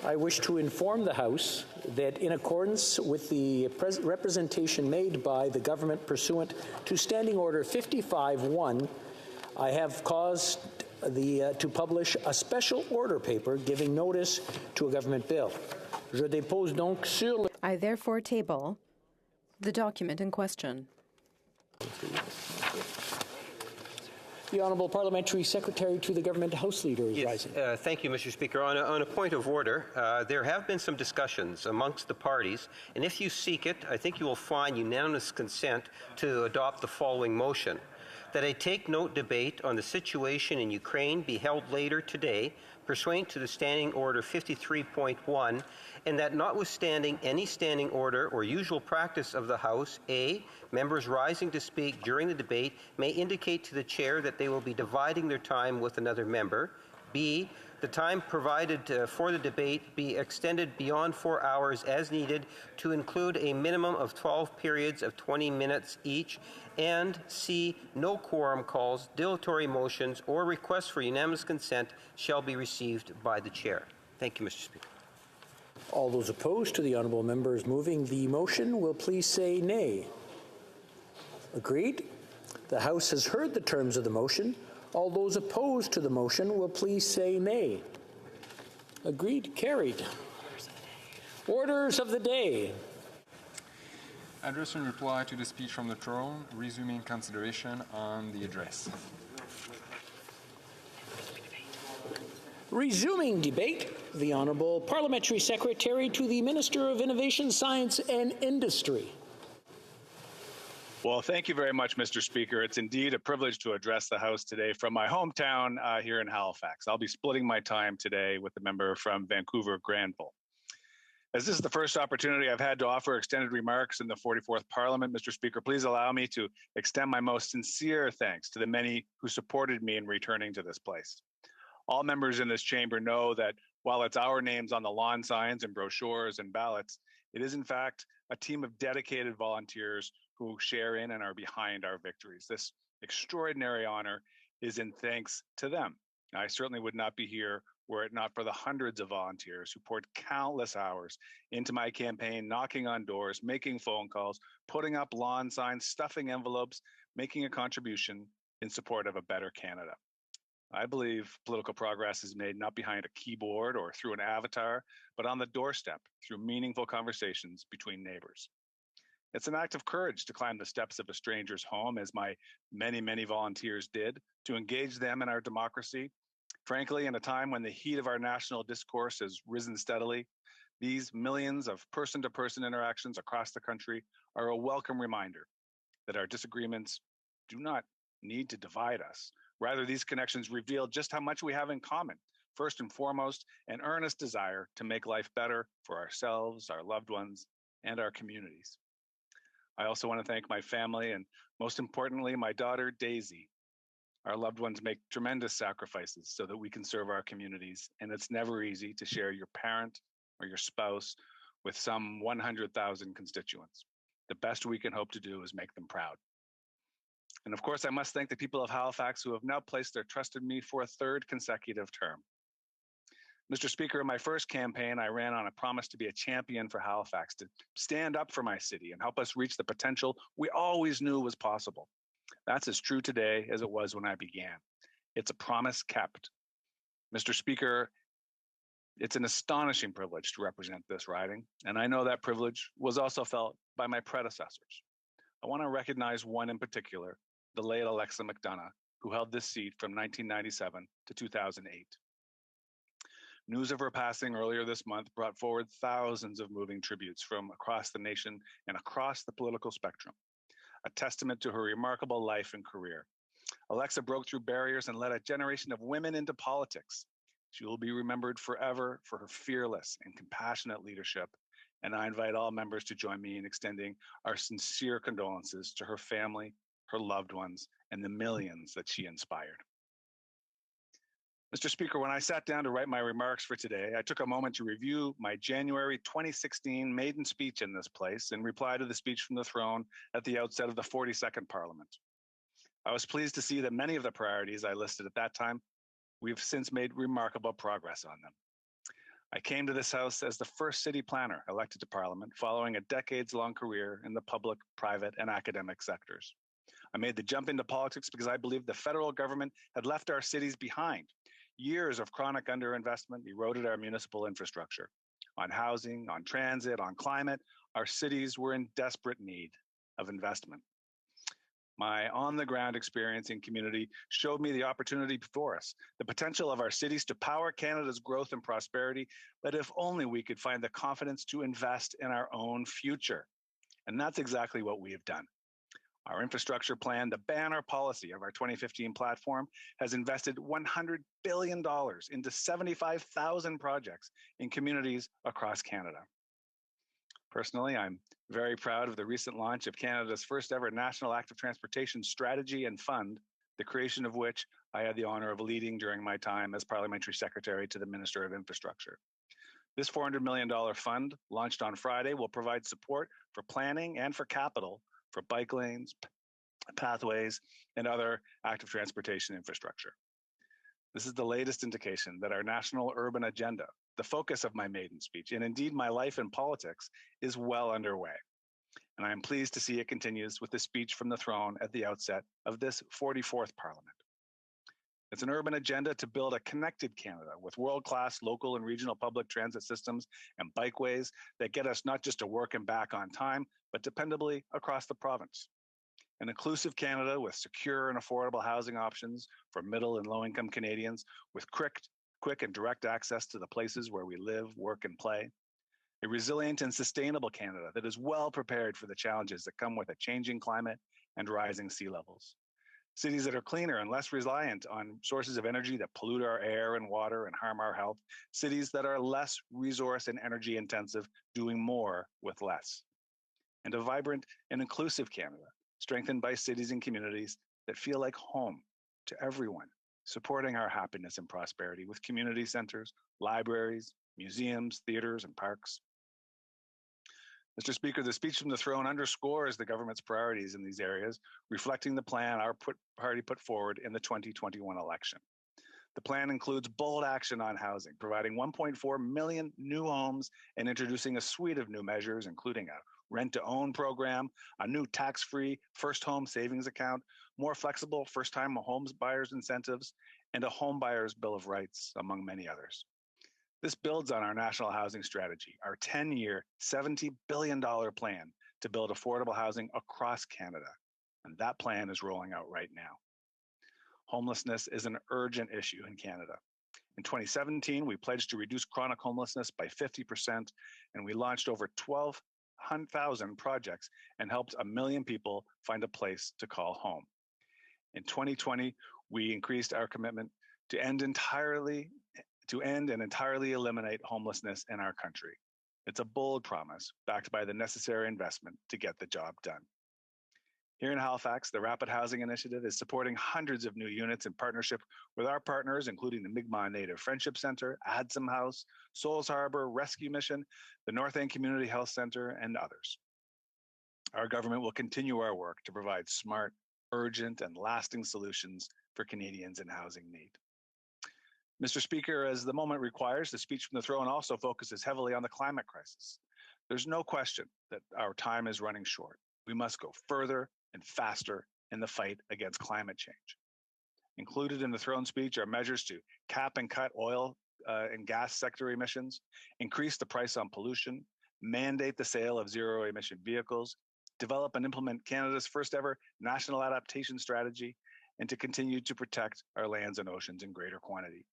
I wish to inform the House that in accordance with the representation made by the government pursuant to Standing Order 55-1, I have caused to publish a special order paper giving notice to a government bill. Je dépose donc sur le... I therefore table the document in question. The Honourable Parliamentary Secretary to the Government House Leader is rising. Thank you, Mr. Speaker. On a point of order, there have been some discussions amongst the parties, and if you seek it, I think you will find unanimous consent to adopt the following motion: that a take-note debate on the situation in Ukraine be held later today, pursuant to the Standing Order 53.1, and that notwithstanding any standing order or usual practice of the House, A, members rising to speak during the debate may indicate to the Chair that they will be dividing their time with another member, B, the time provided for the debate be extended beyond 4 hours as needed to include a minimum of 12 periods of 20 minutes each, and C, no quorum calls, dilatory motions, or requests for unanimous consent shall be received by the Chair. Thank you, Mr. Speaker. All those opposed to the honourable members moving the motion will please say nay. Agreed? The House has heard the terms of the motion. All those opposed to the motion will please say nay. Agreed? Carried. Orders of the day. Address in reply to the speech from the throne, resuming consideration on the address. Resuming debate, the Honourable Parliamentary Secretary to the Minister of Innovation, Science and Industry. Well, thank you very much, Mr. Speaker. It's indeed a privilege to address the House today from my hometown here in Halifax. I'll be splitting my time today with the member from Vancouver Granville. As this is the first opportunity I've had to offer extended remarks in the 44th Parliament, Mr. Speaker, please allow me to extend my most sincere thanks to the many who supported me in returning to this place. All members in this chamber know that while it's our names on the lawn signs and brochures and ballots, it is in fact a team of dedicated volunteers who share in and are behind our victories. This extraordinary honor is in thanks to them. I certainly would not be here were it not for the hundreds of volunteers who poured countless hours into my campaign, knocking on doors, making phone calls, putting up lawn signs, stuffing envelopes, making a contribution in support of a better Canada. I believe political progress is made not behind a keyboard or through an avatar, but on the doorstep through meaningful conversations between neighbors. It's an act of courage to climb the steps of a stranger's home, as my many, many volunteers did, to engage them in our democracy. Frankly, in a time when the heat of our national discourse has risen steadily, these millions of person-to-person interactions across the country are a welcome reminder that our disagreements do not need to divide us. Rather, these connections reveal just how much we have in common. First and foremost, an earnest desire to make life better for ourselves, our loved ones, and our communities. I also want to thank my family and, most importantly, my daughter, Daisy. Our loved ones make tremendous sacrifices so that we can serve our communities, and it's never easy to share your parent or your spouse with some 100,000 constituents. The best we can hope to do is make them proud. And of course, I must thank the people of Halifax who have now placed their trust in me for a third consecutive term. Mr. Speaker, in my first campaign, I ran on a promise to be a champion for Halifax, to stand up for my city and help us reach the potential we always knew was possible. That's as true today as it was when I began. It's a promise kept. Mr. Speaker, it's an astonishing privilege to represent this riding, and I know that privilege was also felt by my predecessors. I want to recognize one in particular, the late Alexa McDonough, who held this seat from 1997 to 2008. News of her passing earlier this month brought forward thousands of moving tributes from across the nation and across the political spectrum, a testament to her remarkable life and career. Alexa broke through barriers and led a generation of women into politics. She will be remembered forever for her fearless and compassionate leadership, and I invite all members to join me in extending our sincere condolences to her family, her loved ones, and the millions that she inspired. Mr. Speaker, when I sat down to write my remarks for today, I took a moment to review my January 2016 maiden speech in this place in reply to the speech from the throne at the outset of the 42nd Parliament. I was pleased to see that many of the priorities I listed at that time, we've since made remarkable progress on them. I came to this House as the first city planner elected to Parliament following a decades-long career in the public, private, and academic sectors. I made the jump into politics because I believed the federal government had left our cities behind. Years of chronic underinvestment eroded our municipal infrastructure. On housing, on transit, on climate, our cities were in desperate need of investment. My on-the-ground experience in community showed me the opportunity before us, the potential of our cities to power Canada's growth and prosperity, but if only we could find the confidence to invest in our own future. And that's exactly what we have done. Our infrastructure plan, the banner policy of our 2015 platform, has invested $100 billion into 75,000 projects in communities across Canada. Personally, I'm very proud of the recent launch of Canada's first ever National Active Transportation Strategy and Fund, the creation of which I had the honor of leading during my time as Parliamentary Secretary to the Minister of Infrastructure. This $400 million fund, launched on Friday, will provide support for planning and for capital for bike lanes, pathways, and other active transportation infrastructure. This is the latest indication that our national urban agenda, the focus of my maiden speech, and indeed my life in politics, is well underway. And I am pleased to see it continues with the speech from the throne at the outset of this 44th Parliament. It's an urban agenda to build a connected Canada with world-class local and regional public transit systems and bikeways that get us not just to work and back on time, but dependably across the province. An inclusive Canada with secure and affordable housing options for middle and low-income Canadians, with quick and direct access to the places where we live, work, and play. A resilient and sustainable Canada that is well prepared for the challenges that come with a changing climate and rising sea levels. Cities that are cleaner and less reliant on sources of energy that pollute our air and water and harm our health. Cities that are less resource and energy intensive, doing more with less. And a vibrant and inclusive Canada, strengthened by cities and communities that feel like home to everyone, supporting our happiness and prosperity with community centers, libraries, museums, theaters, and parks. Mr. Speaker, the speech from the throne underscores the government's priorities in these areas, reflecting the plan our party put forward in the 2021 election. The plan includes bold action on housing, providing 1.4 million new homes and introducing a suite of new measures, including a rent-to-own program, a new tax-free first home savings account, more flexible first-time homes buyers incentives, and a home buyer's bill of rights, among many others. This builds on our national housing strategy, our 10-year, $70 billion plan to build affordable housing across Canada. And that plan is rolling out right now. Homelessness is an urgent issue in Canada. In 2017, we pledged to reduce chronic homelessness by 50%, and we launched over 12,000 projects and helped 1 million people find a place to call home. In 2020, we increased our commitment to end and entirely eliminate homelessness in our country. It's a bold promise backed by the necessary investment to get the job done. Here in Halifax, the Rapid Housing Initiative is supporting hundreds of new units in partnership with our partners, including the Mi'kmaq Native Friendship Center, Adsum House, Souls Harbor Rescue Mission, the North End Community Health Center, and others. Our government will continue our work to provide smart, urgent, and lasting solutions for Canadians in housing need. Mr. Speaker, as the moment requires, the speech from the throne also focuses heavily on the climate crisis. There's no question that our time is running short. We must go further and faster in the fight against climate change. Included in the throne speech are measures to cap and cut oil and gas sector emissions, increase the price on pollution, mandate the sale of zero-emission vehicles, develop and implement Canada's first ever national adaptation strategy, and to continue to protect our lands and oceans in greater quantity.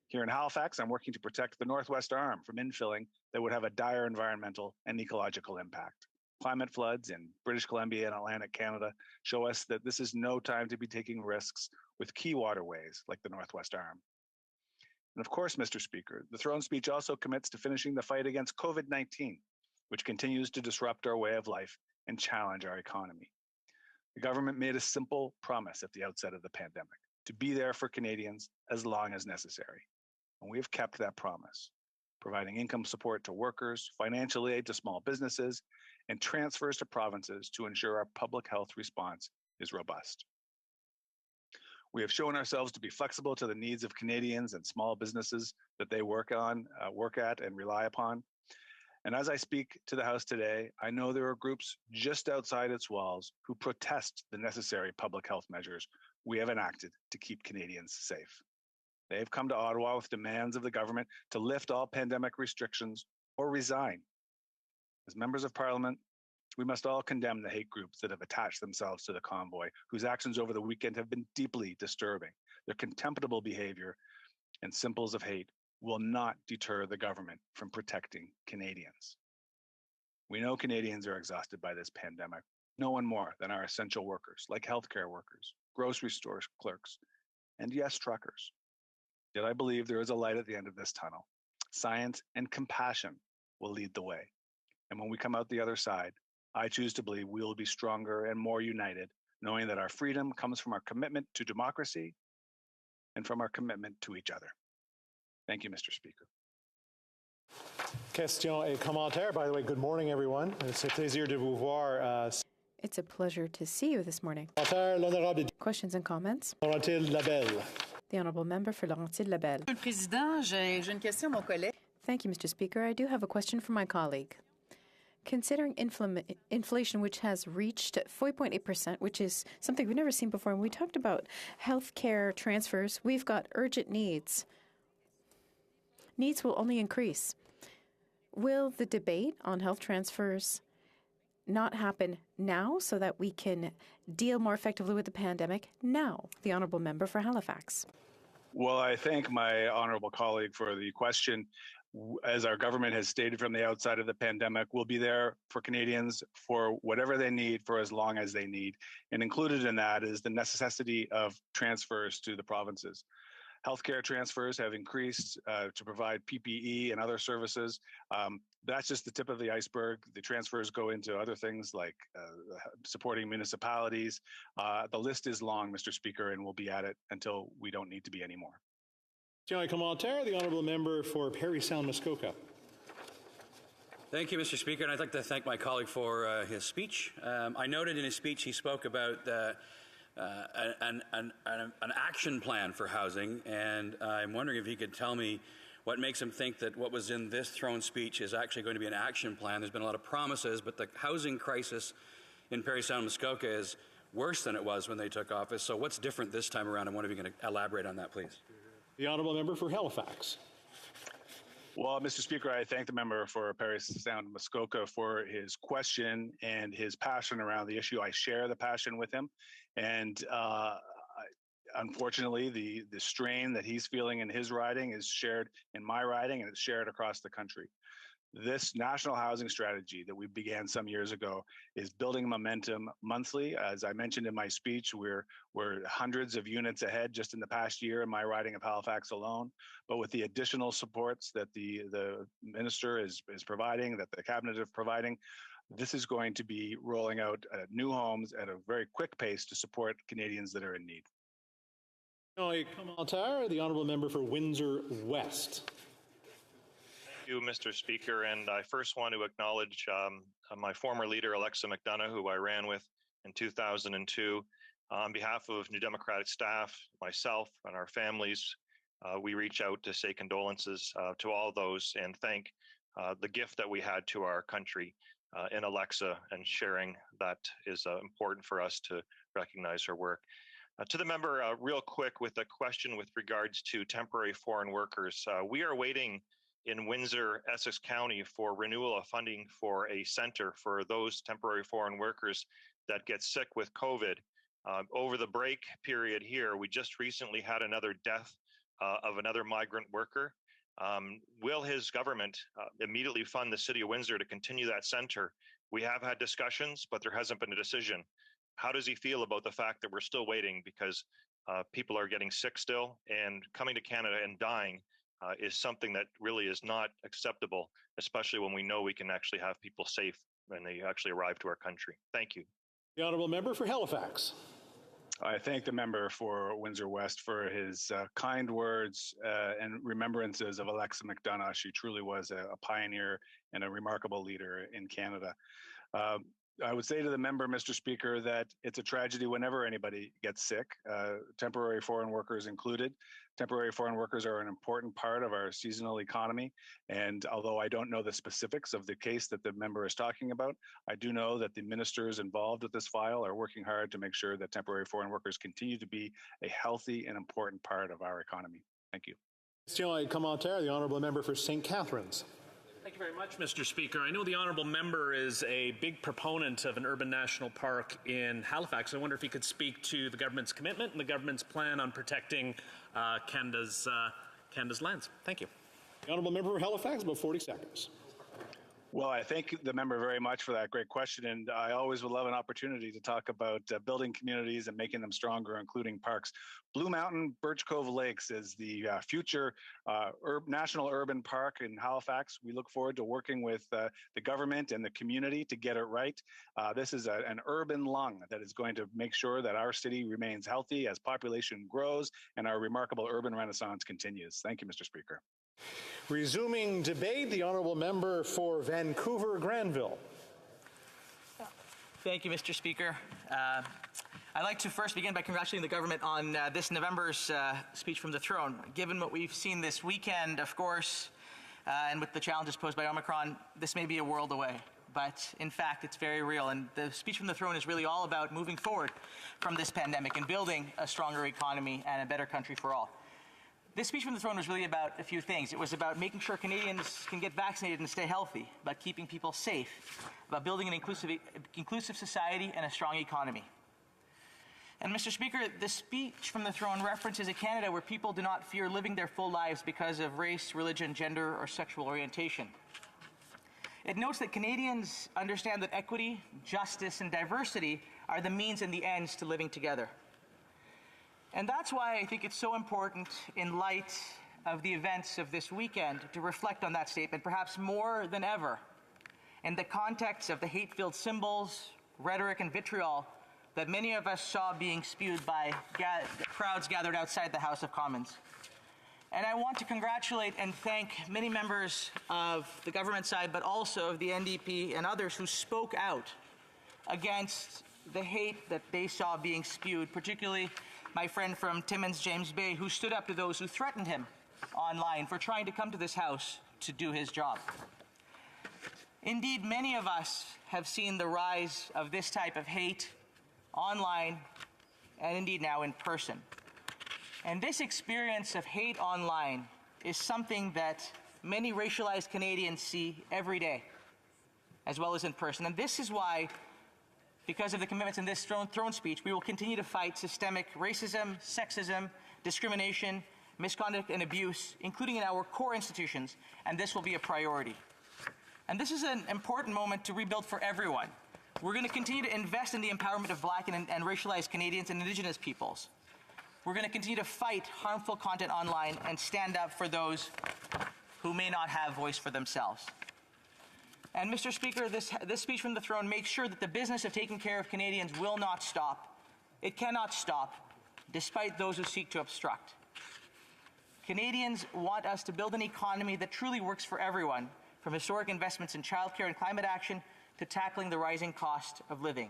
Here in Halifax, I'm working to protect the Northwest Arm from infilling that would have a dire environmental and ecological impact. Climate floods in British Columbia and Atlantic Canada show us that this is no time to be taking risks with key waterways like the Northwest Arm. And of course, Mr. Speaker, the throne speech also commits to finishing the fight against COVID-19, which continues to disrupt our way of life and challenge our economy. The government made a simple promise at the outset of the pandemic, to be there for Canadians as long as necessary. And we have kept that promise, providing income support to workers, financial aid to small businesses, and transfers to provinces to ensure our public health response is robust. We have shown ourselves to be flexible to the needs of Canadians and small businesses that they work at, and rely upon. And as I speak to the House today, I know there are groups just outside its walls who protest the necessary public health measures we have enacted to keep Canadians safe. They have come to Ottawa with demands of the government to lift all pandemic restrictions or resign. As members of Parliament, we must all condemn the hate groups that have attached themselves to the convoy, whose actions over the weekend have been deeply disturbing. Their contemptible behavior and symbols of hate will not deter the government from protecting Canadians. We know Canadians are exhausted by this pandemic, no one more than our essential workers, like healthcare workers, grocery store clerks, and yes, truckers. Yet I believe there is a light at the end of this tunnel. Science and compassion will lead the way. And when we come out the other side, I choose to believe we will be stronger and more united, knowing that our freedom comes from our commitment to democracy and from our commitment to each other. Thank you, Mr. Speaker. Questions et commentaires. By the way, good morning, everyone. C'est un plaisir de vous voir. It's a pleasure to see you this morning. L'honorable Questions and comments? Laurentide Labelle. The Honourable Member for Laurentide-Labelle. Monsieur le Président, j'ai une question à mon collègue. Thank you, Mr. Speaker. I do have a question for my colleague. Considering inflation, which has reached 4.8%, which is something we've never seen before, and we talked about healthcare transfers, we've got urgent needs. Needs will only increase. Will the debate on health transfers not happen now so that we can deal more effectively with the pandemic now? The Honourable Member for Halifax. Well, I thank my honorable colleague for the question. As our government has stated from the outside of the pandemic, we'll be there for Canadians for whatever they need for as long as they need. And included in that is the necessity of transfers to the provinces. Healthcare transfers have increased to provide PPE and other services. That's just the tip of the iceberg. The transfers go into other things like supporting municipalities. The list is long, Mr. Speaker, and we'll be at it until we don't need to be anymore. Question et commentaire. The Honourable Member for Parry Sound Muskoka. Thank you, Mr. Speaker, and I'd like to thank my colleague for his speech. I noted in his speech he spoke about an action plan for housing, and I'm wondering if he could tell me what makes him think that what was in this throne speech is actually going to be an action plan. There's been a lot of promises, but the housing crisis in Parry Sound Muskoka is worse than it was when they took office. So what's different this time around, and what are you going to elaborate on that, please? The Honourable Member for Halifax. Well, Mr. Speaker, I thank the member for Parry Sound Muskoka for his question and his passion around the issue. I share the passion with him. And unfortunately, the strain that he's feeling in his riding is shared in my riding, and it's shared across the country. This national housing strategy that we began some years ago is building momentum monthly. As I mentioned in my speech, we're hundreds of units ahead just in the past year in my riding of Halifax alone. But with the additional supports that the minister is providing, that the cabinet is providing, this is going to be rolling out new homes at a very quick pace to support Canadians that are in need. Commentaire. The Honourable Member for Windsor West. Thank you, Mr. Speaker, and I first want to acknowledge my former leader, Alexa McDonough, who I ran with in 2002. On behalf of New Democratic staff, myself, and our families, we reach out to say condolences to all those and thank the gift that we had to our country in Alexa, and sharing that is important for us to recognize her work. To the member, real quick, with a question with regards to temporary foreign workers. We are waiting in Windsor, Essex County for renewal of funding for a center for those temporary foreign workers that get sick with COVID. Over the break period here, we just recently had another death of another migrant worker. Will his government immediately fund the City of Windsor to continue that center? We have had discussions, but there hasn't been a decision. How does he feel about the fact that we're still waiting because people are getting sick still, and coming to Canada and dying is something that really is not acceptable, especially when we know we can actually have people safe when they actually arrive to our country. Thank you. The Honourable Member for Halifax. I thank the member for Windsor West for his kind words and remembrances of Alexa McDonough. She truly was a pioneer and a remarkable leader in Canada. I would say to the member, Mr. Speaker, that it's a tragedy whenever anybody gets sick, temporary foreign workers included. Temporary foreign workers are an important part of our seasonal economy. And although I don't know the specifics of the case that the member is talking about, I do know that the ministers involved with this file are working hard to make sure that temporary foreign workers continue to be a healthy and important part of our economy. Thank you. Commentaire, the honourable member for St. Catharines. Thank you very much, Mr. Speaker. I know the honourable member is a big proponent of an urban national park in Halifax. I wonder if he could speak to the government's commitment and the government's plan on protecting Canada's lands. Thank you. The honourable member for Halifax, about 40 seconds. Well, I thank the member very much for that great question. And I always would love an opportunity to talk about building communities and making them stronger, including parks. Blue Mountain Birch Cove Lakes is the future national urban park in Halifax. We look forward to working with the government and the community to get it right. This is an urban lung that is going to make sure that our city remains healthy as population grows and our remarkable urban renaissance continues. Thank you, Mr. Speaker. Resuming debate, the honourable member for Vancouver Granville. Thank you, Mr. Speaker. I'd like to first begin by congratulating the government on this November's speech from the throne. Given what we've seen this weekend, of course, and with the challenges posed by Omicron, this may be a world away. But in fact, it's very real. And the speech from the throne is really all about moving forward from this pandemic and building a stronger economy and a better country for all. This speech from the throne was really about a few things. It was about making sure Canadians can get vaccinated and stay healthy, about keeping people safe, about building an inclusive society and a strong economy. And Mr. Speaker, the speech from the throne references a Canada where people do not fear living their full lives because of race, religion, gender, or sexual orientation. It notes that Canadians understand that equity, justice, and diversity are the means and the ends to living together. And that's why I think it's so important in light of the events of this weekend to reflect on that statement, perhaps more than ever, in the context of the hate-filled symbols, rhetoric, and vitriol that many of us saw being spewed by crowds gathered outside the House of Commons. And I want to congratulate and thank many members of the government side, but also of the NDP and others who spoke out against the hate that they saw being spewed, particularly my friend from Timmins, James Bay, who stood up to those who threatened him online for trying to come to this House to do his job. Indeed, many of us have seen the rise of this type of hate online and indeed now in person. And this experience of hate online is something that many racialized Canadians see every day, as well as in person. And this is why, because of the commitments in this throne speech, we will continue to fight systemic racism, sexism, discrimination, misconduct, and abuse, including in our core institutions, and this will be a priority. And this is an important moment to rebuild for everyone. We're going to continue to invest in the empowerment of Black and racialized Canadians and Indigenous peoples. We're going to continue to fight harmful content online and stand up for those who may not have voice for themselves. And Mr. Speaker, this speech from the throne makes sure that the business of taking care of Canadians will not stop. It cannot stop, despite those who seek to obstruct. Canadians want us to build an economy that truly works for everyone, from historic investments in childcare and climate action to tackling the rising cost of living.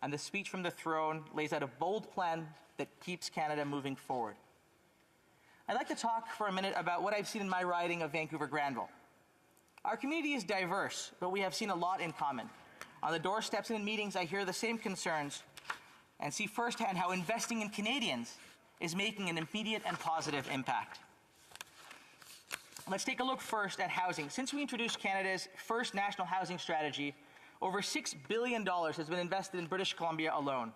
And the speech from the throne lays out a bold plan that keeps Canada moving forward. I'd like to talk for a minute about what I've seen in my riding of Vancouver Granville. Our community is diverse, but we have seen a lot in common. On the doorsteps and in meetings, I hear the same concerns and see firsthand how investing in Canadians is making an immediate and positive impact. Let's take a look first at housing. Since we introduced Canada's first national housing strategy, over $6 billion has been invested in British Columbia alone.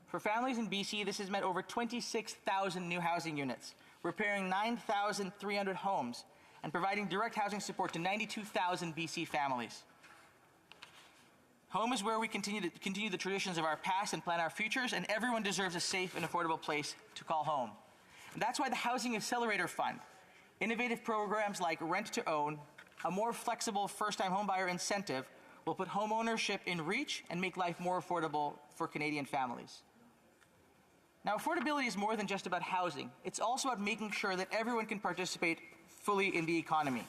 For families in BC, this has meant over 26,000 new housing units, repairing 9,300 homes, and providing direct housing support to 92,000 BC families. Home is where we continue the traditions of our past and plan our futures, and everyone deserves a safe and affordable place to call home. And that's why the Housing Accelerator Fund, innovative programs like Rent to Own, a more flexible first-time homebuyer incentive, will put home ownership in reach and make life more affordable for Canadian families. Now, affordability is more than just about housing. It's also about making sure that everyone can participate fully in the economy.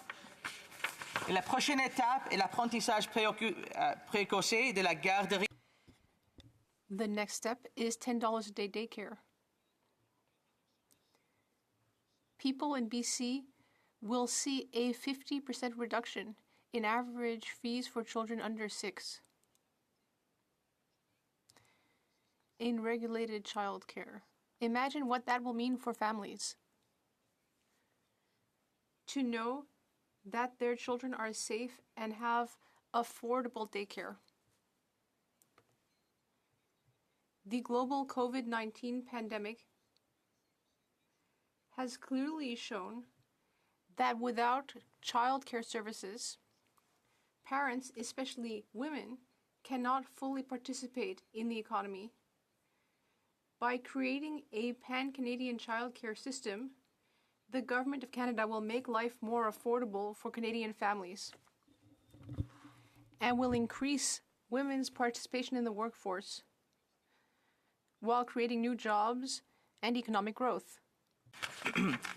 Et la prochaine étape est l'apprentissage précoce de la garderie. The next step is $10 a day daycare. People in BC will see a 50% reduction in average fees for children under 6 in regulated childcare. Imagine what that will mean for families. To know that their children are safe and have affordable daycare. The global COVID-19 pandemic has clearly shown that without childcare services, parents, especially women, cannot fully participate in the economy. By creating a pan-Canadian childcare system, the Government of Canada will make life more affordable for Canadian families and will increase women's participation in the workforce while creating new jobs and economic growth.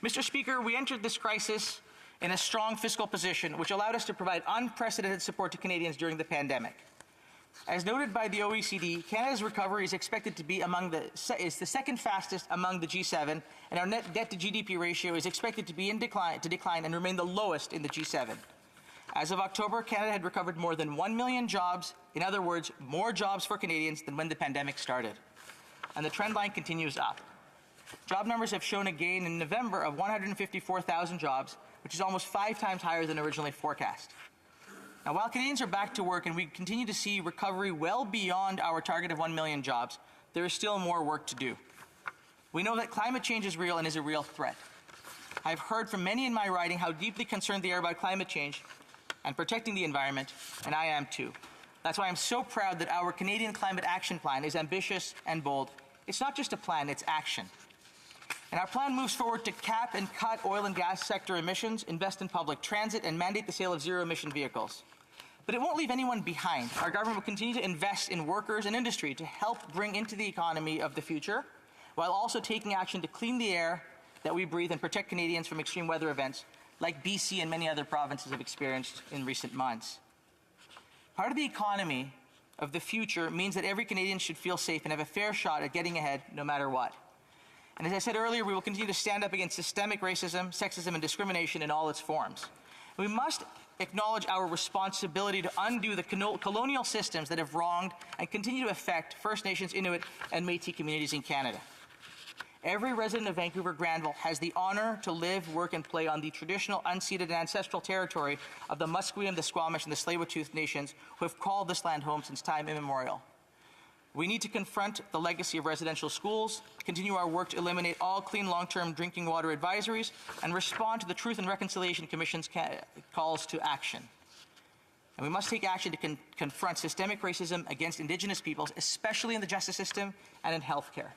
Mr. Speaker, we entered this crisis in a strong fiscal position, which allowed us to provide unprecedented support to Canadians during the pandemic. As noted by the OECD, Canada's recovery is expected to be the second fastest among the G7, and our net debt to GDP ratio is expected to be in decline and remain the lowest in the G7. As of October, Canada had recovered more than 1 million jobs, in other words, more jobs for Canadians than when the pandemic started. And the trend line continues up. Job numbers have shown a gain in November of 154,000 jobs, which is almost 5 times higher than originally forecast. Now, while Canadians are back to work and we continue to see recovery well beyond our target of 1 million jobs, there is still more work to do. We know that climate change is real and is a real threat. I've heard from many in my riding how deeply concerned they are about climate change and protecting the environment, and I am too. That's why I'm so proud that our Canadian Climate Action Plan is ambitious and bold. It's not just a plan, it's action. And our plan moves forward to cap and cut oil and gas sector emissions, invest in public transit, and mandate the sale of zero-emission vehicles. But it won't leave anyone behind. Our government will continue to invest in workers and industry to help bring into the economy of the future, while also taking action to clean the air that we breathe and protect Canadians from extreme weather events like BC and many other provinces have experienced in recent months. Part of the economy of the future means that every Canadian should feel safe and have a fair shot at getting ahead no matter what. And as I said earlier, we will continue to stand up against systemic racism, sexism, and discrimination in all its forms. We must acknowledge our responsibility to undo the colonial systems that have wronged and continue to affect First Nations, Inuit, and Métis communities in Canada. Every resident of Vancouver Granville has the honor to live, work, and play on the traditional, unceded, and ancestral territory of the Musqueam, the Squamish, and the Tsleil-Waututh nations who have called this land home since time immemorial. We need to confront the legacy of residential schools, continue our work to eliminate all clean long-term drinking water advisories, and respond to the Truth and Reconciliation Commission's calls to action. And we must take action to confront systemic racism against Indigenous peoples, especially in the justice system and in healthcare.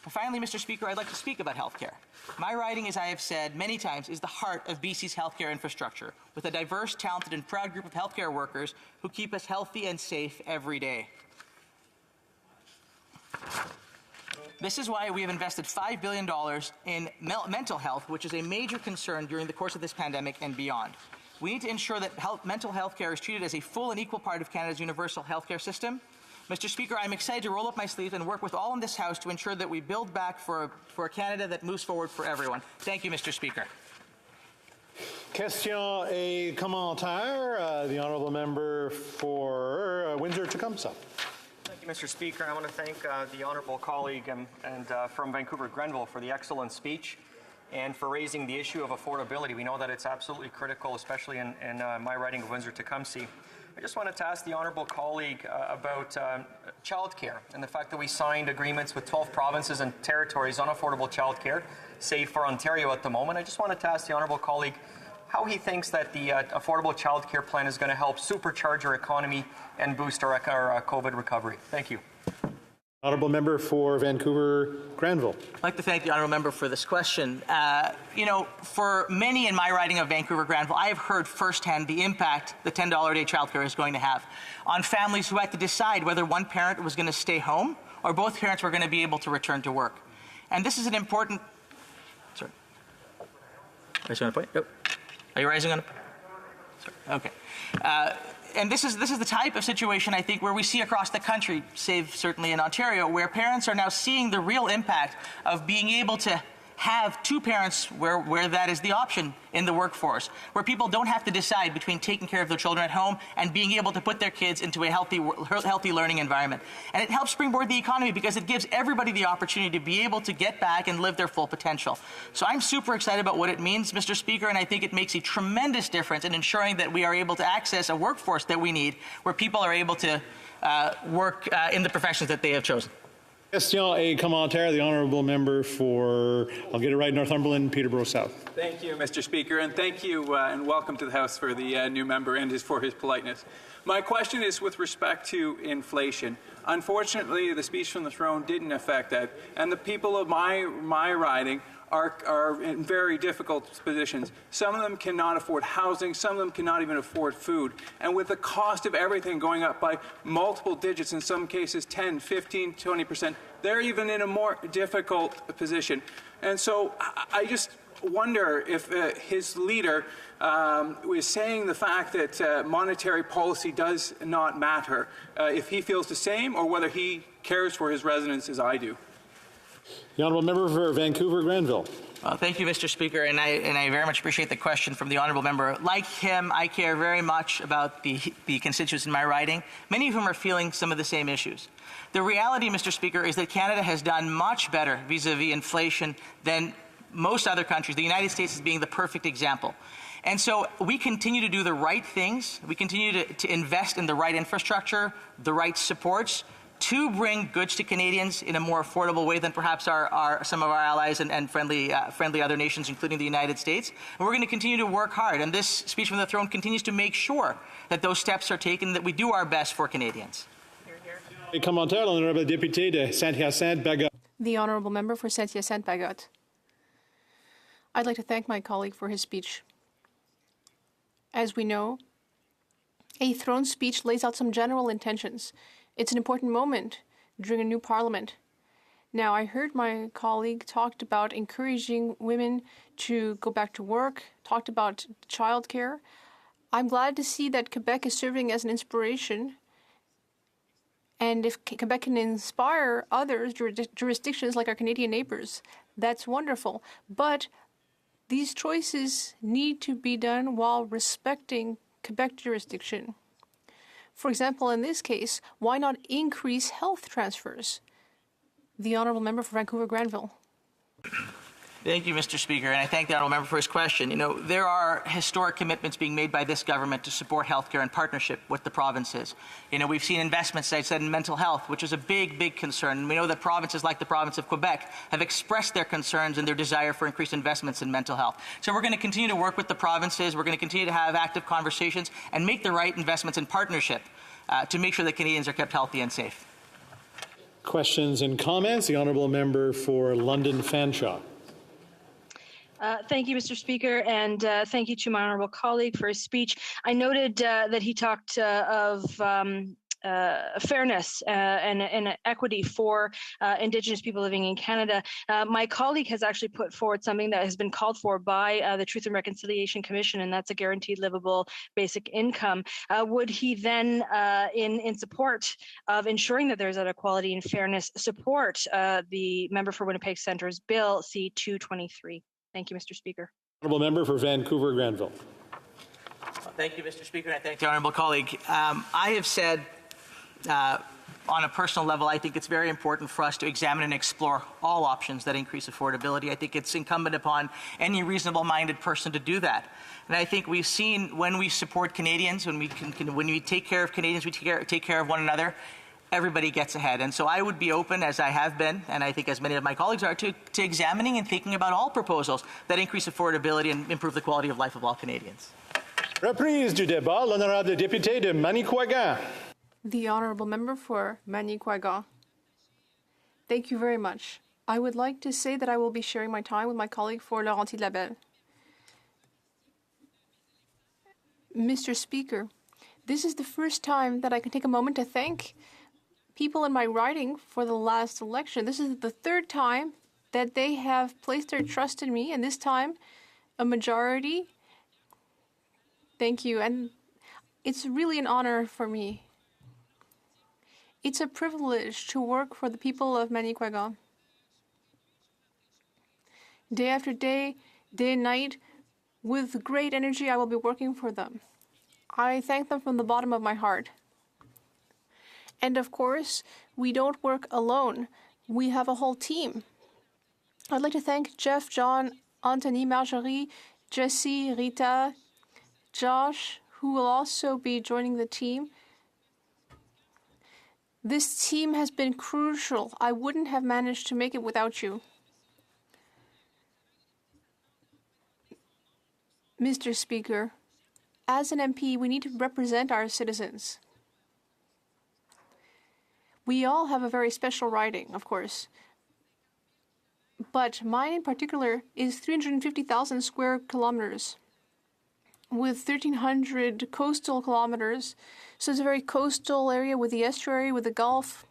And finally, Mr. Speaker, I'd like to speak about healthcare. My riding, as I have said many times, is the heart of BC's healthcare infrastructure, with a diverse, talented, and proud group of healthcare workers who keep us healthy and safe every day. This is why we have invested $5 billion in mental health, which is a major concern during the course of this pandemic and beyond. We need to ensure that mental health care is treated as a full and equal part of Canada's universal health care system. Mr. Speaker, I'm excited to roll up my sleeves and work with all in this House to ensure that we build back for a Canada that moves forward for everyone. Thank you, Mr. Speaker. Question et commentaire. The honourable member for Windsor-Tecumseh. Thank you, Mr. Speaker. I want to thank the honourable colleague and from Vancouver Grenville for the excellent speech and for raising the issue of affordability. We know that it's absolutely critical, especially in my riding of Windsor-Tecumseh. I just wanted to ask the honourable colleague about childcare and the fact that we signed agreements with 12 provinces and territories on affordable childcare, save for Ontario at the moment. I just wanted to ask the honourable colleague how he thinks that the affordable childcare plan is going to help supercharge our economy and boost our COVID recovery. Thank you. Honourable member for Vancouver Granville. I'd like to thank the honourable member for this question. For many in my riding of Vancouver Granville, I have heard firsthand the impact the $10 a day childcare is going to have on families who had to decide whether one parent was going to stay home or both parents were going to be able to return to work. And this is an important... Sorry. Rising on a point? Nope. Are you rising on a... Okay. And this is the type of situation, I think, where we see across the country, save certainly in Ontario, where parents are now seeing the real impact of being able to have two parents where that is the option in the workforce, where people don't have to decide between taking care of their children at home and being able to put their kids into a healthy learning environment. And it helps springboard the economy because it gives everybody the opportunity to be able to get back and live their full potential. So I'm super excited about what it means, Mr. Speaker, and I think it makes a tremendous difference in ensuring that we are able to access a workforce that we need, where people are able to work in the professions that they have chosen. Question et commentaire, the honourable member for, I'll get it right, Northumberland, Peterborough South. Thank you, Mr. Speaker, and thank you and welcome to the House for the new member and for his politeness. My question is with respect to inflation. Unfortunately, the speech from the throne didn't affect that, and the people of my riding are in very difficult positions. Some of them cannot afford housing, some of them cannot even afford food. And with the cost of everything going up by multiple digits, in some cases 10, 15, 20%, they're even in a more difficult position. And so I just wonder if his leader is saying the fact that monetary policy does not matter, if he feels the same or whether he cares for his residents as I do. The honourable member for Vancouver Granville. Thank you, Mr. Speaker, and I very much appreciate the question from the honourable member. Like him, I care very much about the constituents in my riding, many of whom are feeling some of the same issues. The reality, Mr. Speaker, is that Canada has done much better vis-a-vis inflation than most other countries, the United States is being the perfect example. And so we continue to do the right things. We continue to invest in the right infrastructure, the right supports, to bring goods to Canadians in a more affordable way than perhaps some of our allies and friendly other nations, including the United States. And we're going to continue to work hard. And this speech from the throne continues to make sure that those steps are taken, that we do our best for Canadians. Commentaire, l'honorable député de Saint-Hyacinthe-Bagotte. The honourable member for Saint-Hyacinthe-Bagotte. I'd like to thank my colleague for his speech. As we know, a throne speech lays out some general intentions. It's an important moment during a new parliament. Now, I heard my colleague talked about encouraging women to go back to work, talked about childcare. I'm glad to see that Quebec is serving as an inspiration. And if Quebec can inspire others, jurisdictions like our Canadian neighbors, that's wonderful. But these choices need to be done while respecting Quebec jurisdiction. For example, in this case, why not increase health transfers? The honourable member for Vancouver Granville. Thank you, Mr. Speaker, and I thank the honourable member for his question. You know, there are historic commitments being made by this government to support healthcare in partnership with the provinces. You know, we've seen investments, as I said, in mental health, which is a big, big concern. And we know that provinces like the province of Quebec have expressed their concerns and their desire for increased investments in mental health. So we're going to continue to work with the provinces. We're going to continue to have active conversations and make the right investments in partnership to make sure that Canadians are kept healthy and safe. Questions and comments? The honourable member for London Fanshawe. Thank you, Mr. Speaker, and thank you to my honourable colleague for his speech. I noted that he talked of fairness and equity for Indigenous people living in Canada. My colleague has actually put forward something that has been called for by the Truth and Reconciliation Commission, and that's a guaranteed livable basic income. Would he then, in support of ensuring that there's that equality and fairness, support the member for Winnipeg Centre's Bill C-223? Thank you, Mr. Speaker. Honourable member for Vancouver Granville. Thank you, Mr. Speaker, and I thank the honourable colleague. I have said on a personal level, I think it's very important for us to examine and explore all options that increase affordability. I think it's incumbent upon any reasonable-minded person to do that. And I think we've seen when we support Canadians, when we take care of Canadians, we take care of one another, everybody gets ahead. And so I would be open, as I have been, and I think as many of my colleagues are, to examining and thinking about all proposals that increase affordability and improve the quality of life of all Canadians. Reprise du débat, l'honorable député de Manicouagan. The honourable member for Manicouagan. Thank you very much. I would like to say that I will be sharing my time with my colleague for Laurentides-Labelle. Mr. Speaker, this is the first time that I can take a moment to thank people in my riding for the last election. This is the third time that they have placed their trust in me, and this time a majority Thank you. And it's really an honor for me. It's a privilege to work for the people of Manicouagan. Day after day, day and night, with great energy, I will be working for them. I thank them from the bottom of my heart. And of course, we don't work alone. We have a whole team. I'd like to thank Jeff, John, Anthony, Marjorie, Jesse, Rita, Josh, who will also be joining the team. This team has been crucial. I wouldn't have managed to make it without you. Mr. Speaker, as an MP, we need to represent our citizens. We all have a very special riding, of course. But mine in particular is 350,000 square kilometers with 1,300 coastal kilometers. So it's a very coastal area with the estuary, with the Gulf.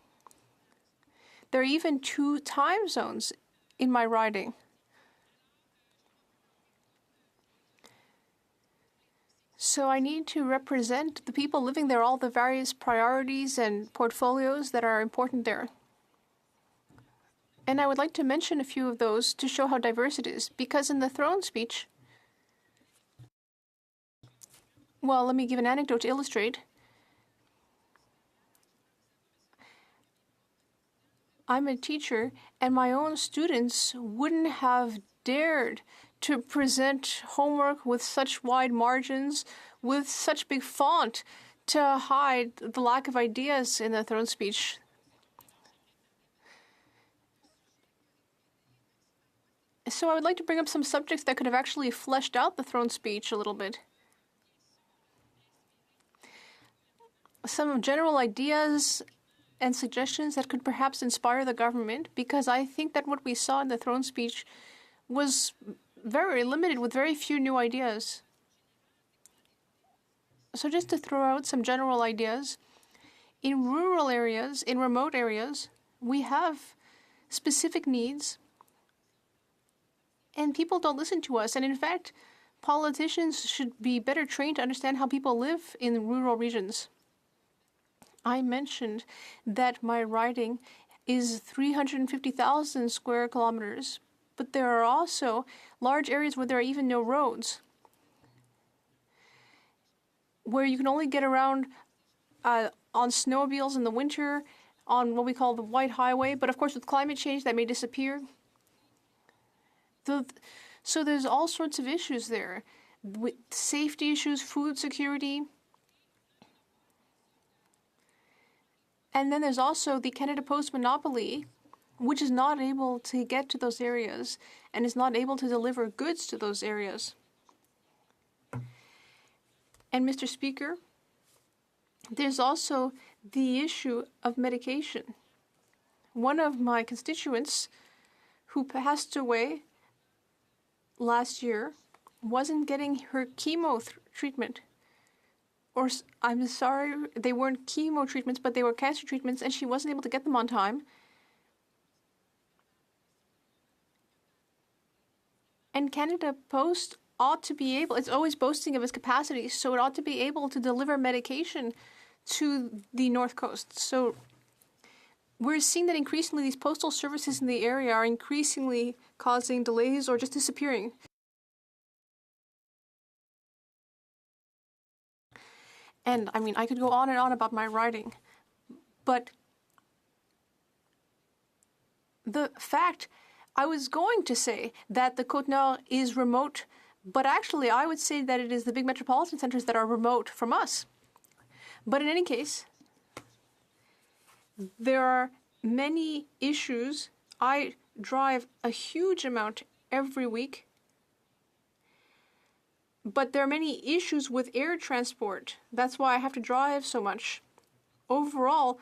There are even 2 time zones in my riding. So I need to represent the people living there, all the various priorities and portfolios that are important there. And I would like to mention a few of those to show how diverse it is, because in the throne speech, well, let me give an anecdote to illustrate. I'm a teacher, and my own students wouldn't have dared to present homework with such wide margins, with such big font, to hide the lack of ideas in the throne speech. So I would like to bring up some subjects that could have actually fleshed out the throne speech a little bit. Some general ideas and suggestions that could perhaps inspire the government, because I think that what we saw in the throne speech was very limited, with very few new ideas. So just to throw out some general ideas, in rural areas, in remote areas, we have specific needs, and people don't listen to us. And in fact, politicians should be better trained to understand how people live in rural regions. I mentioned that my riding is 350,000 square kilometers, but there are also large areas where there are even no roads, where you can only get around on snowmobiles in the winter, on what we call the White Highway, but of course with climate change that may disappear. So there's all sorts of issues there, with safety issues, food security. And then there's also the Canada Post monopoly, which is not able to get to those areas and is not able to deliver goods to those areas. And Mr. Speaker, there's also the issue of medication. One of my constituents who passed away last year wasn't getting her chemo treatment. Or, I'm sorry, they weren't chemo treatments, but they were cancer treatments, and she wasn't able to get them on time. And Canada Post ought to be able, it's always boasting of its capacity, so it ought to be able to deliver medication to the North Coast. So we're seeing that increasingly these postal services in the area are increasingly causing delays or just disappearing. And I mean, I could go on and on about my writing, but the fact, I was going to say that the Côte-Nord is remote, but actually I would say that it is the big metropolitan centers that are remote from us. But in any case, there are many issues. I drive a huge amount every week, but there are many issues with air transport. That's why I have to drive so much. Overall,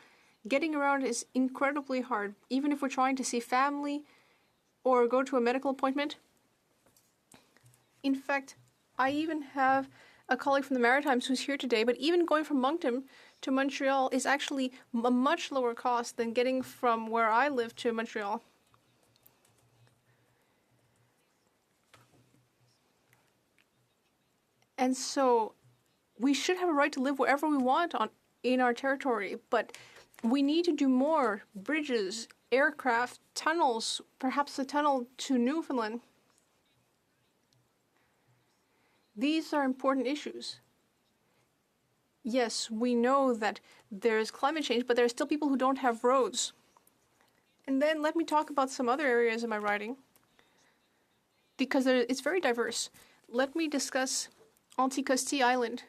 getting around is incredibly hard, even if we're trying to see family or go to a medical appointment. In fact, I even have a colleague from the Maritimes who's here today, but even going from Moncton to Montreal is actually a much lower cost than getting from where I live to Montreal. And so We should have a right to live wherever we want in our territory, but we need to do more. Bridges, aircraft, tunnels, perhaps a tunnel to Newfoundland. These are important issues. Yes, we know that there's climate change, but there are still people who don't have roads. And then let me talk about some other areas in my writing, because it's very diverse. Let me discuss Anticosti Island.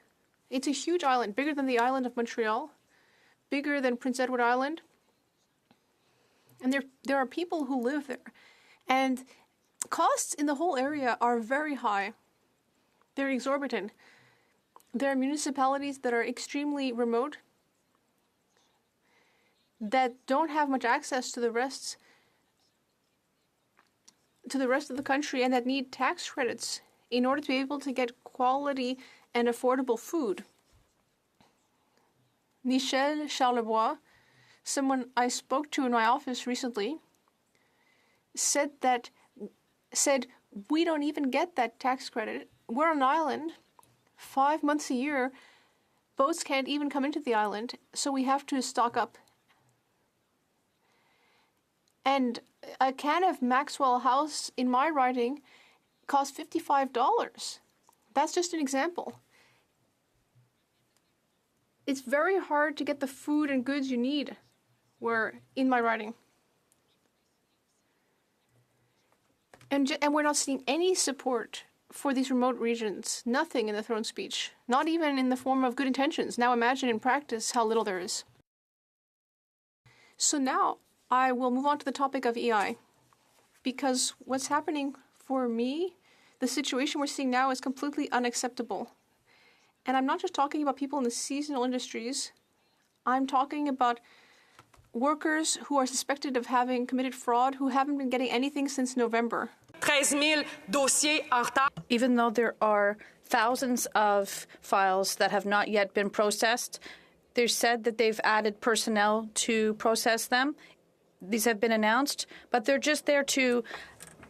It's a huge island, bigger than the island of Montreal, bigger than Prince Edward Island. And there are people who live there. And costs in the whole area are very high. They're exorbitant. There are municipalities that are extremely remote, that don't have much access to the rest of the country, and that need tax credits in order to be able to get quality and affordable food. Michel Charlebois, someone I spoke to in my office recently, said we don't even get that tax credit. We're on an island. 5 months a year, boats can't even come into the island, so we have to stock up. And a can of Maxwell House in my writing costs $55. That's just an example. It's very hard to get the food and goods you need in my writing. And we're not seeing any support for these remote regions. Nothing in the throne speech, not even in the form of good intentions. Now imagine in practice how little there is. So now I will move on to the topic of EI, because what's happening for me, the situation we're seeing now is completely unacceptable. And I'm not just talking about people in the seasonal industries. I'm talking about workers who are suspected of having committed fraud, who haven't been getting anything since November. 13,000 dossiers en retard. Even though there are thousands of files that have not yet been processed, they've said that they've added personnel to process them. These have been announced, but they're just there to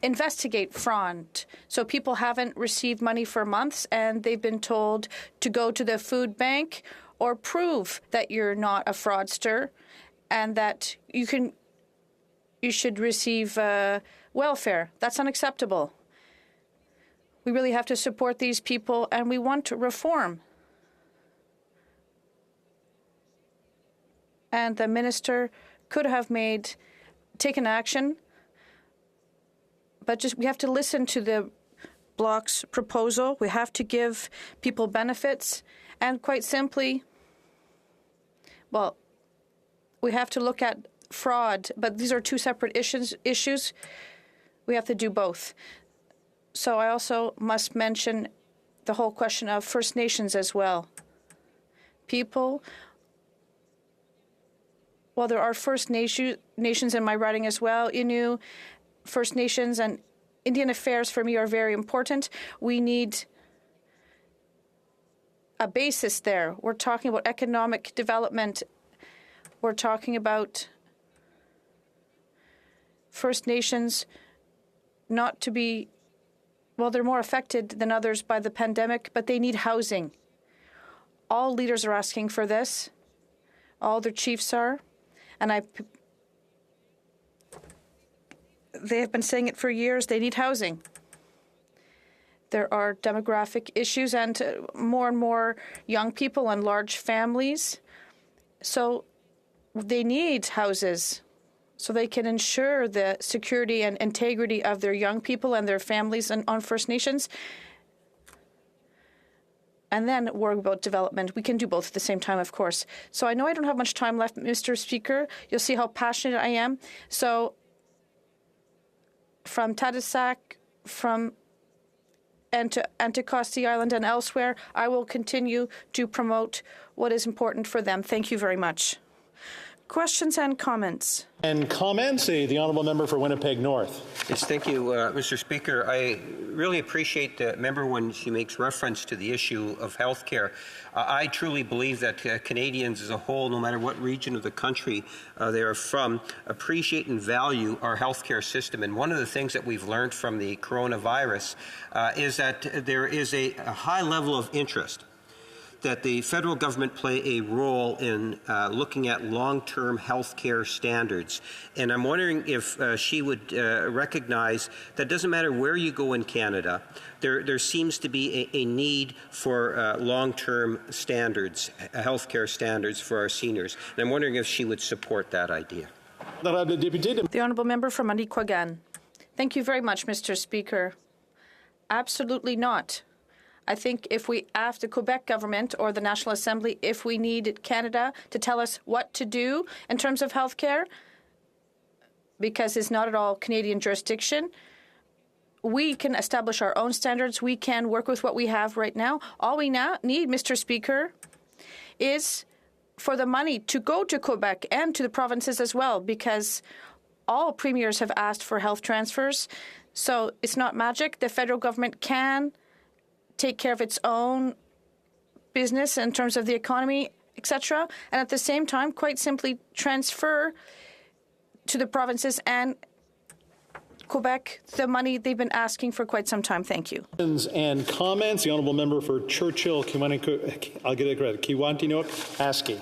investigate fraud. So people haven't received money for months, and they've been told to go to the food bank or prove that you're not a fraudster and that you should receive welfare. That's unacceptable. We really have to support these people, and we want reform. And the minister could have taken action, but we have to listen to the Bloc's proposal. We have to give people benefits, and quite simply, we have to look at fraud, but these are two separate issues. We have to do both. So I also must mention the whole question of First Nations as well. People, there are First Nations in my writing as well. Innu, First Nations, and Indian affairs for me are very important. We need a basis there. We're talking about economic development. We're talking about First Nations not to be, they're more affected than others by the pandemic, but they need housing. All leaders are asking for this. All their chiefs are. And they have been saying it for years. They need housing. There are demographic issues and more young people and large families. So they need houses so they can ensure the security and integrity of their young people and their families on First Nations. And then worry about development. We can do both at the same time, of course. So I know I don't have much time left, Mr. Speaker. You'll see how passionate I am. So from Tadoussac, from Anticosti Island and elsewhere, I will continue to promote what is important for them. Thank you very much. Questions and comments? And comments, the Honourable Member for Winnipeg North. Yes, thank you, Mr. Speaker. I really appreciate the member when she makes reference to the issue of health care. I truly believe that Canadians as a whole, no matter what region of the country they are from, appreciate and value our health care system. And one of the things that we've learned from the coronavirus is that there is a high level of interest that the federal government play a role in looking at long-term health care standards. And I'm wondering if she would recognize that it doesn't matter where you go in Canada, there seems to be a need for long-term standards, health care standards for our seniors. And I'm wondering if she would support that idea. The Honourable Member from Manicouagan. Thank you very much, Mr. Speaker. Absolutely not. I think if we ask the Quebec government or the National Assembly if we need Canada to tell us what to do in terms of health care, because it's not at all Canadian jurisdiction, we can establish our own standards. We can work with what we have right now. All we now need, Mr. Speaker, is for the money to go to Quebec and to the provinces as well, because all premiers have asked for health transfers. So it's not magic. The federal government can take care of its own business in terms of the economy, etc., and at the same time, quite simply transfer to the provinces and Quebec the money they've been asking for quite some time. Thank you. And comments. The Honourable Member for Churchill, I'll get it correct, Kiwantinuk, Askey.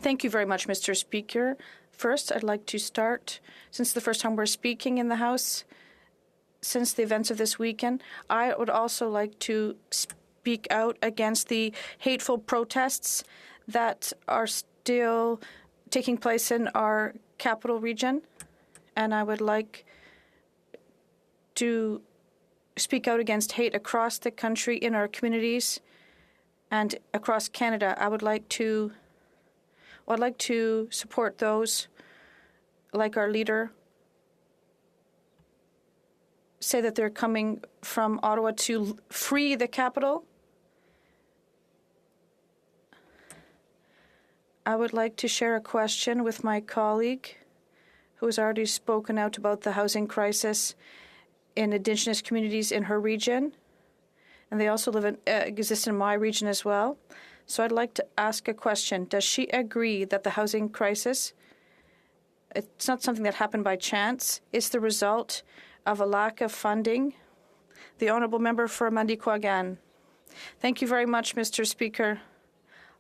Thank you very much, Mr. Speaker. First, I'd like to start, since the first time we're speaking in the House, since the events of this weekend, I would also like to speak out against the hateful protests that are still taking place in our capital region. And I would like to speak out against hate across the country, in our communities, and across Canada. I'd like to support those, like our leader, say that they're coming from Ottawa to free the capital. I would like to share a question with my colleague who has already spoken out about the housing crisis in Indigenous communities in her region. And they also exist in my region as well. So I'd like to ask a question. Does she agree that the housing crisis, it's not something that happened by chance, it's the result of a lack of funding? The Honourable Member for Manicouagan. Thank you very much, Mr. Speaker.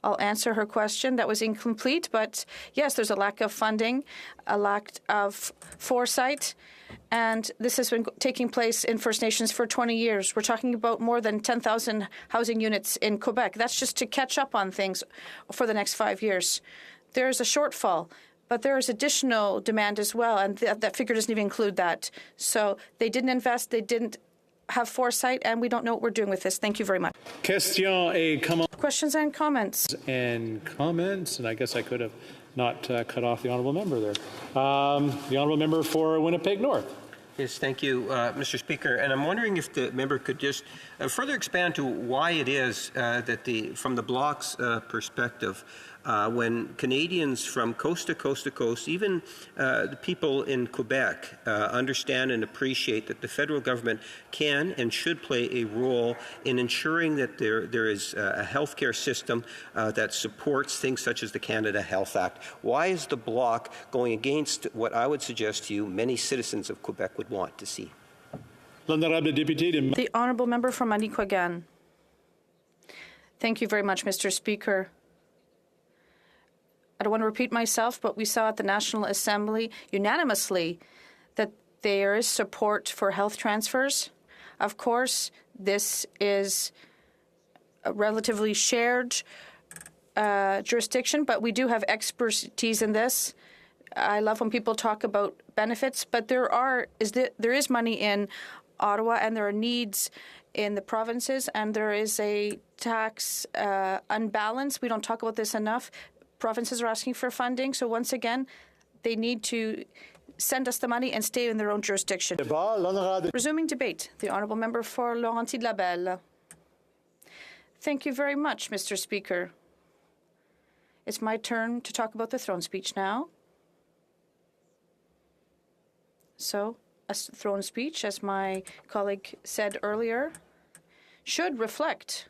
I'll answer her question. That was incomplete, but yes, there's a lack of funding, a lack of foresight, and this has been taking place in First Nations for 20 years. We're talking about more than 10,000 housing units in Quebec. That's just to catch up on things for the next 5 years. There's a shortfall, but there is additional demand as well, and that figure doesn't even include that. So they didn't invest, they didn't have foresight, and we don't know what we're doing with this. Thank you very much. Questions and comments. And I guess I could have not cut off the Honourable Member there. The Honourable Member for Winnipeg North. Yes, thank you, Mr. Speaker. And I'm wondering if the member could just further expand to why it is that from the Bloc's perspective, when Canadians from coast to coast to coast, even the people in Quebec, understand and appreciate that the federal government can and should play a role in ensuring that there is a healthcare system that supports things such as the Canada Health Act. Why is the Bloc going against what I would suggest to you many citizens of Quebec would want to see? The Honourable Member from Manicouagan. Thank you very much, Mr. Speaker. I don't want to repeat myself, but we saw at the National Assembly unanimously that there is support for health transfers. Of course, this is a relatively shared jurisdiction, but we do have expertise in this. I love when people talk about benefits, but there is money in Ottawa, and there are needs in the provinces, and there is a tax unbalance. We don't talk about this enough. Provinces are asking for funding, so once again, they need to send us the money and stay in their own jurisdiction. Resuming debate, the Honourable Member for Laurentides-Labelle. Thank you very much, Mr. Speaker. It's my turn to talk about the throne speech now. So, a throne speech, as my colleague said earlier, should reflect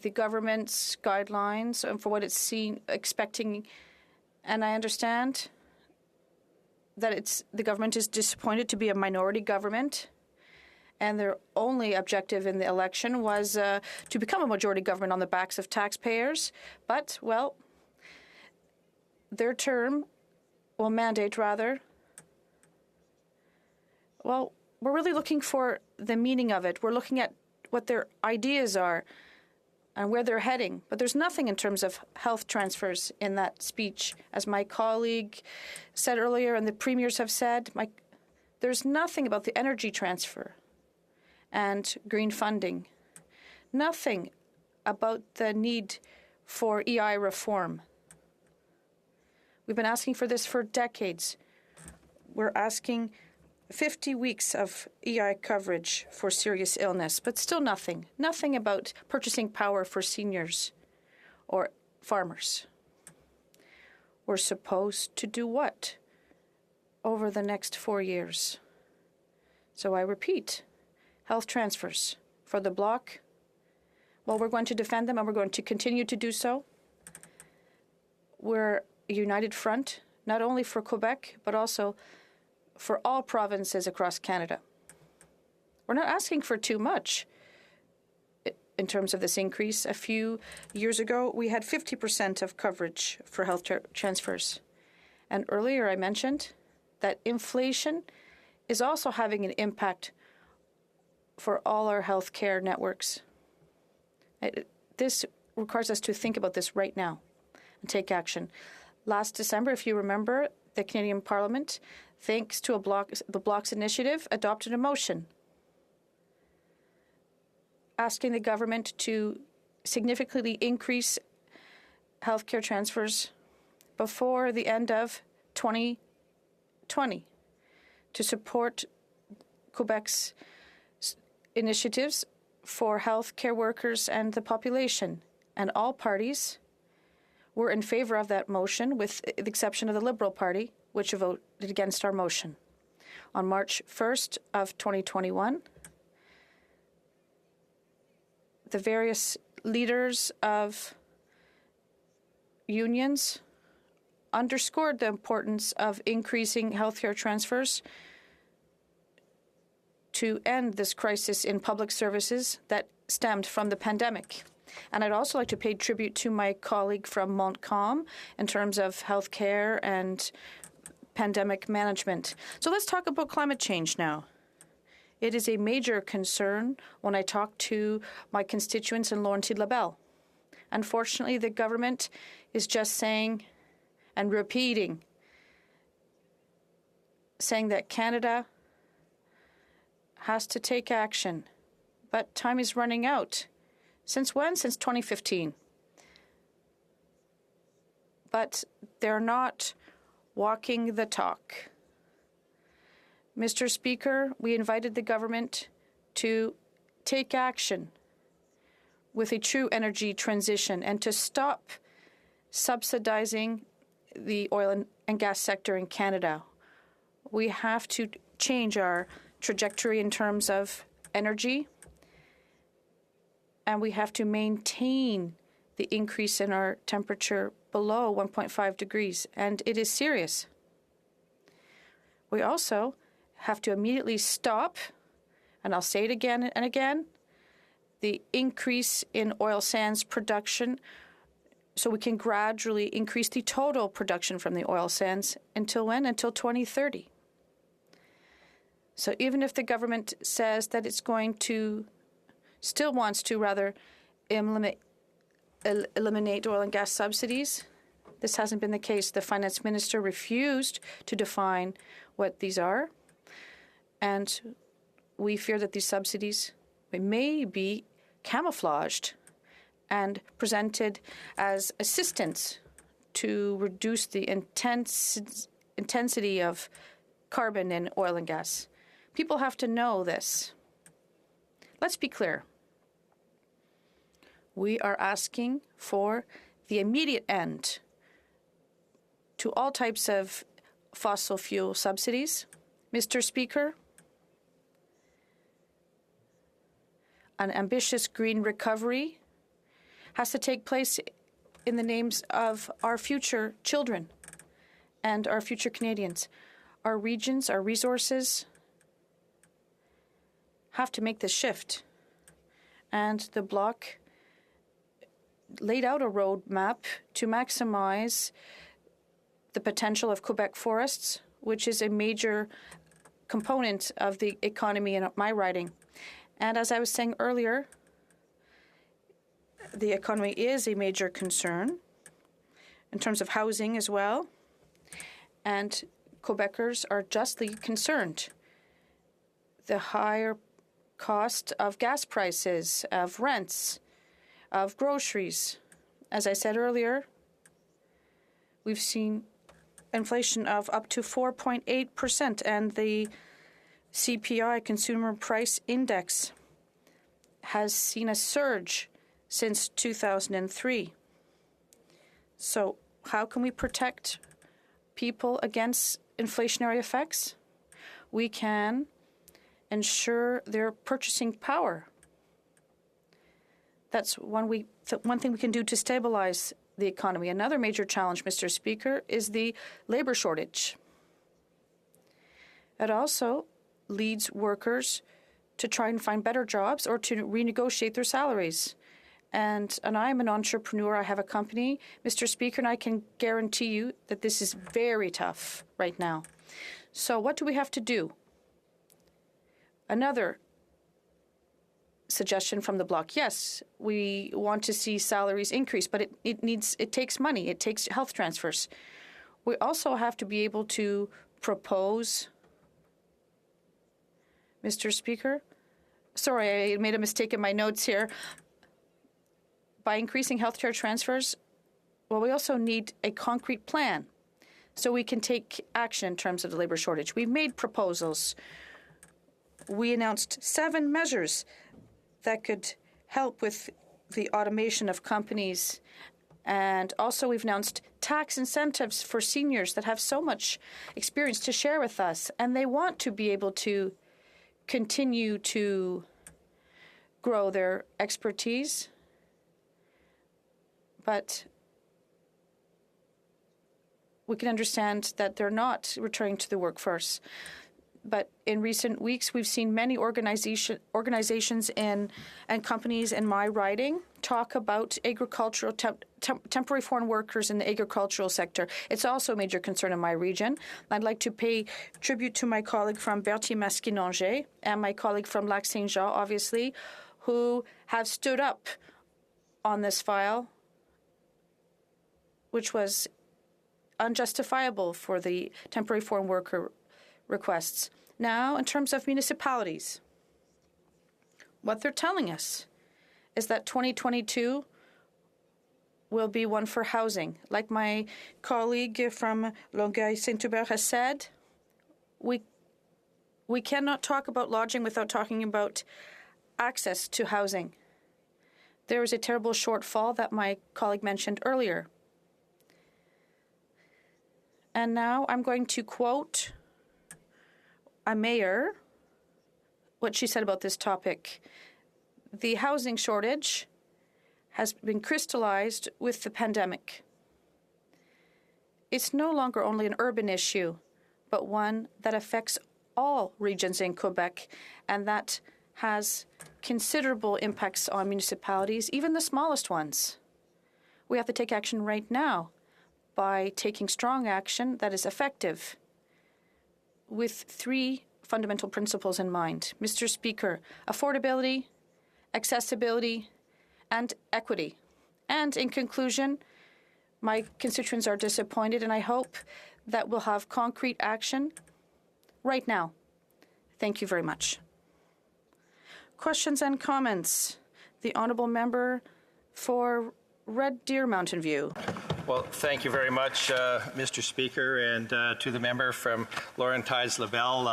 the government's guidelines and for what it's expecting. And I understand that the government is disappointed to be a minority government, and their only objective in the election was to become a majority government on the backs of taxpayers. But, well, their term, well, mandate rather, well, we're really looking for the meaning of it. We're looking at what their ideas are and where they're heading. But there's nothing in terms of health transfers in that speech. As my colleague said earlier and the premiers have said, there's nothing about the energy transfer and green funding. Nothing about the need for EI reform. We've been asking for this for decades. We're asking 50 weeks of EI coverage for serious illness, but still nothing. Nothing about purchasing power for seniors or farmers. We're supposed to do what over the next 4 years? So I repeat, health transfers for the Bloc. Well, we're going to defend them and we're going to continue to do so. We're a united front, not only for Quebec, but also for all provinces across Canada. We're not asking for too much in terms of this increase. A few years ago, we had 50% of coverage for health transfers. And earlier I mentioned that inflation is also having an impact for all our health care networks. This requires us to think about this right now and take action. Last December, if you remember, the Canadian Parliament, thanks to the Bloc's initiative, adopted a motion asking the government to significantly increase healthcare transfers before the end of 2020 to support Quebec's initiatives for healthcare workers and the population. And all parties were in favor of that motion, with the exception of the Liberal Party, which voted against our motion. On March 1st of 2021, the various leaders of unions underscored the importance of increasing healthcare transfers to end this crisis in public services that stemmed from the pandemic. And I'd also like to pay tribute to my colleague from Montcalm in terms of healthcare and pandemic management. So let's talk about climate change now. It is a major concern when I talk to my constituents in Laurentides-Labelle. Unfortunately, the government is just saying and repeating, saying that Canada has to take action. But time is running out. Since when? Since 2015. But they're not walking the talk. Mr. Speaker, we invited the government to take action with a true energy transition and to stop subsidizing the oil and gas sector in Canada. We have to change our trajectory in terms of energy, and we have to maintain the increase in our temperature below 1.5 degrees, and it is serious. We also have to immediately stop, and I'll say it again and again, the increase in oil sands production so we can gradually increase the total production from the oil sands until when? Until 2030. So even if the government says that it's going to, still wants to rather eliminate oil and gas subsidies, this hasn't been the case. The finance minister refused to define what these are, and we fear that these subsidies may be camouflaged and presented as assistance to reduce the intensity of carbon in oil and gas. People have to know this. Let's be clear. We are asking for the immediate end to all types of fossil fuel subsidies. Mr. Speaker, an ambitious green recovery has to take place in the names of our future children and our future Canadians. Our regions, our resources have to make this shift. And the Bloc laid out a roadmap to maximize the potential of Quebec forests, which is a major component of the economy in my riding. And as I was saying earlier, the economy is a major concern in terms of housing as well. And Quebecers are justly concerned. The higher cost of gas prices, of rents, of groceries. As I said earlier, we've seen inflation of up to 4.8%, and the CPI, Consumer Price Index, has seen a surge since 2003. So how can we protect people against inflationary effects? We can ensure their purchasing power. That's one thing we can do to stabilize the economy. Another major challenge, Mr. Speaker, is the labor shortage. It also leads workers to try and find better jobs or to renegotiate their salaries. And I'm an entrepreneur. I have a company, Mr. Speaker, and I can guarantee you that this is very tough right now. So what do we have to do? Another suggestion from the Bloc. Yes, we want to see salaries increase, but it takes money. It takes health transfers. We also have to be able to propose, Mr. Speaker. Sorry, I made a mistake in my notes here. By increasing healthcare transfers, well, we also need a concrete plan so we can take action in terms of the labor shortage. We've made proposals. We announced 7 measures that could help with the automation of companies. And also we've announced tax incentives for seniors that have so much experience to share with us, and they want to be able to continue to grow their expertise. But we can understand that they're not returning to the workforce. But in recent weeks, we've seen many organizations and companies in my riding talk about agricultural temporary foreign workers in the agricultural sector. It's also a major concern in my region. I'd like to pay tribute to my colleague from Berthier-Masquinongé and my colleague from Lac-Saint-Jean, obviously, who have stood up on this file, which was unjustifiable for the temporary foreign worker requests. Now, in terms of municipalities, what they're telling us is that 2022 will be one for housing. Like my colleague from Longueuil-Saint-Hubert has said, we cannot talk about lodging without talking about access to housing. There is a terrible shortfall that my colleague mentioned earlier. And now I'm going to quote a mayor, what she said about this topic. The housing shortage has been crystallized with the pandemic. It's no longer only an urban issue, but one that affects all regions in Quebec, and that has considerable impacts on municipalities, even the smallest ones. We have to take action right now by taking strong action that is effective, with 3 fundamental principles in mind. Mr. Speaker, affordability, accessibility, and equity. And in conclusion, my constituents are disappointed, and I hope that we'll have concrete action right now. Thank you very much. Questions and comments? The Honourable Member for Red Deer Mountain View. Well, thank you very much, Mr. Speaker, and to the member from Laurentides-Laval.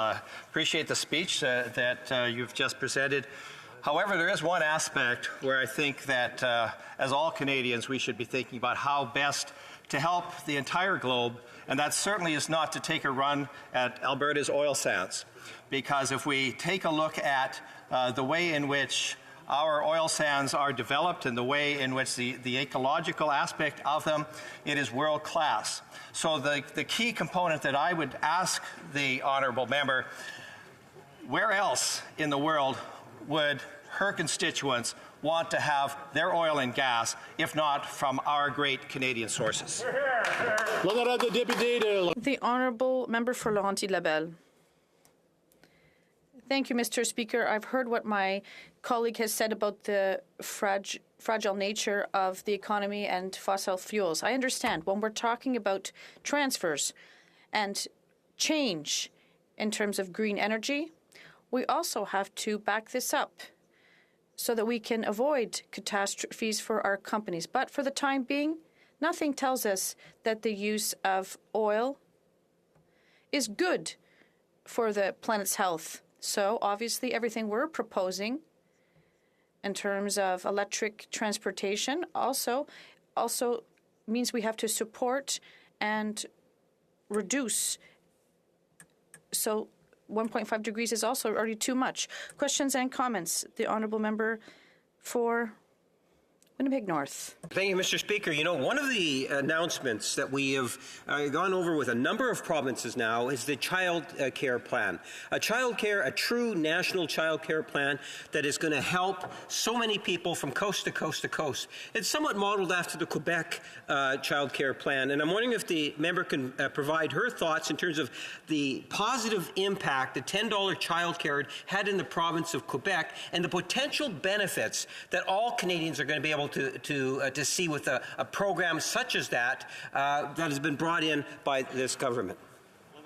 Appreciate the speech that you've just presented. However, there is one aspect where I think that, as all Canadians, we should be thinking about how best to help the entire globe, and that certainly is not to take a run at Alberta's oil sands. Because if we take a look at the way in which our oil sands are developed and the way in which the ecological aspect of them, it is world class. So the key component that I would ask the honourable member where else in the world would her constituents want to have their oil and gas, if not from our great Canadian sources? The Honourable Member for Laurentides-Labelle. Thank you, Mr. Speaker. I've heard what my colleague has said about the fragile nature of the economy and fossil fuels. I understand when we're talking about transfers and change in terms of green energy, we also have to back this up so that we can avoid catastrophes for our companies. But for the time being, nothing tells us that the use of oil is good for the planet's health. So obviously everything we're proposing in terms of electric transportation also means we have to support and reduce. So 1.5 degrees is also already too much. Questions and comments? The Honourable Member for Winnipeg North. Thank you, Mr. Speaker. You know, one of the announcements that we have gone over with a number of provinces now is the child care plan. A true national child care plan that is going to help so many people from coast to coast to coast. It's somewhat modeled after the Quebec child care plan, and I'm wondering if the member can provide her thoughts in terms of the positive impact the $10 child care had in the province of Quebec and the potential benefits that all Canadians are going to be able to see with a program such as that has been brought in by this government.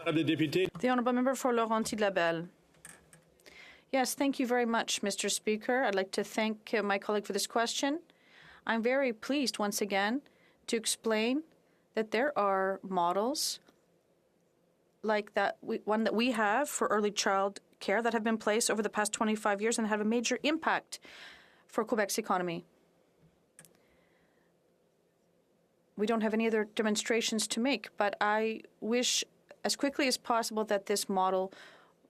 The Honourable Member for Laurentides-Labelle. Yes, thank you very much, Mr. Speaker. I'd like to thank my colleague for this question. I'm very pleased once again to explain that there are models like that one that we have for early child care that have been placed over the past 25 years and have a major impact for Quebec's economy. We don't have any other demonstrations to make, but I wish as quickly as possible that this model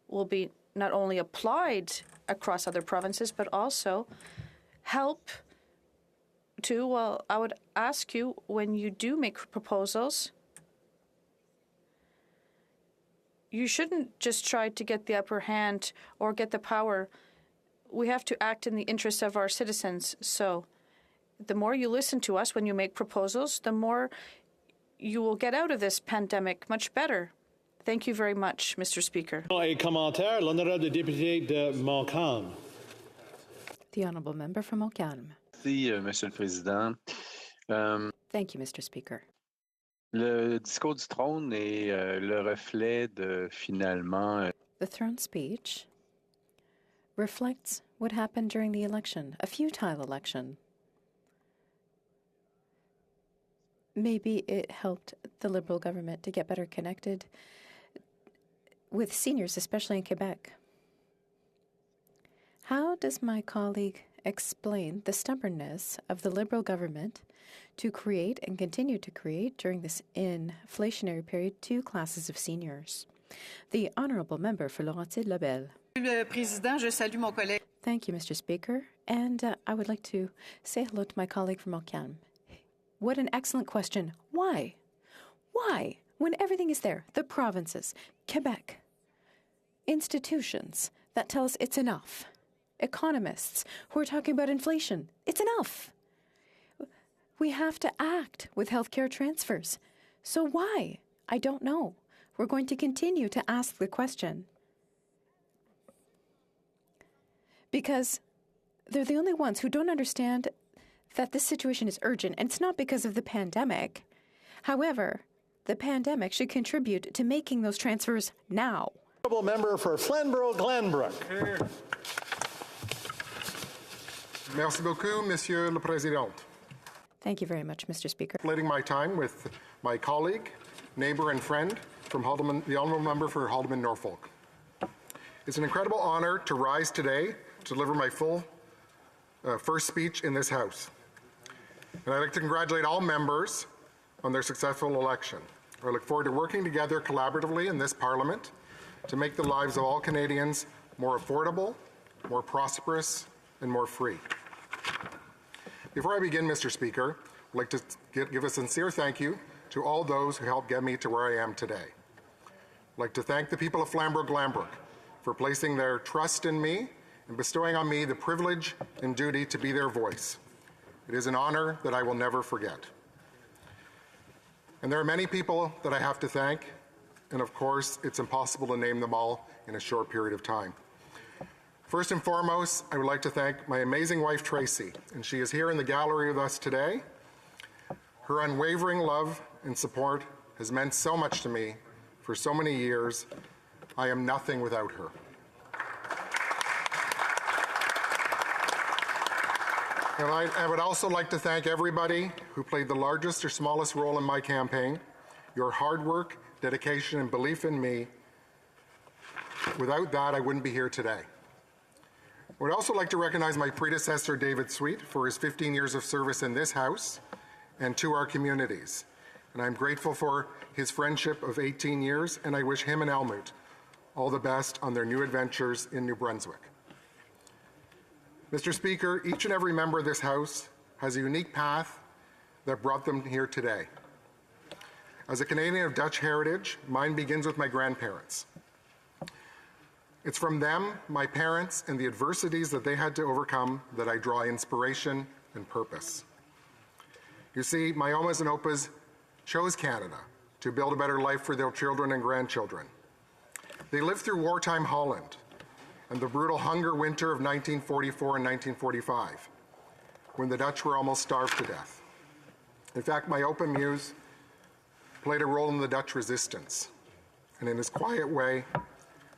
will be not only applied across other provinces, but also help to, well, I would ask you, when you do make proposals, you shouldn't just try to get the upper hand or get the power. We have to act in the interests of our citizens. So the more you listen to us when you make proposals, the more you will get out of this pandemic much better. Thank you very much, Mr. Speaker. A commentaire, l'honorable député de Montcalm. The Honourable Member from Montcalm. Merci, Monsieur le Président. Thank you, Mr. Speaker. Le discours du trône est le reflet de finalement. The throne speech reflects what happened during the election, a futile election. Maybe it helped the Liberal government to get better connected with seniors, especially in Quebec. How does my colleague explain the stubbornness of the Liberal government to create and continue to create during this inflationary period two classes of seniors? The Honourable Member for Laurentides-Labelle. Le Président, je salue mon collègue. Thank you, Mr. Speaker. And I would like to say hello to my colleague from Montcalm. What an excellent question. Why? Why? When everything is there, the provinces, Quebec, institutions that tell us it's enough, economists who are talking about inflation, it's enough. We have to act with healthcare transfers. So why? I don't know. We're going to continue to ask the question. Because they're the only ones who don't understand that this situation is urgent, and it's not because of the pandemic. However, the pandemic should contribute to making those transfers now. Honourable Member for Flamborough-Glanbrook. Merci beaucoup, Monsieur le Président. Thank you very much, Mr. Speaker. Splitting my time with my colleague, neighbour and friend from Haldimand, the Honourable Member for Haldimand Norfolk. It's an incredible honour to rise today to deliver my first speech in this House. And I'd like to congratulate all members on their successful election. I look forward to working together collaboratively in this Parliament to make the lives of all Canadians more affordable, more prosperous, and more free. Before I begin, Mr. Speaker, I'd like to give a sincere thank you to all those who helped get me to where I am today. I'd like to thank the people of Flamborough-Glanbrook for placing their trust in me and bestowing on me the privilege and duty to be their voice. It is an honor that I will never forget. And there are many people that I have to thank, and of course, it's impossible to name them all in a short period of time. First and foremost, I would like to thank my amazing wife, Tracy, and she is here in the gallery with us today. Her unwavering love and support has meant so much to me for so many years. I am nothing without her. And I would also like to thank everybody who played the largest or smallest role in my campaign. Your hard work, dedication, and belief in me, without that, I wouldn't be here today. I would also like to recognize my predecessor, David Sweet, for his 15 years of service in this House and to our communities. And I'm grateful for his friendship of 18 years, and I wish him and Elmwood all the best on their new adventures in New Brunswick. Mr. Speaker, each and every member of this House has a unique path that brought them here today. As a Canadian of Dutch heritage, mine begins with my grandparents. It's from them, my parents, and the adversities that they had to overcome that I draw inspiration and purpose. You see, my omas and opas chose Canada to build a better life for their children and grandchildren. They lived through wartime Holland and the brutal hunger winter of 1944 and 1945, when the Dutch were almost starved to death. In fact, my Opa Muse played a role in the Dutch resistance, and in his quiet way,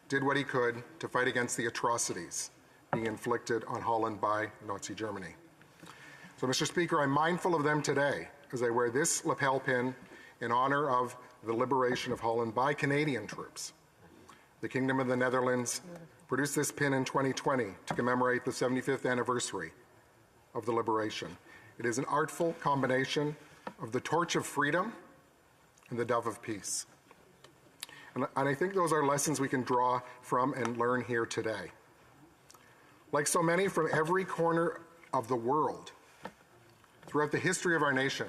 did what he could to fight against the atrocities being inflicted on Holland by Nazi Germany. So, Mr. Speaker, I'm mindful of them today as I wear this lapel pin in honor of the liberation of Holland by Canadian troops. The Kingdom of the Netherlands produced this pin in 2020 to commemorate the 75th anniversary of the liberation. It is an artful combination of the torch of freedom and the dove of peace. And I think those are lessons we can draw from and learn here today. Like so many from every corner of the world, throughout the history of our nation,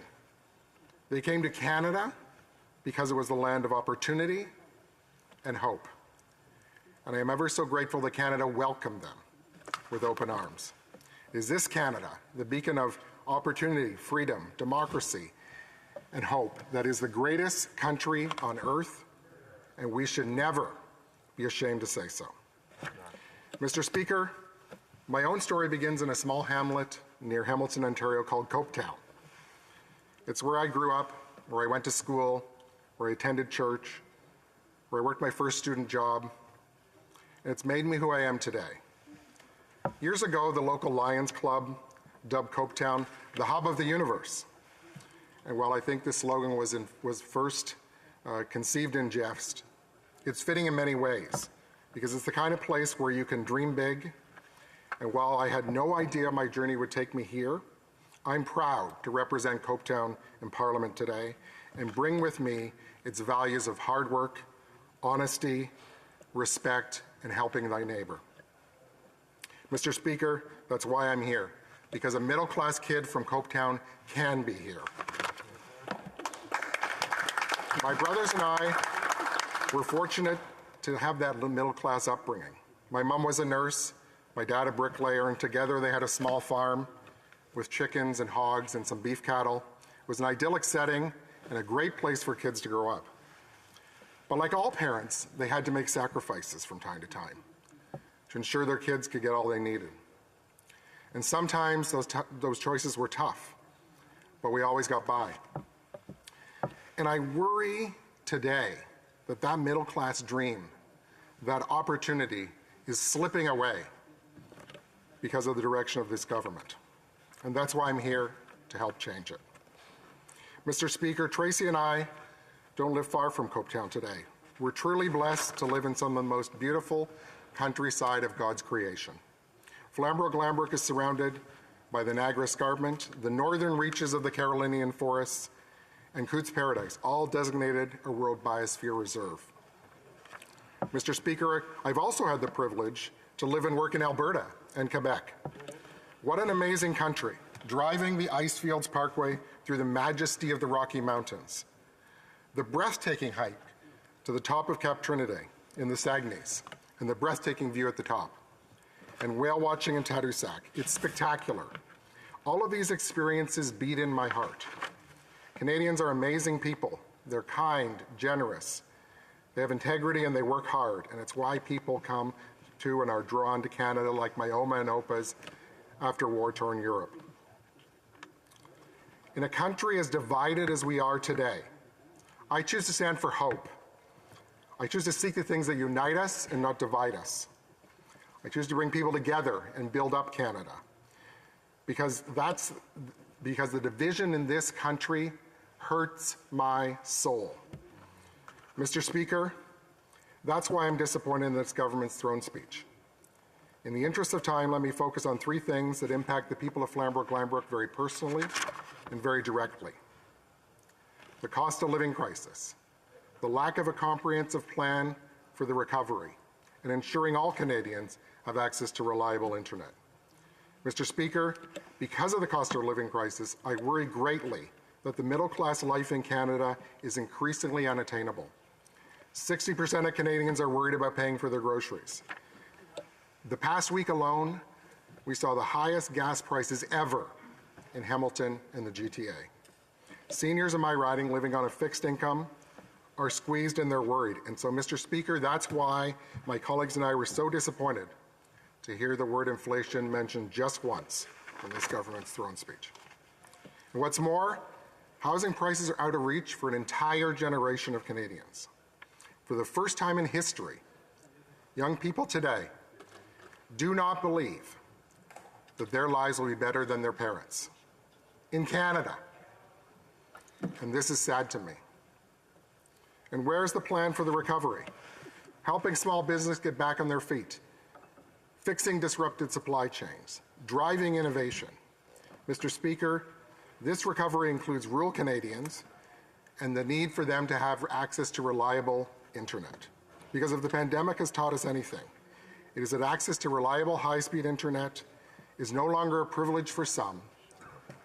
they came to Canada because it was the land of opportunity and hope. And I am ever so grateful that Canada welcomed them with open arms. It is this Canada, the beacon of opportunity, freedom, democracy, and hope, that is the greatest country on earth, and we should never be ashamed to say so. Mr. Speaker, my own story begins in a small hamlet near Hamilton, Ontario called Copetown. It's where I grew up, where I went to school, where I attended church, where I worked my first student job, and it's made me who I am today. Years ago, the local Lions Club dubbed Copetown the hub of the universe. And while I think this slogan was first conceived in jest, it's fitting in many ways, because it's the kind of place where you can dream big. And while I had no idea my journey would take me here, I'm proud to represent Copetown in Parliament today and bring with me its values of hard work, honesty, respect, and helping thy neighbor. Mr. Speaker, that's why I'm here, because a middle-class kid from Copetown can be here. My brothers and I were fortunate to have that middle-class upbringing. My mom was a nurse, my dad a bricklayer, and together they had a small farm with chickens and hogs and some beef cattle. It was an idyllic setting and a great place for kids to grow up. But like all parents, they had to make sacrifices from time to time to ensure their kids could get all they needed. And sometimes those choices were tough, but we always got by. And I worry today that that middle-class dream, that opportunity, is slipping away because of the direction of this government. And that's why I'm here to help change it. Mr. Speaker, Tracy and I don't live far from Copetown today. We're truly blessed to live in some of the most beautiful countryside of God's creation. Flamborough-Glanbrook is surrounded by the Niagara Escarpment, the northern reaches of the Carolinian forests, and Cootes Paradise, all designated a World Biosphere Reserve. Mr. Speaker, I've also had the privilege to live and work in Alberta and Quebec. What an amazing country, driving the Icefields Parkway through the majesty of the Rocky Mountains. The breathtaking hike to the top of Cap Trinité in the Saguenay, and the breathtaking view at the top, and whale watching in Tadoussac. It's spectacular. All of these experiences beat in my heart. Canadians are amazing people. They're kind, generous. They have integrity and they work hard, and it's why people come to and are drawn to Canada like my Oma and Opas after war-torn Europe. In a country as divided as we are today, I choose to stand for hope. I choose to seek the things that unite us and not divide us. I choose to bring people together and build up Canada. Because the division in this country hurts my soul. Mr. Speaker, that's why I'm disappointed in this government's throne speech. In the interest of time, let me focus on three things that impact the people of Flamborough-Glanbrook very personally and very directly. The cost of living crisis, the lack of a comprehensive plan for the recovery, and ensuring all Canadians have access to reliable internet. Mr. Speaker, because of the cost of living crisis, I worry greatly that the middle-class life in Canada is increasingly unattainable. 60% of Canadians are worried about paying for their groceries. The past week alone, we saw the highest gas prices ever in Hamilton and the GTA. Seniors in my riding living on a fixed income are squeezed and they're worried. And so, Mr. Speaker, that's why my colleagues and I were so disappointed to hear the word inflation mentioned just once in this government's throne speech. And what's more, housing prices are out of reach for an entire generation of Canadians. For the first time in history, young people today do not believe that their lives will be better than their parents in Canada. And this is sad to me. And where's the plan for the recovery? Helping small business get back on their feet, fixing disrupted supply chains, driving innovation. Mr. Speaker, this recovery includes rural Canadians and the need for them to have access to reliable internet. Because if the pandemic has taught us anything, it is that access to reliable high-speed internet is no longer a privilege for some,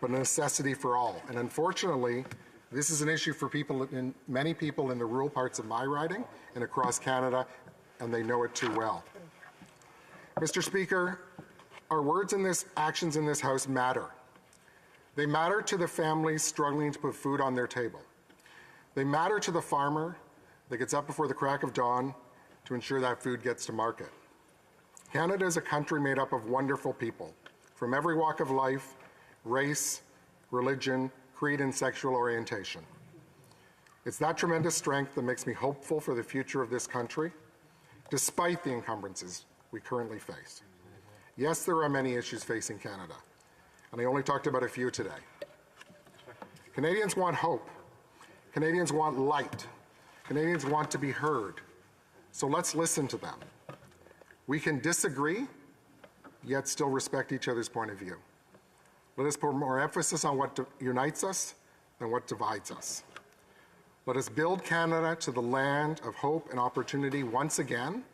but a necessity for all. And unfortunately, this is an issue for many people in the rural parts of my riding and across Canada, and they know it too well. Mr. Speaker, our words and actions in this House matter. They matter to the families struggling to put food on their table. They matter to the farmer that gets up before the crack of dawn to ensure that food gets to market. Canada is a country made up of wonderful people from every walk of life, race, religion, creed, and sexual orientation. It's that tremendous strength that makes me hopeful for the future of this country, despite the encumbrances we currently face. Yes, there are many issues facing Canada, and I only talked about a few today. Canadians want hope. Canadians want light. Canadians want to be heard. So let's listen to them. We can disagree, yet still respect each other's point of view. Let us put more emphasis on what unites us than what divides us. Let us build Canada to the land of hope and opportunity once again.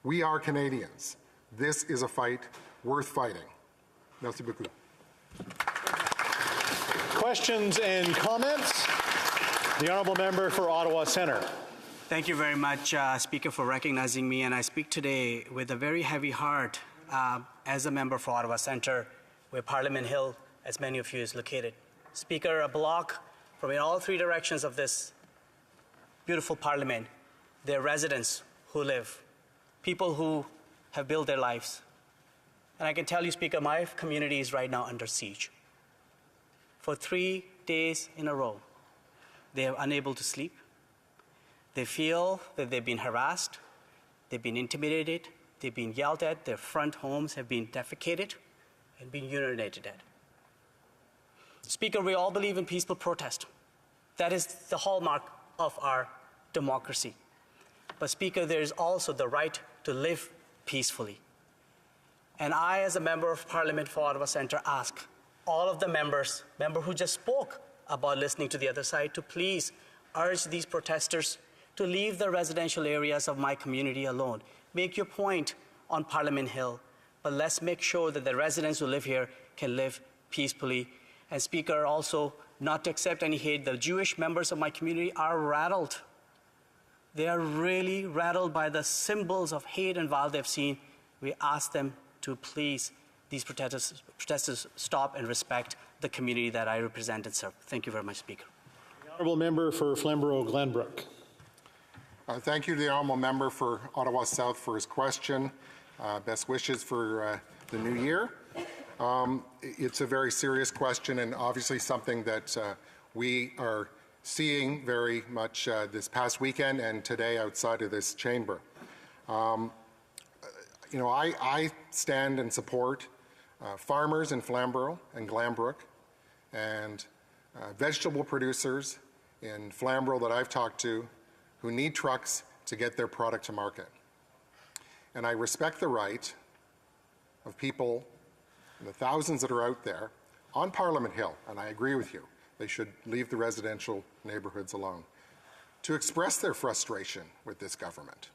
We are Canadians. This is a fight worth fighting. Merci beaucoup. Questions and comments? The Honourable Member for Ottawa Centre. Thank you very much, Speaker, for recognizing me. And I speak today with a very heavy heart as a member for Ottawa Centre, where Parliament Hill, as many of you, is located. Speaker, a block from in all three directions of this beautiful Parliament, there are residents who live, people who have built their lives. And I can tell you, Speaker, my community is right now under siege. For 3 days in a row, they are unable to sleep. They feel that they've been harassed, they've been intimidated, they've been yelled at, their front homes have been defecated and been urinated at. Speaker, we all believe in peaceful protest. That is the hallmark of our democracy. But Speaker, there is also the right to live peacefully. And I, as a member of Parliament for Ottawa Centre, ask all of the members who just spoke about listening to the other side, to please urge these protesters to leave the residential areas of my community alone. Make your point on Parliament Hill, but let's make sure that the residents who live here can live peacefully. And Speaker, also not to accept any hate, the Jewish members of my community are rattled They are really rattled by the symbols of hate and violence they've seen. We ask them to please, these protesters stop and respect the community that I represent and serve. Thank you very much, Speaker. The honourable member for Flamborough-Glenbrook. Thank you to the honourable member for Ottawa South for his question. Best wishes for the new year. It's a very serious question and obviously something that we are seeing very much this past weekend and today outside of this chamber. You know, I stand and support farmers in Flamborough and Glanbrook and vegetable producers in Flamborough that I've talked to who need trucks to get their product to market. And I respect the right of people, the thousands that are out there on Parliament Hill, and I agree with you, they should leave the residential neighborhoods alone, to express their frustration with this government.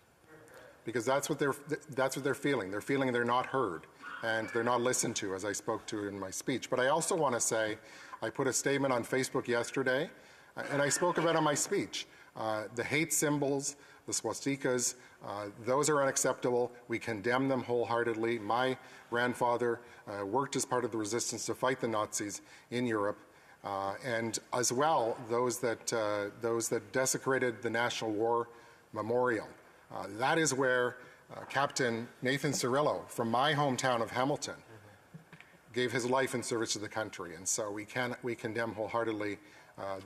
Because that's what they're feeling. They're feeling they're not heard and they're not listened to, as I spoke to in my speech. But I also want to say, I put a statement on Facebook yesterday, and I spoke about it in my speech. The hate symbols, the swastikas, those are unacceptable. We condemn them wholeheartedly. My grandfather worked as part of the resistance to fight the Nazis in Europe, and as well those that desecrated the National War Memorial. That is where Captain Nathan Cirillo from my hometown of Hamilton gave his life in service to the country, and so we condemn wholeheartedly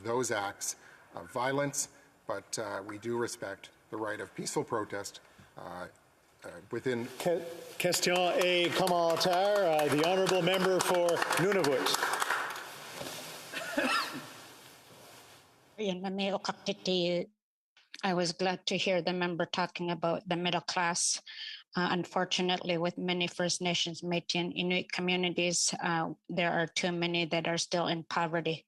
those acts of violence, but we do respect the right of peaceful protest within. Question et commentaire. The honourable member for Nunavut. I was glad to hear the member talking about the middle class. Unfortunately, with many First Nations, Métis, and Inuit communities, there are too many that are still in poverty.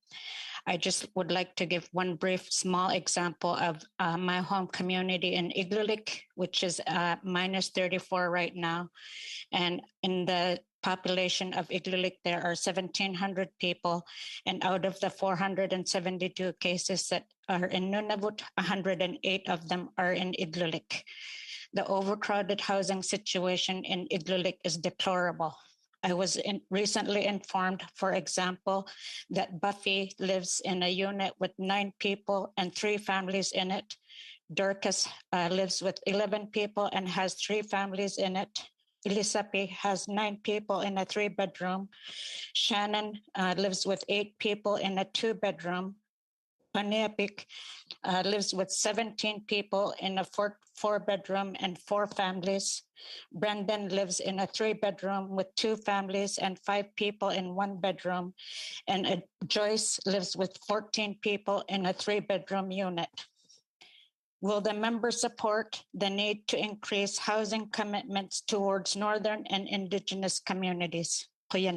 I just would like to give one brief small example of my home community in Igloolik, which is minus 34 right now. And in the population of Igloolik, there are 1,700 people. And out of the 472 cases that are in Nunavut, 108 of them are in Igloolik. The overcrowded housing situation in Igloolik is deplorable. I was recently informed, for example, that Buffy lives in a unit with 9 people and 3 families in it. Dorcas lives with 11 people and has 3 families in it. Elisapi has 9 people in a 3-bedroom. Shannon lives with 8 people in a 2-bedroom. Paneapik lives with 17 people in a 4-bedroom and 4 families. Brendan lives in a 3-bedroom with 2 families and 5 people in 1 bedroom. And Joyce lives with 14 people in a 3-bedroom unit. Will the member support the need to increase housing commitments towards Northern and Indigenous communities? The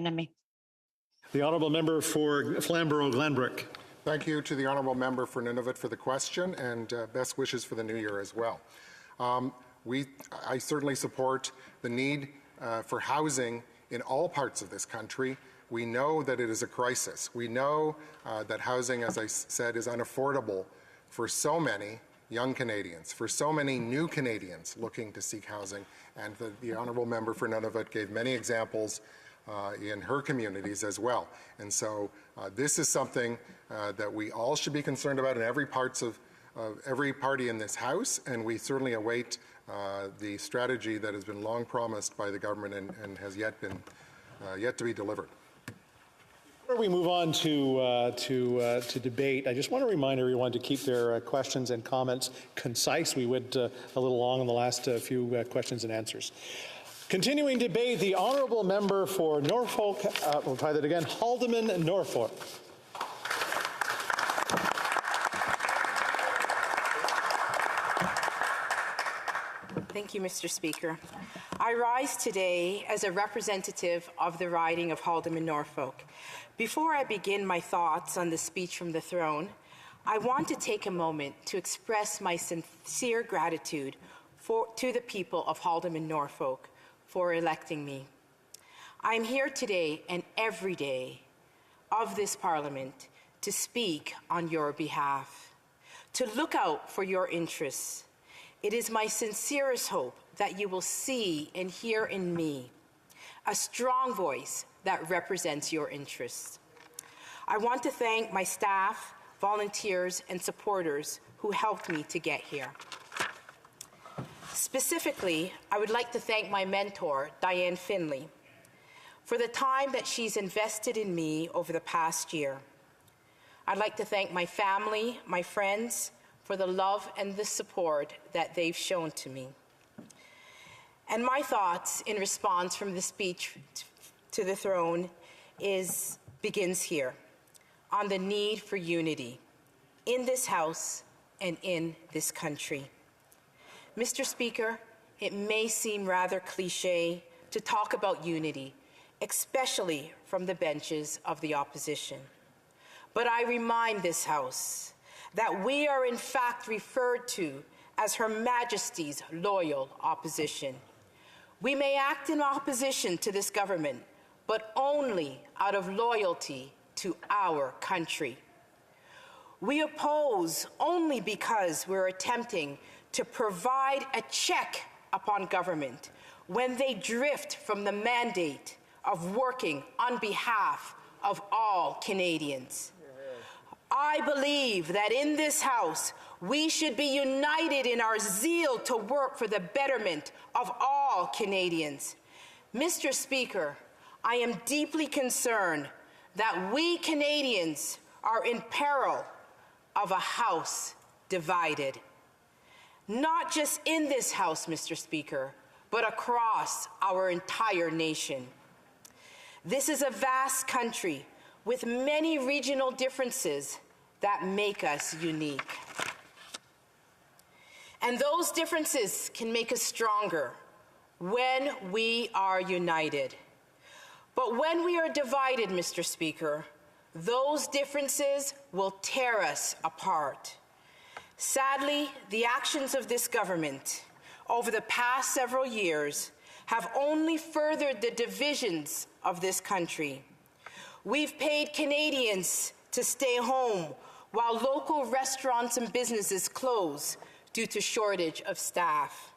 honourable member for Flamborough-Glenbrook. Thank you to the honourable member for Nunavut for the question, and best wishes for the new year as well. I certainly support the need for housing in all parts of this country. We know that it is a crisis. We know that housing, as I said, is unaffordable for so many young Canadians, for so many new Canadians looking to seek housing, and the honourable member for Nunavut gave many examples in her communities as well. And so this is something that we all should be concerned about in every every party in this House, and we certainly await the strategy that has been long promised by the government and has yet to be delivered. Before we move on to debate, I just want to remind everyone to keep their questions and comments concise. We went a little long in the last few questions and answers. Continuing debate, the honourable member for Norfolk, we'll try that again, Haldimand Norfolk. Thank you, Mr. Speaker. I rise today as a representative of the riding of Haldimand Norfolk. Before I begin my thoughts on the speech from the throne, I want to take a moment to express my sincere gratitude to the people of Haldimand Norfolk for electing me. I am here today and every day of this Parliament to speak on your behalf, to look out for your interests, it is my sincerest hope that you will see and hear in me a strong voice that represents your interests. I want to thank my staff, volunteers, and supporters who helped me to get here. Specifically, I would like to thank my mentor, Diane Finley, for the time that she's invested in me over the past year. I'd like to thank my family, my friends, for the love and the support that they've shown to me. And my thoughts in response from the speech to the throne begins here, on the need for unity in this House and in this country. Mr. Speaker, it may seem rather cliche to talk about unity, especially from the benches of the opposition. But I remind this House that we are in fact referred to as Her Majesty's loyal opposition. We may act in opposition to this government, but only out of loyalty to our country. We oppose only because we're attempting to provide a check upon government when they drift from the mandate of working on behalf of all Canadians. I believe that in this House, we should be united in our zeal to work for the betterment of all Canadians. Mr. Speaker, I am deeply concerned that we Canadians are in peril of a House divided. Not just in this House, Mr. Speaker, but across our entire nation. This is a vast country with many regional differences that make us unique. And those differences can make us stronger when we are united. But when we are divided, Mr. Speaker, those differences will tear us apart. Sadly, the actions of this government over the past several years have only furthered the divisions of this country. We've paid Canadians to stay home while local restaurants and businesses close due to shortage of staff.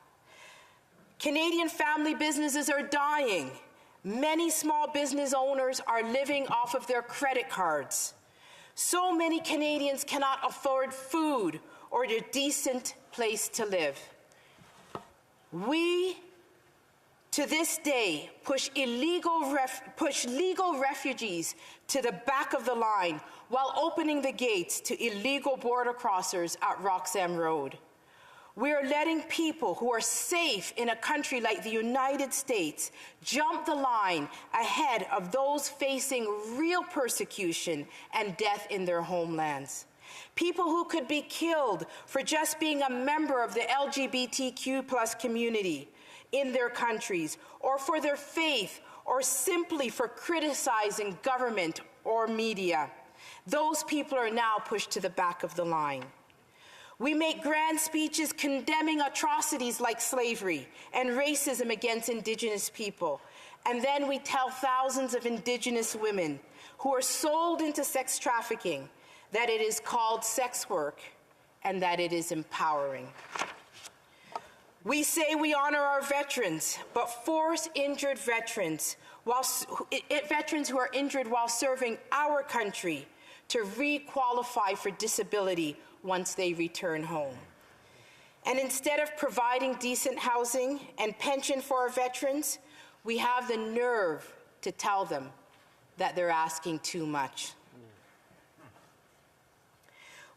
Canadian family businesses are dying. Many small business owners are living off of their credit cards. So many Canadians cannot afford food or a decent place to live. We, to this day, push legal refugees to the back of the line while opening the gates to illegal border crossers at Roxham Road. We are letting people who are safe in a country like the United States jump the line ahead of those facing real persecution and death in their homelands. People who could be killed for just being a member of the LGBTQ+ community in their countries, or for their faith, or simply for criticizing government or media. Those people are now pushed to the back of the line. We make grand speeches condemning atrocities like slavery and racism against Indigenous people. And then we tell thousands of Indigenous women who are sold into sex trafficking that it is called sex work and that it is empowering. We say we honor our veterans, but force injured veterans, veterans who are injured while serving our country, to re-qualify for disability once they return home. And instead of providing decent housing and pension for our veterans, we have the nerve to tell them that they're asking too much.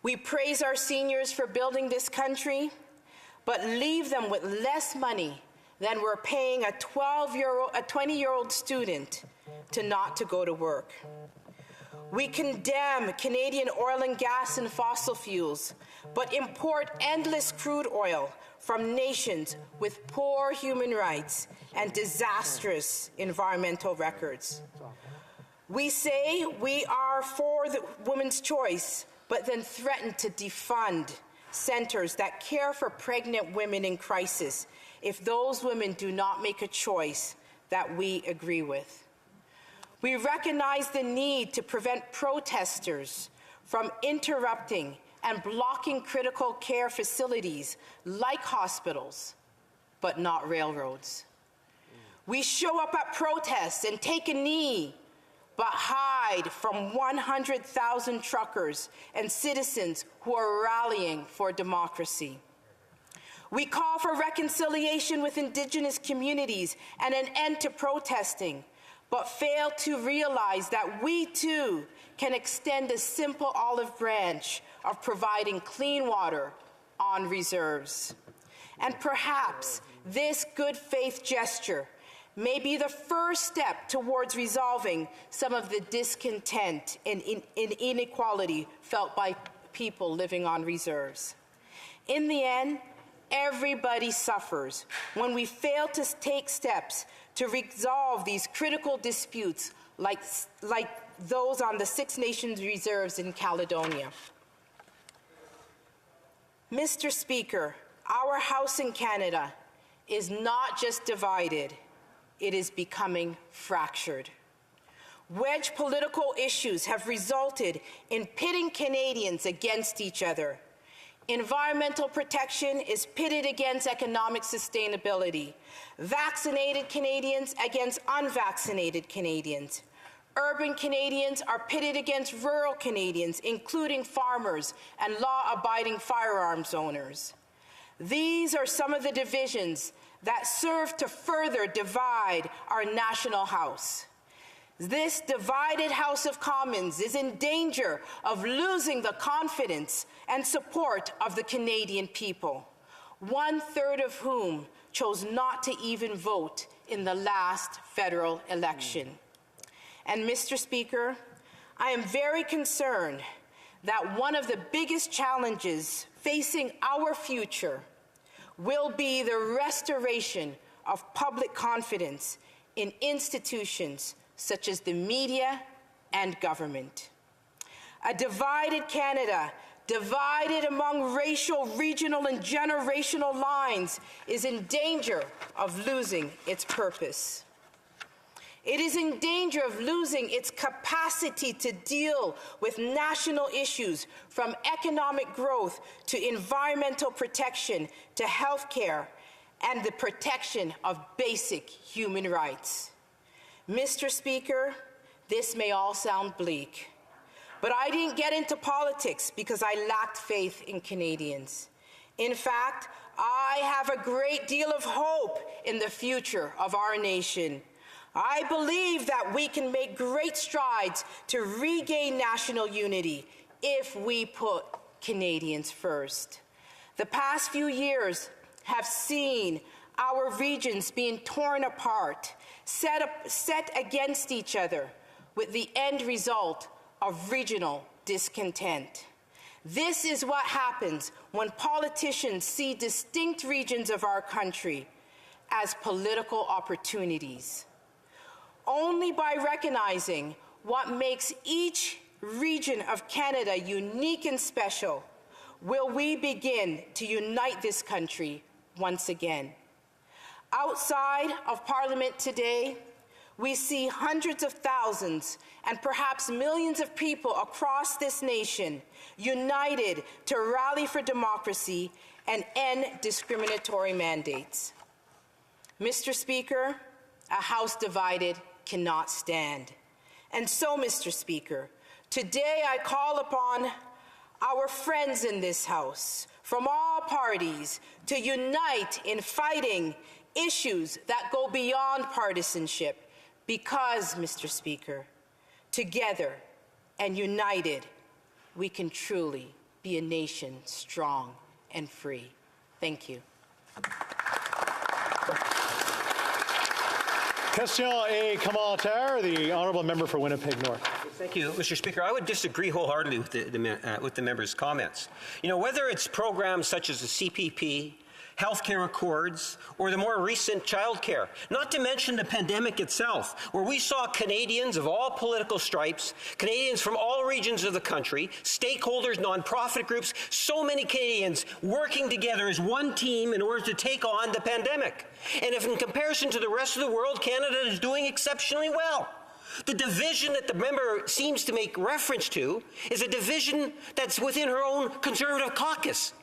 We praise our seniors for building this country, but leave them with less money than we're paying a 20-year-old student to go to work. We condemn Canadian oil and gas and fossil fuels, but import endless crude oil from nations with poor human rights and disastrous environmental records. We say we are for the women's choice, but then threaten to defund centers that care for pregnant women in crisis if those women do not make a choice that we agree with. We recognize the need to prevent protesters from interrupting and blocking critical care facilities like hospitals, but not railroads. We show up at protests and take a knee, but hide from 100,000 truckers and citizens who are rallying for democracy. We call for reconciliation with Indigenous communities and an end to protesting, but fail to realize that we too can extend a simple olive branch of providing clean water on reserves. And perhaps this good faith gesture may be the first step towards resolving some of the discontent and inequality felt by people living on reserves. In the end, everybody suffers when we fail to take steps to resolve these critical disputes like those on the Six Nations reserves in Caledonia. Mr. Speaker, our House in Canada is not just divided, it is becoming fractured. Wedge political issues have resulted in pitting Canadians against each other. Environmental protection is pitted against economic sustainability. Vaccinated Canadians against unvaccinated Canadians. Urban Canadians are pitted against rural Canadians, including farmers and law-abiding firearms owners. These are some of the divisions that serve to further divide our national House. This divided House of Commons is in danger of losing the confidence and support of the Canadian people, 1/3 of whom chose not to even vote in the last federal election. And Mr. Speaker, I am very concerned that one of the biggest challenges facing our future will be the restoration of public confidence in institutions such as the media and government. A divided Canada, divided among racial, regional, and generational lines, is in danger of losing its purpose. It is in danger of losing its capacity to deal with national issues, from economic growth to environmental protection to health care and the protection of basic human rights. Mr. Speaker, this may all sound bleak, but I didn't get into politics because I lacked faith in Canadians. In fact, I have a great deal of hope in the future of our nation. I believe that we can make great strides to regain national unity if we put Canadians first. The past few years have seen our regions being torn apart, set against each other, with the end result of regional discontent. This is what happens when politicians see distinct regions of our country as political opportunities. Only by recognizing what makes each region of Canada unique and special will we begin to unite this country once again. Outside of Parliament today, we see hundreds of thousands and perhaps millions of people across this nation united to rally for democracy and end discriminatory mandates. Mr. Speaker, a House divided cannot stand. And so, Mr. Speaker, today I call upon our friends in this House from all parties to unite in fighting issues that go beyond partisanship, because, Mr. Speaker, together and united, we can truly be a nation strong and free. Thank you. Question et commentaire, the honourable member for Winnipeg North. Thank you, Mr. Speaker. I would disagree wholeheartedly with the member's comments. You know, whether it's programs such as the CPP, healthcare accords, or the more recent childcare, not to mention the pandemic itself, where we saw Canadians of all political stripes, Canadians from all regions of the country, stakeholders, nonprofit groups, so many Canadians working together as one team in order to take on the pandemic. And if in comparison to the rest of the world, Canada is doing exceptionally well. The division that the member seems to make reference to is a division that's within her own Conservative caucus.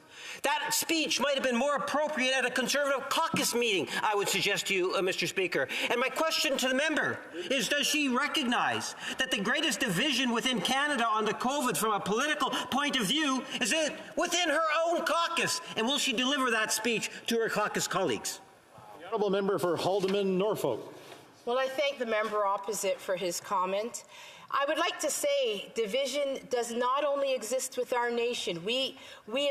That speech might have been more appropriate at a Conservative caucus meeting, I would suggest to you, Mr. Speaker. And my question to the member is, does she recognize that the greatest division within Canada on the COVID from a political point of view is within her own caucus? And will she deliver that speech to her caucus colleagues? The honourable member for Haldimand, Norfolk. Well, I thank the member opposite for his comment. I would like to say division does not only exist with our nation. We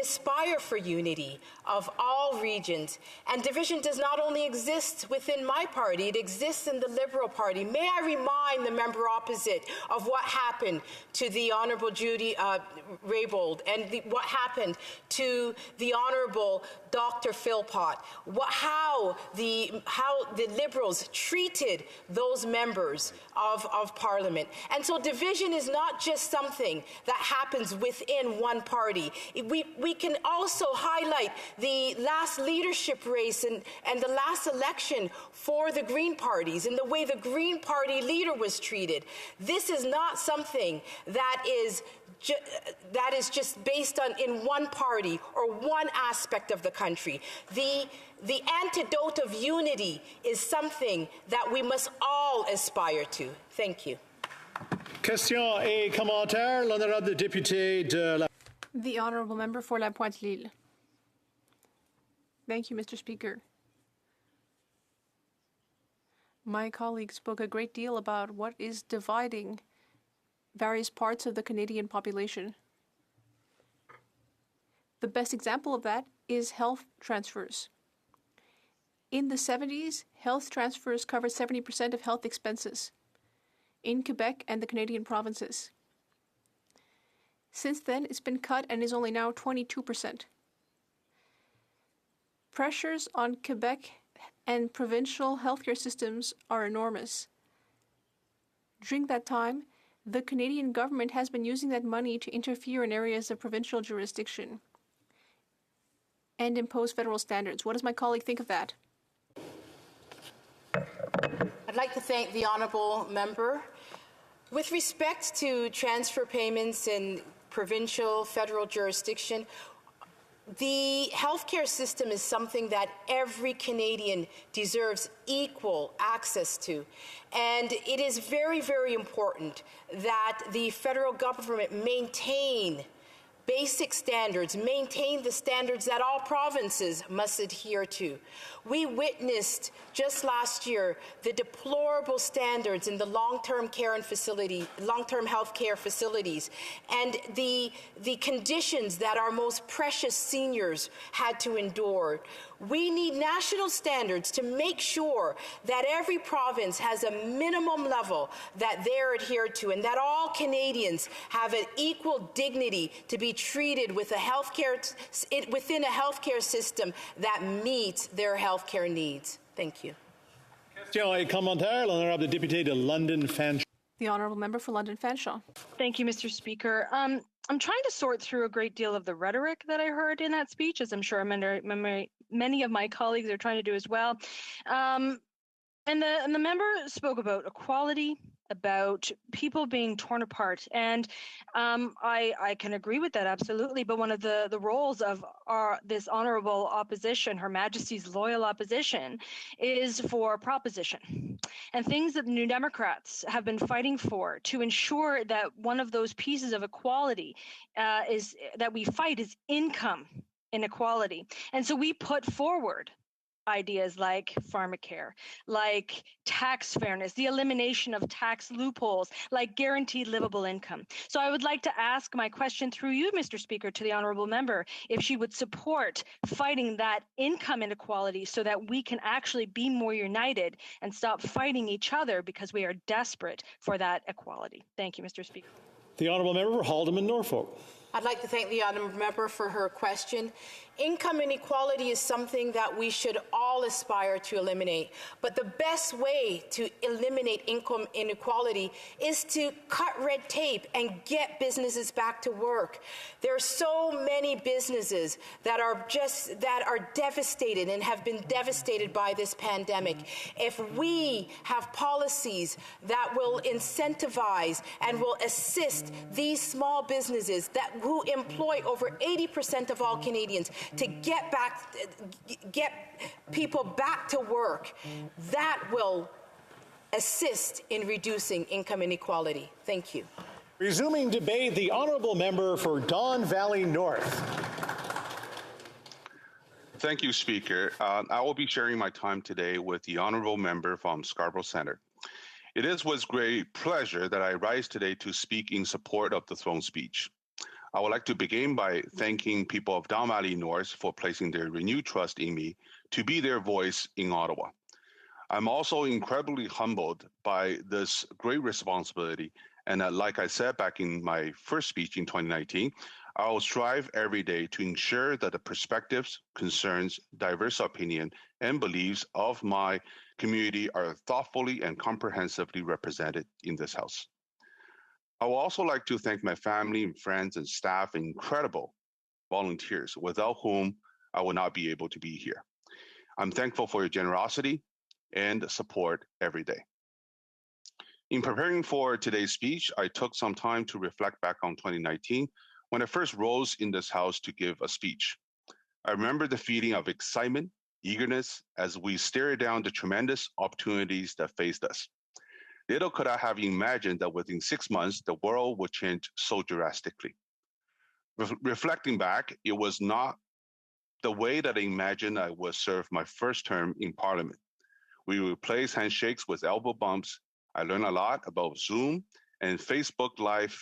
aspire for unity of all regions. And division does not only exist within my party, it exists in the Liberal Party. May I remind the member opposite of what happened to the Honourable Judy Raybould and what happened to the Honourable Dr. Philpott, how the Liberals treated those members of Parliament. And so division is not just something that happens within one party. We can also highlight the last leadership race and the last election for the Green parties and the way the Green Party leader was treated. This is not something that is just based on in one party or one aspect of the country. The antidote of unity is something that we must all aspire to. Thank you. Question et commentaire, l'honorable député de la... The honourable member for La Pointe-Lille. Thank you, Mr. Speaker. My colleague spoke a great deal about what is dividing various parts of the Canadian population. The best example of that is health transfers. In the 70s, health transfers covered 70% of health expenses in Quebec and the Canadian provinces. Since then, it's been cut and is only now 22%. Pressures on Quebec and provincial healthcare systems are enormous. During that time, the Canadian government has been using that money to interfere in areas of provincial jurisdiction and impose federal standards. What does my colleague think of that? I'd like to thank the honourable member. With respect to transfer payments in provincial, federal jurisdiction, the healthcare system is something that every Canadian deserves equal access to. And it is very, very important that the federal government maintain basic standards, maintain the standards that all provinces must adhere to. We witnessed just last year the deplorable standards in the long-term health care facilities, and the conditions that our most precious seniors had to endure. We need national standards to make sure that every province has a minimum level that they're adhered to, and that all Canadians have an equal dignity to be treated with within a healthcare system that meets their healthcare needs. Thank you. Question et commentaire, l'honorable député de London Fanshawe. The honourable member for London Fanshawe. Thank you, Mr. Speaker. I'm trying to sort through a great deal of the rhetoric that I heard in that speech, as I'm sure many of my colleagues are trying to do as well. And the member spoke about equality, about people being torn apart, and I can agree with that absolutely. But one of the roles of this honourable opposition, Her Majesty's loyal opposition, is for proposition and things that the New Democrats have been fighting for to ensure that one of those pieces of equality is that we fight is income inequality. And so we put forward ideas like pharmacare, like tax fairness, the elimination of tax loopholes, like guaranteed livable income. So I would like to ask my question through you, Mr. Speaker, to the honourable member, if she would support fighting that income inequality so that we can actually be more united and stop fighting each other, because we are desperate for that equality. Thank you, Mr. Speaker. The honourable member for Haldimand, Norfolk. I'd like to thank the honourable member for her question. Income inequality is something that we should all aspire to eliminate. But the best way to eliminate income inequality is to cut red tape and get businesses back to work. There are so many businesses that are devastated and have been devastated by this pandemic. If we have policies that will incentivize and will assist these small businesses who employ over 80% of all Canadians to get people back to work, that will assist in reducing income inequality. Thank you. Resuming debate, the honourable member for Don Valley North. Thank you, Speaker. I will be sharing my time today with the honourable member from Scarborough Centre. It is with great pleasure that I rise today to speak in support of the throne speech. I would like to begin by thanking people of Don Valley North for placing their renewed trust in me to be their voice in Ottawa. I'm also incredibly humbled by this great responsibility, and like I said back in my first speech in 2019, I will strive every day to ensure that the perspectives, concerns, diverse opinion, and beliefs of my community are thoughtfully and comprehensively represented in this House. I would also like to thank my family and friends and staff and incredible volunteers without whom I would not be able to be here. I'm thankful for your generosity and support every day. In preparing for today's speech, I took some time to reflect back on 2019 when I first rose in this House to give a speech. I remember the feeling of excitement, eagerness as we stared down the tremendous opportunities that faced us. Little could I have imagined that within 6 months, the world would change so drastically. Reflecting back, it was not the way that I imagined I would serve my first term in Parliament. We replaced handshakes with elbow bumps. I learned a lot about Zoom, and Facebook Live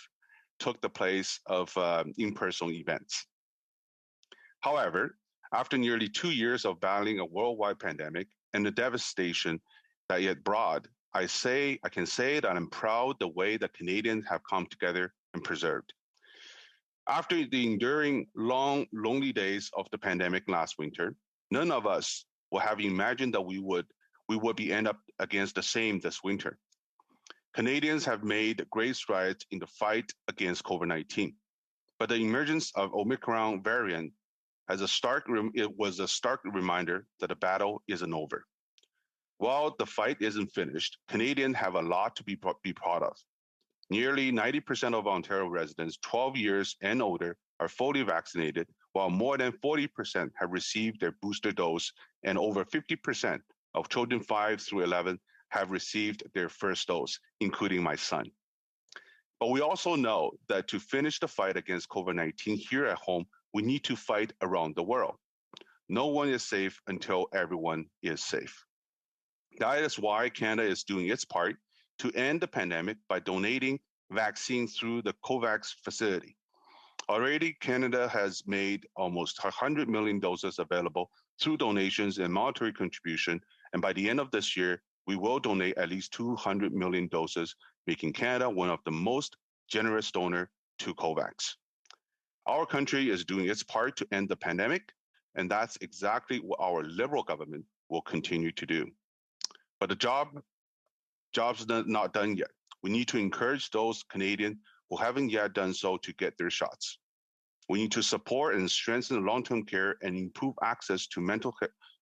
took the place of in-person events. However, after nearly 2 years of battling a worldwide pandemic and the devastation that it brought, I can say that I'm proud the way that Canadians have come together and preserved. After the enduring long, lonely days of the pandemic last winter, none of us would have imagined that we would end up against the same this winter. Canadians have made great strides in the fight against COVID-19, but the emergence of Omicron variant was a stark reminder that the battle isn't over. While the fight isn't finished, Canadians have a lot to be proud of. Nearly 90% of Ontario residents 12 years and older are fully vaccinated, while more than 40% have received their booster dose, and over 50% of children 5 through 11 have received their first dose, including my son. But we also know that to finish the fight against COVID-19 here at home, we need to fight around the world. No one is safe until everyone is safe. That is why Canada is doing its part to end the pandemic by donating vaccines through the COVAX facility. Already, Canada has made almost 100 million doses available through donations and monetary contribution, and by the end of this year, we will donate at least 200 million doses, making Canada one of the most generous donors to COVAX. Our country is doing its part to end the pandemic, and that's exactly what our Liberal government will continue to do. But the job's not done yet. We need to encourage those Canadians who haven't yet done so to get their shots. We need to support and strengthen long-term care and improve access to mental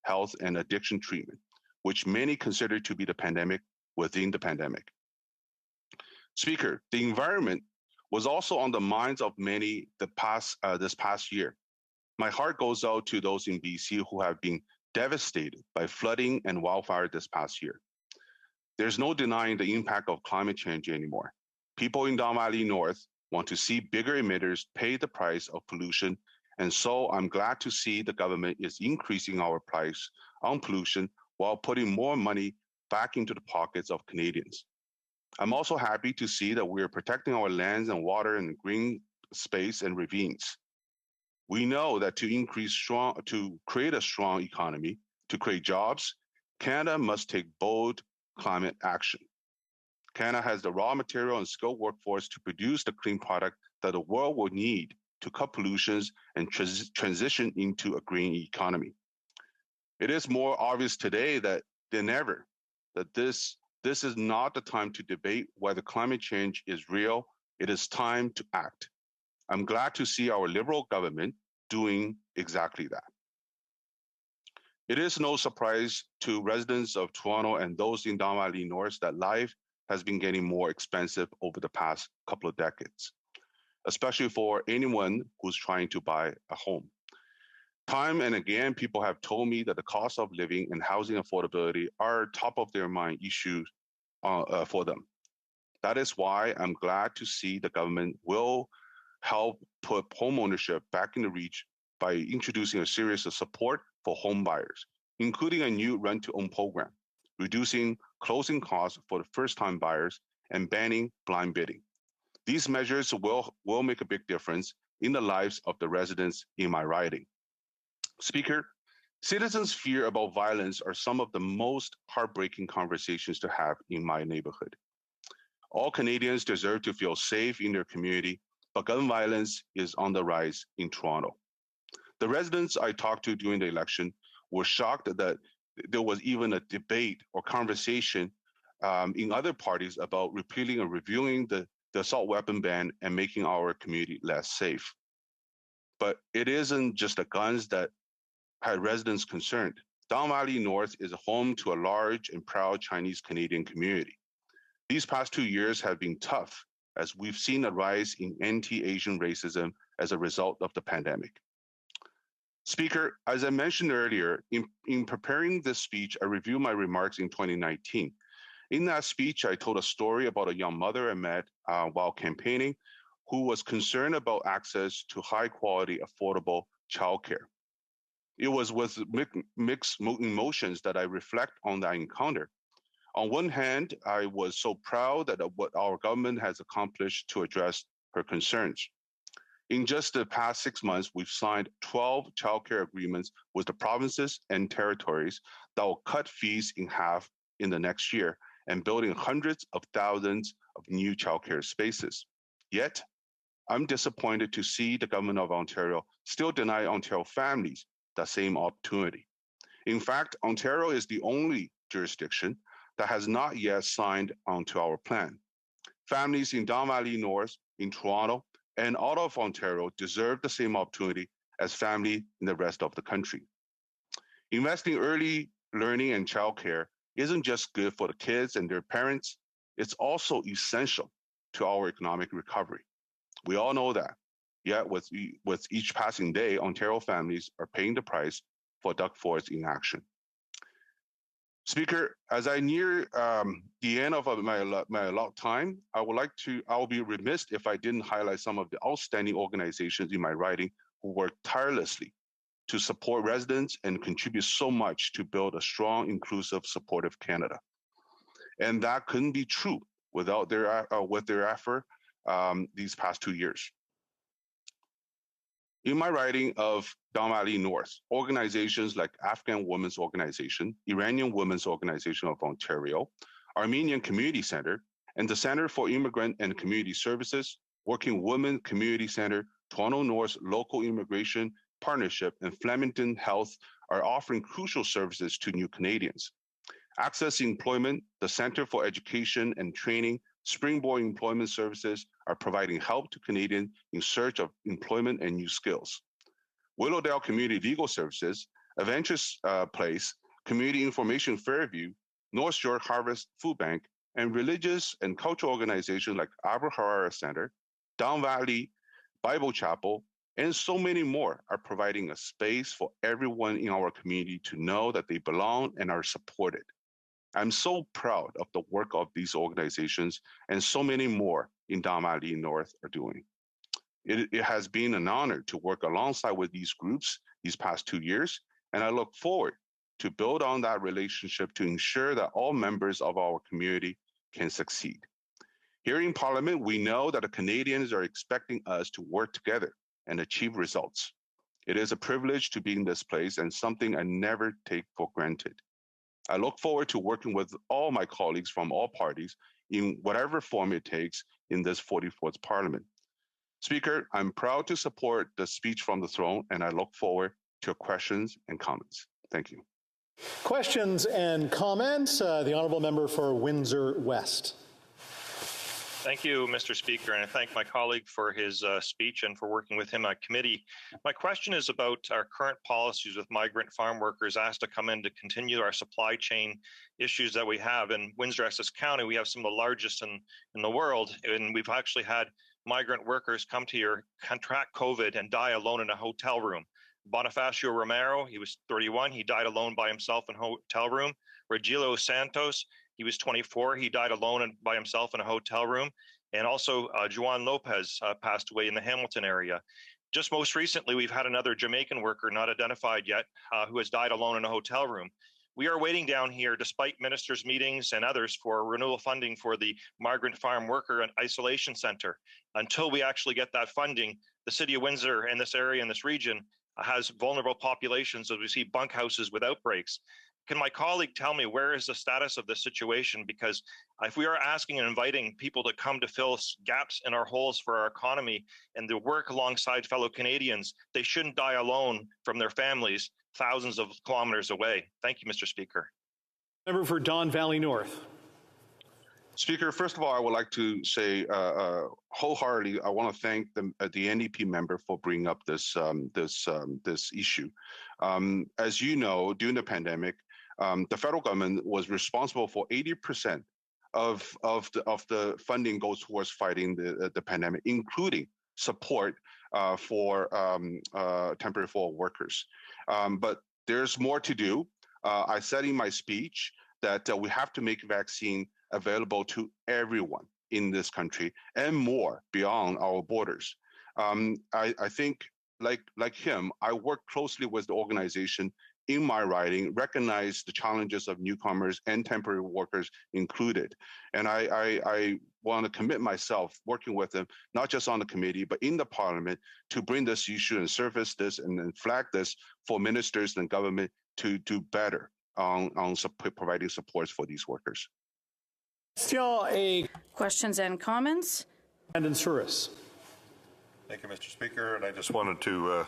health and addiction treatment, which many consider to be the pandemic within the pandemic. Speaker, the environment was also on the minds of many this past year. My heart goes out to those in BC who have been devastated by flooding and wildfire this past year. There's no denying the impact of climate change anymore. People in Don Valley North want to see bigger emitters pay the price of pollution, and so I'm glad to see the government is increasing our price on pollution while putting more money back into the pockets of Canadians. I'm also happy to see that we are protecting our lands and water and green space and ravines. We know that to create a strong economy, to create jobs, Canada must take bold climate action. Canada has the raw material and skilled workforce to produce the clean product that the world will need to cut pollution and transition into a green economy. It is more obvious today than ever that this is not the time to debate whether climate change is real. It is time to act. I'm glad to see our Liberal government doing exactly that. It is no surprise to residents of Toronto and those in Don Valley North that life has been getting more expensive over the past couple of decades, especially for anyone who's trying to buy a home. Time and again, people have told me that the cost of living and housing affordability are top of their mind issues for them. That is why I'm glad to see the government will help put homeownership back in the reach by introducing a series of support for home buyers, including a new rent-to-own program, reducing closing costs for the first-time buyers, and banning blind bidding. These measures will make a big difference in the lives of the residents in my riding. Speaker, citizens' fear about violence are some of the most heartbreaking conversations to have in my neighborhood. All Canadians deserve to feel safe in their community, but gun violence is on the rise in Toronto. The residents I talked to during the election were shocked that there was even a debate or conversation in other parties about repealing or reviewing the assault weapon ban and making our community less safe. But it isn't just the guns that had residents concerned. Don Valley North is home to a large and proud Chinese Canadian community. These past 2 years have been tough as we've seen a rise in anti-Asian racism as a result of the pandemic. Speaker, as I mentioned earlier, in preparing this speech, I reviewed my remarks in 2019. In that speech, I told a story about a young mother I met while campaigning who was concerned about access to high-quality, affordable childcare. It was with mixed emotions that I reflect on that encounter. On one hand, I was so proud of what our government has accomplished to address her concerns. In just the past 6 months, we've signed 12 childcare agreements with the provinces and territories that will cut fees in half in the next year and building hundreds of thousands of new childcare spaces. Yet, I'm disappointed to see the government of Ontario still deny Ontario families that same opportunity. In fact, Ontario is the only jurisdiction that has not yet signed onto our plan. Families in Don Valley North, in Toronto, and all of Ontario deserve the same opportunity as families in the rest of the country. Investing early learning and childcare isn't just good for the kids and their parents, it's also essential to our economic recovery. We all know that. Yet with each passing day, Ontario families are paying the price for Doug Ford's inaction. Speaker, as I near the end of my allotted time, I will be remiss if I didn't highlight some of the outstanding organizations in my writing who work tirelessly to support residents and contribute so much to build a strong, inclusive, supportive Canada. And that couldn't be true without their effort these past 2 years. In my writing of Don Valley North, organizations like Afghan Women's Organization, Iranian Women's Organization of Ontario, Armenian Community Center, and the Center for Immigrant and Community Services, Working Women Community Center, Toronto North Local Immigration Partnership, and Flemington Health are offering crucial services to new Canadians. Access Employment, the Center for Education and Training, Springboard Employment Services are providing help to Canadians in search of employment and new skills. Willowdale Community Legal Services, Adventures Place, Community Information Fairview, North Shore Harvest Food Bank, and religious and cultural organizations like Abraham Center, Don Valley Bible Chapel, and so many more are providing a space for everyone in our community to know that they belong and are supported. I'm so proud of the work of these organizations and so many more in Don Valley North are doing. It has been an honor to work alongside with these groups these past 2 years, and I look forward to build on that relationship to ensure that all members of our community can succeed. Here in Parliament, we know that the Canadians are expecting us to work together and achieve results. It is a privilege to be in this place and something I never take for granted. I look forward to working with all my colleagues from all parties in whatever form it takes in this 44th Parliament. Speaker, I'm proud to support the speech from the throne, and I look forward to your questions and comments. Thank you. Questions and comments? The Honourable Member for Windsor West. Thank you, Mr. Speaker, and I thank my colleague for his speech and for working with him at committee. My question is about our current policies with migrant farm workers asked to come in to continue our supply chain issues that we have. In Windsor-Essex County, we have some of the largest in the world, and we've actually had migrant workers come to here, contract COVID, and die alone in a hotel room. Bonifacio Romero, he was 31, he died alone by himself in a hotel room. Regilio Santos, he was 24, he died alone by himself in a hotel room. And also Juan Lopez passed away in the Hamilton area. Just most recently, we've had another Jamaican worker not identified yet who has died alone in a hotel room. We are waiting down here, despite ministers' meetings and others, for renewal funding for the Migrant Farm Worker and Isolation Center. Until we actually get that funding, the City of Windsor and this area and this region has vulnerable populations as we see bunkhouses with outbreaks. Can my colleague tell me where is the status of this situation? Because if we are asking and inviting people to come to fill gaps in our holes for our economy and to work alongside fellow Canadians, they shouldn't die alone from their families thousands of kilometers away. Thank you, Mr. Speaker. Member for Don Valley North. Speaker, first of all, I would like to say wholeheartedly, I want to thank the NDP member for bringing up this issue. As you know, during the pandemic, the federal government was responsible for 80% of the funding goes towards fighting the pandemic, including support for temporary foreign workers. But there's more to do. I said in my speech that we have to make vaccine available to everyone in this country and more beyond our borders. I think, like him, I work closely with the organization in my writing, recognize the challenges of newcomers and temporary workers included. And I want to commit myself working with them, not just on the committee, but in the parliament to bring this issue and surface this and then flag this for ministers and government to do better on providing supports for these workers. Questions and comments? Brandon Souris. Thank you, Mr. Speaker. And I just wanted to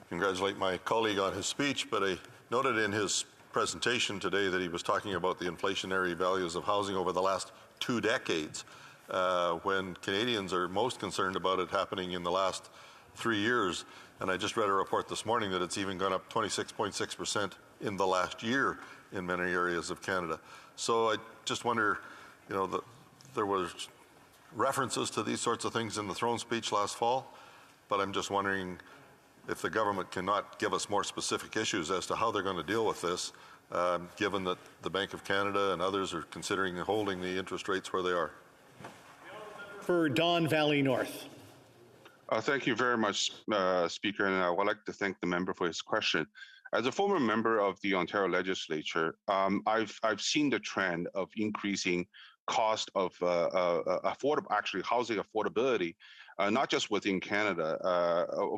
congratulate my colleague on his speech, but I noted in his presentation today that he was talking about the inflationary values of housing over the last 2 decades, when Canadians are most concerned about it happening in the last 3 years. And I just read a report this morning that it's even gone up 26.6% in the last year in many areas of Canada. So I just wonder, you know, there was references to these sorts of things in the throne speech last fall, but I'm just wondering if the government cannot give us more specific issues as to how they're going to deal with this, given that the Bank of Canada and others are considering holding the interest rates where they are. For Don Valley North. Thank you very much, Speaker, and I would like to thank the member for his question. As a former member of the Ontario Legislature, I've seen the trend of increasing cost of housing affordability, not just within Canada,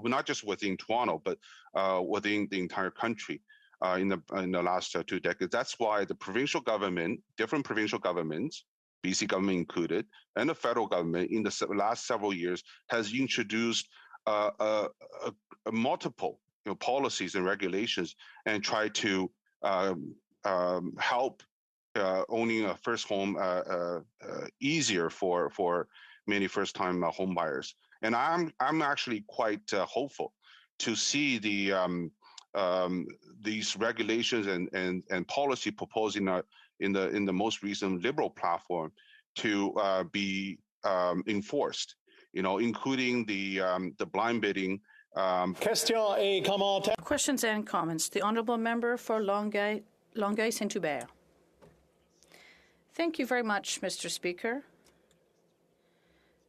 not just within Toronto, but within the entire country in the last 2 decades. That's why the provincial government, different provincial governments, BC government included, and the federal government in the last several years has introduced multiple policies and regulations and try to help owning a first home easier for many first-time home buyers. And I'm actually quite hopeful to see these regulations and policy proposed in the most recent Liberal platform to be enforced. Including the blind bidding. Questions and comments. The Honourable Member for Longueuil Saint-Hubert. Thank you very much, Mr. Speaker.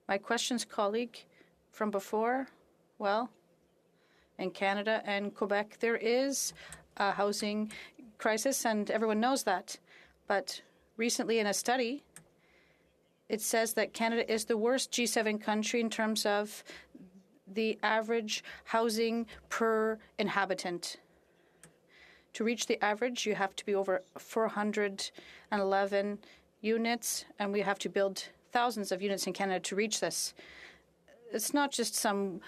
My questions, colleague, from before, well, in Canada and Quebec, there is a housing crisis, and everyone knows that. But recently in a study, it says that Canada is the worst G7 country in terms of the average housing per inhabitant. To reach the average, you have to be over 411 units, and we have to build thousands of units in Canada to reach this. it's not just some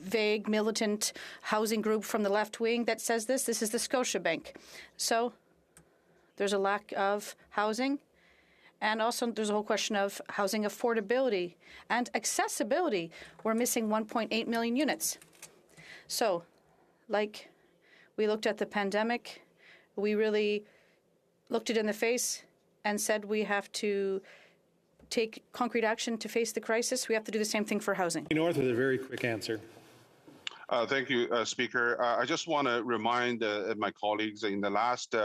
vague militant housing group from the left wing that says this. This is the Scotiabank. So there's a lack of housing. And also there's a whole question of housing affordability and accessibility. We're missing 1.8 million units. So, like we looked at the pandemic, we really looked it in the face and said we have to take concrete action to face the crisis. We have to do the same thing for housing. North with a very quick answer. Thank you, Speaker. I just want to remind my colleagues in the last,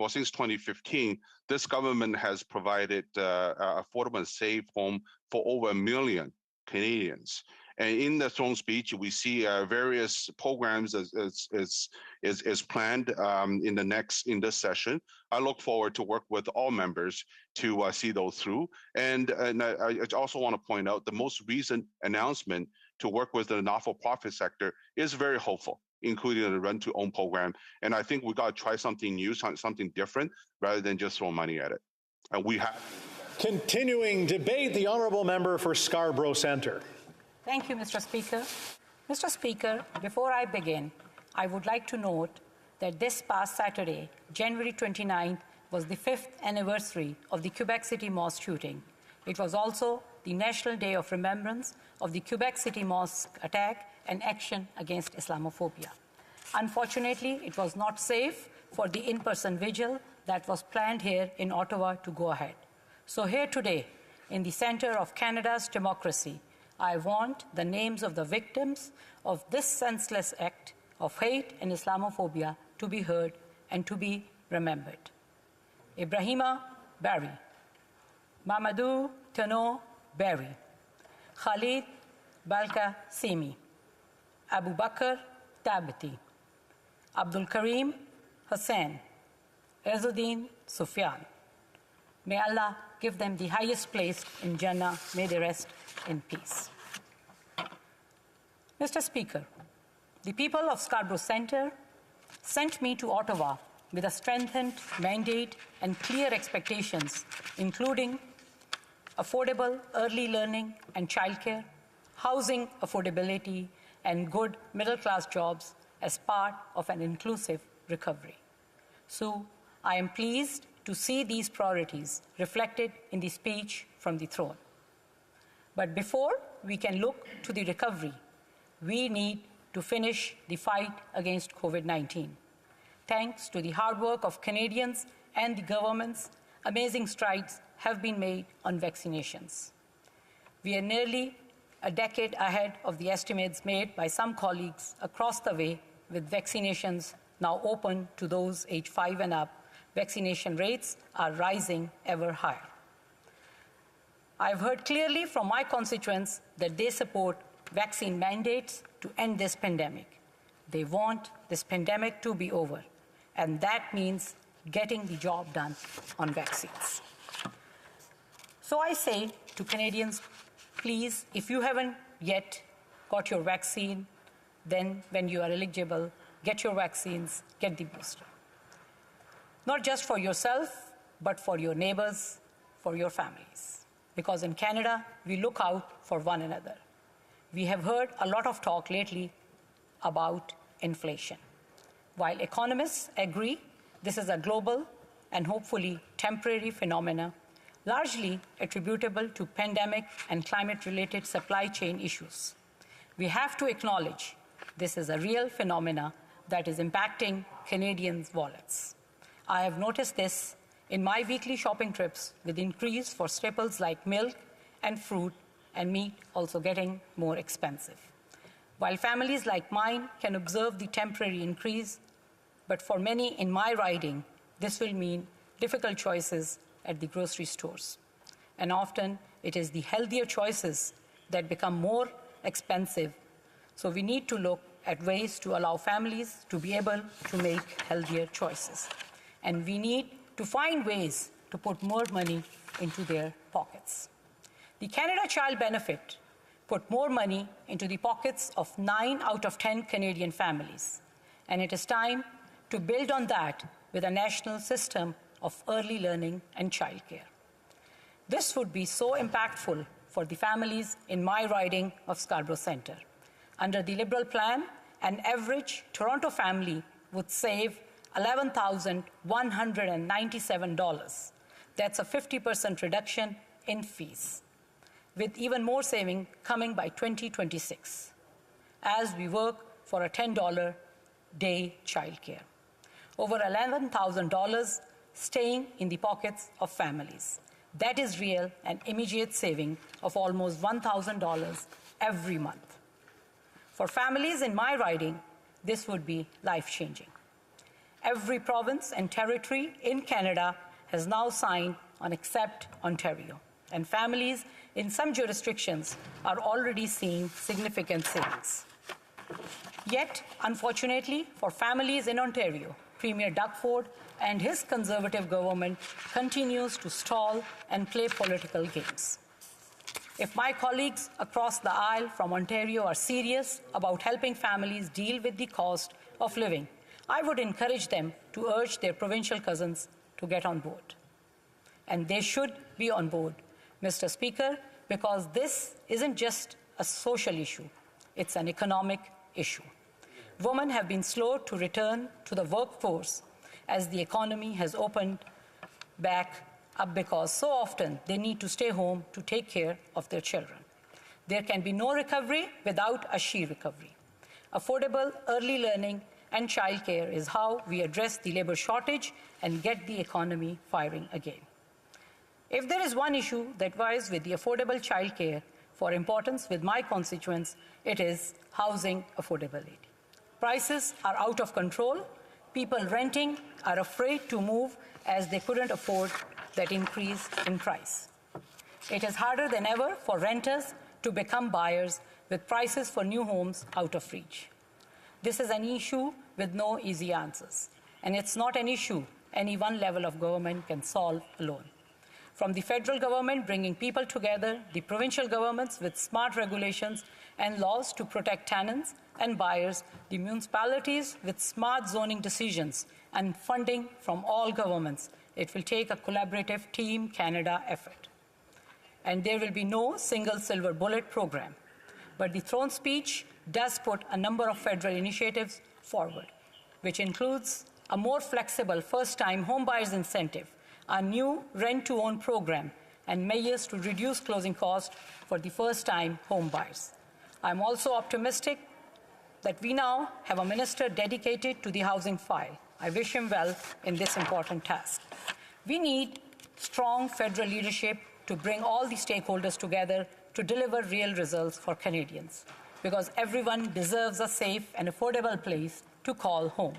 since 2015, this government has provided affordable and safe home for over 1 million Canadians. And in the throne speech, we see various programs as planned in this session. I look forward to work with all members to see those through. And I also want to point out the most recent announcement to work with the not-for-profit sector is very hopeful, including the rent-to-own program. And I think we got to try something new, something different, rather than just throw money at it. And we have. Continuing debate, the honourable member for Scarborough Centre. Thank you, Mr. Speaker. Mr. Speaker, before I begin, I would like to note that this past Saturday, January 29th, was the 5th anniversary of the Quebec City Mosque shooting. It was also the National Day of Remembrance of the Quebec City Mosque attack and action against Islamophobia. Unfortunately, it was not safe for the in-person vigil that was planned here in Ottawa to go ahead. So here today, in the centre of Canada's democracy, I want the names of the victims of this senseless act of hate and Islamophobia to be heard and to be remembered. Ibrahima Barry, Mamadou Tano Barry, Khalid Balka Simi, Abu Bakr Tabati, Abdul Karim Hussain, Izzuddin Sufyan. May Allah give them the highest place in Jannah. May they rest in peace. Mr. Speaker, the people of Scarborough Centre sent me to Ottawa with a strengthened mandate and clear expectations, including affordable early learning and childcare, housing affordability, and good middle-class jobs as part of an inclusive recovery. So I am pleased to see these priorities reflected in the speech from the throne. But before we can look to the recovery, we need to finish the fight against COVID-19. Thanks to the hard work of Canadians and the governments, amazing strides have been made on vaccinations. We are nearly a decade ahead of the estimates made by some colleagues across the way, with vaccinations now open to those aged 5 and up. Vaccination rates are rising ever higher. I've heard clearly from my constituents that they support vaccine mandates to end this pandemic. They want this pandemic to be over, and that means getting the job done on vaccines. So I say to Canadians, please, if you haven't yet got your vaccine, then when you are eligible, get your vaccines, get the booster. Not just for yourself, but for your neighbors, for your families. Because in Canada, we look out for one another. We have heard a lot of talk lately about inflation. While economists agree this is a global and hopefully temporary phenomena, largely attributable to pandemic and climate-related supply chain issues, we have to acknowledge this is a real phenomena that is impacting Canadians' wallets. I have noticed this in my weekly shopping trips, with increase for staples like milk and fruit and meat also getting more expensive. While families like mine can observe the temporary increase, but for many in my riding, this will mean difficult choices at the grocery stores. And often it is the healthier choices that become more expensive. So we need to look at ways to allow families to be able to make healthier choices. And we need to find ways to put more money into their pockets. The Canada Child Benefit put more money into the pockets of 9 out of 10 Canadian families. And it is time to build on that with a national system of early learning and childcare. This would be so impactful for the families in my riding of Scarborough Centre. Under the Liberal plan, an average Toronto family would save $11,197. That's a 50% reduction in fees, with even more saving coming by 2026, as we work for a $10 day childcare. Over $11,000 staying in the pockets of families. That is real and immediate saving of almost $1,000 every month. For families in my riding, this would be life-changing. Every province and territory in Canada has now signed on except Ontario, and families in some jurisdictions are already seeing significant savings. Yet, unfortunately, for families in Ontario, Premier Doug Ford and his Conservative government continues to stall and play political games. If my colleagues across the aisle from Ontario are serious about helping families deal with the cost of living, I would encourage them to urge their provincial cousins to get on board. And they should be on board, Mr. Speaker, because this isn't just a social issue, it's an economic issue. Women have been slow to return to the workforce as the economy has opened back up because so often they need to stay home to take care of their children. There can be no recovery without a she recovery. Affordable early learning and childcare is how we address the labor shortage and get the economy firing again. If there is one issue that vies with the affordable childcare for importance with my constituents, it is housing affordability. Prices are out of control. People renting are afraid to move as they couldn't afford that increase in price. It is harder than ever for renters to become buyers with prices for new homes out of reach. This is an issue with no easy answers, and it's not an issue any one level of government can solve alone. From the federal government bringing people together, the provincial governments with smart regulations and laws to protect tenants and buyers, the municipalities with smart zoning decisions, and funding from all governments, it will take a collaborative Team Canada effort. And there will be no single silver bullet program. But the throne speech does put a number of federal initiatives forward, which includes a more flexible first-time homebuyers incentive, a new rent-to-own program, and measures to reduce closing costs for the first-time homebuyers. I'm also optimistic that we now have a minister dedicated to the housing file. I wish him well in this important task. We need strong federal leadership to bring all the stakeholders together to deliver real results for Canadians, because everyone deserves a safe and affordable place to call home,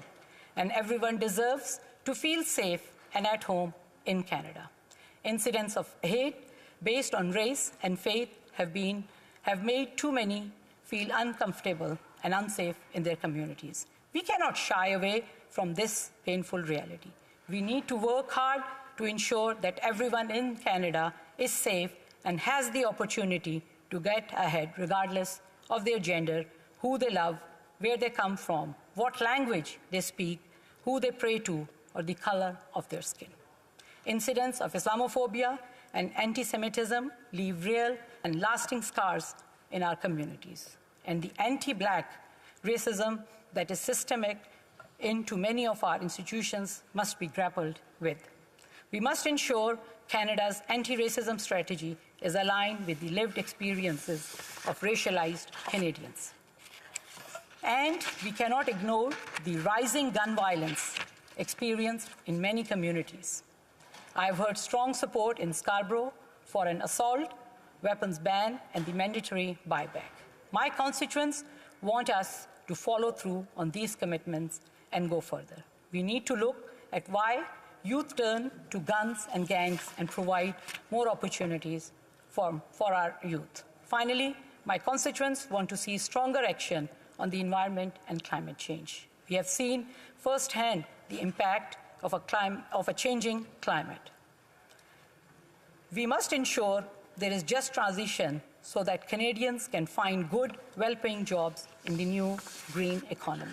and everyone deserves to feel safe and at home in Canada. Incidents of hate based on race and faith have made too many feel uncomfortable and unsafe in their communities. We cannot shy away from this painful reality. We need to work hard to ensure that everyone in Canada is safe and has the opportunity to get ahead regardless of their gender, who they love, where they come from, what language they speak, who they pray to, or the color of their skin. Incidents of Islamophobia and anti-Semitism leave real and lasting scars in our communities. And the anti-Black racism that is systemic into many of our institutions must be grappled with. We must ensure Canada's anti-racism strategy is aligned with the lived experiences of racialized Canadians. And we cannot ignore the rising gun violence experienced in many communities. I have heard strong support in Scarborough for an assault weapons ban and the mandatory buyback. My constituents want us to follow through on these commitments and go further. We need to look at why youth turn to guns and gangs and provide more opportunities for our youth. Finally, my constituents want to see stronger action on the environment and climate change. We have seen firsthand the impact of a changing climate. We must ensure there is just transition so that Canadians can find good, well-paying jobs in the new green economy.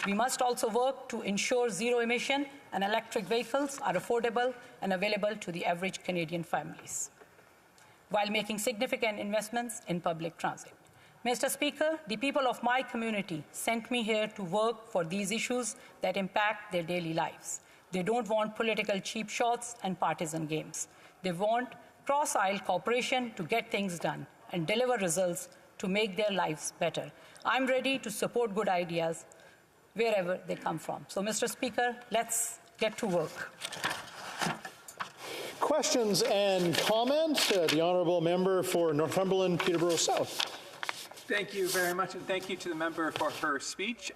We must also work to ensure zero-emission and electric vehicles are affordable and available to the average Canadian families. while making significant investments in public transit. Mr. Speaker, the people of my community sent me here to work for these issues that impact their daily lives. They don't want political cheap shots and partisan games. They want cross-aisle cooperation to get things done and deliver results to make their lives better. I'm ready to support good ideas wherever they come from. So, Mr. Speaker, let's get to work. Questions and comments? The Honourable Member for Northumberland, Peterborough South. Thank you very much, and thank you to the member for her speech.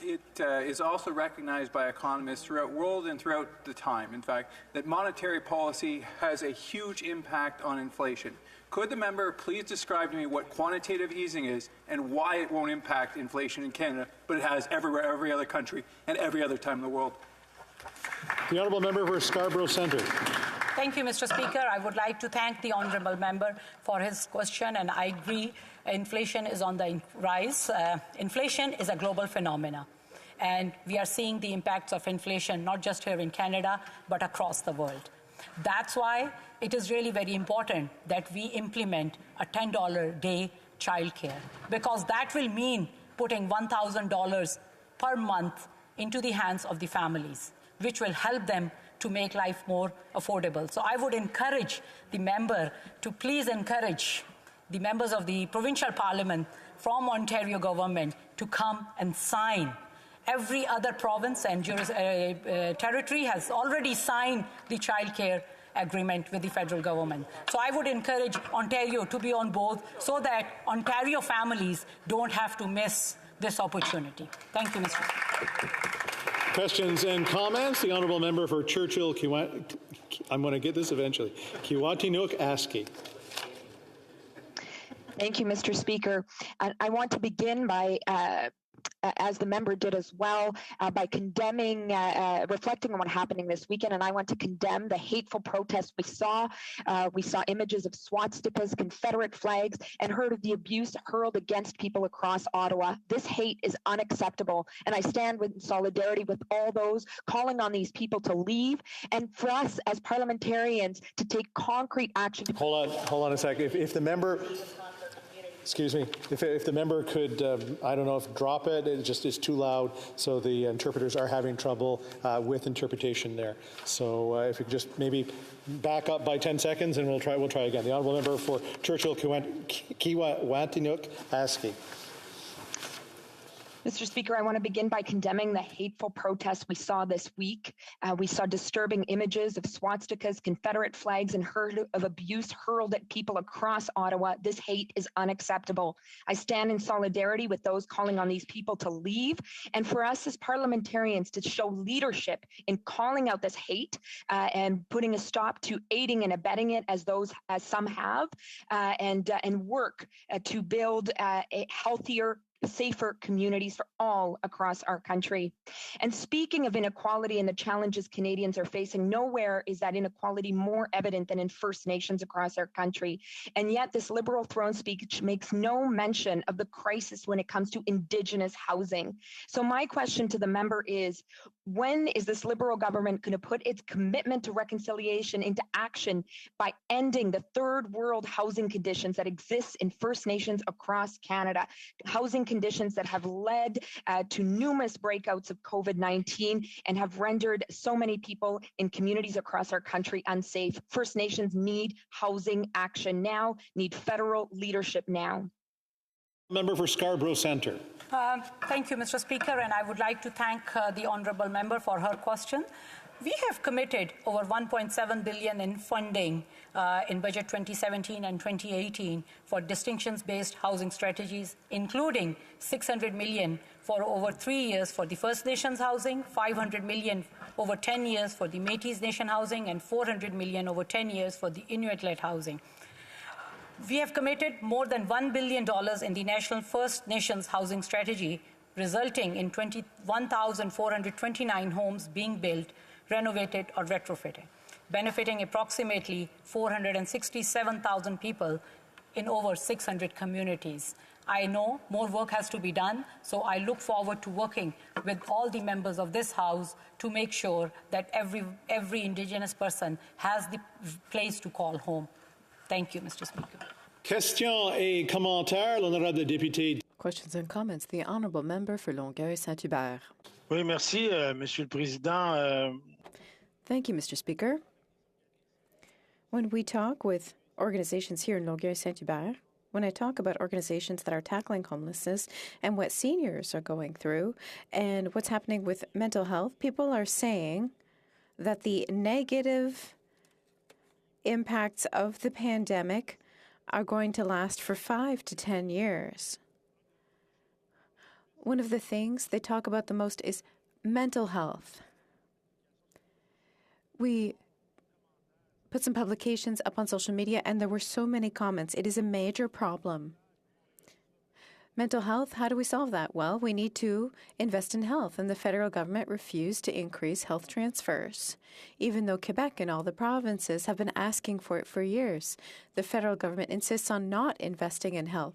It is also recognized by economists throughout the world and throughout the time, in fact, that monetary policy has a huge impact on inflation. Could the member please describe to me what quantitative easing is and why it won't impact inflation in Canada, but it has everywhere, every other country, and every other time in the world? The Honourable Member for Scarborough Centre. Thank you, Mr. Speaker. I would like to thank the Honourable Member for his question, and I agree inflation is on the rise. Inflation is a global phenomenon, and we are seeing the impacts of inflation not just here in Canada, but across the world. That's why it is really very important that we implement a $10 day childcare, because that will mean putting $1,000 per month into the hands of the families, which will help them to make life more affordable. So I would encourage the member to please encourage the members of the provincial parliament from Ontario government to come and sign. Every other province and territory has already signed the childcare agreement with the federal government. So I would encourage Ontario to be on board so that Ontario families don't have to miss this opportunity. Thank you, Mr. Speaker. Questions and comments? The Honourable Member for Churchill, I'm going to get this eventually. Kiiwetinoong-Askey. Thank you, Mr. Speaker. I want to begin by as the member did as well, by condemning, reflecting on what happening this weekend, and I want to condemn the hateful protests we saw. We saw images of swastikas, Confederate flags, and heard of the abuse hurled against people across Ottawa. This hate is unacceptable, and I stand in solidarity with all those calling on these people to leave, and for us as parliamentarians to take concrete action. Hold on a sec. If the member... Excuse me. If the member could, I don't know if drop it. It just is too loud, so the interpreters are having trouble with interpretation there. So if you could just maybe back up by 10 seconds, and we'll try again. The Honourable Member for Churchill, Kiiwetinoong-Askey. Mr. Speaker, I want to begin by condemning the hateful protests we saw this week. We saw disturbing images of swastikas, Confederate flags, and heard of abuse hurled at people across Ottawa. This hate is unacceptable. I stand in solidarity with those calling on these people to leave, and for us as parliamentarians to show leadership in calling out this hate and putting a stop to aiding and abetting it, as some have, and work to build a healthier, safer communities for all across our country. And speaking of inequality and the challenges Canadians are facing, nowhere is that inequality more evident than in First Nations across our country. And yet this Liberal throne speech makes no mention of the crisis when it comes to Indigenous housing. So my question to the member is, when is this Liberal government going to put its commitment to reconciliation into action by ending the third world housing conditions that exist in First Nations across Canada? Housing conditions that have led to numerous breakouts of COVID-19 and have rendered so many people in communities across our country unsafe. First Nations need housing action now, need federal leadership now. Member for Scarborough Centre. Thank you, Mr. Speaker, and I would like to thank the Honourable Member for her question. We have committed over $1.7 billion in funding in Budget 2017 and 2018 for distinctions-based housing strategies, including $600 million for over 3 years for the First Nations housing, $500 million over 10 years for the Métis Nation housing, and $400 million over 10 years for the Inuit-led housing. We have committed more than $1 billion in the National First Nations housing strategy, resulting in 21,429 homes being built, renovated, or retrofitted, benefiting approximately 467,000 people in over 600 communities. I know more work has to be done, so I look forward to working with all the members of this House to make sure that every Indigenous person has the place to call home. Thank you, Mr. Speaker. Questions et commentaires, l'honorable député. Questions and comments. The honourable member for Longueuil-Saint-Hubert. Oui, merci, Monsieur le Président. Thank you, Mr. Speaker. When we talk with organizations here in Longueuil-Saint-Hubert, when I talk about organizations that are tackling homelessness and what seniors are going through and what's happening with mental health, people are saying that the negative impacts of the pandemic are going to last for 5 to 10 years. One of the things they talk about the most is mental health. We put some publications up on social media, and there were so many comments. It is a major problem. Mental health, how do we solve that? Well, we need to invest in health, and the federal government refused to increase health transfers, even though Quebec and all the provinces have been asking for it for years. The federal government insists on not investing in health.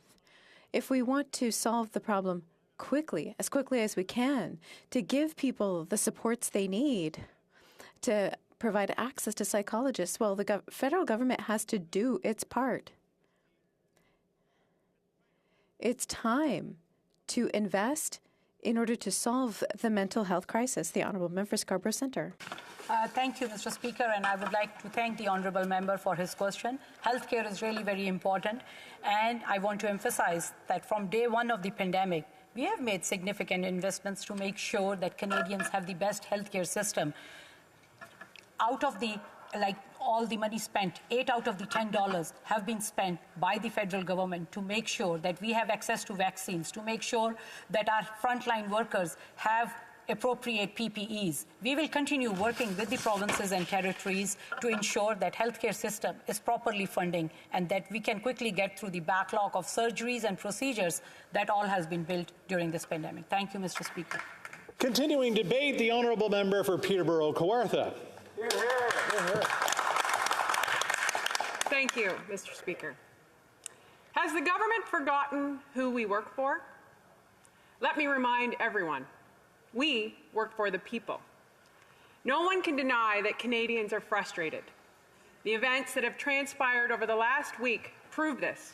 If we want to solve the problem quickly as we can, to give people the supports they need, to provide access to psychologists, well, the federal government has to do its part. It's time to invest in order to solve the mental health crisis. The Honourable Member for Scarborough Centre. Thank you, Mr. Speaker, and I would like to thank the Honourable Member for his question. Healthcare is really very important, and I want to emphasize that from day one of the pandemic, we have made significant investments to make sure that Canadians have the best healthcare system. Out of the, all the money spent, 8 out of the $10 have been spent by the federal government to make sure that we have access to vaccines, to make sure that our frontline workers have appropriate PPEs. We will continue working with the provinces and territories to ensure that healthcare system is properly funding and that we can quickly get through the backlog of surgeries and procedures that all has been built during this pandemic. Thank you, Mr. Speaker. Continuing debate, the Honourable Member for Peterborough-Kawartha. Thank you, Mr. Speaker. Has the government forgotten who we work for? Let me remind everyone, we work for the people. No one can deny that Canadians are frustrated. The events that have transpired over the last week prove this.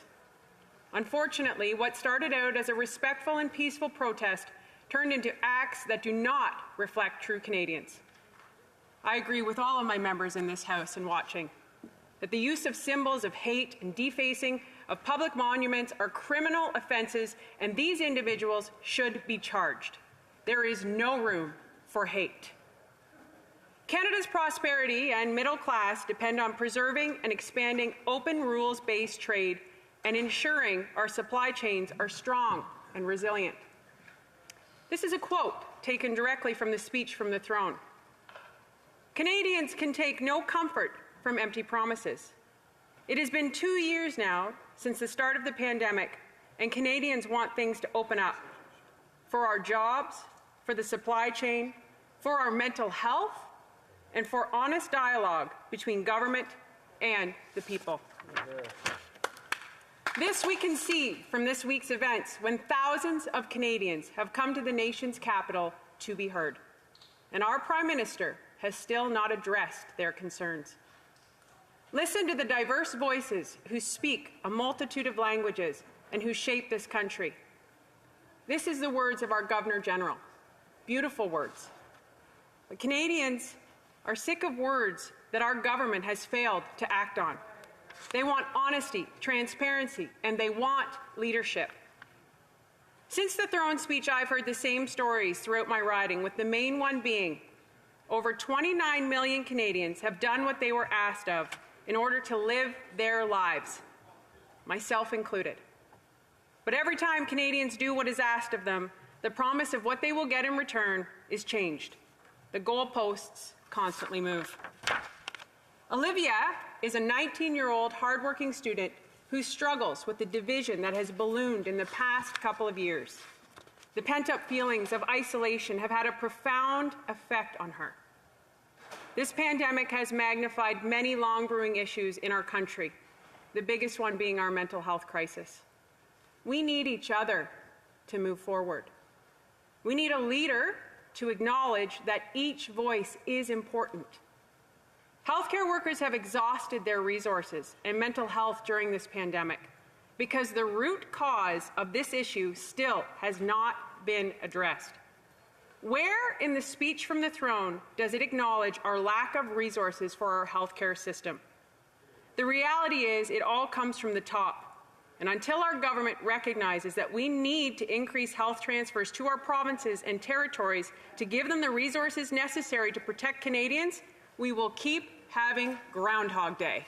Unfortunately, what started out as a respectful and peaceful protest turned into acts that do not reflect true Canadians. I agree with all of my members in this House and watching that the use of symbols of hate and defacing of public monuments are criminal offences, and these individuals should be charged. There is no room for hate. Canada's prosperity and middle class depend on preserving and expanding open rules-based trade and ensuring our supply chains are strong and resilient. This is a quote taken directly from the speech from the throne. Canadians can take no comfort from empty promises. It has been 2 years now since the start of the pandemic, and Canadians want things to open up for our jobs, for the supply chain, for our mental health, and for honest dialogue between government and the people. This we can see from this week's events when thousands of Canadians have come to the nation's capital to be heard. And our Prime Minister has still not addressed their concerns. Listen to the diverse voices who speak a multitude of languages and who shape this country. This is the words of our Governor General. Beautiful words. But Canadians are sick of words that our government has failed to act on. They want honesty, transparency, and they want leadership. Since the throne speech, I've heard the same stories throughout my riding, with the main one being over 29 million Canadians have done what they were asked of in order to live their lives, myself included. But every time Canadians do what is asked of them, the promise of what they will get in return is changed. The goalposts constantly move. Olivia is a 19-year-old hardworking student who struggles with the division that has ballooned in the past couple of years. The pent-up feelings of isolation have had a profound effect on her. This pandemic has magnified many long-brewing issues in our country, the biggest one being our mental health crisis. We need each other to move forward. We need a leader to acknowledge that each voice is important. Healthcare workers have exhausted their resources and mental health during this pandemic because the root cause of this issue still has not been addressed. Where in the speech from the throne does it acknowledge our lack of resources for our healthcare system? The reality is it all comes from the top. And until our government recognizes that we need to increase health transfers to our provinces and territories to give them the resources necessary to protect Canadians, we will keep having Groundhog Day.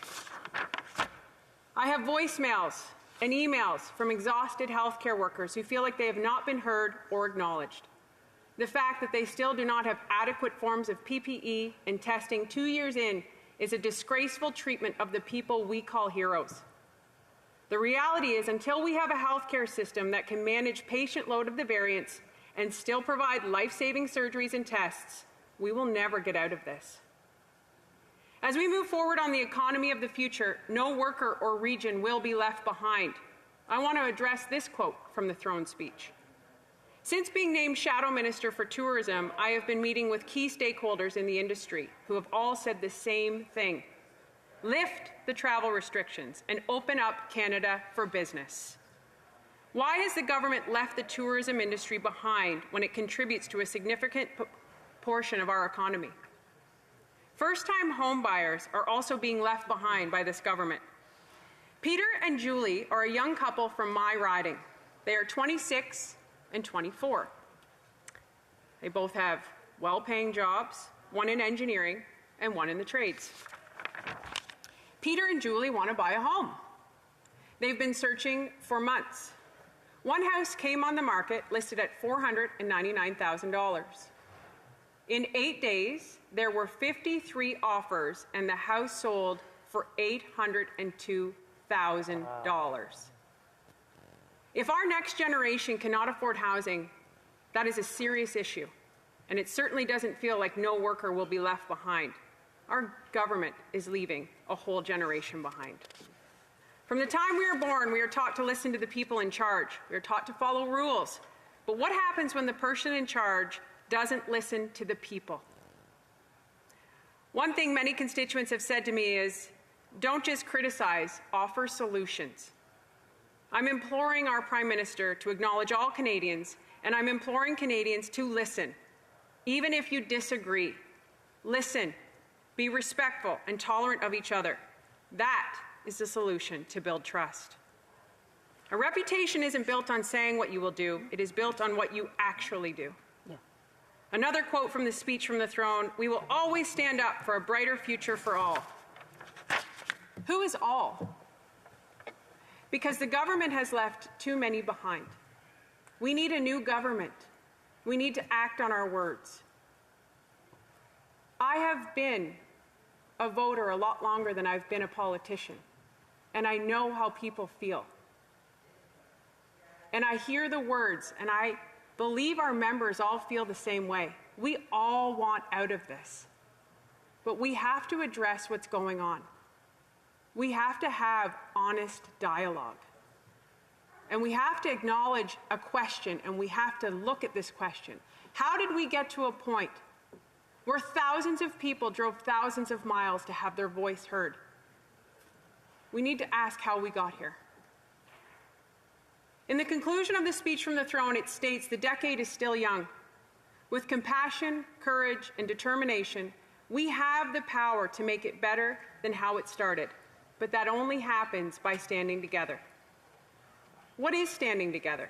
I have voicemails and emails from exhausted healthcare workers who feel like they have not been heard or acknowledged. The fact that they still do not have adequate forms of PPE and testing 2 years in is a disgraceful treatment of the people we call heroes. The reality is, until we have a healthcare system that can manage patient load of the variants and still provide life-saving surgeries and tests, we will never get out of this. As we move forward on the economy of the future, no worker or region will be left behind. I want to address this quote from the throne speech. Since being named Shadow Minister for Tourism, I have been meeting with key stakeholders in the industry who have all said the same thing. Lift the travel restrictions and open up Canada for business. Why has the government left the tourism industry behind when it contributes to a significant portion of our economy? First-time home buyers are also being left behind by this government. Peter and Julie are a young couple from my riding. They are 26 and 24. They both have well-paying jobs, one in engineering and one in the trades. Peter and Julie want to buy a home. They've been searching for months. One house came on the market listed at $499,000. In 8 days, there were 53 offers and the house sold for $802,000. If our next generation cannot afford housing, that is a serious issue, and it certainly doesn't feel like no worker will be left behind. Our government is leaving a whole generation behind. From the time we are born, we are taught to listen to the people in charge. We are taught to follow rules. But what happens when the person in charge doesn't listen to the people? One thing many constituents have said to me is, don't just criticize, offer solutions. I'm imploring our Prime Minister to acknowledge all Canadians, and I'm imploring Canadians to listen. Even if you disagree, listen. Be respectful and tolerant of each other. That is the solution to build trust. A reputation isn't built on saying what you will do. It is built on what you actually do. Yeah. Another quote from the speech from the throne, we will always stand up for a brighter future for all. Who is all? Because the government has left too many behind. We need a new government. We need to act on our words. I have been a voter a lot longer than I've been a politician, and I know how people feel. And I hear the words, and I believe our members all feel the same way. We all want out of this, but we have to address what's going on. We have to have honest dialogue. And we have to acknowledge a question, and we have to look at this question. How did we get to a point where thousands of people drove thousands of miles to have their voice heard? We need to ask how we got here. In the conclusion of the speech from the throne, it states the decade is still young. With compassion, courage, and determination, we have the power to make it better than how it started. But that only happens by standing together. What is standing together?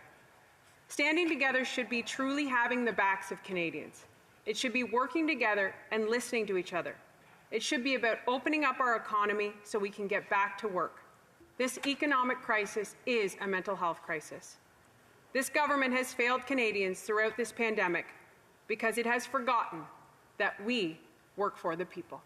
Standing together should be truly having the backs of Canadians. It should be working together and listening to each other. It should be about opening up our economy so we can get back to work. This economic crisis is a mental health crisis. This government has failed Canadians throughout this pandemic because it has forgotten that we work for the people.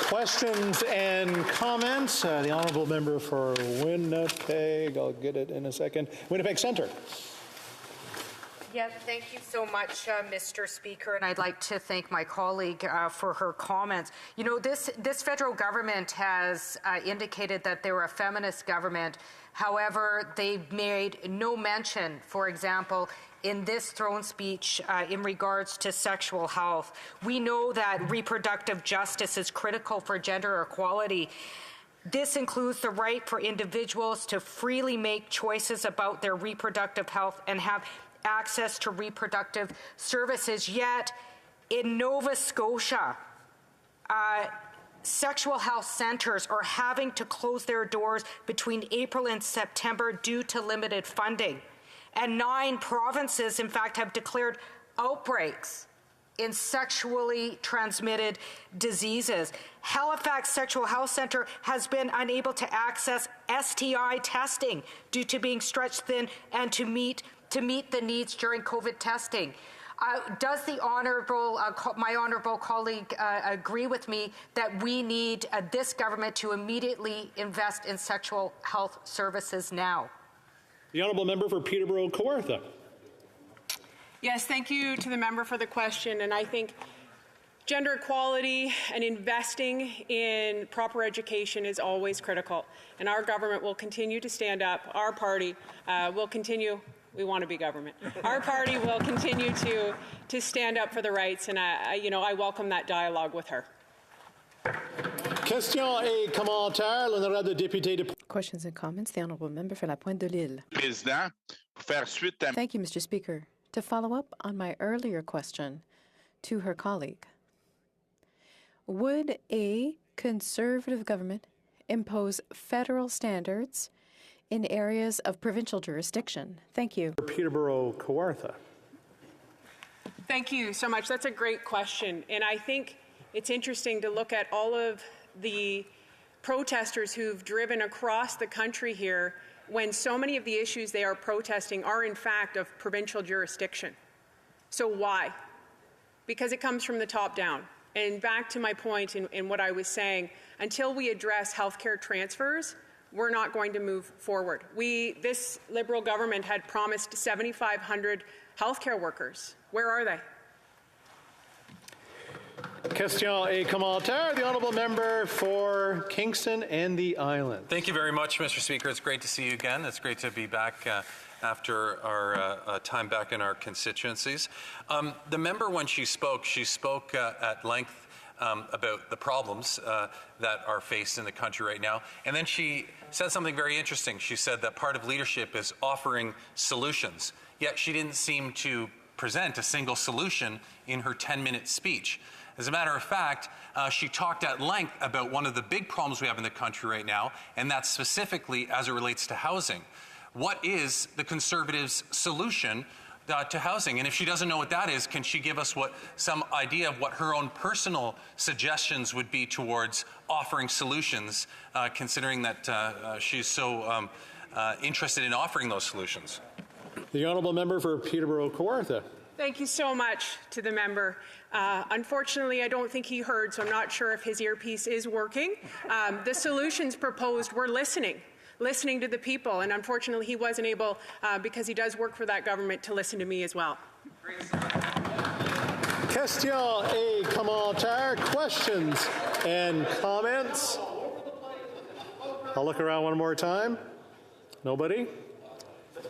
Questions and comments? The honourable member for Winnipeg. I'll get it in a second. Winnipeg Centre. Yes, thank you so much, Mr. Speaker, and I'd like to thank my colleague for her comments. You know, this federal government has indicated that they were a feminist government. However, they've made no mention, for example, in this throne speech in regards to sexual health. We know that reproductive justice is critical for gender equality. This includes the right for individuals to freely make choices about their reproductive health and have access to reproductive services. Yet, in Nova Scotia, sexual health centres are having to close their doors between April and September due to limited funding. And 9 provinces, in fact, have declared outbreaks in sexually transmitted diseases. Halifax Sexual Health Centre has been unable to access STI testing due to being stretched thin and to meet the needs during COVID testing. Does the my honourable colleague agree with me that we need this government to immediately invest in sexual health services now? The honourable member for Peterborough-Kawartha. Yes, thank you to the member for the question. And I think gender equality and investing in proper education is always critical. And our government will continue to stand up. Our party will continue. We want to be government. Our party will continue to stand up for the rights, and I welcome that dialogue with her. Question et commentaire, l'honorable député de... Questions and comments. The honourable member for La Pointe de l'Île. Président, pour faire suite à... Thank you, Mr. Speaker. To follow up on my earlier question to her colleague, would a Conservative government impose federal standards in areas of provincial jurisdiction? Thank you. Peterborough-Kawartha. Thank you so much. That's a great question. And I think it's interesting to look at all of the protesters who've driven across the country here when so many of the issues they are protesting are in fact of provincial jurisdiction. So why? Because it comes from the top down. And back to my point in what I was saying, until we address healthcare transfers, we're not going to move forward. This Liberal government had promised 7,500 healthcare workers. Where are they? Question et commentaire. The honourable member for Kingston and the Islands. Thank you very much, Mr. Speaker. It's great to see you again. It's great to be back after our time back in our constituencies. The member, when she spoke at length about the problems that are faced in the country right now. And then she said something very interesting. She said that part of leadership is offering solutions. Yet she didn't seem to present a single solution in her 10-minute speech. As a matter of fact, she talked at length about one of the big problems we have in the country right now, and that's specifically as it relates to housing. What is the Conservatives' solution to housing? And if she doesn't know what that is, can she give us some idea of what her own personal suggestions would be towards offering solutions, considering that she's so interested in offering those solutions? The honourable member for Peterborough-Kawartha. Thank you so much to the member. Unfortunately, I don't think he heard, so I'm not sure if his earpiece is working. The solutions proposed, we're listening to the people, and unfortunately he wasn't able, because he does work for that government, to listen to me as well. Question et commentaire. Questions and comments. I'll look around one more time. Nobody?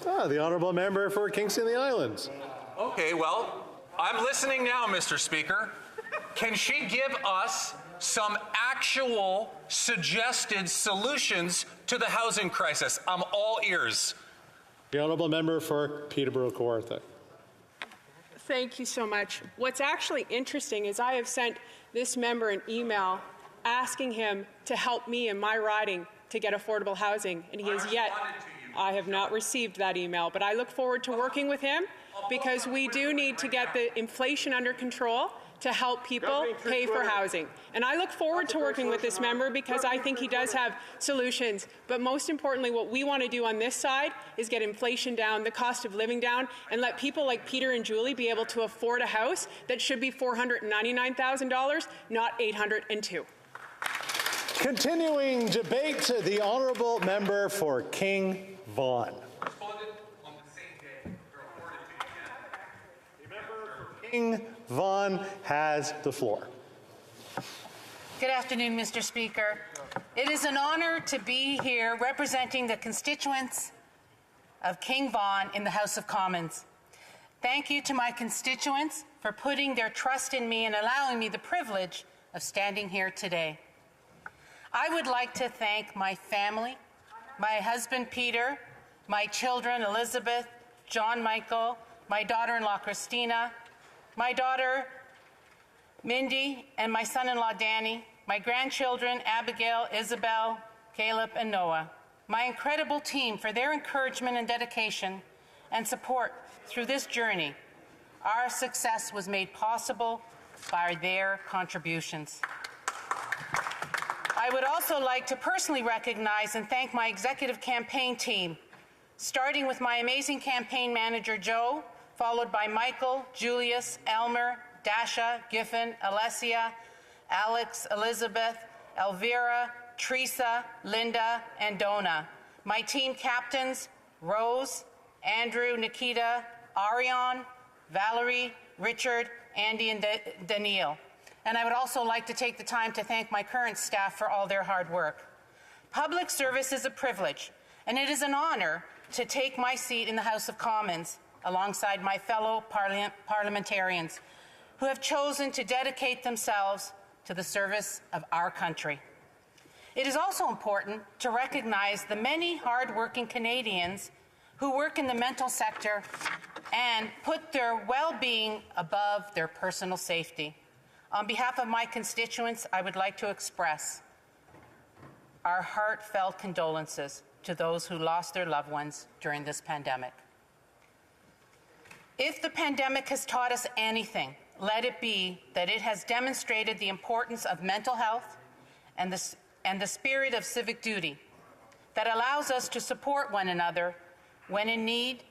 The honourable member for Kingston and the Islands. Okay, well, I'm listening now, Mr. Speaker. Can she give us some actual suggested solutions to the housing crisis? I'm all ears. The honourable member for Peterborough-Kawartha. Thank you so much. What's actually interesting is I have sent this member an email asking him to help me in my riding to get affordable housing, and he has yet... I have not received that email, but I look forward to working with him because we do need to get the inflation under control to help people pay for housing. And I look forward to working with this member because I think he does have solutions. But most importantly, what we want to do on this side is get inflation down, the cost of living down, and let people like Peter and Julie be able to afford a house that should be $499,000, not $802,000. Continuing debate, the honourable member for King Vaughan. The member for King Vaughan has the floor. Good afternoon, Mr. Speaker. It is an honour to be here representing the constituents of King Vaughan in the House of Commons. Thank you to my constituents for putting their trust in me and allowing me the privilege of standing here today. I would like to thank my family, my husband Peter, my children Elizabeth, John Michael, my daughter-in-law Christina, my daughter Mindy, and my son-in-law Danny, my grandchildren Abigail, Isabel, Caleb, and Noah, my incredible team for their encouragement and dedication and support through this journey. Our success was made possible by their contributions. I would also like to personally recognize and thank my executive campaign team, starting with my amazing campaign manager, Joe, followed by Michael, Julius, Elmer, Dasha, Giffen, Alessia, Alex, Elizabeth, Elvira, Teresa, Linda, and Donna. My team captains, Rose, Andrew, Nikita, Ariane, Valerie, Richard, Andy, and Daniil. And I would also like to take the time to thank my current staff for all their hard work. Public service is a privilege, and it is an honor to take my seat in the House of Commons alongside my fellow parliamentarians who have chosen to dedicate themselves to the service of our country. It is also important to recognize the many hard-working Canadians who work in the mental sector and put their well-being above their personal safety. On behalf of my constituents, I would like to express our heartfelt condolences to those who lost their loved ones during this pandemic. If the pandemic has taught us anything, let it be that it has demonstrated the importance of mental health and the spirit of civic duty that allows us to support one another when in need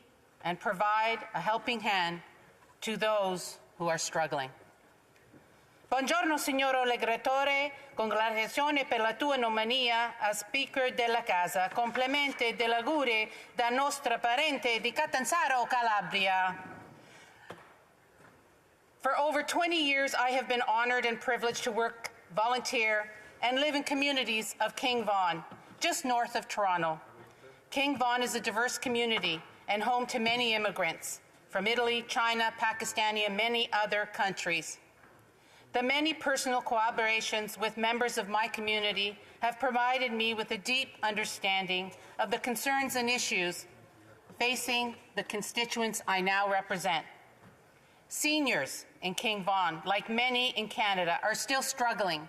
and provide a helping hand to those who are struggling. Buongiorno, signor Legratore, congratulazioni per la tua nomina a Speaker della Casa. Complimenti dell'auguri da nostra parente di Catanzaro, Calabria. For over 20 years, I have been honored and privileged to work, volunteer, and live in communities of King Vaughan, just north of Toronto. King Vaughan is a diverse community and home to many immigrants from Italy, China, Pakistan, and many other countries. The many personal collaborations with members of my community have provided me with a deep understanding of the concerns and issues facing the constituents I now represent. Seniors in King Vaughan, like many in Canada, are still struggling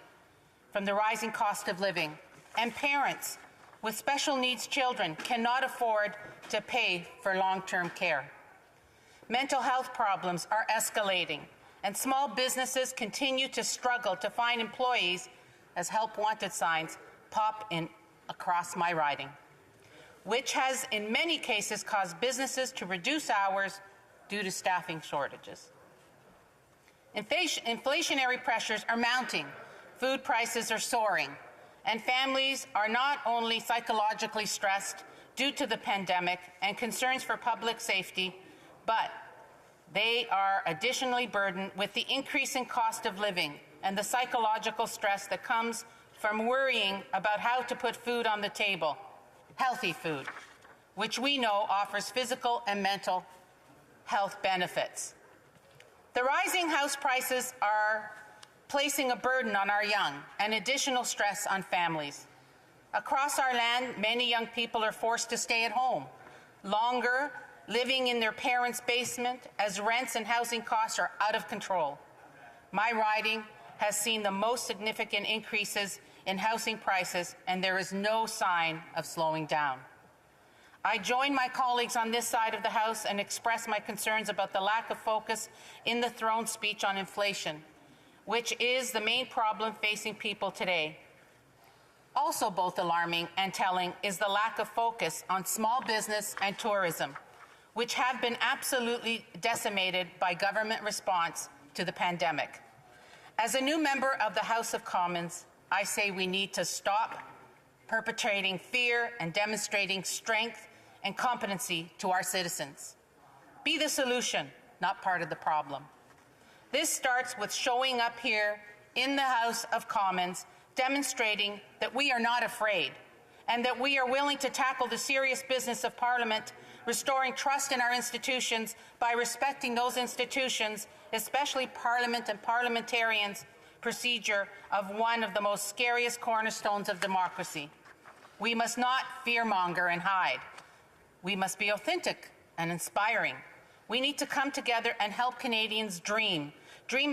from the rising cost of living, and parents with special needs children cannot afford to pay for long-term care. Mental health problems are escalating, and small businesses continue to struggle to find employees as help wanted signs pop in across my riding, which has in many cases caused businesses to reduce hours due to staffing shortages. Inflationary pressures are mounting, food prices are soaring, and families are not only psychologically stressed due to the pandemic and concerns for public safety, but they are additionally burdened with the increasing cost of living and the psychological stress that comes from worrying about how to put food on the table, healthy food, which we know offers physical and mental health benefits. The rising house prices are placing a burden on our young and additional stress on families. Across our land, many young people are forced to stay at home longer, living in their parents' basement as rents and housing costs are out of control. My riding has seen the most significant increases in housing prices, and there is no sign of slowing down. I join my colleagues on this side of the House and express my concerns about the lack of focus in the throne speech on inflation, which is the main problem facing people today. Also both alarming and telling is the lack of focus on small business and tourism, which have been absolutely decimated by government response to the pandemic. As a new member of the House of Commons, I say we need to stop perpetrating fear and demonstrating strength and competency to our citizens. Be the solution, not part of the problem. This starts with showing up here in the House of Commons, demonstrating that we are not afraid and that we are willing to tackle the serious business of Parliament restoring trust in our institutions by respecting those institutions, especially Parliament and parliamentarians' procedure of one of the most scariest cornerstones of democracy. We must not fearmonger and hide. We must be authentic and inspiring. We need to come together and help Canadians dream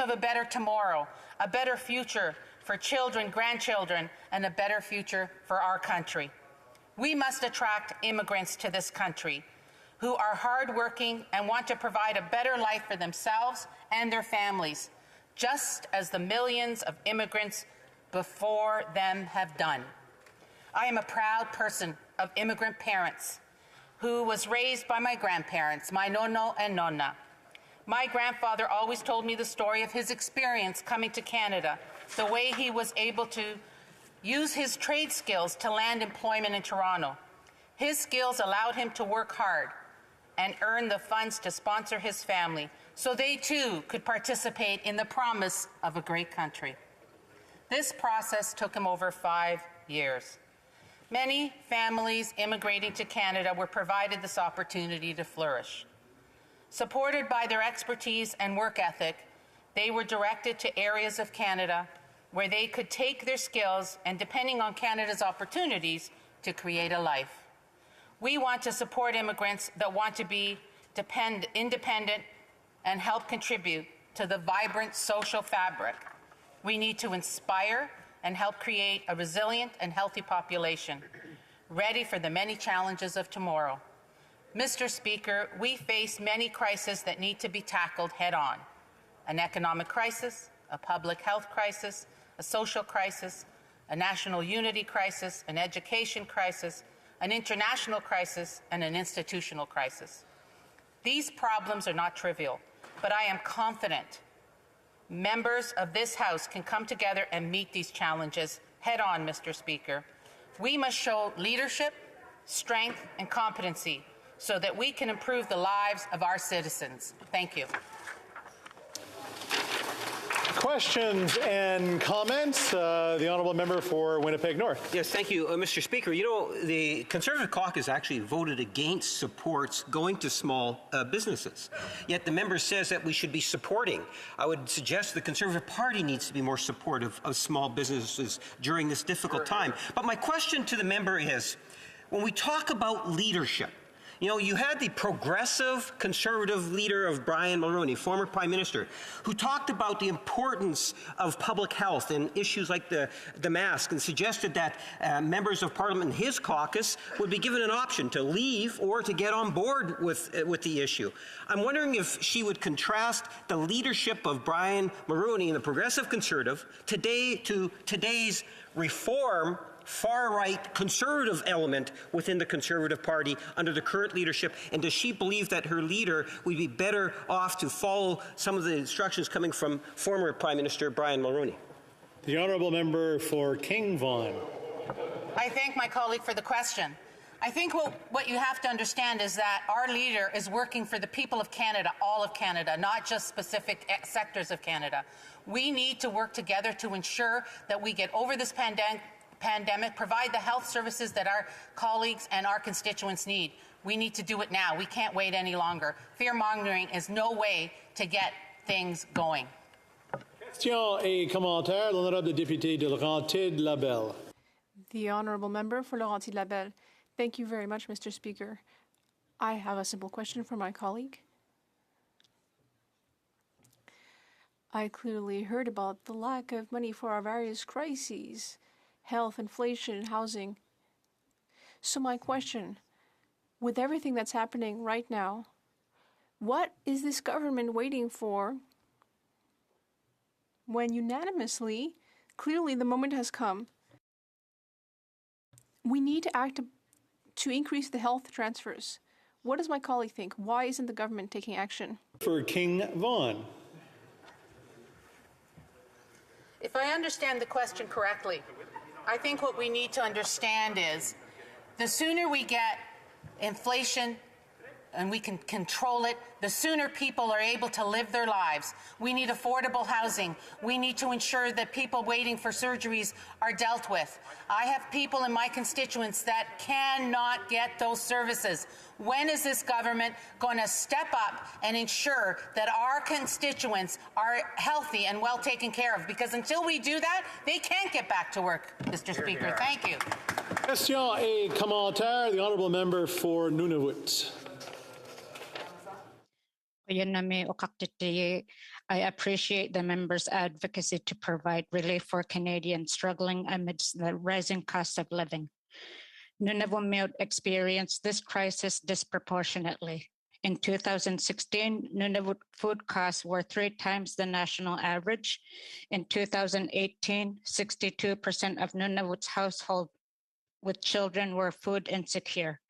of a better tomorrow, a better future for children, grandchildren, and a better future for our country. We must attract immigrants to this country who are hardworking and want to provide a better life for themselves and their families, just as the millions of immigrants before them have done. I am a proud person of immigrant parents who was raised by my grandparents, my nono and nonna. My grandfather always told me the story of his experience coming to Canada, the way he was able to use his trade skills to land employment in Toronto. His skills allowed him to work hard and earn the funds to sponsor his family so they too could participate in the promise of a great country. This process took him over 5 years. Many families immigrating to Canada were provided this opportunity to flourish. Supported by their expertise and work ethic, they were directed to areas of Canada where they could take their skills and, depending on Canada's opportunities, to create a life. We want to support immigrants that want to be independent and help contribute to the vibrant social fabric. We need to inspire and help create a resilient and healthy population, ready for the many challenges of tomorrow. Mr. Speaker, we face many crises that need to be tackled head-on. An economic crisis, a public health crisis, a social crisis, a national unity crisis, an education crisis, an international crisis, and an institutional crisis. These problems are not trivial, but I am confident members of this House can come together and meet these challenges head-on, Mr. Speaker. We must show leadership, strength, and competency so that we can improve the lives of our citizens. Thank you. Questions and comments? The Honourable Member for Winnipeg North. Yes, thank you, Mr. Speaker. You know, the Conservative caucus actually voted against supports going to small businesses. Yet the member says that we should be supporting. I would suggest the Conservative Party needs to be more supportive of small businesses during this difficult time. But my question to the member is, when we talk about leadership, you know, you had the progressive Conservative leader of Brian Mulroney, former Prime Minister, who talked about the importance of public health and issues like the mask and suggested that members of Parliament in his caucus would be given an option to leave or to get on board with the issue. I'm wondering if she would contrast the leadership of Brian Mulroney and the progressive Conservative today to today's reform far-right conservative element within the Conservative Party under the current leadership, and does she believe that her leader would be better off to follow some of the instructions coming from former Prime Minister Brian Mulroney? The Honourable Member for King Vaughan. I thank my colleague for the question. I think what you have to understand is that our leader is working for the people of Canada, all of Canada, not just specific sectors of Canada. We need to work together to ensure that we get over this pandemic, provide the health services that our colleagues and our constituents need. We need to do it now. We can't wait any longer. Fear-mongering is no way to get things going. Question et commentaire, l'honorable député de Laurentides-Labelle. The Honourable Member for Laurentides-Labelle. Thank you very much, Mr. Speaker. I have a simple question for my colleague. I clearly heard about the lack of money for our various crises, health, inflation, housing. So my question, with everything that's happening right now, what is this government waiting for when unanimously, clearly the moment has come, we need to act to increase the health transfers? What does my colleague think? Why isn't the government taking action? For King Vaughan. If I understand the question correctly, I think what we need to understand is the sooner we get inflation and we can control it, the sooner people are able to live their lives. We need affordable housing. We need to ensure that people waiting for surgeries are dealt with. I have people in my constituents that cannot get those services. When is this government going to step up and ensure that our constituents are healthy and well taken care of? Because until we do that, they can't get back to work, Mr. Speaker. Thank you. Question et commentaire, the honourable member for Nunavut. I appreciate the member's advocacy to provide relief for Canadians struggling amidst the rising cost of living. Nunavut experienced this crisis disproportionately. In 2016, Nunavut food costs were 3 times the national average. In 2018, 62% of Nunavut's households with children were food insecure.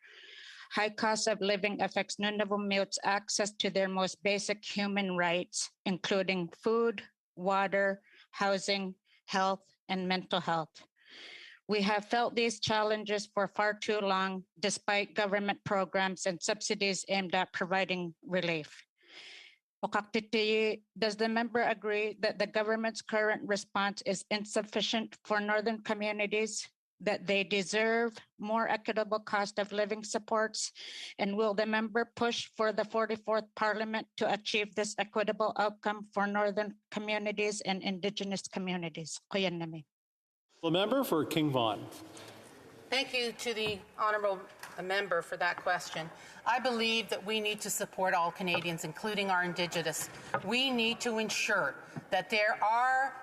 High cost of living affects Nunavut's access to their most basic human rights, including food, water, housing, health, and mental health. We have felt these challenges for far too long, despite government programs and subsidies aimed at providing relief. Does the member agree that the government's current response is insufficient for northern communities, that they deserve more equitable cost of living supports? And will the member push for the 44th Parliament to achieve this equitable outcome for northern communities and Indigenous communities? The member for King Vaughan. Thank you to the honourable member for that question. I believe that we need to support all Canadians, including our Indigenous. We need to ensure that there are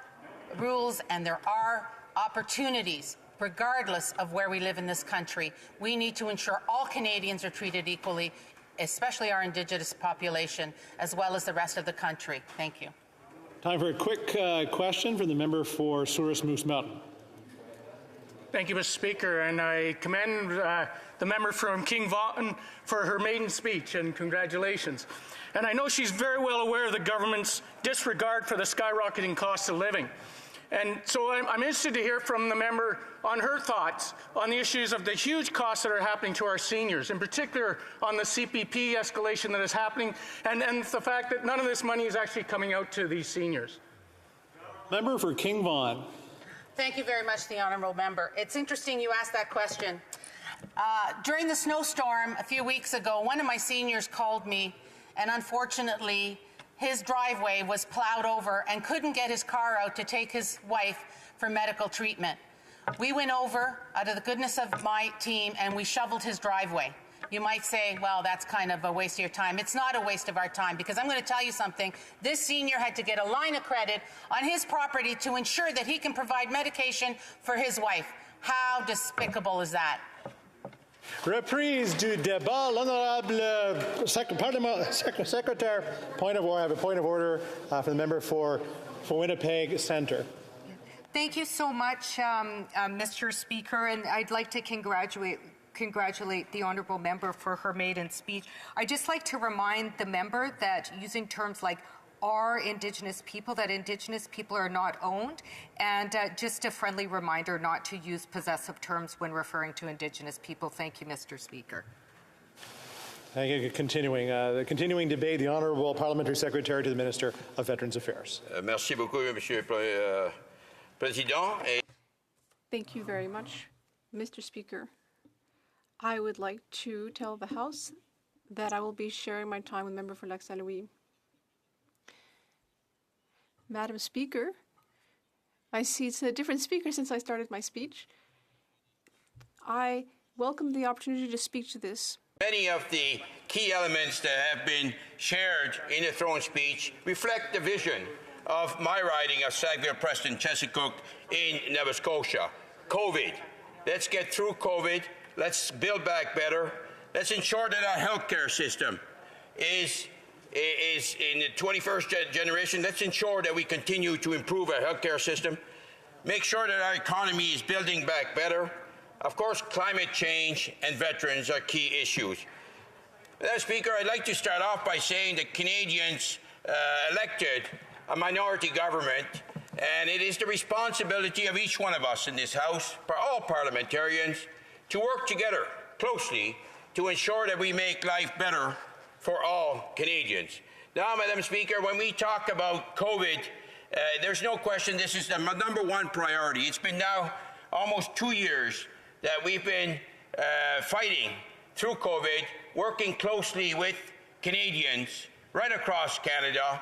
rules and there are opportunities regardless of where we live in this country. We need to ensure all Canadians are treated equally, especially our Indigenous population, as well as the rest of the country. Thank you. Time for a quick question from the member for Souris Moose Mountain. Thank you, Mr. Speaker, and I commend the member from King Vaughan for her maiden speech, and congratulations. And I know she's very well aware of the government's disregard for the skyrocketing cost of living. And so I'm interested to hear from the member on her thoughts on the issues of the huge costs that are happening to our seniors, in particular on the CPP escalation that is happening, and the fact that none of this money is actually coming out to these seniors. Member for King Vaughan. Thank you very much, the honourable member. It's interesting you asked that question. During the snowstorm a few weeks ago, one of my seniors called me, and unfortunately, his driveway was plowed over and couldn't get his car out to take his wife for medical treatment. We went over out of the goodness of my team and we shoveled his driveway. You might say, well, that's kind of a waste of your time. It's not a waste of our time, because I'm going to tell you something. This senior had to get a line of credit on his property to ensure that he can provide medication for his wife. How despicable is that? Reprise du débat. L'honorable secrétaire. Point of order. I have a point of order for the member for Winnipeg Centre. Thank you so much, Mr. Speaker, and I'd like to congratulate the honourable member for her maiden speech. I'd just like to remind the member that using terms like are Indigenous people, that Indigenous people are not owned, and just a friendly reminder not to use possessive terms when referring to Indigenous people. Thank you, Mr. Speaker. Thank you. Continuing the continuing debate, the Honourable Parliamentary Secretary to the Minister of Veterans Affairs. Merci beaucoup, Monsieur le Président. Thank you very much, Mr. Speaker. I would like to tell the House that I will be sharing my time with member for Lac Saint Louis. Madam Speaker, I see it's a different speaker since I started my speech. I welcome the opportunity to speak to this. Many of the key elements that have been shared in the throne speech reflect the vision of my riding of Sackville-Preston-Chesapeake in Nova Scotia. COVID. Let's get through COVID. Let's build back better. Let's ensure that our healthcare system is in the 21st generation. Let's ensure that we continue to improve our healthcare system. Make sure that our economy is building back better. Of course, climate change and veterans are key issues. Madam Speaker, I'd like to start off by saying that Canadians elected a minority government, and it is the responsibility of each one of us in this House, for all parliamentarians, to work together closely to ensure that we make life better for all Canadians. Now, Madam Speaker, when we talk about COVID, there's no question this is the number one priority. It's been now almost 2 years that we've been fighting through COVID, working closely with Canadians right across Canada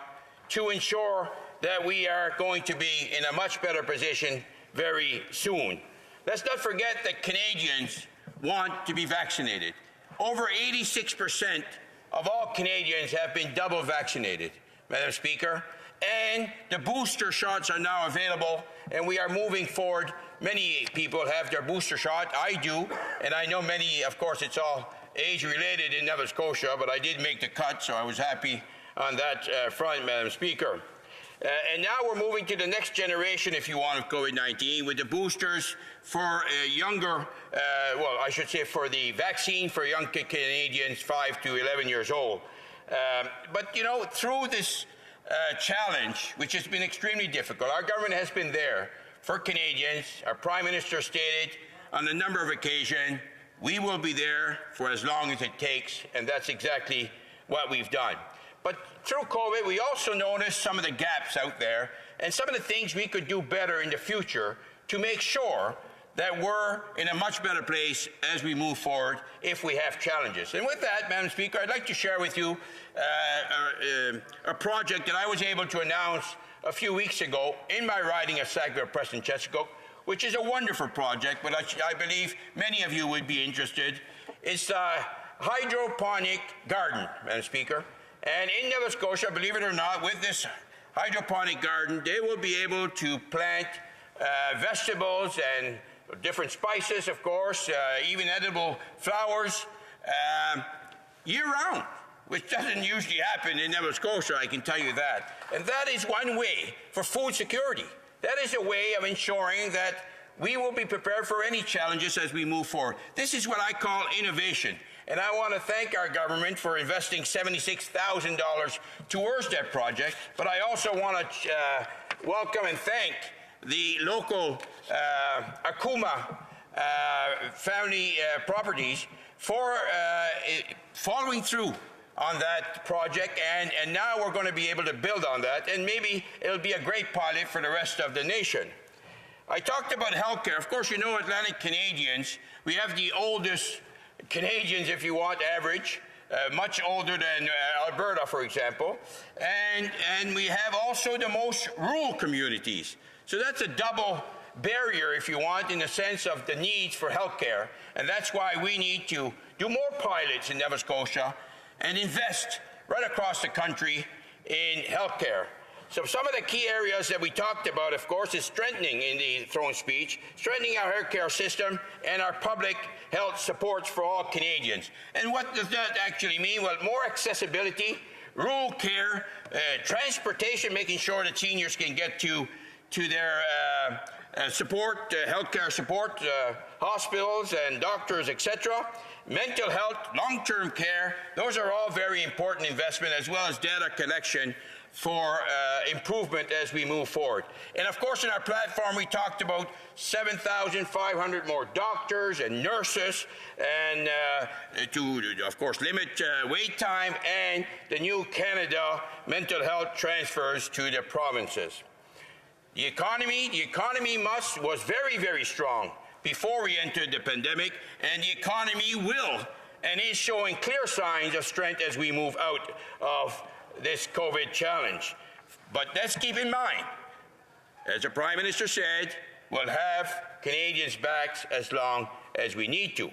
to ensure that we are going to be in a much better position very soon. Let's not forget that Canadians want to be vaccinated. Over 86% of all Canadians have been double vaccinated, Madam Speaker, and the booster shots are now available, and we are moving forward. Many people have their booster shot. I do, and I know many, of course, it's all age-related in Nova Scotia, but I did make the cut, so I was happy on that front, Madam Speaker. And now we're moving to the next generation, if you want, of COVID-19, with the boosters for younger, well, I should say for the vaccine for young Canadians 5 to 11 years old. But, you know, through this challenge, which has been extremely difficult, our government has been there for Canadians. Our Prime Minister stated on a number of occasions, we will be there for as long as it takes, and that's exactly what we've done. But through COVID, we also noticed some of the gaps out there and some of the things we could do better in the future to make sure that we're in a much better place as we move forward if we have challenges. And with that, Madam Speaker, I'd like to share with you a project that I was able to announce a few weeks ago in my riding of Sackville-Preston-Chesapeake, which is a wonderful project, but I believe many of you would be interested. It's a hydroponic garden, Madam Speaker. And in Nova Scotia, believe it or not, with this hydroponic garden, they will be able to plant vegetables and different spices, of course, even edible flowers, year-round, which doesn't usually happen in Nova Scotia, I can tell you that. And that is one way for food security. That is a way of ensuring that we will be prepared for any challenges as we move forward. This is what I call innovation. And I want to thank our government for investing $76,000 towards that project. But I also want to welcome and thank the local Akuma family properties for following through on that project. And now we're going to be able to build on that. And maybe it'll be a great pilot for the rest of the nation. I talked about healthcare. Of course, you know, Atlantic Canadians, we have the oldest Canadians, if you want, average, much older than Alberta, for example, and we have also the most rural communities. So that's a double barrier, if you want, in the sense of the needs for healthcare, and that's why we need to do more pilots in Nova Scotia and invest right across the country in healthcare. So some of the key areas that we talked about, of course, is strengthening in the throne speech, strengthening our healthcare system and our public health supports for all Canadians. And what does that actually mean? Well, more accessibility, rural care, transportation, making sure that seniors can get to their support, healthcare support, hospitals and doctors, etc. Mental health, long-term care, those are all very important investment, as well as data collection for improvement as we move forward. And of course, in our platform, we talked about 7,500 more doctors and nurses, and to, of course, limit wait time, and the new Canada mental health transfers to the provinces. The economy was very, very strong before we entered the pandemic, and the economy will and is showing clear signs of strength as we move out of this COVID challenge. But let's keep in mind, as the Prime Minister said, we'll have Canadians' backs as long as we need to.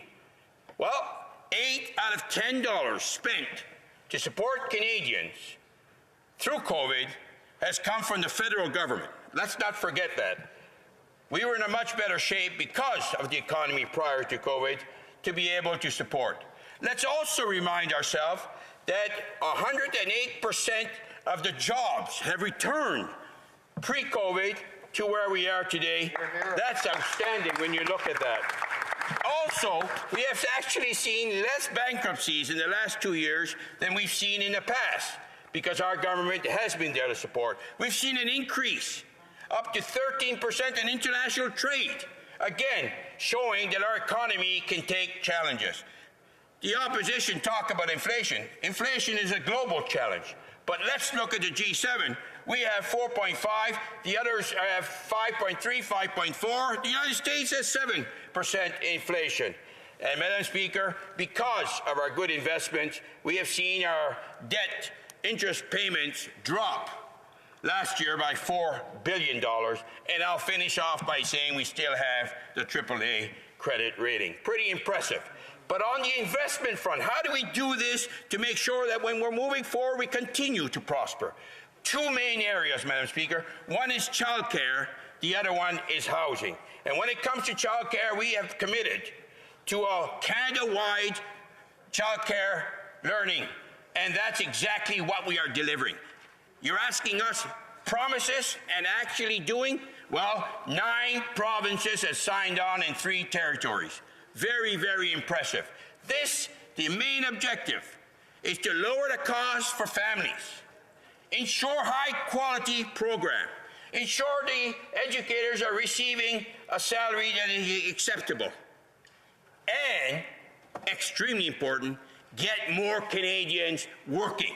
Well, 8 out of $10 spent to support Canadians through COVID has come from the federal government. Let's not forget that. We were in a much better shape because of the economy prior to COVID to be able to support. Let's also remind ourselves that 108% of the jobs have returned pre-COVID to where we are today. That's outstanding when you look at that. Also, we have actually seen less bankruptcies in the last 2 years than we've seen in the past because our government has been there to support. We've seen an increase up to 13% in international trade, again, showing that our economy can take challenges. The opposition talk about inflation. Inflation is a global challenge. But let's look at the G7. We have 4.5. The others have 5.3, 5.4. The United States has 7% inflation. And Madam Speaker, because of our good investments, we have seen our debt interest payments drop last year by $4 billion. And I'll finish off by saying we still have the AAA credit rating. Pretty impressive. But on the investment front, how do we do this to make sure that when we're moving forward, we continue to prosper? Two main areas, Madam Speaker. One is childcare, the other one is housing. And when it comes to childcare, we have committed to a Canada-wide childcare learning, and that's exactly what we are delivering. You're asking us promises and actually doing? Well, 9 provinces have signed on in 3 territories. Very, very impressive. The main objective is to lower the cost for families, ensure high-quality program, ensure the educators are receiving a salary that is acceptable, and, extremely important, get more Canadians working.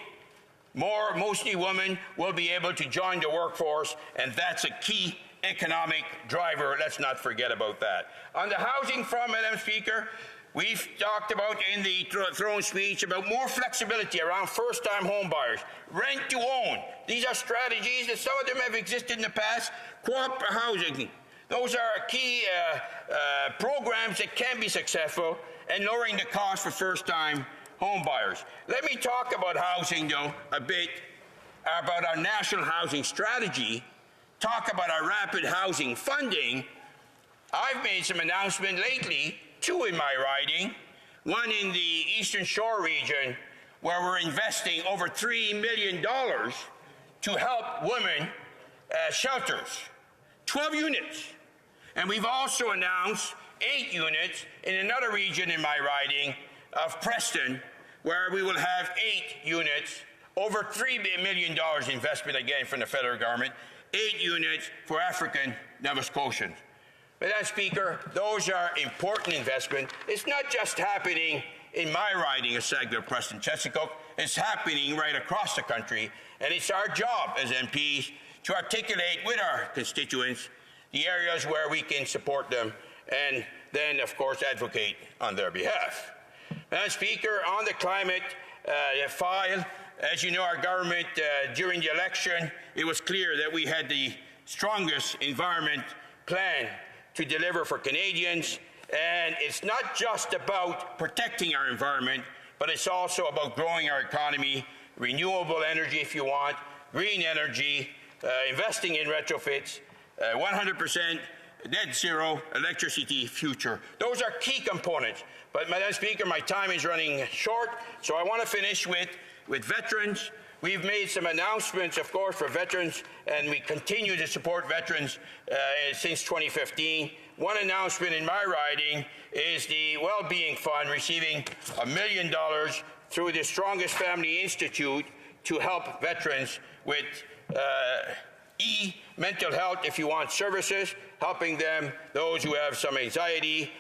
Mostly women will be able to join the workforce, and that's a key economic driver. Let's not forget about that. On the housing front, Madam Speaker, we've talked about in the throne speech about more flexibility around first-time home buyers, rent to own. These are strategies that some of them have existed in the past. Co-op housing. Those are key programs that can be successful and lowering the cost for first-time home buyers. Let me talk about housing, though, a bit, about our national housing strategy, talk about our rapid housing funding. I've made some announcements lately, 2 in my riding, one in the Eastern Shore region, where we're investing over $3 million to help women shelters, 12 units. And we've also announced 8 units in another region in my riding of Preston, where we will have 8 units, over $3 million investment again from the federal government, 8 units for African Nova Scotians. Madam Speaker, those are important investments. It's not just happening in my riding of Sackville-Preston-Chesapeake. It's happening right across the country, and it's our job as MPs to articulate with our constituents the areas where we can support them and then, of course, advocate on their behalf. Madam Speaker, on the climate file, as you know, our government, during the election, it was clear that we had the strongest environment plan to deliver for Canadians. And it's not just about protecting our environment, but it's also about growing our economy, renewable energy if you want, green energy, investing in retrofits, 100% net zero electricity future. Those are key components. But Madam Speaker, my time is running short, so I want to finish with veterans. We've made some announcements, of course, for veterans, and we continue to support veterans since 2015. One announcement in my riding is the Wellbeing Fund receiving $1 million through the Strongest Family Institute to help veterans with mental health, if you want, services, helping them, those who have some anxiety,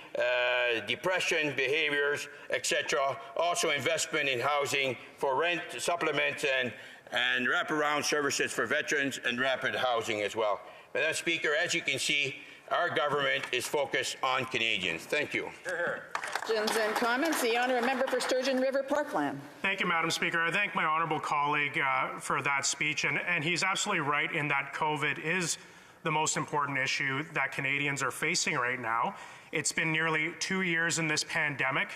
depression behaviors, etc. Also investment in housing for rent supplements and wraparound services for veterans and rapid housing as well. Madam Speaker, as you can see, our government is focused on Canadians. Thank you. Questions and comments. The honourable member for Sturgeon River Parkland. Thank you, Madam Speaker. I thank my honourable colleague for that speech, and he's absolutely right in that COVID is the most important issue that Canadians are facing right now. It's been nearly 2 years in this pandemic.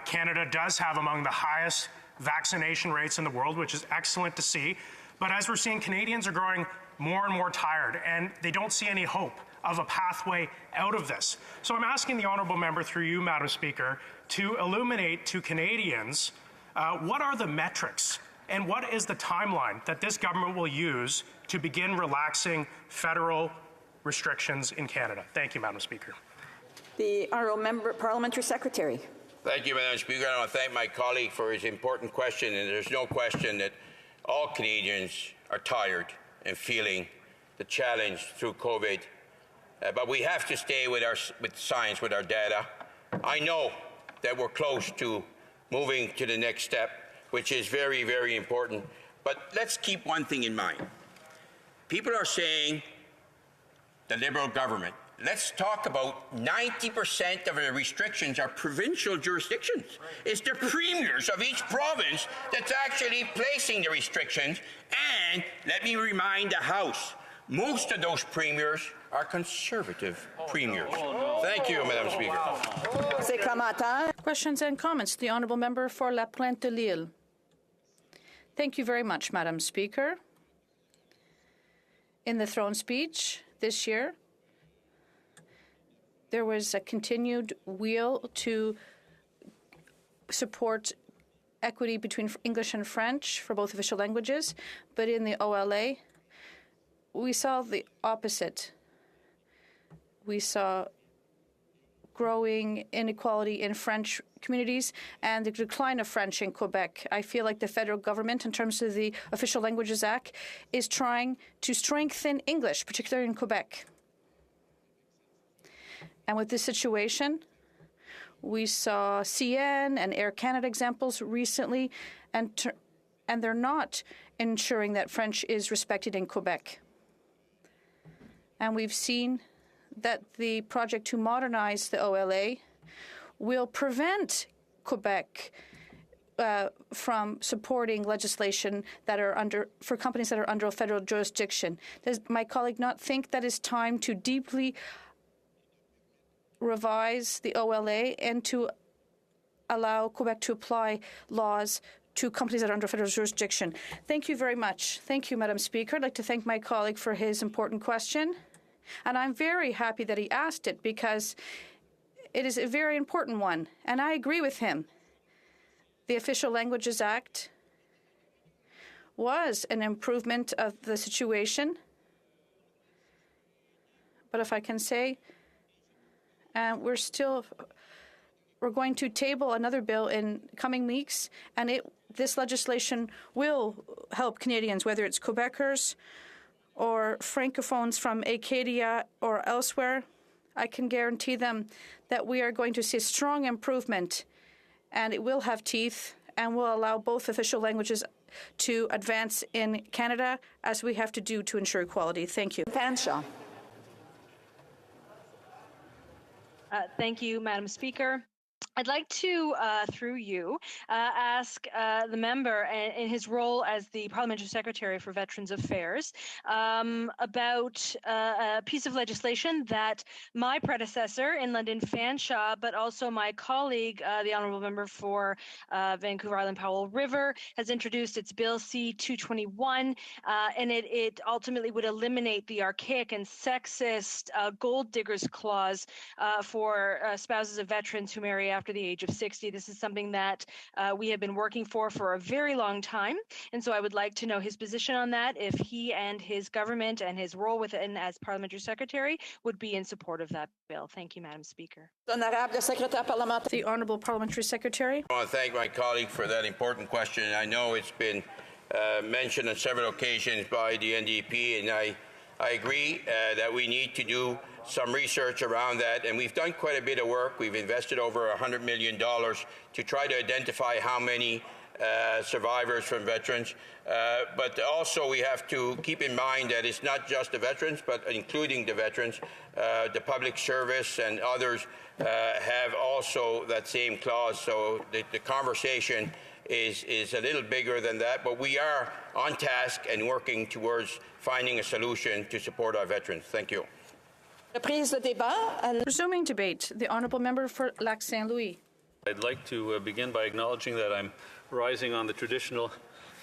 Canada does have among the highest vaccination rates in the world, which is excellent to see. But as we're seeing, Canadians are growing more and more tired, and they don't see any hope of a pathway out of this. So I'm asking the honourable member, through you, Madam Speaker, to illuminate to Canadians what are the metrics and what is the timeline that this government will use to begin relaxing federal restrictions in Canada. Thank you, Madam Speaker. The honourable member, Parliamentary Secretary. Thank you, Madam Speaker. I want to thank my colleague for his important question, and there's no question that all Canadians are tired and feeling the challenge through COVID. But we have to stay with science, with our data. I know that we're close to moving to the next step, which is very, very important. But let's keep one thing in mind. People are saying the Liberal government. Let's talk about 90% of the restrictions are provincial jurisdictions. It's the premiers of each province that's actually placing the restrictions. And let me remind the House, most of those premiers are Conservative premiers. Thank you, Madam Speaker. Questions and comments. The Honourable Member for La Pointe-de-Lille. Thank you very much, Madam Speaker. In the throne speech this year, there was a continued will to support equity between English and French for both official languages, but in the OLA, we saw the opposite. We saw growing inequality in French communities and the decline of French in Quebec. I feel like the federal government, in terms of the Official Languages Act, is trying to strengthen English, particularly in Quebec. And with this situation, we saw CN and Air Canada examples recently, and they're not ensuring that French is respected in Quebec. And we've seen that the project to modernize the OLA will prevent Quebec from supporting legislation that are for companies that are under a federal jurisdiction. Does my colleague not think that it's time to deeply revise the OLA and to allow Quebec to apply laws to companies that are under federal jurisdiction? Thank you very much. Thank you, Madam Speaker. I'd like to thank my colleague for his important question. And I'm very happy that he asked it because it is a very important one. And I agree with him. The Official Languages Act was an improvement of the situation. But if I can say, we're going to table another bill in coming weeks, and this legislation will help Canadians, whether it's Quebecers or Francophones from Acadia or elsewhere. I can guarantee them that we are going to see a strong improvement, and it will have teeth and will allow both official languages to advance in Canada, as we have to do to ensure equality. Thank you. Fanshawe. Thank you, Madam Speaker. I'd like to, through you, ask the member in his role as the Parliamentary Secretary for Veterans Affairs about a piece of legislation that my predecessor in London, Fanshawe, but also my colleague, the Honourable Member for Vancouver Island Powell River, has introduced. It's Bill C-221, and it ultimately would eliminate the archaic and sexist gold diggers clause for spouses of veterans who marry after the age of 60. This is something that we have been working for a very long time. And so I would like to know his position on that, if he and his government and his role within as Parliamentary Secretary would be in support of that bill. Thank you, Madam Speaker. The Honourable Parliamentary Secretary. I want to thank my colleague for that important question. I know it's been mentioned on several occasions by the NDP, and I agree that we need to do some research around that, and we've done quite a bit of work. We've invested over $100 million to try to identify how many survivors from veterans. But also we have to keep in mind that it's not just the veterans, but including the veterans, the public service and others have also that same clause. So the conversation is a little bigger than that, but we are on task and working towards finding a solution to support our veterans. Thank you. Resuming debate, the Honourable Member for Lac Saint Louis. I'd like to begin by acknowledging that I'm rising on the traditional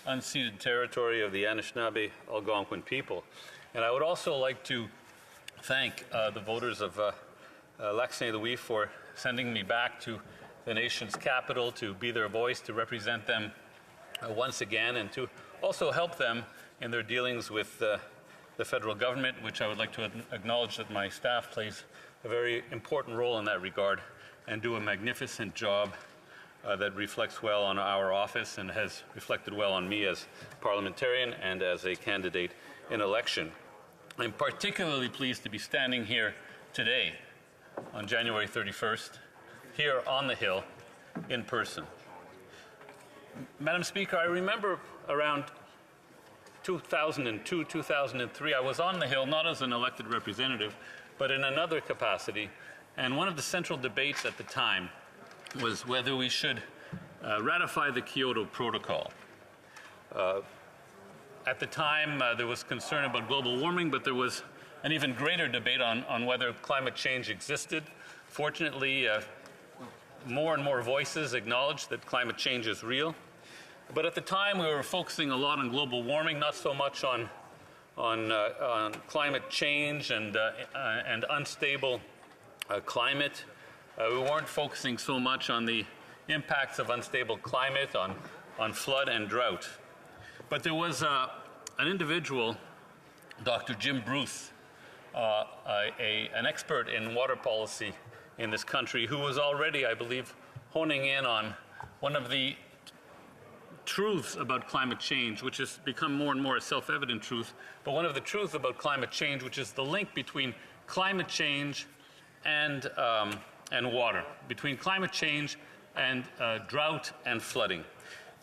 unceded territory of the Anishinaabe Algonquin people. And I would also like to thank the voters of Lac Saint Louis for sending me back to the nation's capital to be their voice, to represent them once again, and to also help them in their dealings with the federal government, which I would like to acknowledge that my staff plays a very important role in that regard and do a magnificent job that reflects well on our office and has reflected well on me as parliamentarian and as a candidate in election. I'm particularly pleased to be standing here today on January 31st, here on the Hill, in person. Madam Speaker, I remember around 2002, 2003, I was on the Hill, not as an elected representative, but in another capacity. And one of the central debates at the time was whether we should ratify the Kyoto Protocol. At the time, there was concern about global warming, but there was an even greater debate on whether climate change existed. Fortunately, more and more voices acknowledge that climate change is real. But at the time, we were focusing a lot on global warming, not so much on climate change and unstable climate. We weren't focusing so much on the impacts of unstable climate, on flood and drought. But there was an individual, Dr. Jim Bruce, an expert in water policy in this country, who was already, I believe, honing in on one of the truths about climate change, which has become more and more a self-evident truth, but one of the truths about climate change, which is the link between climate change and water, between climate change and drought and flooding.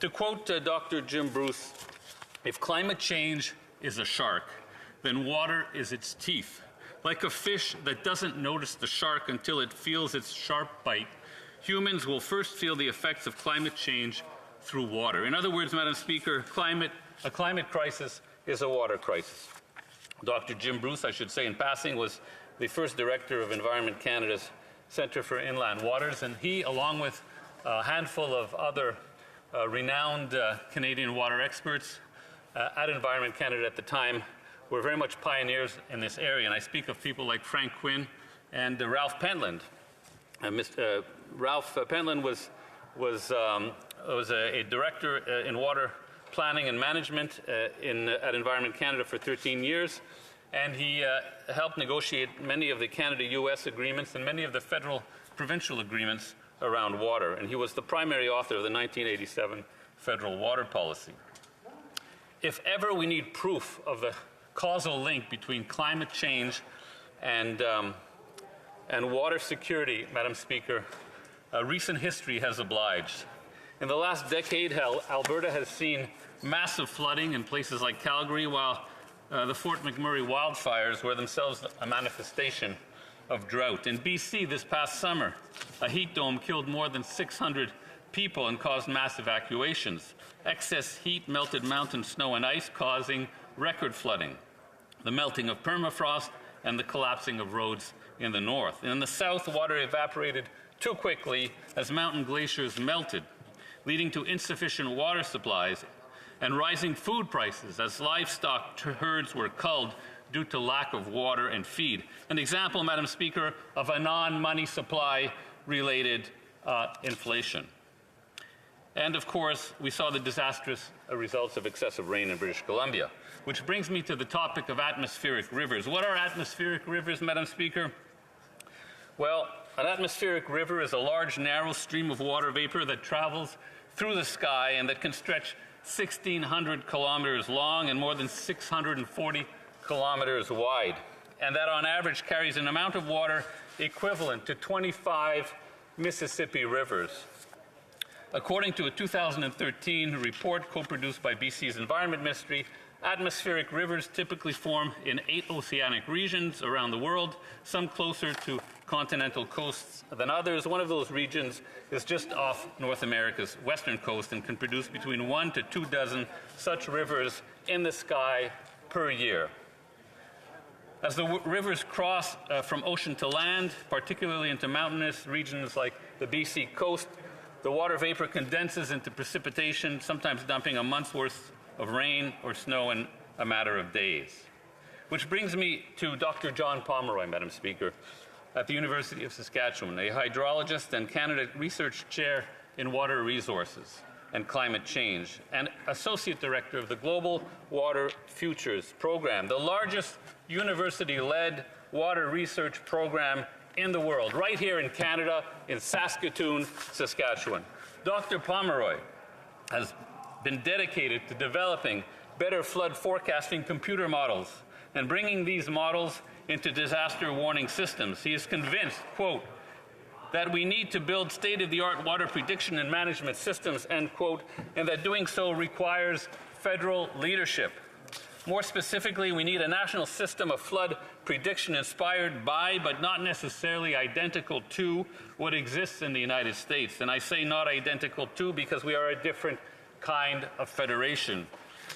To quote Dr. Jim Bruce, if climate change is a shark, then water is its teeth. Like a fish that doesn't notice the shark until it feels its sharp bite, humans will first feel the effects of climate change through water. In other words, Madam Speaker, a climate crisis is a water crisis. Dr. Jim Bruce, I should say in passing, was the first director of Environment Canada's Centre for Inland Waters, and he, along with a handful of other renowned Canadian water experts at Environment Canada at the time, were very much pioneers in this area. And I speak of people like Frank Quinn and Ralph Pentland. Ralph Pentland was a director in water planning and management at Environment Canada for 13 years, and he helped negotiate many of the Canada-US agreements and many of the federal-provincial agreements around water, and he was the primary author of the 1987 federal water policy. If ever we need proof of the causal link between climate change and water security, Madam Speaker, recent history has obliged. In the last decade, Alberta has seen massive flooding in places like Calgary, while the Fort McMurray wildfires were themselves a manifestation of drought. In BC this past summer, a heat dome killed more than 600 people and caused mass evacuations. Excess heat melted mountain snow and ice, causing record flooding, the melting of permafrost, and the collapsing of roads in the north. In the south, water evaporated too quickly as mountain glaciers melted, leading to insufficient water supplies and rising food prices as livestock herds were culled due to lack of water and feed. An example, Madam Speaker, of a non-money supply-related inflation. And of course, we saw the disastrous results of excessive rain in British Columbia, which brings me to the topic of atmospheric rivers. What are atmospheric rivers, Madam Speaker? Well, an atmospheric river is a large, narrow stream of water vapor that travels through the sky and that can stretch 1,600 kilometers long and more than 640 kilometers wide, and that on average carries an amount of water equivalent to 25 Mississippi rivers. According to a 2013 report co-produced by BC's Environment Ministry, atmospheric rivers typically form in 8 oceanic regions around the world, some closer to continental coasts than others. One of those regions is just off North America's western coast and can produce between 1 to 2 dozen such rivers in the sky per year. As the rivers cross from ocean to land, particularly into mountainous regions like the BC coast, the water vapor condenses into precipitation, sometimes dumping a month's worth of rain or snow in a matter of days. Which brings me to Dr. John Pomeroy, Madam Speaker, at the University of Saskatchewan, a hydrologist and Canada Research Chair in Water Resources and Climate Change, and Associate Director of the Global Water Futures Program, the largest university-led water research program in the world, right here in Canada, in Saskatoon, Saskatchewan. Dr. Pomeroy has been dedicated to developing better flood forecasting computer models and bringing these models into disaster warning systems. He is convinced, quote, that we need to build state-of-the-art water prediction and management systems, end quote, and that doing so requires federal leadership. More specifically, we need a national system of flood prediction inspired by, but not necessarily identical to, what exists in the United States. And I say not identical to because we are a different kind of federation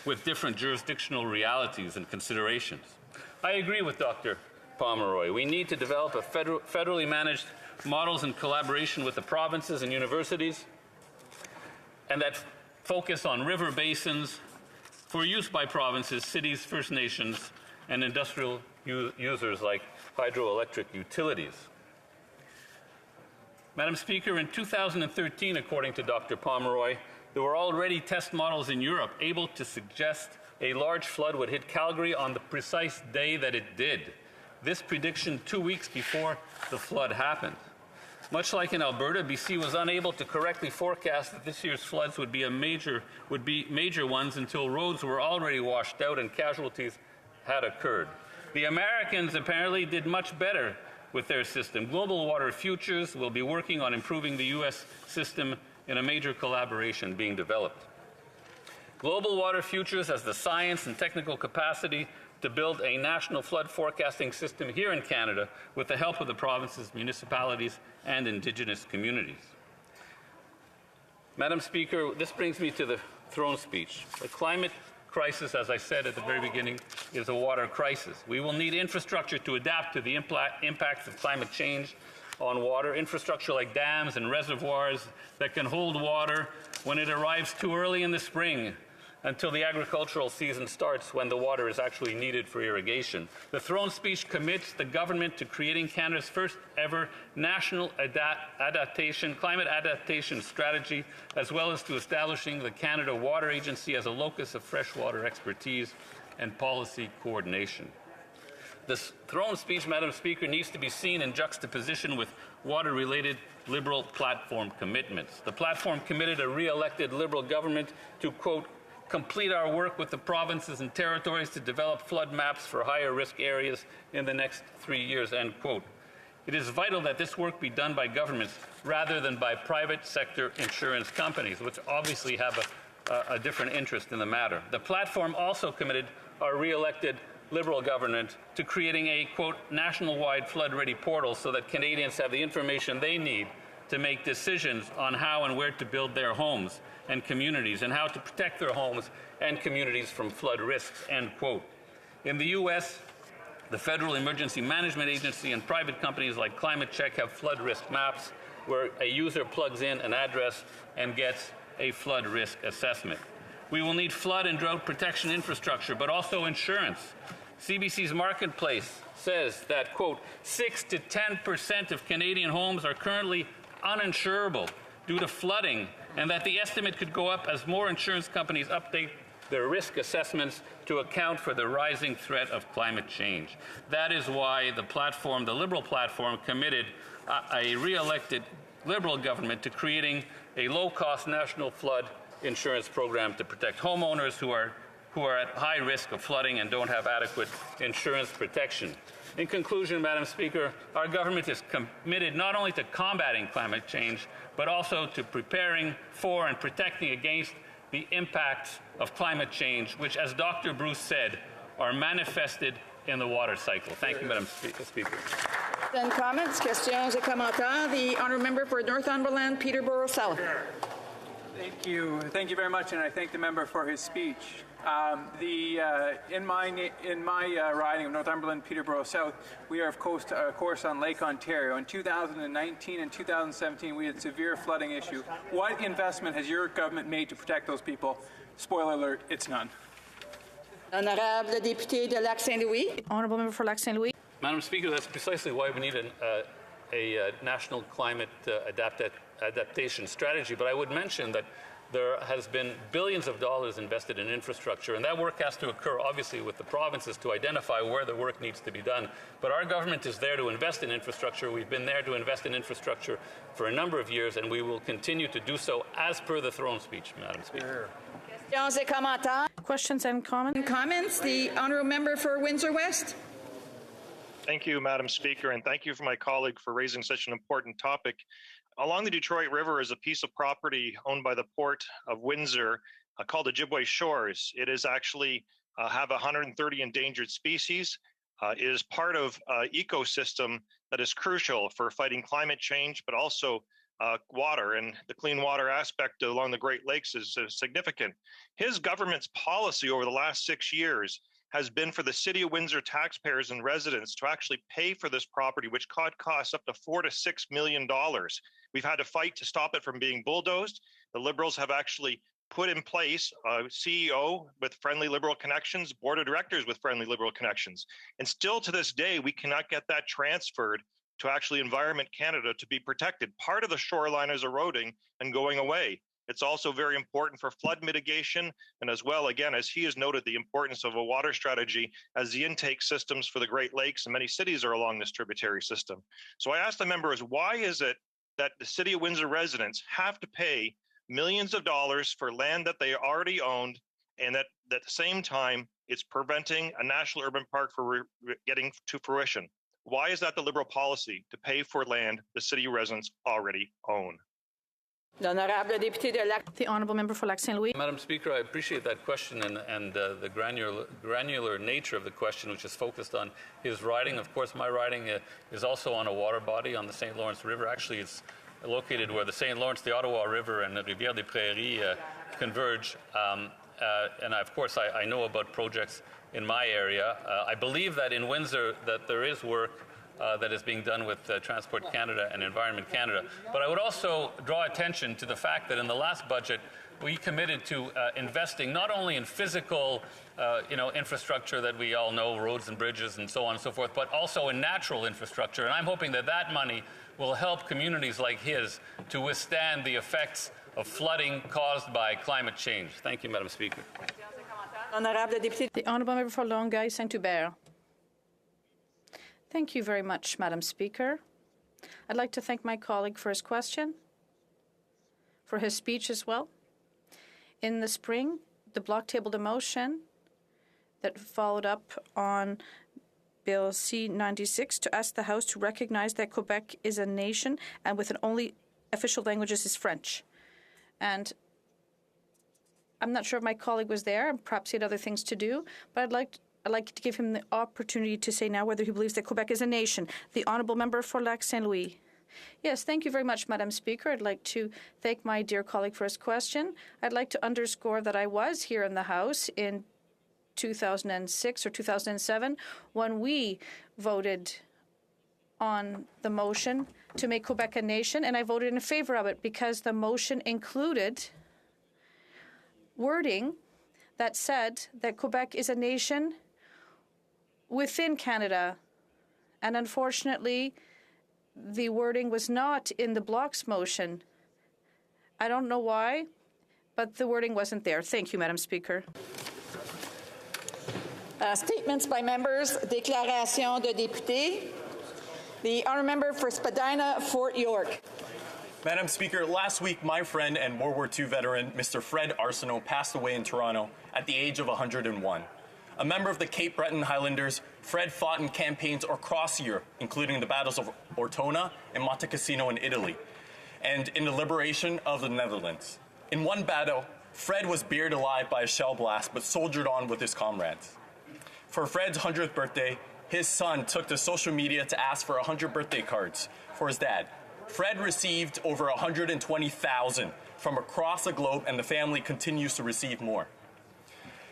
with different jurisdictional realities and considerations. I agree with Dr. Pomeroy. We need to develop a federally managed models in collaboration with the provinces and universities, and that focus on river basins for use by provinces, cities, First Nations, and industrial users like hydroelectric utilities. Madam Speaker, in 2013, according to Dr. Pomeroy, there were already test models in Europe able to suggest a large flood would hit Calgary on the precise day that it did. This prediction 2 weeks before the flood happened. Much like in Alberta, BC was unable to correctly forecast that this year's floods would be major ones until roads were already washed out and casualties had occurred. The Americans apparently did much better with their system. Global Water Futures will be working on improving the U.S. system in a major collaboration being developed. Global Water Futures has the science and technical capacity to build a national flood forecasting system here in Canada with the help of the provinces, municipalities, and Indigenous communities. Madam Speaker, this brings me to the throne speech. The climate crisis, as I said at the very beginning, is a water crisis. We will need infrastructure to adapt to the impacts of climate change on water, infrastructure like dams and reservoirs that can hold water when it arrives too early in the spring until the agricultural season starts when the water is actually needed for irrigation. The throne speech commits the government to creating Canada's first ever national climate adaptation strategy, as well as to establishing the Canada Water Agency as a locus of freshwater expertise and policy coordination. This throne speech, Madam Speaker, needs to be seen in juxtaposition with water-related Liberal platform commitments. The platform committed a re-elected Liberal government to, quote, complete our work with the provinces and territories to develop flood maps for higher risk areas in the next 3 years, end quote. It is vital that this work be done by governments rather than by private sector insurance companies, which obviously have a different interest in the matter. The platform also committed our re-elected Liberal government to creating a, quote, national-wide flood-ready portal so that Canadians have the information they need to make decisions on how and where to build their homes and communities and how to protect their homes and communities from flood risks, end quote. In the U.S., the Federal Emergency Management Agency and private companies like Climate Check have flood risk maps where a user plugs in an address and gets a flood risk assessment. We will need flood and drought protection infrastructure, but also insurance. CBC's Marketplace says that, quote, 6 to 10% of Canadian homes are currently uninsurable due to flooding, and that the estimate could go up as more insurance companies update their risk assessments to account for the rising threat of climate change. That is why the platform, the Liberal platform, committed a re-elected Liberal government to creating a low-cost national flood insurance program to protect homeowners who are at high risk of flooding and don't have adequate insurance protection. In conclusion, Madam Speaker, our government is committed not only to combating climate change, but also to preparing for and protecting against the impacts of climate change, which, as Dr. Bruce said, are manifested in the water cycle. Thank you, Madam Speaker. Then comments, questions et commentaires. The honourable member for Northumberland, Peterborough South. Thank you. Thank you very much, and I thank the member for his speech. In my riding of Northumberland, Peterborough South, we are of course on Lake Ontario. In 2019 and 2017, we had severe flooding issue. What investment has your government made to protect those people? Spoiler alert, it's none. Honorable député de Lac-Saint-Louis. Honourable member for Lac-Saint-Louis. Madam Speaker, that's precisely why we need a national climate adaptation strategy. But I would mention that there has been billions of dollars invested in infrastructure, and that work has to occur, obviously, with the provinces to identify where the work needs to be done. But our government is there to invest in infrastructure. We've been there to invest in infrastructure for a number of years, and we will continue to do so as per the throne speech, Madam Speaker. Questions and comments? Comments. The honourable member for Windsor West. Thank you, Madam Speaker, and thank you for my colleague for raising such an important topic. Along the Detroit River is a piece of property owned by the Port of Windsor called Ojibwe Shores. It is actually have 130 endangered species. It is part of an ecosystem that is crucial for fighting climate change, but also water, and the clean water aspect along the Great Lakes is significant. His government's policy over the last 6 years has been for the City of Windsor taxpayers and residents to actually pay for this property, which costs up to $4 to $6 million. We've had to fight to stop it from being bulldozed. The Liberals have actually put in place a CEO with friendly Liberal connections, board of directors with friendly Liberal connections. And still to this day, we cannot get that transferred to actually Environment Canada to be protected. Part of the shoreline is eroding and going away. It's also very important for flood mitigation, and as well, again, as he has noted, the importance of a water strategy as the intake systems for the Great Lakes and many cities are along this tributary system. So I asked the members, why is it that the City of Windsor residents have to pay millions of dollars for land that they already owned, and that at the same time, it's preventing a national urban park from getting to fruition? Why is that the Liberal policy, to pay for land the city residents already own? The Honourable Member for Lac Saint Louis. Madam Speaker, I appreciate that question and the granular nature of the question, which is focused on his riding. Of course, my riding is also on a water body on the St. Lawrence River. Actually, it's located where the St. Lawrence, the Ottawa River, and the Rivière des Prairies converge. And of course, I know about projects in my area. I believe that in Windsor that there is work that is being done with Transport Canada and Environment Canada. But I would also draw attention to the fact that in the last budget, we committed to investing not only in physical infrastructure that we all know, roads and bridges and so on and so forth, but also in natural infrastructure. And I'm hoping that that money will help communities like his to withstand the effects of flooding caused by climate change. Thank you, Madam Speaker. The Honourable Member for Longueuil Saint-Hubert. Thank you very much, Madam Speaker. I'd like to thank my colleague for his question, for his speech as well. In the spring, the Bloc tabled a motion that followed up on Bill C-96 to ask the House to recognize that Quebec is a nation and with an only official languages is French. And I'm not sure if my colleague was there, perhaps he had other things to do, but I'd like to give him the opportunity to say now whether he believes that Quebec is a nation. The Honourable Member for Lac Saint Louis. Yes, thank you very much, Madam Speaker. I'd like to thank my dear colleague for his question. I'd like to underscore that I was here in the House in 2006 or 2007 when we voted on the motion to make Quebec a nation, and I voted in favor of it because the motion included wording that said that Quebec is a nation within Canada. And unfortunately, the wording was not in the Bloc's motion. I don't know why, but the wording wasn't there. Thank you, Madam Speaker. Statements by members, déclaration de députés. The honourable member for Spadina, Fort York. Madam Speaker, last week my friend and World War II veteran, Mr. Fred Arsenault, passed away in Toronto at the age of 101. A member of the Cape Breton Highlanders, Fred fought in campaigns across Europe, including the battles of Ortona and Monte Cassino in Italy, and in the liberation of the Netherlands. In one battle, Fred was buried alive by a shell blast, but soldiered on with his comrades. For Fred's 100th birthday, his son took to social media to ask for 100 birthday cards for his dad. Fred received over 120,000 from across the globe, and the family continues to receive more.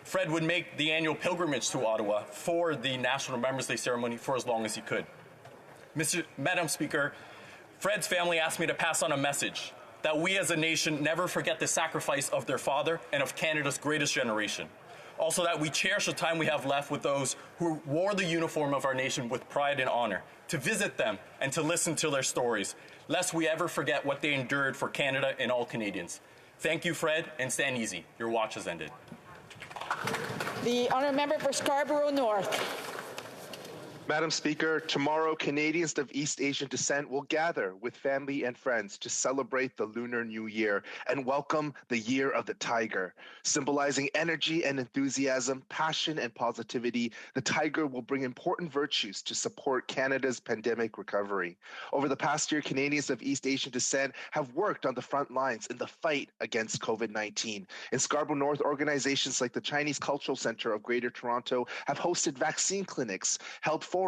Fred would make the annual pilgrimage to Ottawa for the National Remembrance Day ceremony for as long as he could. Madam Speaker, Fred's family asked me to pass on a message that we as a nation never forget the sacrifice of their father and of Canada's greatest generation. Also that we cherish the time we have left with those who wore the uniform of our nation with pride and honor, to visit them and to listen to their stories, lest we ever forget what they endured for Canada and all Canadians. Thank you, Fred, and stand easy. Your watch has ended. The honourable member for Scarborough North. Madam Speaker, tomorrow Canadians of East Asian descent will gather with family and friends to celebrate the Lunar New Year and welcome the Year of the Tiger. Symbolizing energy and enthusiasm, passion and positivity, the Tiger will bring important virtues to support Canada's pandemic recovery. Over the past year, Canadians of East Asian descent have worked on the front lines in the fight against COVID-19. In Scarborough North, organizations like the Chinese Cultural Centre of Greater Toronto have hosted vaccine clinics, held forums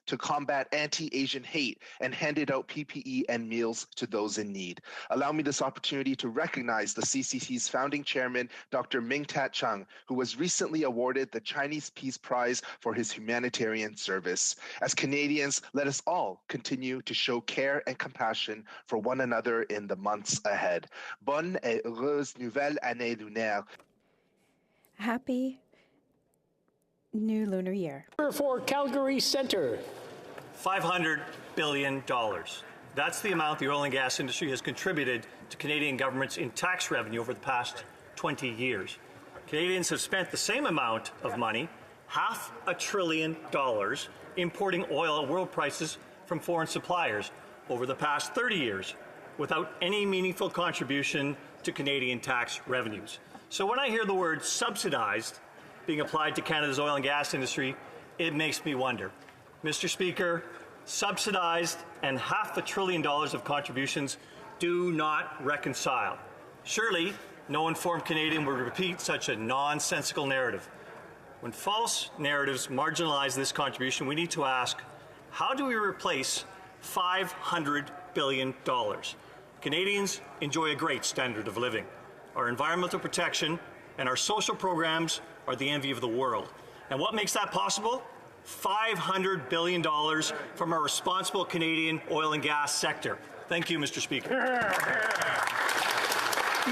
to combat anti-Asian hate, and handed out PPE and meals to those in need. Allow me this opportunity to recognize the CCC's founding chairman, Dr. Ming-Tat Chung, who was recently awarded the Chinese Peace Prize for his humanitarian service. As Canadians, let us all continue to show care and compassion for one another in the months ahead. Bonne et heureuse nouvelle année lunaire. Happy New Lunar Year. For Calgary Centre. $500 billion. That's the amount the oil and gas industry has contributed to Canadian governments in tax revenue over the past 20 years. Canadians have spent the same amount of money, $500 billion, importing oil at world prices from foreign suppliers over the past 30 years without any meaningful contribution to Canadian tax revenues. So when I hear the word subsidized being applied to Canada's oil and gas industry, it makes me wonder. Mr. Speaker, subsidized and $500 billion of contributions do not reconcile. Surely, no informed Canadian would repeat such a nonsensical narrative. When false narratives marginalize this contribution, we need to ask, how do we replace $500 billion? Canadians enjoy a great standard of living. Our environmental protection and our social programs are the envy of the world. And what makes that possible? $500 billion from our responsible Canadian oil and gas sector. Thank you, Mr. Speaker.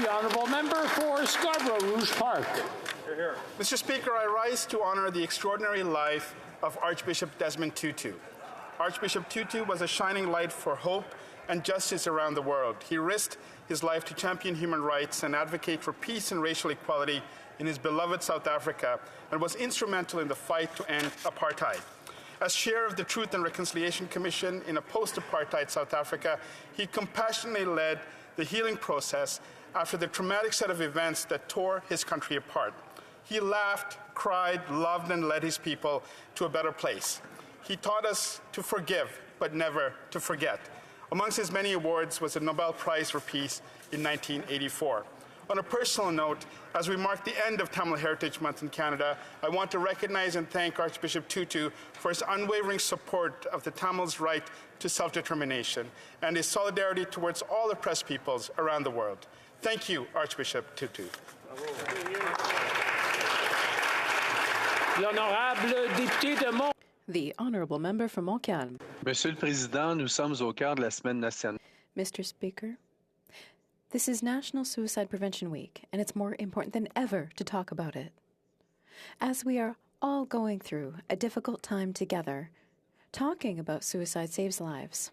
The Honourable Member for Scarborough Rouge Park. Mr. Speaker, I rise to honour the extraordinary life of Archbishop Desmond Tutu. Archbishop Tutu was a shining light for hope and justice around the world. He risked his life to champion human rights and advocate for peace and racial equality in his beloved South Africa, and was instrumental in the fight to end apartheid. As chair of the Truth and Reconciliation Commission in a post-apartheid South Africa, he compassionately led the healing process after the traumatic set of events that tore his country apart. He laughed, cried, loved, and led his people to a better place. He taught us to forgive, but never to forget. Amongst his many awards was the Nobel Prize for Peace in 1984. On a personal note, as we mark the end of Tamil Heritage Month in Canada, I want to recognize and thank Archbishop Tutu for his unwavering support of the Tamils' right to self-determination and his solidarity towards all oppressed peoples around the world. Thank you, Archbishop Tutu. The Honourable Member for Montcalm. Monsieur le Président, nous sommes au cœur de la Semaine nationale. Mr. Speaker, this is National Suicide Prevention Week, and it's more important than ever to talk about it. As we are all going through a difficult time together, talking about suicide saves lives.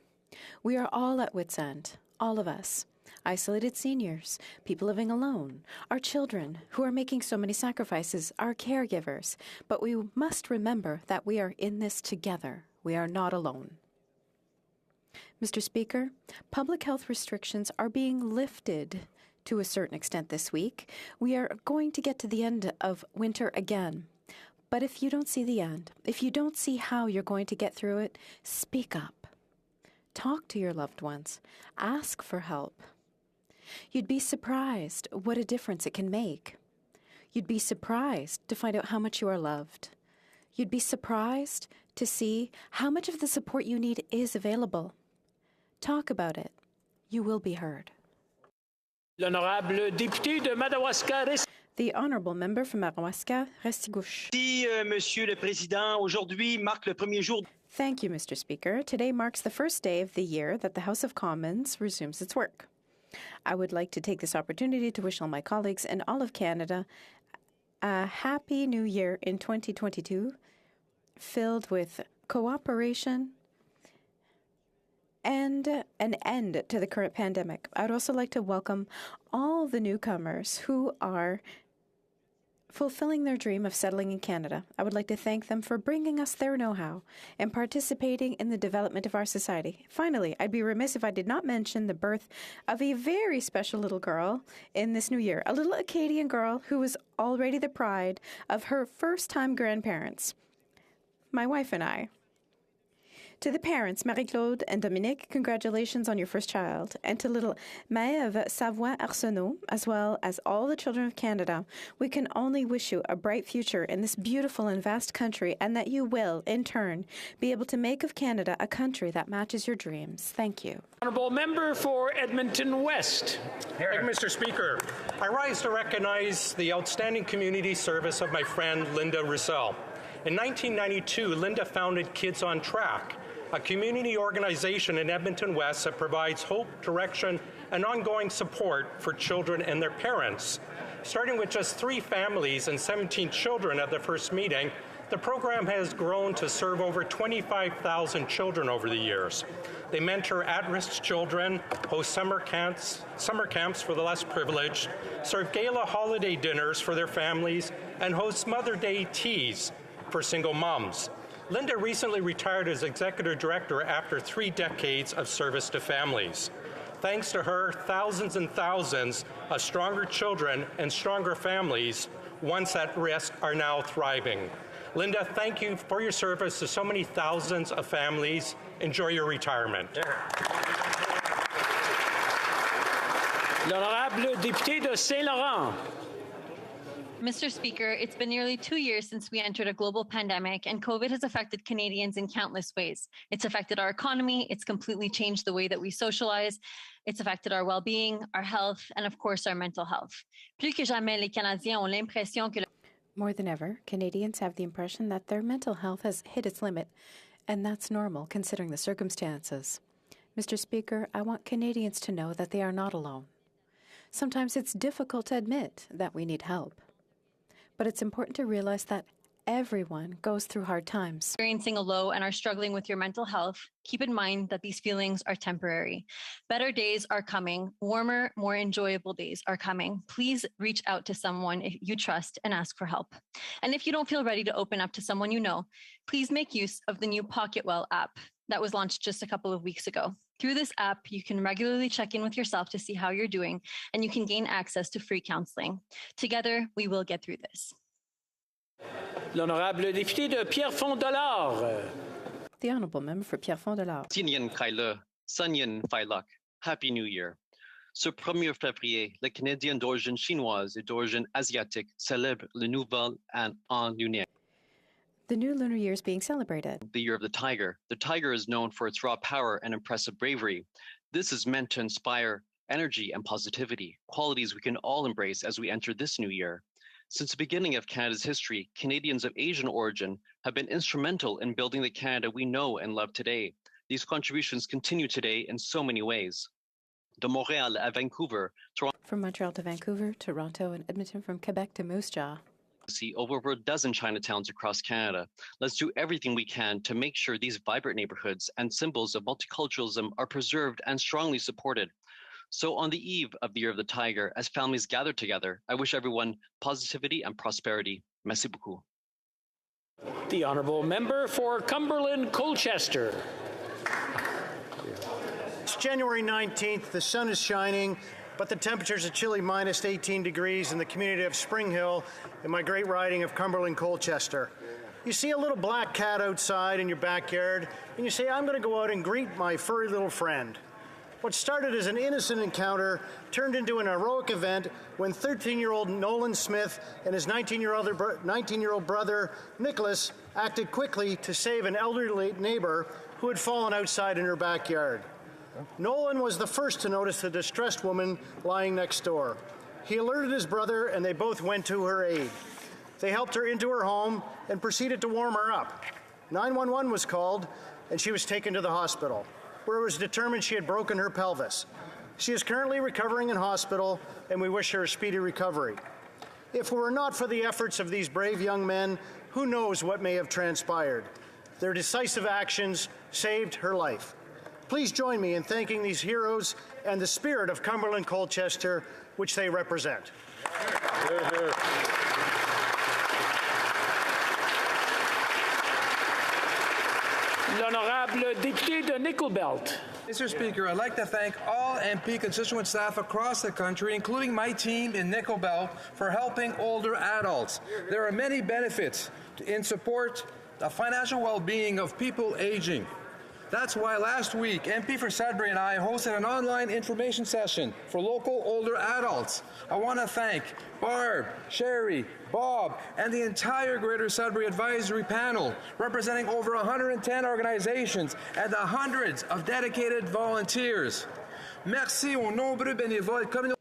We are all at wit's end, all of us. Isolated seniors, people living alone, our children who are making so many sacrifices, our caregivers. But we must remember that we are in this together. We are not alone. Mr. Speaker, public health restrictions are being lifted to a certain extent this week. We are going to get to the end of winter again. But if you don't see the end, if you don't see how you're going to get through it, speak up. Talk to your loved ones. Ask for help. You'd be surprised what a difference it can make. You'd be surprised to find out how much you are loved. You'd be surprised to see how much of the support you need is available. Talk about it. You will be heard. L'honorable député de Madawaska. The Honourable Member from Madawaska, Restigouche. Monsieur le Président, aujourd'hui marque le premier jour. Thank you, Mr. Speaker. Today marks the first day of the year that the House of Commons resumes its work. I would like to take this opportunity to wish all my colleagues and all of Canada a happy new year in 2022, filled with cooperation and an end to the current pandemic. I'd also like to welcome all the newcomers who are fulfilling their dream of settling in Canada. I would like to thank them for bringing us their know-how and participating in the development of our society. Finally, I'd be remiss if I did not mention the birth of a very special little girl in this new year, a little Acadian girl who is already the pride of her first-time grandparents, my wife and I. To the parents, Marie-Claude and Dominique, congratulations on your first child. And to little Maëve Savoie-Arsenault, as well as all the children of Canada, we can only wish you a bright future in this beautiful and vast country, and that you will, in turn, be able to make of Canada a country that matches your dreams. Thank you. Honourable Member for Edmonton West. Thank you, Mr. Speaker. I rise to recognize the outstanding community service of my friend Linda Roussel. In 1992, Linda founded Kids on Track, a community organization in Edmonton West that provides hope, direction, and ongoing support for children and their parents. Starting with just 3 families and 17 children at the first meeting, the program has grown to serve over 25,000 children over the years. They mentor at-risk children, host summer camps for the less privileged, serve gala holiday dinners for their families, and host Mother's Day teas for single moms. Linda recently retired as executive director after 3 decades of service to families. Thanks to her, thousands and thousands of stronger children and stronger families, once at risk, are now thriving. Linda, thank you for your service to so many thousands of families. Enjoy your retirement. L'honorable député de Saint-Laurent. Mr. Speaker, it's been nearly 2 years since we entered a global pandemic, and COVID has affected Canadians in countless ways. It's affected our economy, it's completely changed the way that we socialize, it's affected our well-being, our health, and of course, our mental health. Plus que jamais, les Canadiens ont l'impression que... More than ever, Canadians have the impression that their mental health has hit its limit, and that's normal considering the circumstances. Mr. Speaker, I want Canadians to know that they are not alone. Sometimes it's difficult to admit that we need help. But it's important to realize that everyone goes through hard times. Experiencing a low and are struggling with your mental health, keep in mind that these feelings are temporary. Better days are coming. Warmer, more enjoyable days are coming. Please reach out to someone you trust and ask for help. And if you don't feel ready to open up to someone you know, please make use of the new PocketWell app that was launched just a couple of weeks ago. Through this app, you can regularly check in with yourself to see how you're doing, and you can gain access to free counseling. Together, we will get through this. L'honorable député de Pierrefonds-Dollard. The honourable member for Pierrefonds-Dollard. Tinian Kaila, Sanyan Failak, Happy New Year. Ce 1er février, les Canadiens d'origine chinoise et d'origine asiatique célèbrent le nouvel an lunaire. The new lunar year is being celebrated. The Year of the Tiger. The tiger is known for its raw power and impressive bravery. This is meant to inspire energy and positivity, qualities we can all embrace as we enter this new year. Since the beginning of Canada's history, Canadians of Asian origin have been instrumental in building the Canada we know and love today. These contributions continue today in so many ways. De Montréal à Vancouver, Toronto. From Montreal to Vancouver, Toronto, and Edmonton, from Quebec to Moose Jaw. See over a dozen Chinatowns across Canada. Let's do everything we can to make sure these vibrant neighborhoods and symbols of multiculturalism are preserved and strongly supported. So on the eve of the Year of the Tiger, as families gather together, I wish everyone positivity and prosperity. Merci beaucoup. The honourable member for Cumberland Colchester. It's January 19th. The sun is shining, but the temperature's a chilly minus 18 degrees in the community of Spring Hill in my great riding of Cumberland Colchester. You see a little black cat outside in your backyard, and you say, I'm going to go out and greet my furry little friend. What started as an innocent encounter turned into an heroic event when 13-year-old Nolan Smith and his 19-year-old brother, Nicholas, acted quickly to save an elderly neighbor who had fallen outside in her backyard. Nolan was the first to notice the distressed woman lying next door. He alerted his brother, and they both went to her aid. They helped her into her home and proceeded to warm her up. 911 was called, and she was taken to the hospital, where it was determined she had broken her pelvis. She is currently recovering in hospital, and we wish her a speedy recovery. If it were not for the efforts of these brave young men, who knows what may have transpired. Their decisive actions saved her life. Please join me in thanking these heroes and the spirit of Cumberland Colchester, which they represent. L'honorable député de Nickel Belt. Mr. Speaker, I'd like to thank all MP constituent staff across the country, including my team in Nickel Belt, for helping older adults. There are many benefits in support of financial well-being of people aging. That's why last week, MP for Sudbury and I hosted an online information session for local older adults. I want to thank Barb, Sherry, Bob, and the entire Greater Sudbury Advisory Panel, representing over 110 organizations and the hundreds of dedicated volunteers. Merci aux nombreux bénévoles communautaires.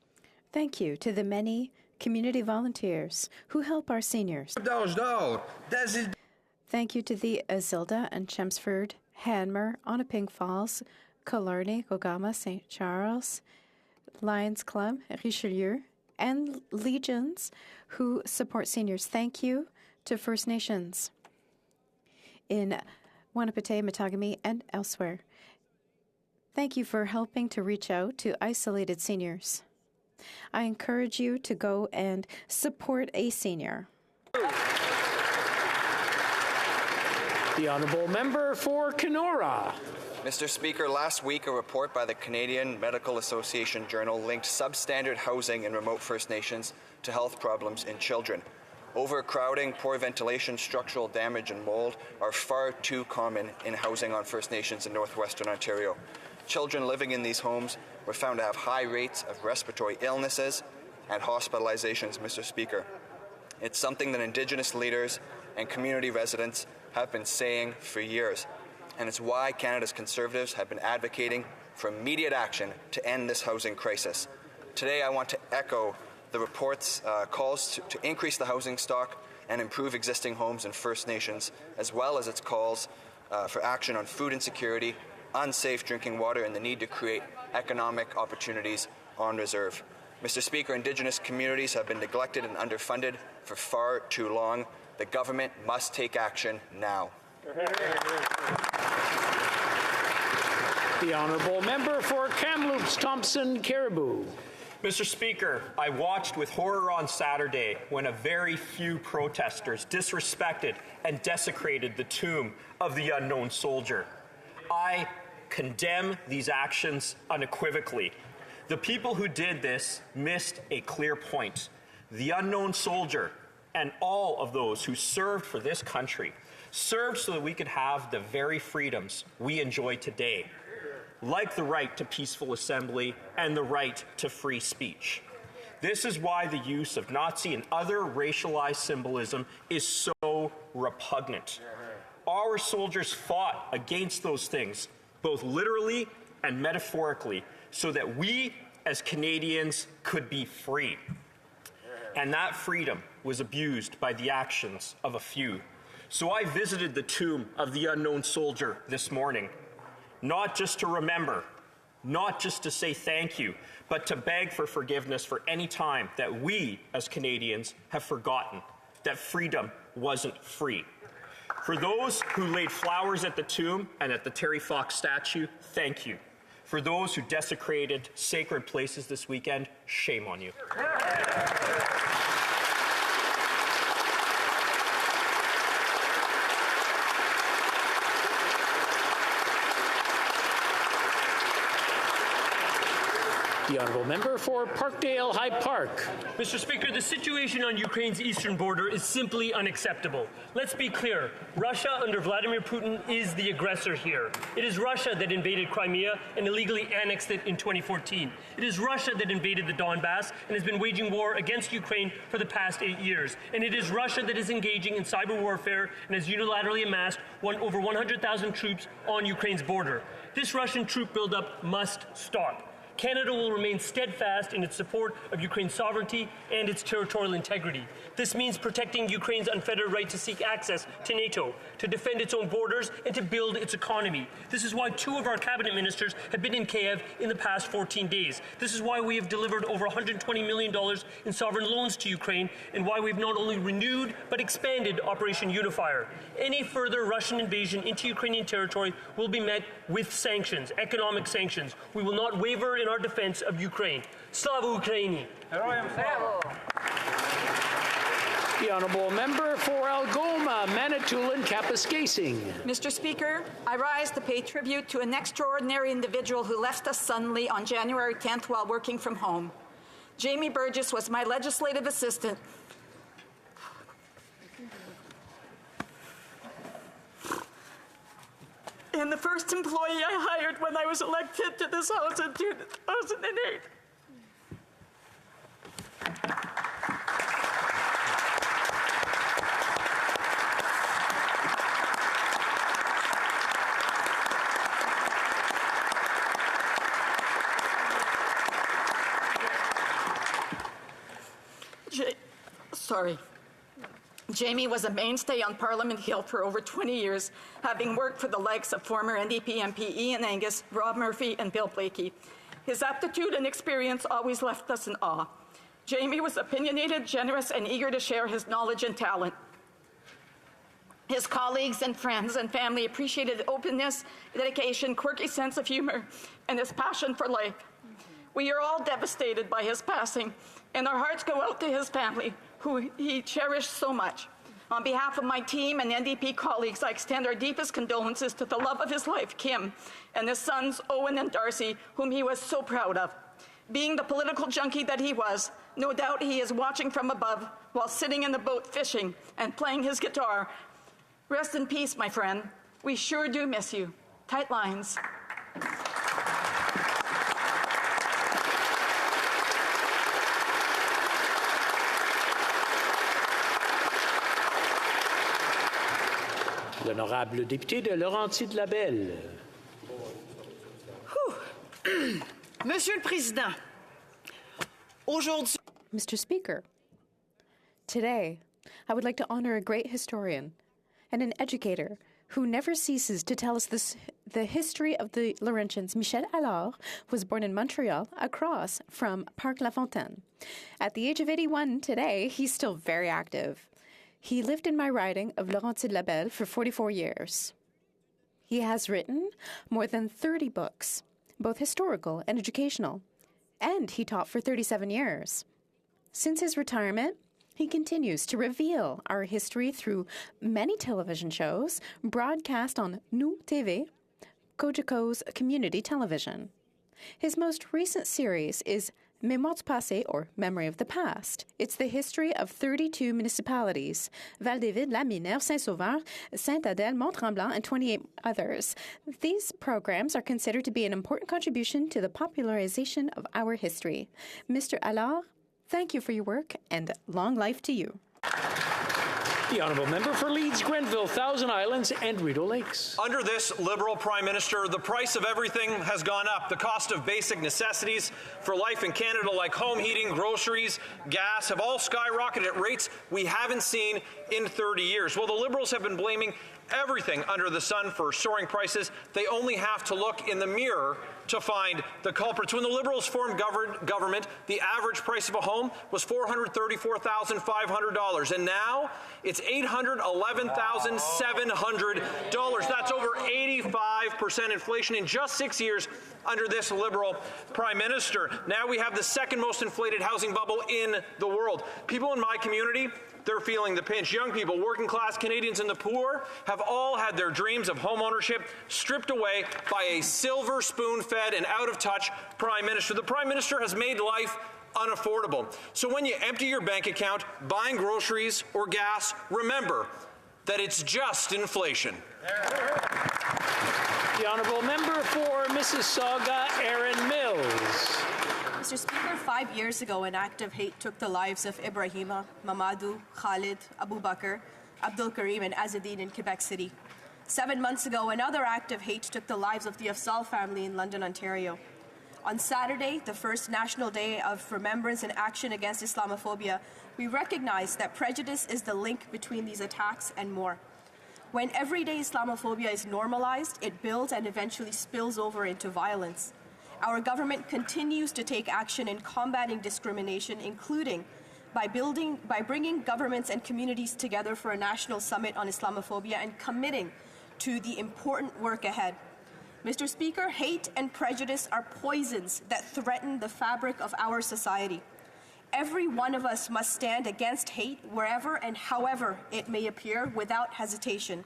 Thank you to the many community volunteers who help our seniors. Thank you to the Azilda and Chelmsford, Hanmer, Onaping Falls, Killarney, Gogama, St. Charles, Lions Club, Richelieu, and Legions who support seniors. Thank you to First Nations in Wanapitei, Matagami, and elsewhere. Thank you for helping to reach out to isolated seniors. I encourage you to go and support a senior. The Honourable Member for Kenora. Mr. Speaker, last week a report by the Canadian Medical Association Journal linked substandard housing in remote First Nations to health problems in children. Overcrowding, poor ventilation, structural damage and mold are far too common in housing on First Nations in northwestern Ontario. Children living in these homes were found to have high rates of respiratory illnesses and hospitalizations, Mr. Speaker. It's something that Indigenous leaders and community residents have been saying for years, and it's why Canada's Conservatives have been advocating for immediate action to end this housing crisis. Today, I want to echo the report's calls to increase the housing stock and improve existing homes in First Nations, as well as its calls for action on food insecurity, unsafe drinking water, and the need to create economic opportunities on reserve. Mr. Speaker, Indigenous communities have been neglected and underfunded for far too long. The government must take action now. The Honourable Member for Kamloops, Thompson, Caribou. Mr. Speaker, I watched with horror on Saturday when a very few protesters disrespected and desecrated the tomb of the unknown soldier. I condemn these actions unequivocally. The people who did this missed a clear point. The unknown soldier and all of those who served for this country served so that we could have the very freedoms we enjoy today, like the right to peaceful assembly and the right to free speech. This is why the use of Nazi and other racialized symbolism is so repugnant. Our soldiers fought against those things, both literally and metaphorically, so that we as Canadians could be free. And that freedom was abused by the actions of a few. So I visited the tomb of the unknown soldier this morning, not just to remember, not just to say thank you, but to beg for forgiveness for any time that we as Canadians have forgotten that freedom wasn't free. For those who laid flowers at the tomb and at the Terry Fox statue, thank you. For those who desecrated sacred places this weekend, shame on you. The Honourable Member for Parkdale High Park. Mr. Speaker, the situation on Ukraine's eastern border is simply unacceptable. Let's be clear. Russia under Vladimir Putin is the aggressor here. It is Russia that invaded Crimea and illegally annexed it in 2014. It is Russia that invaded the Donbass and has been waging war against Ukraine for the past 8 years. And it is Russia that is engaging in cyber warfare and has unilaterally amassed over 100,000 troops on Ukraine's border. This Russian troop buildup must stop. Canada will remain steadfast in its support of Ukraine's sovereignty and its territorial integrity. This means protecting Ukraine's unfettered right to seek access to NATO, to defend its own borders, and to build its economy. This is why 2 of our cabinet ministers have been in Kiev in the past 14 days. This is why we have delivered over $120 million in sovereign loans to Ukraine, and why we've not only renewed but expanded Operation Unifier. Any further Russian invasion into Ukrainian territory will be met with sanctions, economic sanctions. We will not waver in our defense of Ukraine. Slava Ukraini! The honourable member for Algoma, Manitoulin, Kapuskasing. Mr. Speaker, I rise to pay tribute to an extraordinary individual who left us suddenly on January 10th while working from home. Jamie Burgess was my legislative assistant. And the first employee I hired when I was elected to this House in 2008. Jamie was a mainstay on Parliament Hill for over 20 years, having worked for the likes of former NDP MP Ian Angus, Rob Murphy, and Bill Blakey. His aptitude and experience always left us in awe. Jamie was opinionated, generous, and eager to share his knowledge and talent. His colleagues and friends and family appreciated openness, dedication, quirky sense of humor, and his passion for life. We are all devastated by his passing, and our hearts go out to his family, who he cherished so much. On behalf of my team and NDP colleagues, I extend our deepest condolences to the love of his life, Kim, and his sons, Owen and Darcy, whom he was so proud of. Being the political junkie that he was, no doubt he is watching from above while sitting in the boat fishing and playing his guitar. Rest in peace, my friend. We sure do miss you. Tight lines. L'honorable député de Laurentides-Labelle. Monsieur le Président, aujourd'hui... Mr. Speaker, today I would like to honor a great historian and an educator who never ceases to tell us the history of the Laurentians. Michel Allard was born in Montreal, across from Parc La Fontaine. At the age of 81 today, he's still very active. He lived in my riding of Laurentides-Labelle for 44 years. He has written more than 30 books, both historical and educational, and he taught for 37 years. Since his retirement, he continues to reveal our history through many television shows broadcast on Nous TV, Cogeco's community television. His most recent series is Mémoire du passé, or Memory of the Past. It's the history of 32 municipalities, Val-David, Laminaire, Saint-Sauveur, Sainte-Adèle, Mont-Tremblant, and 28 others. These programs are considered to be an important contribution to the popularization of our history. Mr. Allard, thank you for your work, and long life to you. The honourable member for Leeds, Grenville, Thousand Islands, and Rideau Lakes. Under this Liberal Prime Minister, the price of everything has gone up. The cost of basic necessities for life in Canada, like home heating, groceries, gas, have all skyrocketed at rates we haven't seen in 30 years. Well, the Liberals have been blaming everything under the sun for soaring prices. They only have to look in the mirror to find the culprits. When the Liberals formed government, the average price of a home was $434,500, and now it's $811,700. That's over 85% inflation in just 6 years under this Liberal Prime Minister. Now we have the second most inflated housing bubble in the world. People in my community, they're feeling the pinch. Young people, working class Canadians, and the poor have all had their dreams of home ownership stripped away by a silver spoon-fed and out-of-touch Prime Minister. The Prime Minister has made life unaffordable. So when you empty your bank account buying groceries or gas, remember that it's just inflation. The honourable member for Mississauga, Erin Mills. Mr. Speaker, 5 years ago, an act of hate took the lives of Ibrahima, Mamadou, Khalid, Abu Bakr, Abdul Karim, and Azzedine in Quebec City. 7 months ago, another act of hate took the lives of the Afzal family in London, Ontario. On Saturday, the first National Day of Remembrance and Action Against Islamophobia, we recognize that prejudice is the link between these attacks and more. When everyday Islamophobia is normalized, it builds and eventually spills over into violence. Our government continues to take action in combating discrimination, including by bringing governments and communities together for a national summit on Islamophobia and committing to the important work ahead. Mr. Speaker, hate and prejudice are poisons that threaten the fabric of our society. Every one of us must stand against hate wherever and however it may appear without hesitation,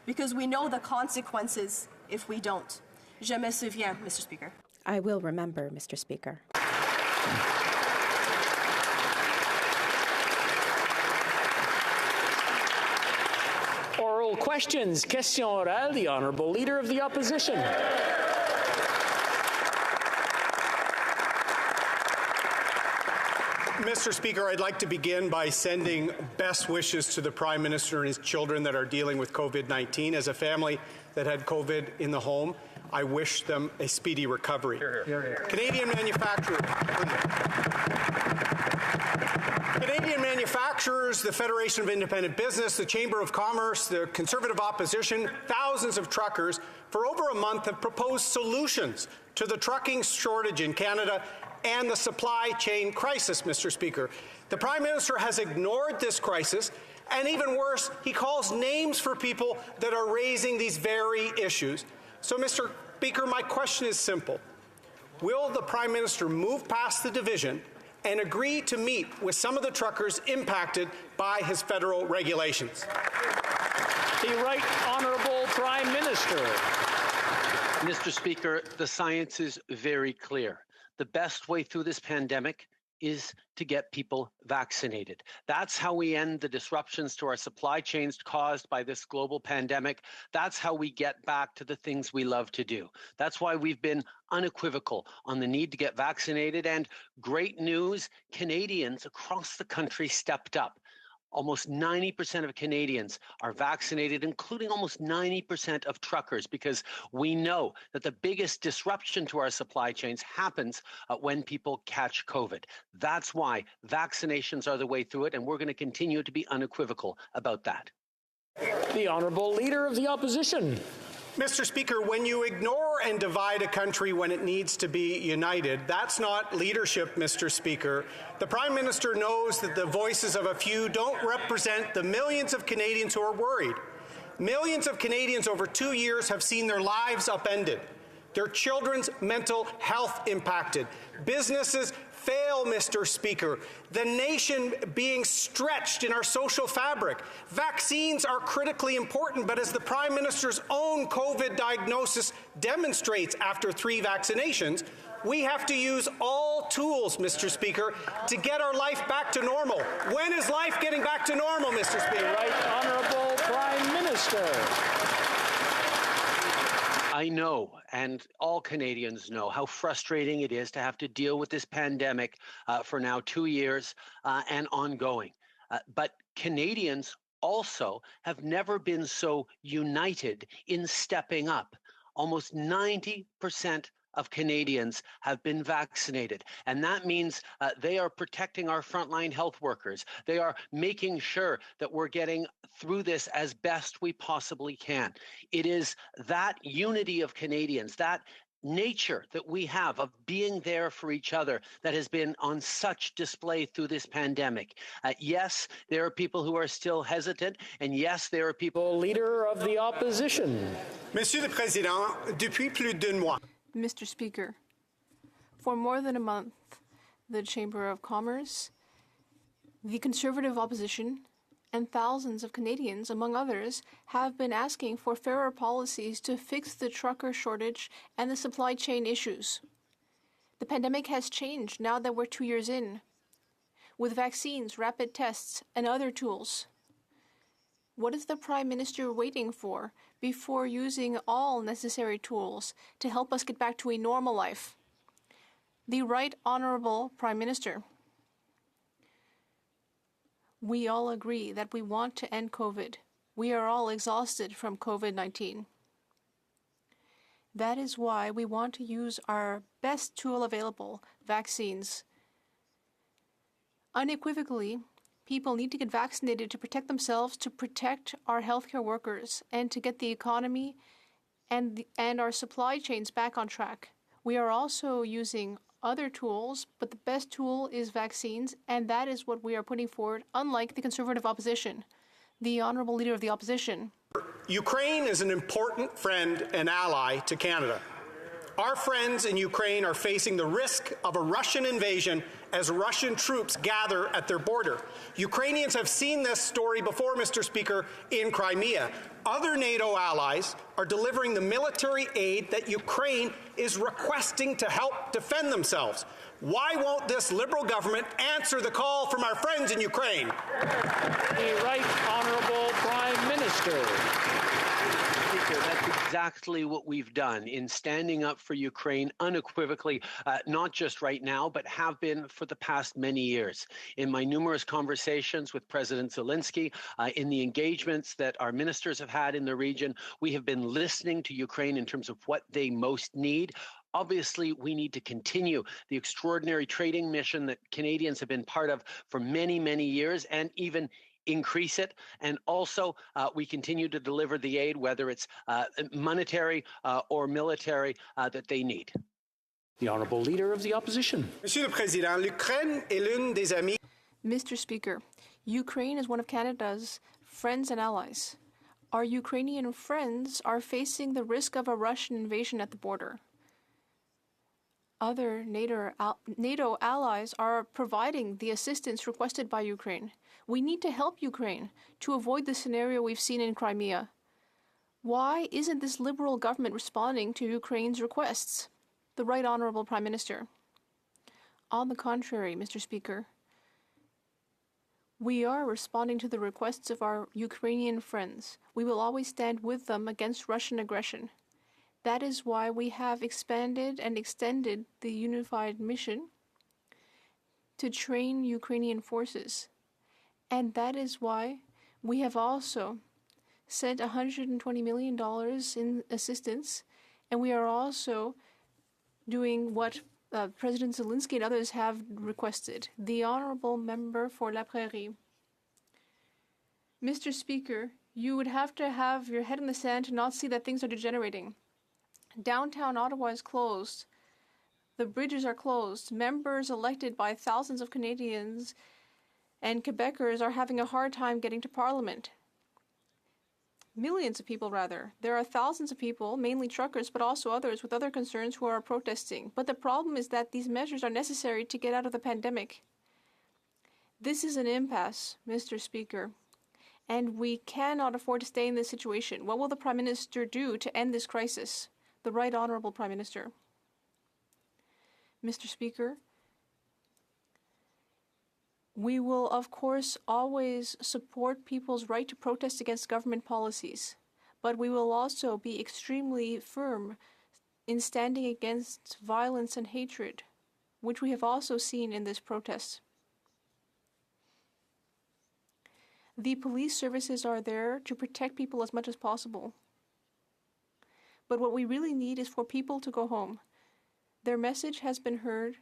because we know the consequences if we don't. Je me souviens, Mr. Speaker. I will remember, Mr. Speaker. Oral questions. Question orale, the Honourable Leader of the Opposition. Mr. Speaker, I'd like to begin by sending best wishes to the Prime Minister and his children that are dealing with COVID-19. As a family that had COVID in the home, I wish them a speedy recovery. Canadian manufacturers, the Federation of Independent Business, the Chamber of Commerce, the Conservative Opposition, thousands of truckers for over a month have proposed solutions to the trucking shortage in Canada and the supply chain crisis, Mr. Speaker. The Prime Minister has ignored this crisis, and even worse, he calls names for people that are raising these very issues. So, Mr. Speaker, my question is simple. Will the Prime Minister move past the division and agree to meet with some of the truckers impacted by his federal regulations? The Right Honourable Prime Minister. Mr. Speaker, the science is very clear. The best way through this pandemic is to get people vaccinated. That's how we end the disruptions to our supply chains caused by this global pandemic. That's how we get back to the things we love to do. That's why we've been unequivocal on the need to get vaccinated. And great news, Canadians across the country stepped up. Almost 90% of Canadians are vaccinated, including almost 90% of truckers, because we know that the biggest disruption to our supply chains happens when people catch COVID. That's why vaccinations are the way through it, and we're going to continue to be unequivocal about that. The Honourable Leader of the Opposition. Mr. Speaker, when you ignore and divide a country when it needs to be united, that's not leadership, Mr. Speaker. The Prime Minister knows that the voices of a few don't represent the millions of Canadians who are worried. Millions of Canadians over 2 years have seen their lives upended, their children's mental health impacted, businesses fail, Mr. Speaker, the nation being stretched in our social fabric. Vaccines are critically important, but as the Prime Minister's own COVID diagnosis demonstrates after 3 vaccinations, we have to use all tools, Mr. Speaker, to get our life back to normal. When is life getting back to normal, Mr. Speaker? Right Honourable Prime Minister. I know, and all Canadians know, how frustrating it is to have to deal with this pandemic for now 2 years and ongoing. But Canadians also have never been so united in stepping up. Almost 90% of Canadians have been vaccinated. And that means they are protecting our frontline health workers. They are making sure that we're getting through this as best we possibly can. It is that unity of Canadians, that nature that we have of being there for each other that has been on such display through this pandemic. Yes, there are people who are still hesitant, and yes, there are people... Leader of the Opposition. Monsieur le Président, depuis plus d'un mois. Mr. Speaker, for more than a month, the Chamber of Commerce, the Conservative Opposition, and thousands of Canadians, among others, have been asking for fairer policies to fix the trucker shortage and the supply chain issues. The pandemic has changed now that we're 2 years in, with vaccines, rapid tests, and other tools. What is the Prime Minister waiting for before using all necessary tools to help us get back to a normal life? The Right Honourable Prime Minister. We all agree that we want to end COVID. We are all exhausted from COVID-19. That is why we want to use our best tool available, vaccines. Unequivocally, people need to get vaccinated to protect themselves, to protect our healthcare workers, and to get the economy and our supply chains back on track. We are also using other tools, but the best tool is vaccines, and that is what we are putting forward, unlike the Conservative Opposition. The Honourable Leader of the Opposition. Ukraine is an important friend and ally to Canada. Our friends in Ukraine are facing the risk of a Russian invasion as Russian troops gather at their border. Ukrainians have seen this story before, Mr. Speaker, in Crimea. Other NATO allies are delivering the military aid that Ukraine is requesting to help defend themselves. Why won't this Liberal government answer the call from our friends in Ukraine? The Right Honourable Prime Minister. Speaker, that's exactly what we've done in standing up for Ukraine unequivocally, not just right now, but have been for the past many years. In my numerous conversations with President Zelensky, in the engagements that our ministers have had in the region, we have been listening to Ukraine in terms of what they most need. Obviously, we need to continue the extraordinary trading mission that Canadians have been part of for many, many years, and even increase it. And also, we continue to deliver the aid, whether it's monetary or military, that they need. The Honourable Leader of the Opposition. Monsieur le Président, l'Ukraine est l'une des amies. Mr. Speaker, Ukraine is one of Canada's friends and allies. Our Ukrainian friends are facing the risk of a Russian invasion at the border. Other NATO allies are providing the assistance requested by Ukraine. We need to help Ukraine to avoid the scenario we've seen in Crimea. Why isn't this Liberal government responding to Ukraine's requests? The Right Honourable Prime Minister. On the contrary, Mr. Speaker, we are responding to the requests of our Ukrainian friends. We will always stand with them against Russian aggression. That is why we have expanded and extended the unified mission to train Ukrainian forces. And that is why we have also sent $120 million in assistance, and we are also doing what President Zelensky and others have requested. The Honourable Member for La Prairie. Mr. Speaker, you would have to have your head in the sand to not see that things are degenerating. Downtown Ottawa is closed. The bridges are closed. Members elected by thousands of Canadians and Quebecers are having a hard time getting to Parliament. Millions of people, rather. There are thousands of people, mainly truckers, but also others with other concerns who are protesting. But the problem is that these measures are necessary to get out of the pandemic. This is an impasse, Mr. Speaker, and we cannot afford to stay in this situation. What will the Prime Minister do to end this crisis? The Right Honourable Prime Minister. Mr. Speaker, we will, of course, always support people's right to protest against government policies, but we will also be extremely firm in standing against violence and hatred, which we have also seen in this protest. The police services are there to protect people as much as possible. But what we really need is for people to go home. Their message has been heard,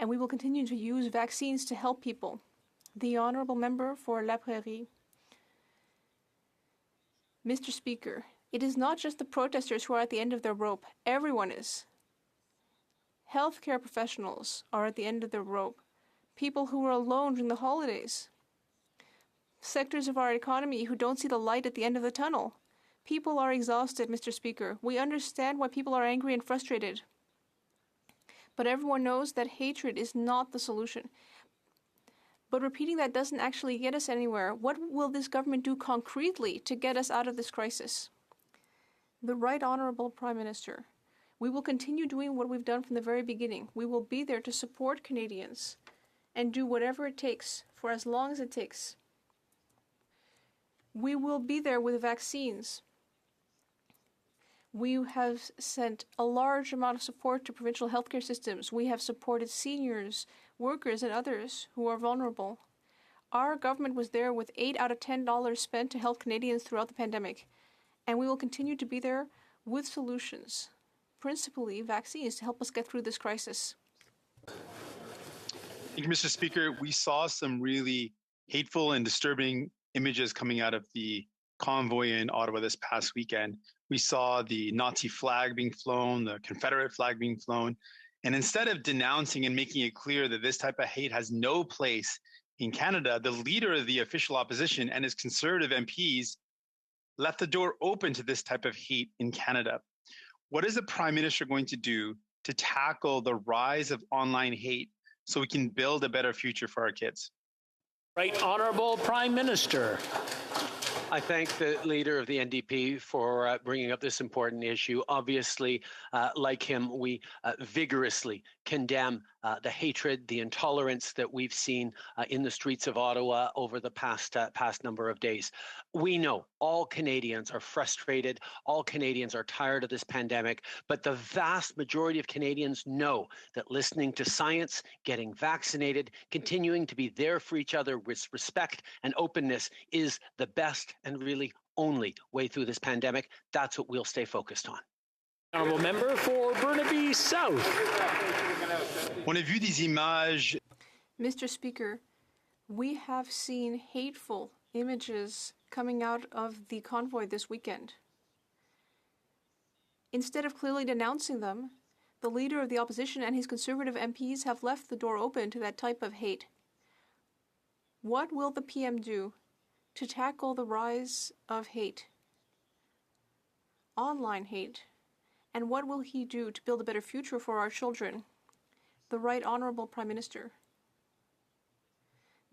and we will continue to use vaccines to help people. The Honourable Member for La Prairie. Mr. Speaker, it is not just the protesters who are at the end of their rope. Everyone is. Healthcare professionals are at the end of their rope. People who are alone during the holidays. Sectors of our economy who don't see the light at the end of the tunnel. People are exhausted, Mr. Speaker. We understand why people are angry and frustrated. But everyone knows that hatred is not the solution. But repeating that doesn't actually get us anywhere. What will this government do concretely to get us out of this crisis? The Right Honourable Prime Minister. We will continue doing what we've done from the very beginning. We will be there to support Canadians and do whatever it takes for as long as it takes. We will be there with vaccines. We have sent a large amount of support to provincial healthcare systems. We have supported seniors, workers, and others who are vulnerable. Our government was there with $8 out of $10 spent to help Canadians throughout the pandemic. And we will continue to be there with solutions, principally vaccines, to help us get through this crisis. Thank you, Mr. Speaker. We saw some really hateful and disturbing images coming out of the convoy in Ottawa this past weekend. We saw the Nazi flag being flown, the Confederate flag being flown. And instead of denouncing and making it clear that this type of hate has no place in Canada, the leader of the official opposition and his Conservative MPs left the door open to this type of hate in Canada. What is the Prime Minister going to do to tackle the rise of online hate so we can build a better future for our kids? Right Honourable Prime Minister. I thank the leader of the NDP for bringing up this important issue. Obviously, like him, we vigorously condemn the hatred, the intolerance that we've seen in the streets of Ottawa over the past number of days. We know all Canadians are frustrated, all Canadians are tired of this pandemic, but the vast majority of Canadians know that listening to science, getting vaccinated, continuing to be there for each other with respect and openness is the best and really only way through this pandemic. That's what we'll stay focused on. Honourable member for Burnaby South. On a vu des images. Mr. Speaker, we have seen hateful images coming out of the convoy this weekend. Instead of clearly denouncing them, the leader of the opposition and his Conservative MPs have left the door open to that type of hate. What will the PM do to tackle the rise of hate, online hate, and what will he do to build a better future for our children? The Right Honourable Prime Minister.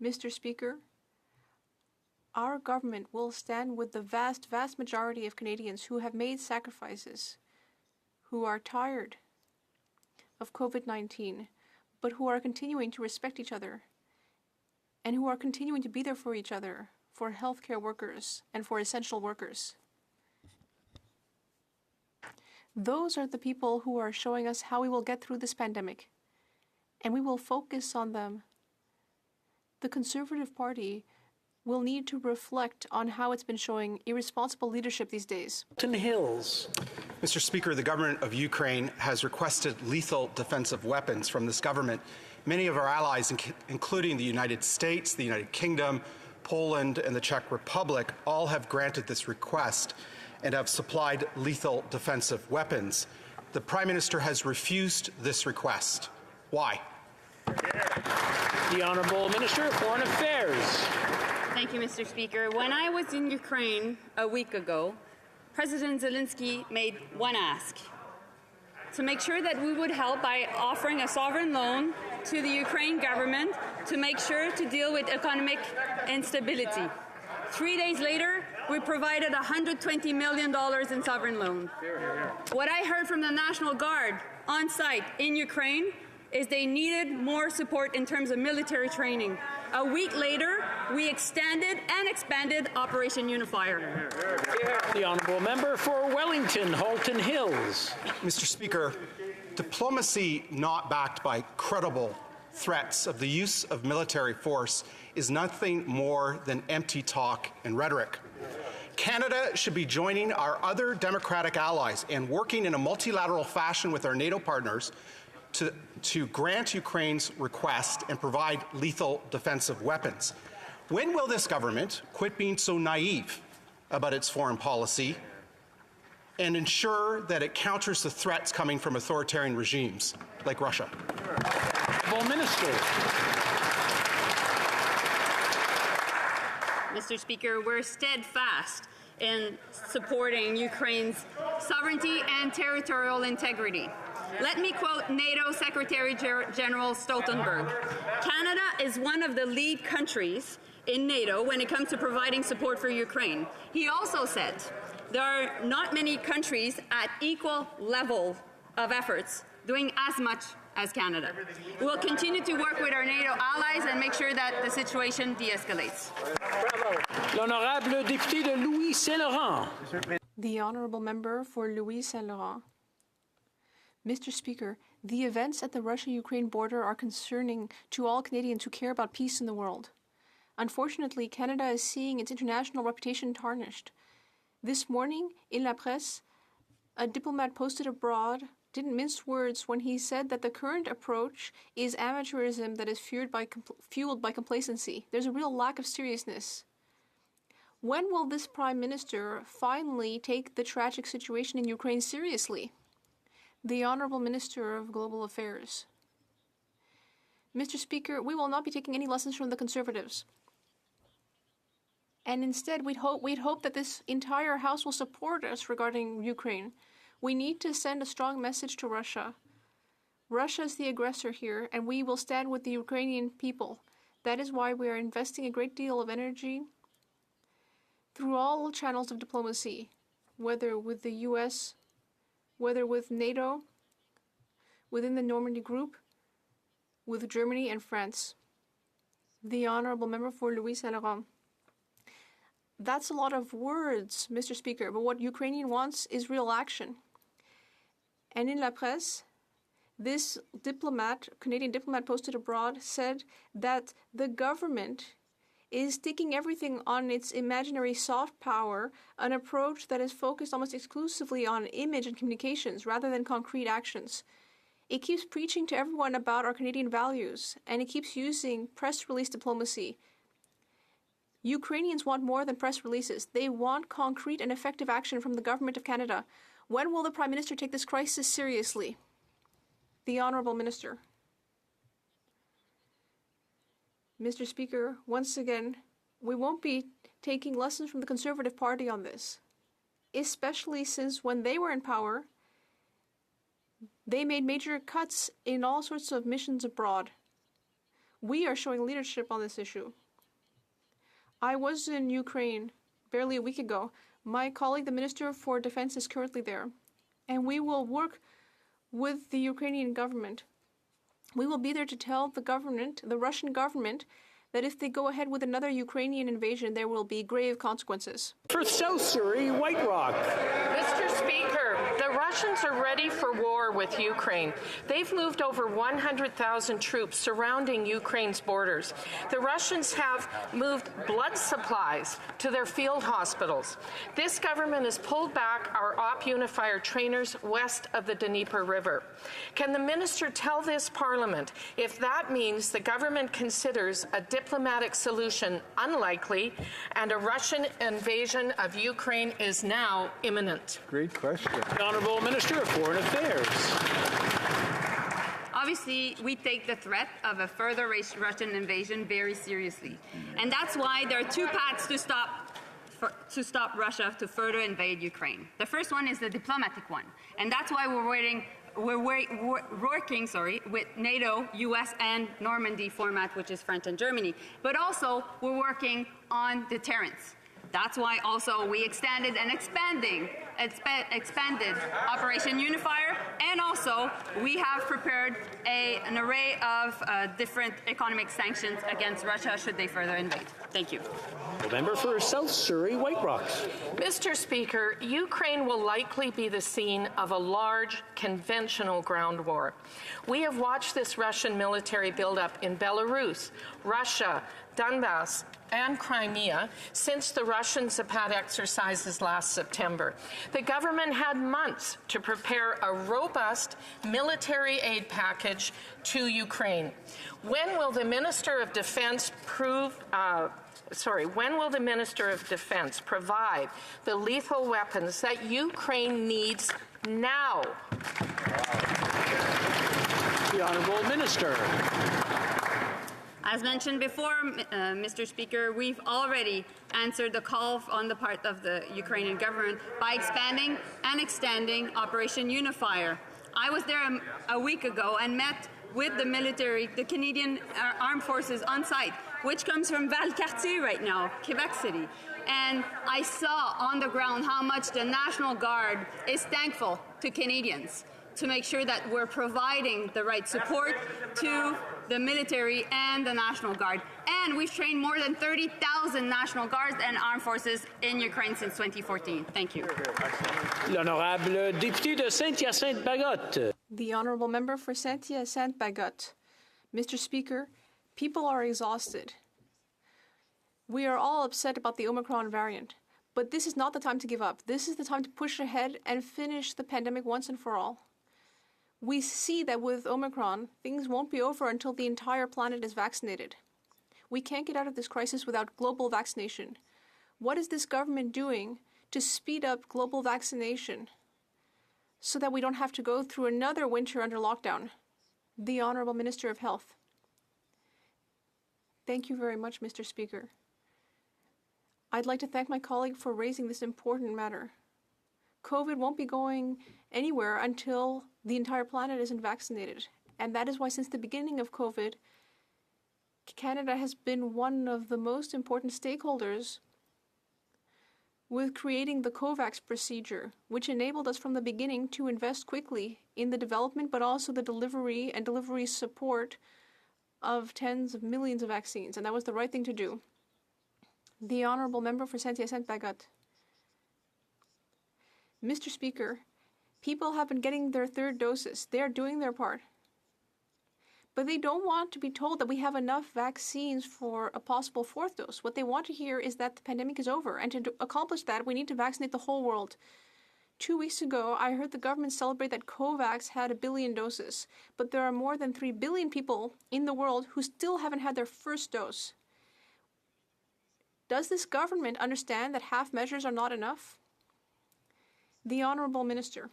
Mr. Speaker, our government will stand with the vast majority of Canadians who have made sacrifices, who are tired of COVID-19, but who are continuing to respect each other, and who are continuing to be there for each other, for healthcare workers and for essential workers. Those are the people who are showing us how we will get through this pandemic, and we will focus on them. The Conservative Party will need to reflect on how it's been showing irresponsible leadership these days. Hills. Mr. Speaker, the government of Ukraine has requested lethal defensive weapons from this government. Many of our allies, including the United States, the United Kingdom, Poland, and the Czech Republic, all have granted this request and have supplied lethal defensive weapons. The Prime Minister has refused this request. Why? The Honourable Minister of Foreign Affairs. Thank you, Mr. Speaker. When I was in Ukraine a week ago, President Zelensky made one ask: to make sure that we would help by offering a sovereign loan to the Ukraine government to make sure to deal with economic instability. 3 days later, we provided $120 million in sovereign loan. What I heard from the National Guard on site in Ukraine is they needed more support in terms of military training. A week later, we extended and expanded Operation Unifier. The Honourable Member for Wellington, Halton Hills. Mr. Speaker, diplomacy not backed by credible threats of the use of military force is nothing more than empty talk and rhetoric. Canada should be joining our other democratic allies and working in a multilateral fashion with our NATO partners to grant Ukraine's request and provide lethal defensive weapons. When will this government quit being so naive about its foreign policy and ensure that it counters the threats coming from authoritarian regimes like Russia? Minister. Mr. Speaker, we're steadfast in supporting Ukraine's sovereignty and territorial integrity. Let me quote NATO Secretary General Stoltenberg. Canada is one of the lead countries in NATO when it comes to providing support for Ukraine. He also said there are not many countries at equal level of efforts doing as much as Canada. We will continue to work with our NATO allies and make sure that the situation de-escalates. L'honorable député de Louis Saint-Laurent. The Honourable Member for Louis Saint-Laurent. Mr. Speaker, the events at the Russia-Ukraine border are concerning to all Canadians who care about peace in the world. Unfortunately, Canada is seeing its international reputation tarnished. This morning, in La Presse, a diplomat posted abroad didn't mince words when he said that the current approach is amateurism that is fueled by complacency. There's a real lack of seriousness. When will this Prime Minister finally take the tragic situation in Ukraine seriously? The Honourable Minister of Global Affairs. Mr. Speaker, we will not be taking any lessons from the Conservatives. And instead, we'd hope that this entire House will support us regarding Ukraine. We need to send a strong message to Russia. Russia is the aggressor here, and we will stand with the Ukrainian people. That is why we are investing a great deal of energy through all channels of diplomacy, whether with the US, whether with NATO, within the Normandy Group, with Germany and France. The Honourable Member for Louis Saint-Laurent. That's a lot of words, Mr. Speaker, but what Ukraine wants is real action. And in La Presse, this diplomat, Canadian diplomat posted abroad, said that the government is sticking everything on its imaginary soft power, an approach that is focused almost exclusively on image and communications rather than concrete actions. It keeps preaching to everyone about our Canadian values, and it keeps using press release diplomacy. Ukrainians want more than press releases. They want concrete and effective action from the Government of Canada. When will the Prime Minister take this crisis seriously? The Honourable Minister. Mr. Speaker, once again, we won't be taking lessons from the Conservative Party on this, especially since when they were in power, they made major cuts in all sorts of missions abroad. We are showing leadership on this issue. I was in Ukraine barely a week ago. My colleague, the Minister for Defense, is currently there, and we will work with the Ukrainian government. We will be there to tell the government, the Russian government, that if they go ahead with another Ukrainian invasion, there will be grave consequences. For South Surrey, White Rock. Mr. Speaker, the Russians are ready for war with Ukraine. They've moved over 100,000 troops surrounding Ukraine's borders. The Russians have moved blood supplies to their field hospitals. This government has pulled back our Op Unifier trainers west of the Dnieper River. Can the minister tell this Parliament if that means the government considers a diplomatic solution unlikely and a Russian invasion of Ukraine is now imminent? Great question. The Honourable Minister of Foreign Affairs. Obviously, we take the threat of a further Russian invasion very seriously. And that's why there are two paths to stop Russia to further invade Ukraine. The first one is the diplomatic one. And that's why we're working with NATO, US, and Normandy format, which is France and Germany. But also, we're working on deterrence. That's why also we extended and expanded Operation Unifier, and also we have prepared an array of different economic sanctions against Russia should they further invade. Thank you. The member for South Surrey, White Rocks. Mr. Speaker, Ukraine will likely be the scene of a large conventional ground war. We have watched this Russian military buildup in Belarus, Russia, Donbass, and Crimea since the Russian Zapad exercises last September. The government had months to prepare a robust military aid package to Ukraine. When will the Minister of Defense provide the lethal weapons that Ukraine needs now? The Honourable Minister. As mentioned before, Mr. Speaker, we've already answered the call on the part of the Ukrainian government by expanding and extending Operation Unifier. I was there a week ago and met with the military, the Canadian Armed Forces on site, which comes from Valcartier right now, Quebec City. And I saw on the ground how much the National Guard is thankful to Canadians to make sure that we're providing the right support to the military and the National Guard. And we've trained more than 30,000 National Guards and armed forces in Ukraine since 2014. Thank you. L'honorable député de Saint-Hyacinthe-Bagotte. The Honourable Member for Saint-Hyacinthe-Bagotte. Mr. Speaker, people are exhausted. We are all upset about the Omicron variant, but this is not the time to give up. This is the time to push ahead and finish the pandemic once and for all. We see that with Omicron, things won't be over until the entire planet is vaccinated. We can't get out of this crisis without global vaccination. What is this government doing to speed up global vaccination so that we don't have to go through another winter under lockdown? The Honourable Minister of Health. Thank you very much, Mr. Speaker. I'd like to thank my colleague for raising this important matter. COVID won't be going anywhere until the entire planet isn't vaccinated. And that is why since the beginning of COVID, Canada has been one of the most important stakeholders with creating the COVAX procedure, which enabled us from the beginning to invest quickly in the development, but also the delivery and delivery support of tens of millions of vaccines. And that was the right thing to do. The Honourable Member for Saint-Hyacinthe-Bagotte. Mr. Speaker, people have been getting their third doses. They are doing their part. But they don't want to be told that we have enough vaccines for a possible fourth dose. What they want to hear is that the pandemic is over. And to accomplish that, we need to vaccinate the whole world. 2 weeks ago, I heard the government celebrate that COVAX had 1 billion doses. But there are more than 3 billion people in the world who still haven't had their first dose. Does this government understand that half measures are not enough? The Honourable Minister.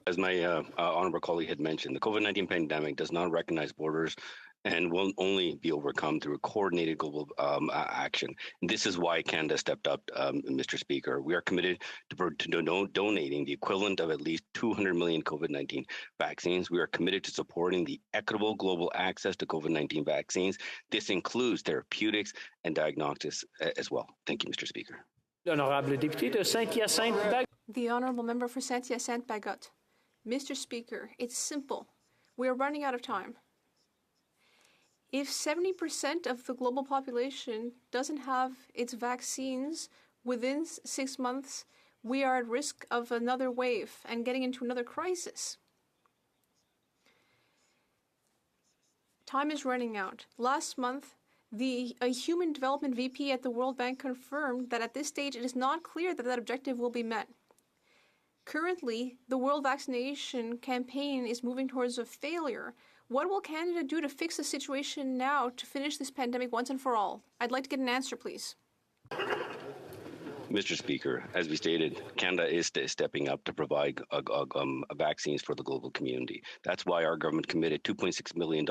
As my honourable colleague had mentioned, the COVID-19 pandemic does not recognize borders and will only be overcome through a coordinated global action. And this is why Canada stepped up, Mr. Speaker. We are committed to donating the equivalent of at least 200 million COVID-19 vaccines. We are committed to supporting the equitable global access to COVID-19 vaccines. This includes therapeutics and diagnostics as well. Thank you, Mr. Speaker. L'honorable député de Saint-Hyacinthe-Bagotte. The Honourable Member for Saint-Hyacinthe-Bagotte. Mr. Speaker, it's simple. We are running out of time. If 70% of the global population doesn't have its vaccines within 6 months, we are at risk of another wave and getting into another crisis. Time is running out. Last month, a Human Development VP at the World Bank confirmed that at this stage it is not clear that that objective will be met. Currently, the World Vaccination Campaign is moving towards a failure. What will Canada do to fix the situation now to finish this pandemic once and for all? I'd like to get an answer, please. Mr. Speaker, as we stated, Canada is stepping up to provide vaccines for the global community. That's why our government committed $2.6 million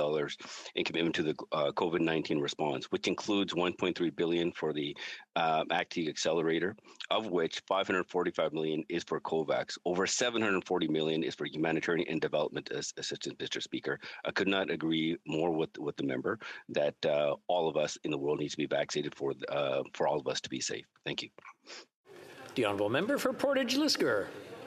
in commitment to the COVID-19 response, which includes $1.3 billion for the ACT Accelerator, of which $545 million is for COVAX. Over $740 million is for humanitarian and development assistance, Mr. Speaker. I could not agree more with the member that all of us in the world needs to be vaccinated for all of us to be safe. Thank you. The Honourable Member for Portage-Lisgar.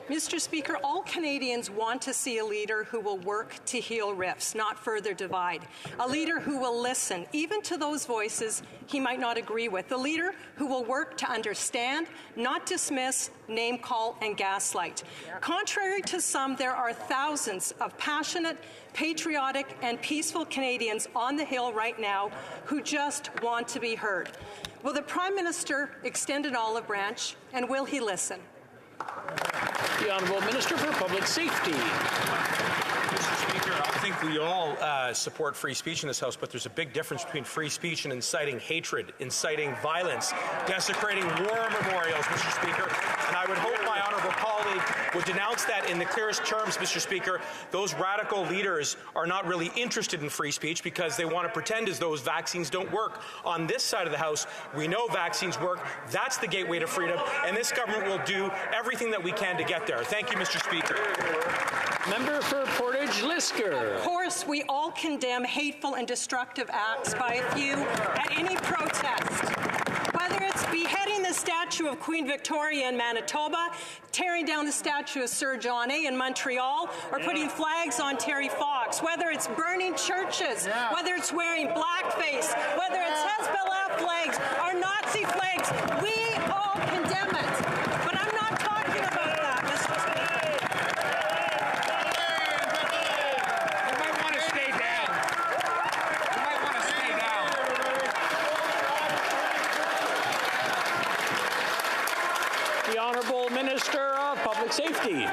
Mr. Speaker, all Canadians want to see a leader who will work to heal rifts, not further divide. A leader who will listen, even to those voices he might not agree with. A leader who will work to understand, not dismiss, name call, and gaslight. Contrary to some, there are thousands of passionate, patriotic, and peaceful Canadians on the Hill right now who just want to be heard. Will the Prime Minister extend an olive branch, and will he listen? The Honourable Minister for Public Safety. Mr. Speaker, I think we all support free speech in this House, but there's a big difference between free speech and inciting hatred, inciting violence, desecrating war memorials, Mr. Speaker. And I would hope my honourable colleague would denounce that in the clearest terms, Mr. Speaker. Those radical leaders are not really interested in free speech because they want to pretend as those vaccines don't work. On this side of the House, we know vaccines work. That's the gateway to freedom, and this government will do everything that we can to get there. Thank you, Mr. Speaker. Member for Portage-Lisgar. Of course, we all condemn hateful and destructive acts by a few at any protest. Whether it's beheading the statue of Queen Victoria in Manitoba, tearing down the statue of Sir John A. in Montreal, or putting flags on Terry Fox, whether it's burning churches, whether it's wearing blackface, whether it's Hezbollah flags or Nazi flags, we all condemn it. But I'm not talking about that, Mr. Speaker. You might want to stay down. You might want to stay down. The Honourable Minister of Public Safety.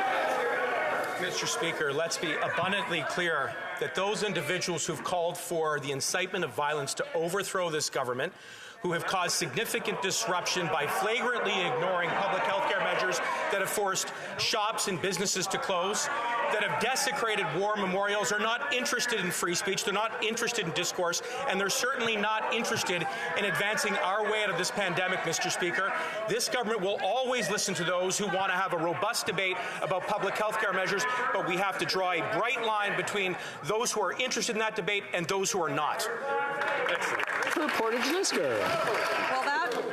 Mr. Speaker, let's be abundantly clear that those individuals who've called for the incitement of violence to overthrow this government, who have caused significant disruption by flagrantly ignoring public health care measures that that have forced shops and businesses to close, that have desecrated war memorials, are not interested in free speech, they're not interested in discourse, and they're certainly not interested in advancing our way out of this pandemic, Mr. Speaker. This government will always listen to those who want to have a robust debate about public health care measures, but we have to draw a bright line between those who are interested in that debate and those who are not. For Portage-Lisker. Well,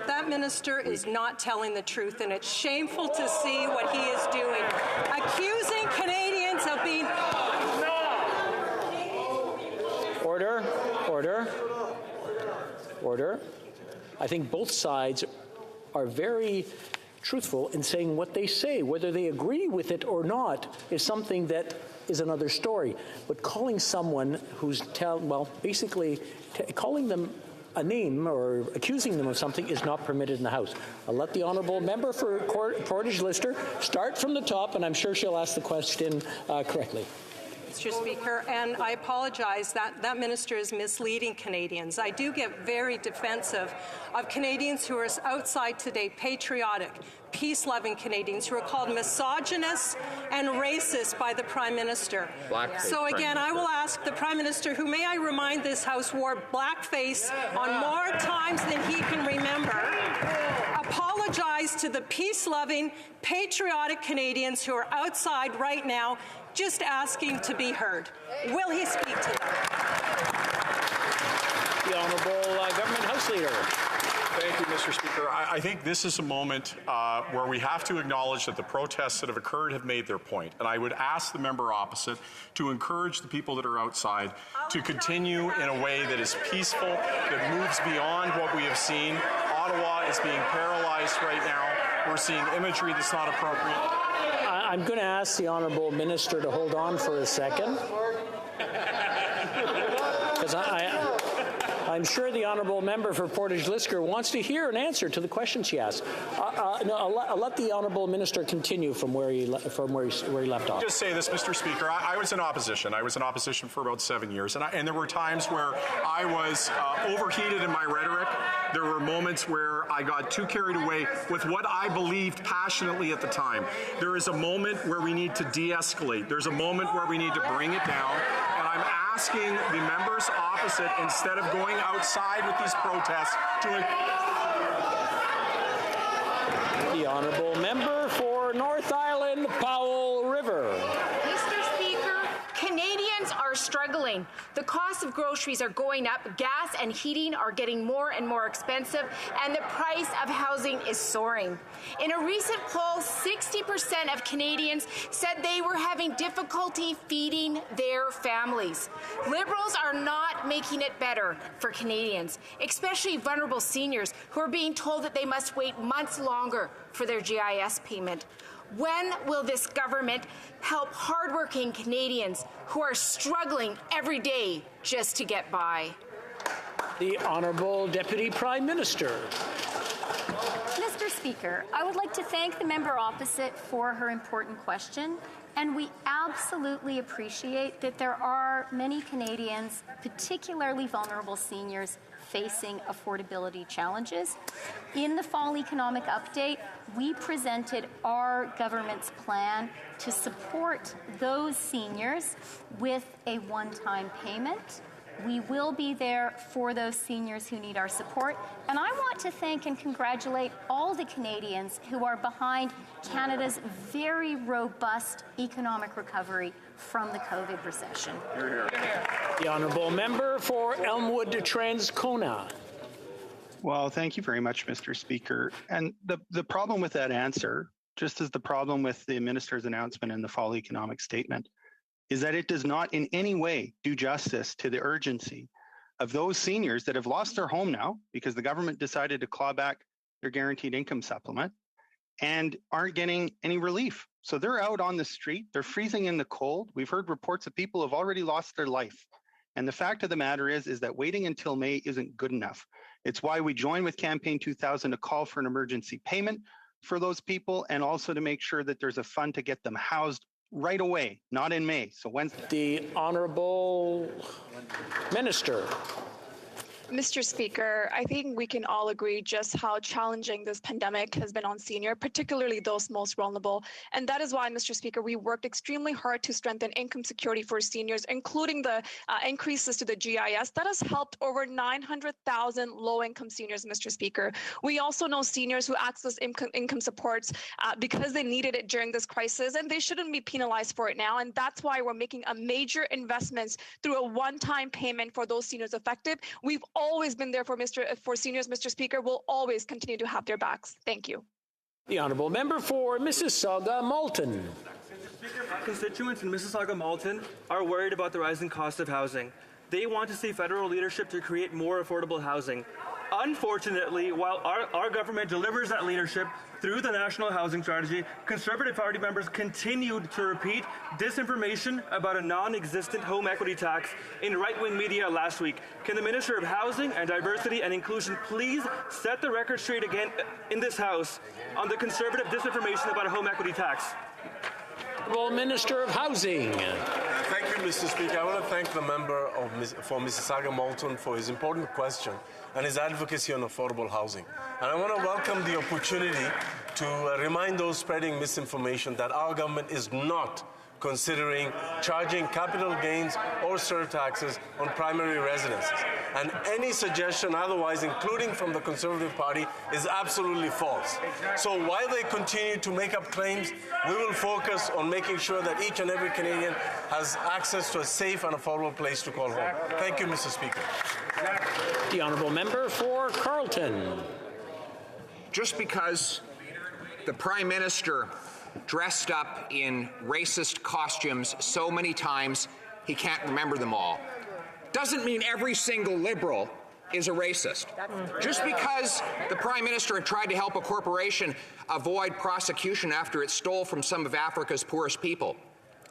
that minister is not telling the truth, and it's shameful to see what he is doing, accusing Canadians of being... Order, order, order. I think both sides are very truthful in saying what they say. Whether they agree with it or not is something that is another story. But calling someone who's basically calling them a name or accusing them of something is not permitted in the House. I'll let the honourable member for Portage-Lister start from the top, and I'm sure she'll ask the question correctly. Mr. Speaker, and I apologize that minister is misleading Canadians. I do get very defensive of Canadians who are outside today, patriotic, peace-loving Canadians who are called misogynist and racist by the Prime Minister. So again, I will ask the Prime Minister, who, may I remind this House, wore blackface on more times than he can remember, apologize to the peace-loving, patriotic Canadians who are outside right now just asking to be heard. Will he speak to them? The Honourable Government House Leader. Thank you, Mr. Speaker. I think this is a moment where we have to acknowledge that the protests that have occurred have made their point. And I would ask the member opposite to encourage the people that are outside to continue in a way that is peaceful, that moves beyond what we have seen. Ottawa is being paralyzed right now. We're seeing imagery that's not appropriate. I'm going to ask the Honourable Minister to hold on for a second. Because I'm sure the Honourable Member for Portage-Lisker wants to hear an answer to the question she asked. I'll let the Honourable Minister continue from where he left off. Just say this, Mr. Speaker. I was in opposition. I was in opposition for about 7 years, and there were times where I was overheated in my rhetoric. There were moments where I got too carried away with what I believed passionately at the time. There is a moment where we need to de-escalate. There's a moment where we need to bring it down, and I'm asking the members opposite, instead of going outside with these protests, to... The Honourable Member for North Island, Powell River. Mr. Speaker, Canadians are struggling. The cost of groceries are going up, gas and heating are getting more and more expensive, and the price of housing is soaring. In a recent poll, 60% of Canadians said they were having difficulty feeding their families. Liberals are not making it better for Canadians, especially vulnerable seniors who are being told that they must wait months longer for their GIS payment. When will this government help hardworking Canadians who are struggling every day just to get by? The Honourable Deputy Prime Minister. Mr. Speaker, I would like to thank the member opposite for her important question. And we absolutely appreciate that there are many Canadians, particularly vulnerable seniors, facing affordability challenges. In the fall economic update, we presented our government's plan to support those seniors with a one-time payment. We will be there for those seniors who need our support. And I want to thank and congratulate all the Canadians who are behind Canada's very robust economic recovery from the COVID recession. The Honourable Member for Elmwood Transcona. Well, thank you very much, Mr. Speaker. And the problem with that answer, just as the problem with the minister's announcement in the fall economic statement, is that it does not in any way do justice to the urgency of those seniors that have lost their home now because the government decided to claw back their guaranteed income supplement and aren't getting any relief. So they're out on the street, they're freezing in the cold. We've heard reports of people who have already lost their life. And the fact of the matter is that waiting until May isn't good enough. It's why we joined with Campaign 2000 to call for an emergency payment for those people and also to make sure that there's a fund to get them housed right away, not in May. So Wednesday. The Honourable Minister. Mr. Speaker, I think we can all agree just how challenging this pandemic has been on seniors, particularly those most vulnerable. And that is why, Mr. Speaker, we worked extremely hard to strengthen income security for seniors, including the increases to the GIS. That has helped over 900,000 low-income seniors, Mr. Speaker. We also know seniors who access income supports because they needed it during this crisis, and they shouldn't be penalized for it now. And that's why we're making a major investments through a one-time payment for those seniors affected. We've always been there for seniors, Mr. Speaker. We'll always continue to have their backs. Thank you. The honourable member for Mississauga-Malton. Constituents in Mississauga-Malton are worried about the rising cost of housing. They want to see federal leadership to create more affordable housing. Unfortunately, while our government delivers that leadership through the National Housing Strategy, Conservative Party members continued to repeat disinformation about a non-existent home equity tax in right-wing media last week. Can the Minister of Housing and Diversity and Inclusion please set the record straight again in this House on the Conservative disinformation about a home equity tax? Well, Minister of Housing. Thank you, Mr. Speaker. I want to thank the member for Mississauga-Malton for his important question and his advocacy on affordable housing. And I want to welcome the opportunity to remind those spreading misinformation that our government is not considering charging capital gains or surtaxes on primary residences. And any suggestion otherwise, including from the Conservative Party, is absolutely false. So while they continue to make up claims, we will focus on making sure that each and every Canadian has access to a safe and affordable place to call home. Thank you, Mr. Speaker. The honourable member for Carleton. Just because the Prime Minister dressed up in racist costumes so many times he can't remember them all doesn't mean every single Liberal is a racist. Just because the Prime Minister had tried to help a corporation avoid prosecution after it stole from some of Africa's poorest people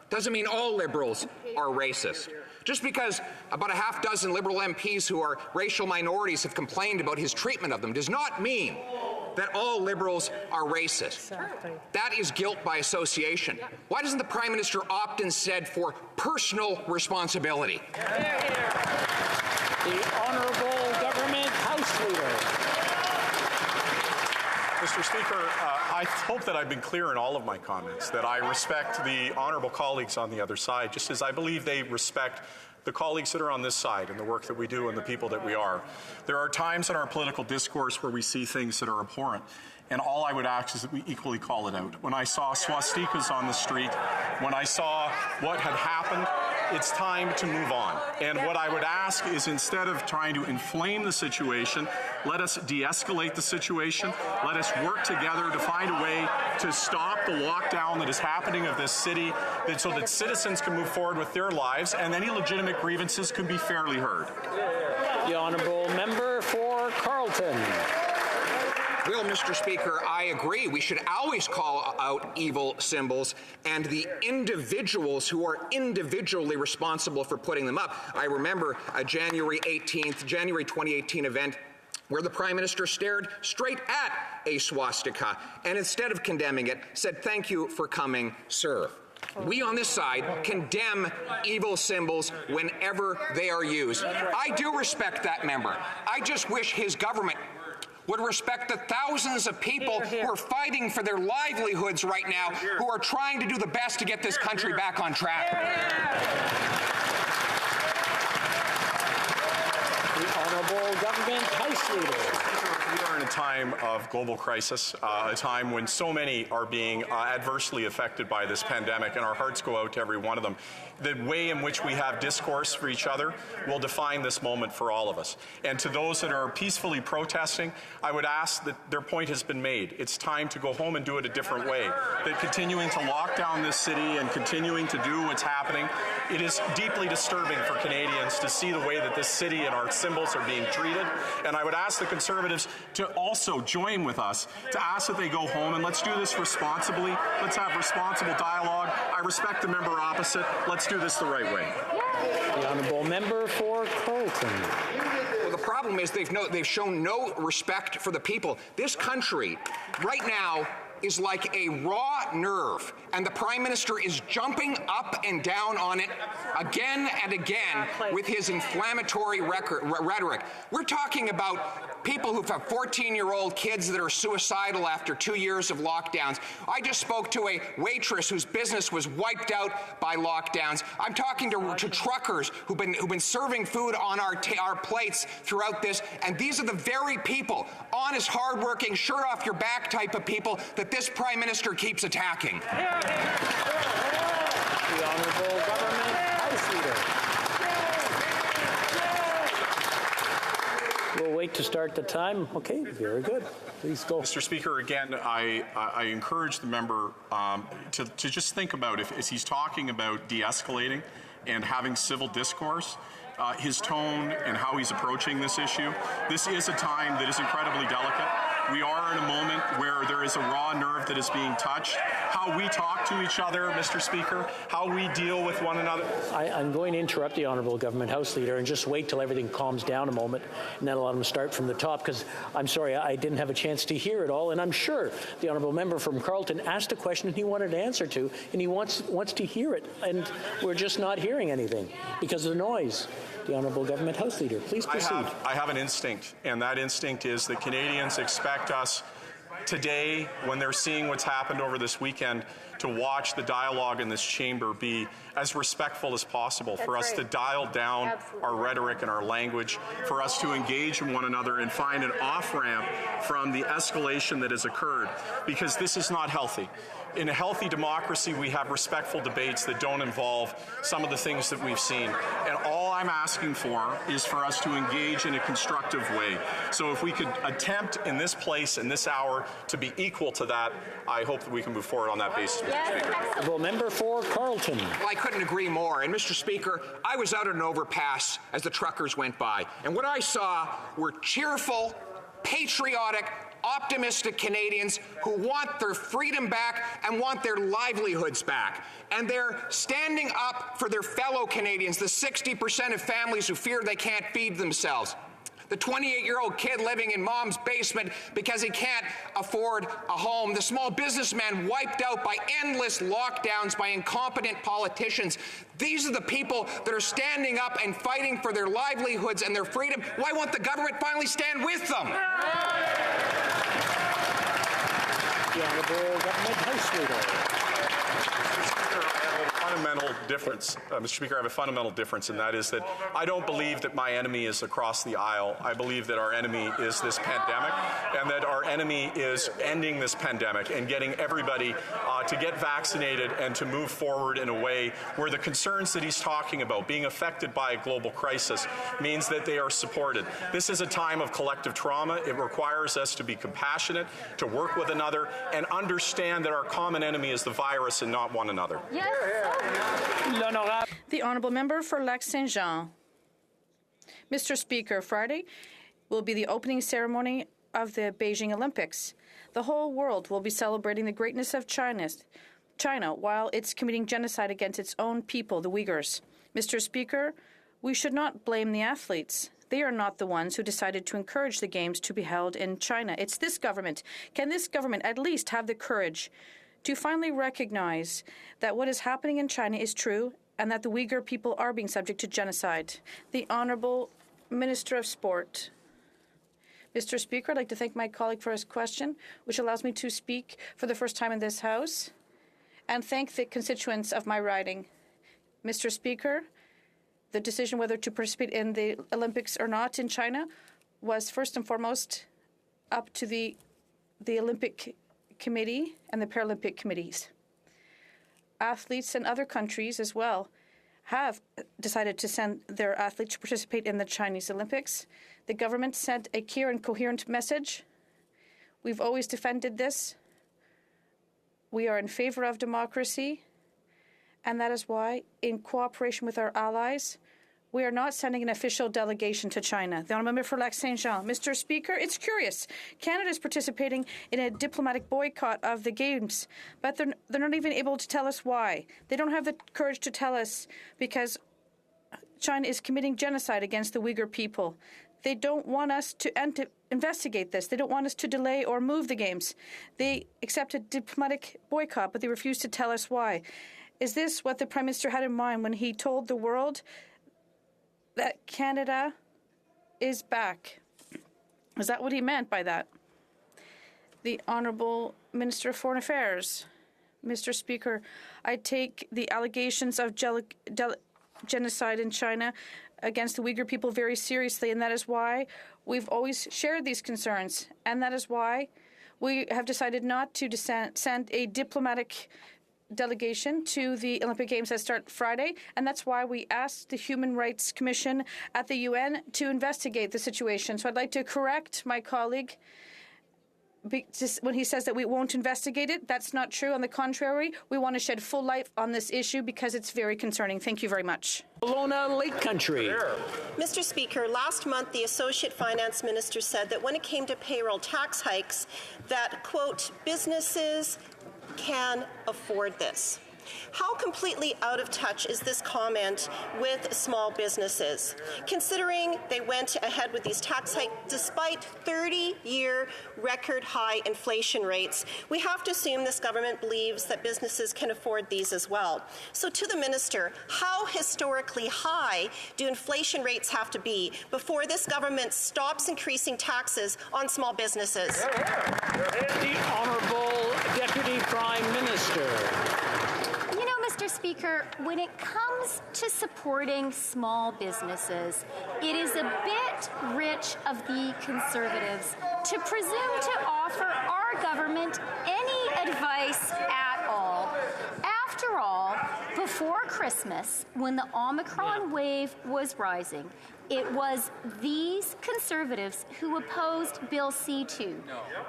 doesn't mean all Liberals are racist. Just because about a half dozen Liberal MPs who are racial minorities have complained about his treatment of them does not mean that all Liberals are racist. That is guilt by association. Why doesn't the Prime Minister opt instead for personal responsibility? The Honourable Government House Leader. Mr. Speaker, I hope that I've been clear in all of my comments, that I respect the honourable colleagues on the other side, just as I believe they respect the colleagues that are on this side and the work that we do and the people that we are. There are times in our political discourse where we see things that are abhorrent, and all I would ask is that we equally call it out. When I saw swastikas on the street, when I saw what had happened, it's time to move on. And what I would ask is, instead of trying to inflame the situation, let us de-escalate the situation. Let us work together to find a way to stop the lockdown that is happening of this city, so that citizens can move forward with their lives and any legitimate grievances can be fairly heard. The honourable member for Carleton. Well, Mr. Speaker, I agree. We should always call out evil symbols and the individuals who are individually responsible for putting them up. I remember a January 2018 event where the Prime Minister stared straight at a swastika and, instead of condemning it, said, "Thank you for coming, sir." We on this side condemn evil symbols whenever they are used. I do respect that member. I just wish his government would respect the thousands of people who are fighting for their livelihoods right now, who are trying to do the best to get this country back on track. The Honourable Government House Leader. We are in a time of global crisis, a time when so many are being adversely affected by this pandemic, and our hearts go out to every one of them. The way in which we have discourse for each other will define this moment for all of us. And to those that are peacefully protesting, I would ask that their point has been made. It's time to go home and do it a different way. That continuing to lock down this city and continuing to do what's happening, it is deeply disturbing for Canadians to see the way that this city and our symbols are being treated. And I would ask the Conservatives to also join with us to ask that they go home, and let's do this responsibly. Let's have responsible dialogue. I respect the member opposite. Let's do this the right way. The honourable member for Carleton. Well, the problem is they've shown no respect for the people. This country right now is like a raw nerve, and the Prime Minister is jumping up and down on it again and again with his inflammatory rhetoric. We're talking about people who have 14-year-old kids that are suicidal after 2 years of lockdowns. I just spoke to a waitress whose business was wiped out by lockdowns. I'm talking to truckers who've been serving food on our plates throughout this, and these are the very people, honest, hardworking, shirt off your back type of people that this Prime Minister keeps attacking. The Honourable Government House Leader. We'll wait to start the time. Okay, very good. Please go. Mr. Speaker, again, I encourage the member to just think about if he's talking about de-escalating and having civil discourse, his tone and how he's approaching this issue. This is a time that is incredibly delicate. We are in a moment where there is a raw nerve that is being touched. How we talk to each other, Mr. Speaker, how we deal with one another. I'm going to interrupt the Honourable Government House Leader and just wait till everything calms down a moment and then allow him to start from the top, because I'm sorry, I didn't have a chance to hear it all, and I'm sure the Honourable Member from Carleton asked a question he wanted an answer to, and he wants to hear it, and we're just not hearing anything because of the noise. The Honourable Government House Leader, please proceed. I have an instinct, and that instinct is that Canadians expect us today, when they're seeing what's happened over this weekend, to watch the dialogue in this chamber be as respectful as possible, for us to dial down our rhetoric and our language, for us to engage in one another and find an off-ramp from the escalation that has occurred, because this is not healthy. In a healthy democracy, we have respectful debates that don't involve some of the things that we've seen. And all I'm asking for is for us to engage in a constructive way. So if we could attempt in this place, in this hour, to be equal to that, I hope that we can move forward on that basis, Mr. Speaker. Well, member for Carleton. Well, I couldn't agree more. And Mr. Speaker, I was out at an overpass as the truckers went by. And what I saw were cheerful, patriotic, optimistic Canadians who want their freedom back and want their livelihoods back. And they're standing up for their fellow Canadians, the 60% of families who fear they can't feed themselves. The 28-year-old kid living in mom's basement because he can't afford a home. The small businessman wiped out by endless lockdowns by incompetent politicians. These are the people that are standing up and fighting for their livelihoods and their freedom. Why won't the government finally stand with them? The Honourable Government House Leader. Fundamental difference, Mr. Speaker, I have a fundamental difference, and that is that I don't believe that my enemy is across the aisle. I believe that our enemy is this pandemic, and that our enemy is ending this pandemic and getting everybody to get vaccinated and to move forward in a way where the concerns that he's talking about, being affected by a global crisis, means that they are supported. This is a time of collective trauma. It requires us to be compassionate, to work with another, and understand that our common enemy is the virus and not one another. Yes. The Honourable Member for Lac-Saint-Jean. Mr. Speaker, Friday will be the opening ceremony of the Beijing Olympics. The whole world will be celebrating the greatness of China while it's committing genocide against its own people, the Uyghurs. Mr. Speaker, we should not blame the athletes. They are not the ones who decided to encourage the Games to be held in China. It's this government. Can this government at least have the courage to finally recognize that what is happening in China is true and that the Uyghur people are being subject to genocide? The Honourable Minister of Sport. Mr. Speaker, I'd like to thank my colleague for his question, which allows me to speak for the first time in this House, and thank the constituents of my riding. Mr. Speaker, the decision whether to participate in the Olympics or not in China was first and foremost up to the Olympic Committee and the Paralympic committees. Athletes in other countries as well have decided to send their athletes to participate in the Chinese Olympics. The government sent a clear and coherent message. We've always defended this. We are in favor of democracy, and that is why, in cooperation with our allies, we are not sending an official delegation to China. The Honourable Member for Lac-Saint-Jean. Mr. Speaker, it's curious. Canada is participating in a diplomatic boycott of the Games, but they're not even able to tell us why. They don't have the courage to tell us because China is committing genocide against the Uyghur people. They don't want us to investigate this. They don't want us to delay or move the games. They accepted diplomatic boycott, but they refuse to tell us why. Is this what the Prime Minister had in mind when he told the world that Canada is back? Is that what he meant by that? The Honourable Minister of Foreign Affairs. Mr. Speaker, I take the allegations of genocide in China against the Uyghur people very seriously, and that is why we've always shared these concerns, and that is why we have decided not to send a diplomatic delegation to the Olympic Games that start Friday, and that's why we asked the Human Rights Commission at the UN to investigate the situation. So I'd like to correct my colleague when he says that we won't investigate it. That's not true. On the contrary, we want to shed full light on this issue because it's very concerning. Thank you very much. Kelowna Lake Country. Mr. Speaker, last month the Associate Finance Minister said that when it came to payroll tax hikes, that, quote, businesses can afford this. How completely out of touch is this comment with small businesses, considering they went ahead with these tax hikes despite 30-year record high inflation rates? We have to assume this government believes that businesses can afford these as well. So to the Minister, how historically high do inflation rates have to be before this government stops increasing taxes on small businesses? The Honourable Deputy Prime Minister. Mr. Speaker, when it comes to supporting small businesses, it is a bit rich of the Conservatives to presume to offer our government any advice at all. After all, before Christmas, when the Omicron wave was rising, it was these Conservatives who opposed Bill C-2,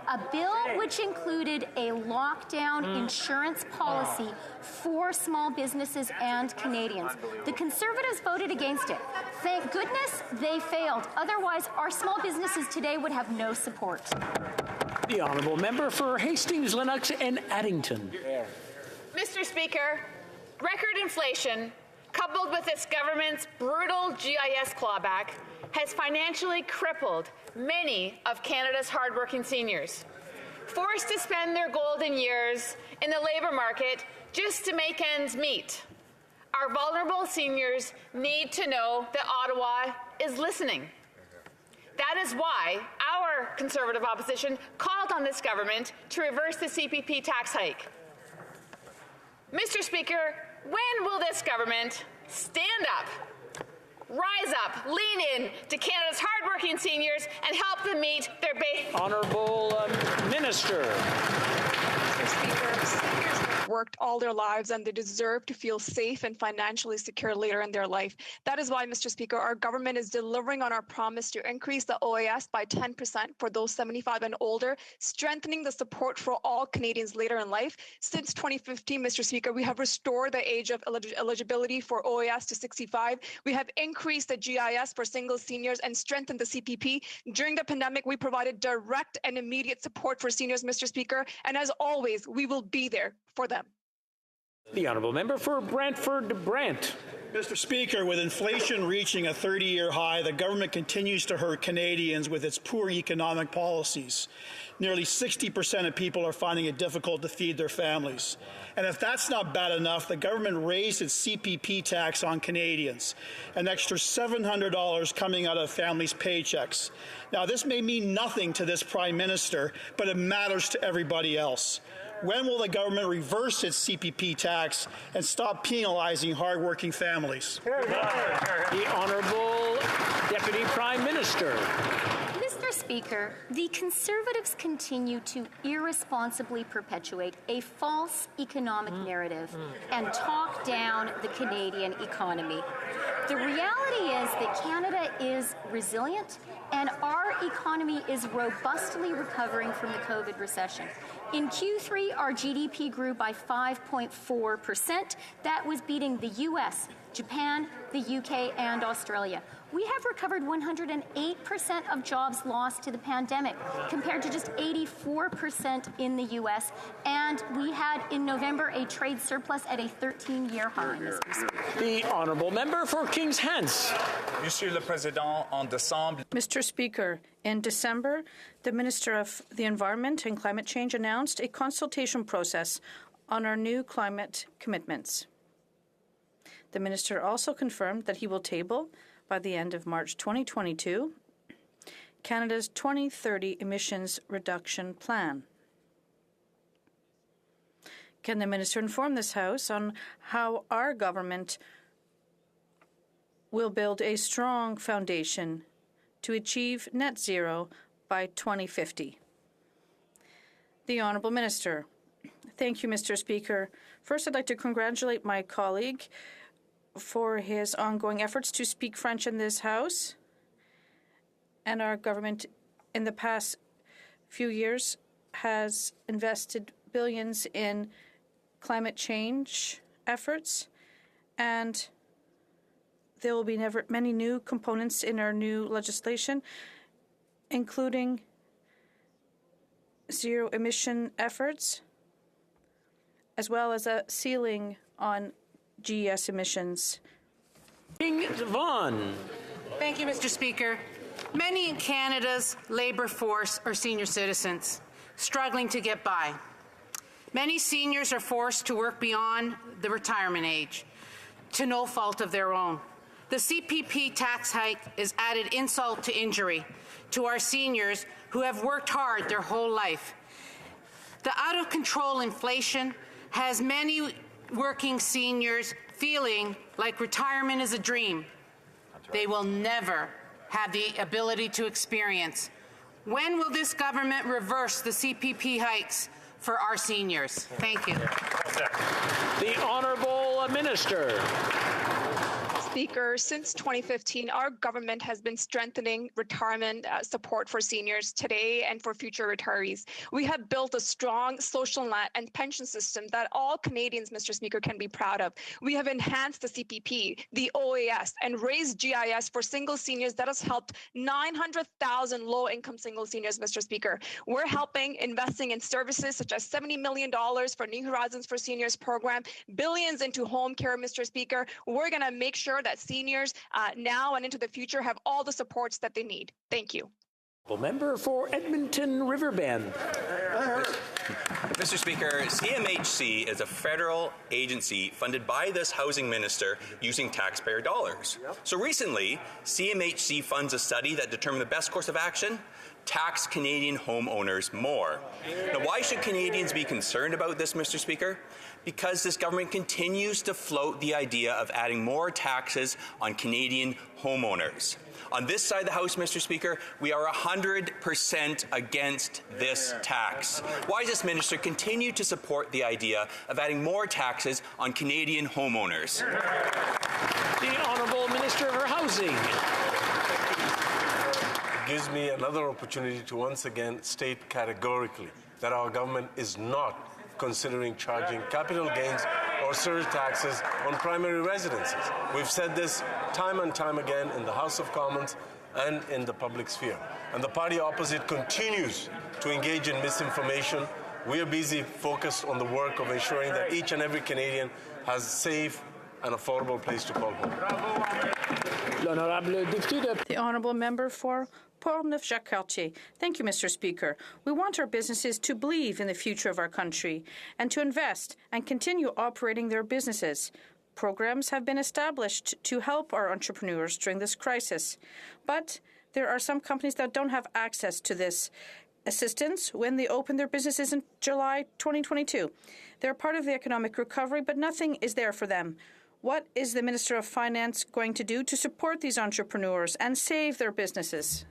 a bill which included a lockdown insurance policy for small businesses and Canadians. The Conservatives voted against it. Thank goodness they failed. Otherwise, our small businesses today would have no support. The Honourable Member for Hastings, Lennox and Addington. Mr. Speaker, record inflation, coupled with this government's brutal GIS clawback, has financially crippled many of Canada's hardworking seniors. Forced to spend their golden years in the labour market just to make ends meet. Our vulnerable seniors need to know that Ottawa is listening. That is why our Conservative opposition called on this government to reverse the CPP tax hike. Mr. Speaker, when will this government stand up, rise up, lean in to Canada's hardworking seniors and help them meet their basic... Honourable Minister. Mr. Speaker, seniors have worked all their lives and they deserve to feel safe and financially secure later in their life. That is why, Mr. Speaker, our government is delivering on our promise to increase the OAS by 10% for those 75 and older, strengthening the support for all Canadians later in life. Since 2015, Mr. Speaker, we have restored the age of eligibility for OAS to 65. We have increased the GIS for single seniors and strengthened the CPP. During the pandemic, we provided direct and immediate support for seniors, Mr. Speaker, and as always, we will be there for them. The Honourable Member for Brantford Brant. Mr. Speaker, with inflation reaching a 30-year high, the government continues to hurt Canadians with its poor economic policies. Nearly 60% of people are finding it difficult to feed their families. And if that's not bad enough, the government raised its CPP tax on Canadians, an extra $700 coming out of families' paychecks. Now, this may mean nothing to this Prime Minister, but it matters to everybody else. When will the government reverse its CPP tax and stop penalizing hardworking families? The Honourable Deputy Prime Minister. Mr. Speaker, the Conservatives continue to irresponsibly perpetuate a false economic narrative and talk down the Canadian economy. The reality is that Canada is resilient and our economy is robustly recovering from the COVID recession. In Q3, our GDP grew by 5.4%. That was beating the US, Japan, the UK, and Australia. We have recovered 108% of jobs lost to the pandemic, compared to just 84% in the US. And we had, in November, a trade surplus at a 13-year high, Mr. Speaker. The Honourable Member for Kings Hants. Monsieur le Président, en décembre. Mr. Speaker, in December, the Minister of the Environment and Climate Change announced a consultation process on our new climate commitments. The Minister also confirmed that he will table, by the end of March 2022, Canada's 2030 emissions reduction plan. Can the Minister inform this House on how our government will build a strong foundation to achieve net zero by 2050? The Honourable Minister. Thank you, Mr. Speaker. First, I'd like to congratulate my colleague for his ongoing efforts to speak French in this House. And our government in the past few years has invested billions in climate change efforts, and there will be many new components in our new legislation, including zero-emission efforts, as well as a ceiling on GES emissions. Vaughan. Thank you, Mr. Speaker. Many in Canada's labour force are senior citizens, struggling to get by. Many seniors are forced to work beyond the retirement age, to no fault of their own. The CPP tax hike is added insult to injury to our seniors who have worked hard their whole life. The out-of-control inflation has many working seniors feeling like retirement is a dream they will never have the ability to experience. When will this government reverse the CPP hikes for our seniors? Thank you. The Honourable Minister. Speaker, since 2015, our government has been strengthening retirement support for seniors today and for future retirees. We have built a strong social net and pension system that all Canadians, Mr. Speaker, can be proud of. We have enhanced the CPP, the OAS, and raised GIS for single seniors. That has helped 900,000 low-income single seniors, Mr. Speaker. We're helping investing in services such as $70 million for New Horizons for Seniors program, billions into home care, Mr. Speaker. We're going to make sure that seniors now and into the future have all the supports that they need. Thank you. Member for Edmonton Riverbend. Mr. Speaker, CMHC is a federal agency funded by this housing minister using taxpayer dollars. So recently, CMHC funds a study that determined the best course of action: tax Canadian homeowners more. Now, why should Canadians be concerned about this, Mr. Speaker? Because this government continues to float the idea of adding more taxes on Canadian homeowners. On this side of the House, Mr. Speaker, we are 100% against this tax. Why does this minister continue to support the idea of adding more taxes on Canadian homeowners? The Honourable Minister for Housing. It gives me another opportunity to once again state categorically that our government is not considering charging capital gains or surge taxes on primary residences. We've said this time and time again in the House of Commons and in the public sphere. And the party opposite continues to engage in misinformation. We are busy focused on the work of ensuring that each and every Canadian has a safe and affordable place to call home. The Honourable Member for Portneuf-Jacques-Cartier. Thank you, Mr. Speaker. We want our businesses to believe in the future of our country and to invest and continue operating their businesses. Programs have been established to help our entrepreneurs during this crisis, but there are some companies that don't have access to this assistance when they open their businesses in July 2022. They're part of the economic recovery, but nothing is there for them. What is the Minister of Finance going to do to support these entrepreneurs and save their businesses?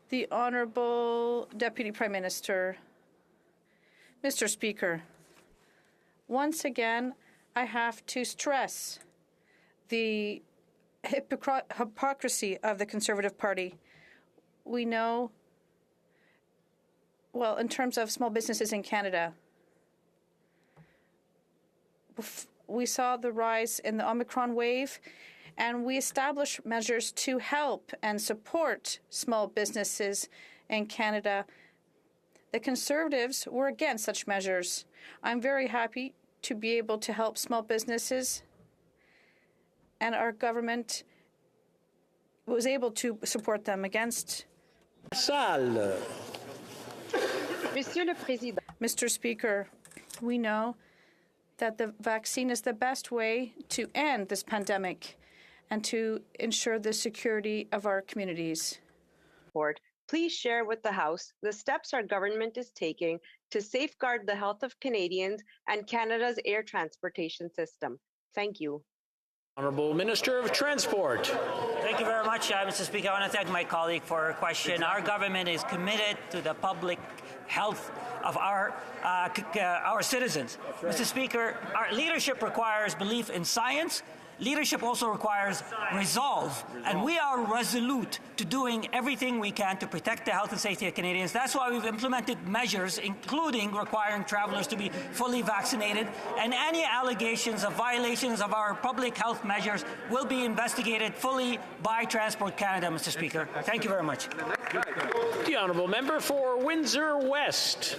The Honourable Deputy Prime Minister. Mr. Speaker, once again, I have to stress the hypocrisy of the Conservative Party. We know, well, in terms of small businesses in Canada, we saw the rise in the Omicron wave, and we established measures to help and support small businesses in Canada. The Conservatives were against such measures. I'm very happy to be able to help small businesses, and our government was able to support them against. Salle. Monsieur le Président. Mr. Speaker, we know that the vaccine is the best way to end this pandemic and to ensure the security of our communities. Please share with the House the steps our government is taking to safeguard the health of Canadians and Canada's air transportation system. Thank you. Honourable Minister of Transport. Thank you very much, Mr. Speaker. I want to thank my colleague for her question. Our government is committed to the public health of our citizens. Mr. Speaker, our leadership requires belief in science. Leadership also requires resolve, and we are resolute to doing everything we can to protect the health and safety of Canadians. That's why we've implemented measures, including requiring travelers to be fully vaccinated, and any allegations of violations of our public health measures will be investigated fully by Transport Canada, Mr. Speaker. Thank you very much. The Honourable Member for Windsor West.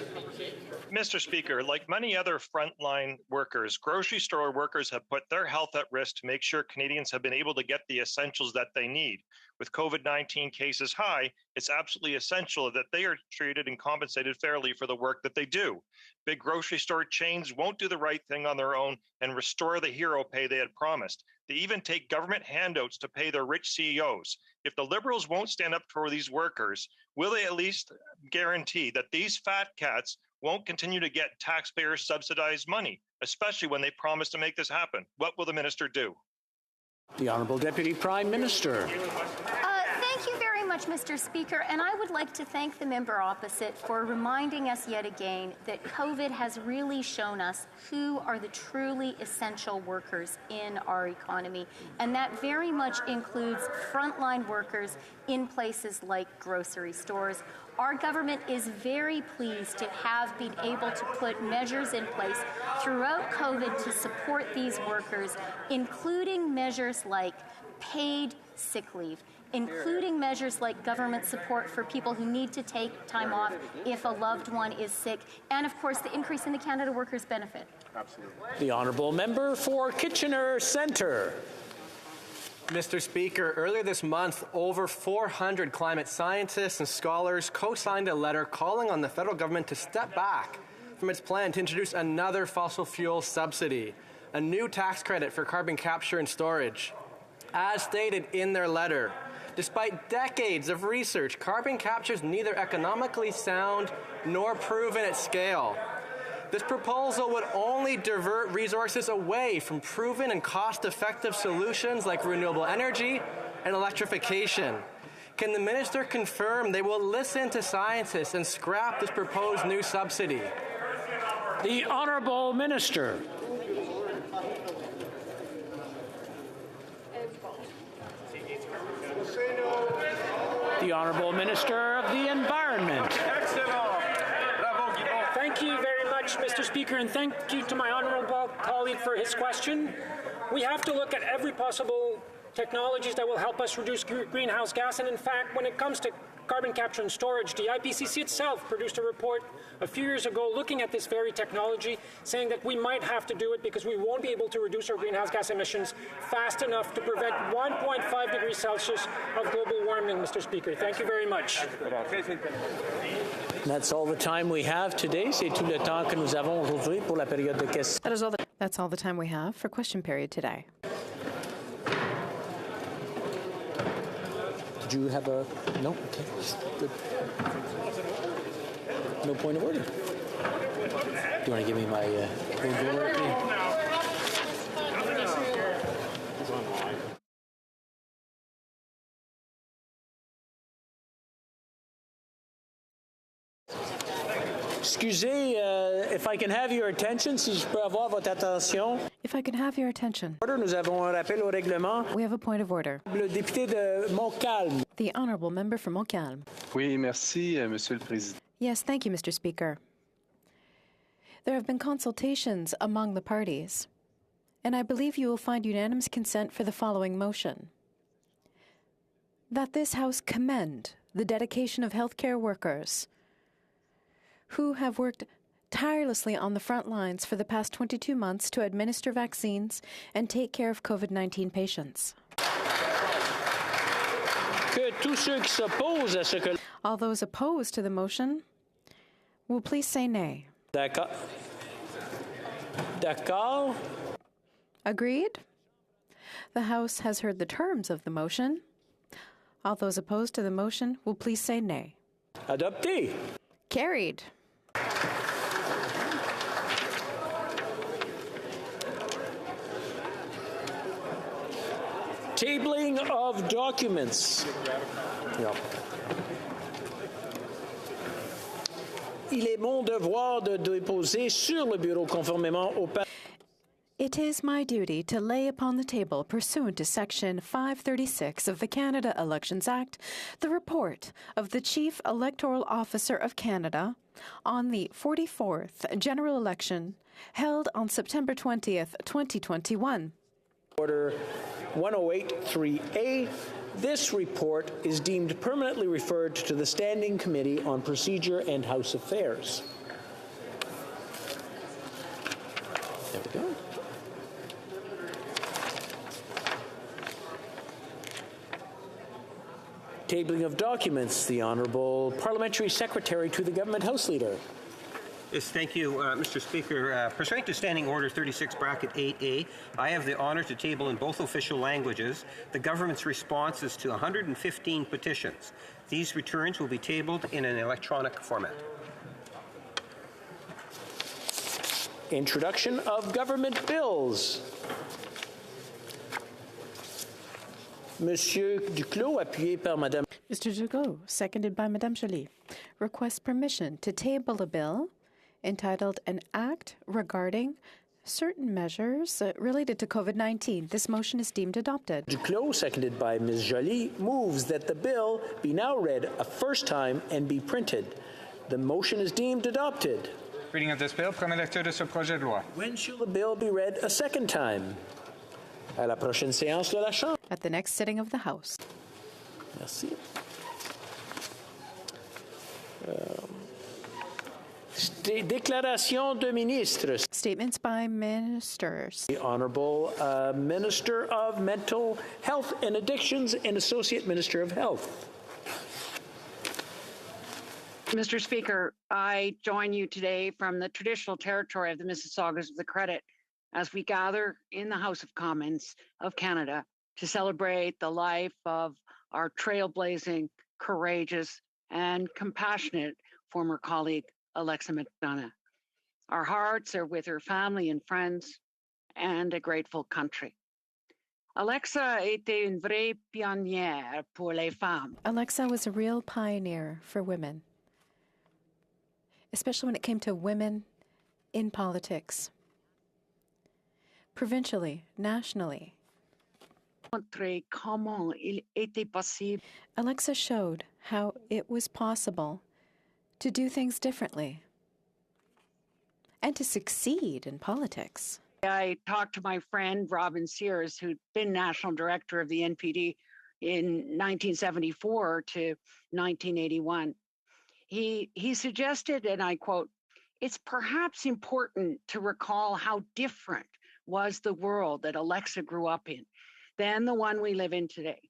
Mr. Speaker, like many other frontline workers, grocery store workers have put their health at risk to make sure Canadians have been able to get the essentials that they need. With COVID-19 cases high, it's absolutely essential that they are treated and compensated fairly for the work that they do. Big grocery store chains won't do the right thing on their own and restore the hero pay they had promised. They even take government handouts to pay their rich CEOs. If the Liberals won't stand up for these workers, will they at least guarantee that these fat cats won't continue to get taxpayer-subsidized money, especially when they promise to make this happen? What will the minister do? The Honourable Deputy Prime Minister. Thank you very much, Mr. Speaker, and I would like to thank the member opposite for reminding us yet again that COVID has really shown us who are the truly essential workers in our economy, and that very much includes frontline workers in places like grocery stores. Our government is very pleased to have been able to put measures in place throughout COVID to support these workers, including measures like paid sick leave, including measures like government support for people who need to take time off if a loved one is sick, and of course the increase in the Canada Workers' Benefit. Absolutely. The Honourable Member for Kitchener Centre. Mr. Speaker, earlier this month, over 400 climate scientists and scholars co-signed a letter calling on the federal government to step back from its plan to introduce another fossil fuel subsidy, a new tax credit for carbon capture and storage. As stated in their letter, despite decades of research, carbon capture is neither economically sound nor proven at scale. This proposal would only divert resources away from proven and cost-effective solutions like renewable energy and electrification. Can the minister confirm they will listen to scientists and scrap this proposed new subsidy? The Honourable Minister. The Honourable Minister of the Environment. Thank you very much, Mr. Speaker, and thank you to my honourable colleague for his question. We have to look at every possible technologies that will help us reduce greenhouse gas, and in fact, when it comes to carbon capture and storage, the IPCC itself produced a report a few years ago looking at this very technology, saying that we might have to do it because we won't be able to reduce our greenhouse gas emissions fast enough to prevent 1.5 degrees Celsius of global warming, Mr. Speaker. Thank you very much. That's all the time we have today. C'est tout le temps que nous avons aujourd'hui pour la période de questions. That's all the time we have for question period today. Did you have a... No? Okay. Good. No point of order. Do you want to give me my... Excusez, if I can have your attention, si je peux avoir votre attention. If I can have your attention. Nous avons un rappel au règlement. We have a point of order. Le député de Montcalm. The honourable member from Montcalm. Oui, merci, Monsieur le Président. Yes, thank you, Mr. Speaker. There have been consultations among the parties, and I believe you will find unanimous consent for the following motion. That this House commend the dedication of healthcare workers who have worked tirelessly on the front lines for the past 22 months to administer vaccines and take care of COVID-19 patients. que tous ceux qui s'opposent à ce que... All those opposed to the motion will please say nay. D'accord. D'accord. Agreed? The House has heard the terms of the motion. All those opposed to the motion will please say nay. Adopté. Carried. Tabling of documents. Yeah. Il est mon devoir de déposer sur le bureau conformément au... It is my duty to lay upon the table, pursuant to Section 536 of the Canada Elections Act, the report of the Chief Electoral Officer of Canada on the 44th general election held on September 20th, 2021. Order 1083A. This report is deemed permanently referred to the Standing Committee on Procedure and House Affairs. There we go. Tabling of documents. The Honourable Parliamentary Secretary to the Government House Leader. Yes, thank you, Mr. Speaker. Pursuant to Standing Order 36, bracket 8A, I have the honour to table in both official languages the government's responses to 115 petitions. These returns will be tabled in an electronic format. Introduction of government bills. Monsieur Duclos, appuyé par Madame. Mr. Duclos, seconded by Madame Joly, requests permission to table a bill entitled An Act Regarding Certain Measures Related to COVID-19. This motion is deemed adopted. Duclos, seconded by Ms. Joly, moves that the bill be now read a first time and be printed. The motion is deemed adopted. Reading of this bill, première lecture de ce projet de loi. When shall the bill be read a second time? À la prochaine séance de la Chambre. At the next sitting of the House. Merci. Déclaration de ministres. Statements by ministers. The Honourable Minister of Mental Health and Addictions and Associate Minister of Health. Mr. Speaker, I join you today from the traditional territory of the Mississaugas of the Credit as we gather in the House of Commons of Canada to celebrate the life of our trailblazing, courageous, and compassionate former colleague, Alexa McDonough. Our hearts are with her family and friends and a grateful country. Alexa était une vraie pionnière pour les femmes. Alexa was a real pioneer for women, especially when it came to women in politics, provincially, nationally. Comment il était possible. Alexa showed how it was possible to do things differently and to succeed in politics. I talked to my friend Robin Sears, who'd been national director of the NPD in 1974 to 1981. He suggested, and I quote, "It's perhaps important to recall how different was the world that Alexa grew up in than the one we live in today.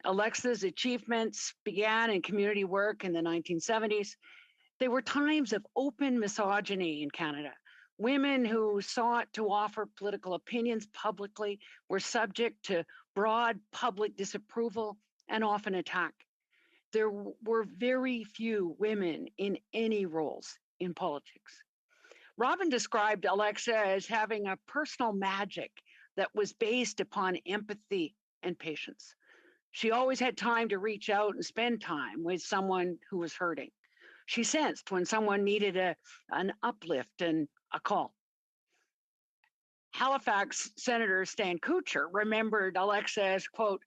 Alexa's achievements began in community work in the 1970s. They were times of open misogyny in Canada. Women who sought to offer political opinions publicly were subject to broad public disapproval and often attack. There were very few women in any roles in politics. Robin described Alexa as having a personal magic that was based upon empathy and patience. She always had time to reach out and spend time with someone who was hurting. She sensed when someone needed an uplift and a call. Halifax Senator Stan Kutcher remembered Alexa as, quote,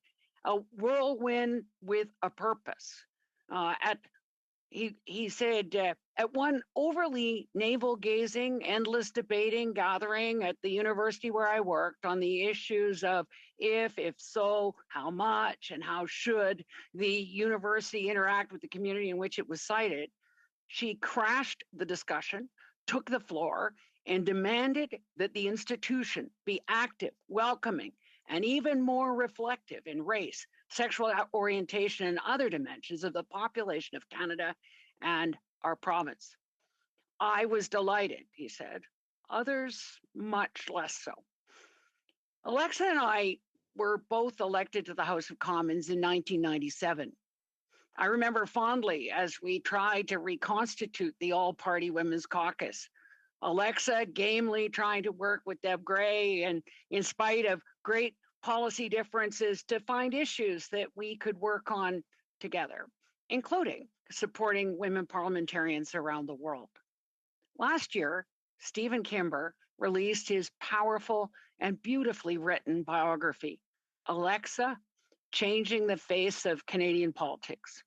a whirlwind with a purpose. He said, at one overly navel-gazing, endless debating gathering at the university where I worked on the issues of if so, how much, and how should the university interact with the community in which it was cited, she crashed the discussion, took the floor, and demanded that the institution be active, welcoming, and even more reflective in race, sexual orientation, and other dimensions of the population of Canada and our province. I was delighted, he said. Others, much less so. Alexa and I were both elected to the House of Commons in 1997. I remember fondly as we tried to reconstitute the All-Party Women's Caucus. Alexa gamely trying to work with Deb Gray, and in spite of great policy differences, to find issues that we could work on together, including supporting women parliamentarians around the world. Last year, Stephen Kimber released his powerful and beautifully written biography, Alexa, Changing the Face of Canadian Politics.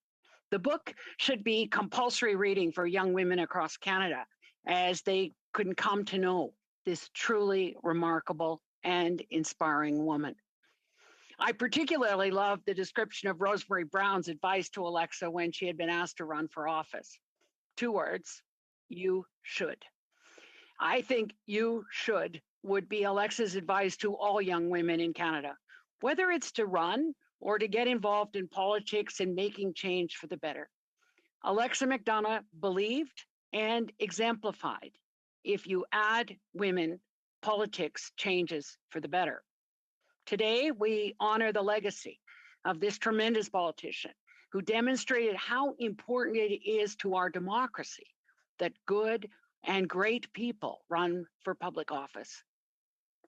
The book should be compulsory reading for young women across Canada as they could come to know this truly remarkable and inspiring woman. I particularly loved the description of Rosemary Brown's advice to Alexa when she had been asked to run for office. 2 words, you should. I think you should would be Alexa's advice to all young women in Canada, whether it's to run or to get involved in politics and making change for the better. Alexa McDonough believed and exemplified, if you add women, politics changes for the better. Today, we honor the legacy of this tremendous politician who demonstrated how important it is to our democracy that good and great people run for public office.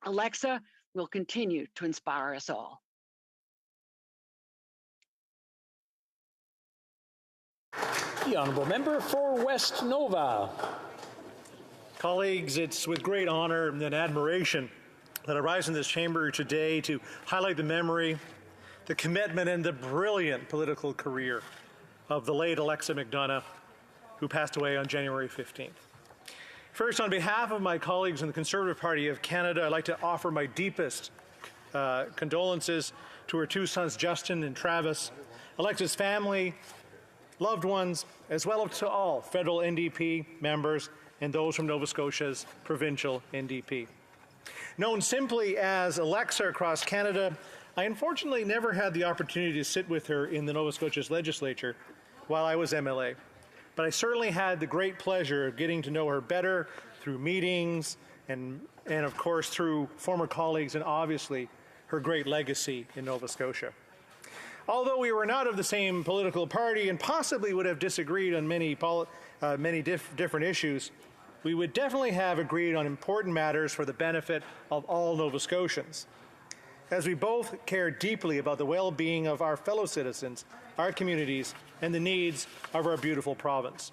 Alexa will continue to inspire us all. The honourable member for West Nova. Colleagues, it's with great honor and admiration that I rise in this chamber today to highlight the memory, the commitment, and the brilliant political career of the late Alexa McDonough, who passed away on January 15th. First, on behalf of my colleagues in the Conservative Party of Canada, I'd like to offer my deepest condolences to her 2 sons, Justin and Travis, Alexa's family, loved ones, as well as to all federal NDP members and those from Nova Scotia's provincial NDP. Known simply as Alexa across Canada, I unfortunately never had the opportunity to sit with her in the Nova Scotia's legislature while I was MLA. But I certainly had the great pleasure of getting to know her better through meetings and of course through former colleagues, and obviously her great legacy in Nova Scotia. Although we were not of the same political party and possibly would have disagreed on many different issues, we would definitely have agreed on important matters for the benefit of all Nova Scotians, as we both care deeply about the well-being of our fellow citizens, our communities, and the needs of our beautiful province.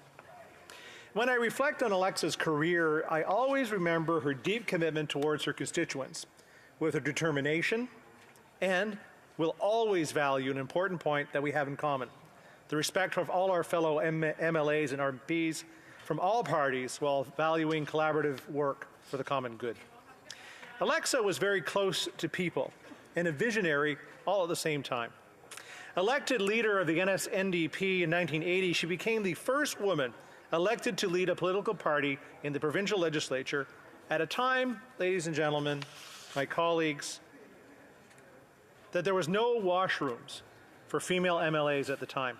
When I reflect on Alexa's career, I always remember her deep commitment towards her constituents, with her determination, and will always value an important point that we have in common, the respect of all our fellow MLAs and MPs from all parties while valuing collaborative work for the common good. Alexa was very close to people and a visionary all at the same time. Elected leader of the NSNDP in 1980, she became the first woman elected to lead a political party in the provincial legislature at a time, ladies and gentlemen, my colleagues, that there was no washrooms for female MLAs at the time.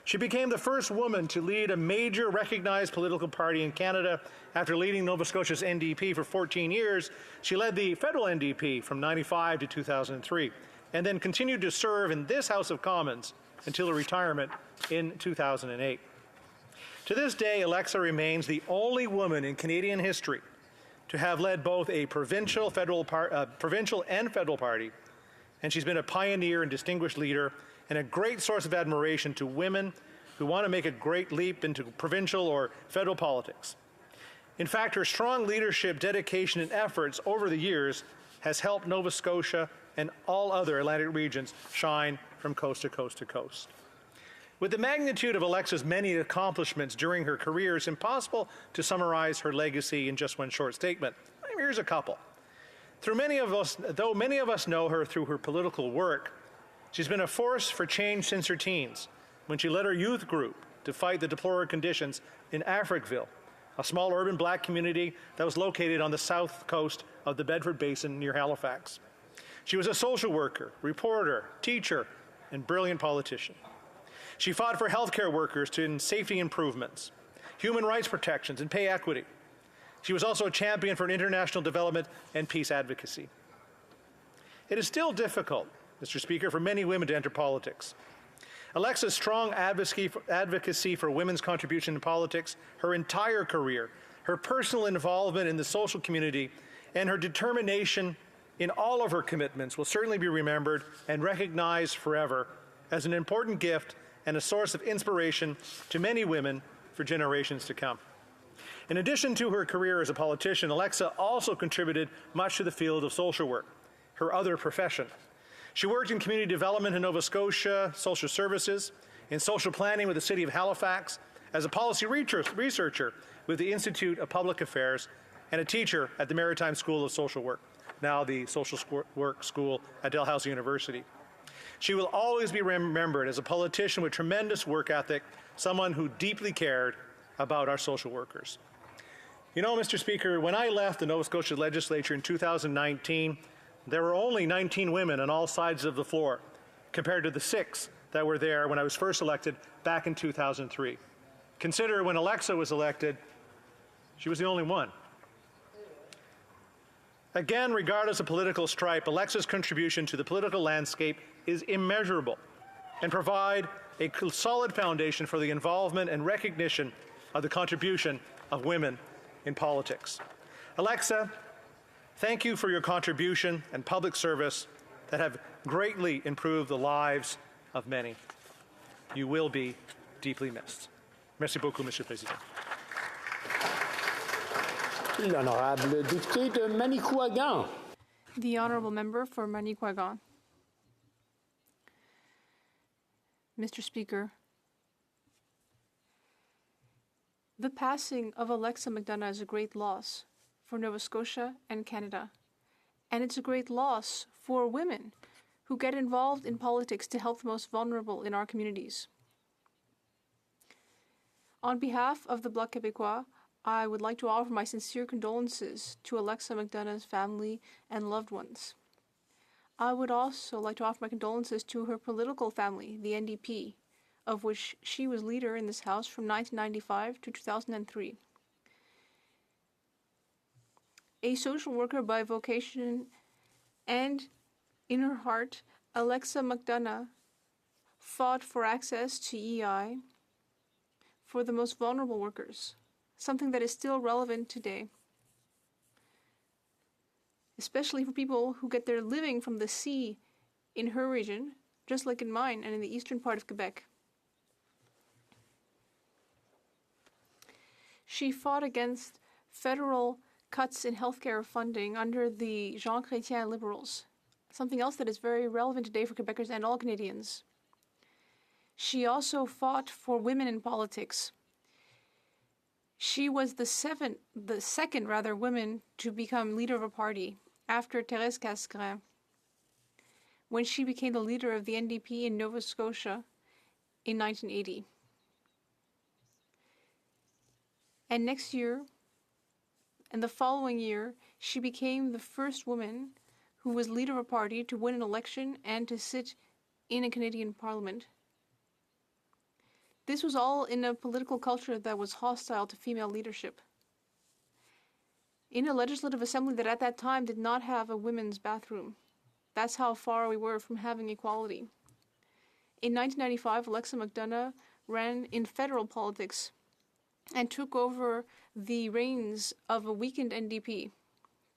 She became the first woman to lead a major recognized political party in Canada. After leading Nova Scotia's NDP for 14 years, she led the federal NDP from 1995 to 2003, and then continued to serve in this House of Commons until her retirement in 2008. To this day, Alexa remains the only woman in Canadian history to have led both a provincial and federal party, and she's been a pioneer and distinguished leader and a great source of admiration to women who want to make a great leap into provincial or federal politics. In fact, her strong leadership, dedication, and efforts over the years has helped Nova Scotia and all other Atlantic regions shine from coast to coast to coast. With the magnitude of Alexa's many accomplishments during her career, it's impossible to summarize her legacy in just one short statement. Here's a couple. Though many of us know her through her political work, she's been a force for change since her teens, when she led her youth group to fight the deplorable conditions in Africville, a small urban black community that was located on the south coast of the Bedford Basin near Halifax. She was a social worker, reporter, teacher, and brilliant politician. She fought for healthcare workers in safety improvements, human rights protections, and pay equity. She was also a champion for international development and peace advocacy. It is still difficult, Mr. Speaker, for many women to enter politics. Alexa's strong advocacy for women's contribution in politics, her entire career, her personal involvement in the social community, and her determination in all of her commitments will certainly be remembered and recognized forever as an important gift and a source of inspiration to many women for generations to come. In addition to her career as a politician, Alexa also contributed much to the field of social work, her other profession. She worked in community development in Nova Scotia, social services, in social planning with the City of Halifax, as a policy researcher with the Institute of Public Affairs, and a teacher at the Maritime School of Social Work, now the Social Work School at Dalhousie University. She will always be remembered as a politician with tremendous work ethic, someone who deeply cared about our social workers. You know, Mr. Speaker, when I left the Nova Scotia Legislature in 2019, there were only 19 women on all sides of the floor, compared to the 6 that were there when I was first elected back in 2003. Consider when Alexa was elected, she was the only one. Again, regardless of political stripe, Alexa's contribution to the political landscape is immeasurable and provide a solid foundation for the involvement and recognition of the contribution of women in politics. Alexa, thank you for your contribution and public service that have greatly improved the lives of many. You will be deeply missed. Merci beaucoup, Monsieur le Président. L'honorable député de Manicouagan. The honourable member for Manicouagan. Mr. Speaker, the passing of Alexa McDonough is a great loss for Nova Scotia and Canada, and it's a great loss for women who get involved in politics to help the most vulnerable in our communities. On behalf of the Bloc Québécois, I would like to offer my sincere condolences to Alexa McDonough's family and loved ones. I would also like to offer my condolences to her political family, the NDP, of which she was leader in this House from 1995 to 2003. A social worker by vocation and in her heart, Alexa McDonough fought for access to EI for the most vulnerable workers, something that is still relevant today, especially for people who get their living from the sea in her region, just like in mine and in the eastern part of Quebec. She fought against federal cuts in healthcare funding under the Jean Chrétien Liberals, something else that is very relevant today for Quebecers and all Canadians. She also fought for women in politics. She was the second woman to become leader of a party after Thérèse Casgrain, when she became the leader of the NDP in Nova Scotia in 1980. And next year, and the following year, she became the first woman who was leader of a party to win an election and to sit in a Canadian Parliament. This was all in a political culture that was hostile to female leadership. In a legislative assembly that at that time did not have a women's bathroom. That's how far we were from having equality. In 1995, Alexa McDonough ran in federal politics and took over the reins of a weakened NDP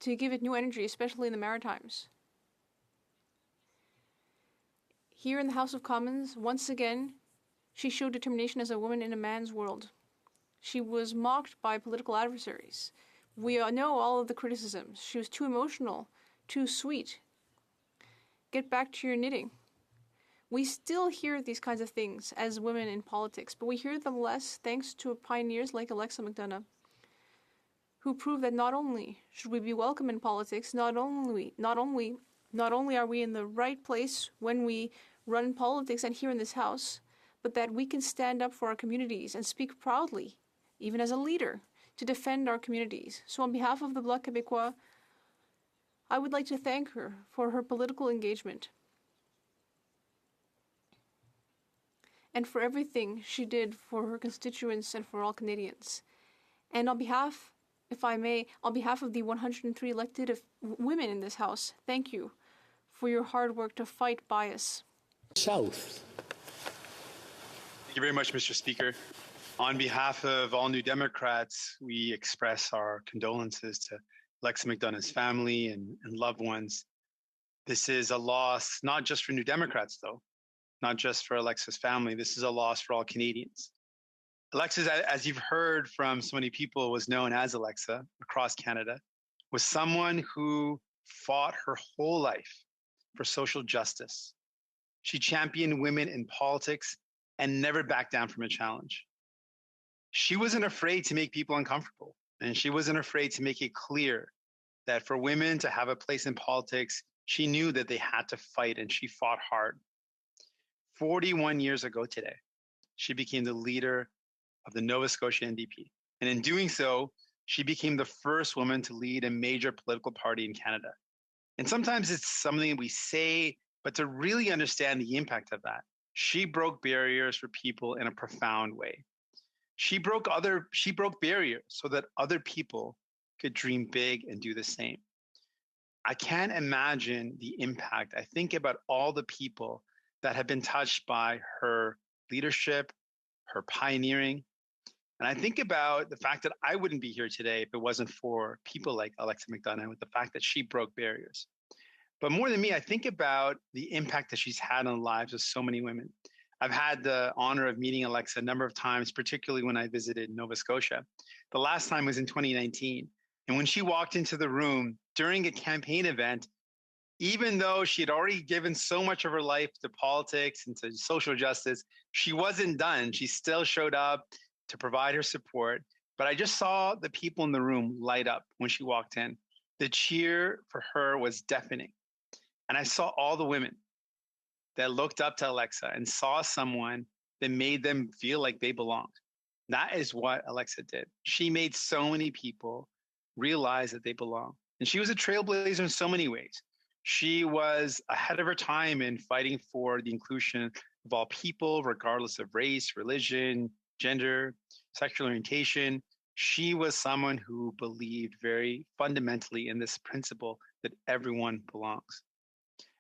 to give it new energy, especially in the Maritimes. Here in the House of Commons, once again, she showed determination as a woman in a man's world. She was mocked by political adversaries. We know all of the criticisms. She was too emotional, too sweet. Get back to your knitting. We still hear these kinds of things as women in politics, but we hear them less thanks to pioneers like Alexa McDonough, who prove that not only should we be welcome in politics, not only are we in the right place when we run politics and here in this House, but that we can stand up for our communities and speak proudly, even as a leader, to defend our communities. So on behalf of the Bloc Québécois, I would like to thank her for her political engagement and for everything she did for her constituents and for all Canadians. And on behalf, if I may, on behalf of the 103 elected women in this House, thank you for your hard work to fight bias. South. Thank you very much, Mr. Speaker. On behalf of all New Democrats, we express our condolences to Alexa McDonough's family and loved ones. This is a loss, not just for New Democrats, though, not just for Alexa's family. This is a loss for all Canadians. Alexa, as you've heard from so many people, was known as Alexa across Canada, was someone who fought her whole life for social justice. She championed women in politics and never backed down from a challenge. She wasn't afraid to make people uncomfortable, and she wasn't afraid to make it clear that for women to have a place in politics, she knew that they had to fight, and she fought hard. 41 years ago today, she became the leader of the Nova Scotia NDP. And in doing so, she became the first woman to lead a major political party in Canada. And sometimes it's something we say, but to really understand the impact of that, she broke barriers for people in a profound way. She broke barriers so that other people could dream big and do the same. I can't imagine the impact. I think about all the people that have been touched by her leadership, her pioneering. And I think about the fact that I wouldn't be here today if it wasn't for people like Alexa McDonough, with the fact that she broke barriers. But more than me, I think about the impact that she's had on the lives of so many women. I've had the honor of meeting Alexa a number of times, particularly when I visited Nova Scotia. The last time was in 2019. And when she walked into the room during a campaign event, even though she had already given so much of her life to politics and to social justice, she wasn't done. She still showed up to provide her support. But I just saw the people in the room light up when she walked in. The cheer for her was deafening. And I saw all the women that looked up to Alexa and saw someone that made them feel like they belonged. That is what Alexa did. She made so many people realize that they belong. And she was a trailblazer in so many ways. She was ahead of her time in fighting for the inclusion of all people, regardless of race, religion, gender, sexual orientation. She was someone who believed very fundamentally in this principle that everyone belongs.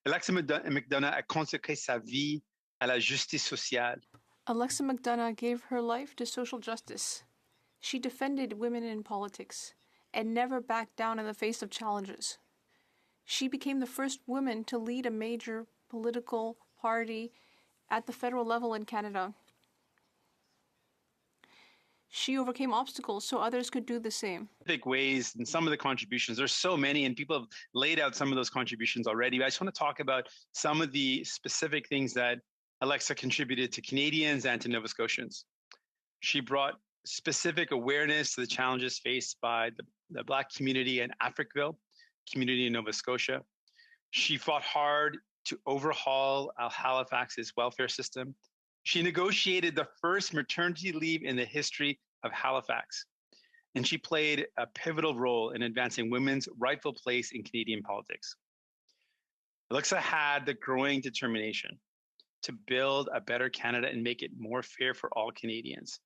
Alexa McDonough a consacré sa vie à la justice sociale. Alexa McDonough gave her life to social justice. She defended women in politics and never backed down in the face of challenges. She became the first woman to lead a major political party at the federal level in Canada. She overcame obstacles so others could do the same. Big ways and some of the contributions. There's so many, and people have laid out some of those contributions already. But I just want to talk about some of the specific things that Alexa contributed to Canadians and to Nova Scotians. She brought specific awareness to the challenges faced by the Black community in Africville, community in Nova Scotia. She fought hard to overhaul Halifax's welfare system. She negotiated the first maternity leave in the history of Halifax, and she played a pivotal role in advancing women's rightful place in Canadian politics. Alexa had the growing determination to build a better Canada and make it more fair for all Canadians.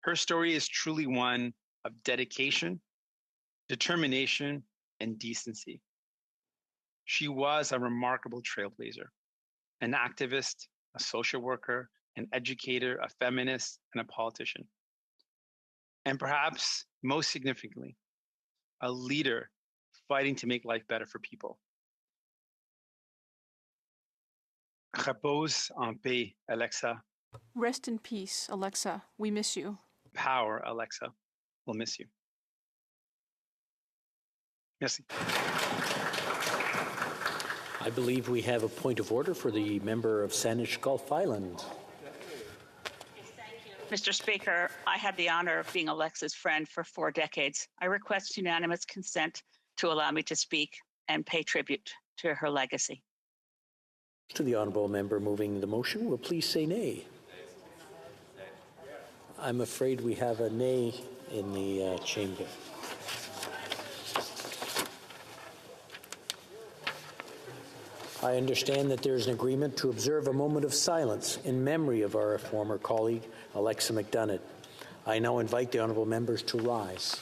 Her story is truly one of dedication, determination, and decency. She was a remarkable trailblazer, an activist, a social worker, an educator, a feminist, and a politician. And perhaps most significantly, a leader fighting to make life better for people. Repose en paix, Alexa. Rest in peace, Alexa. We miss you. Power, Alexa. We'll miss you. Merci. I believe we have a point of order for the member of Saanich Gulf Island. Mr. Speaker, I had the honor of being Alexa's friend for 4 decades. I request unanimous consent to allow me to speak and pay tribute to her legacy. To the honourable member moving the motion, will please say nay. I'm afraid we have a nay in the chamber. I understand that there's an agreement to observe a moment of silence in memory of our former colleague, Alexa McDonough. I now invite the honourable members to rise.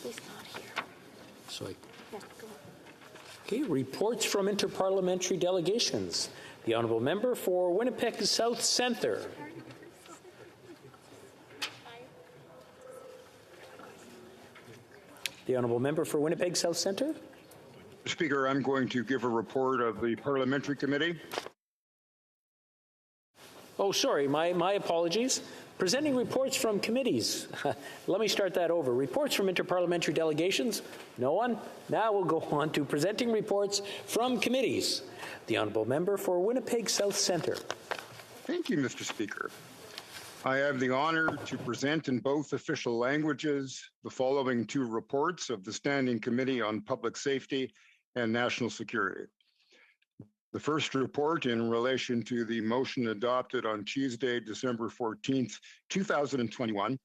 He's not here. So Yeah, go on. Okay, reports from interparliamentary delegations. The honourable member for Winnipeg South Centre. The honourable member for Winnipeg South Centre. Speaker, I'm going to give a report of the Parliamentary Committee. Oh, sorry, my apologies. Presenting reports from committees. Let me start that over. Reports from interparliamentary delegations? No one? Now we'll go on to presenting reports from committees. The honourable member for Winnipeg South Centre. Thank you, Mr. Speaker. I have the honour to present in both official languages the following two reports of the Standing Committee on Public Safety and National Security. The first report in relation to the motion adopted on Tuesday, December 14th, 2021,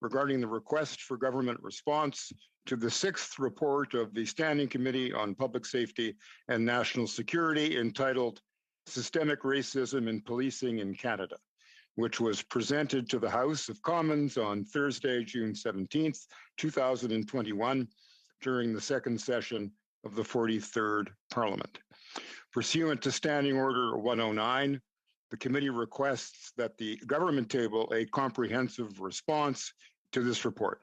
regarding the request for government response to the sixth report of the Standing Committee on Public Safety and National Security entitled Systemic Racism in Policing in Canada, which was presented to the House of Commons on Thursday, June 17th, 2021, during the second session of the 43rd Parliament. Pursuant to Standing Order 109, the committee requests that the government table a comprehensive response to this report.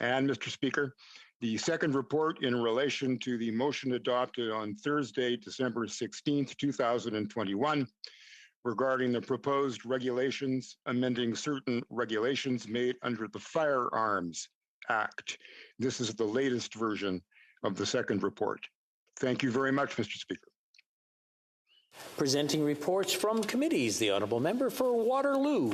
And, Mr. Speaker, the second report in relation to the motion adopted on Thursday, December 16th, 2021, regarding the proposed regulations amending certain regulations made under the Firearms Act. This is the latest version of the second report. Thank you very much, Mr. Speaker. Presenting reports from committees, the honourable member for Waterloo.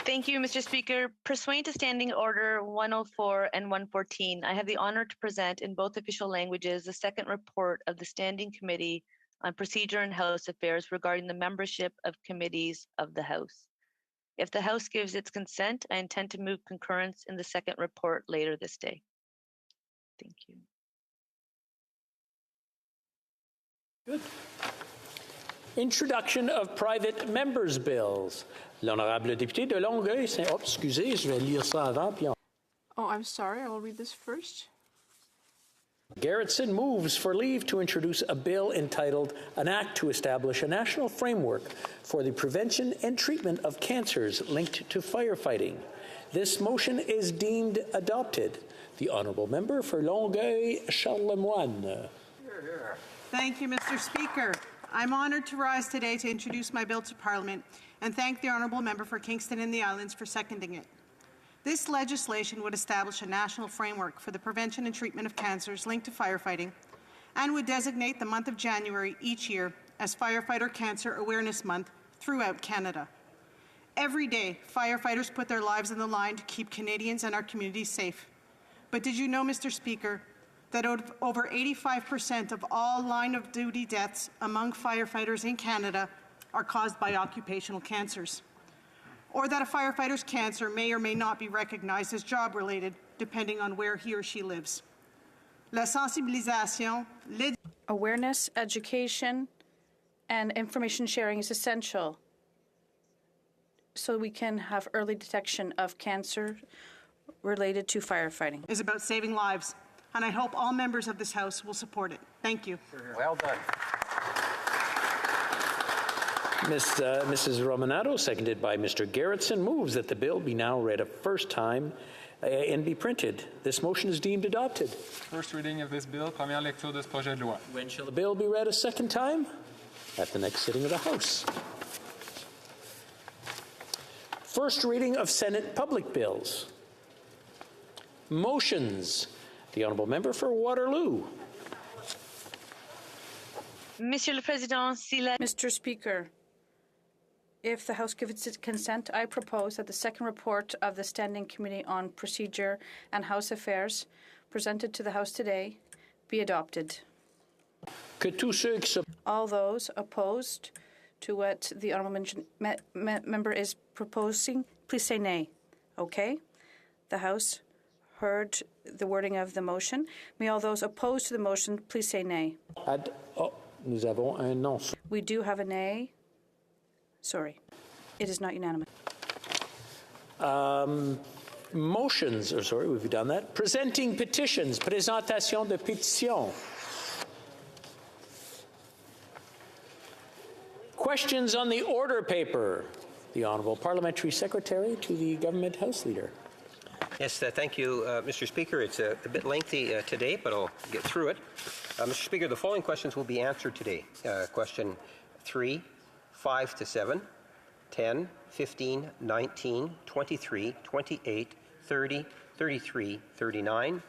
Thank you, Mr. Speaker. Pursuant to Standing Order 104 and 114, I have the honour to present in both official languages the second report of the Standing Committee on Procedure and House Affairs regarding the membership of committees of the House. If the House gives its consent, I intend to move concurrence in the second report later this day. Thank you. Good. Introduction of private members' bills. L'honorable député de Longueuil. Oh, excusez, je vais lire ça avant. Puis Oh, I'm sorry. I will read this first. Garrettson moves for leave to introduce a bill entitled An Act to Establish a National Framework for the Prevention and Treatment of Cancers Linked to Firefighting. This motion is deemed adopted. The honourable member for Longueuil-Charlemagne. Thank you, Mr. Speaker. I'm honoured to rise today to introduce my bill to Parliament and thank the honourable member for Kingston and the Islands for seconding it. This legislation would establish a national framework for the prevention and treatment of cancers linked to firefighting and would designate the month of January each year as Firefighter Cancer Awareness Month throughout Canada. Every day, firefighters put their lives on the line to keep Canadians and our communities safe. But did you know, Mr. Speaker, that over 85% of all line-of-duty deaths among firefighters in Canada are caused by occupational cancers? Or that a firefighter's cancer may or may not be recognized as job-related, depending on where he or she lives. La sensibilisation, Awareness, education, and information sharing is essential so so we can have early detection of cancer related to firefighting. Is about saving lives, and I hope all members of this House will support it. Thank you. Well done. Mrs. Romanato, seconded by Mr. Garrettson, moves that the bill be now read a first time and be printed. This motion is deemed adopted. First reading of this bill, première lecture de ce projet de loi. When shall the bill be read a second time? At the next sitting of the House. First reading of Senate public bills. Motions. The Honourable Member for Waterloo. Monsieur le Président, Mr. Speaker, if the House gives its consent, I propose that the second report of the Standing Committee on Procedure and House Affairs, presented to the House today, be adopted. All those opposed to what the Honourable Member is proposing, please say nay. Okay? The House heard the wording of the motion. May all those opposed to the motion please say nay. Nous avons un non. We do have a nay. Sorry. It is not unanimous. Motions, or sorry, we've done that. Presenting petitions. Présentation de pétitions. Questions on the order paper. The Honourable Parliamentary Secretary to the Government House Leader. Yes, thank you, Mr. Speaker. It's a bit lengthy today, but I'll get through it. Mr. Speaker, the following questions will be answered today. Question 3, 5 to 7, 10, 15, 19, 23, 28, 30, 33, 39,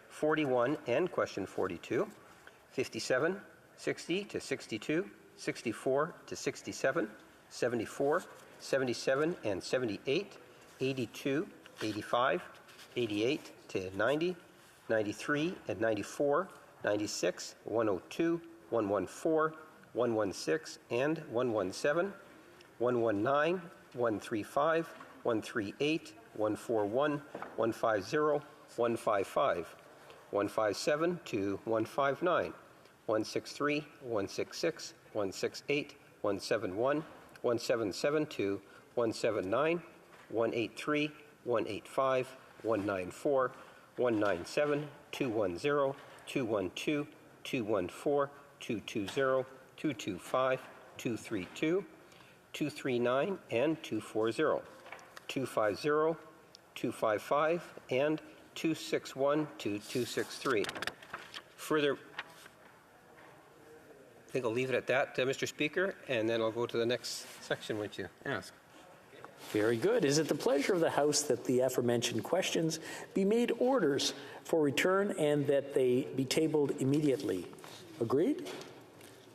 41, and question 42, 57, 60 to 62, 64 to 67, 74, 77 and 78, 82, 85, 88 to 90, 93 and 94, 96, 102, 114, 116 and 117, 119, 135, 138, 141, 150, 155, 157 to 159, 163, 166, 168, 171, 177 to 179, 183, 185, 194, 197, 210, 212, 214, 220, 225, 232, 239, and 240, 250, 255, and 261 to 263. Further, I think I'll leave it at that, Mr. Speaker, and then I'll go to the next section which you ask. Very good. Is it the pleasure of the House that the aforementioned questions be made orders for return and that they be tabled immediately? Agreed?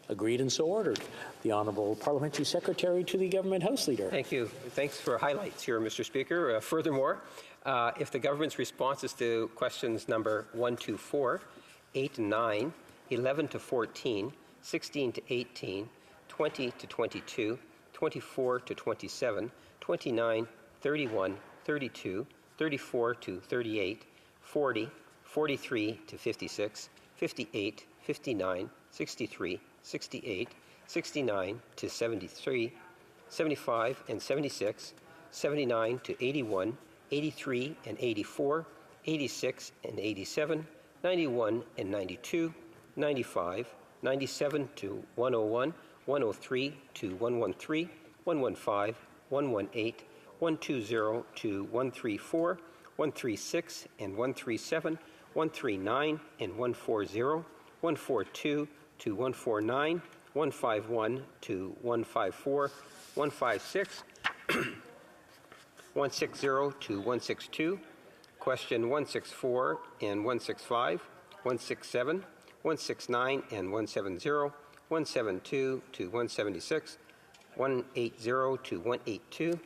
Agreed and so ordered. The Honourable Parliamentary Secretary to the Government House Leader. Thank you. Thanks for highlights here, Mr. Speaker. Furthermore, if the government's responses to questions number 1 to 4, 8 to 9, 11 to 14, 16 to 18, 20 to 22, 24 to 27, 29, 31, 32, 34 to 38, 40, 43 to 56, 58, 59, 63, 68, 69 to 73, 75 and 76, 79 to 81, 83 and 84, 86 and 87, 91 and 92, 95, 97 to 101, 103 to 113, 115, 118, 120 to 134, 136 and 137, 139 and 140, 142 to 149, 151 to 154, 156, 160 to 162, question 164 and 165, 167, 169 and 170, 172 to 176, 180 to 182,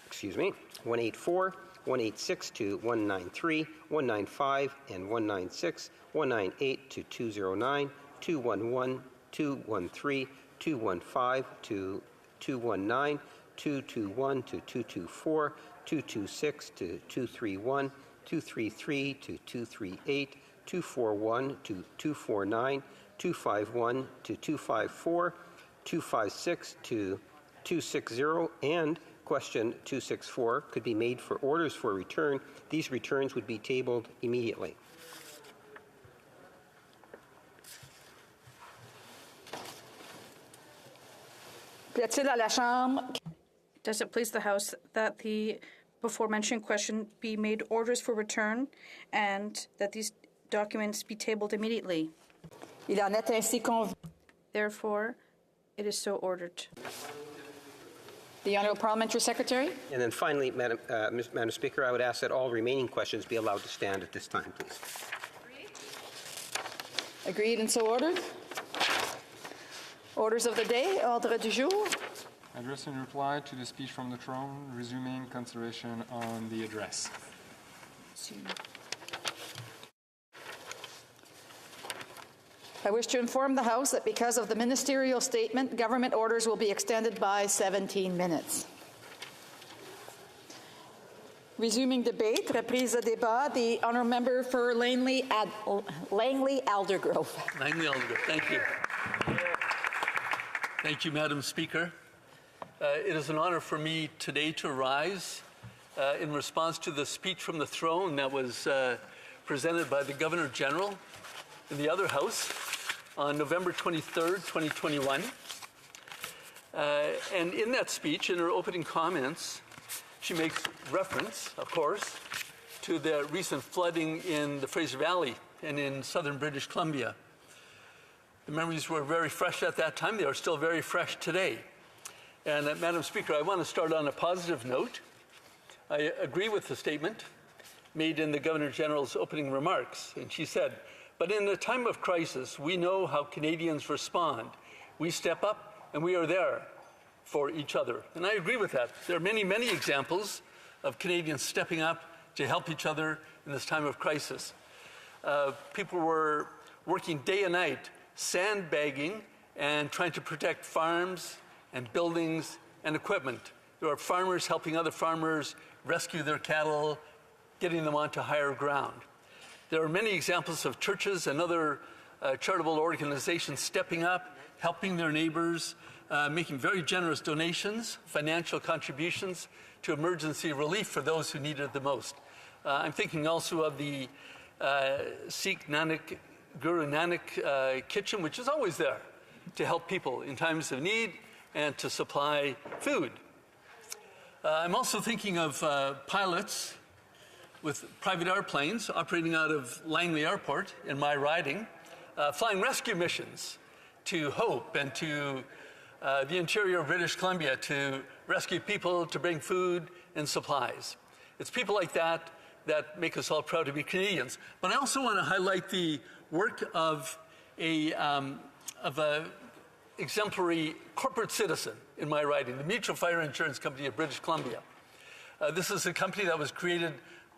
excuse me, 184, 186 to 193, 195 and 196, 198 to 209, 211, 213, 215 to 219, 221 to 224, 226 to 231, 233 to 238, 241 to 249, 251 to 254, 256 to 260 and question 264 could be made for orders for return. These returns would be tabled immediately. Does it please the House that the before mentioned question be made orders for return and that these documents be tabled immediately? Therefore, it is so ordered. The Honourable Parliamentary Secretary. And then finally, Madam Speaker, I would ask that all remaining questions be allowed to stand at this time, please. Agreed and so ordered. Orders of the day, ordre du jour. Address in reply to the speech from the throne, resuming consideration on the address. I wish to inform the House that because of the ministerial statement, government orders will be extended by 17 minutes. Resuming debate, reprise de débat, the honourable member for Langley Aldergrove. Langley Aldergrove, thank you. Thank you, Madam Speaker. It is an honor for me today to rise in response to the speech from the throne that was presented by the Governor General in the other House on November 23rd, 2021. And in that speech, in her opening comments, she makes reference, of course, to the recent flooding in the Fraser Valley and in southern British Columbia. The memories were very fresh at that time. They are still very fresh today. And Madam Speaker, I want to start on a positive note. I agree with the statement made in the Governor General's opening remarks. And she said, "But in a time of crisis, we know how Canadians respond. We step up and we are there for each other." And I agree with that. There are many, many examples of Canadians stepping up to help each other in this time of crisis. People were working day and night, sandbagging and trying to protect farms and buildings and equipment. There are farmers helping other farmers rescue their cattle, getting them onto higher ground. There are many examples of churches and other charitable organizations stepping up, helping their neighbors, making very generous donations, financial contributions to emergency relief for those who need it the most. I'm thinking also of the Sikh Guru Nanak kitchen, which is always there to help people in times of need and to supply food. I'm also thinking of pilots with private airplanes operating out of Langley Airport in my riding, flying rescue missions to Hope and to the interior of British Columbia to rescue people, to bring food and supplies. It's people like that that make us all proud to be Canadians. But I also want to highlight the work of a exemplary corporate citizen in my riding, the Mutual Fire Insurance Company of British Columbia. This is a company that was created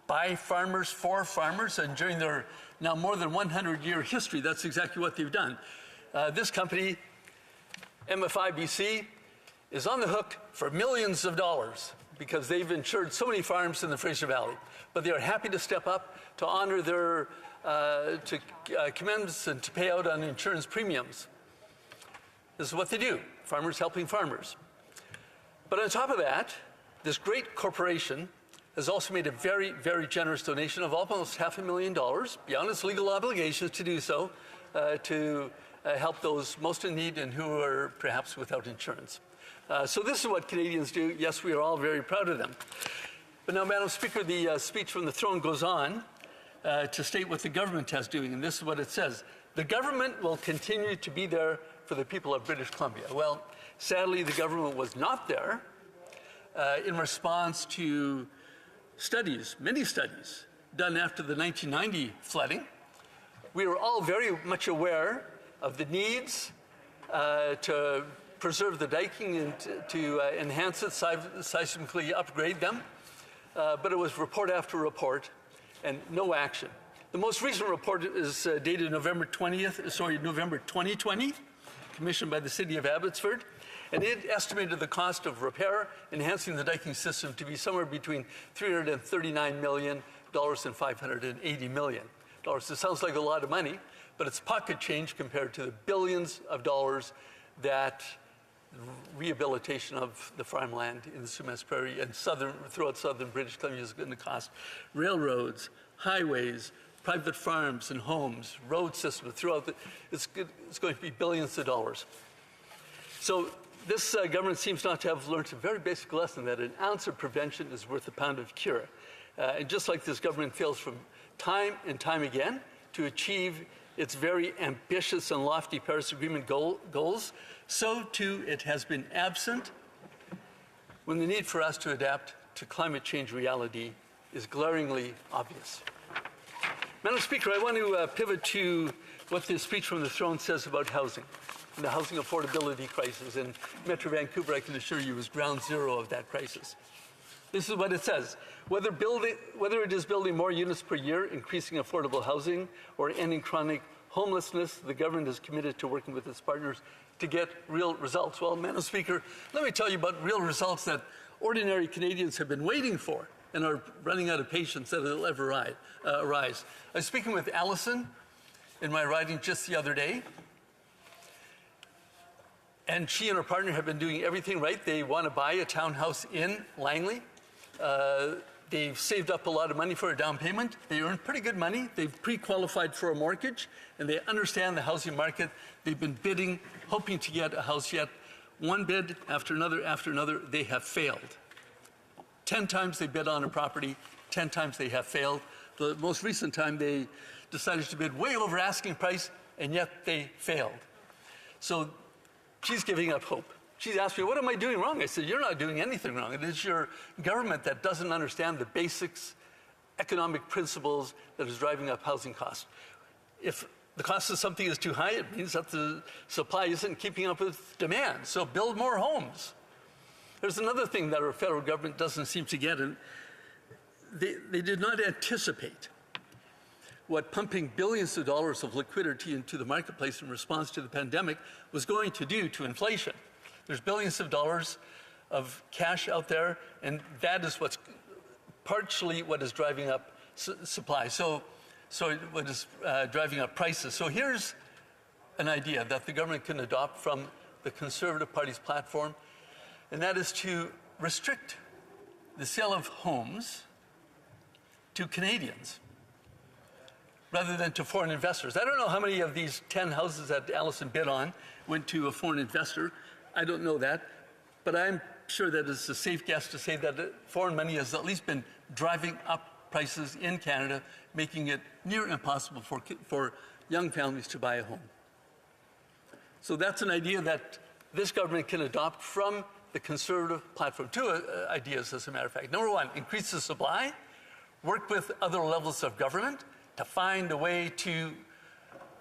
by farmers for farmers, and during their now more than 100-year history, that's exactly what they've done. This company, MFIBC, is on the hook for millions of dollars because they've insured so many farms in the Fraser Valley. But they are happy to step up to honor their, to commence and to pay out on insurance premiums. This is what they do, farmers helping farmers. But on top of that, this great corporation has also made a very, very generous donation of almost $500,000, beyond its legal obligations to do so, to help those most in need and who are perhaps without insurance. So this is what Canadians do. Yes, we are all very proud of them. But now, Madam Speaker, the speech from the throne goes on to state what the government has doing, and this is what it says. The government will continue to be there for the people of British Columbia. Well, sadly, the government was not there in response to studies, many studies, done after the 1990 flooding. We were all very much aware of the needs to preserve the diking and to enhance it, seismically upgrade them. But it was report after report and no action. The most recent report is dated November 2020, commissioned by the City of Abbotsford, and it estimated the cost of repair, enhancing the diking system to be somewhere between $339 million and $580 million. It sounds like a lot of money, but it's pocket change compared to the billions of dollars that rehabilitation of the farmland in the Sumas Prairie and throughout southern British Columbia is going to cost. Railroads, highways, private farms and homes, road systems throughout it's going to be billions of dollars. So this government seems not to have learned a very basic lesson that an ounce of prevention is worth a pound of cure. And just like this government fails from time and time again to achieve its very ambitious and lofty Paris Agreement goals, so too it has been absent when the need for us to adapt to climate change reality is glaringly obvious. Madam Speaker, I want to pivot to what the speech from the throne says about housing and the housing affordability crisis. And Metro Vancouver, I can assure you, is ground zero of that crisis. This is what it says. Whether it is building more units per year, increasing affordable housing, or ending chronic homelessness, the government is committed to working with its partners to get real results. Well, Madam Speaker, let me tell you about real results that ordinary Canadians have been waiting for and are running out of patience that it'll ever arise. I was speaking with Allison in my riding just the other day, and she and her partner have been doing everything right. They want to buy a townhouse in Langley. They've saved up a lot of money for a down payment. They earn pretty good money. They've pre-qualified for a mortgage, and they understand the housing market. They've been bidding, hoping to get a house yet. One bid after another, they have failed. 10 times they bid on a property, 10 times they have failed. The most recent time they decided to bid way over asking price, and yet they failed. So she's giving up hope. She's asked me, what am I doing wrong? I said, you're not doing anything wrong. It is your government that doesn't understand the basics, economic principles that is driving up housing costs. If the cost of something is too high, it means that the supply isn't keeping up with demand. So build more homes. There's another thing that our federal government doesn't seem to get, and they did not anticipate what pumping billions of dollars of liquidity into the marketplace in response to the pandemic was going to do to inflation. There's billions of dollars of cash out there, and that is what's partially what is driving up supply. So what is driving up prices. So here's an idea that the government can adopt from the Conservative Party's platform, and that is to restrict the sale of homes to Canadians rather than to foreign investors. I don't know how many of these 10 houses that Allison bid on went to a foreign investor. I don't know that, but I'm sure that it's a safe guess to say that foreign money has at least been driving up prices in Canada, making it near impossible for young families to buy a home. So that's an idea that this government can adopt from the Conservative platform. Two ideas, as a matter of fact. Number one, increase the supply, work with other levels of government to find a way to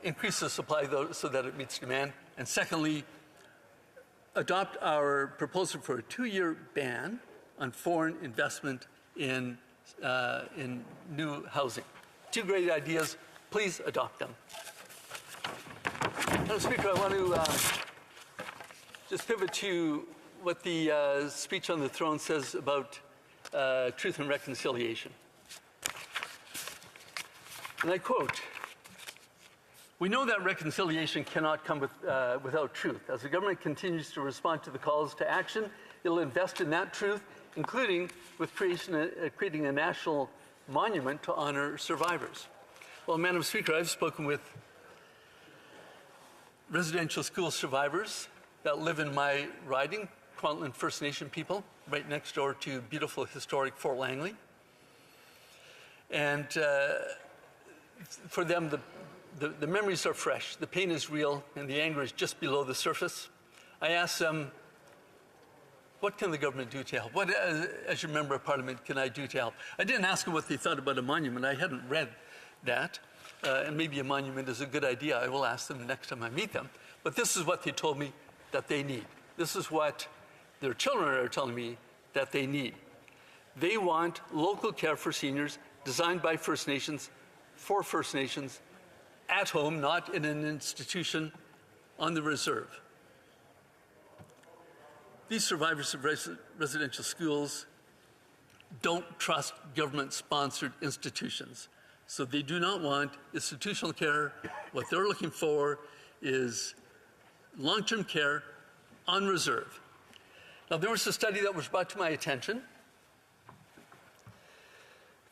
increase the supply so that it meets demand. And secondly, adopt our proposal for a 2-year ban on foreign investment in new housing. Two great ideas. Please adopt them. Madam Speaker, I want to just pivot to what the speech on the throne says about truth and reconciliation. And I quote, "We know that reconciliation cannot come without truth. As the government continues to respond to the calls to action, it'll invest in that truth, including with creating a national monument to honor survivors." Well, Madam Speaker, I've spoken with residential school survivors that live in my riding, Kwantlen First Nation people, right next door to beautiful historic Fort Langley. And for them, the memories are fresh, the pain is real, and the anger is just below the surface. I asked them, what can the government do to help? What, as your member of parliament, can I do to help? I didn't ask them what they thought about a monument. I hadn't read that. And maybe a monument is a good idea. I will ask them next time I meet them. But this is what they told me that they need. This is what their children are telling me that they need. They want local care for seniors designed by First Nations, for First Nations, at home, not in an institution on the reserve. These survivors of residential schools don't trust government-sponsored institutions. So they do not want institutional care. What they're looking for is long-term care, on reserve. Now, there was a study that was brought to my attention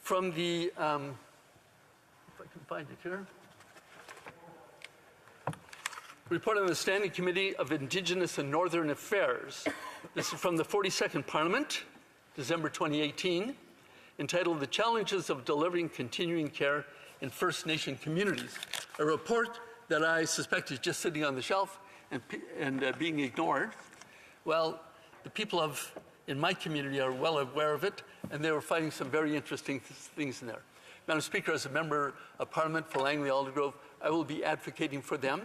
from the, if I can find it here, report on the Standing Committee of Indigenous and Northern Affairs. This is from the 42nd Parliament, December 2018, entitled The Challenges of Delivering Continuing Care in First Nation Communities, a report that I suspect is just sitting on the shelf and being ignored. Well, the people in my community are well aware of it, and they were finding some very interesting things in there. Madam Speaker, as a member of Parliament for Langley Aldergrove, I will be advocating for them,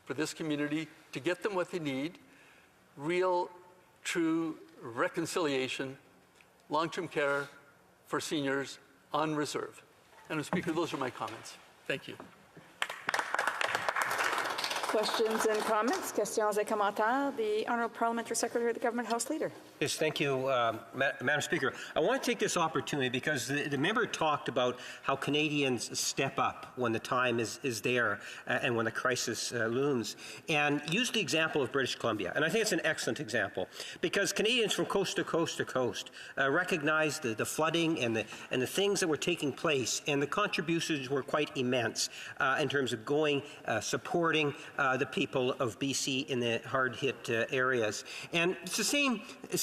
for this community, to get them what they need: real, true reconciliation, long-term care for seniors on reserve. Madam Speaker, those are my comments. Thank you. Questions and comments? Questions et commentaires. The Honourable Parliamentary Secretary of the Government House Leader. Yes, thank you, Madam Speaker. I want to take this opportunity because the member talked about how Canadians step up when the time is there and when the crisis looms, and used the example of British Columbia. And I think it's an excellent example because Canadians from coast to coast to coast recognized the flooding and the things that were taking place, and the contributions were quite immense in terms of supporting the people of BC in the hard-hit areas. And it's the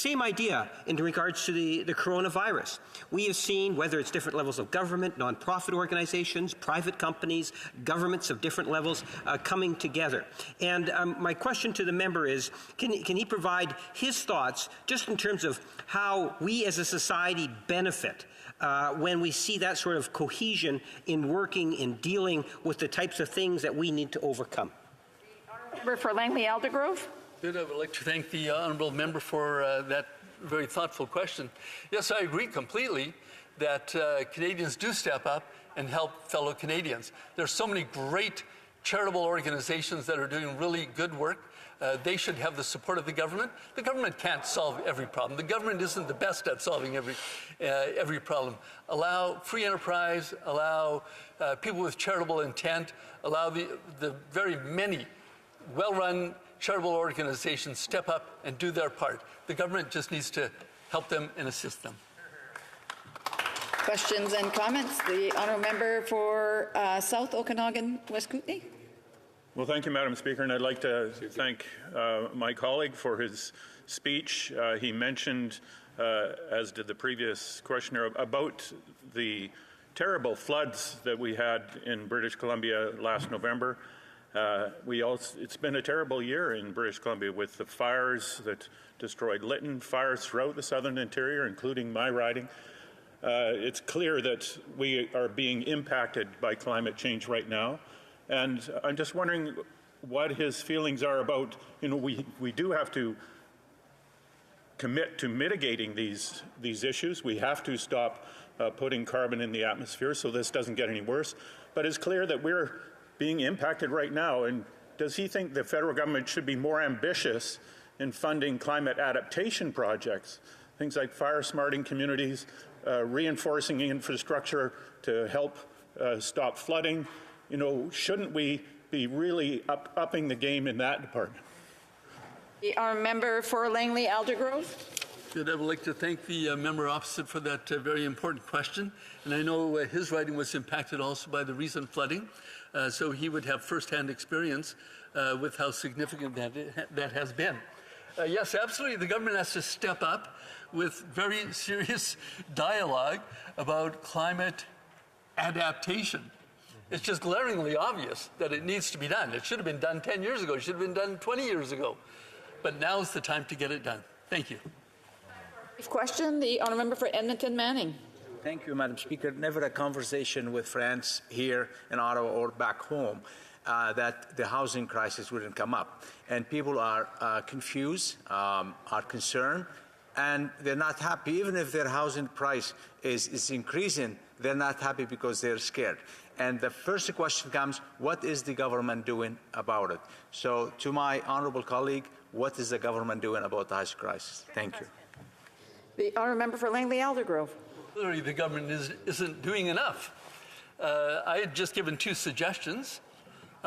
same idea in regards to the coronavirus. We have seen, whether it's different levels of government, nonprofit organizations, private companies, governments of different levels coming together. And my question to the member is, can he provide his thoughts just in terms of how we as a society benefit when we see that sort of cohesion in working, in dealing with the types of things that we need to overcome? Member for Langley Aldergrove. Good. I would like to thank the honourable member for that very thoughtful question. Yes, I agree completely that Canadians do step up and help fellow Canadians. There's so many great charitable organizations that are doing really good work. They should have the support of the government. The government can't solve every problem. The government isn't the best at solving every problem. Allow free enterprise, allow people with charitable intent, allow the very many well-run charitable organizations step up and do their part. The government just needs to help them and assist them. Questions and comments? The honourable member for South Okanagan, West Kootenay. Well, thank you, Madam Speaker, and I'd like to thank my colleague for his speech. He mentioned, as did the previous questioner, about the terrible floods that we had in British Columbia last November. It's been a terrible year in British Columbia with the fires that destroyed Lytton, fires throughout the southern interior, including my riding. It's clear that we are being impacted by climate change right now. And I'm just wondering what his feelings are about, we do have to commit to mitigating these issues. We have to stop putting carbon in the atmosphere so this doesn't get any worse. But it's clear that we're being impacted right now. And does he think the federal government should be more ambitious in funding climate adaptation projects, things like fire smarting communities, reinforcing infrastructure to help stop flooding? Shouldn't we be really upping the game in that department? Our member for Langley Aldergrove. Good. I would like to thank the member opposite for that very important question. And I know his riding was impacted also by the recent flooding, so he would have firsthand experience with how significant that has been. Yes, absolutely. The government has to step up with very serious dialogue about climate adaptation. It's just glaringly obvious that it needs to be done. It should have been done 10 years ago. It should have been done 20 years ago. But now is the time to get it done. Thank you. Question, the honourable member for Edmonton Manning. Thank you, Madam Speaker. Never a conversation with friends here in Ottawa or back home that the housing crisis wouldn't come up. And people are confused, are concerned, and they're not happy. Even if their housing price is increasing, they're not happy because they're scared. And the first question comes, what is the government doing about it? So to my honourable colleague, what is the government doing about the housing crisis? Thank you. The honourable member for Langley Aldergrove. Clearly, the government isn't doing enough. I had just given two suggestions.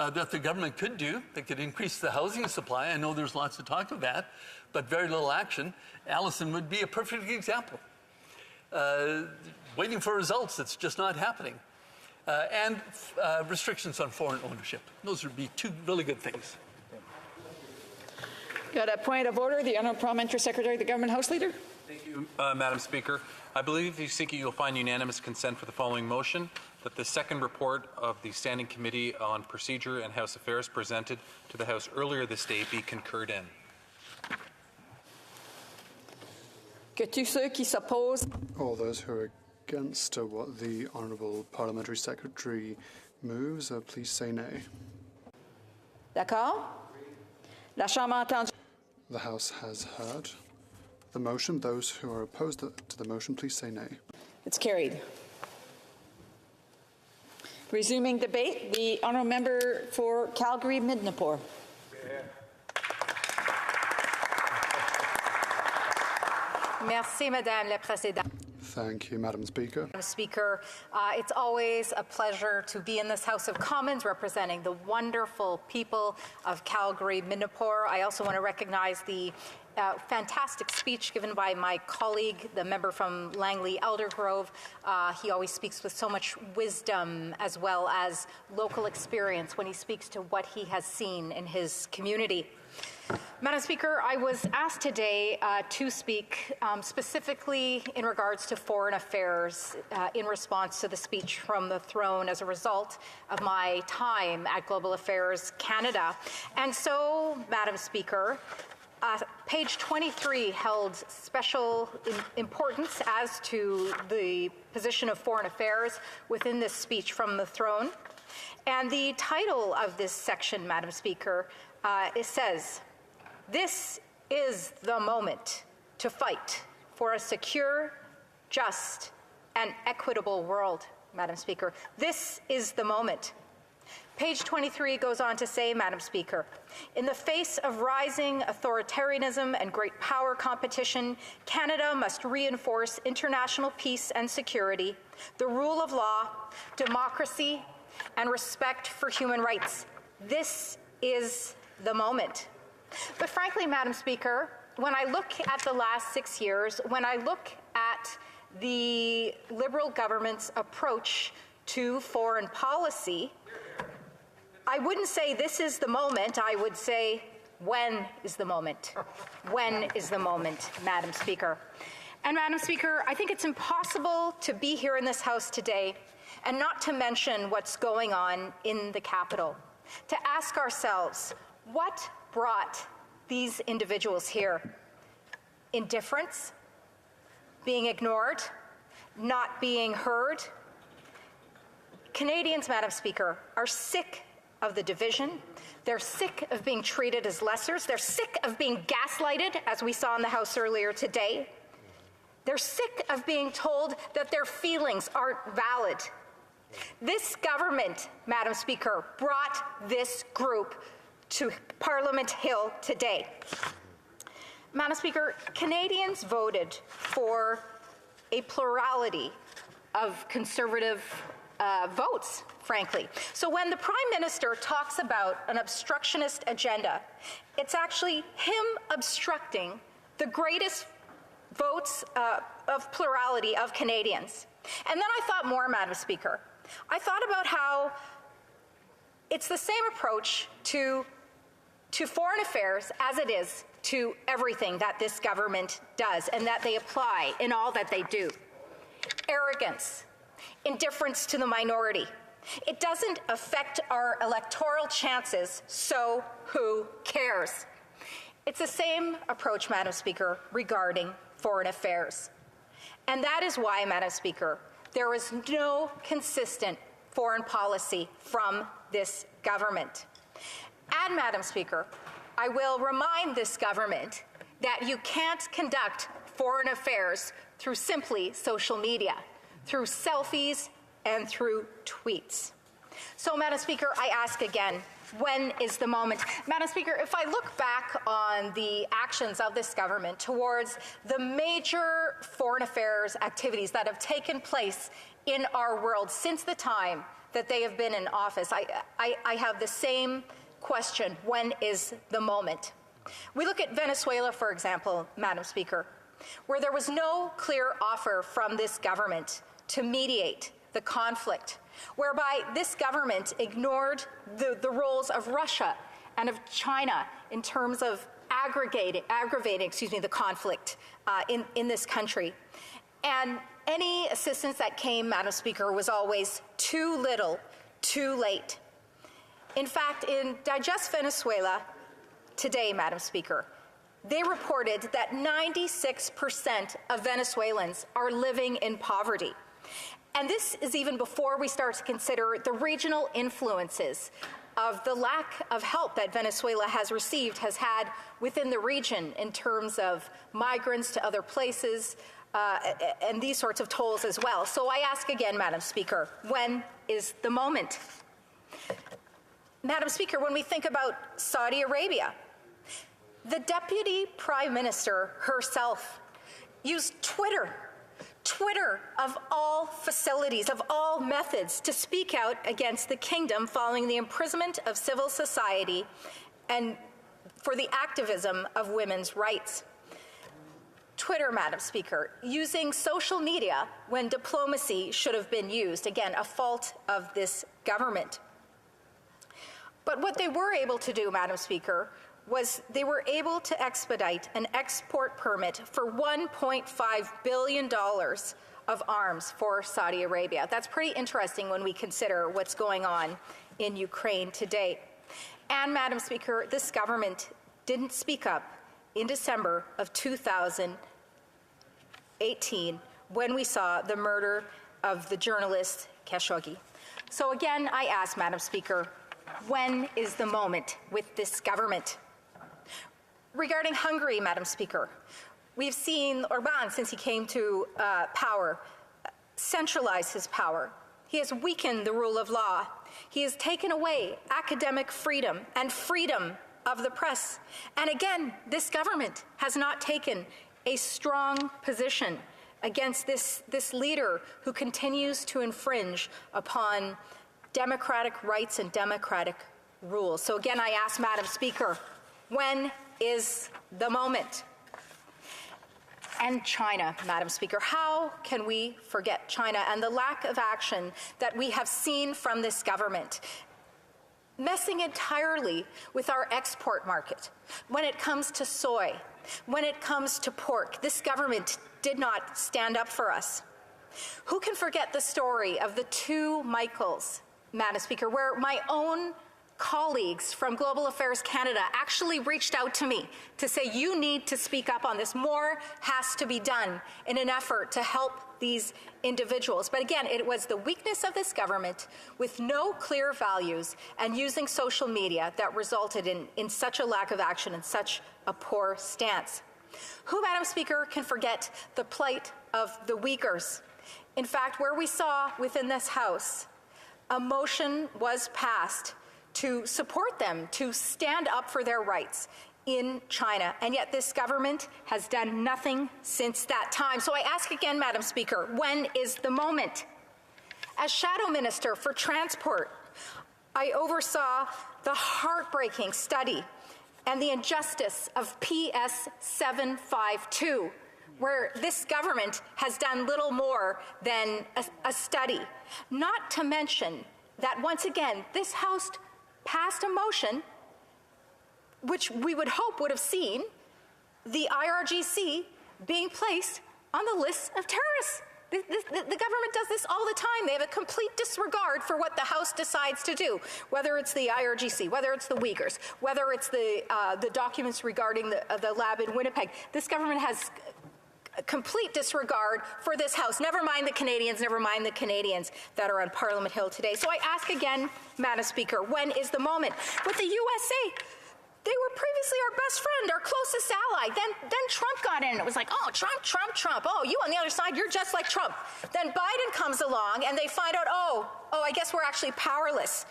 that the government could do. They could increase the housing supply. I know there's lots of talk of that, but very little action. Allison would be a perfect example. Waiting for results, it's just not happening. And restrictions on foreign ownership. Those would be two really good things. Got a point of order. The Honourable Parliamentary Secretary, the Government House Leader. Thank you, Madam Speaker. I believe you'll find unanimous consent for the following motion, that the second report of the Standing Committee on Procedure and House Affairs presented to the House earlier this day be concurred in. Que tous ceux qui s'opposent. All those who are against what the Honourable Parliamentary Secretary moves, please say nay. D'accord? La Chambre a entendu. The House has heard the motion. Those who are opposed to the motion, please say nay. It's carried. Resuming debate, the Honourable Member for Calgary-Midnapore. Merci, Madame la Présidente. Thank you, Madam Speaker. Madam Speaker, it's always a pleasure to be in this House of Commons representing the wonderful people of Calgary-Midnapore. I also want to recognize the fantastic speech given by my colleague, the member from Langley-Eldergrove. He always speaks with so much wisdom as well as local experience when he speaks to what he has seen in his community. Madam Speaker, I was asked today to speak specifically in regards to foreign affairs in response to the speech from the throne as a result of my time at Global Affairs Canada. And so, Madam Speaker, page 23 held special importance as to the position of foreign affairs within this speech from the throne. And the title of this section, Madam Speaker, it says, "This is the moment to fight for a secure, just, and equitable world," Madam Speaker. This is the moment. Page 23 goes on to say, Madam Speaker, "In the face of rising authoritarianism and great power competition, Canada must reinforce international peace and security, the rule of law, democracy, and respect for human rights. This is the moment." But frankly, Madam Speaker, when I look at the last 6 years, when I look at the Liberal government's approach to foreign policy, I wouldn't say this is the moment. I would say, when is the moment? When is the moment, Madam Speaker? And Madam Speaker, I think it's impossible to be here in this House today and not to mention what's going on in the capital, to ask ourselves, what brought these individuals here? Indifference? Being ignored? Not being heard? Canadians, Madam Speaker, are sick of the division. They're sick of being treated as lessers. They're sick of being gaslighted, as we saw in the House earlier today. They're sick of being told that their feelings aren't valid. This government, Madam Speaker, brought this group to Parliament Hill today. Madam Speaker, Canadians voted for a plurality of Conservative votes, frankly. So when the Prime Minister talks about an obstructionist agenda, it's actually him obstructing the greatest votes of plurality of Canadians. And then I thought more, Madam Speaker. I thought about how it's the same approach to foreign affairs as it is to everything that this government does and that they apply in all that they do. Arrogance, indifference to the minority. It doesn't affect our electoral chances, so who cares? It's the same approach, Madam Speaker, regarding foreign affairs. And that is why, Madam Speaker, there is no consistent foreign policy from this government. And, Madam Speaker, I will remind this government that you can't conduct foreign affairs through simply social media, through selfies and through tweets. So, Madam Speaker, I ask again, when is the moment? Madam Speaker, if I look back on the actions of this government towards the major foreign affairs activities that have taken place in our world since the time that they have been in office, I have the same question: when is the moment? We look at Venezuela, for example, Madam Speaker, where there was no clear offer from this government to mediate the conflict, whereby this government ignored the roles of Russia and of China in terms of aggravating the conflict in this country. And any assistance that came, Madam Speaker, was always too little, too late. In fact, in Digest Venezuela today, Madam Speaker, they reported that 96% of Venezuelans are living in poverty. And this is even before we start to consider the regional influences of the lack of help that Venezuela has had within the region in terms of migrants to other places and these sorts of tolls as well. So I ask again, Madam Speaker, when is the moment? Madam Speaker, when we think about Saudi Arabia, the Deputy Prime Minister herself used Twitter of all facilities, of all methods, to speak out against the kingdom following the imprisonment of civil society and for the activism of women's rights. Twitter, Madam Speaker, using social media when diplomacy should have been used, again, a fault of this government. But what they were able to do, Madam Speaker, was they were able to expedite an export permit for $1.5 billion of arms for Saudi Arabia. That's pretty interesting when we consider what's going on in Ukraine today. And, Madam Speaker, this government didn't speak up in December of 2018 when we saw the murder of the journalist Khashoggi. So again, I ask, Madam Speaker, when is the moment with this government? Regarding Hungary, Madam Speaker, we've seen Orbán, since he came to power, centralize his power. He has weakened the rule of law. He has taken away academic freedom and freedom of the press. And again, this government has not taken a strong position against this leader who continues to infringe upon democratic rights and democratic rules. So again, I ask, Madam Speaker, when is the moment? And China, Madam Speaker, how can we forget China and the lack of action that we have seen from this government, messing entirely with our export market when it comes to soy, when it comes to pork? This government did not stand up for us. Who can forget the story of the two Michaels, Madam Speaker, where my own colleagues from Global Affairs Canada actually reached out to me to say, you need to speak up on this. More has to be done in an effort to help these individuals. But again, it was the weakness of this government with no clear values and using social media that resulted in such a lack of action and such a poor stance. Who, Madam Speaker, can forget the plight of the Uyghurs? In fact, where we saw within this House, a motion was passed to support them, to stand up for their rights in China. And yet this government has done nothing since that time. So I ask again, Madam Speaker, when is the moment? As Shadow Minister for Transport, I oversaw the heartbreaking study and the injustice of PS 752, where this government has done little more than a study. Not to mention that, once again, this House passed a motion which we would hope would have seen the IRGC being placed on the list of terrorists. The government does this all the time. They have a complete disregard for what the House decides to do, whether it's the IRGC, whether it's the Uyghurs, whether it's the documents regarding the lab in Winnipeg. This government has complete disregard for this House. Never mind the Canadians that are on Parliament Hill today. So I ask again, Madam Speaker, when is the moment? With the USA, they were previously our best friend, our closest ally. Then Trump got in. It was like, oh, Trump. Oh, you on the other side, you're just like Trump. Then Biden comes along and they find out, oh, I guess we're actually powerless.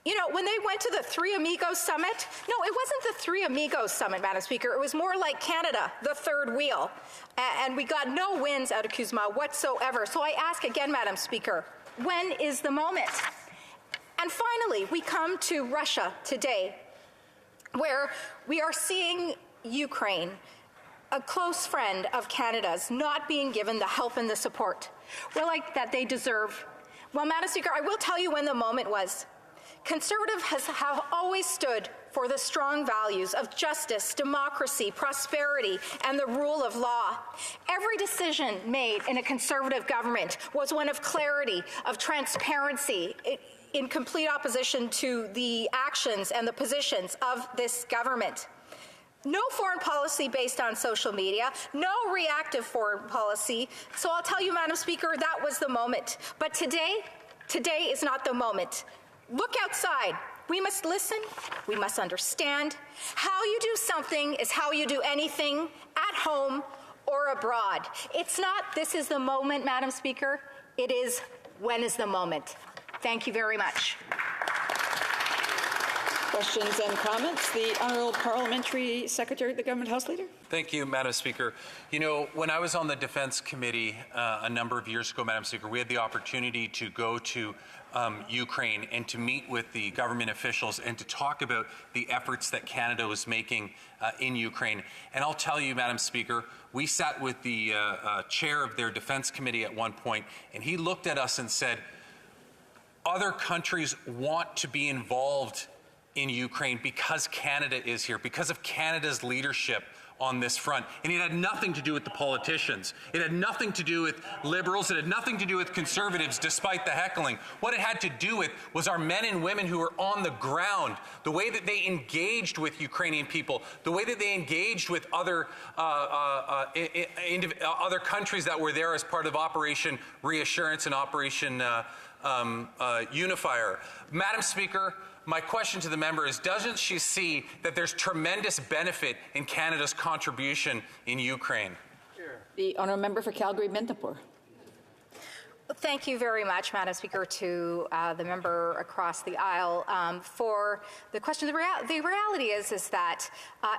You know, when they went to the Three Amigos Summit, no, it wasn't the Three Amigos Summit, Madam Speaker. It was more like Canada, the third wheel. And we got no wins out of CUSMA whatsoever. So I ask again, Madam Speaker, when is the moment? And finally, we come to Russia today, where we are seeing Ukraine, a close friend of Canada's, not being given the help and the support that they deserve. Well, Madam Speaker, I will tell you when the moment was. Conservatives have always stood for the strong values of justice, democracy, prosperity, and the rule of law. Every decision made in a Conservative government was one of clarity, of transparency, in complete opposition to the actions and the positions of this government. No foreign policy based on social media, no reactive foreign policy. So I'll tell you, Madam Speaker, that was the moment. But today is not the moment. Look outside. We must listen. We must understand. How you do something is how you do anything, at home or abroad. It's not this is the moment, Madam Speaker. It is when is the moment. Thank you very much. Questions and comments. The Honourable Parliamentary Secretary, the Government House Leader. Thank you, Madam Speaker. You know, when I was on the Defense Committee a number of years ago, Madam Speaker, we had the opportunity to go to Ukraine and to meet with the government officials and to talk about the efforts that Canada was making in Ukraine. And I'll tell you, Madam Speaker, we sat with the chair of their Defense Committee at one point, and he looked at us and said, other countries want to be involved in Ukraine because Canada is here, because of Canada's leadership on this front. And it had nothing to do with the politicians. It had nothing to do with liberals. It had nothing to do with conservatives, despite the heckling. What it had to do with was our men and women who were on the ground, the way that they engaged with Ukrainian people, the way that they engaged with other countries that were there as part of Operation Reassurance and Operation Unifier. Madam Speaker, my question to the member is, doesn't she see that there's tremendous benefit in Canada's contribution in Ukraine? The Honourable Member for Calgary-Mintapur. Thank you very much, Madam Speaker, to the member across the aisle for the question. The reality is that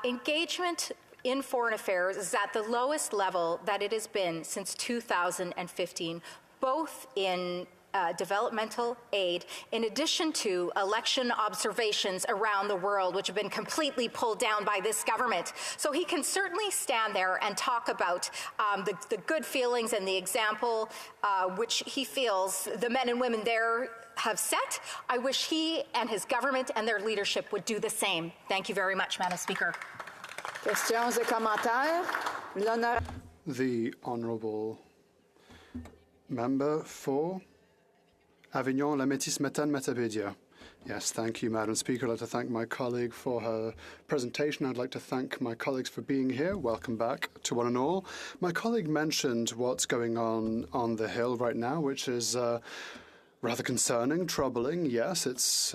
engagement in foreign affairs is at the lowest level that it has been since 2015, both in developmental aid, in addition to election observations around the world, which have been completely pulled down by this government. So he can certainly stand there and talk about the good feelings and the example which he feels the men and women there have set. I wish he and his government and their leadership would do the same. Thank you very much, Madam Speaker. Questions et commentaires. The Honourable Member for Avignon, La Métis, Méthane, Métabédia. Yes, thank you, Madam Speaker. I'd like to thank my colleague for her presentation. I'd like to thank my colleagues for being here. Welcome back to one and all. My colleague mentioned what's going on the Hill right now, which is rather concerning, troubling. Yes, it's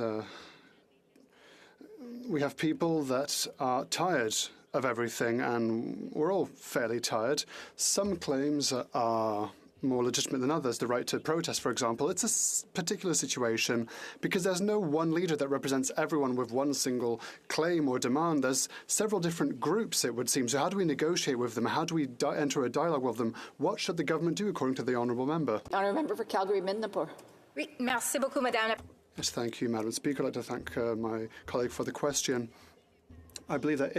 we have people that are tired of everything, and we're all fairly tired. Some claims are more legitimate than others, the right to protest, for example. It's a particular situation because there's no one leader that represents everyone with one single claim or demand. There's several different groups, it would seem. So how do we negotiate with them? How do we enter a dialogue with them? What should the government do, according to the Honourable Member? Honourable Member for Calgary-Midnapore. Oui, merci beaucoup, Madame. Yes, thank you, Madam Speaker. I'd like to thank my colleague for the question. I believe that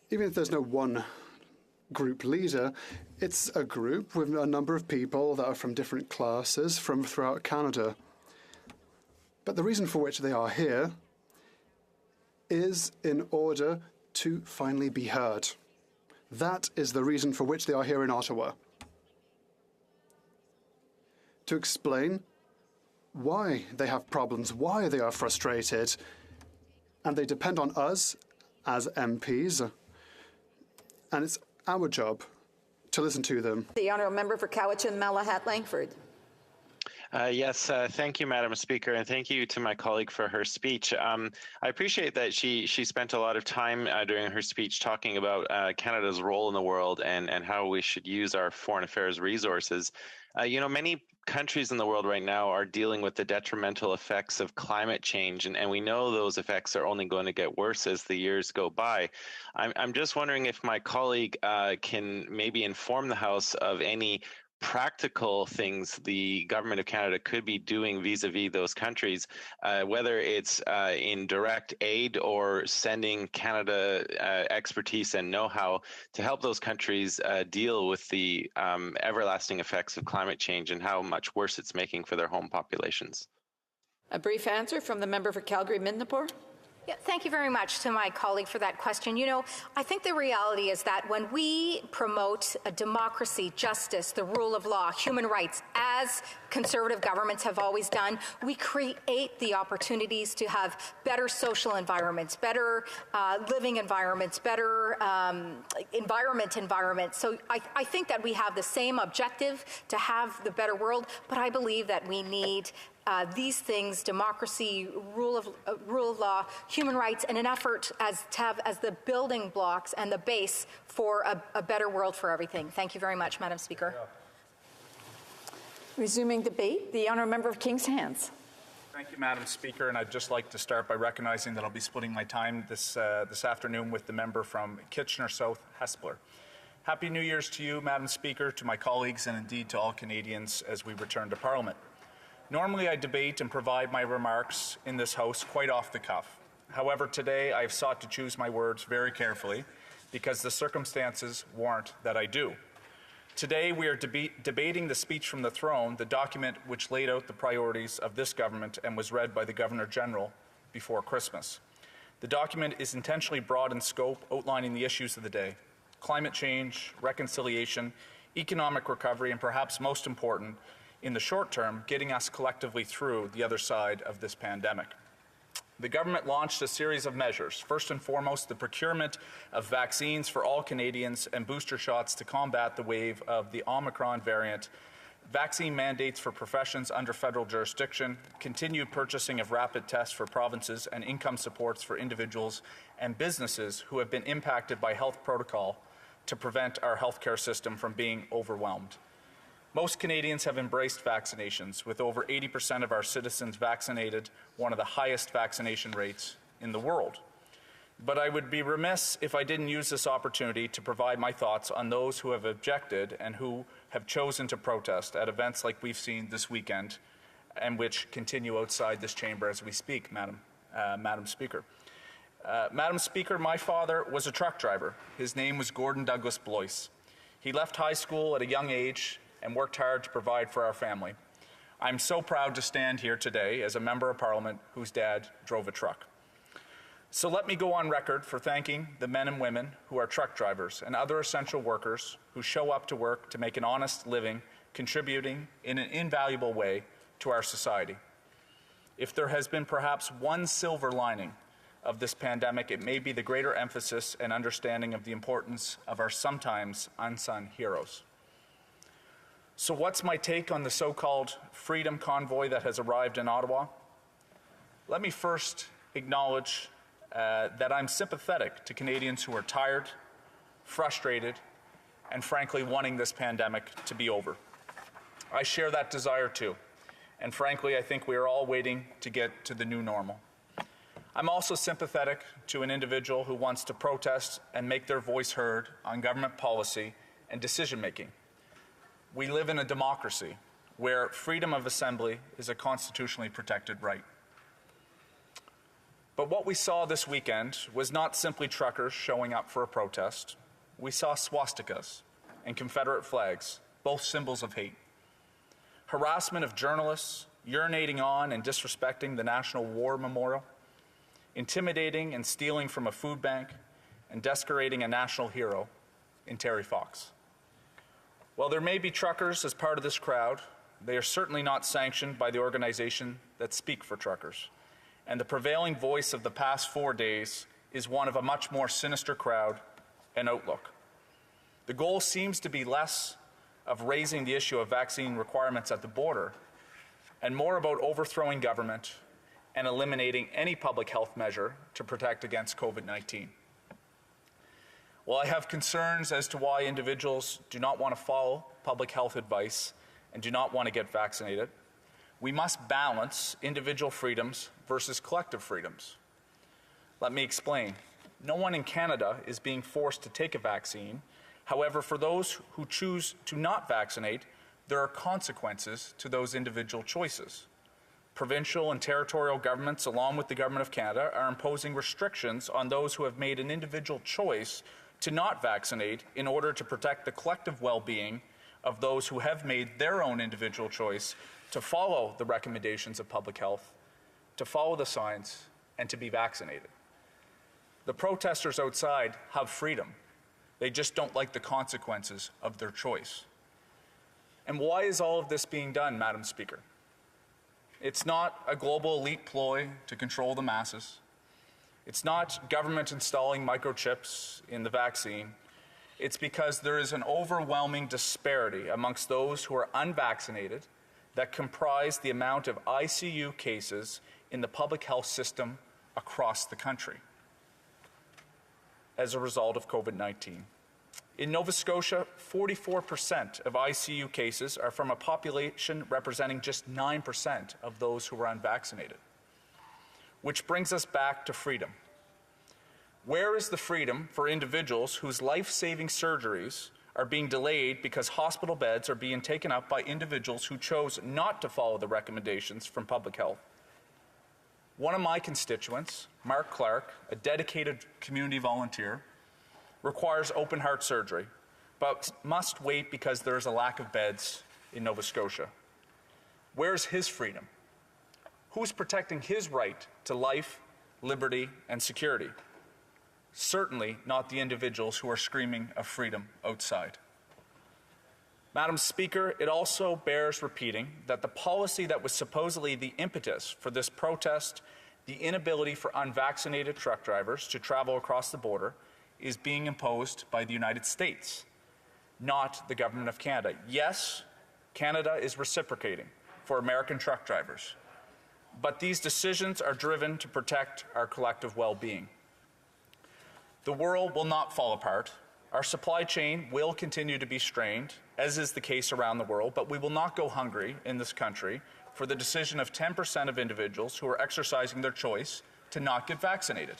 even if there's no one group leader, it's a group with a number of people that are from different classes from throughout Canada. But the reason for which they are here is in order to finally be heard. That is the reason for which they are here in Ottawa. To explain why they have problems, why they are frustrated, and they depend on us as MPs, and it's our job to listen to them. The Honourable Member for Cowichan, Malahat, Langford. Yes, thank you, Madam Speaker, and thank you to my colleague for her speech. I appreciate that she spent a lot of time during her speech talking about Canada's role in the world and how we should use our foreign affairs resources. Many countries in the world right now are dealing with the detrimental effects of climate change, and we know those effects are only going to get worse as the years go by. I'm just wondering if my colleague can maybe inform the House of any practical things the government of Canada could be doing vis-a-vis those countries, whether it's in direct aid or sending Canada expertise and know-how to help those countries deal with the everlasting effects of climate change and how much worse it's making for their home populations. A brief answer from the member for Calgary-Midnapore. Yeah, thank you very much to my colleague for that question. You know, I think the reality is that when we promote a democracy, justice, the rule of law, human rights, as conservative governments have always done, we create the opportunities to have better social environments, better living environments, better environments. So I think that we have the same objective to have the better world, but I believe that we need these things, democracy, rule of law, human rights, and an effort to have as the building blocks and the base for a better world for everything. Thank you very much, Madam Speaker. Resuming debate, the honourable member of King's Hands. Thank you, Madam Speaker, and I'd just like to start by recognizing that I'll be splitting my time this afternoon with the member from Kitchener South, Hespeler. Happy New Year's to you, Madam Speaker, to my colleagues, and indeed to all Canadians as we return to Parliament. Normally, I debate and provide my remarks in this House quite off the cuff. However, today I have sought to choose my words very carefully because the circumstances warrant that I do. Today, we are debating the speech from the throne, the document which laid out the priorities of this government and was read by the Governor-General before Christmas. The document is intentionally broad in scope, outlining the issues of the day: climate change, reconciliation, economic recovery, and perhaps most important, in the short term, getting us collectively through the other side of this pandemic. The government launched a series of measures. First and foremost, the procurement of vaccines for all Canadians and booster shots to combat the wave of the Omicron variant, vaccine mandates for professions under federal jurisdiction, continued purchasing of rapid tests for provinces, and income supports for individuals and businesses who have been impacted by health protocol to prevent our healthcare system from being overwhelmed. Most Canadians have embraced vaccinations, with over 80% of our citizens vaccinated, one of the highest vaccination rates in the world. But I would be remiss if I didn't use this opportunity to provide my thoughts on those who have objected and who have chosen to protest at events like we've seen this weekend and which continue outside this chamber as we speak, Madam Speaker. Madam Speaker, my father was a truck driver. His name was Gordon Douglas Blois. He left high school at a young age and worked hard to provide for our family. I'm so proud to stand here today as a member of Parliament whose dad drove a truck. So let me go on record for thanking the men and women who are truck drivers and other essential workers who show up to work to make an honest living, contributing in an invaluable way to our society. If there has been perhaps one silver lining of this pandemic, it may be the greater emphasis and understanding of the importance of our sometimes unsung heroes. So what's my take on the so-called Freedom Convoy that has arrived in Ottawa? Let me first acknowledge that I'm sympathetic to Canadians who are tired, frustrated, and frankly wanting this pandemic to be over. I share that desire too, and frankly I think we are all waiting to get to the new normal. I'm also sympathetic to an individual who wants to protest and make their voice heard on government policy and decision-making. We live in a democracy where freedom of assembly is a constitutionally protected right. But what we saw this weekend was not simply truckers showing up for a protest. We saw swastikas and Confederate flags, both symbols of hate. Harassment of journalists, urinating on and disrespecting the National War Memorial, intimidating and stealing from a food bank, and desecrating a national hero in Terry Fox. While there may be truckers as part of this crowd, they are certainly not sanctioned by the organization that speak for truckers. And the prevailing voice of the past 4 days is one of a much more sinister crowd and outlook. The goal seems to be less of raising the issue of vaccine requirements at the border and more about overthrowing government and eliminating any public health measure to protect against COVID-19. While I have concerns as to why individuals do not want to follow public health advice and do not want to get vaccinated, we must balance individual freedoms versus collective freedoms. Let me explain. No one in Canada is being forced to take a vaccine. However, for those who choose to not vaccinate, there are consequences to those individual choices. Provincial and territorial governments, along with the Government of Canada, are imposing restrictions on those who have made an individual choice to not vaccinate in order to protect the collective well-being of those who have made their own individual choice to follow the recommendations of public health, to follow the science, and to be vaccinated. The protesters outside have freedom. They just don't like the consequences of their choice. And why is all of this being done, Madam Speaker? It's not a global elite ploy to control the masses. It's not government installing microchips in the vaccine. It's because there is an overwhelming disparity amongst those who are unvaccinated that comprise the amount of ICU cases in the public health system across the country as a result of COVID-19. In Nova Scotia, 44% of ICU cases are from a population representing just 9% of those who are unvaccinated. Which brings us back to freedom. Where is the freedom for individuals whose life-saving surgeries are being delayed because hospital beds are being taken up by individuals who chose not to follow the recommendations from public health? One of my constituents, Mark Clark, a dedicated community volunteer, requires open heart surgery, but must wait because there is a lack of beds in Nova Scotia. Where's his freedom? Who's protecting his right to life, liberty, and security? Certainly not the individuals who are screaming of freedom outside. Madam Speaker, it also bears repeating that the policy that was supposedly the impetus for this protest, the inability for unvaccinated truck drivers to travel across the border, is being imposed by the United States, not the Government of Canada. Yes, Canada is reciprocating for American truck drivers, but these decisions are driven to protect our collective well-being. The world will not fall apart. Our supply chain will continue to be strained, as is the case around the world, but we will not go hungry in this country for the decision of 10% of individuals who are exercising their choice to not get vaccinated.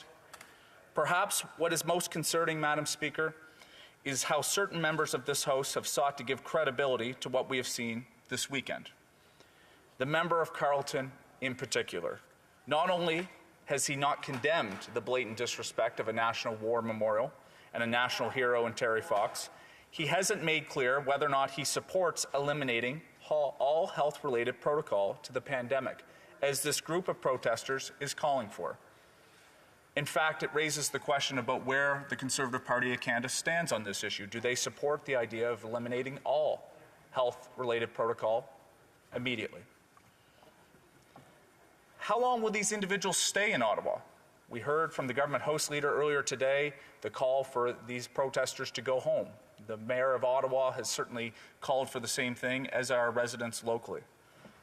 Perhaps what is most concerning, Madam Speaker, is how certain members of this House have sought to give credibility to what we have seen this weekend. The member of Carleton in particular. Not only has he not condemned the blatant disrespect of a national war memorial and a national hero in Terry Fox, he hasn't made clear whether or not he supports eliminating all health-related protocol to the pandemic, as this group of protesters is calling for. In fact, it raises the question about where the Conservative Party of Canada stands on this issue. Do they support the idea of eliminating all health-related protocol immediately? How long will these individuals stay in Ottawa? We heard from the government House Leader earlier today the call for these protesters to go home. The Mayor of Ottawa has certainly called for the same thing, as our residents locally.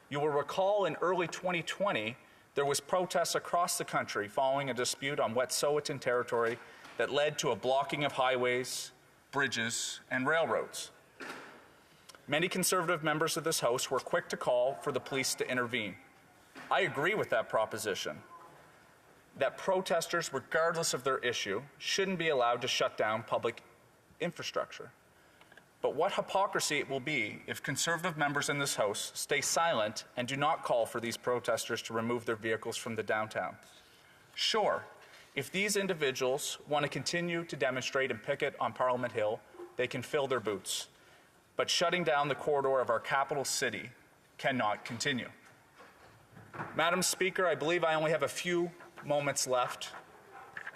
You will recall in early 2020, there was protests across the country following a dispute on Wet'suwet'en territory that led to a blocking of highways, bridges, and railroads. Many Conservative members of this House were quick to call for the police to intervene. I agree with that proposition, that protesters, regardless of their issue, shouldn't be allowed to shut down public infrastructure. But what hypocrisy it will be if Conservative members in this House stay silent and do not call for these protesters to remove their vehicles from the downtown. Sure, if these individuals want to continue to demonstrate and picket on Parliament Hill, they can fill their boots. But shutting down the corridor of our capital city cannot continue. Madam Speaker, I believe I only have a few moments left,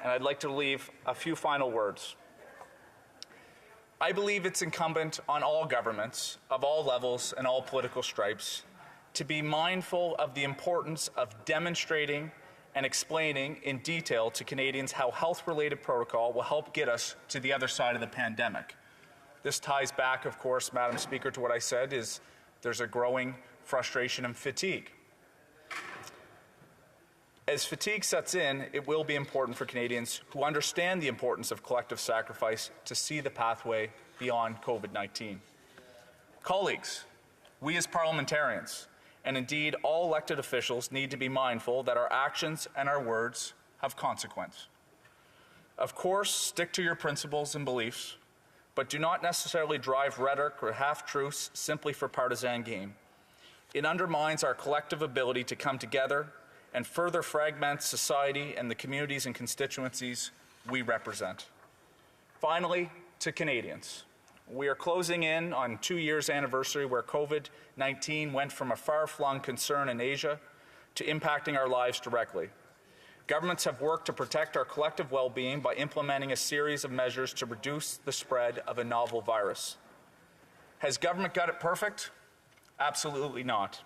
and I'd like to leave a few final words. I believe it's incumbent on all governments of all levels and all political stripes to be mindful of the importance of demonstrating and explaining in detail to Canadians how health-related protocol will help get us to the other side of the pandemic. This ties back, of course, Madam Speaker, to what I said is there's a growing frustration and fatigue. As fatigue sets in, it will be important for Canadians who understand the importance of collective sacrifice to see the pathway beyond COVID-19. Colleagues, we as parliamentarians, and indeed all elected officials, need to be mindful that our actions and our words have consequence. Of course, stick to your principles and beliefs, but do not necessarily drive rhetoric or half-truths simply for partisan gain. It undermines our collective ability to come together and further fragments society and the communities and constituencies we represent. Finally, to Canadians. We are closing in on 2 years anniversary where COVID-19 went from a far-flung concern in Asia to impacting our lives directly. Governments have worked to protect our collective well-being by implementing a series of measures to reduce the spread of a novel virus. Has government got it perfect? Absolutely not.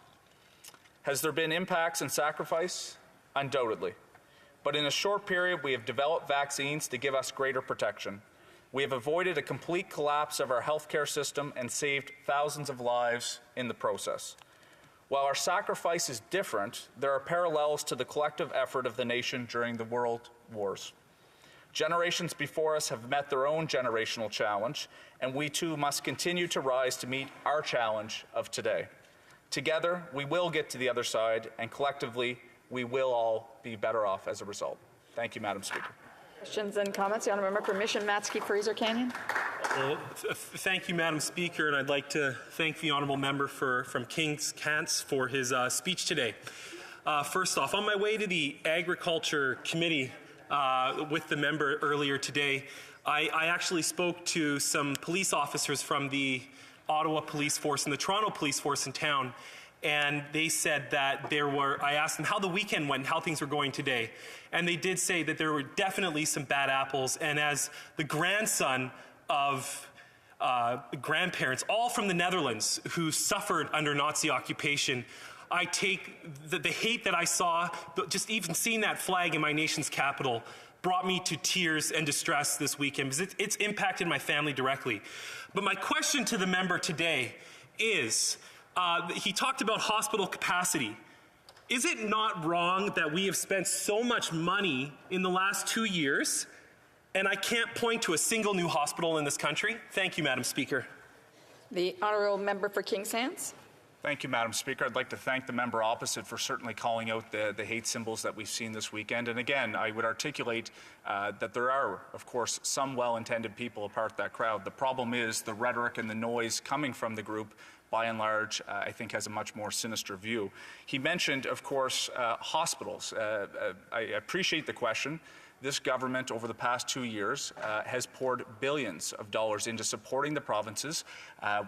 Has there been impacts and sacrifice? Undoubtedly. But in a short period, we have developed vaccines to give us greater protection. We have avoided a complete collapse of our healthcare system and saved thousands of lives in the process. While our sacrifice is different, there are parallels to the collective effort of the nation during the world wars. Generations before us have met their own generational challenge, and we too must continue to rise to meet our challenge of today. Together, we will get to the other side, and collectively, we will all be better off as a result. Thank you, Madam Speaker. Questions and comments? The Honourable Member for Mission Matsky Fraser Canyon. Thank you, Madam Speaker, and I'd like to thank the Honourable Member from Kings Kants for his speech today. First off, on my way to the Agriculture Committee with the member earlier today, I actually spoke to some police officers from the Ottawa Police Force and the Toronto Police Force in town, and they said that I asked them how the weekend went and how things were going today, and they did say that there were definitely some bad apples, and as the grandson of grandparents, all from the Netherlands, who suffered under Nazi occupation, I take the hate that I saw, just even seeing that flag in my nation's capital, brought me to tears and distress this weekend because it's impacted my family directly. But my question to the member today is, he talked about hospital capacity. Is it not wrong that we have spent so much money in the last 2 years and I can't point to a single new hospital in this country? Thank you, Madam Speaker. The Honourable Member for Kings Hants. Thank you, Madam Speaker. I'd like to thank the member opposite for certainly calling out the hate symbols that we've seen this weekend. And again, I would articulate that there are, of course, some well-intended people a part of that crowd. The problem is the rhetoric and the noise coming from the group, by and large, I think has a much more sinister view. He mentioned, of course, hospitals. I appreciate the question. This government, over the past 2 years, has poured billions of dollars into supporting the provinces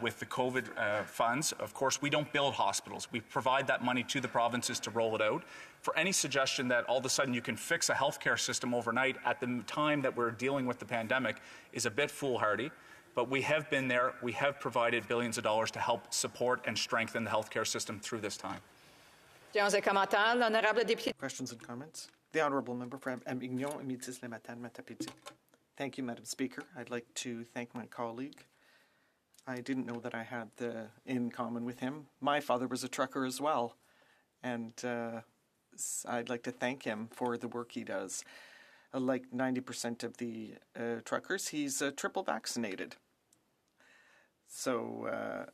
with the COVID funds. Of course, we don't build hospitals. We provide that money to the provinces to roll it out. For any suggestion that all of a sudden you can fix a healthcare system overnight at the time that we're dealing with the pandemic is a bit foolhardy. But we have been there. We have provided billions of dollars to help support and strengthen the healthcare system through this time. Questions and comments? The Honourable Member for Amignon and Métis-les-Matines-Matapédia. Thank you, Madam Speaker. I'd like to thank my colleague. I didn't know that I had in common with him. My father was a trucker as well, and I'd like to thank him for the work he does. Like 90% of the truckers, he's triple vaccinated. So,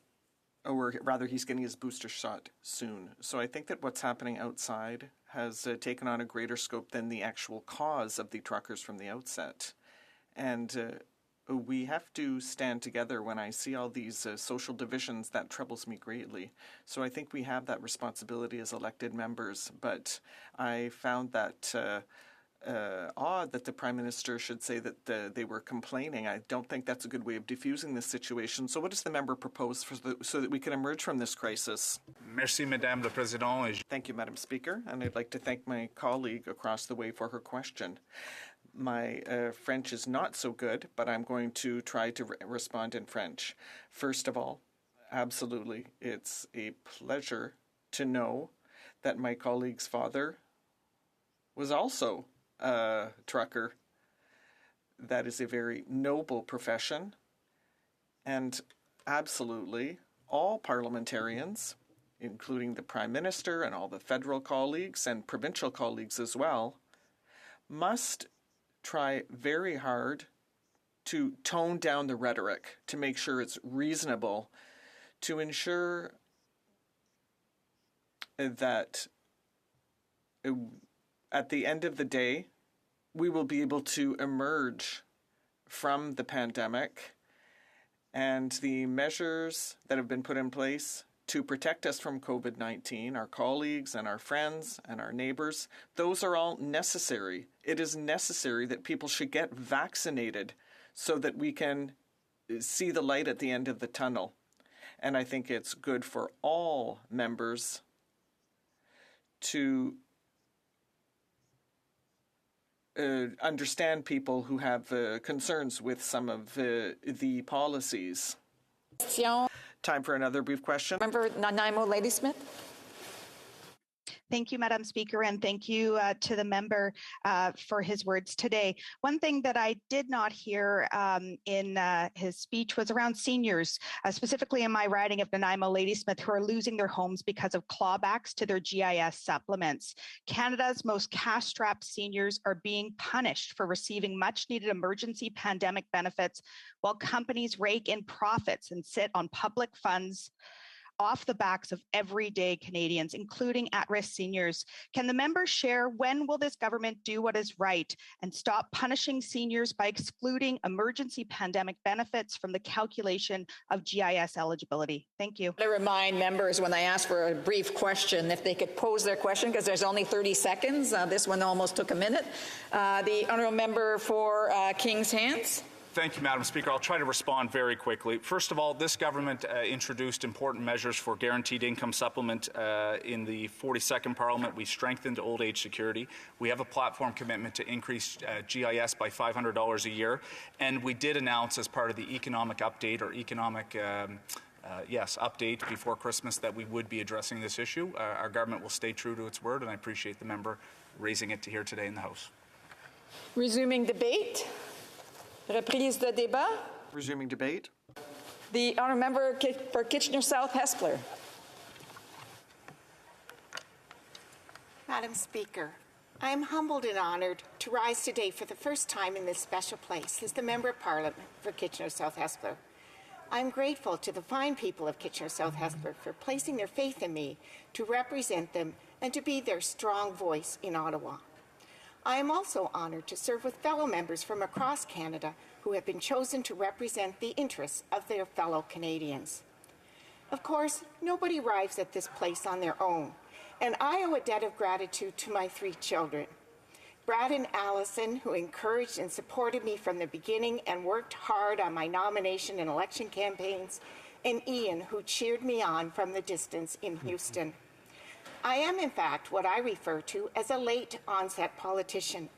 or rather, he's getting his booster shot soon. So I think that what's happening outside has taken on a greater scope than the actual cause of the truckers from the outset. And we have to stand together. When I see all these social divisions, that troubles me greatly. So I think we have that responsibility as elected members. But I found that odd that the Prime Minister should say that they were complaining. I don't think that's a good way of diffusing this situation. So what does the member propose so that we can emerge from this crisis? Merci, Madame la Présidente. Thank you, Madam Speaker. And I'd like to thank my colleague across the way for her question. My French is not so good, but I'm going to try to respond in French. First of all, absolutely, it's a pleasure to know that my colleague's father was also a trucker. That is a very noble profession, and absolutely all parliamentarians, including the Prime Minister and all the federal colleagues and provincial colleagues as well, must try very hard to tone down the rhetoric, to make sure it's reasonable, to ensure that at the end of the day, we will be able to emerge from the pandemic and the measures that have been put in place to protect us from COVID-19, our colleagues and our friends and our neighbors, those are all necessary. It is necessary that people should get vaccinated so that we can see the light at the end of the tunnel. And I think it's good for all members to understand people who have concerns with some of the policies. Time for another brief question. Member Nanaimo Ladysmith. Thank you, Madam Speaker, and thank you to the member for his words today. One thing that I did not hear in his speech was around seniors, specifically in my riding of Nanaimo Ladysmith, who are losing their homes because of clawbacks to their GIS supplements. Canada's most cash-strapped seniors are being punished for receiving much-needed emergency pandemic benefits while companies rake in profits and sit on public funds off the backs of everyday Canadians, including at-risk seniors. Can the member share when will this government do what is right and stop punishing seniors by excluding emergency pandemic benefits from the calculation of GIS eligibility? Thank you. I remind members when I ask for a brief question, if they could pose their question, because there's only 30 seconds. This one almost took a minute. The honourable member for Kings Hants. Thank you, Madam Speaker. I'll try to respond very quickly. First of all, this government introduced important measures for guaranteed income supplement in the 42nd Parliament. We strengthened old age security. We have a platform commitment to increase GIS by $500 a year. And we did announce as part of the economic update or economic update before Christmas that we would be addressing this issue. Our government will stay true to its word, and I appreciate the member raising it here today in the House. Resuming debate. Reprise de débat. Resuming debate. The honourable member for Kitchener South Hespeler. Madam Speaker, I am humbled and honoured to rise today for the first time in this special place as the Member of Parliament for Kitchener South Hespeler. I am grateful to the fine people of Kitchener South Hespeler for placing their faith in me to represent them and to be their strong voice in Ottawa. I am also honoured to serve with fellow members from across Canada who have been chosen to represent the interests of their fellow Canadians. Of course, nobody arrives at this place on their own, and I owe a debt of gratitude to my 3 children. Brad and Allison, who encouraged and supported me from the beginning and worked hard on my nomination and election campaigns, and Ian, who cheered me on from the distance in Houston. I am, in fact, what I refer to as a late onset politician,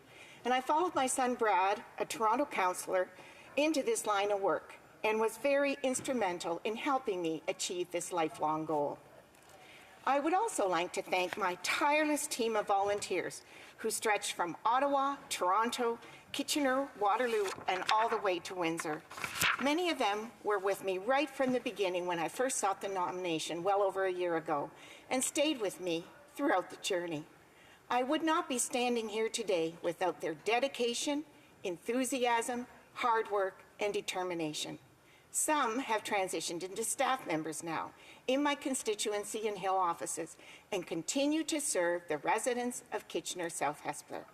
and I followed my son Brad, a Toronto councillor, into this line of work and was very instrumental in helping me achieve this lifelong goal. I would also like to thank my tireless team of volunteers who stretched from Ottawa, Toronto, Kitchener, Waterloo, and all the way to Windsor. Many of them were with me right from the beginning when I first sought the nomination well over a year ago, and stayed with me throughout the journey. I would not be standing here today without their dedication, enthusiasm, hard work, and determination. Some have transitioned into staff members now in my constituency and Hill offices and continue to serve the residents of Kitchener South Hespeler.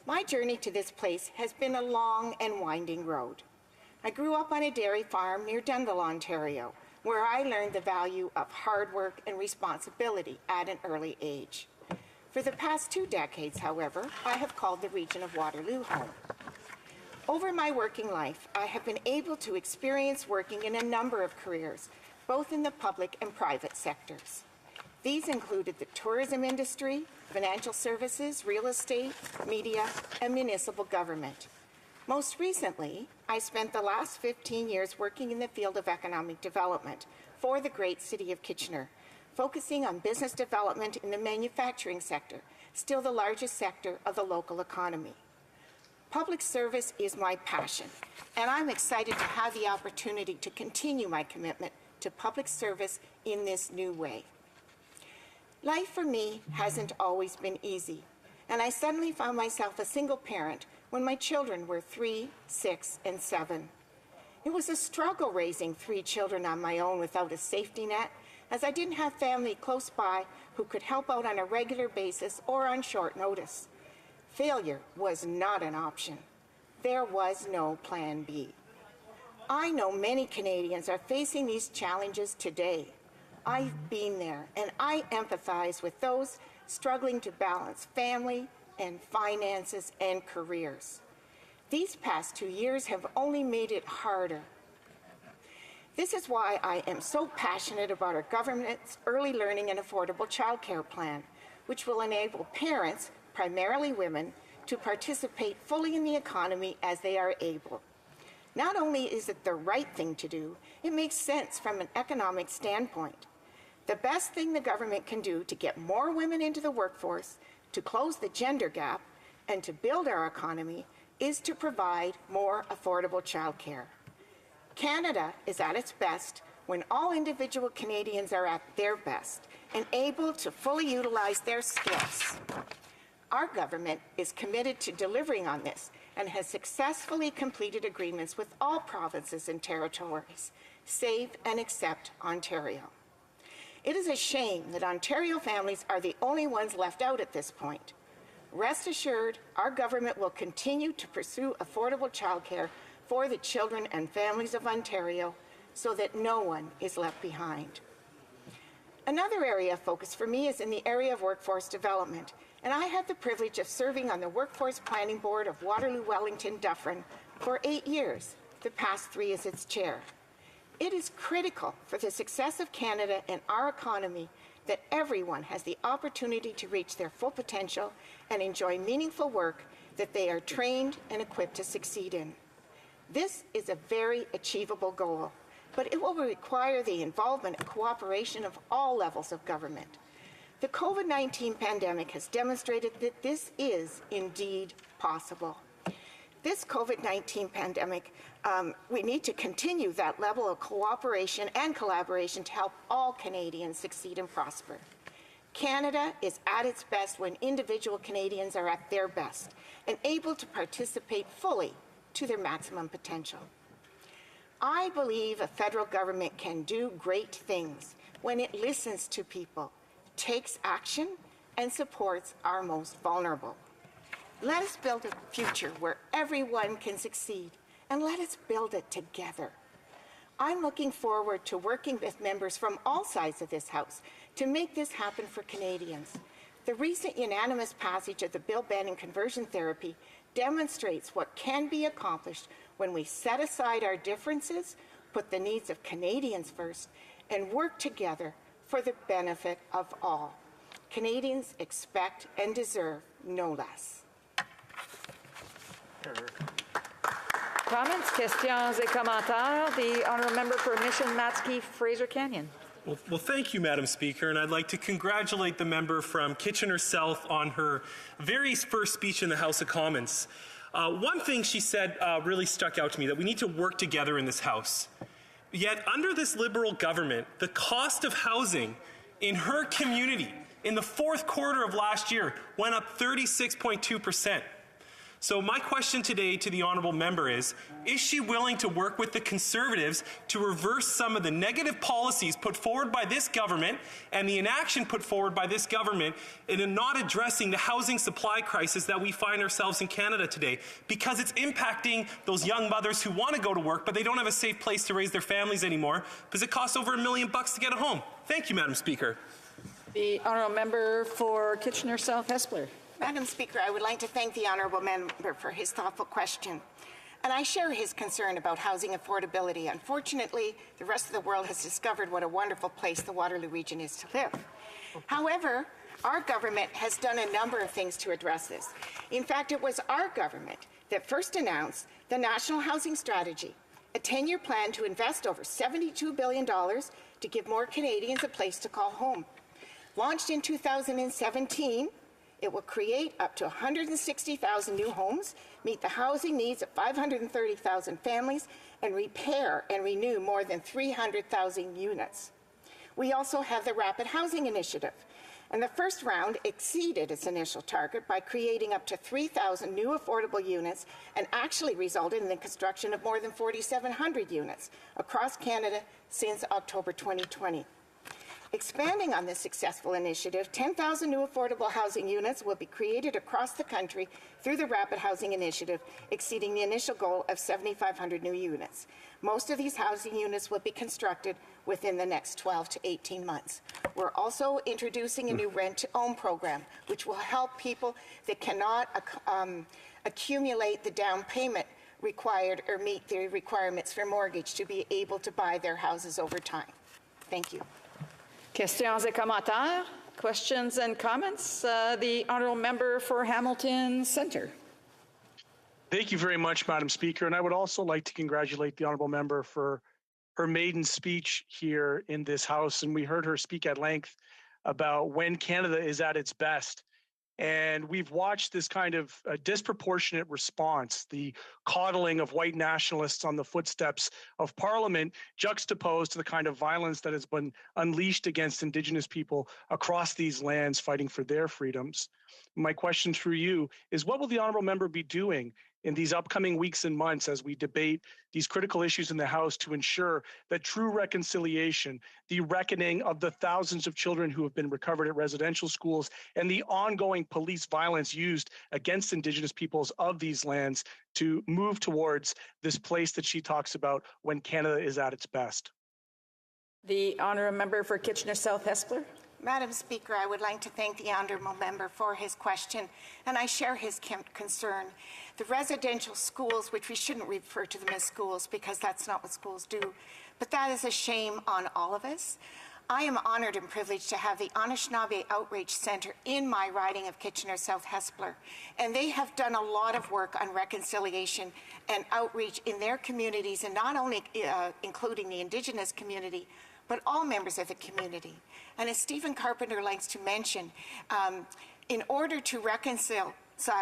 My journey to this place has been a long and winding road. I grew up on a dairy farm near Dunnville, Ontario, where I learned the value of hard work and responsibility at an early age. For the past 2 decades, however, I have called the region of Waterloo home. Over my working life, I have been able to experience working in a number of careers, both in the public and private sectors. These included the tourism industry, financial services, real estate, media, and municipal government. Most recently, I spent the last 15 years working in the field of economic development for the great city of Kitchener, focusing on business development in the manufacturing sector, still the largest sector of the local economy. Public service is my passion, and I'm excited to have the opportunity to continue my commitment to public service in this new way. Life for me hasn't always been easy, and I suddenly found myself a single parent when my children were 3, 6, and 7. It was a struggle raising 3 children on my own without a safety net, as I didn't have family close by who could help out on a regular basis or on short notice. Failure was not an option. There was no plan B. I know many Canadians are facing these challenges today. I've been there, and I empathize with those struggling to balance family and finances and careers. These past 2 years have only made it harder. This is why I am so passionate about our government's early learning and affordable childcare plan, which will enable parents, primarily women, to participate fully in the economy as they are able. Not only is it the right thing to do, it makes sense from an economic standpoint. The best thing the government can do to get more women into the workforce, to close the gender gap, and to build our economy is to provide more affordable childcare. Canada is at its best when all individual Canadians are at their best and able to fully utilize their skills. Our government is committed to delivering on this and has successfully completed agreements with all provinces and territories, save and except Ontario. It is a shame that Ontario families are the only ones left out at this point. Rest assured, our government will continue to pursue affordable childcare for the children and families of Ontario so that no one is left behind. Another area of focus for me is in the area of workforce development, and I had the privilege of serving on the Workforce Planning Board of Waterloo Wellington Dufferin for 8 years, the past 3 as its chair. It is critical for the success of Canada and our economy that everyone has the opportunity to reach their full potential and enjoy meaningful work that they are trained and equipped to succeed in. This is a very achievable goal, but it will require the involvement and cooperation of all levels of government. The COVID-19 pandemic has demonstrated that this is indeed possible. This COVID-19 pandemic, we need to continue that level of cooperation and collaboration to help all Canadians succeed and prosper. Canada is at its best when individual Canadians are at their best and able to participate fully to their maximum potential. I believe a federal government can do great things when it listens to people, takes action, and supports our most vulnerable. Let us build a future where everyone can succeed, and let us build it together. I'm looking forward to working with members from all sides of this House to make this happen for Canadians. The recent unanimous passage of the bill banning conversion therapy demonstrates what can be accomplished when we set aside our differences, put the needs of Canadians first, and work together for the benefit of all. Canadians expect and deserve no less. Comments, questions, et commentaires. The honourable member for Mission Matsqui, Fraser Canyon. Well, thank you, Madam Speaker, and I'd like to congratulate the member from Kitchener South on her very first speech in the House of Commons. One thing she said really stuck out to me, that we need to work together in this House. Yet, under this Liberal government, the cost of housing in her community in the fourth quarter of last year went up 36.2%. So my question today to the honourable member is she willing to work with the Conservatives to reverse some of the negative policies put forward by this government and the inaction put forward by this government in not addressing the housing supply crisis that we find ourselves in Canada today, because it's impacting those young mothers who want to go to work but they don't have a safe place to raise their families anymore because it costs over $1 million to get a home? Thank you, Madam Speaker. The honourable member for Kitchener South Hespeler. Madam Speaker, I would like to thank the honourable member for his thoughtful question. And I share his concern about housing affordability. Unfortunately, the rest of the world has discovered what a wonderful place the Waterloo region is to live. However, our government has done a number of things to address this. In fact, it was our government that first announced the National Housing Strategy, a 10-year plan to invest over $72 billion to give more Canadians a place to call home. Launched in 2017, it will create up to 160,000 new homes, meet the housing needs of 530,000 families, and repair and renew more than 300,000 units. We also have the Rapid Housing Initiative, and the first round exceeded its initial target by creating up to 3,000 new affordable units and actually resulted in the construction of more than 4,700 units across Canada since October 2020. Expanding on this successful initiative, 10,000 new affordable housing units will be created across the country through the Rapid Housing Initiative, exceeding the initial goal of 7,500 new units. Most of these housing units will be constructed within the next 12 to 18 months. We're also introducing a new rent-to-own program, which will help people that cannot accumulate the down payment required or meet the requirements for mortgage to be able to buy their houses over time. Thank you. Questions et commentaires? Questions and comments? The honourable member for Hamilton Centre. Thank you very much, Madam Speaker. And I would also like to congratulate the honourable member for her maiden speech here in this House. And we heard her speak at length about when Canada is at its best. And we've watched this kind of disproportionate response, the coddling of white nationalists on the footsteps of Parliament, juxtaposed to the kind of violence that has been unleashed against Indigenous people across these lands fighting for their freedoms. My question through you is, what will the honourable member be doing in these upcoming weeks and months as we debate these critical issues in the House to ensure that true reconciliation, the reckoning of the thousands of children who have been recovered at residential schools, and the ongoing police violence used against Indigenous peoples of these lands to move towards this place that she talks about when Canada is at its best? The honourable member for Kitchener South Hespeler. Madam Speaker, I would like to thank the honourable member for his question, and I share his concern. The residential schools, which we shouldn't refer to them as schools because that's not what schools do, but that is a shame on all of us. I am honoured and privileged to have the Anishinaabe Outreach Centre in my riding of Kitchener South Hespeler, and they have done a lot of work on reconciliation and outreach in their communities, and not only including the Indigenous community, but all members of the community. And as Stephen Carpenter likes to mention, in order to reconcile,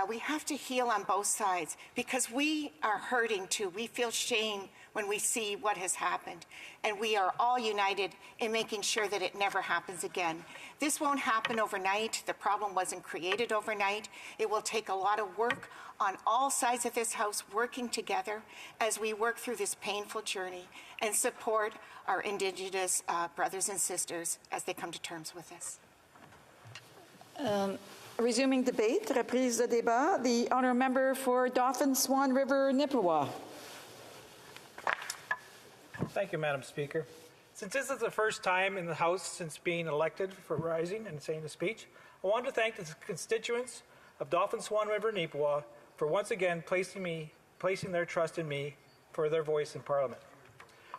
we have to heal on both sides because we are hurting too. We feel shame when we see what has happened. And we are all united in making sure that it never happens again. This won't happen overnight. The problem wasn't created overnight. It will take a lot of work on all sides of this House working together as we work through this painful journey and support our Indigenous brothers and sisters as they come to terms with us. Resuming debate, reprise de débat, the honourable member for Dauphin Swan River Nipawin. Thank you, Madam Speaker. Since this is the first time in the House since being elected for rising and saying a speech, I want to thank the constituents of Dauphin Swan River Nipawin for once again placing their trust in me for their voice in Parliament.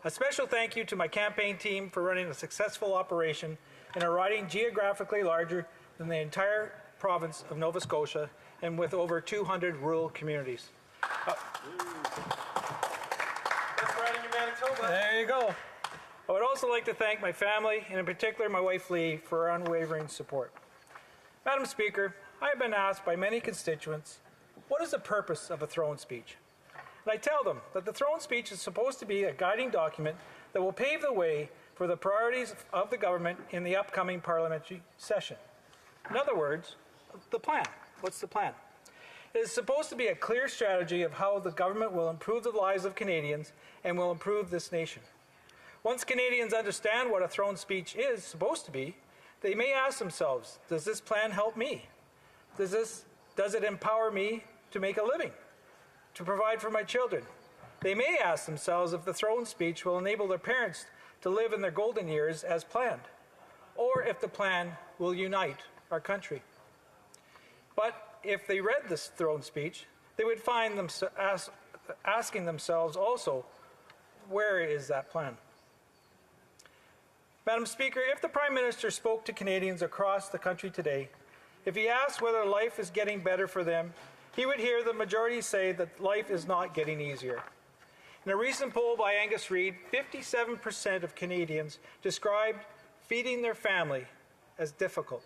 A special thank you to my campaign team for running a successful operation in a riding geographically larger than the entire province of Nova Scotia and with over 200 rural communities. There you go. I would also like to thank my family, and in particular my wife Lee, for her unwavering support. Madam Speaker, I have been asked by many constituents, what is the purpose of a throne speech? And I tell them that the throne speech is supposed to be a guiding document that will pave the way for the priorities of the government in the upcoming parliamentary session. In other words, the plan. What's the plan? It is supposed to be a clear strategy of how the government will improve the lives of Canadians and will improve this nation. Once Canadians understand what a throne speech is supposed to be, they may ask themselves, does this plan help me? Does it empower me to make a living, to provide for my children? They may ask themselves if the throne speech will enable their parents to live in their golden years as planned, or if the plan will unite our country. But if they read this throne speech, they would find them asking themselves also, where is that plan? Madam Speaker, if the Prime Minister spoke to Canadians across the country today, if he asked whether life is getting better for them, he would hear the majority say that life is not getting easier. In a recent poll by Angus Reid, 57% of Canadians described feeding their family as difficult,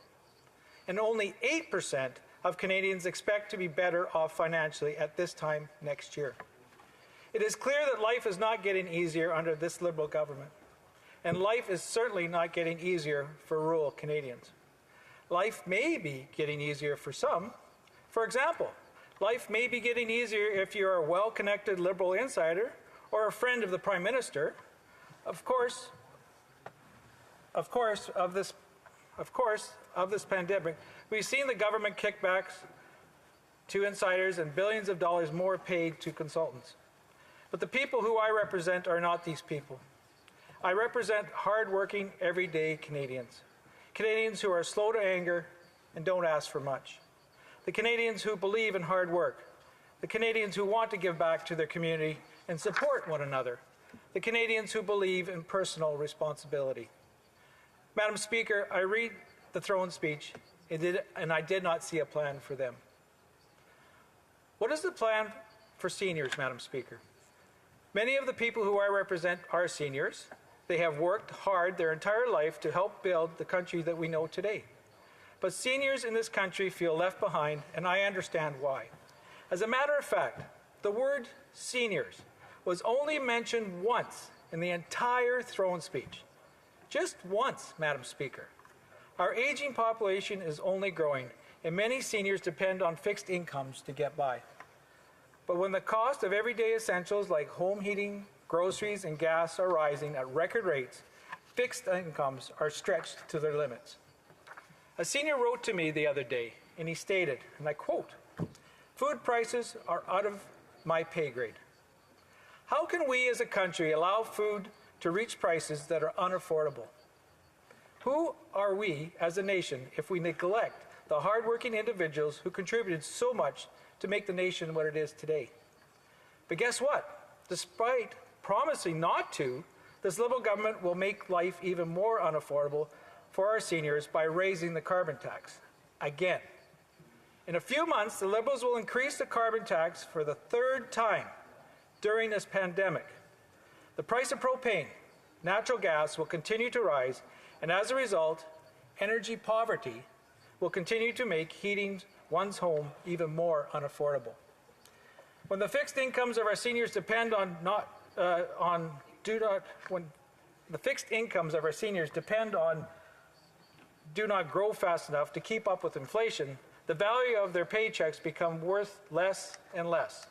and only 8% of Canadians expect to be better off financially at this time next year. It is clear that life is not getting easier under this Liberal government, and life is certainly not getting easier for rural Canadians. Life may be getting easier for some. For example, life may be getting easier if you're a well-connected Liberal insider or a friend of the Prime Minister. Of course, of course, of this pandemic, we've seen the government kickbacks to insiders and billions of dollars more paid to consultants. But the people who I represent are not these people. I represent hard-working, everyday Canadians. Canadians who are slow to anger and don't ask for much. The Canadians who believe in hard work. The Canadians who want to give back to their community and support one another. The Canadians who believe in personal responsibility. Madam Speaker, I read the throne speech, and I did not see a plan for them. What is the plan for seniors, Madam Speaker? Many of the people who I represent are seniors. They have worked hard their entire life to help build the country that we know today. But seniors in this country feel left behind, and I understand why. As a matter of fact, the word seniors was only mentioned once in the entire throne speech. Just once, Madam Speaker. Our aging population is only growing, and many seniors depend on fixed incomes to get by. But when the cost of everyday essentials like home heating, groceries, and gas are rising at record rates, fixed incomes are stretched to their limits. A senior wrote to me the other day, and he stated, and I quote, "Food prices are out of my pay grade. How can we as a country allow food to reach prices that are unaffordable? Who are we as a nation if we neglect the hardworking individuals who contributed so much to make the nation what it is today?" But guess what? Despite promising not to, this Liberal government will make life even more unaffordable for our seniors by raising the carbon tax. Again. In a few months, the Liberals will increase the carbon tax for the third time during this pandemic. The price of propane, natural gas will continue to rise, and as a result, energy poverty will continue to make heating one's home even more unaffordable. When the fixed incomes of our seniors depend on do not grow fast enough to keep up with inflation, the value of their paychecks become worth less and less.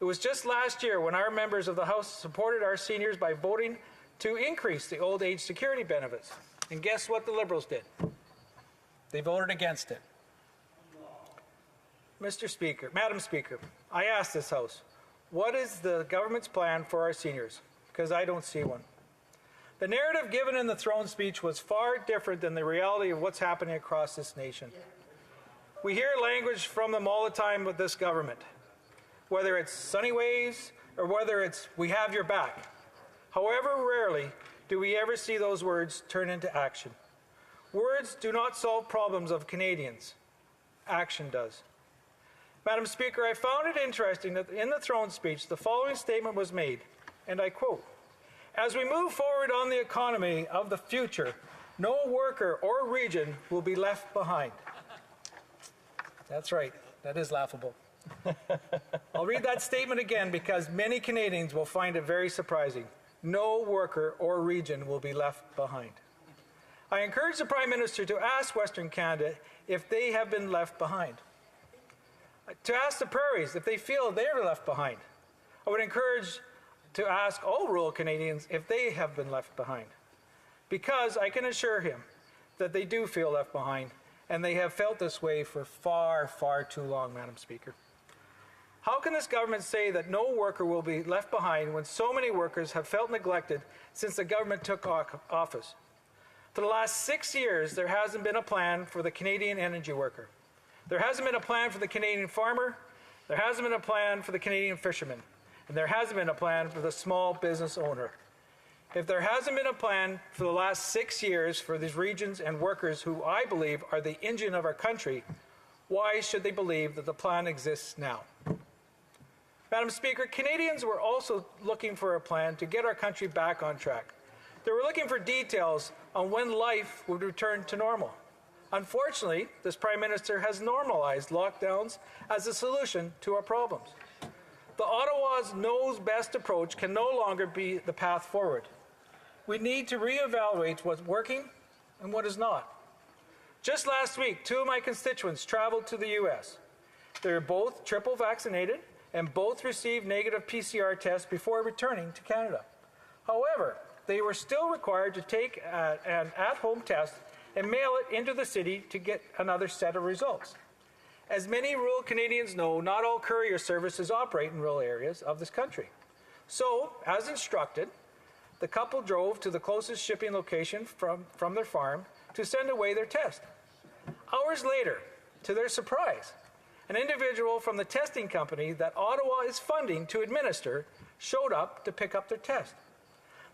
It was just last year when our members of the House supported our seniors by voting to increase the old age security benefits. And guess what the Liberals did? They voted against it. Madam Speaker, I asked this House, what is the government's plan for our seniors? Because I don't see one. The narrative given in the throne speech was far different than the reality of what's happening across this nation. We hear language from them all the time with this government, whether it's sunny ways or whether it's we have your back. However, rarely do we ever see those words turn into action. Words do not solve problems of Canadians. Action does. Madam Speaker, I found it interesting that in the throne speech, the following statement was made, and I quote, "As we move forward on the economy of the future, no worker or region will be left behind." That's right. That is laughable. I'll read that statement again because many Canadians will find it very surprising. No worker or region will be left behind. I encourage the Prime Minister to ask Western Canada if they have been left behind. To ask the prairies if they feel they're left behind. I would encourage to ask all rural Canadians if they have been left behind. Because I can assure him that they do feel left behind, and they have felt this way for far, far too long, Madam Speaker. How can this government say that no worker will be left behind when so many workers have felt neglected since the government took office? For the last 6 years, there hasn't been a plan for the Canadian energy worker. There hasn't been a plan for the Canadian farmer. There hasn't been a plan for the Canadian fisherman. And there hasn't been a plan for the small business owner. If there hasn't been a plan for the last 6 years for these regions and workers who I believe are the engine of our country, why should they believe that the plan exists now? Madam Speaker, Canadians were also looking for a plan to get our country back on track. They were looking for details on when life would return to normal. Unfortunately, this Prime Minister has normalized lockdowns as a solution to our problems. The Ottawa's knows best approach can no longer be the path forward. We need to reevaluate what's working and what is not. Just last week, 2 of my constituents traveled to the U.S. They were both triple vaccinated and both received negative PCR tests before returning to Canada. However, they were still required to take an at-home test and mail it into the city to get another set of results. As many rural Canadians know, not all courier services operate in rural areas of this country. So, as instructed, the couple drove to the closest shipping location from their farm to send away their test. Hours later, to their surprise, an individual from the testing company that Ottawa is funding to administer showed up to pick up their test.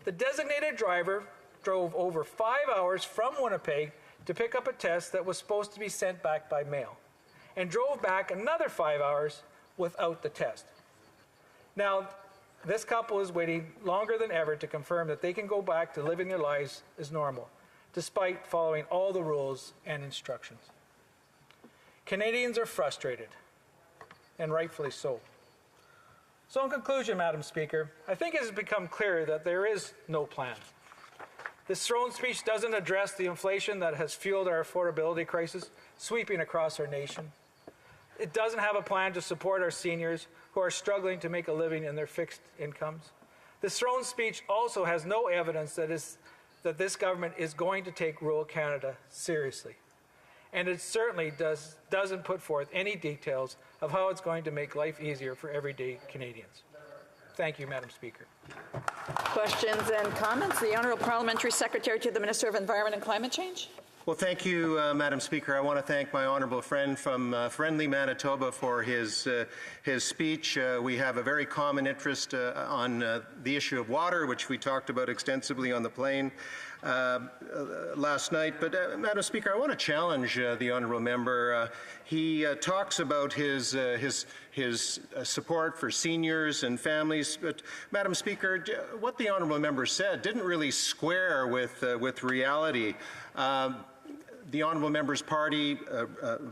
The designated driver drove over 5 hours from Winnipeg to pick up a test that was supposed to be sent back by mail, and drove back another 5 hours without the test. Now, this couple is waiting longer than ever to confirm that they can go back to living their lives as normal, despite following all the rules and instructions. Canadians are frustrated, and rightfully so. So in conclusion, Madam Speaker, I think it has become clear that there is no plan. This throne speech doesn't address the inflation that has fueled our affordability crisis, sweeping across our nation. It doesn't have a plan to support our seniors who are struggling to make a living in their fixed incomes. This throne speech also has no evidence that this government is going to take rural Canada seriously. And it certainly doesn't put forth any details of how it's going to make life easier for everyday Canadians. Thank you, Madam Speaker. Questions and comments? The Honourable Parliamentary Secretary to the Minister of Environment and Climate Change. Well, thank you, Madam Speaker. I want to thank my honourable friend from friendly Manitoba for his speech. We have a very common interest on the issue of water, which we talked about extensively on the plane last night. But, Madam Speaker, I want to challenge the honourable member. He talks about his support for seniors and families. But, Madam Speaker, what the honourable member said didn't really square with reality. The honourable member's party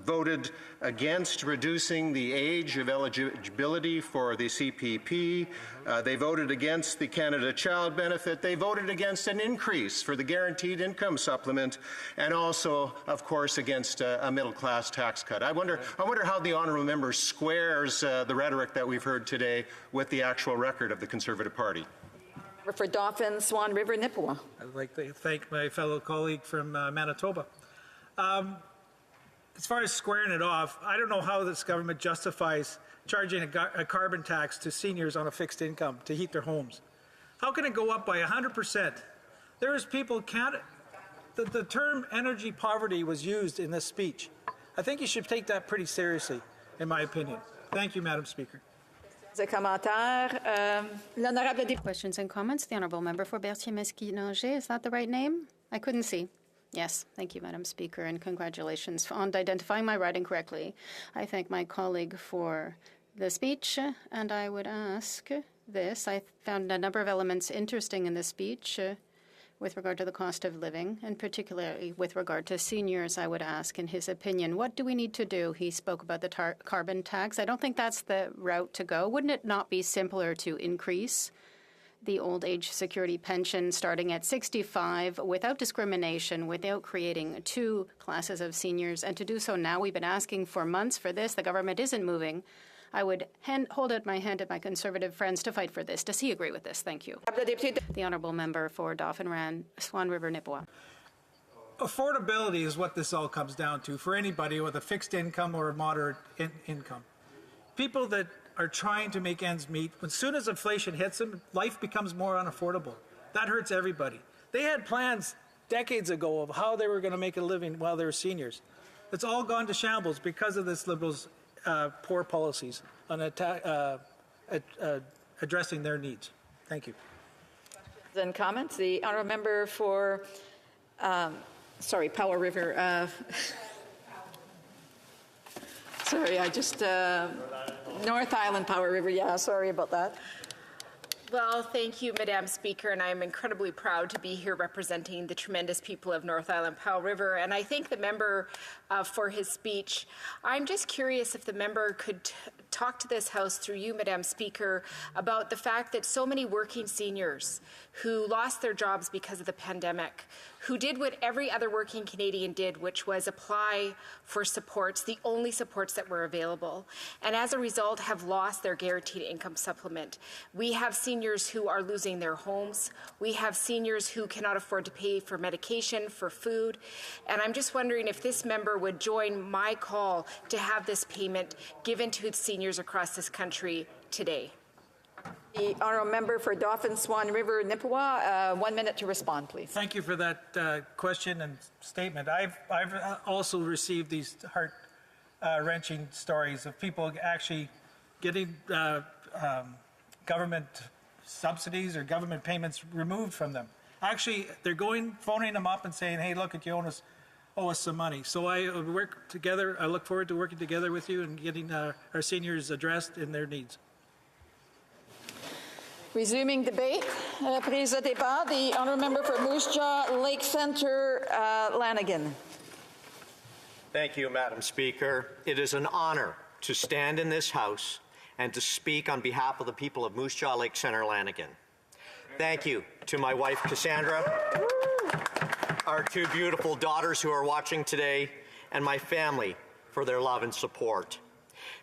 voted against reducing the age of eligibility for the CPP. They voted against the Canada Child Benefit. They voted against an increase for the Guaranteed Income Supplement, and also, of course, against a middle-class tax cut. I wonder how the honourable member squares the rhetoric that we've heard today with the actual record of the Conservative Party. For Dauphin, Swan River, Nipawin. I'd like to thank my fellow colleague from Manitoba. As far as squaring it off, I don't know how this government justifies charging a carbon tax to seniors on a fixed income to heat their homes. How can it go up by 100%? There is people can't. The term energy poverty was used in this speech. I think you should take that pretty seriously, in my opinion. Thank you, Madam Speaker. Questions and comments? The Honourable Member for Berthier-Masquinongé. Is that the right name? I couldn't see. Yes, thank you, Madam Speaker, and congratulations on identifying my writing correctly. I thank my colleague for the speech, and I would ask this. I found a number of elements interesting in the speech with regard to the cost of living, and particularly with regard to seniors. I would ask, in his opinion, what do we need to do? He spoke about the carbon tax. I don't think that's the route to go. Wouldn't it not be simpler to increase the old age security pension starting at 65 without discrimination, without creating two classes of seniors? And to do so now, we've been asking for months for this. The government isn't moving. I would hold out my hand to my Conservative friends to fight for this. Does he agree with this? Thank you. The Honourable Member for Dauphin, Swan River, Nipawin. Affordability is what this all comes down to for anybody with a fixed income or a moderate income. People that are trying to make ends meet, as soon as inflation hits them, life becomes more unaffordable. That hurts everybody. They had plans decades ago of how they were going to make a living while they were seniors. It's all gone to shambles because of this Liberals' poor policies on addressing their needs. Thank you. Then comments. The honourable member for, Powell River. North Island Powell River. Yeah, sorry about that. Well, thank you, Madam Speaker, and I'm incredibly proud to be here representing the tremendous people of North Island Powell River, and I thank the member for his speech. I'm just curious if the member could talk to this House through you, Madam Speaker, about the fact that so many working seniors who lost their jobs because of the pandemic, who did what every other working Canadian did, which was apply for supports, the only supports that were available, and as a result have lost their guaranteed income supplement. We have seniors who are losing their homes. We have seniors who cannot afford to pay for medication, for food, and I'm just wondering if this member would join my call to have this payment given to seniors across this country today. The honourable member for Dauphin, Swan River, Nipawin, 1 minute to respond, please. Thank you for that question and statement. I've also received these heart-wrenching stories of people actually getting government subsidies or government payments removed from them. Actually, they're phoning them up and saying, "Hey, look, you owe us some money." So I look forward to working together with you and getting our seniors addressed in their needs. Resuming debate, prise de débat, the honourable member for Moose Jaw, Lake Centre, Lanigan. Thank you, Madam Speaker. It is an honour to stand in this House and to speak on behalf of the people of Moose Jaw, Lake Centre, Lanigan. Thank you to my wife, Cassandra, our 2 beautiful daughters who are watching today, and my family for their love and support.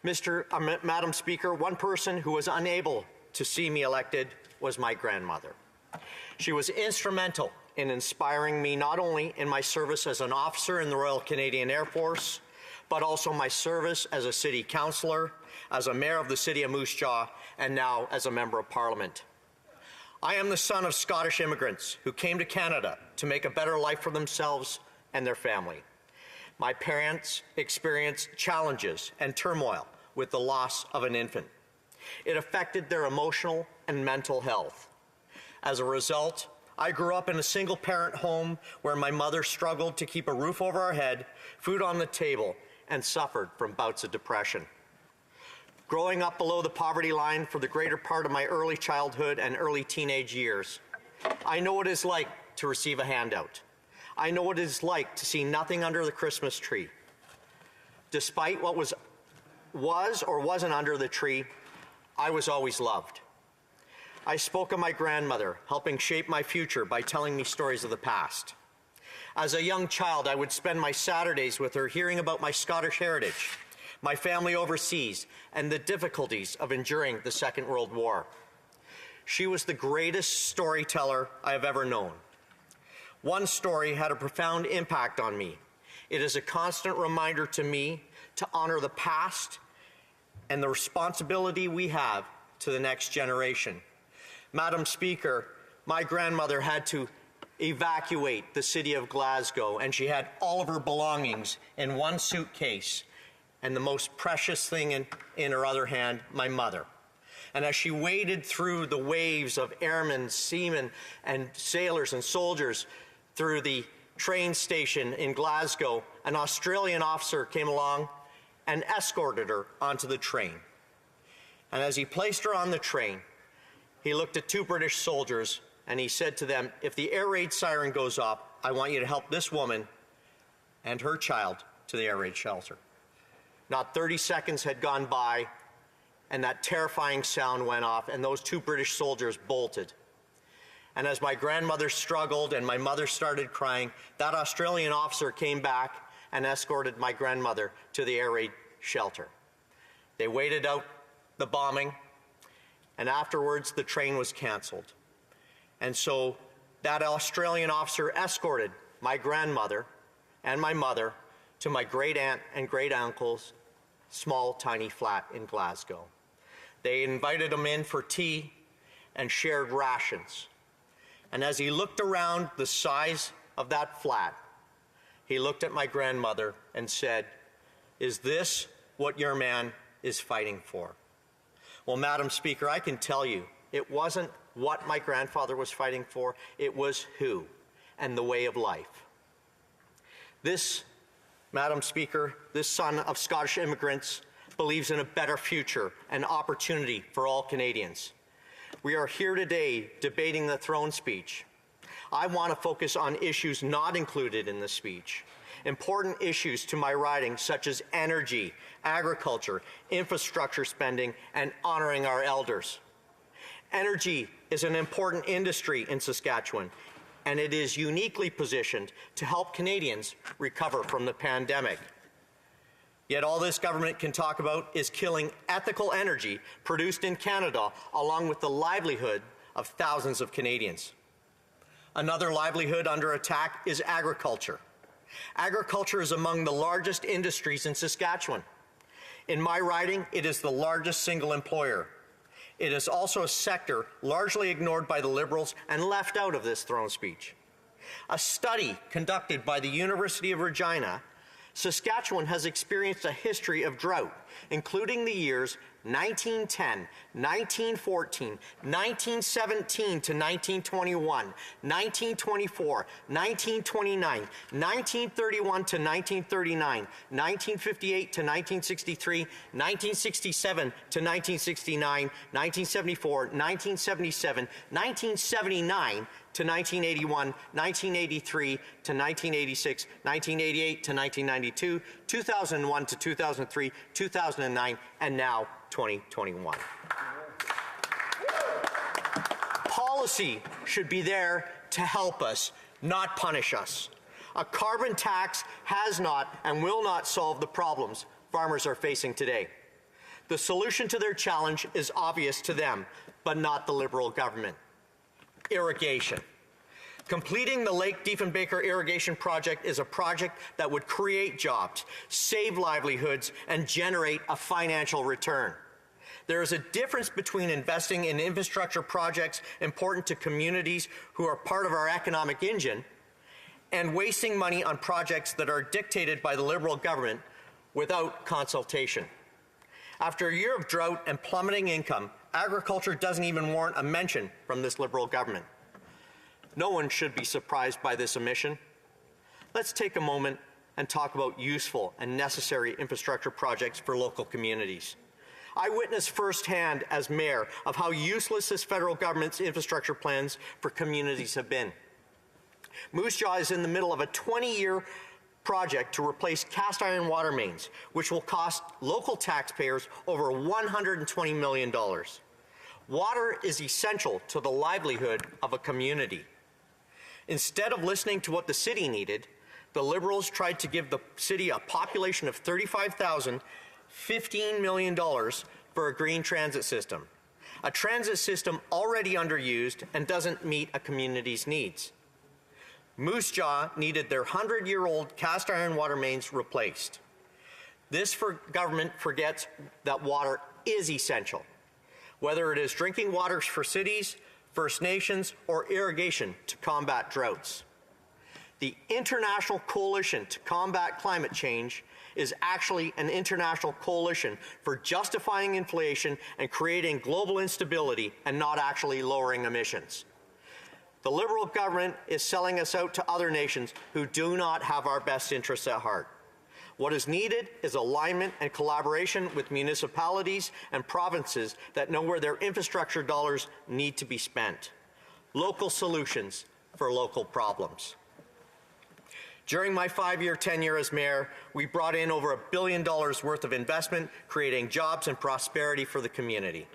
Madam Speaker, one person who was unable to see me elected was my grandmother. She was instrumental in inspiring me not only in my service as an officer in the Royal Canadian Air Force, but also my service as a city councillor, as a mayor of the city of Moose Jaw, and now as a member of Parliament. I am the son of Scottish immigrants who came to Canada to make a better life for themselves and their family. My parents experienced challenges and turmoil with the loss of an infant. It affected their emotional and mental health. As a result, I grew up in a single-parent home where my mother struggled to keep a roof over our head, food on the table, and suffered from bouts of depression. Growing up below the poverty line for the greater part of my early childhood and early teenage years, I know what it is like to receive a handout. I know what it is like to see nothing under the Christmas tree. Despite what was or wasn't under the tree, I was always loved. I spoke of my grandmother, helping shape my future by telling me stories of the past. As a young child, I would spend my Saturdays with her hearing about my Scottish heritage, my family overseas, and the difficulties of enduring the Second World War. She was the greatest storyteller I have ever known. One story had a profound impact on me. It is a constant reminder to me to honor the past and the responsibility we have to the next generation. Madam Speaker, my grandmother had to evacuate the city of Glasgow, and she had all of her belongings in one suitcase, and the most precious thing in her other hand, my mother. And as she waded through the waves of airmen, seamen, and sailors and soldiers through the train station in Glasgow, an Australian officer came along and escorted her onto the train. And as he placed her on the train, he looked at 2 British soldiers and he said to them, "If the air raid siren goes off, I want you to help this woman and her child to the air raid shelter." Not 30 seconds had gone by, and that terrifying sound went off, and those 2 British soldiers bolted. And as my grandmother struggled and my mother started crying, that Australian officer came back and escorted my grandmother to the air raid shelter. They waited out the bombing, and afterwards the train was cancelled. And so that Australian officer escorted my grandmother and my mother to my great-aunt and great-uncle's small, tiny flat in Glasgow. They invited him in for tea and shared rations. And as he looked around the size of that flat, he looked at my grandmother and said, "Is this what your man is fighting for?" Well, Madam Speaker, I can tell you, it wasn't what my grandfather was fighting for, it was who and the way of life. This, Madam Speaker, this son of Scottish immigrants believes in a better future and opportunity for all Canadians. We are here today debating the throne speech. I want to focus on issues not included in the speech. Important issues to my riding, such as energy, agriculture, infrastructure spending, and honoring our elders. Energy is an important industry in Saskatchewan. and it is uniquely positioned to help Canadians recover from the pandemic. Yet all this government can talk about is killing ethical energy produced in Canada, along with the livelihood of thousands of Canadians. Another livelihood under attack is agriculture. Agriculture is among the largest industries in Saskatchewan. In my riding, it is the largest single employer. It is also a sector largely ignored by the Liberals and left out of this throne speech. A study conducted by the University of Regina, Saskatchewan has experienced a history of drought, including the years 1910, 1914, 1917 to 1921, 1924, 1929, 1931 to 1939, 1958 to 1963, 1967 to 1969, 1974, 1977, 1979 to 1981, 1983 to 1986, 1988 to 1992, 2001 to 2003, 2009, and now 2021. Policy should be there to help us, not punish us. A carbon tax has not and will not solve the problems farmers are facing today. The solution to their challenge is obvious to them, but not the Liberal government. Irrigation. Completing the Lake Diefenbaker irrigation project is a project that would create jobs, save livelihoods, and generate a financial return. There is a difference between investing in infrastructure projects important to communities who are part of our economic engine and wasting money on projects that are dictated by the Liberal government without consultation. After a year of drought and plummeting income, agriculture doesn't even warrant a mention from this Liberal government. No one should be surprised by this omission. Let's take a moment and talk about useful and necessary infrastructure projects for local communities. I witnessed firsthand as mayor of how useless this federal government's infrastructure plans for communities have been. Moose Jaw is in the middle of a 20-year project to replace cast iron water mains, which will cost local taxpayers over $120 million. Water is essential to the livelihood of a community. Instead of listening to what the city needed, the Liberals tried to give the city a population of 35,000, $15 million for a green transit system. A transit system already underused and doesn't meet a community's needs. Moose Jaw needed their 100-year-old cast iron water mains replaced. This government forgets that water is essential, whether it is drinking water for cities, First Nations, or irrigation to combat droughts. The International Coalition to Combat Climate Change is actually an international coalition for justifying inflation and creating global instability and not actually lowering emissions. The Liberal government is selling us out to other nations who do not have our best interests at heart. What is needed is alignment and collaboration with municipalities and provinces that know where their infrastructure dollars need to be spent. Local solutions for local problems. During my 5-year tenure as mayor, we brought in over $1 billion worth of investment, creating jobs and prosperity for the community,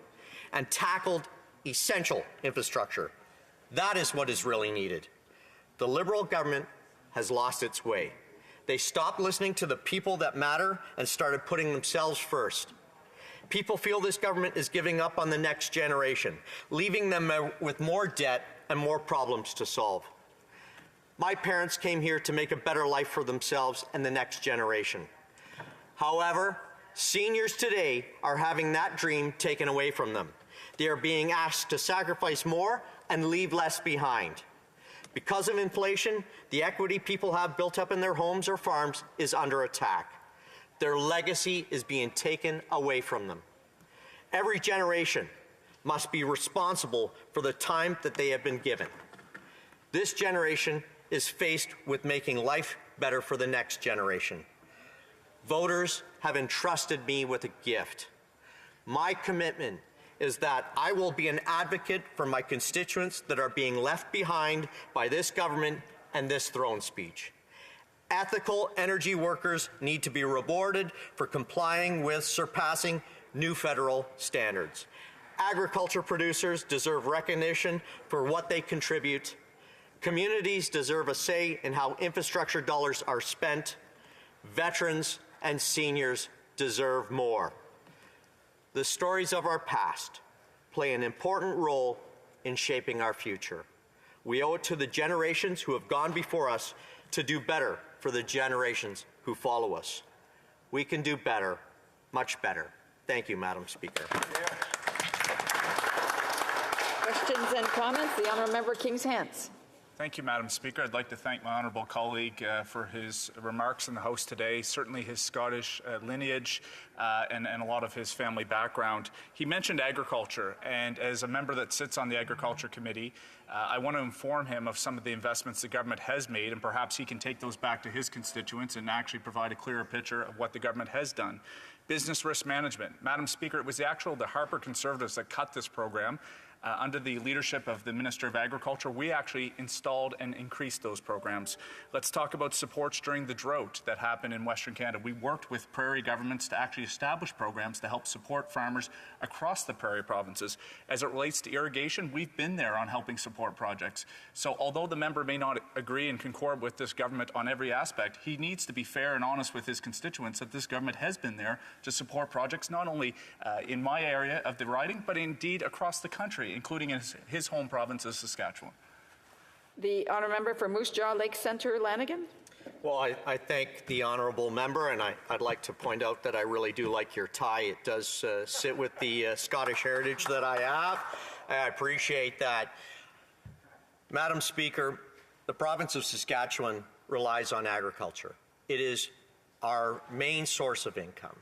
and tackled essential infrastructure. That is what is really needed. The Liberal government has lost its way. They stopped listening to the people that matter and started putting themselves first. People feel this government is giving up on the next generation, leaving them with more debt and more problems to solve. My parents came here to make a better life for themselves and the next generation. However, seniors today are having that dream taken away from them. They are being asked to sacrifice more and leave less behind. Because of inflation, the equity people have built up in their homes or farms is under attack. Their legacy is being taken away from them. Every generation must be responsible for the time that they have been given. This generation is faced with making life better for the next generation. Voters have entrusted me with a gift. My commitment is that I will be an advocate for my constituents that are being left behind by this government and this throne speech. Ethical energy workers need to be rewarded for complying with surpassing new federal standards. Agriculture producers deserve recognition for what they contribute. Communities deserve a say in how infrastructure dollars are spent. Veterans and seniors deserve more. The stories of our past play an important role in shaping our future. We owe it to the generations who have gone before us to do better for the generations who follow us. We can do better, much better. Thank you, Madam Speaker. Questions and comments? The Honourable Member Kings Hants. Thank you, Madam Speaker. I'd like to thank my honourable colleague for his remarks in the House today, certainly his Scottish lineage and a lot of his family background. He mentioned agriculture, and as a member that sits on the Agriculture Committee, I want to inform him of some of the investments the government has made, and perhaps he can take those back to his constituents and actually provide a clearer picture of what the government has done. Business risk management. Madam Speaker, it was the Harper Conservatives that cut this program. Under the leadership of the Minister of Agriculture, we actually installed and increased those programs. Let's talk about supports during the drought that happened in Western Canada. We worked with prairie governments to actually establish programs to help support farmers across the prairie provinces. As it relates to irrigation, we've been there on helping support projects. So although the member may not agree and concord with this government on every aspect, he needs to be fair and honest with his constituents that this government has been there to support projects not only in my area of the riding, but indeed across the country, including in his home province of Saskatchewan. The Honourable Member for Moose Jaw Lake Centre, Lanigan. Well, I thank the honourable member, and I'd like to point out that I really do like your tie. It does sit with the Scottish heritage that I have. I appreciate that. Madam Speaker, the province of Saskatchewan relies on agriculture. It is our main source of income.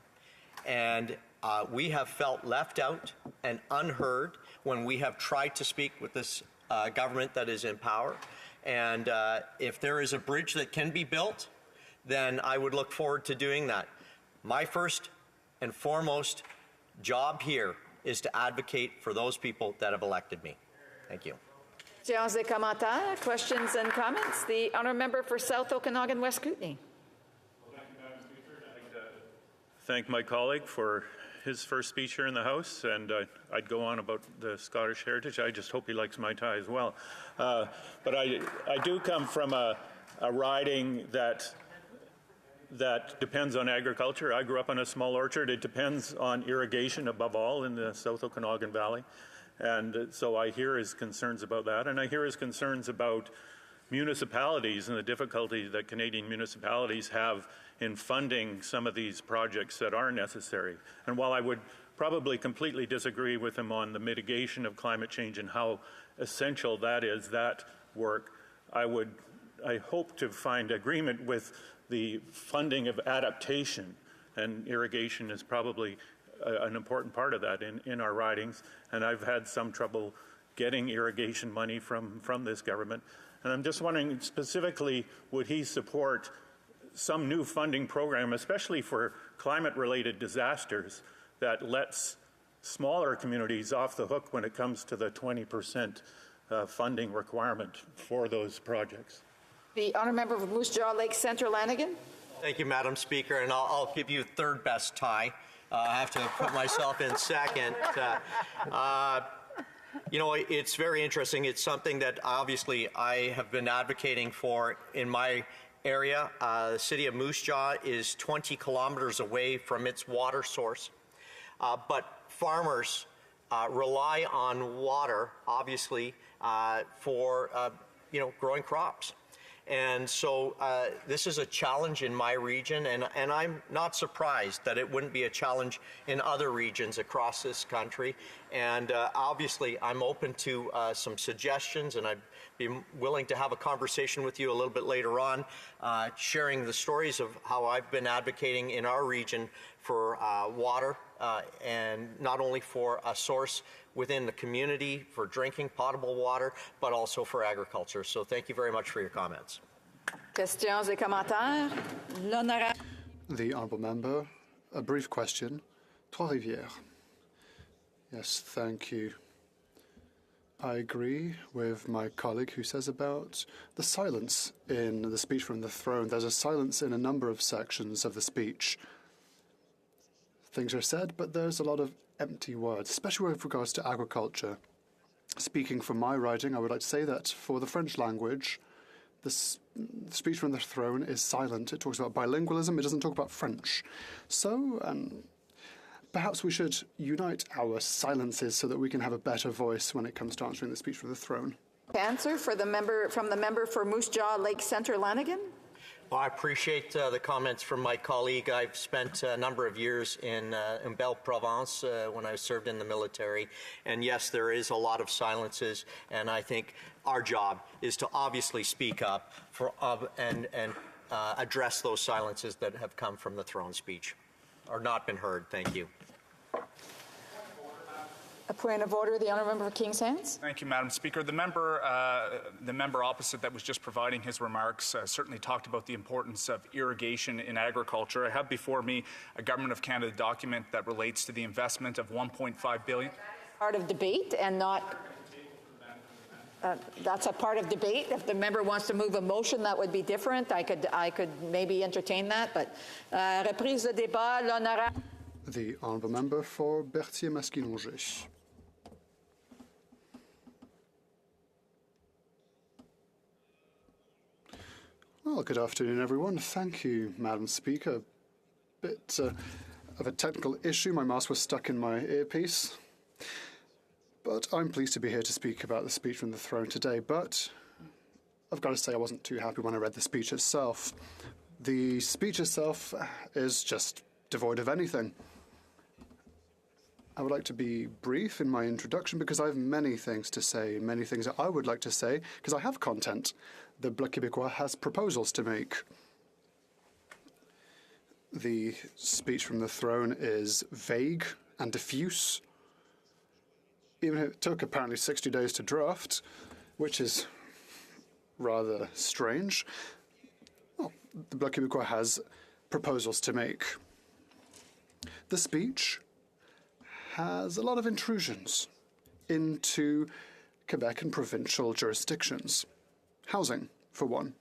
And we have felt left out and unheard when we have tried to speak with this government that is in power. And if there is a bridge that can be built, then I would look forward to doing that. My first and foremost job here is to advocate for those people that have elected me. Thank you. Questions and comments? The Honourable Member for South Okanagan West Kootenay. Thank my colleague for his first speech here in the House, and I'd go on about the Scottish heritage. I just hope he likes my tie as well. But I do come from a riding that depends on agriculture. I grew up on a small orchard. It depends on irrigation above all in the South Okanagan Valley. And so I hear his concerns about that, and I hear his concerns about municipalities and the difficulty that Canadian municipalities have in funding some of these projects that are necessary. And while I would probably completely disagree with him on the mitigation of climate change and how essential that is, that work, I hope to find agreement with the funding of adaptation, and irrigation is probably an important part of that in our ridings. And I've had some trouble getting irrigation money from this government. And I'm just wondering, specifically, would he support some new funding program, especially for climate-related disasters, that lets smaller communities off the hook when it comes to the 20% funding requirement for those projects? The Honourable Member for Moose Jaw Lake Centre, Lanigan. Thank you, Madam Speaker, and I'll give you third best tie. I have to put myself in second. You know, it's very interesting. It's something that obviously I have been advocating for in my area. The city of Moose Jaw is 20 kilometers away from its water source, but farmers rely on water, obviously, for growing crops. And so this is a challenge in my region, and I'm not surprised that it wouldn't be a challenge in other regions across this country. And obviously, I'm open to some suggestions, and I'd be willing to have a conversation with you a little bit later on, sharing the stories of how I've been advocating in our region for water, and not only for a source within the community for drinking potable water, but also for agriculture. So thank you very much for your comments. Questions et commentaires. L'honorable. The honourable member, a brief question. Trois-Rivières. Yes, thank you. I agree with my colleague who says about the silence in the speech from the throne. There's a silence in a number of sections of the speech. Things are said, but there's a lot of empty words, especially with regards to agriculture. Speaking for my riding, I would like to say that for the French language, the speech from the throne is silent. It talks about bilingualism. It doesn't talk about French. So perhaps we should unite our silences so that we can have a better voice when it comes to answering the speech from the throne. Answer for the member for Moose Jaw Lake Centre Lanigan. Well, I appreciate the comments from my colleague. I've spent a number of years in Belle-Provence when I served in the military. And yes, there is a lot of silences. And I think our job is to obviously speak up and address those silences that have come from the throne speech or not been heard. Thank you. A point of order, the honourable member for King's Hands. Thank you, Madam Speaker. The member opposite that was just providing his remarks certainly talked about the importance of irrigation in agriculture. I have before me a Government of Canada document that relates to the investment of $1.5 billion. Part of debate and not. That's a part of debate. If the member wants to move a motion, that would be different. I could maybe entertain that, but reprise de débat, l'honorable. The honourable member for Berthier-Masquinongé. Well, good afternoon, everyone. Thank you, Madam Speaker. A bit of a technical issue. My mask was stuck in my earpiece. But I'm pleased to be here to speak about the speech from the throne today. But I've got to say I wasn't too happy when I read the speech itself. The speech itself is just devoid of anything. I would like to be brief in my introduction because I have many things to say, many things that I would like to say, because I have content. The Bloc Québécois has proposals to make. The speech from the throne is vague and diffuse. Even if it took apparently 60 days to draft, which is rather strange. Well, the Bloc Québécois has proposals to make. The speech has a lot of intrusions into Quebec and provincial jurisdictions. Housing, for one.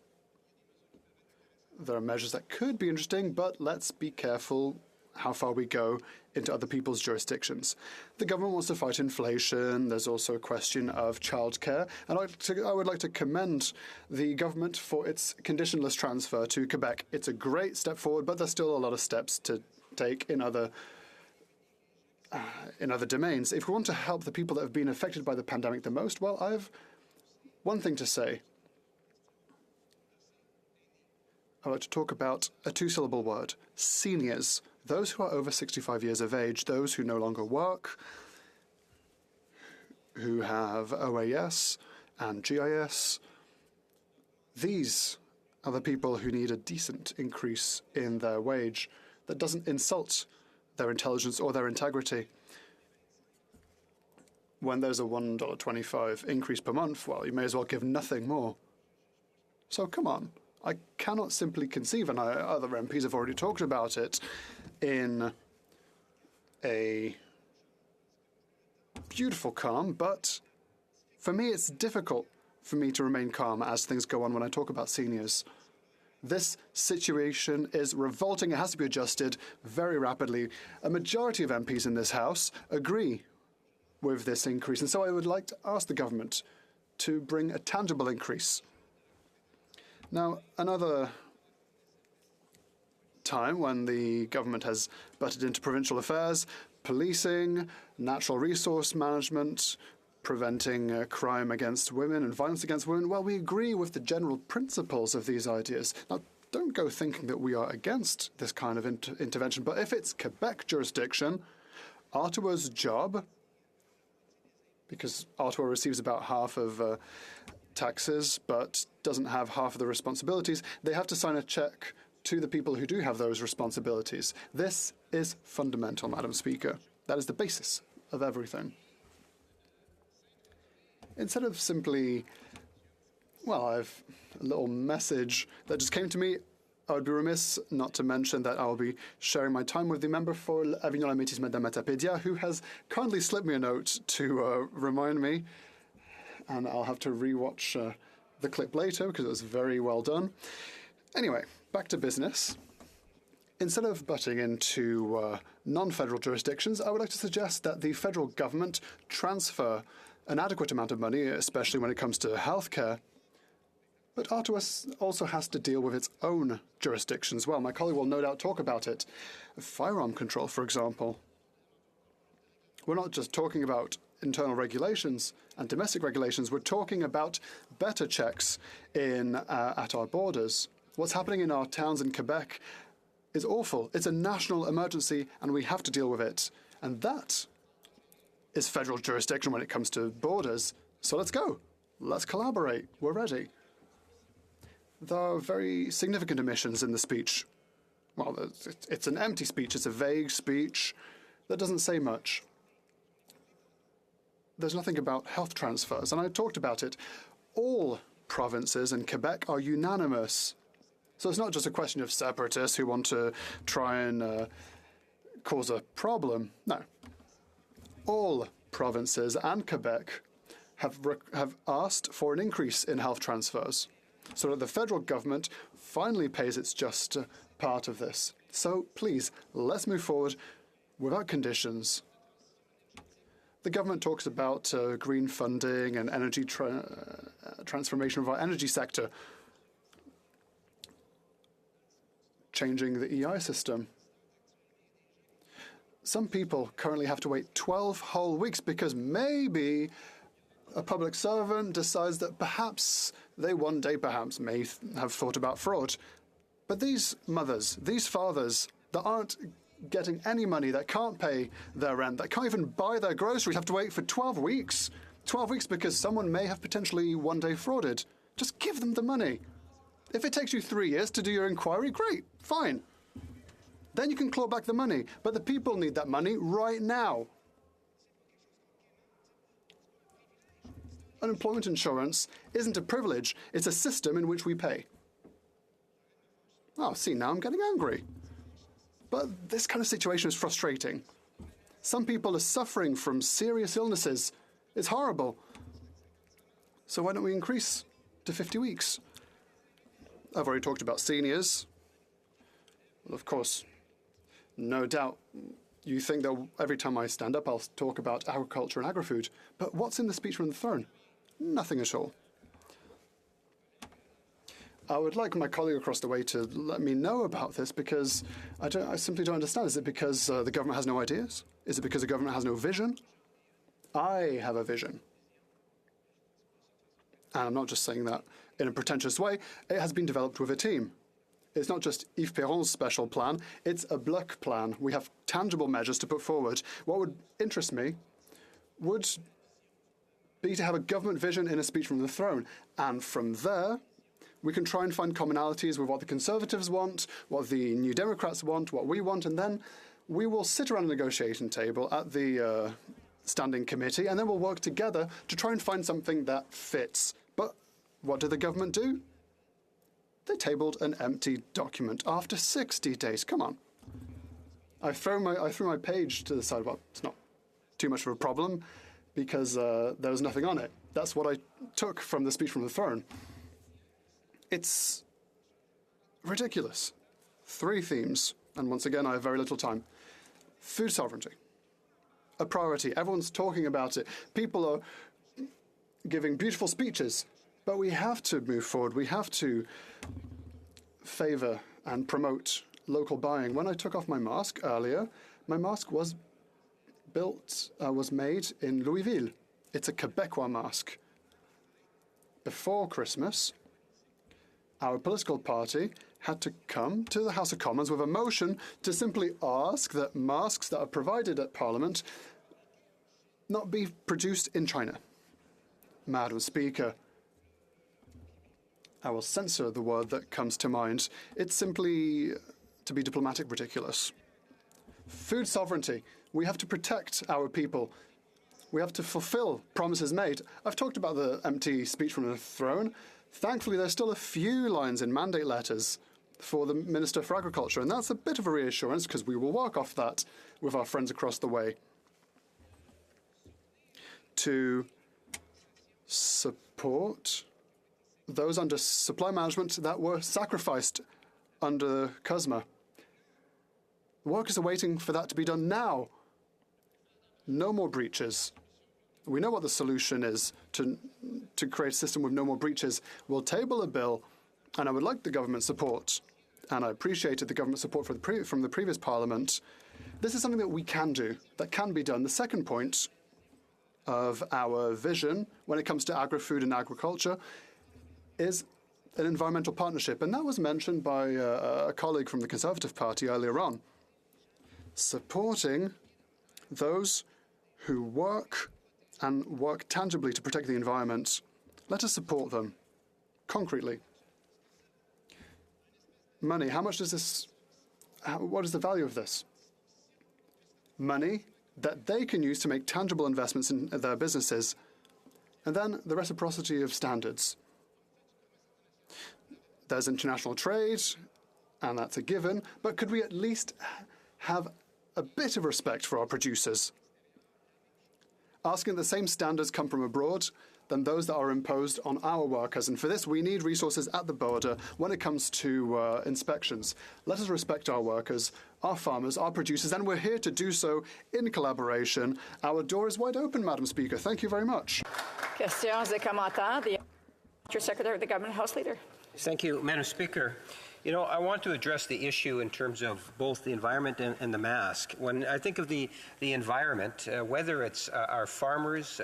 There are measures that could be interesting, but let's be careful how far we go into other people's jurisdictions. The government wants to fight inflation. There's also a question of childcare. And I would like to commend the government for its conditionless transfer to Quebec. It's a great step forward, but there's still a lot of steps to take in other domains. If we want to help the people that have been affected by the pandemic the most, well, I have one thing to say. I'd like to talk about a two-syllable word, seniors, those who are over 65 years of age, those who no longer work, who have OAS and GIS. These are the people who need a decent increase in their wage that doesn't insult their intelligence or their integrity. When there's a $1.25 increase per month, well, you may as well give nothing more. So come on. I cannot simply conceive, and other MPs have already talked about it, in a beautiful calm, but for me it's difficult for me to remain calm as things go on when I talk about seniors. This situation is revolting. It has to be adjusted very rapidly. A majority of MPs in this House agree with this increase, and so I would like to ask the government to bring a tangible increase. Now, another time when the government has butted into provincial affairs, policing, natural resource management, preventing crime against women and violence against women, well, we agree with the general principles of these ideas. Now, don't go thinking that we are against this kind of intervention, but if it's Quebec jurisdiction, Ottawa's job, because Ottawa receives about half of taxes but doesn't have half of the responsibilities, they have to sign a check to the people who do have those responsibilities. This is fundamental, Madam Speaker. That is the basis of everything. Instead of simply, well, I have a little message that just came to me. I would be remiss not to mention that I will be sharing my time with the member for Avignon-la-Métis, Madame Matapédia, who has kindly slipped me a note to remind me, and I'll have to rewatch the clip later because it was very well done. Anyway, back to business. Instead of butting into non-federal jurisdictions, I would like to suggest that the federal government transfer an adequate amount of money, especially when it comes to healthcare. But Ottawa also has to deal with its own jurisdictions. Well, my colleague will no doubt talk about it. Firearm control, for example. We're not just talking about internal regulations and domestic regulations. We're talking about better checks at our borders. What's happening in our towns in Quebec is awful. It's a national emergency, and we have to deal with it. And that is federal jurisdiction when it comes to borders. So let's go. Let's collaborate. We're ready. There are very significant omissions in the speech. Well, it's an empty speech. It's a vague speech that doesn't say much. There's nothing about health transfers, and I talked about it. All provinces in Quebec are unanimous. So it's not just a question of separatists who want to try and cause a problem. No. All provinces and Quebec have asked for an increase in health transfers, so that the federal government finally pays its just part of this. So please, let's move forward without conditions. The government talks about green funding and energy transformation of our energy sector, changing the EI system. Some people currently have to wait 12 whole weeks because maybe a public servant decides that perhaps they one day perhaps may have thought about fraud. But these mothers, these fathers that aren't getting any money, that can't pay their rent, that can't even buy their groceries, have to wait for 12 weeks. 12 weeks because someone may have potentially one day frauded. Just give them the money. If it takes you 3 years to do your inquiry, great, fine. Then you can claw back the money. But the people need that money right now. Unemployment insurance isn't a privilege, it's a system in which we pay. Oh, see, now I'm getting angry. But this kind of situation is frustrating. Some people are suffering from serious illnesses. It's horrible. So why don't we increase to 50 weeks? I've already talked about seniors. Well, of course, no doubt you think that every time I stand up I'll talk about agriculture and agri-food. But what's in the speech from the throne? Nothing at all. I would like my colleague across the way to let me know about this because I simply don't understand. Is it because the government has no ideas? Is it because the government has no vision? I have a vision. And I'm not just saying that in a pretentious way. It has been developed with a team. It's not just Yves Perron's special plan. It's a Bloc plan. We have tangible measures to put forward. What would interest me would be to have a government vision in a speech from the throne. And from there, we can try and find commonalities with what the Conservatives want, what the New Democrats want, what we want, and then we will sit around a negotiating table at the standing committee, and then we'll work together to try and find something that fits. But what did the government do? They tabled an empty document after 60 days. Come on. I threw my page to the side. Well, it's not too much of a problem because there was nothing on it. That's what I took from the speech from the throne. It's ridiculous. 3 themes, and once again, I have very little time. Food sovereignty, a priority. Everyone's talking about it. People are giving beautiful speeches, but we have to move forward. We have to favor and promote local buying. When I took off my mask earlier, my mask was made in Louisville. It's a Quebecois mask. Before Christmas, our political party had to come to the House of Commons with a motion to simply ask that masks that are provided at Parliament not be produced in China. Madam Speaker, I will censor the word that comes to mind. It's simply, to be diplomatic, ridiculous. Food sovereignty. We have to protect our people. We have to fulfill promises made. I've talked about the empty speech from the throne. Thankfully, there's still a few lines in mandate letters for the Minister for Agriculture, and that's a bit of a reassurance because we will work off that with our friends across the way to support those under supply management that were sacrificed under CUSMA. Workers are waiting for that to be done now. No more breaches. we know what the solution is to create a system with no more breaches. We'll table a bill, and I would like the government support, and I appreciated the government support from the previous Parliament. This is something that we can do, that can be done. The second point of our vision when it comes to agri-food and agriculture is an environmental partnership, and that was mentioned by a colleague from the Conservative Party earlier on. Supporting those who work tangibly to protect the environment. Let us support them concretely. Money, how much does this, what is the value of this? Money that they can use to make tangible investments in their businesses, and then the reciprocity of standards. There's international trade, and that's a given, but could we at least have a bit of respect for our producers? Asking the same standards come from abroad than those that are imposed on our workers. And for this, we need resources at the border when it comes to inspections. Let us respect our workers, our farmers, our producers, and we're here to do so in collaboration. Our door is wide open, Madam Speaker. Thank you very much. Questions et commentaires. The Secretary of the Government House Leader. Thank you, Madam Speaker. You know, I want to address the issue in terms of both the environment and the mask. When I think of the environment, whether it's our farmers,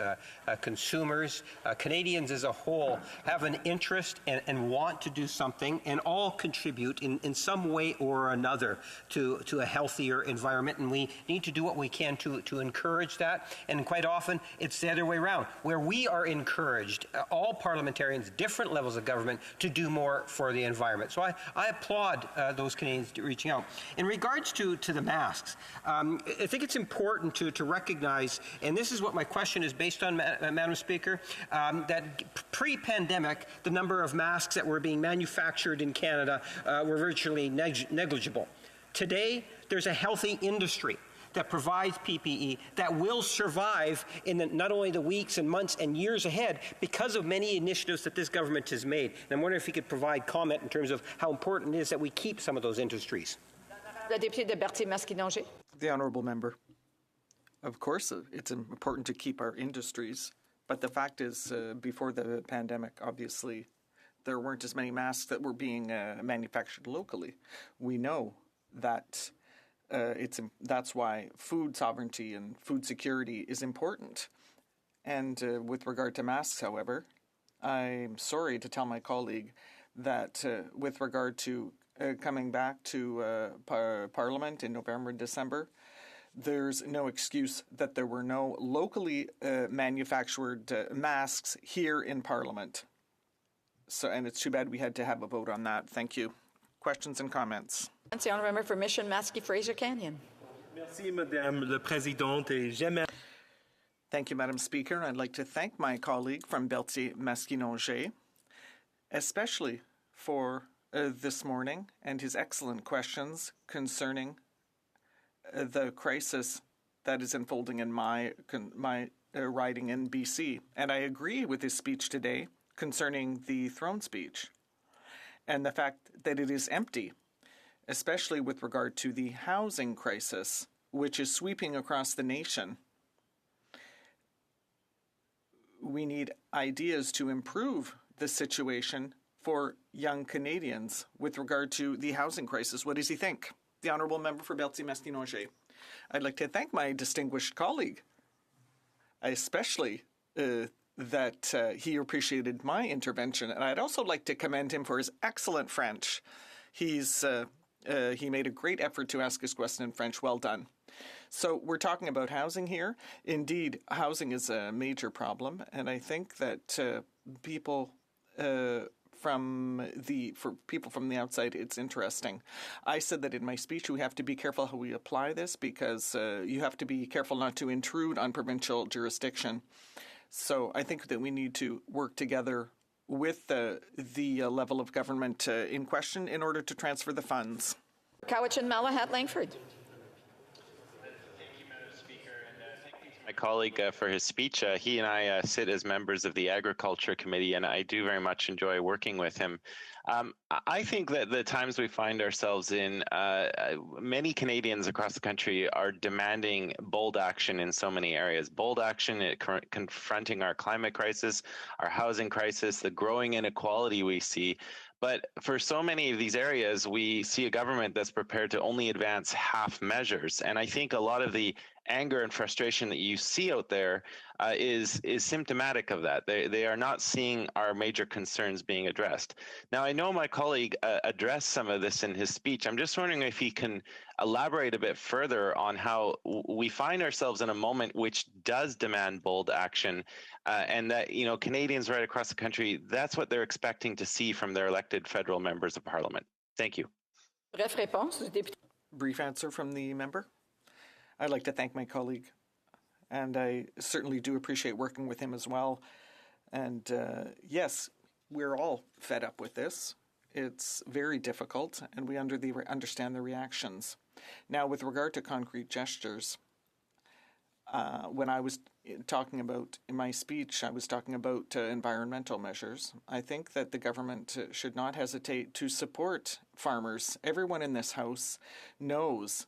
consumers, Canadians as a whole have an interest and want to do something and all contribute in some way or another to a healthier environment, and we need to do what we can to encourage that. And quite often, it's the other way around, where we are encouraged, all parliamentarians, different levels of government, to do more for the environment. So I applaud those Canadians reaching out. In regards to the masks, I think it's important to recognize, and this is what my question is based on, Madam Speaker, that pre-pandemic, the number of masks that were being manufactured in Canada were virtually negligible. Today, there's a healthy industry that provides PPE that will survive in not only the weeks and months and years ahead because of many initiatives that this government has made. And I'm wondering if you could provide comment in terms of how important it is that we keep some of those industries. The Deputy de Berthier-Masquinongé. The Honourable Member. Of course, it's important to keep our industries, but the fact is, before the pandemic, obviously, there weren't as many masks that were being manufactured locally. We know that that's why food sovereignty and food security is important. And with regard to masks, however, I'm sorry to tell my colleague that with regard to coming back to Parliament in November and December, there's no excuse that there were no locally manufactured masks here in Parliament. So, and it's too bad we had to have a vote on that. Thank you. Questions and comments? The Honourable Member for Mission Maskey-Fraser Canyon. Merci, Madame la Présidente. Et j'aime... Thank you, Madam Speaker. I'd like to thank my colleague from Berthier-Masquinongé, especially for this morning and his excellent questions concerning the crisis that is unfolding in my riding in BC. And I agree with his speech today concerning the throne speech and the fact that it is empty, especially with regard to the housing crisis, which is sweeping across the nation. We need ideas to improve the situation for young Canadians with regard to the housing crisis. What does he think? The Honourable Member for Berthier-Masquinongé. I'd like to thank my distinguished colleague, especially that he appreciated my intervention. And I'd also like to commend him for his excellent French. He made a great effort to ask his question in French. Well done. So we're talking about housing here. Indeed, housing is a major problem, and I think that for people from the outside, it's interesting. I said that in my speech we have to be careful how we apply this because you have to be careful not to intrude on provincial jurisdiction. So I think that we need to work together with the level of government in question in order to transfer the funds. Cowichan, Malahat, Langford. Thank you, Madam Speaker, and thank you to my colleague for his speech. He and I sit as members of the Agriculture Committee, and I do very much enjoy working with him. I think that the times we find ourselves in, many Canadians across the country are demanding bold action in so many areas. Bold action at confronting our climate crisis, our housing crisis, the growing inequality we see. But for so many of these areas, we see a government that's prepared to only advance half measures. And I think a lot of the anger and frustration that you see out there is symptomatic of that. They are not seeing our major concerns being addressed. Now, I know my colleague addressed some of this in his speech. I'm just wondering if he can elaborate a bit further on how we find ourselves in a moment which does demand bold action, and that, you know, Canadians right across the country, that's what they're expecting to see from their elected federal members of parliament. Thank you. Brief answer from the member. I'd like to thank my colleague, and I certainly do appreciate working with him as well. And yes, we're all fed up with this. It's very difficult, and we understand the reactions. Now, with regard to concrete gestures, when I was talking about, in my speech, I was talking about environmental measures. I think that the government should not hesitate to support farmers. Everyone in this House knows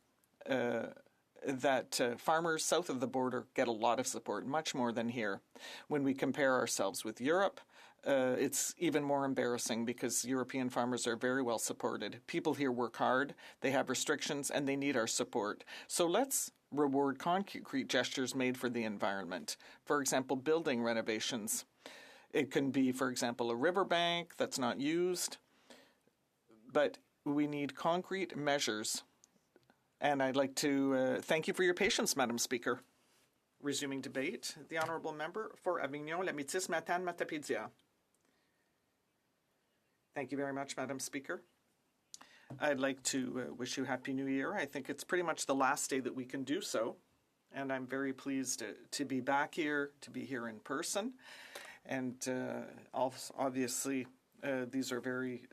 that farmers south of the border get a lot of support, much more than here. When we compare ourselves with Europe, it's even more embarrassing because European farmers are very well supported. People here work hard, they have restrictions, and they need our support. So let's reward concrete gestures made for the environment. For example, building renovations. It can be, for example, a riverbank that's not used, but we need concrete measures. And I'd like to thank you for your patience, Madam Speaker. Resuming debate, the Honourable Member for Avignon, La Métis, Matane, Matapédia. Thank you very much, Madam Speaker. I'd like to wish you Happy New Year. I think it's pretty much the last day that we can do so. And I'm very pleased to be back here, to be here in person. And obviously, these are very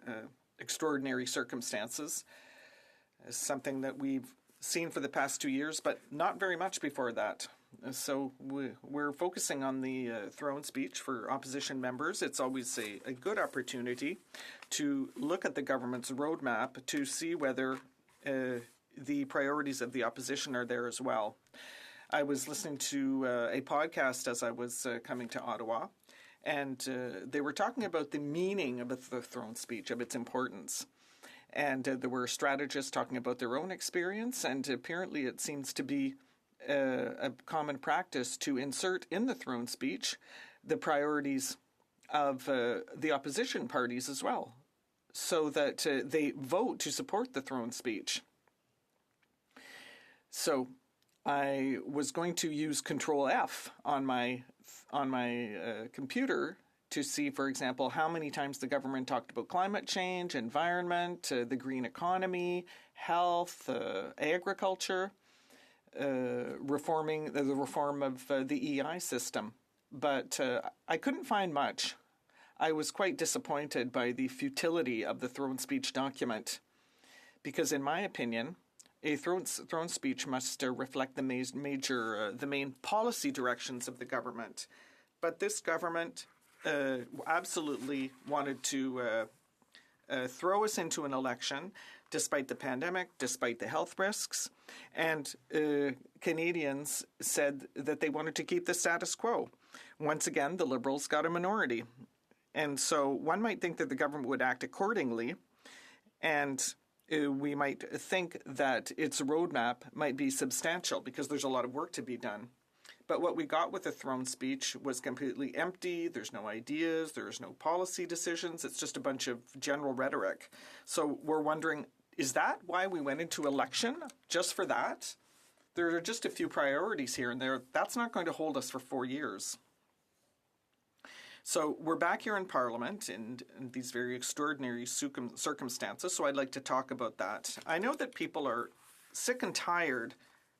extraordinary circumstances. Something that we've seen for the past 2 years, but not very much before that. So we're focusing on the throne speech for opposition members. It's always a good opportunity to look at the government's roadmap to see whether the priorities of the opposition are there as well. I was listening to a podcast as I was coming to Ottawa, and they were talking about the meaning of the throne speech, of its importance. And there were strategists talking about their own experience, and apparently it seems to be a common practice to insert in the throne speech the priorities of the opposition parties as well, so that they vote to support the throne speech. So I was going to use Control F on my computer to see, for example, how many times the government talked about climate change, environment, the green economy, health, agriculture, the reform of the EI system. But I couldn't find much. I was quite disappointed by the futility of the throne speech document, because in my opinion, a throne speech must reflect the main policy directions of the government. But this government absolutely wanted to throw us into an election despite the pandemic, despite the health risks, and Canadians said that they wanted to keep the status quo. Once again, the Liberals got a minority. And so one might think that the government would act accordingly, and we might think that its roadmap might be substantial because there's a lot of work to be done. But what we got with the throne speech was completely empty. There's no ideas. There's no policy decisions. It's just a bunch of general rhetoric. So we're wondering, is that why we went into election? Just for that? There are just a few priorities here and there. That's not going to hold us for 4 years. So we're back here in Parliament in these very extraordinary circumstances, so I'd like to talk about that. I know that people are sick and tired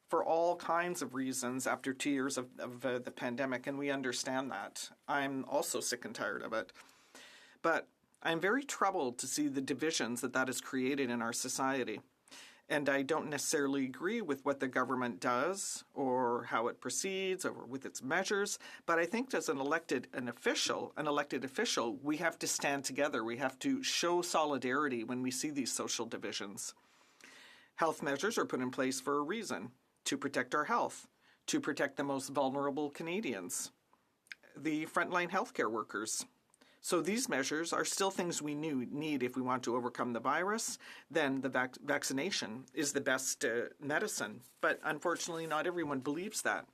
for all kinds of reasons after 2 years of the pandemic, and we understand that. I'm also sick and tired of it. But I'm very troubled to see the divisions that has created in our society. And I don't necessarily agree with what the government does or how it proceeds or with its measures, but I think as an elected official, we have to stand together. We have to show solidarity when we see these social divisions. Health measures are put in place for a reason, to protect our health, to protect the most vulnerable Canadians, the frontline healthcare workers. So these measures are still things we need if we want to overcome the virus. Then the vaccination is the best medicine. But unfortunately, not everyone believes that.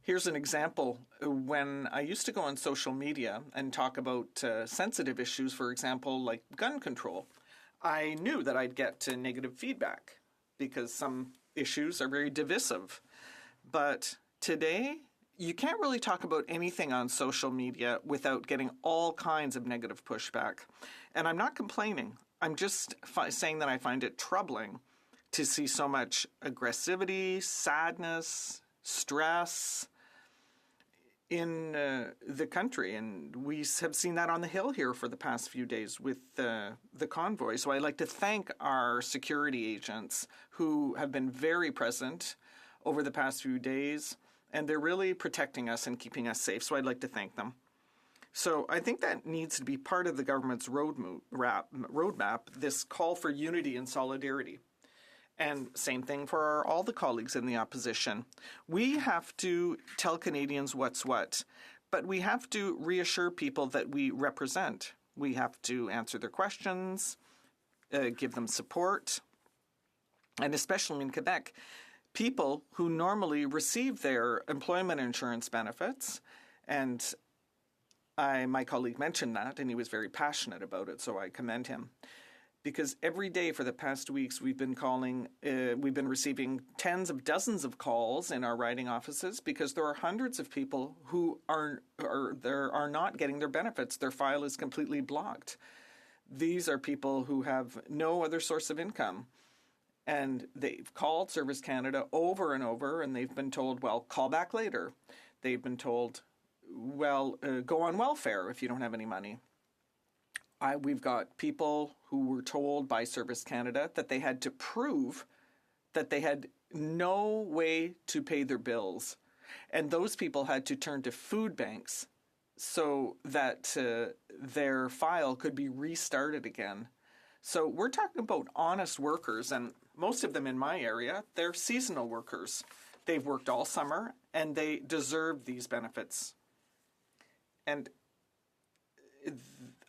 Here's an example. When I used to go on social media and talk about sensitive issues, for example, like gun control, I knew that I'd get negative feedback because some issues are very divisive. But today, you can't really talk about anything on social media without getting all kinds of negative pushback. And I'm not complaining. I'm just saying that I find it troubling to see so much aggressivity, sadness, stress in the country. And we have seen that on the Hill here for the past few days with the convoy. So I'd like to thank our security agents who have been very present over the past few days. And they're really protecting us and keeping us safe. So I'd like to thank them. So I think that needs to be part of the government's roadmap, this call for unity and solidarity. And same thing for all the colleagues in the opposition. We have to tell Canadians what's what, but we have to reassure people that we represent. We have to answer their questions, give them support, and especially in Quebec, people who normally receive their employment insurance benefits, and my colleague mentioned that, and he was very passionate about it, so I commend him. Because every day for the past weeks, we've been receiving tens of dozens of calls in our riding offices because there are hundreds of people who are not getting their benefits. Their file is completely blocked. These are people who have no other source of income. And they've called Service Canada over and over, and they've been told, well, call back later. They've been told, well, go on welfare if you don't have any money. We've got people who were told by Service Canada that they had to prove that they had no way to pay their bills. And those people had to turn to food banks so that their file could be restarted again. So we're talking about honest workers, and most of them in my area, they're seasonal workers. They've worked all summer, and they deserve these benefits. And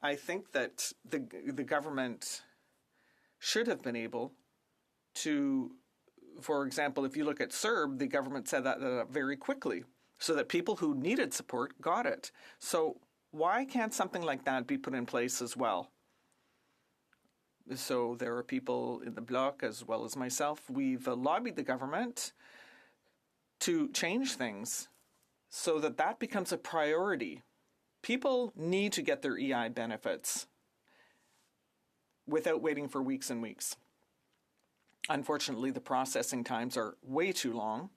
I think that the government should have been able to, for example, if you look at CERB, the government set that up very quickly so that people who needed support got it. So why can't something like that be put in place as well? So there are people in the Bloc as well as myself. We've lobbied the government to change things so that that becomes a priority. People need to get their EI benefits without waiting for weeks and weeks. Unfortunately, the processing times are way too long.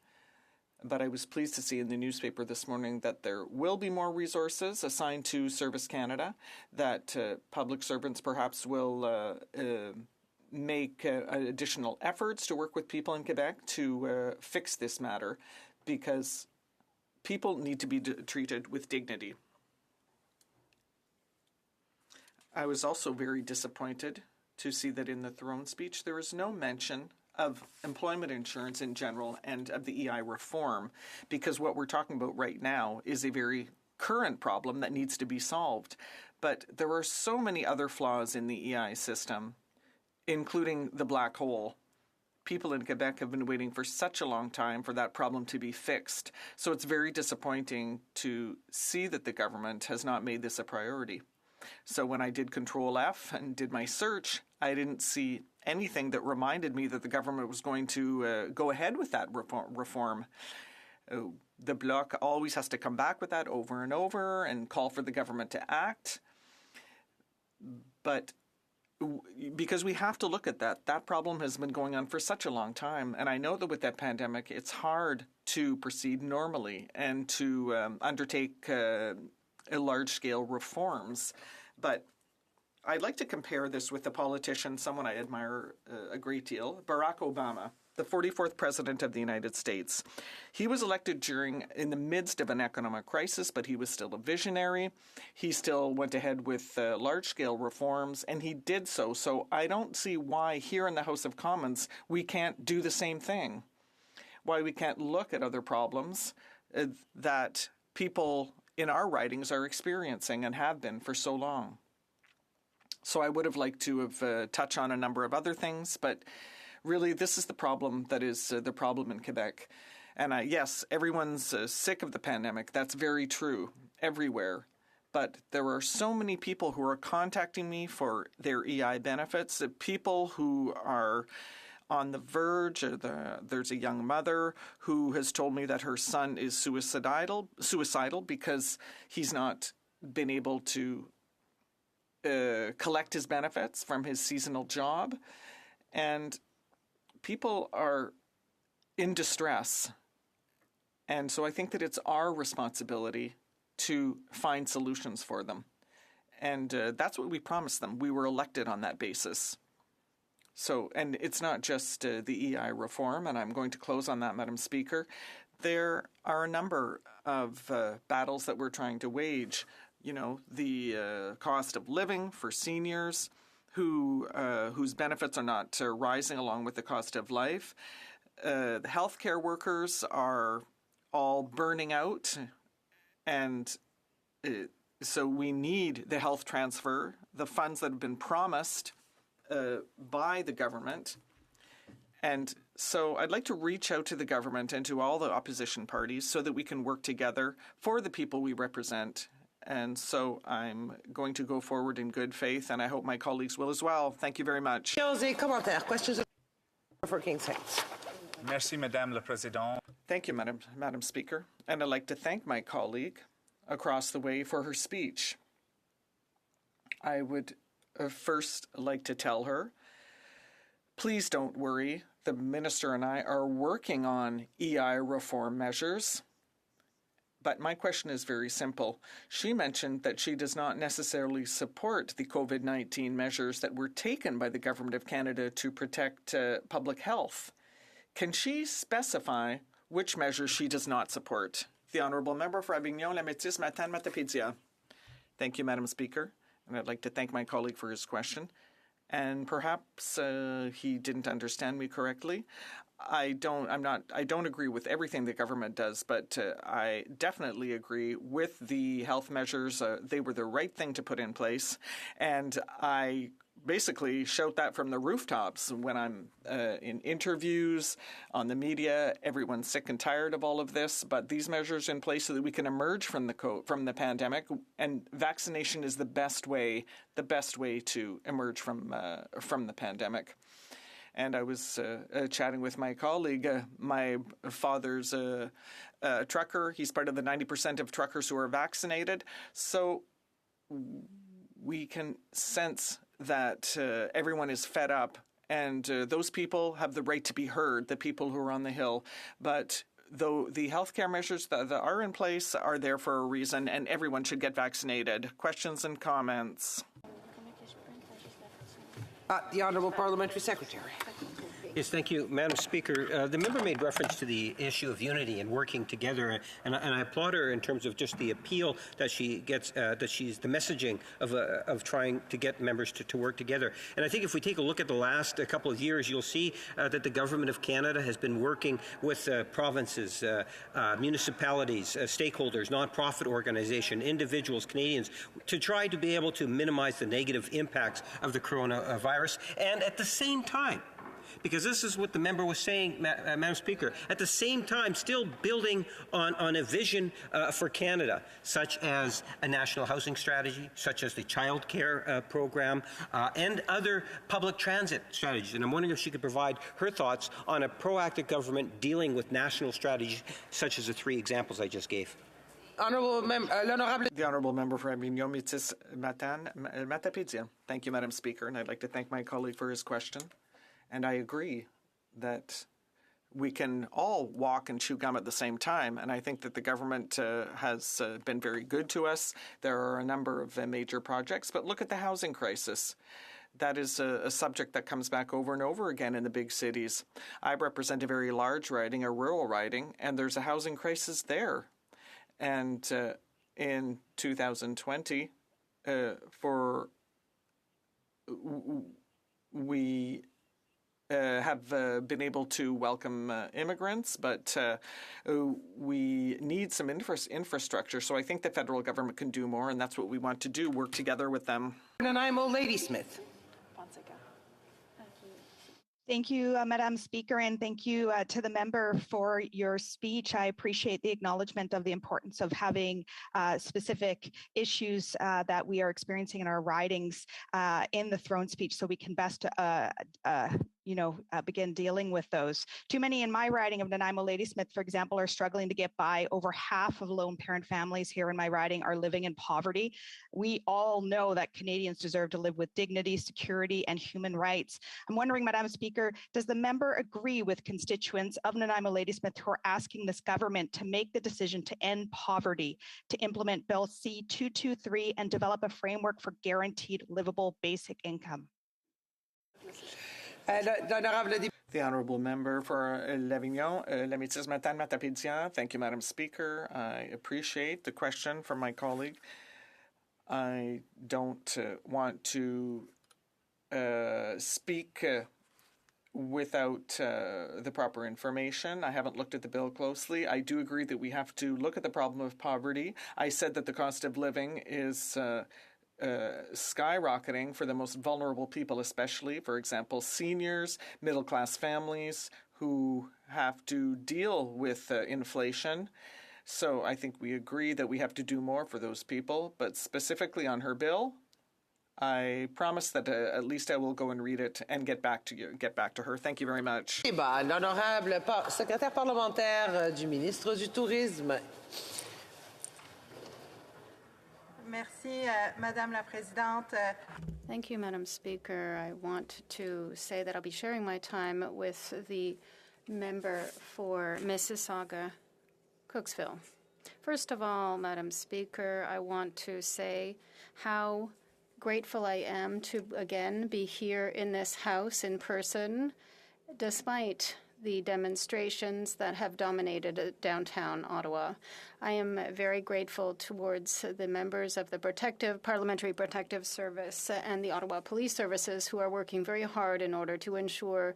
But I was pleased to see in the newspaper this morning that there will be more resources assigned to Service Canada, that public servants perhaps will make additional efforts to work with people in Quebec to fix this matter, because people need to be treated with dignity. I was also very disappointed to see that in the throne speech there is no mention of employment insurance in general and of the EI reform, because what we're talking about right now is a very current problem that needs to be solved. But there are so many other flaws in the EI system, including the black hole. People in Quebec have been waiting for such a long time for that problem to be fixed. So it's very disappointing to see that the government has not made this a priority. So when I did Control F and did my search, I didn't see anything that reminded me that the government was going to go ahead with that reform. The Bloc always has to come back with that over and over and call for the government to act. But because we have to look at that problem has been going on for such a long time. And I know that with that pandemic, it's hard to proceed normally and to undertake large-scale reforms. But I'd like to compare this with a politician, someone I admire a great deal, Barack Obama, the 44th president of the United States. He was elected in the midst of an economic crisis, but he was still a visionary. He still went ahead with large-scale reforms, and he did so. So I don't see why here in the House of Commons we can't do the same thing, why we can't look at other problems that people in our ridings are experiencing and have been for so long. So I would have liked to have touched on a number of other things, but really this is the problem that is the problem in Quebec. And yes, everyone's sick of the pandemic. That's very true everywhere. But there are so many people who are contacting me for their EI benefits, people who are on the verge. There's a young mother who has told me that her son is suicidal because he's not been able to collect his benefits from his seasonal job. And people are in distress. And so I think that it's our responsibility to find solutions for them. And that's what we promised them. We were elected on that basis. So, and it's not just the EI reform, and I'm going to close on that, Madam Speaker. There are a number of battles that we're trying to wage. You know, the cost of living for seniors whose benefits are not rising along with the cost of life. The healthcare workers are all burning out, and so we need the health transfer, the funds that have been promised by the government. And so I'd like to reach out to the government and to all the opposition parties so that we can work together for the people we represent. And so I'm going to go forward in good faith, and I hope my colleagues will as well. Thank you very much. Questions for King's Hands. Merci, Madame la Présidente. Thank you, Madam Speaker. And I'd like to thank my colleague across the way for her speech. I would first like to tell her, please don't worry. The Minister and I are working on EI reform measures. But my question is very simple. She mentioned that she does not necessarily support the COVID-19 measures that were taken by the Government of Canada to protect public health. Can she specify which measures she does not support? The Honourable Member for Avignon-La Métis-Matane-Matapédia. Thank you, Madam Speaker. And I'd like to thank my colleague for his question. And perhaps he didn't understand me correctly. I don't agree with everything the government does, but I definitely agree with the health measures. They were the right thing to put in place. And I basically shout that from the rooftops when I'm in interviews, on the media. Everyone's sick and tired of all of this, but these measures in place so that we can emerge from the pandemic, and vaccination is the best way to emerge from the pandemic. And I was chatting with my colleague. My father's a trucker. He's part of the 90% of truckers who are vaccinated. So we can sense that everyone is fed up, and those people have the right to be heard, the people who are on the Hill. But though the healthcare measures that are in place are there for a reason, and everyone should get vaccinated. Questions and comments? The Honourable Parliamentary Secretary. Yes, thank you, Madam Speaker. The member made reference to the issue of unity and working together, and I applaud her in terms of just the appeal that she gets, that she's the messaging of trying to get members to work together. And I think if we take a look at the last couple of years, you'll see that the Government of Canada has been working with provinces, municipalities, stakeholders, non-profit organizations, individuals, Canadians, to try to be able to minimize the negative impacts of the coronavirus, and at the same time, because this is what the member was saying, Madam Speaker, at the same time still building on a vision for Canada, such as a national housing strategy, such as the child care program, and other public transit strategies. And I'm wondering if she could provide her thoughts on a proactive government dealing with national strategies, such as the three examples I just gave. The Honourable Member for Avignon-Matane-Matapédia. Thank you, Madam Speaker, and I'd like to thank my colleague for his question. And I agree that we can all walk and chew gum at the same time. And I think that the government has been very good to us. There are a number of major projects, but look at the housing crisis. That is a subject that comes back over and over again in the big cities. I represent a very large riding, a rural riding, and there's a housing crisis there. And in 2020, we have been able to welcome immigrants, but we need some infrastructure. So I think the federal government can do more, and that's what we want to do, work together with them. Nanaimo Ladysmith. Thank you, Madam Speaker, and thank you to the member for your speech. I appreciate the acknowledgement of the importance of having specific issues that we are experiencing in our ridings in the throne speech so we can best begin dealing with those. Too many in my riding of Nanaimo Ladysmith, for example, are struggling to get by. Over half of lone parent families here in my riding are living in poverty. We all know that Canadians deserve to live with dignity, security, and human rights. I'm wondering, Madam Speaker, does the member agree with constituents of Nanaimo Ladysmith who are asking this government to make the decision to end poverty, to implement Bill C-223 and develop a framework for guaranteed livable basic income? The Honourable Member for L'Avignon, Métis-Matane, Matapédia. Thank you, Madam Speaker. I appreciate the question from my colleague. I don't want to speak without the proper information. I haven't looked at the bill closely. I do agree that we have to look at the problem of poverty. I said that the cost of living is skyrocketing for the most vulnerable people, especially, for example, seniors, middle-class families who have to deal with inflation. So I think we agree that we have to do more for those people. But specifically on her bill, I promise that at least I will go and read it and get back to her. Thank you very much. L'honorable secrétaire parlementaire du ministre du Tourisme. Merci, Madame la Présidente. Thank you, Madam Speaker. I want to say that I'll be sharing my time with the member for Mississauga, Cooksville. First of all, Madam Speaker, I want to say how grateful I am to again be here in this House in person, despite the demonstrations that have dominated downtown Ottawa. I am very grateful towards the members of the Parliamentary Protective Service and the Ottawa Police Services who are working very hard in order to ensure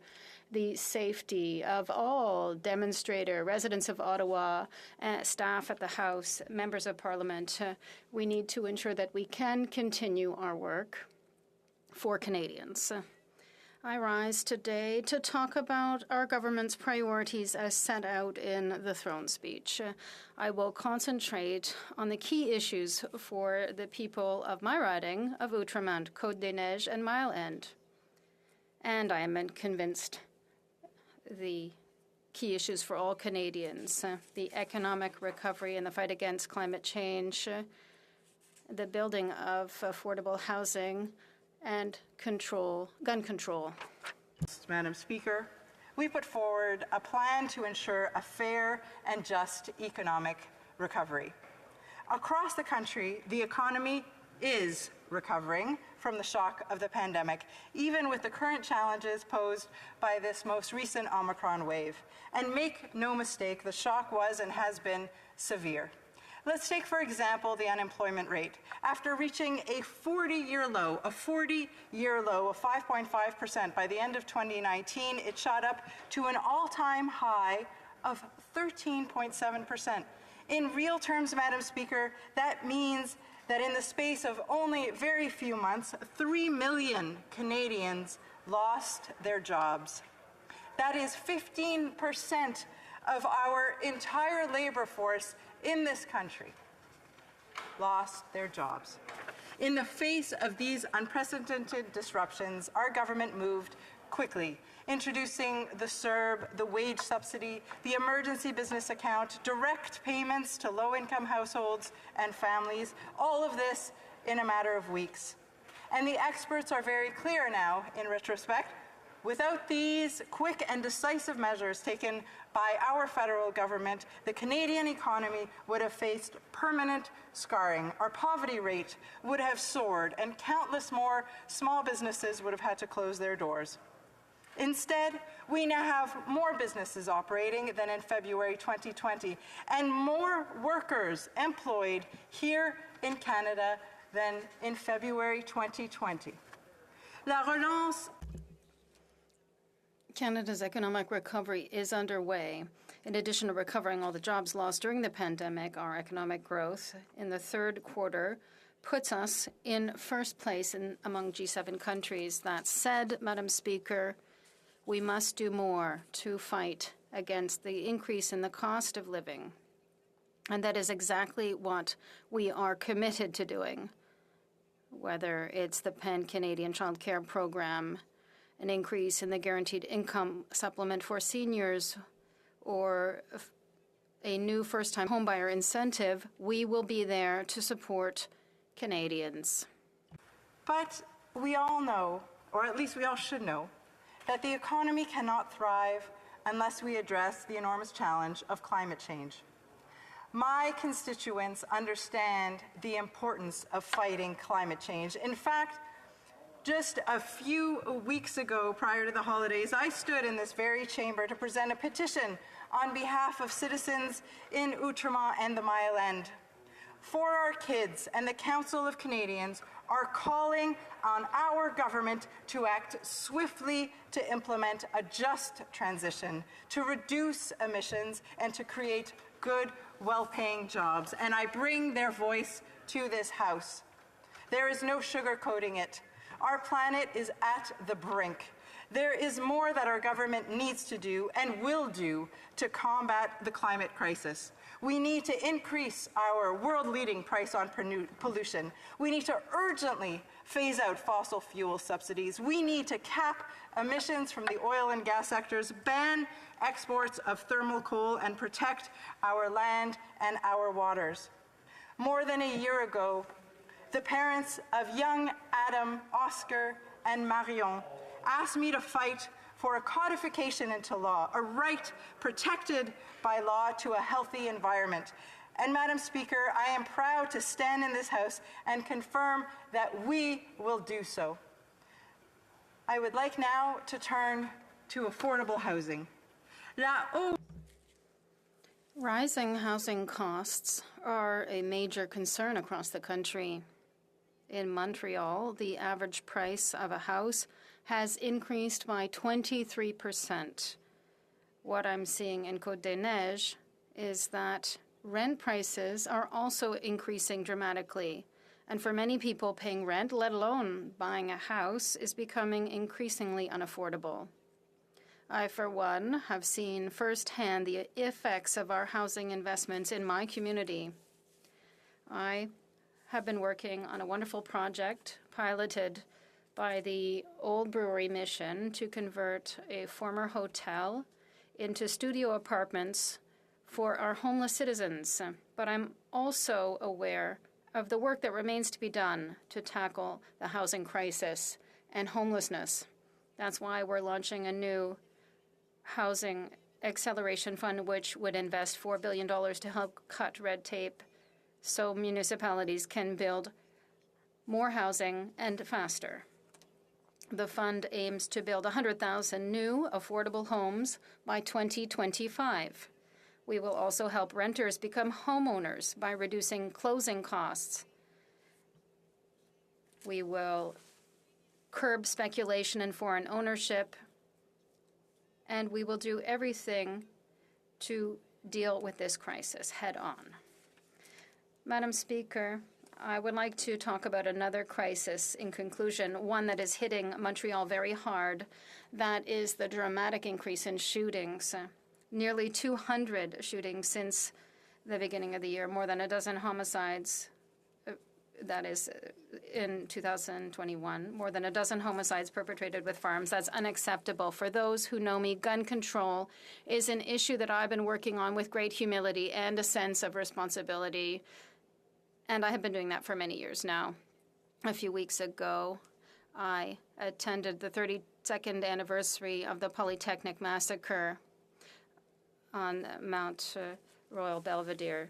the safety of all demonstrators, residents of Ottawa, staff at the House, members of Parliament. We need to ensure that we can continue our work for Canadians. I rise today to talk about our government's priorities as set out in the throne speech. I will concentrate on the key issues for the people of my riding of Outremont, Côte-des-Neiges, and Mile End. And I am convinced the key issues for all Canadians, the economic recovery and the fight against climate change, the building of affordable housing, and gun control. Madam Speaker, we put forward a plan to ensure a fair and just economic recovery. Across the country, the economy is recovering from the shock of the pandemic, even with the current challenges posed by this most recent Omicron wave. And make no mistake, the shock was and has been severe. Let's take, for example, the unemployment rate. After reaching a 40-year low of 5.5% by the end of 2019, it shot up to an all-time high of 13.7%. In real terms, Madam Speaker, that means that in the space of only very few months, 3 million Canadians lost their jobs. That is 15% of our entire labor force in this country lost their jobs. In the face of these unprecedented disruptions, our government moved quickly, introducing the CERB, the wage subsidy, the emergency business account, direct payments to low-income households and families, all of this in a matter of weeks. And the experts are very clear now, in retrospect, Without these quick and decisive measures taken by our federal government, the Canadian economy would have faced permanent scarring. Our poverty rate would have soared, and countless more small businesses would have had to close their doors. Instead, we now have more businesses operating than in February 2020, and more workers employed here in Canada than in February 2020. La relance. Canada's economic recovery is underway. In addition to recovering all the jobs lost during the pandemic, our economic growth in the third quarter puts us in first place among G7 countries. That said, Madam Speaker, we must do more to fight against the increase in the cost of living. And that is exactly what we are committed to doing, whether it's the Pan-Canadian Child Care Program, an increase in the guaranteed income supplement for seniors, or a new first-time homebuyer incentive. We will be there to support Canadians. But we all know, or at least we all should know, that the economy cannot thrive unless we address the enormous challenge of climate change. My constituents understand the importance of fighting climate change. In fact, just a few weeks ago, prior to the holidays, I stood in this very chamber to present a petition on behalf of citizens in Outremont and the Mile End. For Our Kids and the Council of Canadians are calling on our government to act swiftly to implement a just transition, to reduce emissions, and to create good, well-paying jobs. And I bring their voice to this House. There is no sugarcoating it. Our planet is at the brink. There is more that our government needs to do and will do to combat the climate crisis. We need to increase our world-leading price on pollution. We need to urgently phase out fossil fuel subsidies. We need to cap emissions from the oil and gas sectors, ban exports of thermal coal, and protect our land and our waters. More than a year ago, the parents of young Adam, Oscar, and Marion asked me to fight for a codification into law, a right protected by law to a healthy environment. And Madam Speaker, I am proud to stand in this House and confirm that we will do so. I would like now to turn to affordable housing. Rising housing costs are a major concern across the country. In Montreal, the average price of a house has increased by 23%. What I'm seeing in Côte-des-Neiges is that rent prices are also increasing dramatically. And for many people, paying rent, let alone buying a house, is becoming increasingly unaffordable. I, for one, have seen firsthand the effects of our housing investments in my community. I have been working on a wonderful project piloted by the Old Brewery Mission to convert a former hotel into studio apartments for our homeless citizens. But I'm also aware of the work that remains to be done to tackle the housing crisis and homelessness. That's why we're launching a new housing acceleration fund, which would invest $4 billion to help cut red tape so municipalities can build more housing and faster. The fund aims to build 100,000 new affordable homes by 2025. We will also help renters become homeowners by reducing closing costs. We will curb speculation in foreign ownership, and we will do everything to deal with this crisis head on. Madam Speaker, I would like to talk about another crisis in conclusion, one that is hitting Montreal very hard. That is the dramatic increase in shootings. Nearly 200 shootings since the beginning of the year, more than a dozen homicides. That is in 2021, more than a dozen homicides perpetrated with firearms. That's unacceptable. For those who know me, gun control is an issue that I've been working on with great humility and a sense of responsibility. And I have been doing that for many years now. A few weeks ago, I attended the second anniversary of the Polytechnic massacre on Mount Royal Belvedere.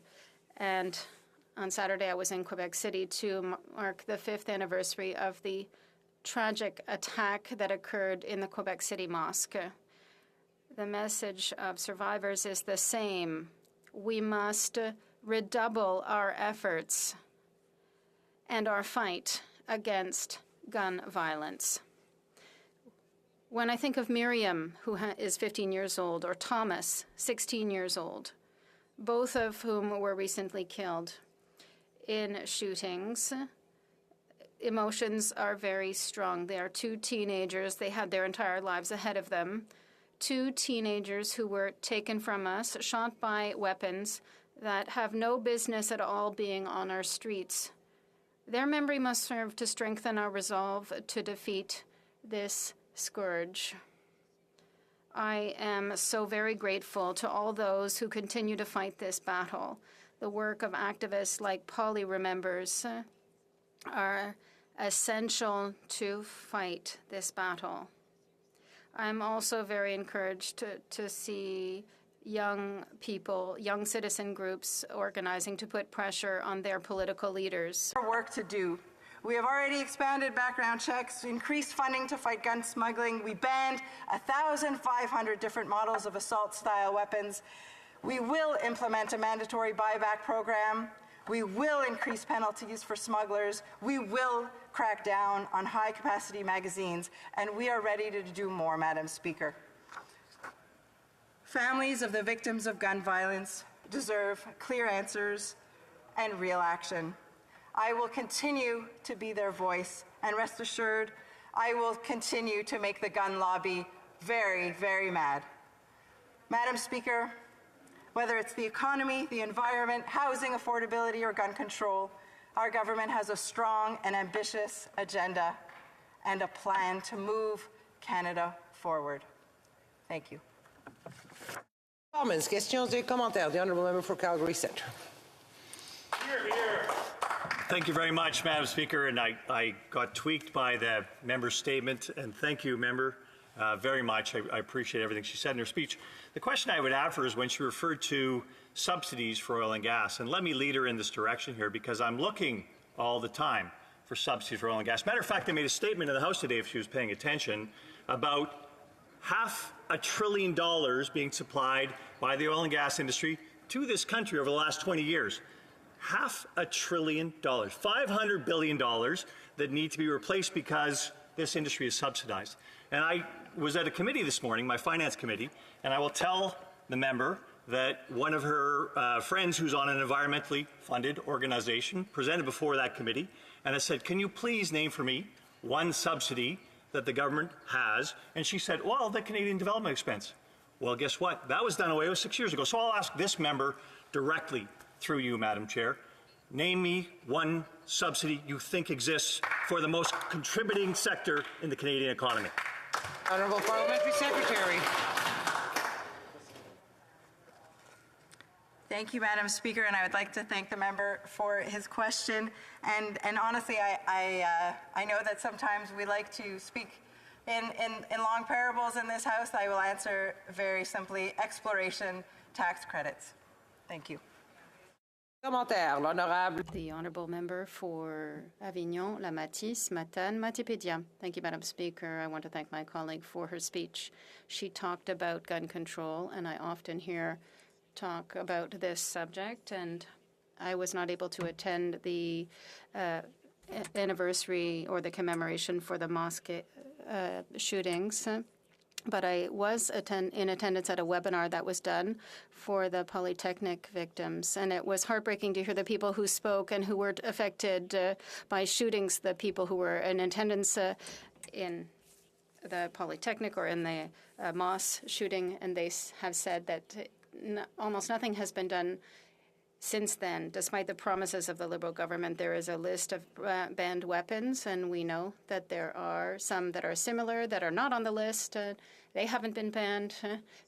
And on Saturday, I was in Quebec City to mark the 5th anniversary of the tragic attack that occurred in the Quebec City Mosque. The message of survivors is the same. We must redouble our efforts and our fight against gun violence. When I think of Miriam, who is 15 years old, or Thomas, 16 years old, both of whom were recently killed in shootings, emotions are very strong. They are two teenagers. They had their entire lives ahead of them. Two teenagers who were taken from us, shot by weapons that have no business at all being on our streets. Their memory must serve to strengthen our resolve to defeat this scourge. I am so very grateful to all those who continue to fight this battle. The work of activists like Polly Remembers are essential to fight this battle. I'm also very encouraged to see young people, young citizen groups organizing to put pressure on their political leaders. Work to do. We have already expanded background checks, increased funding to fight gun smuggling. We banned 1,500 different models of assault-style weapons. We will implement a mandatory buyback program. We will increase penalties for smugglers. We will crack down on high-capacity magazines. And we are ready to do more, Madam Speaker. Families of the victims of gun violence deserve clear answers and real action. I will continue to be their voice, and rest assured, I will continue to make the gun lobby very, very mad. Madam Speaker, whether it's the economy, the environment, housing affordability, or gun control, our government has a strong and ambitious agenda and a plan to move Canada forward. Thank you. Commons, questions et commentaires. The Honourable Member for Calgary Centre. Thank you very much, Madam Speaker, and I got tweaked by the member's statement, and thank you, member, very much. I appreciate everything she said in her speech. The question I would have for her is when she referred to subsidies for oil and gas, and let me lead her in this direction here because I'm looking all the time for subsidies for oil and gas. Matter of fact, I made a statement in the House today, if she was paying attention, about $500 billion being supplied by the oil and gas industry to this country over the last 20 years. $500 billion, $500 billion that need to be replaced because this industry is subsidized. And I was at a committee this morning, my finance committee, and I will tell the member that one of her friends who's on an environmentally funded organization presented before that committee, and I said, can you please name for me one subsidy that the government has? And she said, well, the Canadian Development Expense. Well, guess what? That was done away with 6 years ago. So I'll ask this member directly through you, Madam Chair. Name me one subsidy you think exists for the most contributing sector in the Canadian economy. Honourable Parliamentary Secretary. Thank you, Madam Speaker, and I would like to thank the member for his question. And honestly, I know that sometimes we like to speak in long parables in this House. I will answer very simply: exploration tax credits. Thank you. Commentaire, l'honorable. The honourable member for Avignon, La Matisse, Matane, Matipédia. Thank you, Madam Speaker. I want to thank my colleague for her speech. She talked about gun control, and I often hear talk about this subject, and I was not able to attend the anniversary or the commemoration for the mosque shootings. But I was in attendance at a webinar that was done for the Polytechnic victims, and it was heartbreaking to hear the people who spoke and who were affected by shootings, the people who were in attendance in the Polytechnic or in the Moss shooting, and they have said that almost nothing has been done since then. Despite the promises of the Liberal government, there is a list of banned weapons, and we know that there are some that are similar that are not on the list. They haven't been banned.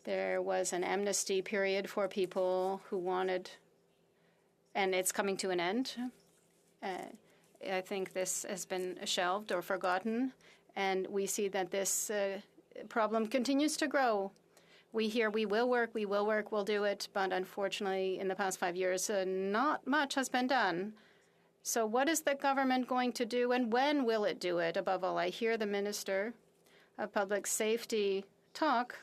There was an amnesty period for people who wanted, and it's coming to an end. I think this has been shelved or forgotten, And we see that this problem continues to grow. We hear we will work, we'll do it, but unfortunately, in the past 5 years, not much has been done. So what is the government going to do, and when will it do it? Above all, I hear the Minister of Public Safety talk.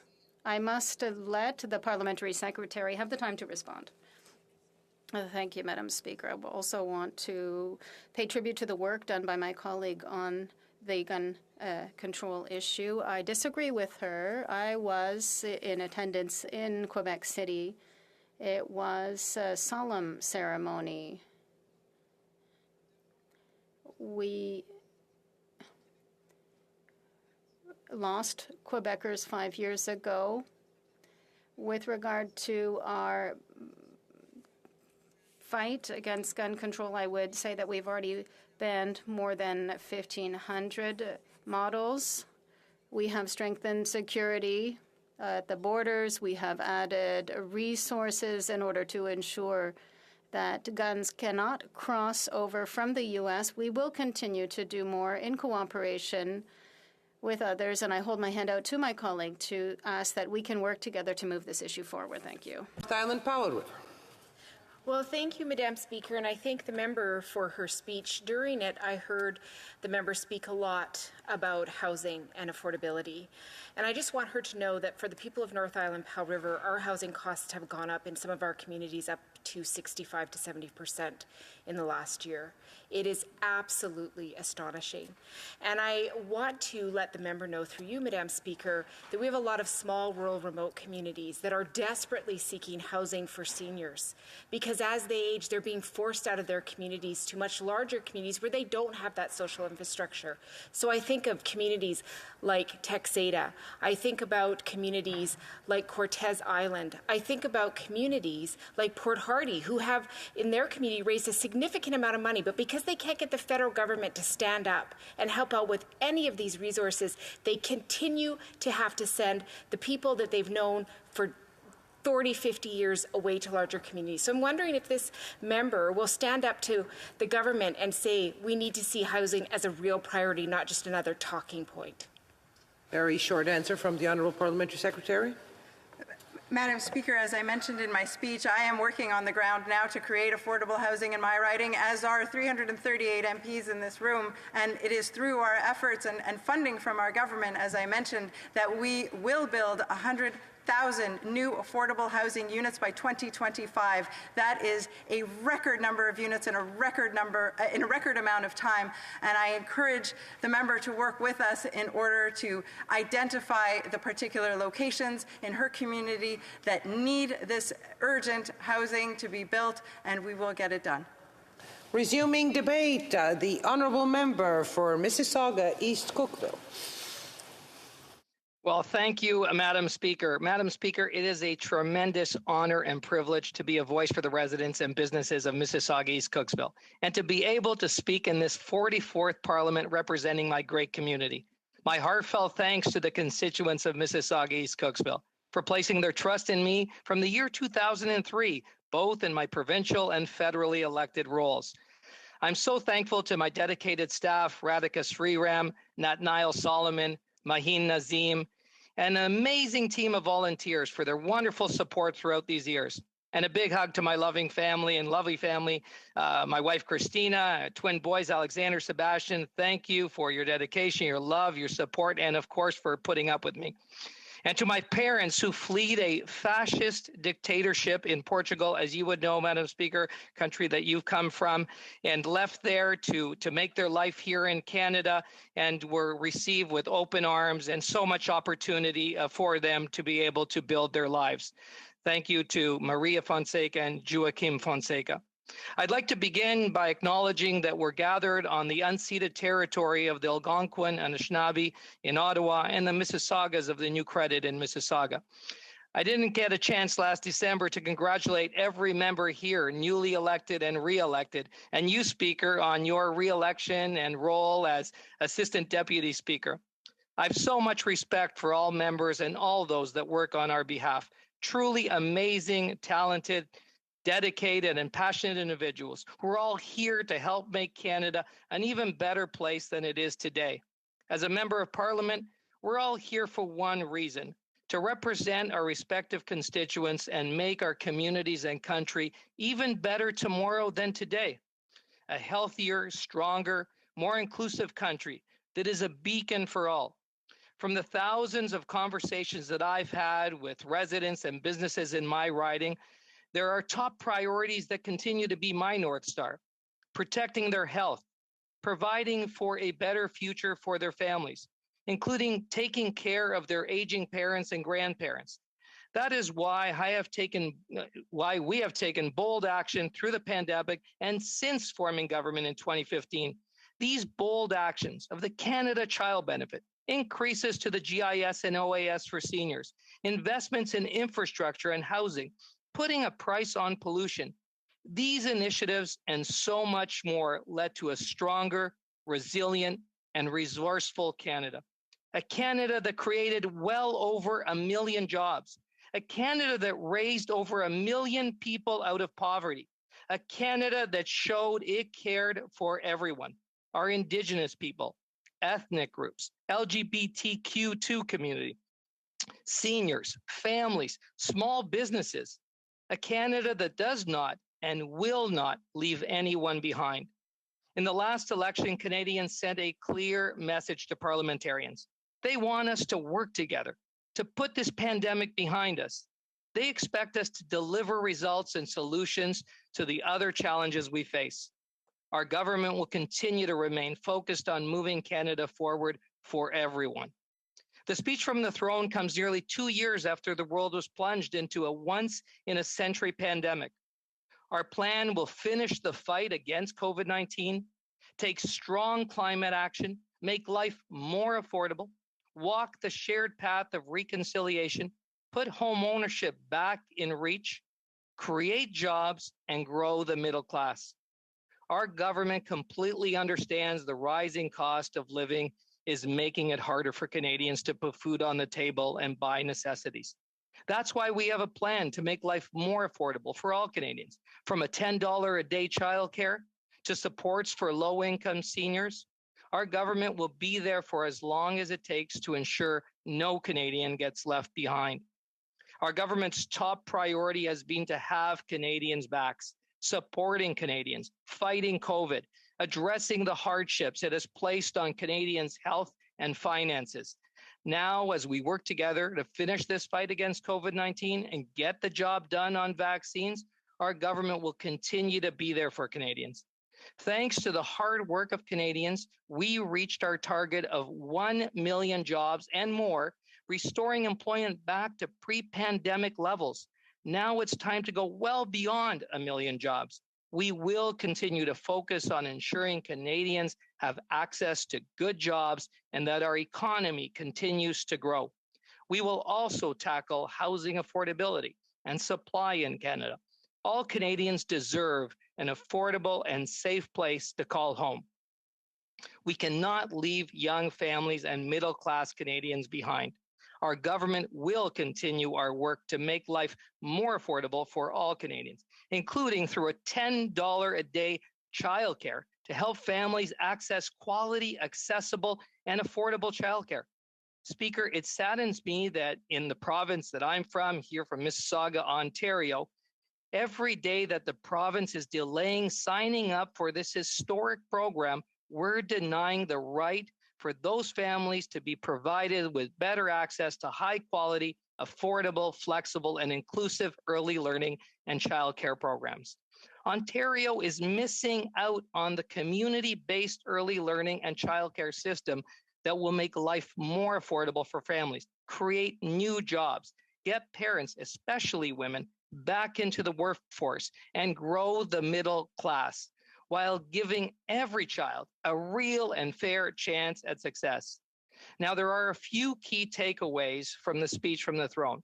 I must let the Parliamentary Secretary have the time to respond. Thank you, Madam Speaker. I also want to pay tribute to the work done by my colleague on the gun control issue. I disagree with her. I was in attendance in Quebec City. It was a solemn ceremony. We lost Quebecers 5 years ago. With regard to our fight against gun control, I would say that we've already banned more than 1,500 models. We have strengthened security at the borders. We have added resources in order to ensure that guns cannot cross over from the U.S. We will continue to do more in cooperation with others, and I hold my hand out to my colleague to ask that we can work together to move this issue forward. Thank you. Island Power River. Well, thank you, Madam Speaker, and I thank the member for her speech. During it, I heard the member speak a lot about housing and affordability. And I just want her to know that for the people of North Island Powell River, our housing costs have gone up in some of our communities up to 65 to 70% in the last year. It is absolutely astonishing. And I want to let the member know through you, Madam Speaker, that we have a lot of small, rural, remote communities that are desperately seeking housing for seniors, because as they age, they're being forced out of their communities to much larger communities where they don't have that social infrastructure. So I think of communities like Texada. I think about communities like Cortez Island. I think about communities like Port Hardy, who have in their community raised a significant amount of money, but because they can't get the federal government to stand up and help out with any of these resources, they continue to have to send the people that they've known for 40, 50 years away to larger communities. So I'm wondering if this member will stand up to the government and say we need to see housing as a real priority, not just another talking point. Very short answer from the Honourable Parliamentary Secretary. Madam Speaker, as I mentioned in my speech, I am working on the ground now to create affordable housing in my riding, as are 338 MPs in this room. And it is through our efforts and funding from our government, as I mentioned, that we will build 100,000 new affordable housing units by 2025. That is a record number of units in a record amount of time. And I encourage the member to work with us in order to identify the particular locations in her community that need this urgent housing to be built, and we will get it done. Resuming debate, the Honourable Member for Mississauga East Cookville. Well, thank you, Madam Speaker. Madam Speaker, it is a tremendous honor and privilege to be a voice for the residents and businesses of Mississauga East Cooksville, and to be able to speak in this 44th Parliament representing my great community. My heartfelt thanks to the constituents of Mississauga East Cooksville for placing their trust in me from the year 2003, both in my provincial and federally elected roles. I'm so thankful to my dedicated staff, Radhika Sriram, Nat Niall Solomon, Maheen Nazim, and an amazing team of volunteers for their wonderful support throughout these years. And a big hug to my loving family and lovely family, my wife, Christina, twin boys, Alexander, Sebastian. Thank you for your dedication, your love, your support, and of course, for putting up with me. And to my parents who fled a fascist dictatorship in Portugal, as you would know, Madam Speaker, country that you've come from, and left there to make their life here in Canada, and were received with open arms and so much opportunity for them to be able to build their lives. Thank you to Maria Fonseca and Joaquim Fonseca. I'd like to begin by acknowledging that we're gathered on the unceded territory of the Algonquin and Anishinaabe in Ottawa and the Mississaugas of the New Credit in Mississauga. I didn't get a chance last December to congratulate every member here, newly elected and re-elected, and you, Speaker, on your re-election and role as Assistant Deputy Speaker. I have so much respect for all members and all those that work on our behalf. Truly amazing, talented, dedicated and passionate individuals who are all here to help make Canada an even better place than it is today. As a member of parliament, we're all here for one reason: to represent our respective constituents and make our communities and country even better tomorrow than today. A healthier, stronger, more inclusive country that is a beacon for all. From the thousands of conversations that I've had with residents and businesses in my riding, there are top priorities that continue to be my North Star: protecting their health, providing for a better future for their families, including taking care of their aging parents and grandparents. That is why we have taken bold action through the pandemic and since forming government in 2015. These bold actions of the Canada Child Benefit, increases to the GIS and OAS for seniors, investments in infrastructure and housing, putting a price on pollution. These initiatives and so much more led to a stronger, resilient, and resourceful Canada. A Canada that created well over 1 million jobs. A Canada that raised over 1 million people out of poverty. A Canada that showed it cared for everyone: our Indigenous people, ethnic groups, LGBTQ2 community, seniors, families, small businesses. A Canada that does not and will not leave anyone behind. In the last election, Canadians sent a clear message to parliamentarians. They want us to work together to put this pandemic behind us. They expect us to deliver results and solutions to the other challenges we face. Our government will continue to remain focused on moving Canada forward for everyone. The speech from the throne comes nearly 2 years after the world was plunged into a once-in-a-century pandemic. Our plan will finish the fight against COVID-19, take strong climate action, make life more affordable, walk the shared path of reconciliation, put home ownership back in reach, create jobs, and grow the middle class. Our government completely understands the rising cost of living is making it harder for Canadians to put food on the table and buy necessities. That's why we have a plan to make life more affordable for all Canadians, from a $10 a day childcare to supports for low-income seniors. Our government will be there for as long as it takes to ensure no Canadian gets left behind. Our government's top priority has been to have Canadians' backs, supporting Canadians, fighting COVID, addressing the hardships it has placed on Canadians' health and finances. Now, as we work together to finish this fight against COVID-19 and get the job done on vaccines, our government will continue to be there for Canadians. Thanks to the hard work of Canadians, we reached our target of 1 million jobs and more, restoring employment back to pre-pandemic levels. Now it's time to go well beyond 1 million jobs. We will continue to focus on ensuring Canadians have access to good jobs and that our economy continues to grow. We will also tackle housing affordability and supply in Canada. All Canadians deserve an affordable and safe place to call home. We cannot leave young families and middle-class Canadians behind. Our government will continue our work to make life more affordable for all Canadians, including through a $10 a day childcare to help families access quality, accessible, and affordable childcare. Speaker, it saddens me that in the province that I'm from, here from Mississauga, Ontario, every day that the province is delaying signing up for this historic program, we're denying the right for those families to be provided with better access to high quality, affordable, flexible, and inclusive early learning and childcare programs. Ontario is missing out on the community-based early learning and childcare system that will make life more affordable for families, create new jobs, get parents, especially women, back into the workforce, and grow the middle class, while giving every child a real and fair chance at success. Now, there are a few key takeaways from the speech from the throne.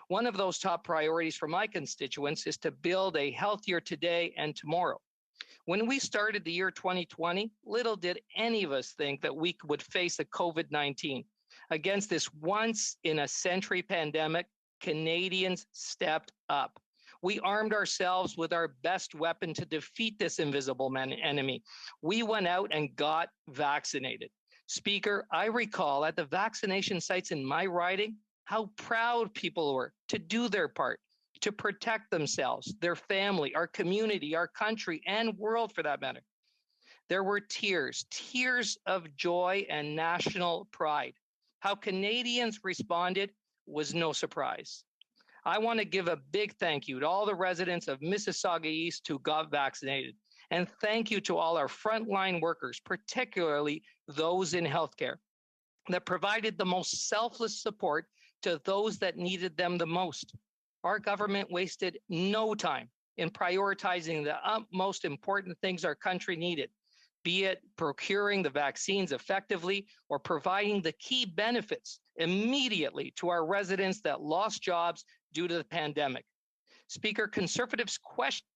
One of those top priorities for my constituents is to build a healthier today and tomorrow. When we started the year 2020, little did any of us think that we would face a COVID-19. Against this once-in-a-century pandemic, Canadians stepped up. We armed ourselves with our best weapon to defeat this invisible enemy. We went out and got vaccinated. Speaker, I recall at the vaccination sites in my riding how proud people were to do their part to protect themselves, their family, our community, our country, and world for that matter. There were tears of joy and national pride. How Canadians responded was no surprise. I want to give a big thank you to all the residents of Mississauga East who got vaccinated. And thank you to all our frontline workers, particularly those in healthcare, that provided the most selfless support to those that needed them the most. Our government wasted no time in prioritizing the most important things our country needed, be it procuring the vaccines effectively or providing the key benefits immediately to our residents that lost jobs due to the pandemic. Speaker, Conservatives question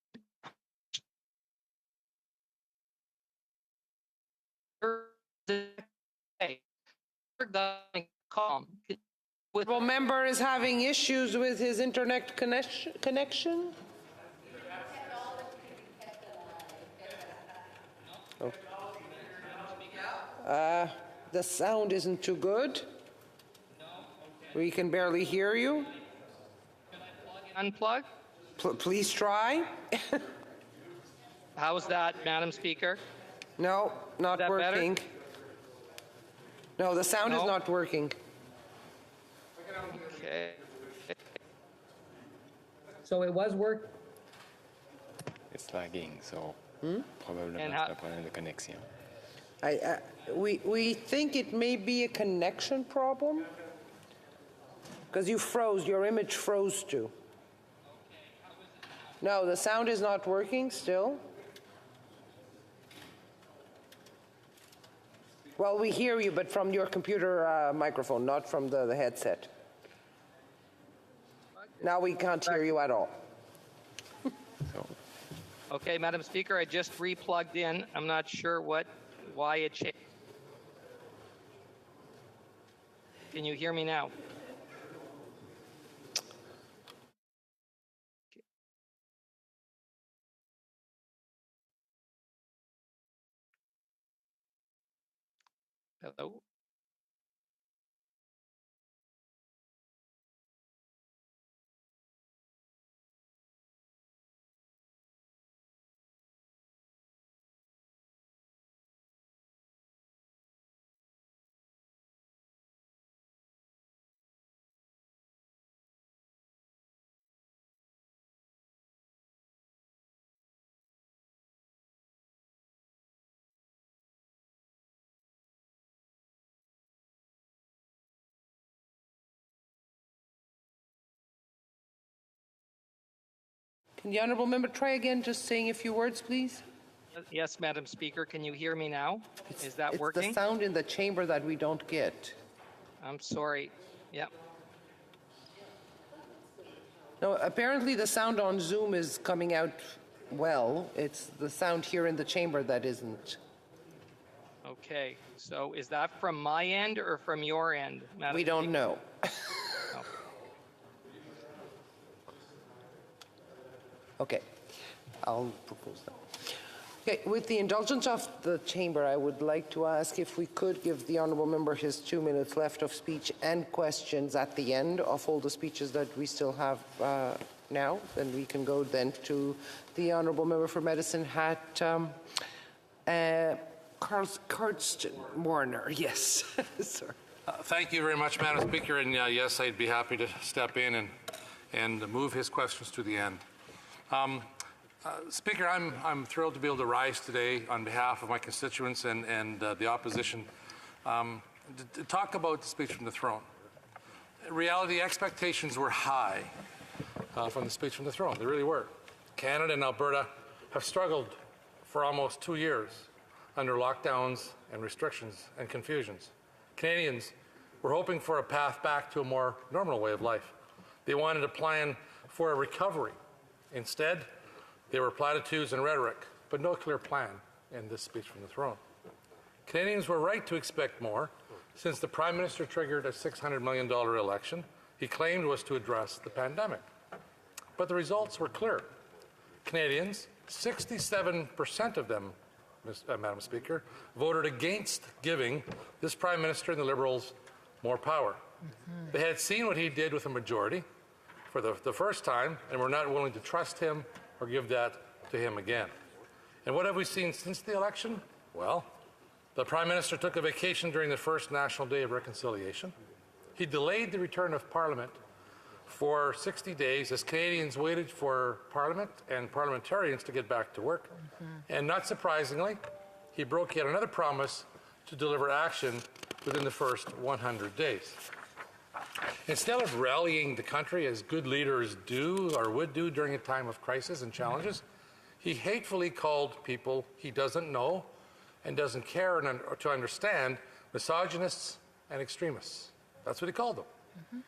The member is having issues with his internet connection. The sound isn't too good. We can barely hear you. Unplug? Please try. How's that, Madam Speaker? No, not working. Better? No, the sound is not working. Okay. So it was work. It's lagging, so probablement And c'est un problème de connexion. We think it may be a connection problem because you froze, your image froze too. No, the sound is not working still. Well, we hear you, but from your computer microphone, not from the headset. Now we can't hear you at all. Okay, Madam Speaker, I just re-plugged in. I'm not sure why it changed. Can you hear me now? Hello? Can the honourable member try again, just saying a few words, please? Yes, Madam Speaker. Can you hear me now? Is that working? It's the sound in the chamber that we don't get. I'm sorry. Yeah. No, apparently the sound on Zoom is coming out well. It's the sound here in the chamber that isn't. Okay. So is that from my end or from your end, Madam We don't Speaker? know. Okay, I'll propose that. Okay, with the indulgence of the chamber, I would like to ask if we could give the honourable member his 2 minutes left of speech and questions at the end of all the speeches that we still have now. Then we can go then to the honourable member for Medicine Hat, Cardston Warner. Yes, sir. Thank you very much, Madam Speaker. And yes, I'd be happy to step in and move his questions to the end. Speaker, I'm thrilled to be able to rise today on behalf of my constituents and the opposition to talk about the speech from the throne. In reality, expectations were high from the speech from the throne. They really were. Canada and Alberta have struggled for almost 2 years under lockdowns and restrictions and confusions. Canadians were hoping for a path back to a more normal way of life. They wanted a plan for a recovery. Instead, there were platitudes and rhetoric, but no clear plan in this speech from the throne. Canadians were right to expect more, since the Prime Minister triggered a $600 million election he claimed was to address the pandemic. But the results were clear. Canadians, 67% of them, Madam Speaker, voted against giving this Prime Minister and the Liberals more power. They had seen what he did with a majority for the first time and were not willing to trust him or give that to him again. And what have we seen since the election? Well, the Prime Minister took a vacation during the first National Day of Reconciliation. He delayed the return of Parliament for 60 days as Canadians waited for Parliament and parliamentarians to get back to work. And not surprisingly, he broke yet another promise to deliver action within the first 100 days. Instead of rallying the country as good leaders do or would do during a time of crisis and challenges, he hatefully called people he doesn't know and doesn't care to understand misogynists and extremists. That's what he called them.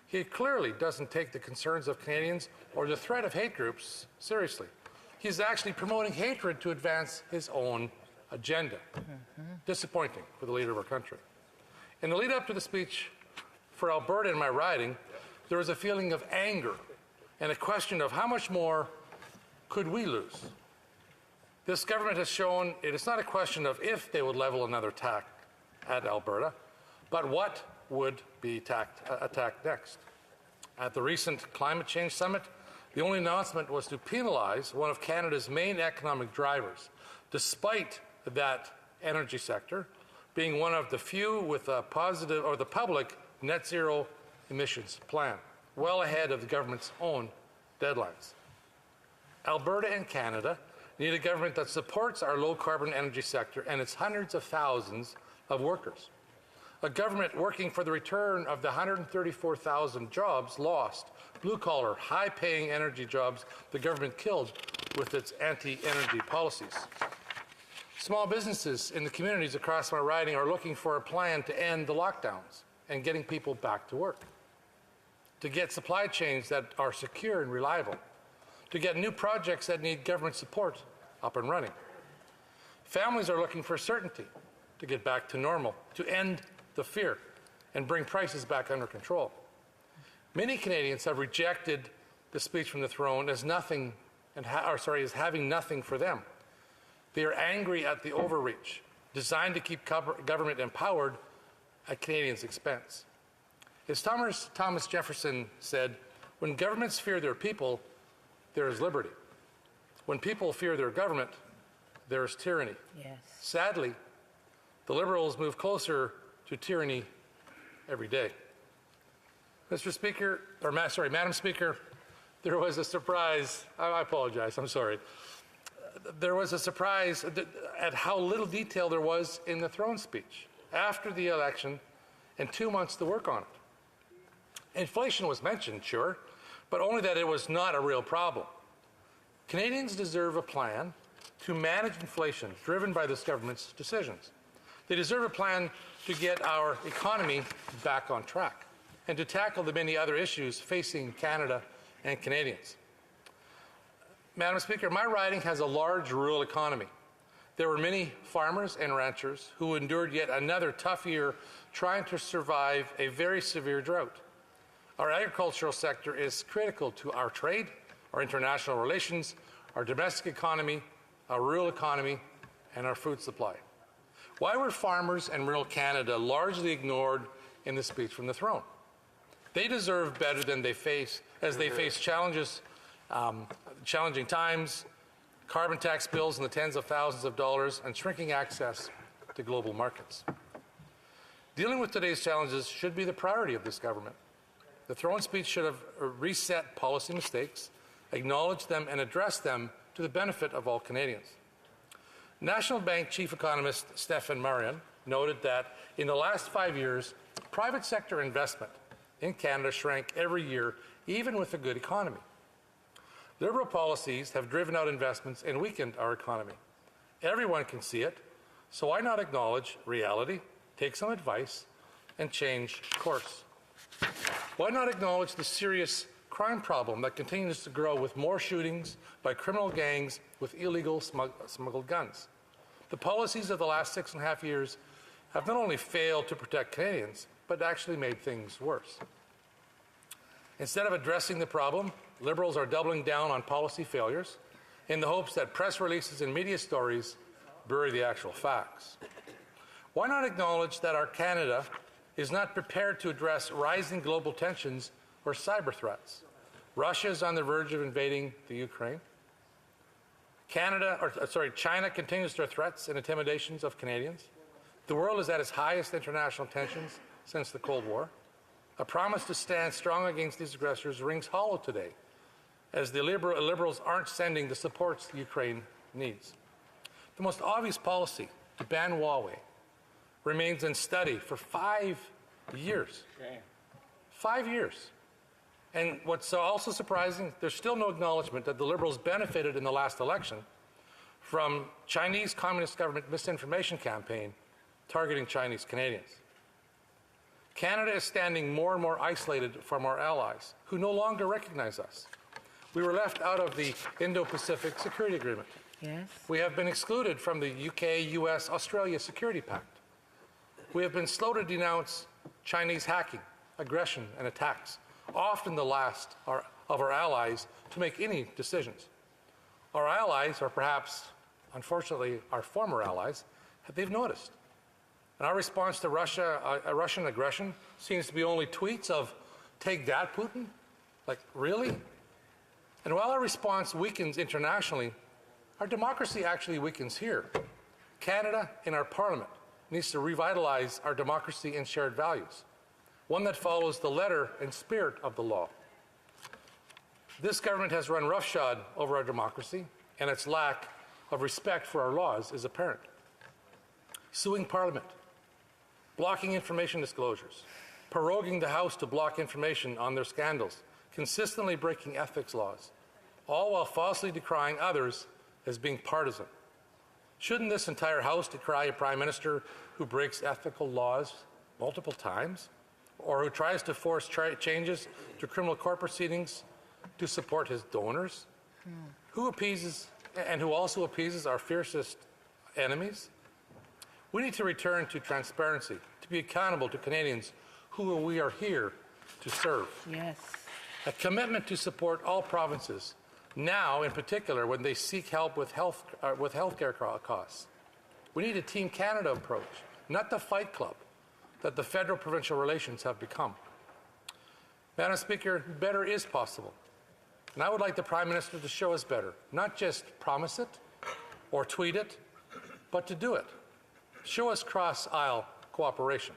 He clearly doesn't take the concerns of Canadians or the threat of hate groups seriously. He's actually promoting hatred to advance his own agenda. Disappointing for the leader of our country. In the lead up to the speech for Alberta in my riding, there was a feeling of anger and a question of how much more could we lose? This government has shown it is not a question of if they would level another attack at Alberta, but what would be attacked next. At the recent Climate Change Summit, the only announcement was to penalize one of Canada's main economic drivers, despite that energy sector being one of the few with a positive or the public net zero emissions plan, well ahead of the government's own deadlines. Alberta and Canada need a government that supports our low-carbon energy sector and its hundreds of thousands of workers. A government working for the return of the 134,000 jobs lost, blue-collar, high-paying energy jobs the government killed with its anti-energy policies. Small businesses in the communities across my riding are looking for a plan to end the lockdowns and getting people back to work, to get supply chains that are secure and reliable, to get new projects that need government support up and running. Families are looking for certainty to get back to normal, to end the fear and bring prices back under control. Many Canadians have rejected the speech from the throne as nothing, as having nothing for them. They are angry at the overreach, designed to keep government empowered at Canadians' expense. As Thomas Jefferson said, when governments fear their people, there is liberty. When people fear their government, there is tyranny. Yes. Sadly, the Liberals move closer to tyranny every day. Madam Speaker, there was a surprise. I apologize, I'm sorry. There was a surprise at how little detail there was in the throne speech after the election and 2 months to work on it. Inflation was mentioned, sure, but only that it was not a real problem. Canadians deserve a plan to manage inflation driven by this government's decisions. They deserve a plan to get our economy back on track and to tackle the many other issues facing Canada and Canadians. Madam Speaker, my riding has a large rural economy. There were many farmers and ranchers who endured yet another tough year trying to survive a very severe drought. Our agricultural sector is critical to our trade, our international relations, our domestic economy, our rural economy, and our food supply. Why were farmers and rural Canada largely ignored in the speech from the throne? They deserve better than they face as they face challenging times, carbon tax bills in the tens of thousands of dollars, and shrinking access to global markets. Dealing with today's challenges should be the priority of this government. The throne speech should have reset policy mistakes, acknowledged them, and addressed them to the benefit of all Canadians. National Bank Chief Economist Stefan Marian noted that in the last 5 years, private sector investment in Canada shrank every year, even with a good economy. Liberal policies have driven out investments and weakened our economy. Everyone can see it, so why not acknowledge reality, take some advice, and change course? Why not acknowledge the serious crime problem that continues to grow with more shootings by criminal gangs with illegal smuggled guns? The policies of the last 6.5 years have not only failed to protect Canadians, but actually made things worse. Instead of addressing the problem, Liberals are doubling down on policy failures in the hopes that press releases and media stories bury the actual facts? Why not acknowledge that our Canada is not prepared to address rising global tensions or cyber threats? Russia is on the verge of invading the Ukraine. China continues their threats and intimidations of Canadians. The world is at its highest international tensions since the Cold War. A promise to stand strong against these aggressors rings hollow today, as the Liberals aren't sending the supports the Ukraine needs. The most obvious policy, to ban Huawei, remains in study for 5 years. 5 years. And what's also surprising, there's still no acknowledgement that the Liberals benefited in the last election from Chinese Communist government misinformation campaign targeting Chinese Canadians. Canada is standing more and more isolated from our allies, who no longer recognize us. We were left out of the Indo-Pacific Security Agreement. Yes. We have been excluded from the UK, US, Australia Security Pact. We have been slow to denounce Chinese hacking, aggression, and attacks, often the last of our allies to make any decisions. Our allies, or perhaps, unfortunately, our former allies, they've noticed. And our response to Russian aggression seems to be only tweets of, "Take that, Putin?" Like, really? And while our response weakens internationally, our democracy actually weakens here. Canada, in our parliament, needs to revitalize our democracy and shared values, one that follows the letter and spirit of the law. This government has run roughshod over our democracy, and its lack of respect for our laws is apparent. Suing Parliament, blocking information disclosures, proroguing the House to block information on their scandals, consistently breaking ethics laws, all while falsely decrying others as being partisan. Shouldn't this entire House decry a Prime Minister who breaks ethical laws multiple times, or who tries to force changes to criminal court proceedings to support his donors? Who appeases, and who also appeases, our fiercest enemies? We need to return to transparency, to be accountable to Canadians who we are here to serve. Yes. A commitment to support all provinces, now in particular when they seek help with healthcare costs. We need a Team Canada approach, not the fight club that the federal-provincial relations have become. Madam Speaker, better is possible. And I would like the Prime Minister to show us better, not just promise it or tweet it, but to do it. Show us cross-aisle cooperation.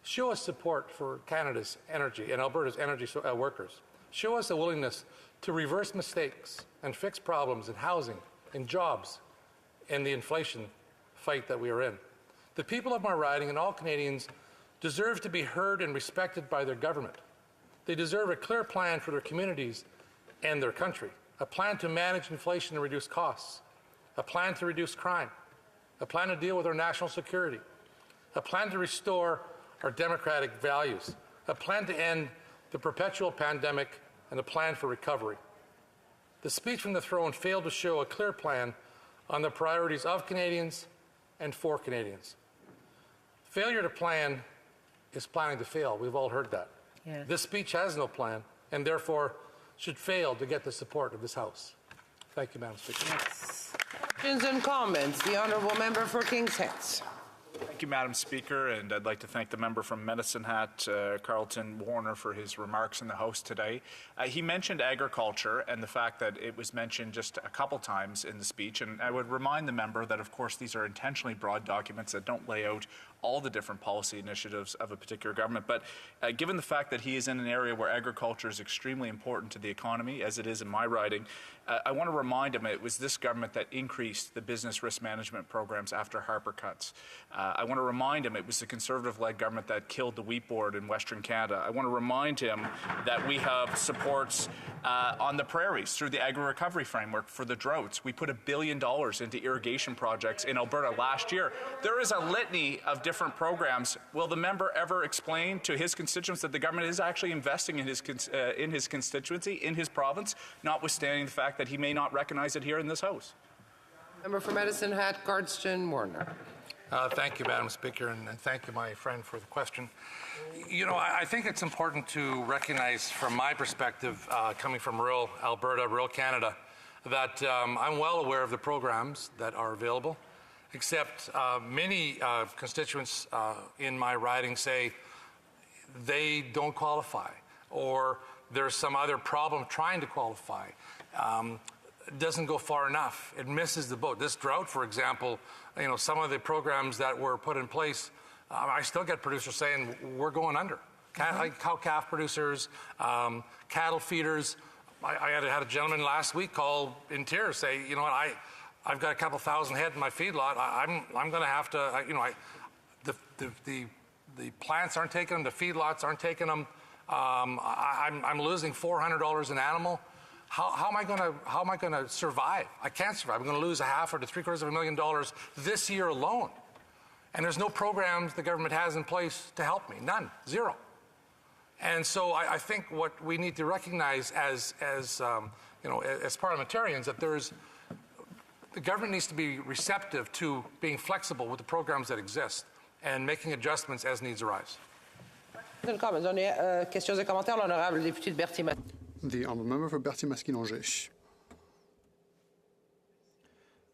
Show us support for Canada's energy and Alberta's energy workers. Show us a willingness to reverse mistakes and fix problems in housing, in jobs, and the inflation fight that we are in. The people of my riding and all Canadians deserve to be heard and respected by their government. They deserve a clear plan for their communities and their country, a plan to manage inflation and reduce costs, a plan to reduce crime, a plan to deal with our national security, a plan to restore our democratic values, a plan to end the perpetual pandemic, and a plan for recovery. The speech from the throne failed to show a clear plan on the priorities of Canadians and for Canadians. Failure to plan is planning to fail. We've all heard that. Yes. This speech has no plan, and therefore should fail to get the support of this House. Thank you, Madam Speaker. Questions and comments. The honourable member for Kings Heads. Thank you, Madam Speaker, and I'd like to thank the member from Medicine Hat, Carlton Warner, for his remarks in the House today. He mentioned agriculture and the fact that it was mentioned just a couple times in the speech, and I would remind the member that, of course, these are intentionally broad documents that don't lay out all the different policy initiatives of a particular government. But given the fact that he is in an area where agriculture is extremely important to the economy, as it is in my riding, I want to remind him it was this government that increased the business risk management programs after Harper cuts. I want to remind him it was the Conservative-led government that killed the wheat board in Western Canada. I want to remind him that we have supports on the prairies through the Agri-Recovery Framework for the droughts. We put $1 billion into irrigation projects in Alberta last year. There is a litany of different programs. Will the member ever explain to his constituents that the government is actually investing in his constituency, in his province, notwithstanding the fact that he may not recognize it here in this House? Member for Medicine Hat, Garston Warner. Thank you, Madam Speaker, and thank you, my friend, for the question. You know, I think it's important to recognize, from my perspective, coming from rural Alberta, rural Canada, that I'm well aware of the programs that are available except many constituents in my riding say they don't qualify, or there's some other problem trying to qualify. It doesn't go far enough. It misses the boat. This drought, for example, some of the programs that were put in place, I still get producers saying we're going under. Like cow-calf producers, cattle feeders. I had a gentleman last week call in tears, say, you know what, I've got a couple thousand head in my feedlot. I'm going to have to, the plants aren't taking them, the feedlots aren't taking them. I'm losing $400 an animal. How am I going to survive? I can't survive. I'm going to lose a half or to $750,000 this year alone. And there's no programs the government has in place to help me. None. Zero. And so I think what we need to recognize as parliamentarians, that the government needs to be receptive to being flexible with the programs that exist and making adjustments as needs arise. Questions et commentaires, l'honorable député de Berthier. The honourable member for Berthier-Masquinongé.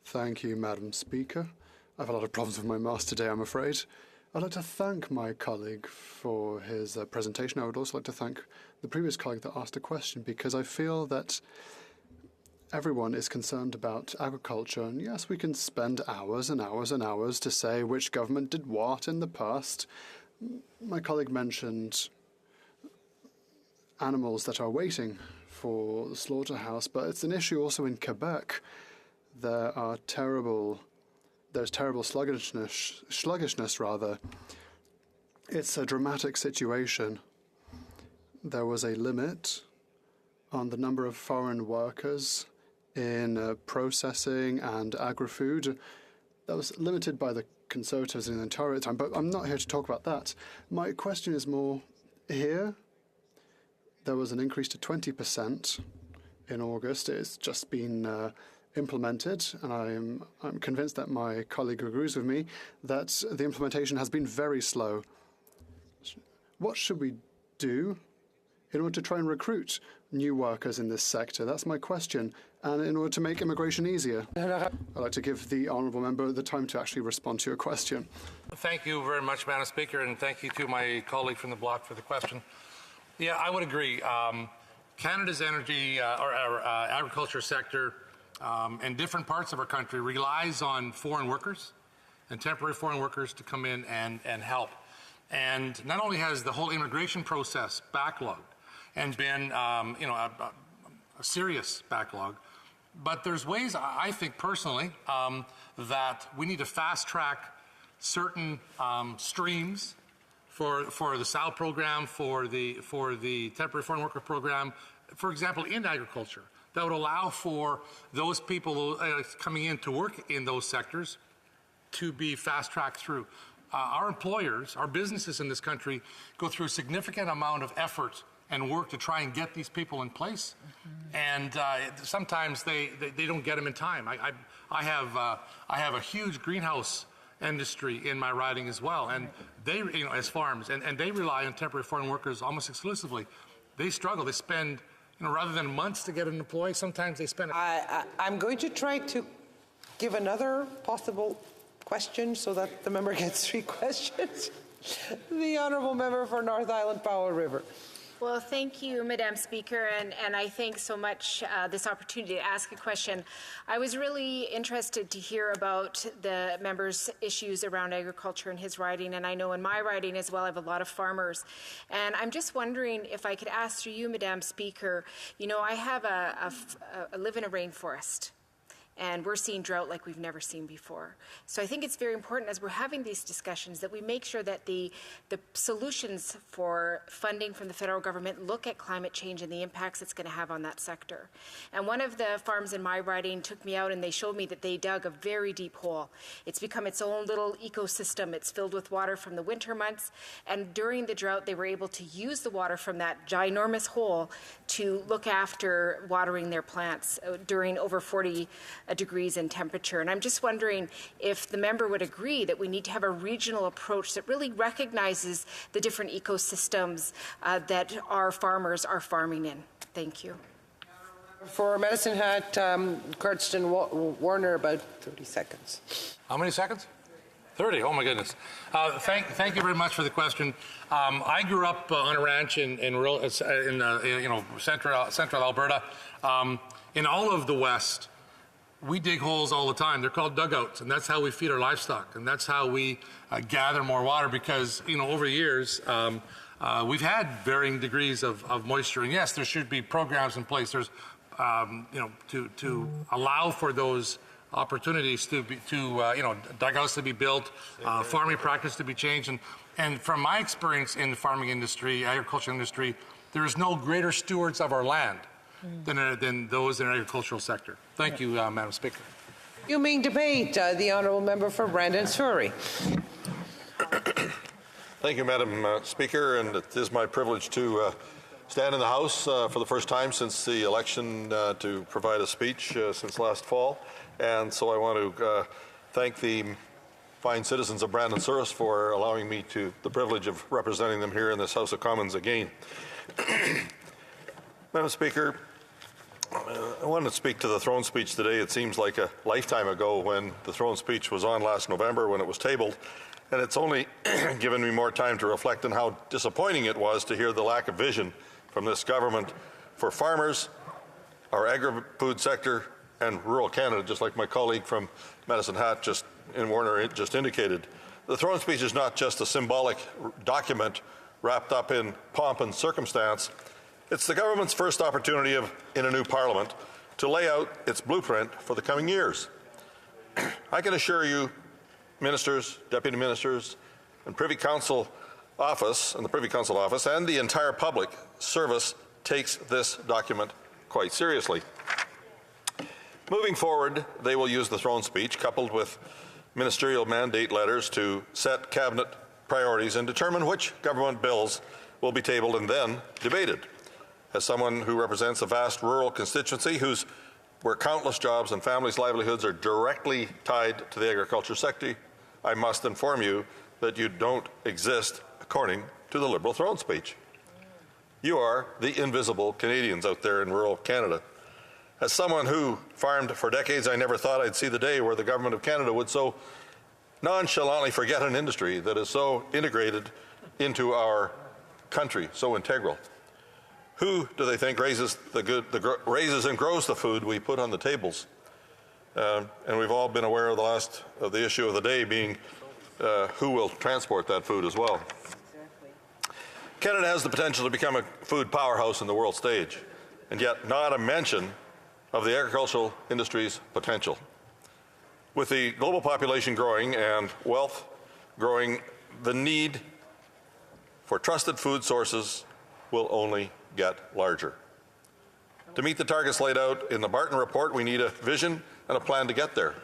Thank you, Madam Speaker. I've had a lot of problems with my mouse today, I'm afraid. I'd like to thank my colleague for his presentation. I would also like to thank the previous colleague that asked a question, because I feel that everyone is concerned about agriculture. And yes, we can spend hours and hours and hours to say which government did what in the past. My colleague mentioned animals that are waiting for the slaughterhouse, but it's an issue also in Quebec. There's terrible sluggishness rather. It's a dramatic situation. There was a limit on the number of foreign workers in processing and agri-food. That was limited by the Conservatives in the entire time, but I'm not here to talk about that. My question is more here. There was an increase to 20% in August. It's just been implemented, and I'm convinced that my colleague agrees with me that the implementation has been very slow. What should we do in order to try and recruit new workers in this sector? That's my question. And in order to make immigration easier, I'd like to give the honourable member the time to actually respond to your question. Thank you very much, Madam Speaker, and thank you to my colleague from the bloc for the question. Yeah, I would agree. Canada's energy or agriculture sector and different parts of our country relies on foreign workers and temporary foreign workers to come in and help. And not only has the whole immigration process backlogged and been a serious backlog, but there's ways, I think personally, that we need to fast track certain streams for the SAL program, for the temporary foreign worker program, for example, in agriculture, that would allow for those people coming in to work in those sectors to be fast-tracked through. Our employers, our businesses in this country go through a significant amount of effort and work to try and get these people in place, and sometimes they don't get them in time. I have a huge greenhouse industry in my riding as well, and they, as farms, and they rely on temporary foreign workers almost exclusively. They struggle. They spend, rather than months to get an employee, sometimes they spend. I'm going to try to give another possible question so that the member gets 3 questions. The honourable member for North Island Powell River. Well, thank you, Madam Speaker, and I thank so much this opportunity to ask a question. I was really interested to hear about the member's issues around agriculture in his riding, and I know in my riding as well I have a lot of farmers. And I'm just wondering if I could ask through you, Madam Speaker, I have I live in a rainforest. And we're seeing drought like we've never seen before. So I think it's very important as we're having these discussions that we make sure that the solutions for funding from the federal government look at climate change and the impacts it's going to have on that sector. And one of the farms in my riding took me out and they showed me that they dug a very deep hole. It's become its own little ecosystem. It's filled with water from the winter months. And during the drought, they were able to use the water from that ginormous hole to look after watering their plants during over 40 degrees in temperature. And I'm just wondering if the member would agree that we need to have a regional approach that really recognizes the different ecosystems that our farmers are farming in. Thank you. For Medicine Hat, Cardston Warner, about 30 seconds. How many seconds? 30. Oh my goodness. Thank you very much for the question. I grew up on a ranch in central Alberta. In all of the West, we dig holes all the time. They're called dugouts, and that's how we feed our livestock, and that's how we gather more water. Because over the years, we've had varying degrees of moisture, and yes, there should be programs in place. There's to allow for those opportunities dugouts to be built, farming practice to be changed. And from my experience in the farming industry, agricultural industry, there is no greater stewards of our land than those in the agricultural sector. Thank you, Madam Speaker. You mean debate, the honourable member for Brandon Surrey. Thank you, Madam Speaker, and it is my privilege to stand in the House for the first time since the election to provide a speech since last fall. And so I want to thank the fine citizens of Brandon Souris for allowing me the privilege of representing them here in this House of Commons again. Madam Speaker, I wanted to speak to the throne speech today. It seems like a lifetime ago when the throne speech was on last November when it was tabled. And it's only given me more time to reflect on how disappointing it was to hear the lack of vision from this government for farmers, our agri-food sector, and rural Canada, just like my colleague from Medicine Hat in Warner just indicated. The throne speech is not just a symbolic document wrapped up in pomp and circumstance. It's the government's first opportunity in a new parliament to lay out its blueprint for the coming years. I can assure you, ministers, deputy ministers, and Privy Council office, and the Privy Council office, and the entire public service takes this document quite seriously. Moving forward, they will use the throne speech coupled with ministerial mandate letters to set cabinet priorities and determine which government bills will be tabled and then debated. As someone who represents a vast rural constituency where countless jobs and families' livelihoods are directly tied to the agriculture sector, I must inform you that you don't exist according to the Liberal throne speech. You are the invisible Canadians out there in rural Canada. As someone who farmed for decades, I never thought I'd see the day where the Government of Canada would so nonchalantly forget an industry that is so integrated into our country, so integral. Who do they think raises and grows the food we put on the tables? And we've all been aware of the issue of the day being who will transport that food as well. Canada has the potential to become a food powerhouse in the world stage, and yet not a mention of the agricultural industry's potential. With the global population growing and wealth growing, the need for trusted food sources will only get larger. To meet the targets laid out in the Barton Report, we need a vision and a plan to get there.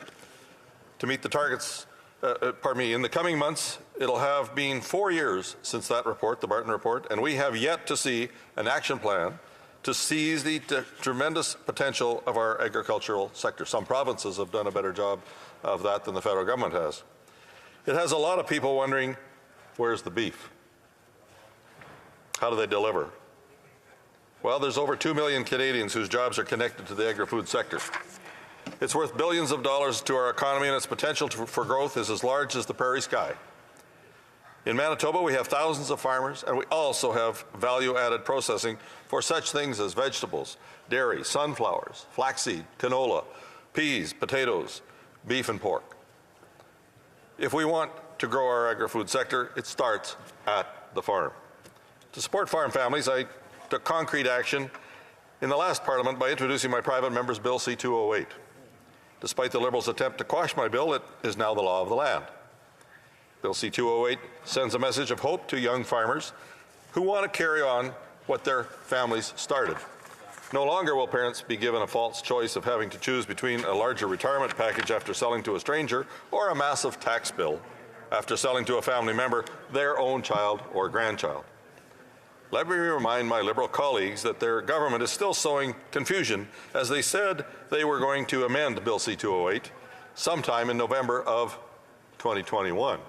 To meet the targets, in the coming months, it'll have been 4 years since that report, the Barton Report, and we have yet to see an action plan to seize the tremendous potential of our agricultural sector. Some provinces have done a better job of that than the federal government has. It has a lot of people wondering, where's the beef? How do they deliver? Well, there's over 2 million Canadians whose jobs are connected to the agri-food sector. It's worth billions of dollars to our economy, and its potential for growth is as large as the prairie sky. In Manitoba, we have thousands of farmers, and we also have value-added processing for such things as vegetables, dairy, sunflowers, flaxseed, canola, peas, potatoes, beef, and pork. If we want to grow our agri-food sector, it starts at the farm. To support farm families, I took concrete action in the last Parliament by introducing my private member's Bill C-208. Despite the Liberals' attempt to quash my bill, it is now the law of the land. Bill C-208 sends a message of hope to young farmers who want to carry on what their families started. No longer will parents be given a false choice of having to choose between a larger retirement package after selling to a stranger or a massive tax bill after selling to a family member, their own child or grandchild. Let me remind my Liberal colleagues that their government is still sowing confusion, as they said they were going to amend Bill C-208 sometime in November of 2021.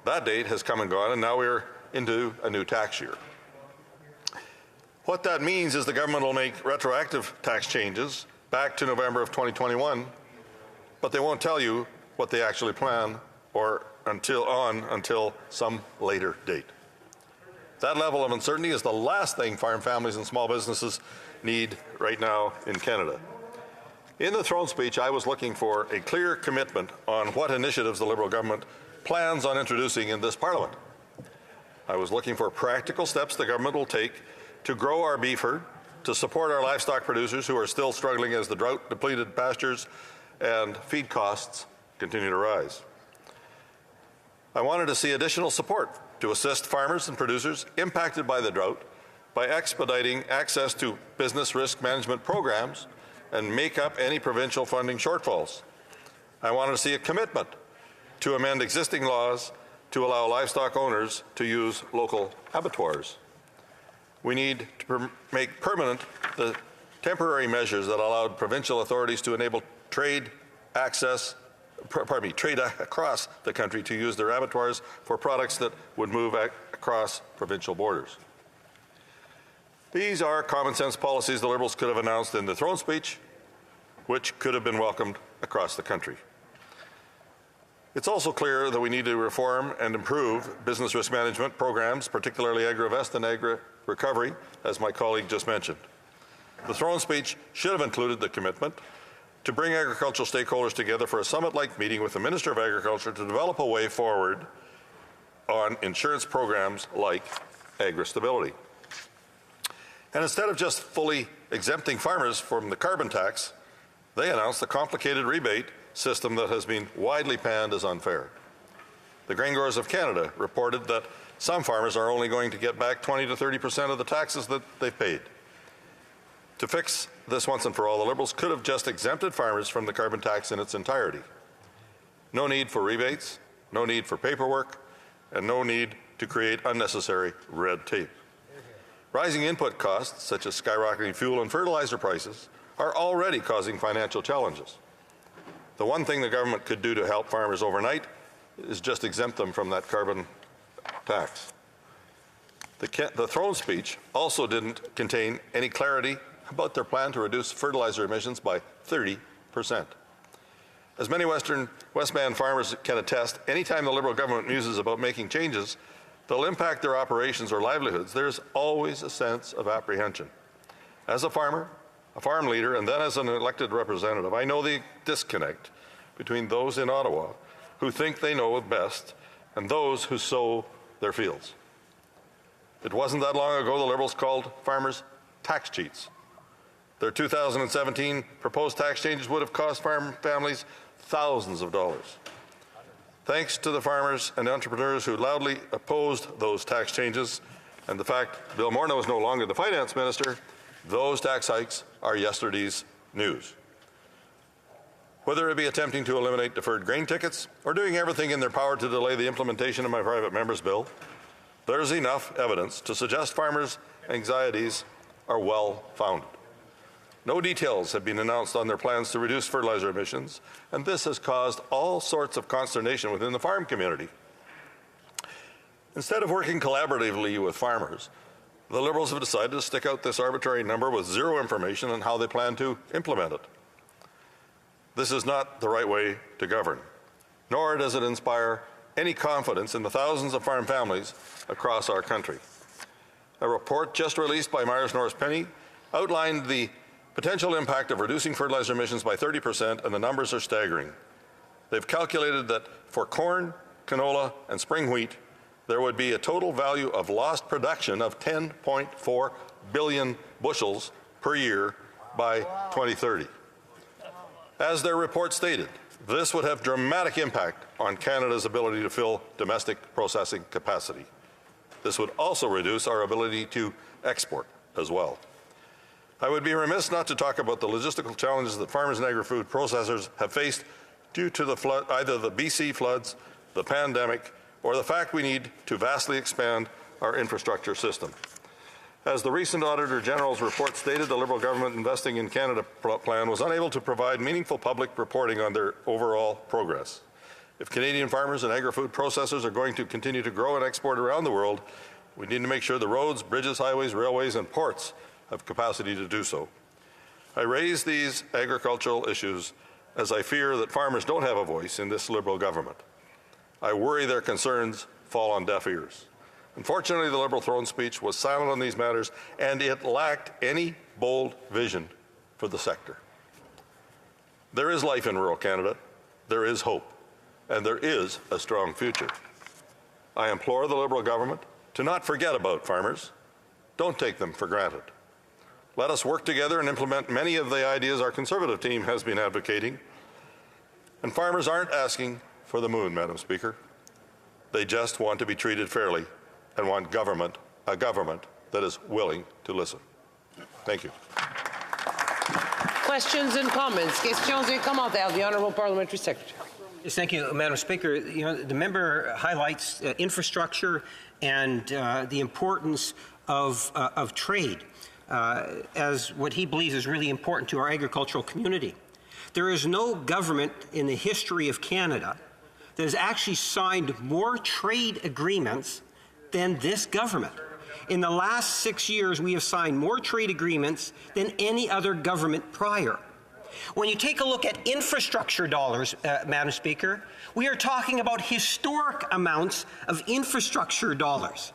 That date has come and gone, and now we're into a new tax year. What that means is the government will make retroactive tax changes back to November of 2021, but they won't tell you what they actually plan or until some later date. That level of uncertainty is the last thing farm families and small businesses need right now in Canada. In the throne speech, I was looking for a clear commitment on what initiatives the Liberal government plans on introducing in this Parliament. I was looking for practical steps the government will take to grow our beef herd, to support our livestock producers who are still struggling as the drought-depleted pastures and feed costs continue to rise. I wanted to see additional support to assist farmers and producers impacted by the drought by expediting access to business risk management programs and make up any provincial funding shortfalls. I wanted to see a commitment to amend existing laws to allow livestock owners to use local abattoirs. We need to make permanent the temporary measures that allowed provincial authorities to enable trade across the country to use their abattoirs for products that would move across provincial borders. These are common sense policies the Liberals could have announced in the throne speech, which could have been welcomed across the country. It's also clear that we need to reform and improve business risk management programs, particularly AgriVest and Agri-Recovery, as my colleague just mentioned. The throne speech should have included the commitment to bring agricultural stakeholders together for a summit-like meeting with the Minister of Agriculture to develop a way forward on insurance programs like AgriStability. And instead of just fully exempting farmers from the carbon tax, they announced a complicated rebate system that has been widely panned as unfair. The Grain Growers of Canada reported that some farmers are only going to get back 20 to 30% of the taxes that they've paid. To fix this once and for all, the Liberals could have just exempted farmers from the carbon tax in its entirety. No need for rebates, no need for paperwork, and no need to create unnecessary red tape. Rising input costs, such as skyrocketing fuel and fertilizer prices, are already causing financial challenges. The one thing the government could do to help farmers overnight is just exempt them from that carbon tax. The throne speech also didn't contain any clarity about their plan to reduce fertilizer emissions by 30%. As many Westman farmers can attest, anytime the Liberal government muses about making changes that'll impact their operations or livelihoods, there's always a sense of apprehension. As a farmer, a farm leader, and then as an elected representative, I know the disconnect between those in Ottawa who think they know best and those who sow their fields. It wasn't that long ago the Liberals called farmers tax cheats. Their 2017 proposed tax changes would have cost farm families thousands of dollars. Thanks to the farmers and entrepreneurs who loudly opposed those tax changes and the fact Bill Morneau is no longer the finance minister, those tax hikes are yesterday's news. Whether it be attempting to eliminate deferred grain tickets or doing everything in their power to delay the implementation of my private member's bill, there's enough evidence to suggest farmers' anxieties are well-founded. No details have been announced on their plans to reduce fertilizer emissions, and this has caused all sorts of consternation within the farm community. Instead of working collaboratively with farmers, the Liberals have decided to stick out this arbitrary number with zero information on how they plan to implement it. This is not the right way to govern, nor does it inspire any confidence in the thousands of farm families across our country. A report just released by Myers Norris Penny outlined the potential impact of reducing fertilizer emissions by 30%, and the numbers are staggering. They've calculated that for corn, canola, and spring wheat, there would be a total value of lost production of 10.4 billion bushels per year by 2030. As their report stated, this would have dramatic impact on Canada's ability to fill domestic processing capacity. This would also reduce our ability to export as well. I would be remiss not to talk about the logistical challenges that farmers and agri-food processors have faced due to the either the BC floods, the pandemic, or the fact we need to vastly expand our infrastructure system. As the recent Auditor General's report stated, the Liberal government Investing in Canada plan was unable to provide meaningful public reporting on their overall progress. If Canadian farmers and agri-food processors are going to continue to grow and export around the world, We need to make sure the roads, bridges, highways, railways, and ports have capacity to do so. I raise these agricultural issues as I fear that farmers don't have a voice in this Liberal government. I worry their concerns fall on deaf ears. Unfortunately, the Liberal throne speech was silent on these matters, and it lacked any bold vision for the sector. There is life in rural Canada, there is hope, and there is a strong future. I implore the Liberal government to not forget about farmers. Don't take them for granted. Let us work together and implement many of the ideas our Conservative team has been advocating. And farmers aren't asking for the moon, Madam Speaker. They just want to be treated fairly and want a government that is willing to listen. Thank you. Questions and comments. Questions et commentaires. The Honourable Parliamentary Secretary. Yes, thank you, Madam Speaker. You know, the member highlights infrastructure and the importance of trade as what he believes is really important to our agricultural community. There is no government in the history of Canada that has actually signed more trade agreements than this government. In the last 6 years, we have signed more trade agreements than any other government prior. When you take a look at infrastructure dollars, Madam Speaker, we are talking about historic amounts of infrastructure dollars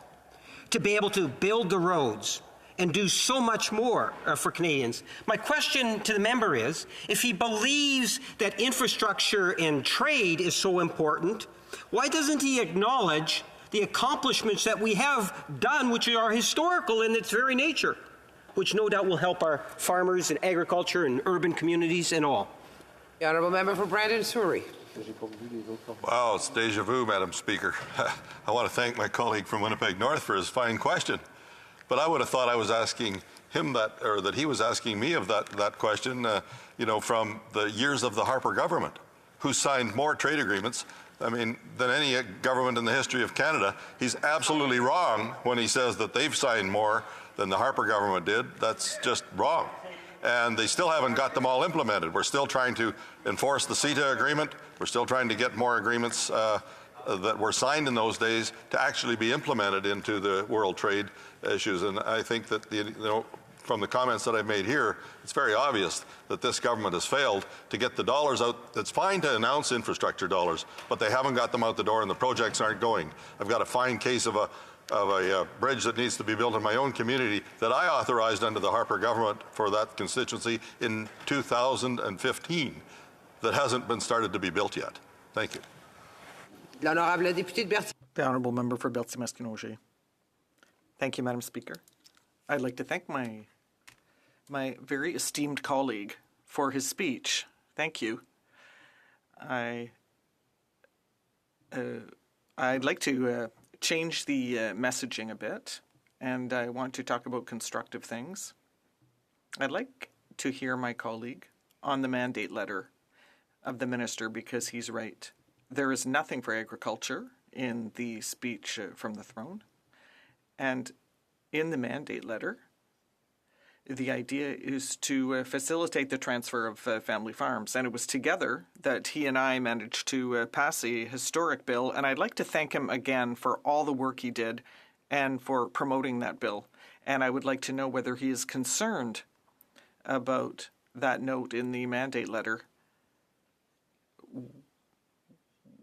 to be able to build the roads and do so much more for Canadians. My question to the member is, if he believes that infrastructure and trade is so important, why doesn't he acknowledge the accomplishments that we have done, which are historical in its very nature, which no doubt will help our farmers and agriculture and urban communities and all? The Honourable Member for Brandon-Souris. Wow, it's deja vu, Madam Speaker. I want to thank my colleague from Winnipeg North for his fine question. But I would have thought I was asking him that, or that he was asking me of that question, you know, from the years of the Harper government, who signed more trade agreements, I mean, than any government in the history of Canada. He's absolutely wrong when he says that they've signed more than the Harper government did. That's just wrong. And they still haven't got them all implemented. We're still trying to enforce the CETA agreement. We're still trying to get more agreements that were signed in those days to actually be implemented into the world trade issues. And I think that, from the comments that I've made here, it's very obvious that this government has failed to get the dollars out. It's fine to announce infrastructure dollars, but they haven't got them out the door and the projects aren't going. I've got a fine case of a bridge that needs to be built in my own community that I authorized under the Harper government for that constituency in 2015 that hasn't been started to be built yet. Thank you. L'honorable député de Berthier. The Honourable Member for Berthier-Masquinongé. Thank you, Madam Speaker. I'd like to thank my very esteemed colleague for his speech. Thank you. I'd like to change the messaging a bit, and I want to talk about constructive things. I'd like to hear my colleague on the mandate letter of the minister, because he's right. There is nothing for agriculture in the speech from the throne. And in the mandate letter, the idea is to facilitate the transfer of family farms. And it was together that he and I managed to pass a historic bill. And I'd like to thank him again for all the work he did and for promoting that bill. And I would like to know whether he is concerned about that note in the mandate letter.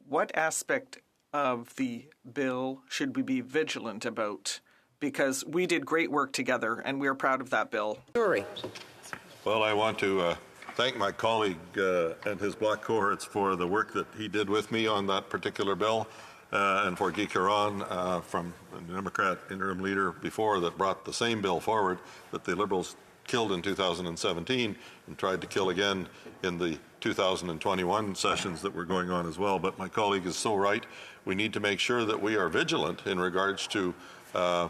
What aspect of the bill should we be vigilant about? Because we did great work together, and we are proud of that bill. Well, I want to thank my colleague and his bloc cohorts for the work that he did with me on that particular bill, and for Guy Caron from the Democrat interim leader before that brought the same bill forward that the Liberals killed in 2017 and tried to kill again in the 2021 sessions that were going on as well. But my colleague is so right. We need to make sure that we are vigilant in regards to, I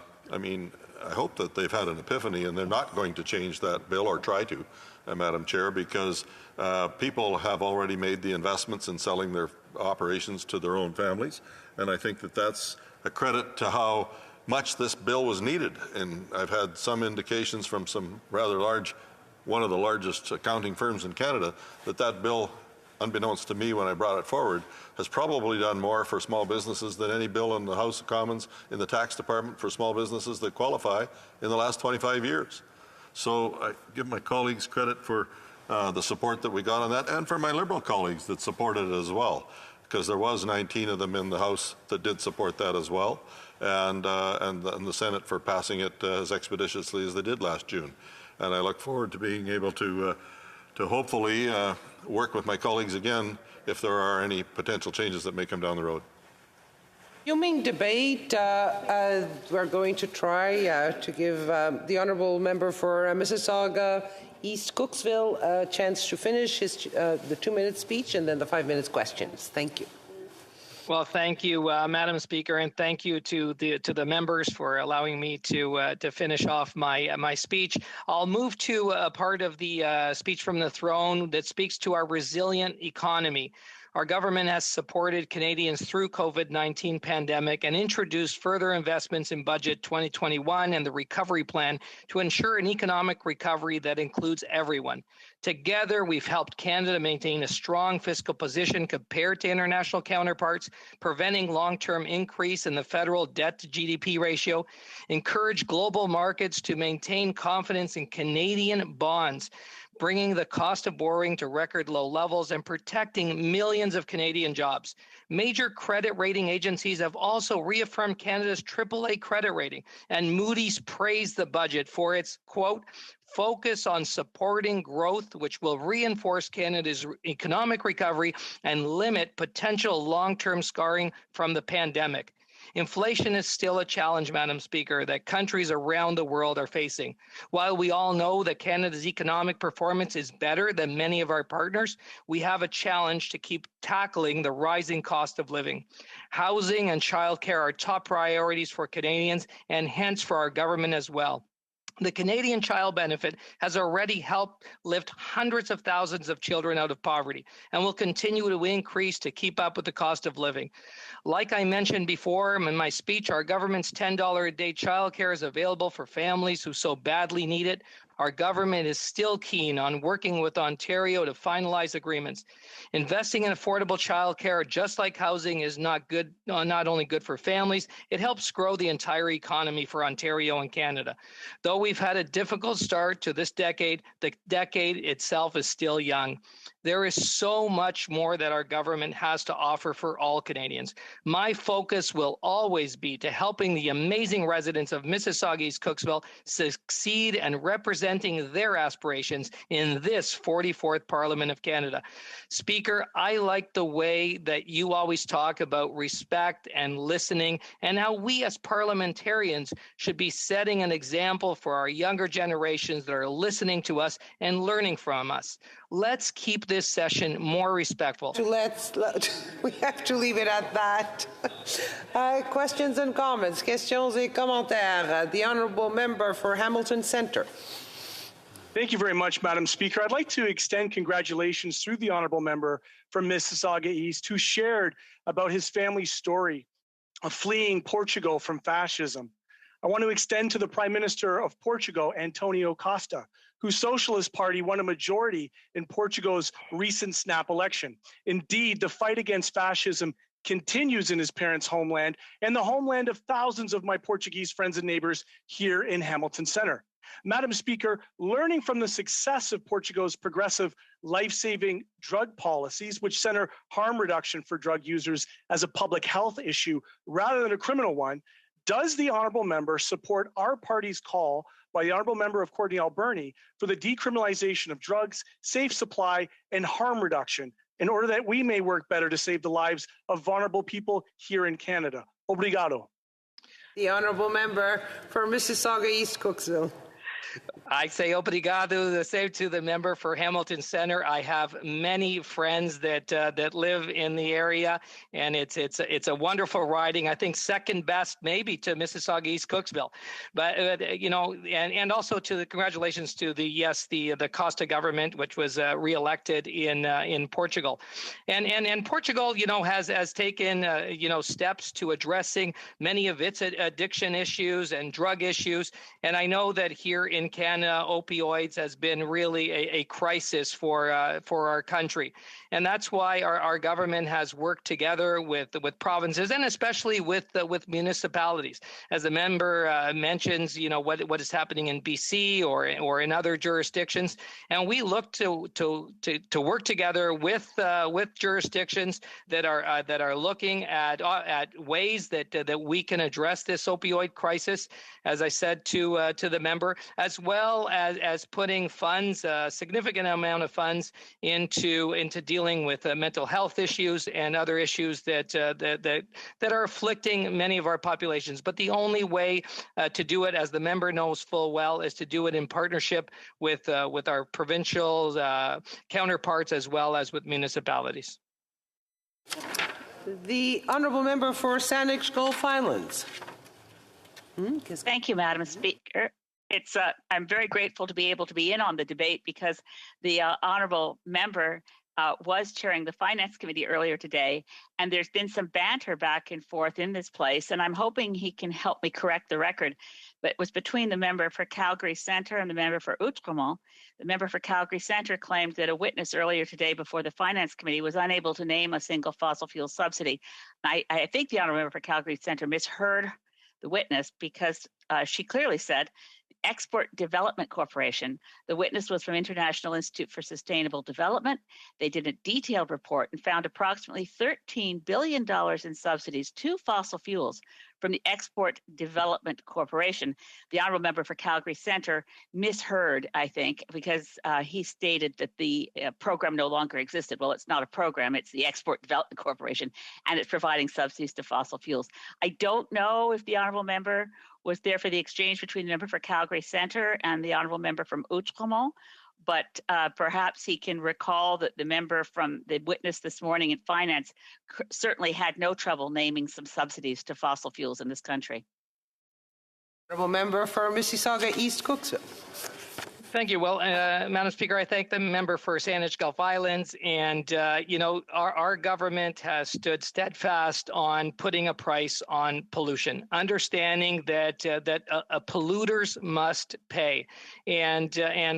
hope that they've had an epiphany and they're not going to change that bill or try to, Madam Chair, because people have already made the investments in selling their operations to their own families. And I think that that's a credit to how much this bill was needed. And I've had some indications from some rather large, one of the largest accounting firms in Canada, that that bill unbeknownst to me when I brought it forward, has probably done more for small businesses than any bill in the House of Commons in the tax department for small businesses that qualify in the last 25 years. So I give my colleagues credit for the support that we got on that, and for my Liberal colleagues that supported it as well, because there was 19 of them in the House that did support that as well, and the Senate for passing it as expeditiously as they did last June. And I look forward to being able to hopefully work with my colleagues again if there are any potential changes that may come down the road. Resuming debate, we're going to try to give the honourable member for Mississauga East Cooksville a chance to finish his the 2-minute speech and then the 5-minute questions. Thank you. Well, thank you, Madam Speaker, and thank you to the members for allowing me to finish off my speech. I'll move to a part of the speech from the throne that speaks to our resilient economy. Our government has supported Canadians through COVID-19 pandemic and introduced further investments in Budget 2021 and the recovery plan to ensure an economic recovery that includes everyone. Together, we've helped Canada maintain a strong fiscal position compared to international counterparts, preventing long-term increase in the federal debt to GDP ratio, encourage global markets to maintain confidence in Canadian bonds, bringing the cost of borrowing to record low levels and protecting millions of Canadian jobs. Major credit rating agencies have also reaffirmed Canada's AAA credit rating, and Moody's praised the budget for its, quote, focus on supporting growth, which will reinforce Canada's economic recovery and limit potential long-term scarring from the pandemic. Inflation is still a challenge, Madam Speaker, that countries around the world are facing. While we all know that Canada's economic performance is better than many of our partners, we have a challenge to keep tackling the rising cost of living. Housing and childcare are top priorities for Canadians and hence for our government as well. The Canadian Child Benefit has already helped lift hundreds of thousands of children out of poverty and will continue to increase to keep up with the cost of living. Like I mentioned before in my speech, our government's $10 a day childcare is available for families who so badly need it. Our government is still keen on working with Ontario to finalize agreements. Investing in affordable childcare, just like housing, is not only good for families, it helps grow the entire economy for Ontario and Canada. Though we've had a difficult start to this decade, the decade itself is still young. There is so much more that our government has to offer for all Canadians. My focus will always be to helping the amazing residents of Mississauga East Cooksville succeed and representing their aspirations in this 44th Parliament of Canada. Speaker, I like the way that you always talk about respect and listening and how we as parliamentarians should be setting an example for our younger generations that are listening to us and learning from us. Let's keep this session more respectful. We have to leave it at that. Questions and comments. Questions et commentaires. The honourable member for Hamilton Centre. Thank you very much, Madam Speaker. I'd like to extend congratulations through the honourable member from Mississauga East who shared about his family's story of fleeing Portugal from fascism. I want to extend to the Prime Minister of Portugal, Antonio Costa, whose Socialist Party won a majority in Portugal's recent snap election. Indeed, the fight against fascism continues in his parents' homeland and the homeland of thousands of my Portuguese friends and neighbors here in Hamilton Centre. Madam Speaker, learning from the success of Portugal's progressive life-saving drug policies, which center harm reduction for drug users as a public health issue rather than a criminal one, does the honourable member support our party's call by the honourable member of Courtenay Alberni for the decriminalization of drugs, safe supply, and harm reduction in order that we may work better to save the lives of vulnerable people here in Canada? Obrigado. The honourable member for Mississauga East Cooksville. I say obrigado, the same to the member for Hamilton Centre. I have many friends that live in the area, and it's a wonderful riding. I think second best maybe to Mississauga East Cooksville, but you know, and also to the congratulations to the Costa government, which was re-elected in Portugal, and Portugal, you know, has taken steps to addressing many of its addiction issues and drug issues, and I know that here in Canada, opioids has been really a crisis for our country. And that's why our government has worked together with provinces and especially with municipalities. As the member mentions, what is happening in BC or in other jurisdictions, and we look to work together with jurisdictions that are looking at ways that we can address this opioid crisis, as I said to the member, as well as putting funds, a significant amount of funds into dealing with mental health issues and other issues that are afflicting many of our populations. But the only way to do it, as the member knows full well, is to do it in partnership with our provincial counterparts as well as with municipalities. The honourable member for Saanich Gulf Islands. Thank you, Madam Speaker. I'm very grateful to be able to be in on the debate because the honourable member was chairing the Finance Committee earlier today, and there's been some banter back and forth in this place, and I'm hoping he can help me correct the record. But it was between the member for Calgary Centre and the member for Outremont. The member for Calgary Centre claimed that a witness earlier today before the Finance Committee was unable to name a single fossil fuel subsidy. I think the honourable member for Calgary Centre misheard the witness because she clearly said Export Development Corporation. The witness was from International Institute for Sustainable Development. They did a detailed report and found approximately $13 billion in subsidies to fossil fuels from the Export Development Corporation. The honourable member for Calgary Centre misheard, I think, because he stated that the program no longer existed. Well, it's not a program, it's the Export Development Corporation, and it's providing subsidies to fossil fuels. I don't know if the honourable member was there for the exchange between the member for Calgary Centre and the honourable member from Outremont, but perhaps he can recall that the member from the witness this morning in Finance certainly had no trouble naming some subsidies to fossil fuels in this country. Honourable member for Mississauga East Cooksville. Thank you. Well, Madam Speaker, I thank the member for Saanich Gulf Islands. And, our government has stood steadfast on putting a price on pollution, understanding that polluters must pay. And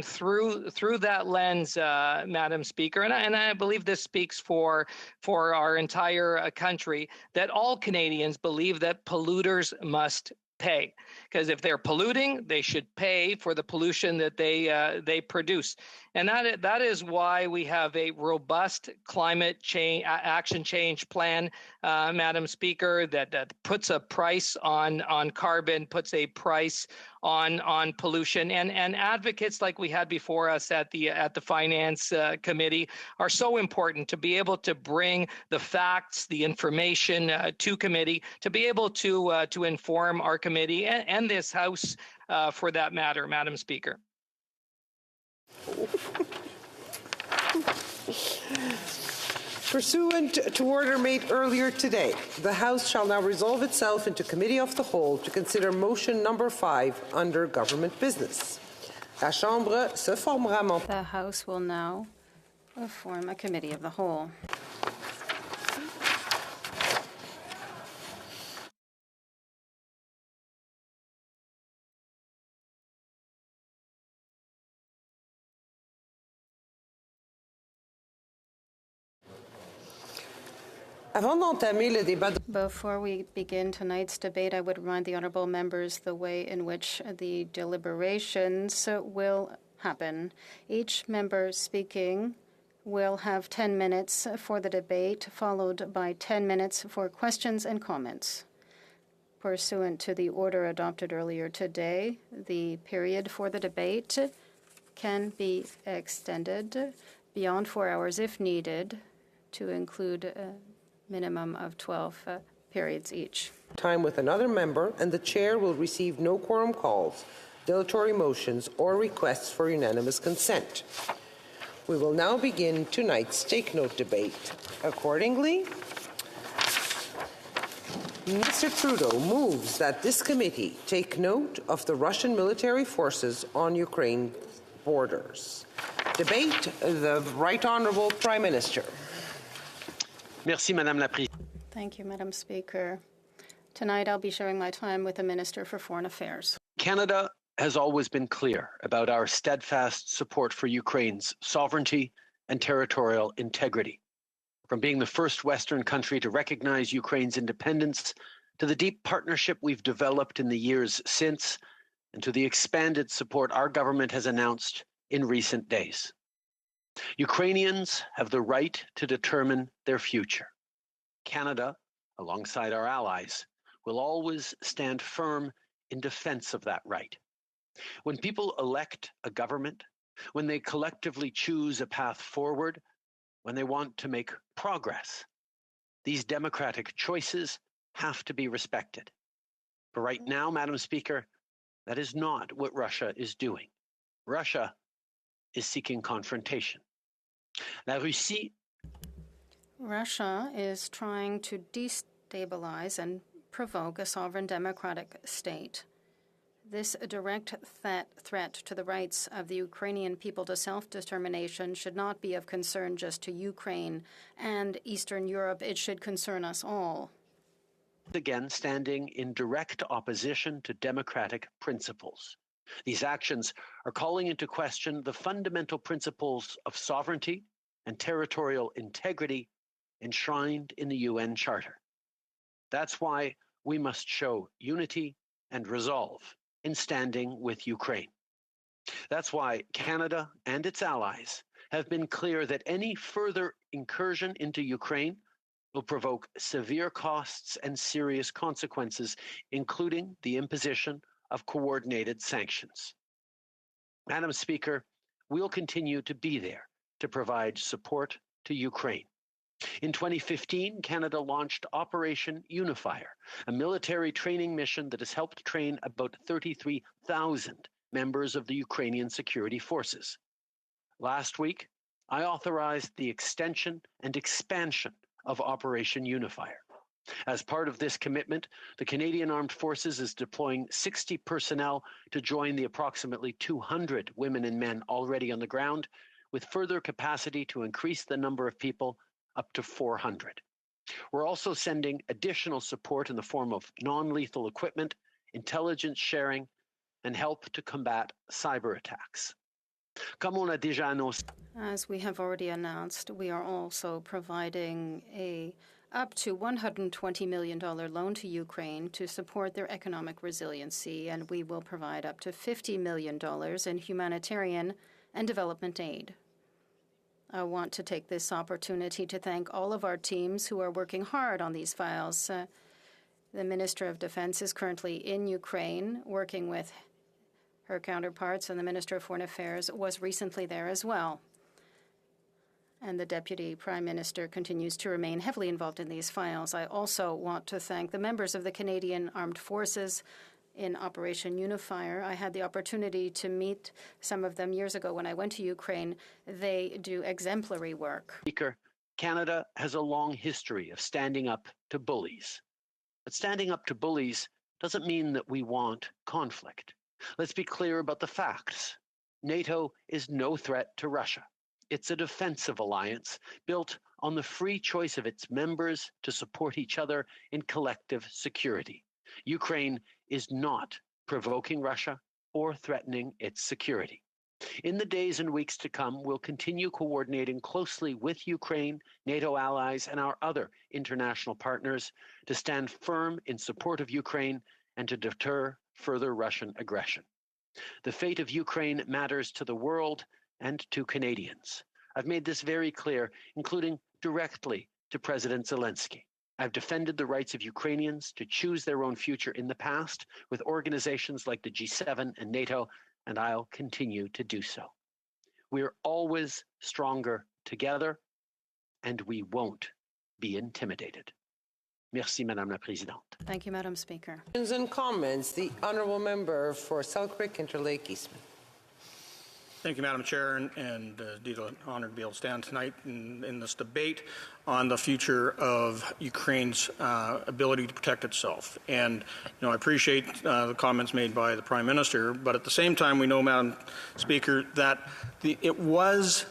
through that lens, Madam Speaker, and I believe this speaks for our entire country, that all Canadians believe that polluters must pay, because if they're polluting, they should pay for the pollution that they produce. And that is why we have a robust climate change action change plan, Madam Speaker, that puts a price on carbon, puts a price on pollution, and advocates like we had before us at the Finance Committee are so important to be able to bring the facts, the information to committee, to be able to inform our committee and this House for that matter, Madam Speaker. Pursuant to order made earlier today, the House shall now resolve itself into Committee of the Whole to consider motion number 5 under government business. La Chambre se formera. The House will now form a Committee of the Whole. Before we begin tonight's debate, I would remind the honourable members the way in which the deliberations will happen. Each member speaking will have 10 minutes for the debate, followed by 10 minutes for questions and comments. Pursuant to the order adopted earlier today, the period for the debate can be extended beyond 4 hours if needed, to include minimum of 12 periods each. Time with another member, and the chair will receive no quorum calls, dilatory motions, or requests for unanimous consent. We will now begin tonight's Take Note debate. Accordingly, Mr. Trudeau moves that this committee take note of the Russian military forces on Ukraine borders. Debate the Right Honourable Prime Minister. Merci, Madame la Présidente. Thank you, Madam Speaker. Tonight I'll be sharing my time with the Minister for Foreign Affairs. Canada has always been clear about our steadfast support for Ukraine's sovereignty and territorial integrity. From being the first Western country to recognize Ukraine's independence, to the deep partnership we've developed in the years since, and to the expanded support our government has announced in recent days. Ukrainians have the right to determine their future. Canada, alongside our allies, will always stand firm in defense of that right. When people elect a government, when they collectively choose a path forward, when they want to make progress, these democratic choices have to be respected. But right now, Madam Speaker, that is not what Russia is doing. Russia is seeking confrontation. Russia is trying to destabilize and provoke a sovereign democratic state. This direct threat to the rights of the Ukrainian people to self-determination should not be of concern just to Ukraine and Eastern Europe. It should concern us all. Again, standing in direct opposition to democratic principles. These actions are calling into question the fundamental principles of sovereignty and territorial integrity enshrined in the UN Charter. That's why we must show unity and resolve in standing with Ukraine. That's why Canada and its allies have been clear that any further incursion into Ukraine will provoke severe costs and serious consequences, including the imposition of coordinated sanctions. Madam Speaker, we'll continue to be there to provide support to Ukraine. In 2015, Canada launched Operation Unifier, a military training mission that has helped train about 33,000 members of the Ukrainian security forces. Last week, I authorized the extension and expansion of Operation Unifier. As part of this commitment, the Canadian Armed Forces is deploying 60 personnel to join the approximately 200 women and men already on the ground, with further capacity to increase the number of people up to 400. We're also sending additional support in the form of non-lethal equipment, intelligence sharing, and help to combat cyber attacks. As we have already announced, we are also providing a up to $120 million loan to Ukraine to support their economic resiliency, and we will provide up to $50 million in humanitarian and development aid. I want to take this opportunity to thank all of our teams who are working hard on these files. The Minister of Defense is currently in Ukraine working with her counterparts, and the Minister of Foreign Affairs was recently there as well. And the Deputy Prime Minister continues to remain heavily involved in these files. I also want to thank the members of the Canadian Armed Forces in Operation Unifier. I had the opportunity to meet some of them years ago when I went to Ukraine. They do exemplary work. Speaker, Canada has a long history of standing up to bullies. But standing up to bullies doesn't mean that we want conflict. Let's be clear about the facts. NATO is no threat to Russia. It's a defensive alliance built on the free choice of its members to support each other in collective security. Ukraine is not provoking Russia or threatening its security. In the days and weeks to come, we'll continue coordinating closely with Ukraine, NATO allies, and our other international partners to stand firm in support of Ukraine and to deter further Russian aggression. The fate of Ukraine matters to the world and to Canadians. I've made this very clear, including directly to President Zelensky. I've defended the rights of Ukrainians to choose their own future in the past with organizations like the G7 and NATO, and I'll continue to do so. We're always stronger together, and we won't be intimidated. Merci, Madame la Présidente. Thank you, Madam Speaker. Questions and comments. The Honourable Member for Selkirk, Interlake, Eastman. Thank you, Madam Chair, and indeed an honor to be able to stand tonight in this debate on the future of Ukraine's ability to protect itself. And I appreciate the comments made by the Prime Minister, but at the same time, we know, Madam Speaker, that it was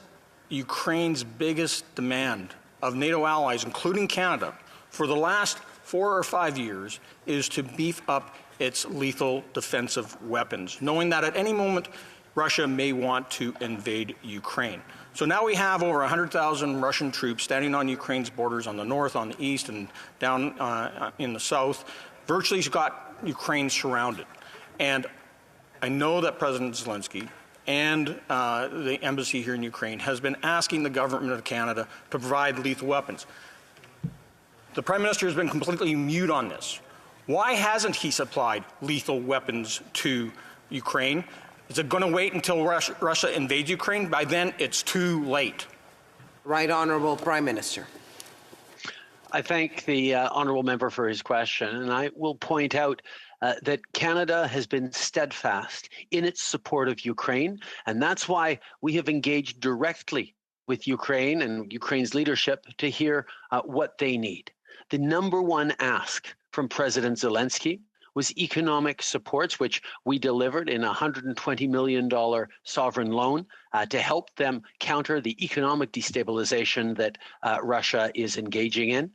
Ukraine's biggest demand of NATO allies, including Canada, for the last 4 or 5 years, is to beef up its lethal defensive weapons, knowing that at any moment Russia may want to invade Ukraine. So now we have over 100,000 Russian troops standing on Ukraine's borders on the north, on the east, and down in the south. Virtually got Ukraine surrounded. And I know that President Zelensky and the embassy here in Ukraine has been asking the government of Canada to provide lethal weapons. The Prime Minister has been completely mute on this. Why hasn't he supplied lethal weapons to Ukraine? Is it going to wait until Russia invades Ukraine? By then, it's too late. Right Honourable Prime Minister. I thank the honourable member for his question, and I will point out that Canada has been steadfast in its support of Ukraine, and that's why we have engaged directly with Ukraine and Ukraine's leadership to hear what they need. The number one ask from President Zelensky was economic supports, which we delivered in a $120 million sovereign loan to help them counter the economic destabilization that Russia is engaging in.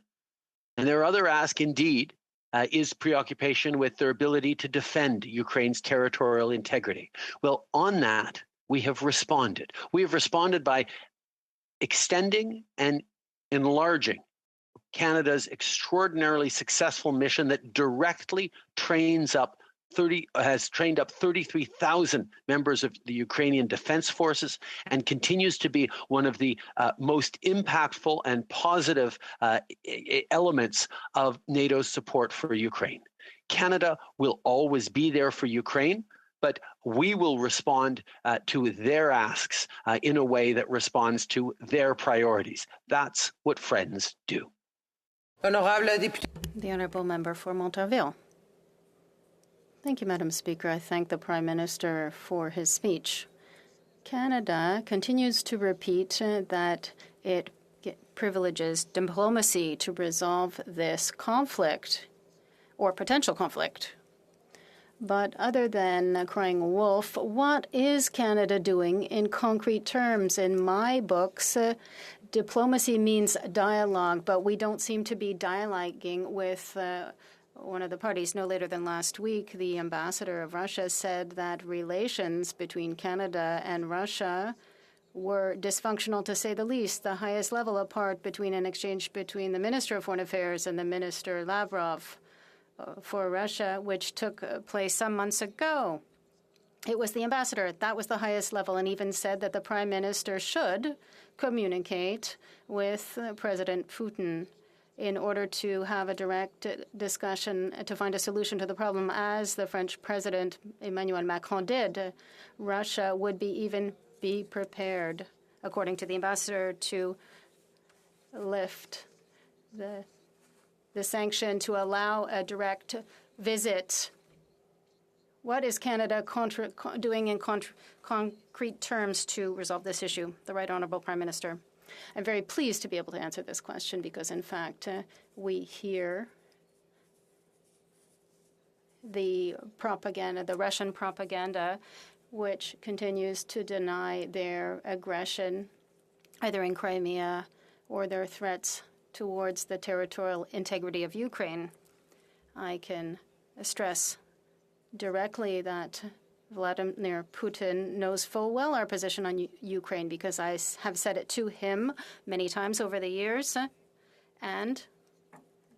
And their other ask, indeed, is preoccupation with their ability to defend Ukraine's territorial integrity. Well, on that, we have responded. We have responded by extending and enlarging Canada's extraordinarily successful mission that directly has trained up 33,000 members of the Ukrainian Defense Forces and continues to be one of the most impactful and positive elements of NATO's support for Ukraine. Canada will always be there for Ukraine, but we will respond to their asks in a way that responds to their priorities. That's what friends do. The Honourable Member for Montarville. Thank you, Madam Speaker. I thank the Prime Minister for his speech. Canada continues to repeat that it privileges diplomacy to resolve this conflict or potential conflict. But other than crying wolf, what is Canada doing in concrete terms? In my books, diplomacy means dialogue, but we don't seem to be dialoguing with one of the parties. No later than last week, the ambassador of Russia said that relations between Canada and Russia were dysfunctional, to say the least. The highest level apart between an exchange between the Minister of Foreign Affairs and the Minister Lavrov for Russia, which took place some months ago. It was the ambassador. That was the highest level, and even said that the Prime Minister should communicate with President Putin in order to have a direct discussion to find a solution to the problem, as the French President Emmanuel Macron did. Russia would be prepared, according to the ambassador, to lift the sanction to allow a direct visit. What is Canada doing in concrete terms to resolve this issue? The Right Honourable Prime Minister. I'm very pleased to be able to answer this question because, in fact, we hear the propaganda, the Russian propaganda, which continues to deny their aggression, either in Crimea or their threats towards the territorial integrity of Ukraine. I can stress directly that Vladimir Putin knows full well our position on Ukraine because I have said it to him many times over the years. And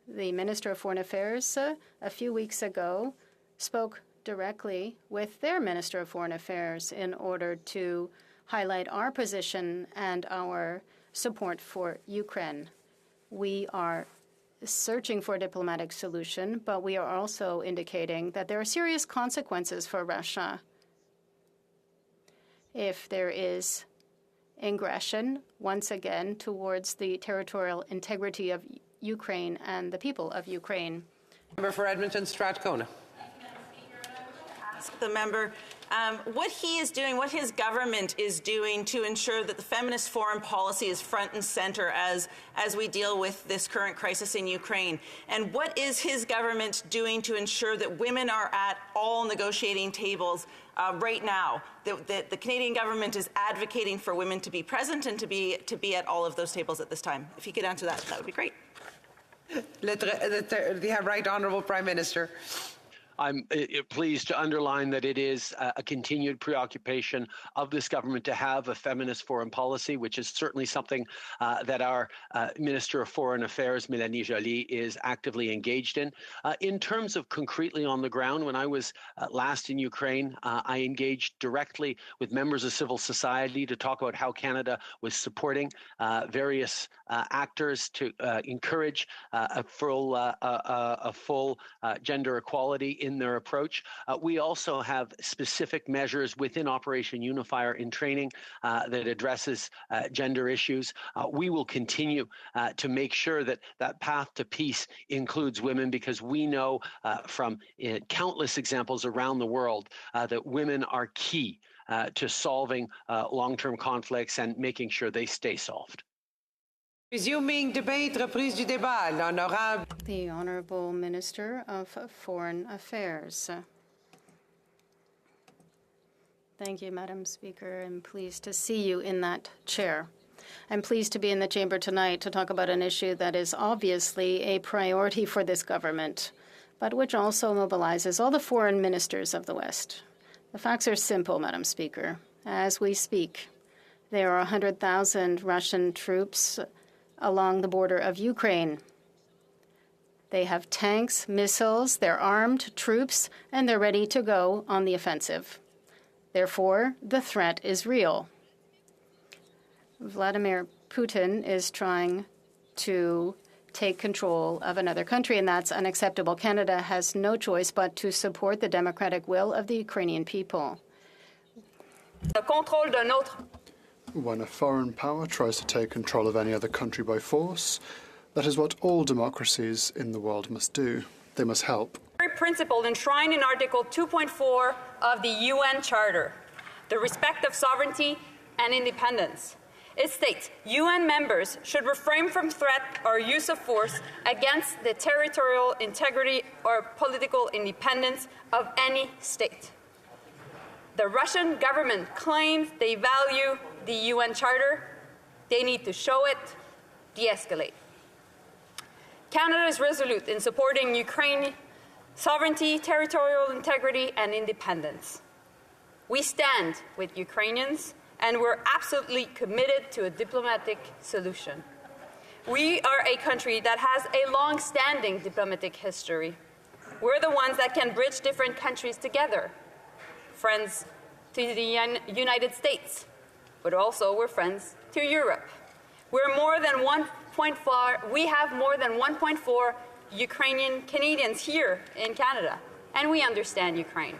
the Minister of Foreign Affairs a few weeks ago spoke directly with their Minister of Foreign Affairs in order to highlight our position and our support for Ukraine. We are searching for a diplomatic solution, but we are also indicating that there are serious consequences for Russia if there is aggression, once again, towards the territorial integrity of Ukraine and the people of Ukraine. Member for Edmonton Strathcona. Ask the member what he is doing, what his government is doing to ensure that the feminist foreign policy is front and center as we deal with this current crisis in Ukraine. And what is his government doing to ensure that women are at all negotiating tables right now? The Canadian government is advocating for women to be present and to be at all of those tables at this time. If you could answer that would be great. The Right Honourable Prime Minister. I'm pleased to underline that it is a continued preoccupation of this government to have a feminist foreign policy, which is certainly something that our Minister of Foreign Affairs, Mélanie Joly, is actively engaged in. In terms of concretely on the ground, when I was last in Ukraine, I engaged directly with members of civil society to talk about how Canada was supporting various actors to encourage a full gender equality in their approach. We also have specific measures within Operation Unifier in training that addresses gender issues. We will continue to make sure that that path to peace includes women, because we know from countless examples around the world that women are key to solving long-term conflicts and making sure they stay solved. Resuming debate, reprise du débat. L'honorable. The Honourable Minister of Foreign Affairs. Thank you, Madam Speaker. I'm pleased to see you in that chair. I'm pleased to be in the chamber tonight to talk about an issue that is obviously a priority for this government, but which also mobilizes all the foreign ministers of the West. The facts are simple, Madam Speaker. As we speak, there are 100,000 Russian troops along the border of Ukraine. They have tanks, missiles, they're armed troops, and they're ready to go on the offensive. Therefore, the threat is real. Vladimir Putin is trying to take control of another country, and that's unacceptable. Canada has no choice but to support the democratic will of the Ukrainian people. When a foreign power tries to take control of any other country by force, that is what all democracies in the world must do. They must help. Principle enshrined in Article 2.4 of the UN Charter, the respect of sovereignty and independence. It states UN members should refrain from threat or use of force against the territorial integrity or political independence of any state. The Russian government claims they value the UN Charter. They need to show it, de-escalate. Canada is resolute in supporting Ukraine sovereignty, territorial integrity, and independence. We stand with Ukrainians, and we're absolutely committed to a diplomatic solution. We are a country that has a long-standing diplomatic history. We're the ones that can bridge different countries together. Friends to the United States, but also we're friends to Europe. We have more than 1.4 Ukrainian Canadians here in Canada, and we understand Ukraine.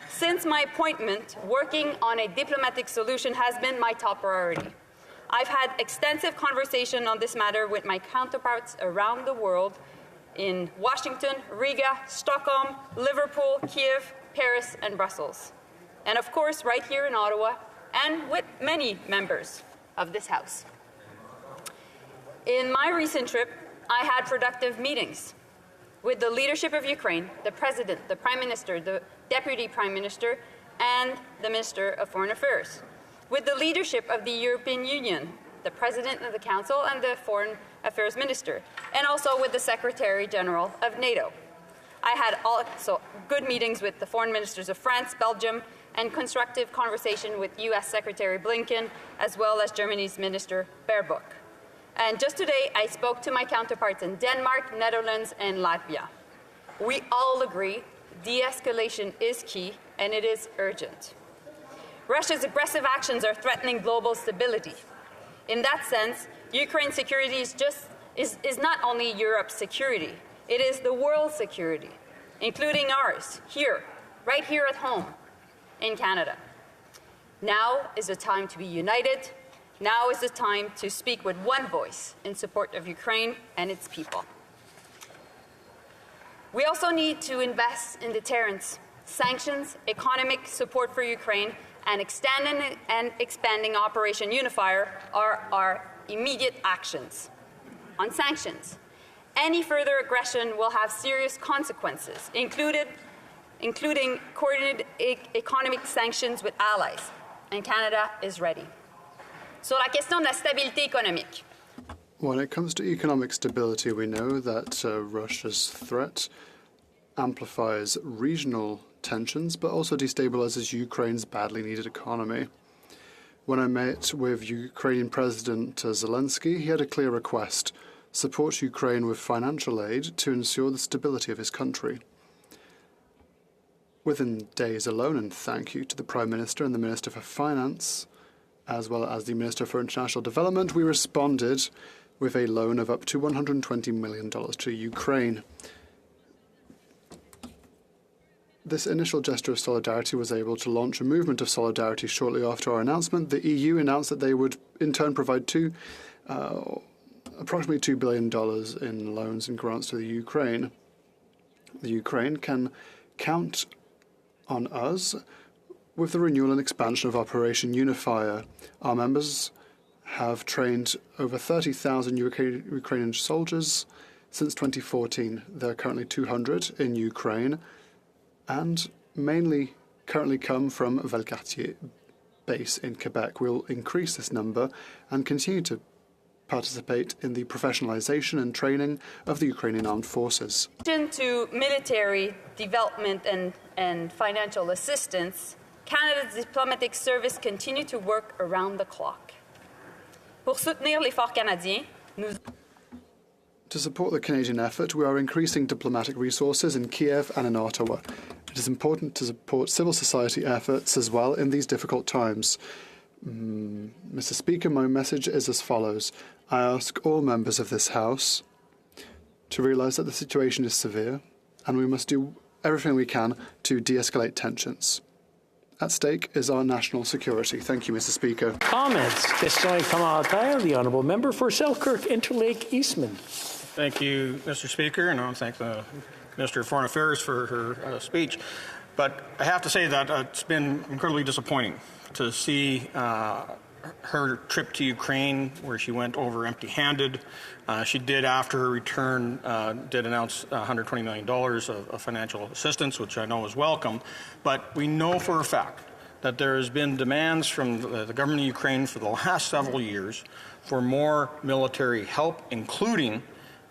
Since my appointment, working on a diplomatic solution has been my top priority. I've had extensive conversation on this matter with my counterparts around the world in Washington, Riga, Stockholm, Liverpool, Kiev, Paris, and Brussels. And of course, right here in Ottawa, and with many members of this House. In my recent trip, I had productive meetings with the leadership of Ukraine, the President, the Prime Minister, the Deputy Prime Minister, and the Minister of Foreign Affairs, with the leadership of the European Union, the President of the Council, and the Foreign Affairs Minister, and also with the Secretary General of NATO. I had also good meetings with the foreign ministers of France, Belgium, and constructive conversation with U.S. Secretary Blinken, as well as Germany's Minister Baerbock. And just today, I spoke to my counterparts in Denmark, Netherlands, and Latvia. We all agree de-escalation is key, and it is urgent. Russia's aggressive actions are threatening global stability. In that sense, Ukraine's security is not only Europe's security, it is the world's security, including ours, here, right here at home, in Canada. Now is the time to be united. Now is the time to speak with one voice in support of Ukraine and its people. We also need to invest in deterrence, sanctions, economic support for Ukraine, and extending and expanding Operation Unifier are our immediate actions. On sanctions, any further aggression will have serious consequences, including coordinated economic sanctions with allies, and Canada is ready. Sur la question de la stabilité économique. When it comes to economic stability, we know that Russia's threat amplifies regional tensions, but also destabilizes Ukraine's badly needed economy. When I met with Ukrainian President Zelensky, he had a clear request: support Ukraine with financial aid to ensure the stability of his country. Within days alone, and thank you to the Prime Minister and the Minister for Finance, as well as the Minister for International Development, we responded with a loan of up to $120 million to Ukraine. This initial gesture of solidarity was able to launch a movement of solidarity shortly after our announcement. The EU announced that they would in turn provide approximately $2 billion in loans and grants to the Ukraine. The Ukraine can count on us with the renewal and expansion of Operation Unifier. Our members have trained over 30,000 Ukrainian soldiers since 2014. There are currently 200 in Ukraine, and mainly currently come from Valcartier base in Quebec. We'll increase this number and continue to participate in the professionalization and training of the Ukrainian armed forces. In addition to military development and financial assistance, Canada's diplomatic service continue to work around the clock. Pour soutenir l'effort canadien, nous... To support the Canadian effort, we are increasing diplomatic resources in Kiev and in Ottawa. It is important to support civil society efforts as well in these difficult times. Mr. Speaker, my message is as follows. I ask all members of this House to realise that the situation is severe and we must do everything we can to de-escalate tensions. At stake is our national security. Thank you, Mr. Speaker. Comments. Testimony commentaire, the Honourable Member for Selkirk Interlake Eastman. Thank you, Mr. Speaker, and I want to thank the Minister of Foreign Affairs for her speech. But I have to say that it's been incredibly disappointing to see her trip to Ukraine, where she went over empty-handed. She did, after her return, did announce $120 million of financial assistance, which I know is welcome. But we know for a fact that there has been demands from the government of Ukraine for the last several years for more military help, including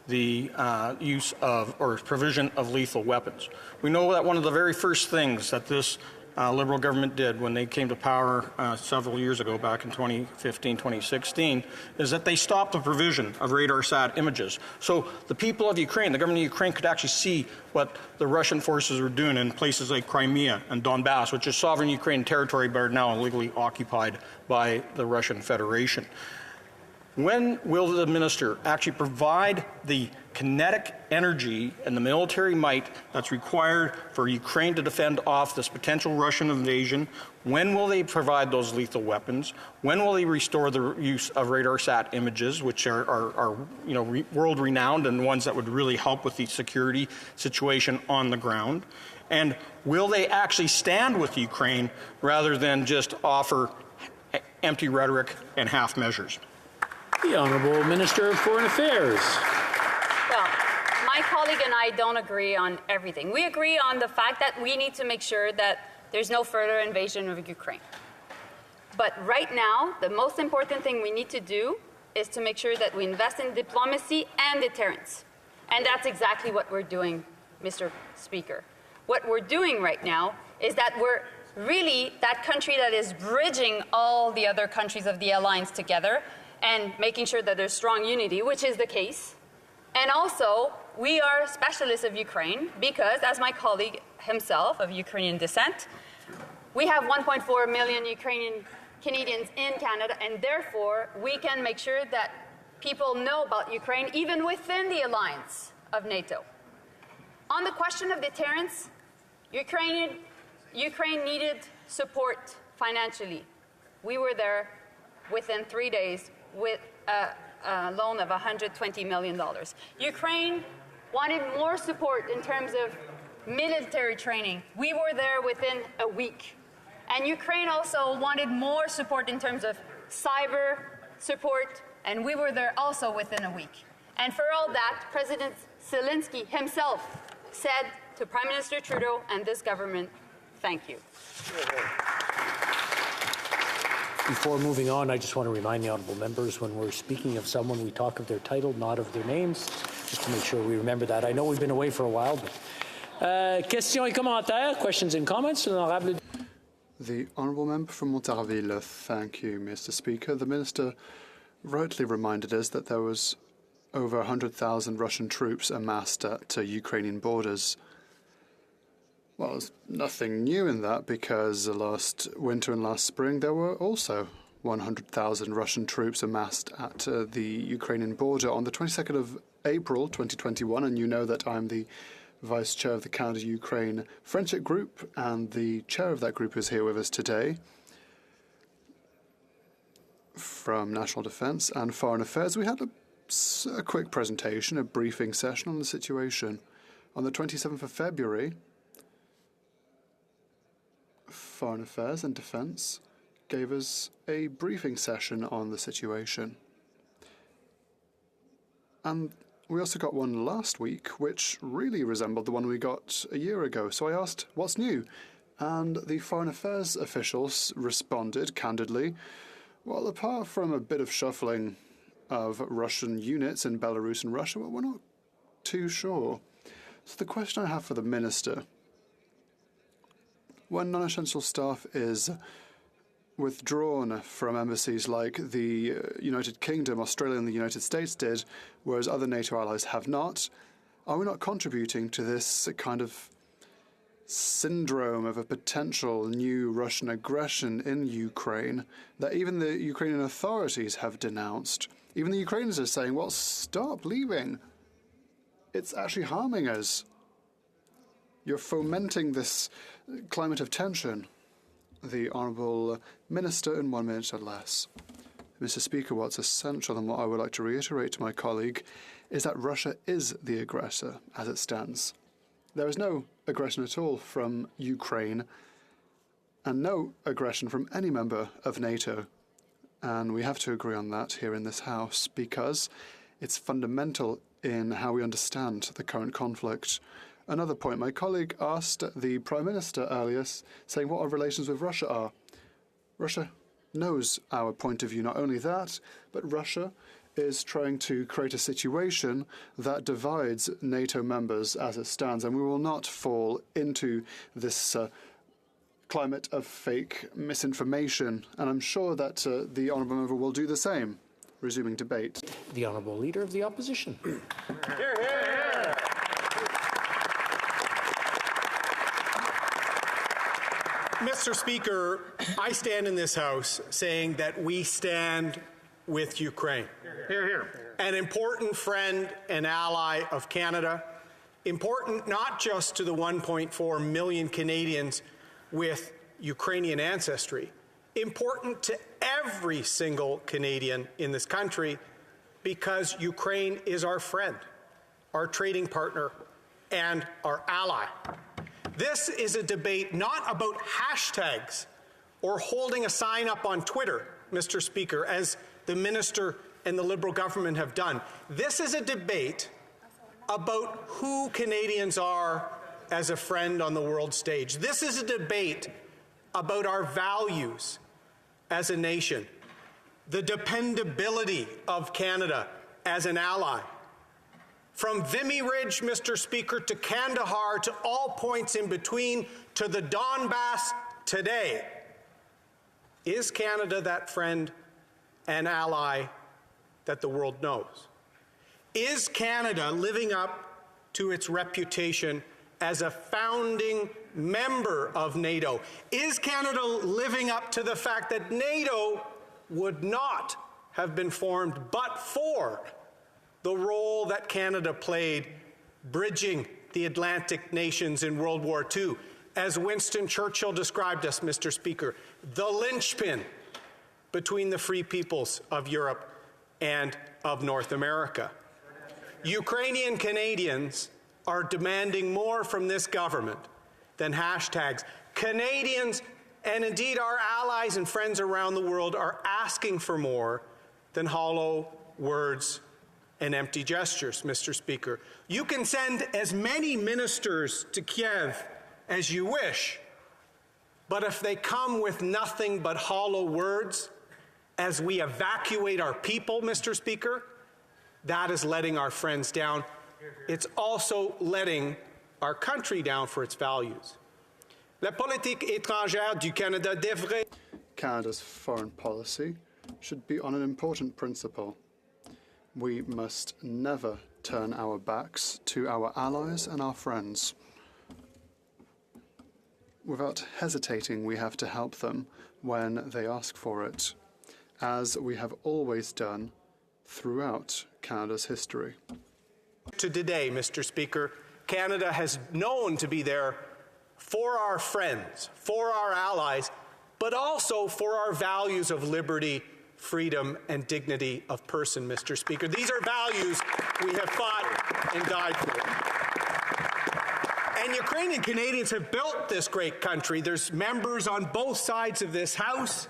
the use of or provision of lethal weapons. We know that one of the very first things that this Liberal government did when they came to power several years ago, back in 2015, 2016, is that they stopped the provision of RadarSat images. So the people of Ukraine, the government of Ukraine, could actually see what the Russian forces were doing in places like Crimea and Donbass, which is sovereign Ukrainian territory but are now illegally occupied by the Russian Federation. When will the minister actually provide the kinetic energy and the military might that's required for Ukraine to defend off this potential Russian invasion? When will they provide those lethal weapons? When will they restore the use of RadarSat images, which are world-renowned and ones that would really help with the security situation on the ground? And will they actually stand with Ukraine rather than just offer empty rhetoric and half measures? The Honourable Minister of Foreign Affairs. Well, my colleague and I don't agree on everything. We agree on the fact that we need to make sure that there's no further invasion of Ukraine. But right now, the most important thing we need to do is to make sure that we invest in diplomacy and deterrence. And that's exactly what we're doing, Mr. Speaker. What we're doing right now is that we're really that country that is bridging all the other countries of the alliance together and making sure that there's strong unity, which is the case. And also, we are specialists of Ukraine because, as my colleague himself of Ukrainian descent, we have 1.4 million Ukrainian Canadians in Canada, and therefore we can make sure that people know about Ukraine even within the alliance of NATO. On the question of deterrence, Ukraine needed support financially. We were there within 3 days with a loan of $120 million. Ukraine wanted more support in terms of military training. We were there within a week. And Ukraine also wanted more support in terms of cyber support, and we were there also within a week. And for all that, President Zelensky himself said to Prime Minister Trudeau and this government, thank you. Before moving on, I just want to remind the honourable members, when we're speaking of someone, we talk of their title, not of their names, just to make sure we remember that. I know we've been away for a while, but Questions et commentaires. Questions and comments. L'honorable. The Honourable Member from Montarville. Thank you, Mr. Speaker. The Minister rightly reminded us that there was over 100,000 Russian troops amassed at Ukrainian borders. Well, there's nothing new in that because last winter and last spring there were also 100,000 Russian troops amassed at the Ukrainian border on the 22nd of April 2021, and you know that I'm the Vice Chair of the Canada-Ukraine Friendship Group, and the Chair of that group is here with us today. From National Defence and Foreign Affairs, we had a quick presentation, a briefing session on the situation. On the 27th of February, Foreign Affairs and Defence gave us a briefing session on the situation. And we also got one last week, which really resembled the one we got a year ago. So I asked, what's new? And the Foreign Affairs officials responded candidly, well, apart from a bit of shuffling of Russian units in Belarus and Russia, well, we're not too sure. So the question I have for the Minister, when non-essential staff is withdrawn from embassies like the United Kingdom, Australia and the United States did, whereas other NATO allies have not, are we not contributing to this kind of syndrome of a potential new Russian aggression in Ukraine that even the Ukrainian authorities have denounced? Even the Ukrainians are saying, well, stop leaving. It's actually harming us. You're fomenting this climate of tension. The Honourable Minister in 1 minute or less. Mr. Speaker, what's essential and what I would like to reiterate to my colleague is that Russia is the aggressor as it stands. There is no aggression at all from Ukraine and no aggression from any member of NATO. And we have to agree on that here in this House because it's fundamental in how we understand the current conflict. Another point, my colleague asked the Prime Minister earlier, saying what our relations with Russia are. Russia knows our point of view. Not only that, but Russia is trying to create a situation that divides NATO members as it stands, and we will not fall into this climate of fake misinformation. And I'm sure that the Honourable Member will do the same. Resuming debate. The Honourable Leader of the Opposition. Hear, hear. Mr. Speaker, I stand in this House saying that we stand with Ukraine. Hear, hear. An important friend and ally of Canada, important not just to the 1.4 million Canadians with Ukrainian ancestry, important to every single Canadian in this country because Ukraine is our friend, our trading partner, and our ally. This is a debate not about hashtags or holding a sign up on Twitter, Mr. Speaker, as the Minister and the Liberal government have done. This is a debate about who Canadians are as a friend on the world stage. This is a debate about our values as a nation, the dependability of Canada as an ally. From Vimy Ridge, Mr. Speaker, to Kandahar, to all points in between, to the Donbass today. Is Canada that friend and ally that the world knows? Is Canada living up to its reputation as a founding member of NATO? Is Canada living up to the fact that NATO would not have been formed but for the role that Canada played bridging the Atlantic nations in World War II? As Winston Churchill described us, Mr. Speaker, the linchpin between the free peoples of Europe and of North America. Ukrainian Canadians are demanding more from this government than hashtags. Canadians, and indeed our allies and friends around the world, are asking for more than hollow words and empty gestures, Mr. Speaker. You can send as many ministers to Kiev as you wish, but if they come with nothing but hollow words as we evacuate our people, Mr. Speaker, that is letting our friends down. It's also letting our country down for its values. La politique étrangère du Canada devrait... Canada's foreign policy should be on an important principle. We must never turn our backs to our allies and our friends. Without hesitating, we have to help them when they ask for it, as we have always done throughout Canada's history. To today, Mr. Speaker, Canada has known to be there for our friends, for our allies, but also for our values of liberty, freedom, and dignity of person, Mr. Speaker. These are values we have fought and died for. And Ukrainian Canadians have built this great country. There's members on both sides of this House.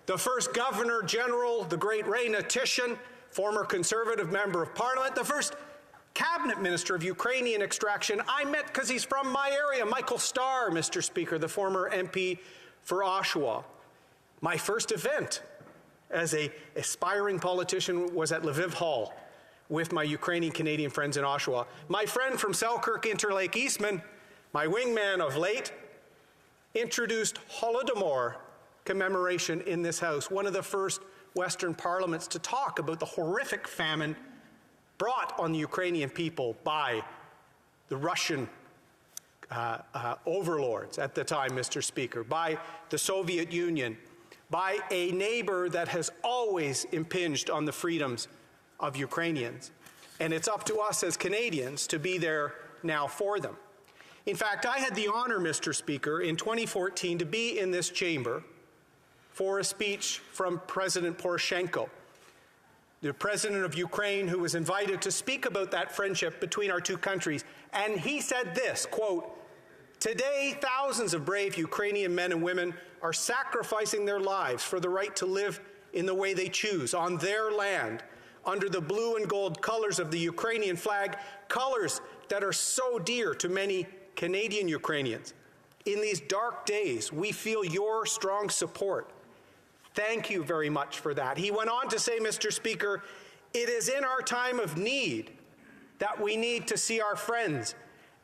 The first Governor General, the great Reina Tishyn, former Conservative Member of Parliament, the first Cabinet Minister of Ukrainian extraction I met because he's from my area, Michael Starr, Mr. Speaker, the former MP for Oshawa. My first event as an aspiring politician was at Lviv Hall with my Ukrainian Canadian friends in Oshawa. My friend from Selkirk Interlake Eastman, my wingman of late, introduced Holodomor commemoration in this House, one of the first Western parliaments to talk about the horrific famine brought on the Ukrainian people by the Russian overlords at the time, Mr. Speaker, by the Soviet Union, by a neighbor that has always impinged on the freedoms of Ukrainians. And it's up to us as Canadians to be there now for them. In fact, I had the honor, Mr. Speaker, in 2014 to be in this chamber for a speech from President Poroshenko, the president of Ukraine, who was invited to speak about that friendship between our two countries. And he said this, quote, "Today, thousands of brave Ukrainian men and women are sacrificing their lives for the right to live in the way they choose, on their land, under the blue and gold colors of the Ukrainian flag, colors that are so dear to many Canadian Ukrainians. In these dark days, we feel your strong support. Thank you very much for that." He went on to say, Mr. Speaker, "It is in our time of need that we need to see our friends,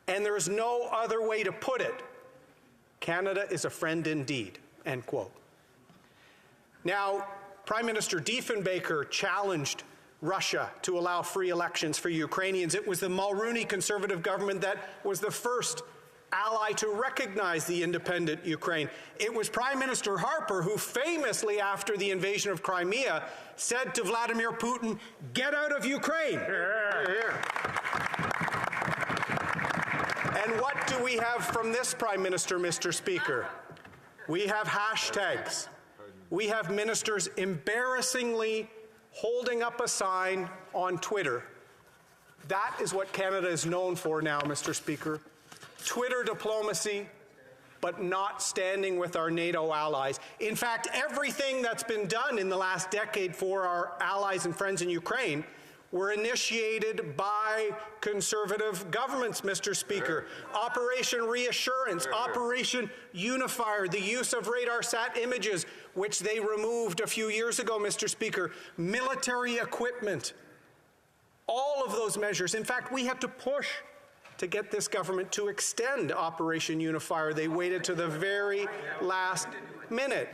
and there is no other way to put it. Canada is a friend indeed," end quote. Now, Prime Minister Diefenbaker challenged Russia to allow free elections for Ukrainians. It was the Mulroney Conservative government that was the first ally to recognize the independent Ukraine. It was Prime Minister Harper who famously, after the invasion of Crimea, said to Vladimir Putin, "Get out of Ukraine." And what do we have from this Prime Minister, Mr. Speaker? We have hashtags. We have ministers embarrassingly holding up a sign on Twitter. That is what Canada is known for now, Mr. Speaker. Twitter diplomacy, but not standing with our NATO allies. In fact, everything that's been done in the last decade for our allies and friends in Ukraine were initiated by conservative governments, Mr. Speaker. Operation Reassurance, Operation Unifier, the use of RadarSat images, which they removed a few years ago, Mr. Speaker, military equipment, all of those measures. In fact, we had to push to get this government to extend Operation Unifier. They waited to the very last minute.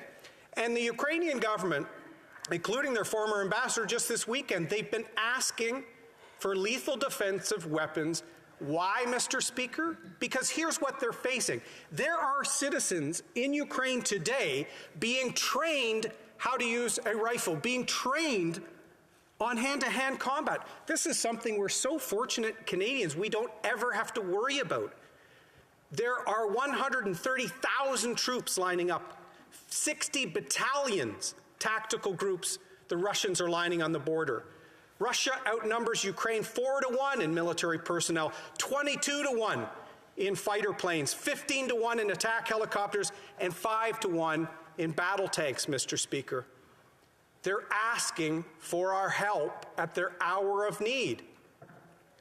And the Ukrainian government, including their former ambassador just this weekend, they've been asking for lethal defensive weapons. Why, Mr. Speaker? Because here's what they're facing. There are citizens in Ukraine today being trained how to use a rifle, being trained on hand-to-hand combat. This is something we're so fortunate Canadians we don't ever have to worry about. There are 130,000 troops lining up, 60 battalions, tactical groups the Russians are lining on the border. Russia outnumbers Ukraine 4-1 in military personnel, 22-1 in fighter planes, 15-1 in attack helicopters, and 5-1 in battle tanks, Mr. Speaker. They're asking for our help at their hour of need.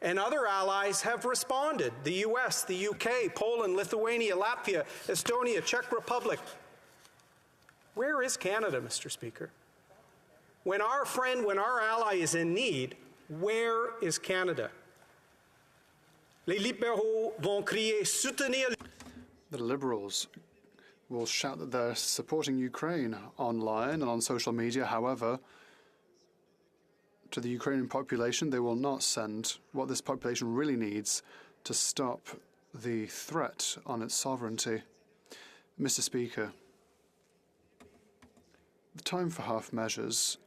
And other allies have responded. The US, the UK, Poland, Lithuania, Latvia, Estonia, Czech Republic. Where is Canada, Mr. Speaker? When our friend, when our ally is in need, where is Canada? Les libéraux vont crier soutenir. The Liberals will shout that they're supporting Ukraine online and on social media. However, to the Ukrainian population, they will not send what this population really needs to stop the threat on its sovereignty. Mr. Speaker, the time for half measures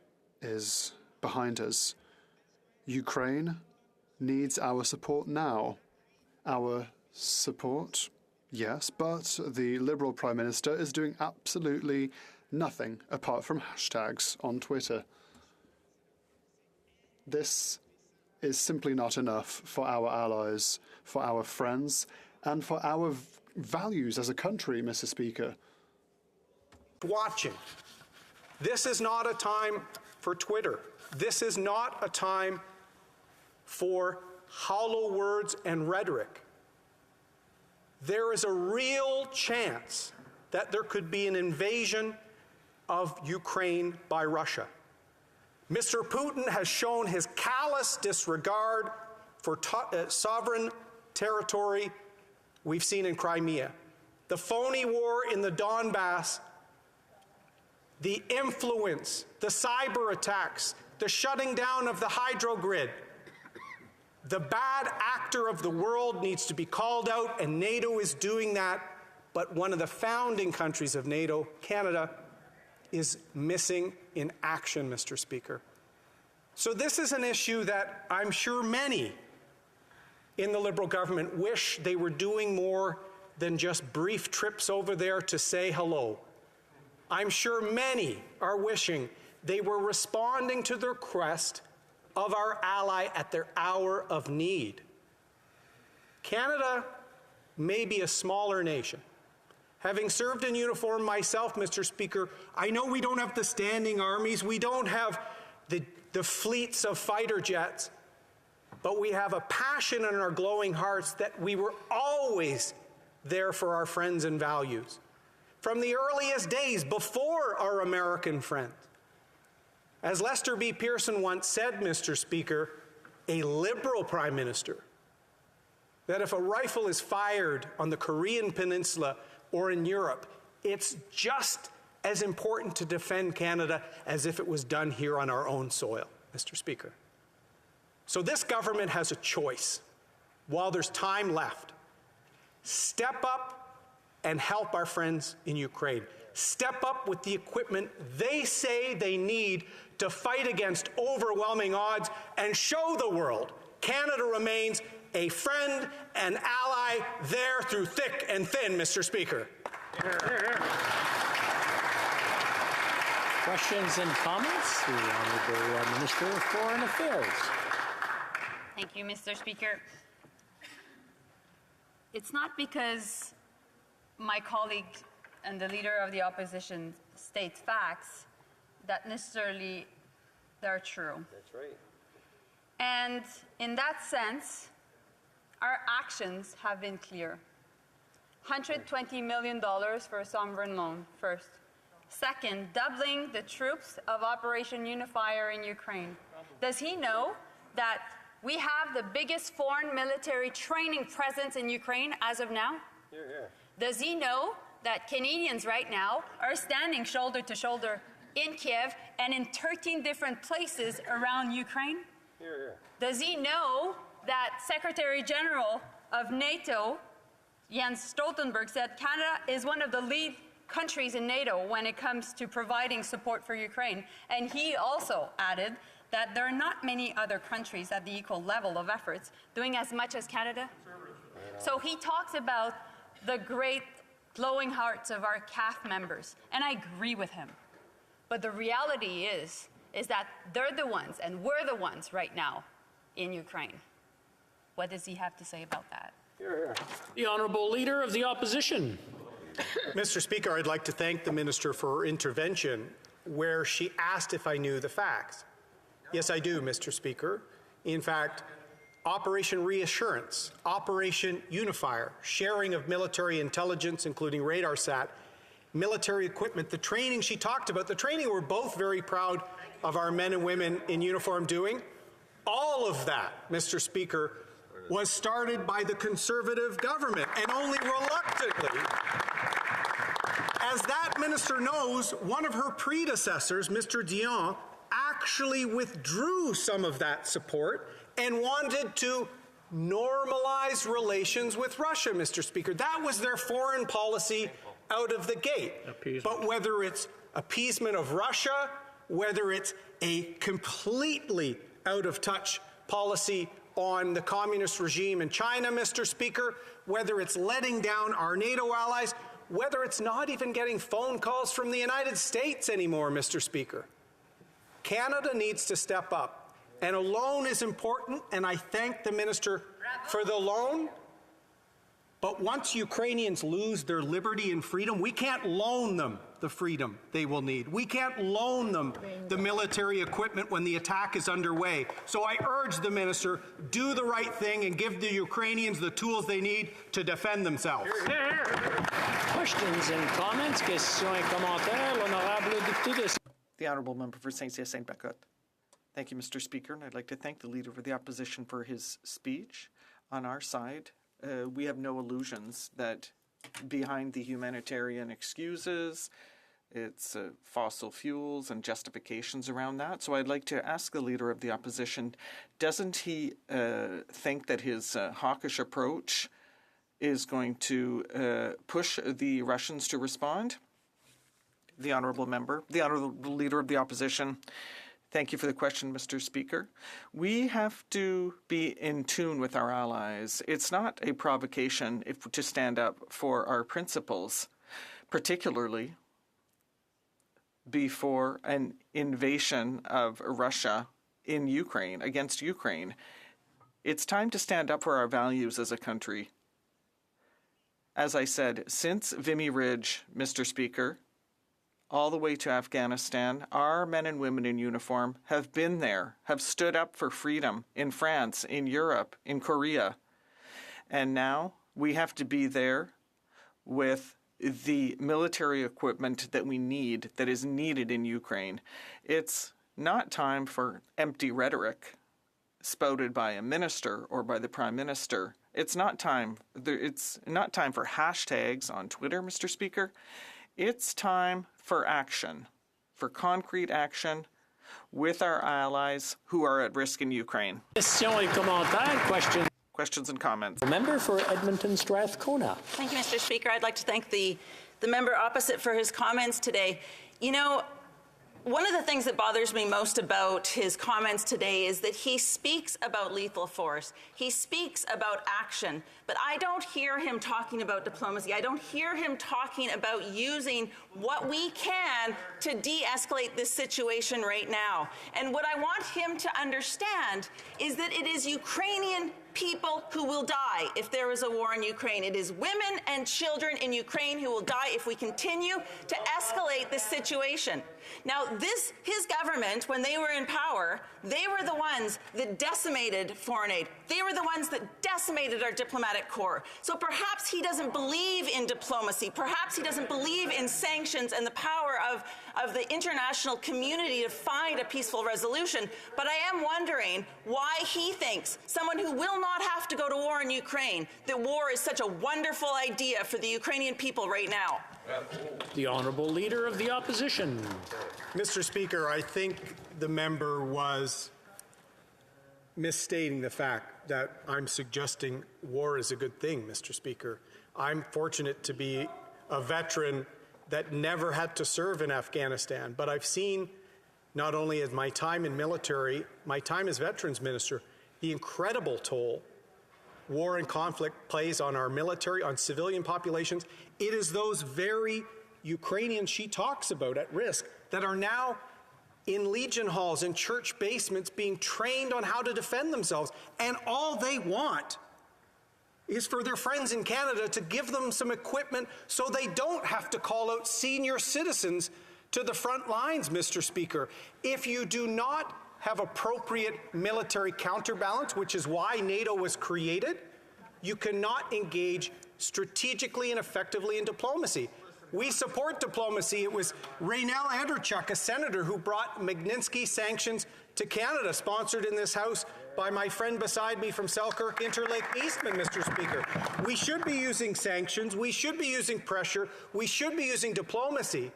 is behind us. Ukraine needs our support now. Our support, yes, but the Liberal Prime Minister is doing absolutely nothing apart from hashtags on Twitter. This is simply not enough for our allies, for our friends, and for our values as a country, Mr. Speaker. Watching. This is not a time for Twitter. This is not a time for hollow words and rhetoric. There is a real chance that there could be an invasion of Ukraine by Russia. Mr. Putin has shown his callous disregard for sovereign territory we've seen in Crimea, the phony war in the Donbass, the influence, the cyber attacks, the shutting down of the hydro grid. The bad actor of the world needs to be called out, and NATO is doing that. But one of the founding countries of NATO, Canada, is missing in action, Mr. Speaker. So this is an issue that I'm sure many in the Liberal government wish they were doing more than just brief trips over there to say hello. I'm sure many are wishing they were responding to the request of our ally at their hour of need. Canada may be a smaller nation. Having served in uniform myself, Mr. Speaker, I know we don't have the standing armies, we don't have the fleets of fighter jets, but we have a passion in our glowing hearts that we were always there for our friends and values. From the earliest days, before our American friends. As Lester B. Pearson once said, Mr. Speaker, a Liberal Prime Minister, that if a rifle is fired on the Korean Peninsula or in Europe, it's just as important to defend Canada as if it was done here on our own soil, Mr. Speaker. So this government has a choice while there's time left. Step up and help our friends in Ukraine. Step up with the equipment they say they need to fight against overwhelming odds and show the world Canada remains a friend and ally there through thick and thin, Mr. Speaker. Questions and comments? The Honourable Minister of Foreign Affairs. Thank you, Mr. Speaker. It's not because my colleague and the Leader of the Opposition states facts that necessarily they're true. That's right. And in that sense, our actions have been clear. $120 million for a sovereign loan, first. Second, doubling the troops of Operation Unifier in Ukraine. Does he know that we have the biggest foreign military training presence in Ukraine as of now? Does he know that Canadians right now are standing shoulder to shoulder in Kiev and in 13 different places around Ukraine? Does he know that Secretary General of NATO, Jens Stoltenberg, said Canada is one of the lead countries in NATO when it comes to providing support for Ukraine? And he also added that there are not many other countries at the equal level of efforts doing as much as Canada. So he talks about the great glowing hearts of our CAF members, and I agree with him. But the reality is that they're the ones, and we're the ones right now in Ukraine. What does he have to say about that? The Honourable Leader of the Opposition. Mr. Speaker, I'd like to thank the Minister for her intervention where she asked if I knew the facts. Yes, I do, Mr. Speaker. In fact, Operation Reassurance, Operation Unifier, sharing of military intelligence, including RadarSat, military equipment, the training she talked about, the training we're both very proud of our men and women in uniform doing, all of that, Mr. Speaker, was started by the Conservative government, and only reluctantly. As that minister knows, one of her predecessors, Mr. Dion, actually withdrew some of that support and wanted to normalize relations with Russia, Mr. Speaker. That was their foreign policy out of the gate. But whether it's appeasement of Russia, whether it's a completely out-of-touch policy on the communist regime in China, Mr. Speaker, whether it's letting down our NATO allies, whether it's not even getting phone calls from the United States anymore, Mr. Speaker. Canada needs to step up. And a loan is important, and I thank the minister for the loan. But once Ukrainians lose their liberty and freedom, we can't loan them the freedom they will need. We can't loan them the military equipment when the attack is underway. So I urge the minister, do the right thing and give the Ukrainians the tools they need to defend themselves. Questions and comments, questions et commentaires, l'honorable député de... The Honourable Member for Saint-Cyr-Saint-Bacot. Thank you, Mr. Speaker, and I'd like to thank the Leader of the Opposition for his speech. On our side, we have no illusions that behind the humanitarian excuses, it's fossil fuels and justifications around that. So I'd like to ask the Leader of the Opposition, doesn't he think that his hawkish approach is going to push the Russians to respond? The Honourable Member, the Honourable Leader of the Opposition. Thank you for the question, Mr. Speaker. We have to be in tune with our allies. It's not a provocation to stand up for our principles, particularly before an invasion of Russia in Ukraine, against Ukraine. It's time to stand up for our values as a country. As I said, since Vimy Ridge, Mr. Speaker, all the way to Afghanistan, our men and women in uniform have been there, have stood up for freedom in France, in Europe, in Korea. And now we have to be there with the military equipment that we need, that is needed in Ukraine. It's not time for empty rhetoric spouted by a minister or by the Prime Minister. It's not time for hashtags on Twitter, Mr. Speaker. It's time for action, for concrete action with our allies who are at risk in Ukraine. Questions and comments. The member for Edmonton Strathcona. Thank you, Mr. Speaker. I'd like to thank the member opposite for his comments today. You know, one of the things that bothers me most about his comments today is that he speaks about lethal force. He speaks about action, but I don't hear him talking about diplomacy. I don't hear him talking about using what we can to de-escalate this situation right now. And what I want him to understand is that it is Ukrainian people who will die if there is a war in Ukraine. It is women and children in Ukraine who will die if we continue to escalate this situation. Now, his government, when they were in power, they were the ones that decimated foreign aid. They were the ones that decimated our diplomatic corps. So perhaps he doesn't believe in diplomacy. Perhaps he doesn't believe in sanctions and the power of the international community to find a peaceful resolution. But I am wondering why he thinks, someone who will not have to go to war in Ukraine, that war is such a wonderful idea for the Ukrainian people right now. The Honourable Leader of the Opposition. Mr. Speaker, I think the member was misstating the fact that I'm suggesting war is a good thing, Mr. Speaker. I'm fortunate to be a veteran that never had to serve in Afghanistan, but I've seen, not only as my time in military, my time as Veterans Minister, the incredible toll war and conflict plays on our military, on civilian populations. It is those very Ukrainians she talks about at risk that are now in legion halls and church basements being trained on how to defend themselves. And all they want is for their friends in Canada to give them some equipment so they don't have to call out senior citizens to the front lines, Mr. Speaker. If you do not have appropriate military counterbalance, which is why NATO was created, you cannot engage strategically and effectively in diplomacy. We support diplomacy. It was Raynell Anderchuk, a senator, who brought Magnitsky sanctions to Canada, sponsored in this House by my friend beside me from Selkirk, Interlake Eastman, Mr. Speaker. We should be using sanctions. We should be using pressure. We should be using diplomacy.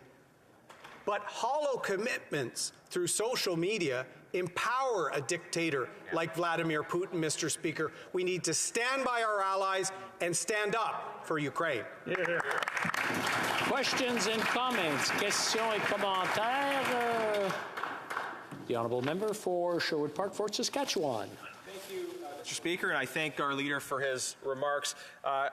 But hollow commitments through social media empower a dictator like Vladimir Putin, Mr. Speaker. We need to stand by our allies and stand up for Ukraine. Questions and comments? Questions et commentaires? The honourable member for Sherwood Park, Fort Saskatchewan. Thank you, Mr. Speaker, and I thank our leader for his remarks.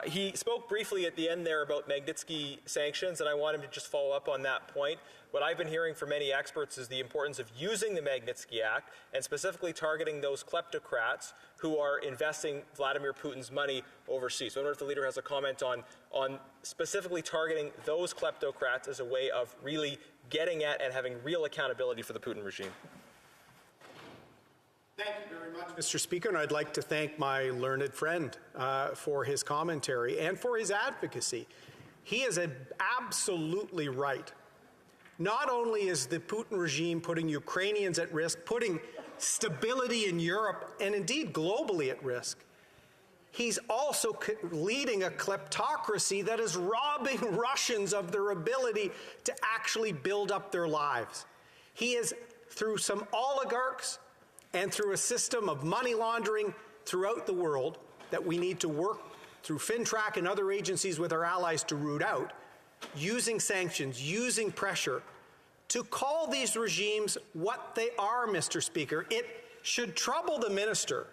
He spoke briefly at the end there about Magnitsky sanctions, and I want him to just follow up on that point. What I've been hearing from many experts is the importance of using the Magnitsky Act and specifically targeting those kleptocrats who are investing Vladimir Putin's money overseas. So I wonder if the leader has a comment on specifically targeting those kleptocrats as a way of really getting at and having real accountability for the Putin regime. Thank you very much, Mr. Speaker, and I'd like to thank my learned friend for his commentary and for his advocacy. He is absolutely right. Not only is the Putin regime putting Ukrainians at risk, putting stability in Europe and indeed globally at risk, he's also leading a kleptocracy that is robbing Russians of their ability to actually build up their lives. He is, through some oligarchs and through a system of money laundering throughout the world that we need to work through FinTrack and other agencies with our allies to root out, using sanctions, using pressure, to call these regimes what they are, Mr. Speaker. It should trouble the minister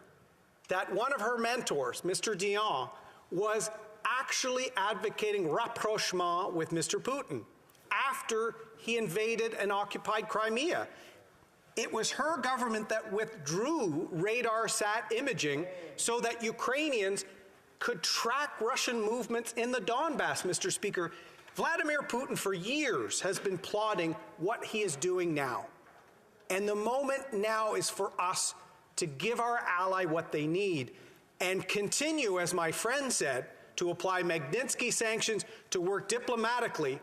that one of her mentors, Mr. Dion, was actually advocating rapprochement with Mr. Putin after he invaded and occupied Crimea. It was her government that withdrew radar-sat imaging so that Ukrainians could track Russian movements in the Donbass, Mr. Speaker. Vladimir Putin for years has been plotting what he is doing now. And the moment now is for us to give our ally what they need and continue, as my friend said, to apply Magnitsky sanctions, to work diplomatically.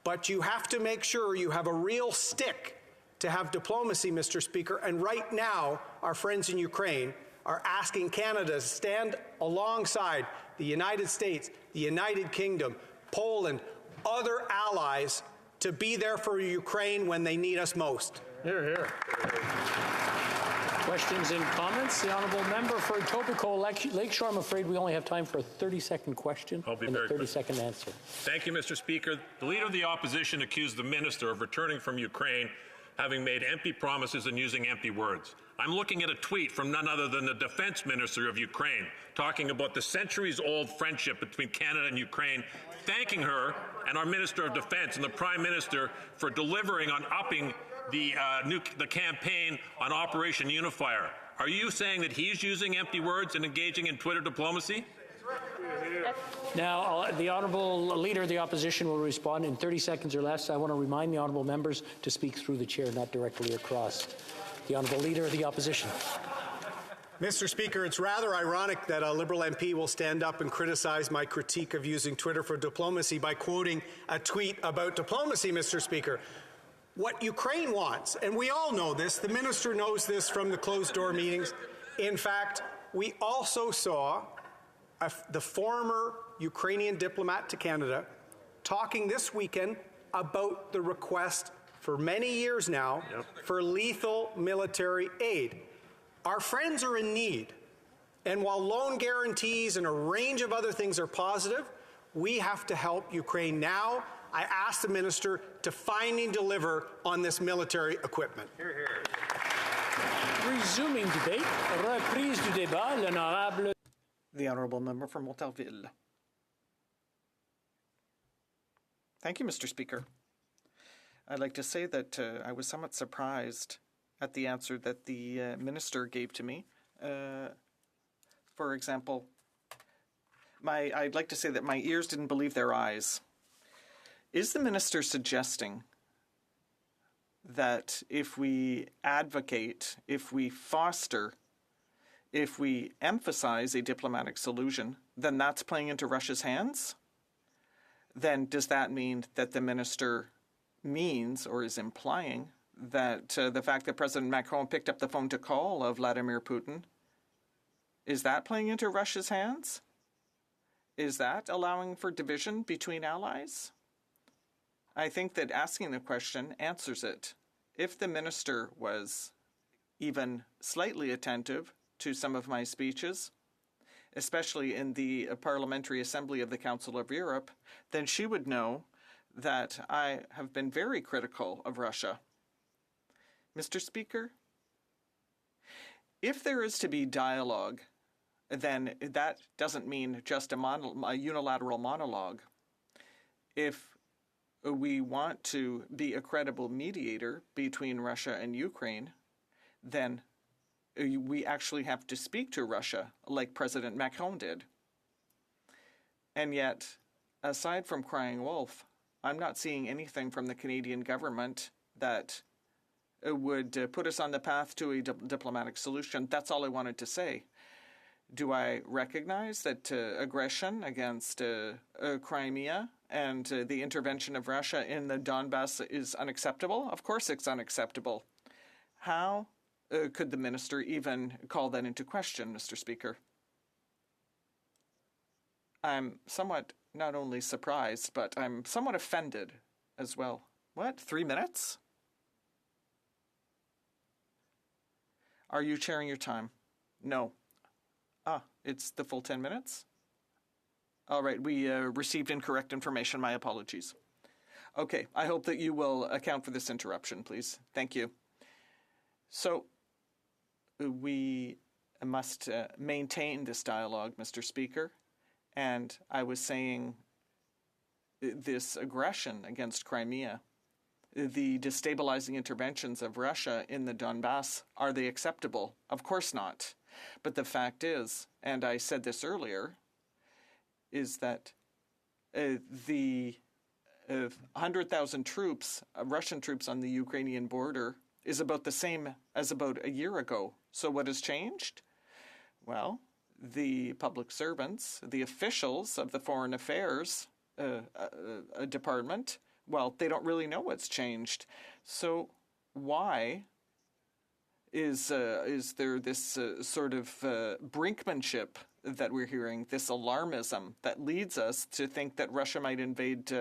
But you have to make sure you have a real stick to have diplomacy, Mr. Speaker. And right now, our friends in Ukraine are asking Canada to stand alongside the United States, the United Kingdom, Poland, other allies to be there for Ukraine when they need us most. Hear, hear. Questions and comments? The honourable member for Etobicoke Lakeshore. I'm afraid we only have time for a 30-second question and a 30-second answer. Thank you, Mr. Speaker. The Leader of the Opposition accused the Minister of returning from Ukraine having made empty promises and using empty words. I'm looking at a tweet from none other than the Defense Minister of Ukraine talking about the centuries-old friendship between Canada and Ukraine, thanking her and our Minister of Defense and the Prime Minister for delivering on upping the campaign on Operation Unifier. Are you saying that he's using empty words and engaging in Twitter diplomacy? Now, the Honourable Leader of the Opposition will respond in 30 seconds or less. I want to remind the Honourable members to speak through the chair, not directly across. The Honourable Leader of the Opposition. Mr. Speaker, it's rather ironic that a Liberal MP will stand up and criticize my critique of using Twitter for diplomacy by quoting a tweet about diplomacy, Mr. Speaker. What Ukraine wants, and we all know this, the minister knows this from the closed-door meetings. In fact, we also saw the former Ukrainian diplomat to Canada talking this weekend about the request for many years now for lethal military aid. Our friends are in need, and while loan guarantees and a range of other things are positive, we have to help Ukraine now. I ask the minister to find and deliver on this military equipment. Hear, hear. Resuming debate, reprise du débat, l'honorable. The honourable member from Montarville. Thank you, Mr. Speaker. I'd like to say that I was somewhat surprised at the answer that the minister gave to me. For example, I'd like to say that my ears didn't believe their eyes. Is the minister suggesting that if we advocate, if we foster, if we emphasize a diplomatic solution, then that's playing into Russia's hands? Then does that mean that the minister means or is implying that the fact that President Macron picked up the phone to call Vladimir Putin, is that playing into Russia's hands? Is that allowing for division between allies? I think that asking the question answers it. If the minister was even slightly attentive to some of my speeches, especially in the Parliamentary Assembly of the Council of Europe, then she would know that I have been very critical of Russia. Mr. Speaker, if there is to be dialogue, then that doesn't mean just a unilateral monologue. If we want to be a credible mediator between Russia and Ukraine, then we actually have to speak to Russia like President Macron did. And yet, aside from crying wolf, I'm not seeing anything from the Canadian government that would put us on the path to a diplomatic solution. That's all I wanted to say. Do I recognize that aggression against Crimea and the intervention of Russia in the Donbass is unacceptable? Of course it's unacceptable. How could the minister even call that into question, Mr. Speaker? I'm somewhat not only surprised, but I'm somewhat offended as well. What? 3 minutes? Are you chairing your time? No. It's the full 10 minutes? All right, we received incorrect information. My apologies. Okay, I hope that you will account for this interruption, please. Thank you. So, we must maintain this dialogue, Mr. Speaker. And I was saying this aggression against Crimea, the destabilizing interventions of Russia in the Donbass, are they acceptable? Of course not. But the fact is, and I said this earlier, is that the 100,000 troops, Russian troops on the Ukrainian border, is about the same as about a year ago. So what has changed? Well, the public servants, the officials of the Foreign Affairs Department, well, they don't really know what's changed. So why is there this sort of brinkmanship that we're hearing, this alarmism that leads us to think that Russia might invade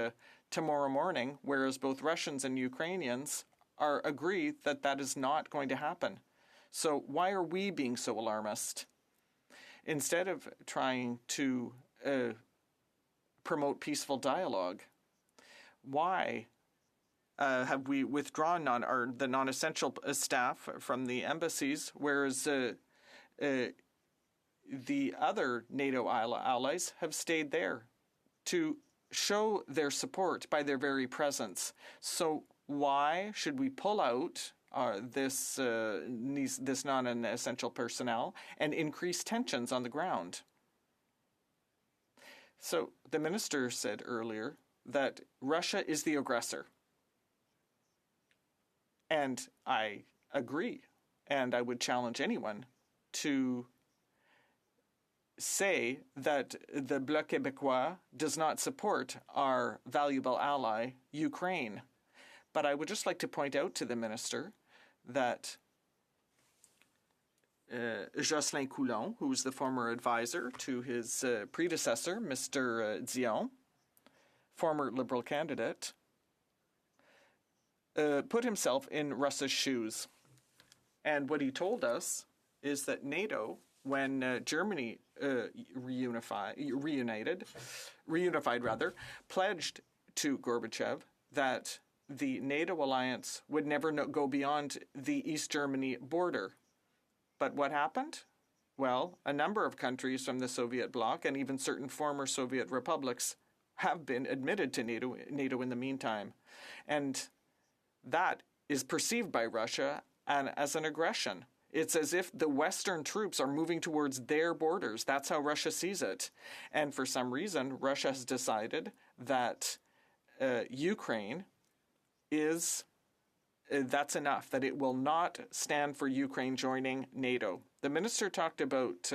tomorrow morning, whereas both Russians and Ukrainians agree that that is not going to happen? So why are we being so alarmist? Instead of trying to promote peaceful dialogue, why have we withdrawn the non-essential staff from the embassies, whereas the other NATO allies have stayed there to show their support by their very presence? So why should we pull out this non-essential personnel and increase tensions on the ground? So the minister said earlier that Russia is the aggressor. And I agree. And I would challenge anyone to say that the Bloc Québécois does not support our valuable ally, Ukraine. But I would just like to point out to the minister that Jocelyn Coulon, who was the former advisor to his predecessor, Mr. Dion, former Liberal candidate, put himself in Russia's shoes. And what he told us is that NATO, when Germany reunified, pledged to Gorbachev that the NATO alliance would never go beyond the East Germany border. But what happened? Well, a number of countries from the Soviet bloc and even certain former Soviet republics have been admitted to NATO in the meantime. And that is perceived by Russia as an aggression. It's as if the Western troops are moving towards their borders. That's how Russia sees it. And for some reason, Russia has decided that Ukraine that's enough, that it will not stand for Ukraine joining NATO. The minister talked about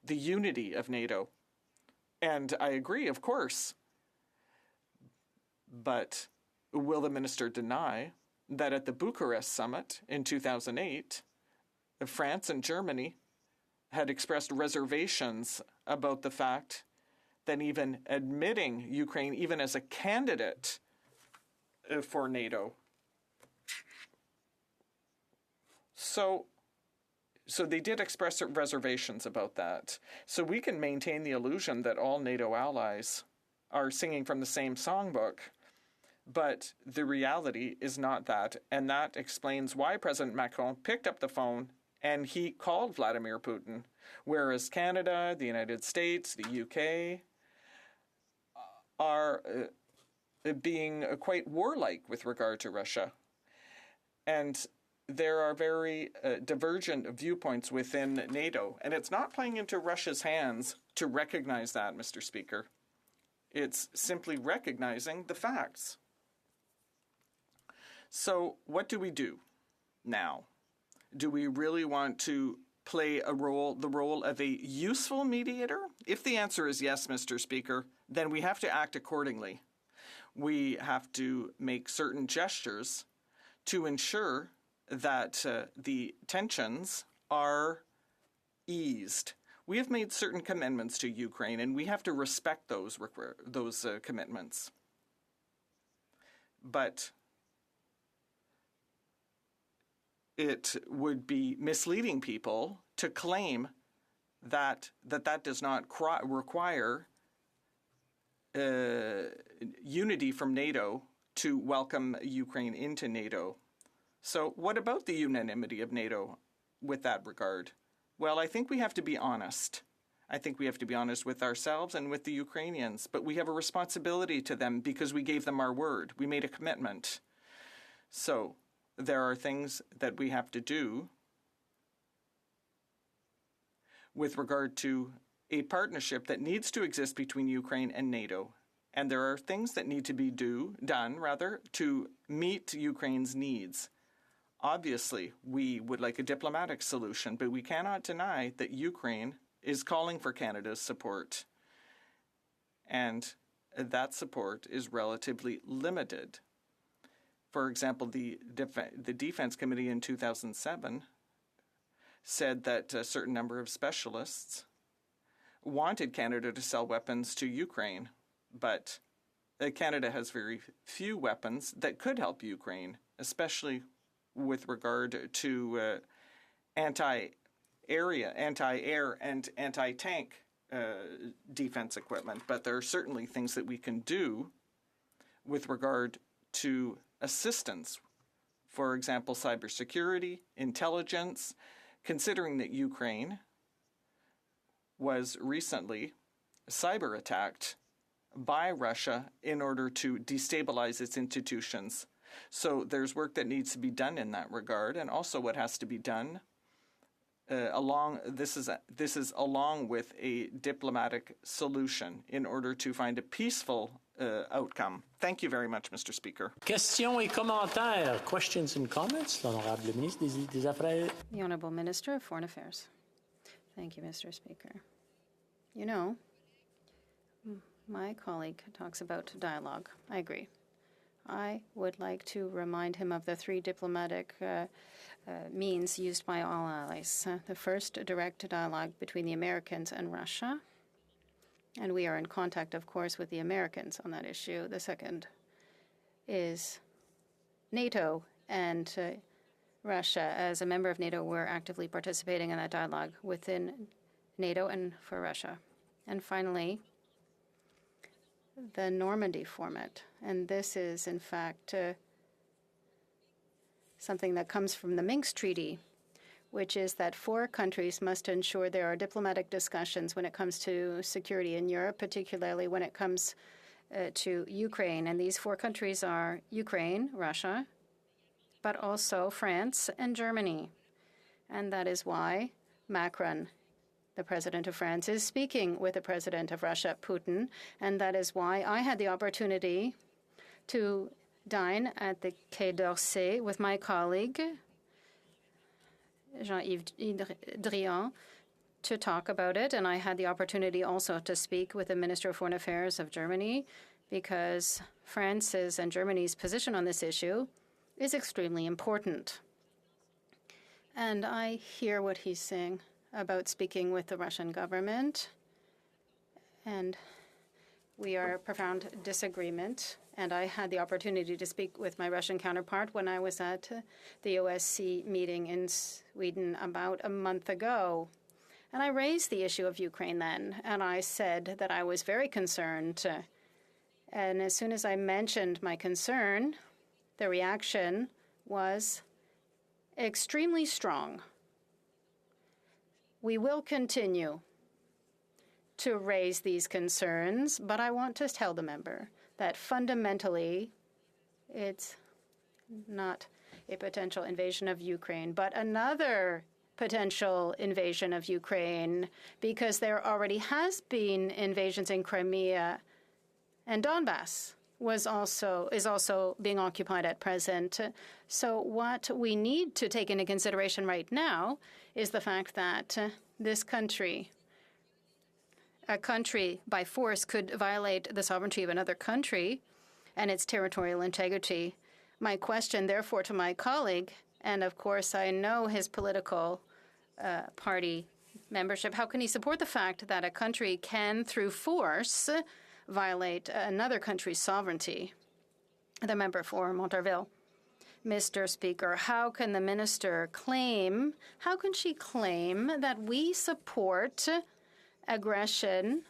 the unity of NATO. And I agree, of course. But will the minister deny that at the Bucharest summit in 2008, France and Germany had expressed reservations about the fact that even admitting Ukraine, even as a candidate for NATO. So they did express reservations about that. So we can maintain the illusion that all NATO allies are singing from the same songbook, but the reality is not that. And that explains why President Macron picked up the phone and he called Vladimir Putin, whereas Canada, the United States, the UK are being quite warlike with regard to Russia. And there are very divergent viewpoints within NATO, and it's not playing into Russia's hands to recognize that, Mr. Speaker. It's simply recognizing the facts. So what do we do now? Do we really want to play the role of a useful mediator? If the answer is yes, Mr. Speaker, then we have to act accordingly. We have to make certain gestures to ensure that the tensions are eased. We have made certain commitments to Ukraine, and we have to respect those commitments. But it would be misleading people to claim that does not require unity from NATO to welcome Ukraine into NATO. So what about the unanimity of NATO with that regard? Well, I think we have to be honest. I think we have to be honest with ourselves and with the Ukrainians, but we have a responsibility to them because we gave them our word. We made a commitment. So there are things that we have to do with regard to a partnership that needs to exist between Ukraine and NATO. And there are things that need to be done to meet Ukraine's needs. Obviously, we would like a diplomatic solution, but we cannot deny that Ukraine is calling for Canada's support. And that support is relatively limited. For example, the Defense Committee in 2007 said that a certain number of specialists wanted Canada to sell weapons to Ukraine, but Canada has very few weapons that could help Ukraine, especially with regard to anti-air and anti-tank defense equipment. But there are certainly things that we can do with regard to assistance. For example, cybersecurity, intelligence, considering that Ukraine was recently cyber attacked by Russia in order to destabilize its institutions. So there's work that needs to be done in that regard, and also what has to be done along with a diplomatic solution in order to find a peaceful outcome. Thank you very much, Mr. Speaker. Questions et commentaires. Questions and comments. L'honorable ministre des Affaires. The Honourable Minister of Foreign Affairs. Thank you, Mr. Speaker. You know, my colleague talks about dialogue. I agree. I would like to remind him of the three diplomatic means used by all allies. The first, direct dialogue between the Americans and Russia. And we are in contact, of course, with the Americans on that issue. The second is NATO and Russia. As a member of NATO, we're actively participating in that dialogue within NATO and for Russia. And finally, the Normandy format. And this is, in fact, something that comes from the Minsk Treaty, which is that 4 countries must ensure there are diplomatic discussions when it comes to security in Europe, particularly when it comes to Ukraine. And these 4 countries are Ukraine, Russia, but also France and Germany. And that is why Macron, the president of France, is speaking with the president of Russia, Putin. And that is why I had the opportunity to dine at the Quai d'Orsay with my colleague, Jean-Yves Drian, to talk about it. And I had the opportunity also to speak with the Minister of Foreign Affairs of Germany, because France's and Germany's position on this issue is extremely important. And I hear what he's saying about speaking with the Russian government, and we are in profound disagreement. And I had the opportunity to speak with my Russian counterpart when I was at the OSCE meeting in Sweden about a month ago. And I raised the issue of Ukraine then, and I said that I was very concerned. And as soon as I mentioned my concern, the reaction was extremely strong. We will continue to raise these concerns, but I want to tell the member that fundamentally it's not a potential invasion of Ukraine, but another potential invasion of Ukraine, because there already has been invasions in Crimea, and Donbass is also being occupied at present. So what we need to take into consideration right now is the fact that this country, a country by force, could violate the sovereignty of another country and its territorial integrity. My question, therefore, to my colleague, and of course I know his political party membership, how can he support the fact that a country can, through force, violate another country's sovereignty? The member for Montarville. Mr. Speaker, how can the minister claim, how can she claim that we support aggression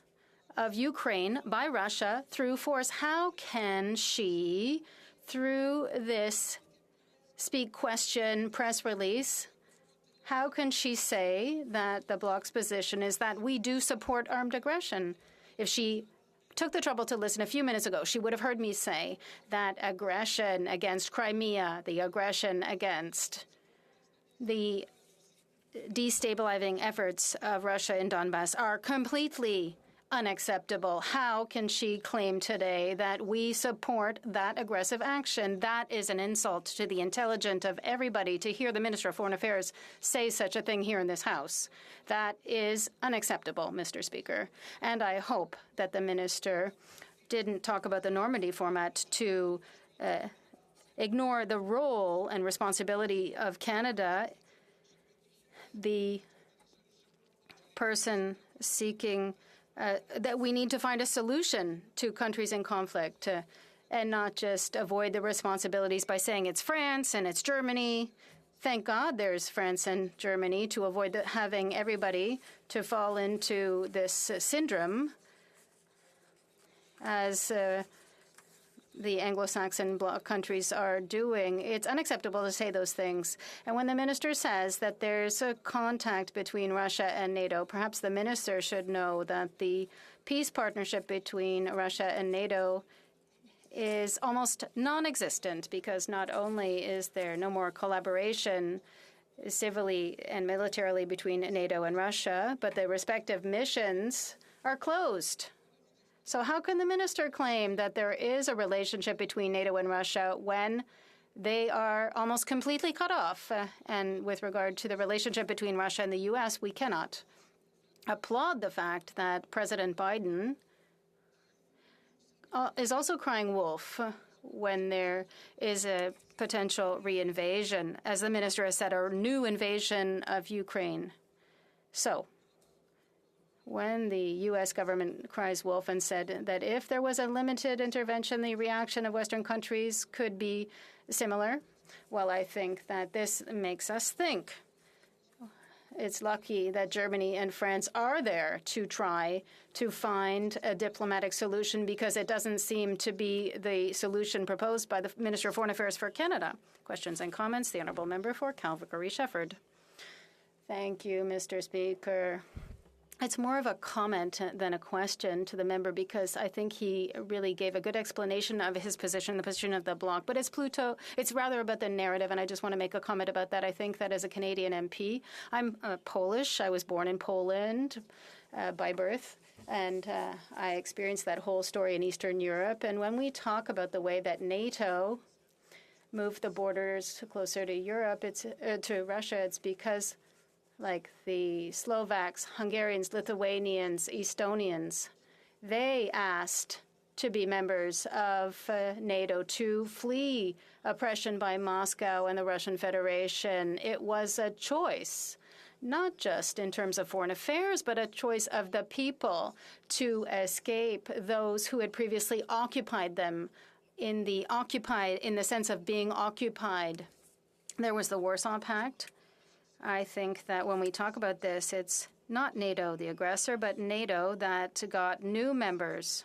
of Ukraine by Russia through force? How can she, through this Speak Question press release, how can she say that the Bloc's position is that we do support armed aggression? If she took the trouble to listen a few minutes ago, she would have heard me say that aggression against Crimea, the aggression against the destabilizing efforts of Russia in Donbass are completely unacceptable. How can she claim today that we support that aggressive action? That is an insult to the intelligence of everybody to hear the Minister of Foreign Affairs say such a thing here in this House. That is unacceptable, Mr. Speaker. And I hope that the Minister didn't talk about the Normandy format to ignore the role and responsibility of Canada, the person seeking that we need to find a solution to countries in conflict and not just avoid the responsibilities by saying it's France and it's Germany. Thank God there's France and Germany to avoid having everybody to fall into this syndrome as the Anglo-Saxon bloc countries are doing. It's unacceptable to say those things. And when the minister says that there's a contact between Russia and NATO, perhaps the minister should know that the peace partnership between Russia and NATO is almost non-existent, because not only is there no more collaboration civilly and militarily between NATO and Russia, but the respective missions are closed. So how can the minister claim that there is a relationship between NATO and Russia when they are almost completely cut off? And with regard to the relationship between Russia and the U.S., we cannot applaud the fact that President Biden is also crying wolf when there is a potential reinvasion, as the minister has said, a new invasion of Ukraine. So when the U.S. government cries wolf and said that if there was a limited intervention, the reaction of Western countries could be similar, well, I think that this makes us think. It's lucky that Germany and France are there to try to find a diplomatic solution, because it doesn't seem to be the solution proposed by the Minister of Foreign Affairs for Canada. Questions and comments? The Honourable Member for Calgary-Shepherd. Thank you, Mr. Speaker. It's more of a comment than a question to the member, because I think he really gave a good explanation of his position, the position of the Bloc. But it's rather about the narrative, and I just want to make a comment about that. I think that as a Canadian MP, I'm Polish. I was born in Poland by birth, and I experienced that whole story in Eastern Europe. And when we talk about the way that NATO moved the borders closer to Europe, to Russia, it's because, like the Slovaks, Hungarians, Lithuanians, Estonians, they asked to be members of NATO, to flee oppression by Moscow and the Russian Federation. It was a choice, not just in terms of foreign affairs, but a choice of the people to escape those who had previously occupied them in the sense of being occupied. There was the Warsaw Pact. I think that when we talk about this, it's not NATO, the aggressor, but NATO that got new members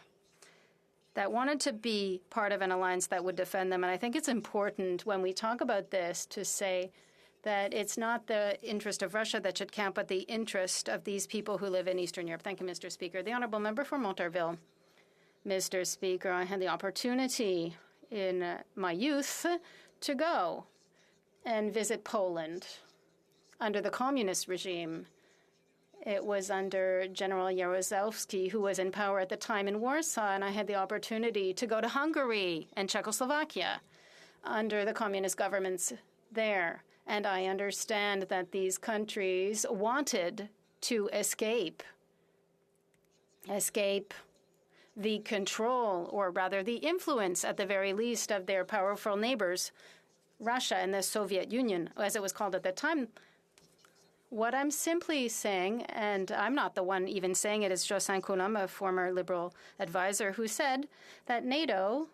that wanted to be part of an alliance that would defend them. And I think it's important when we talk about this to say that it's not the interest of Russia that should count, but the interest of these people who live in Eastern Europe. Thank you, Mr. Speaker. The Honourable Member for Montarville. Mr. Speaker, I had the opportunity in my youth to go and visit Poland under the communist regime. It was under General Jaruzelski, who was in power at the time in Warsaw, and I had the opportunity to go to Hungary and Czechoslovakia under the communist governments there. And I understand that these countries wanted to escape the control, or rather the influence at the very least, of their powerful neighbors, Russia and the Soviet Union, as it was called at the time. What I'm simply saying, and I'm not the one even saying it, is Jocelyn Coulomb, a former Liberal advisor, who said that NATO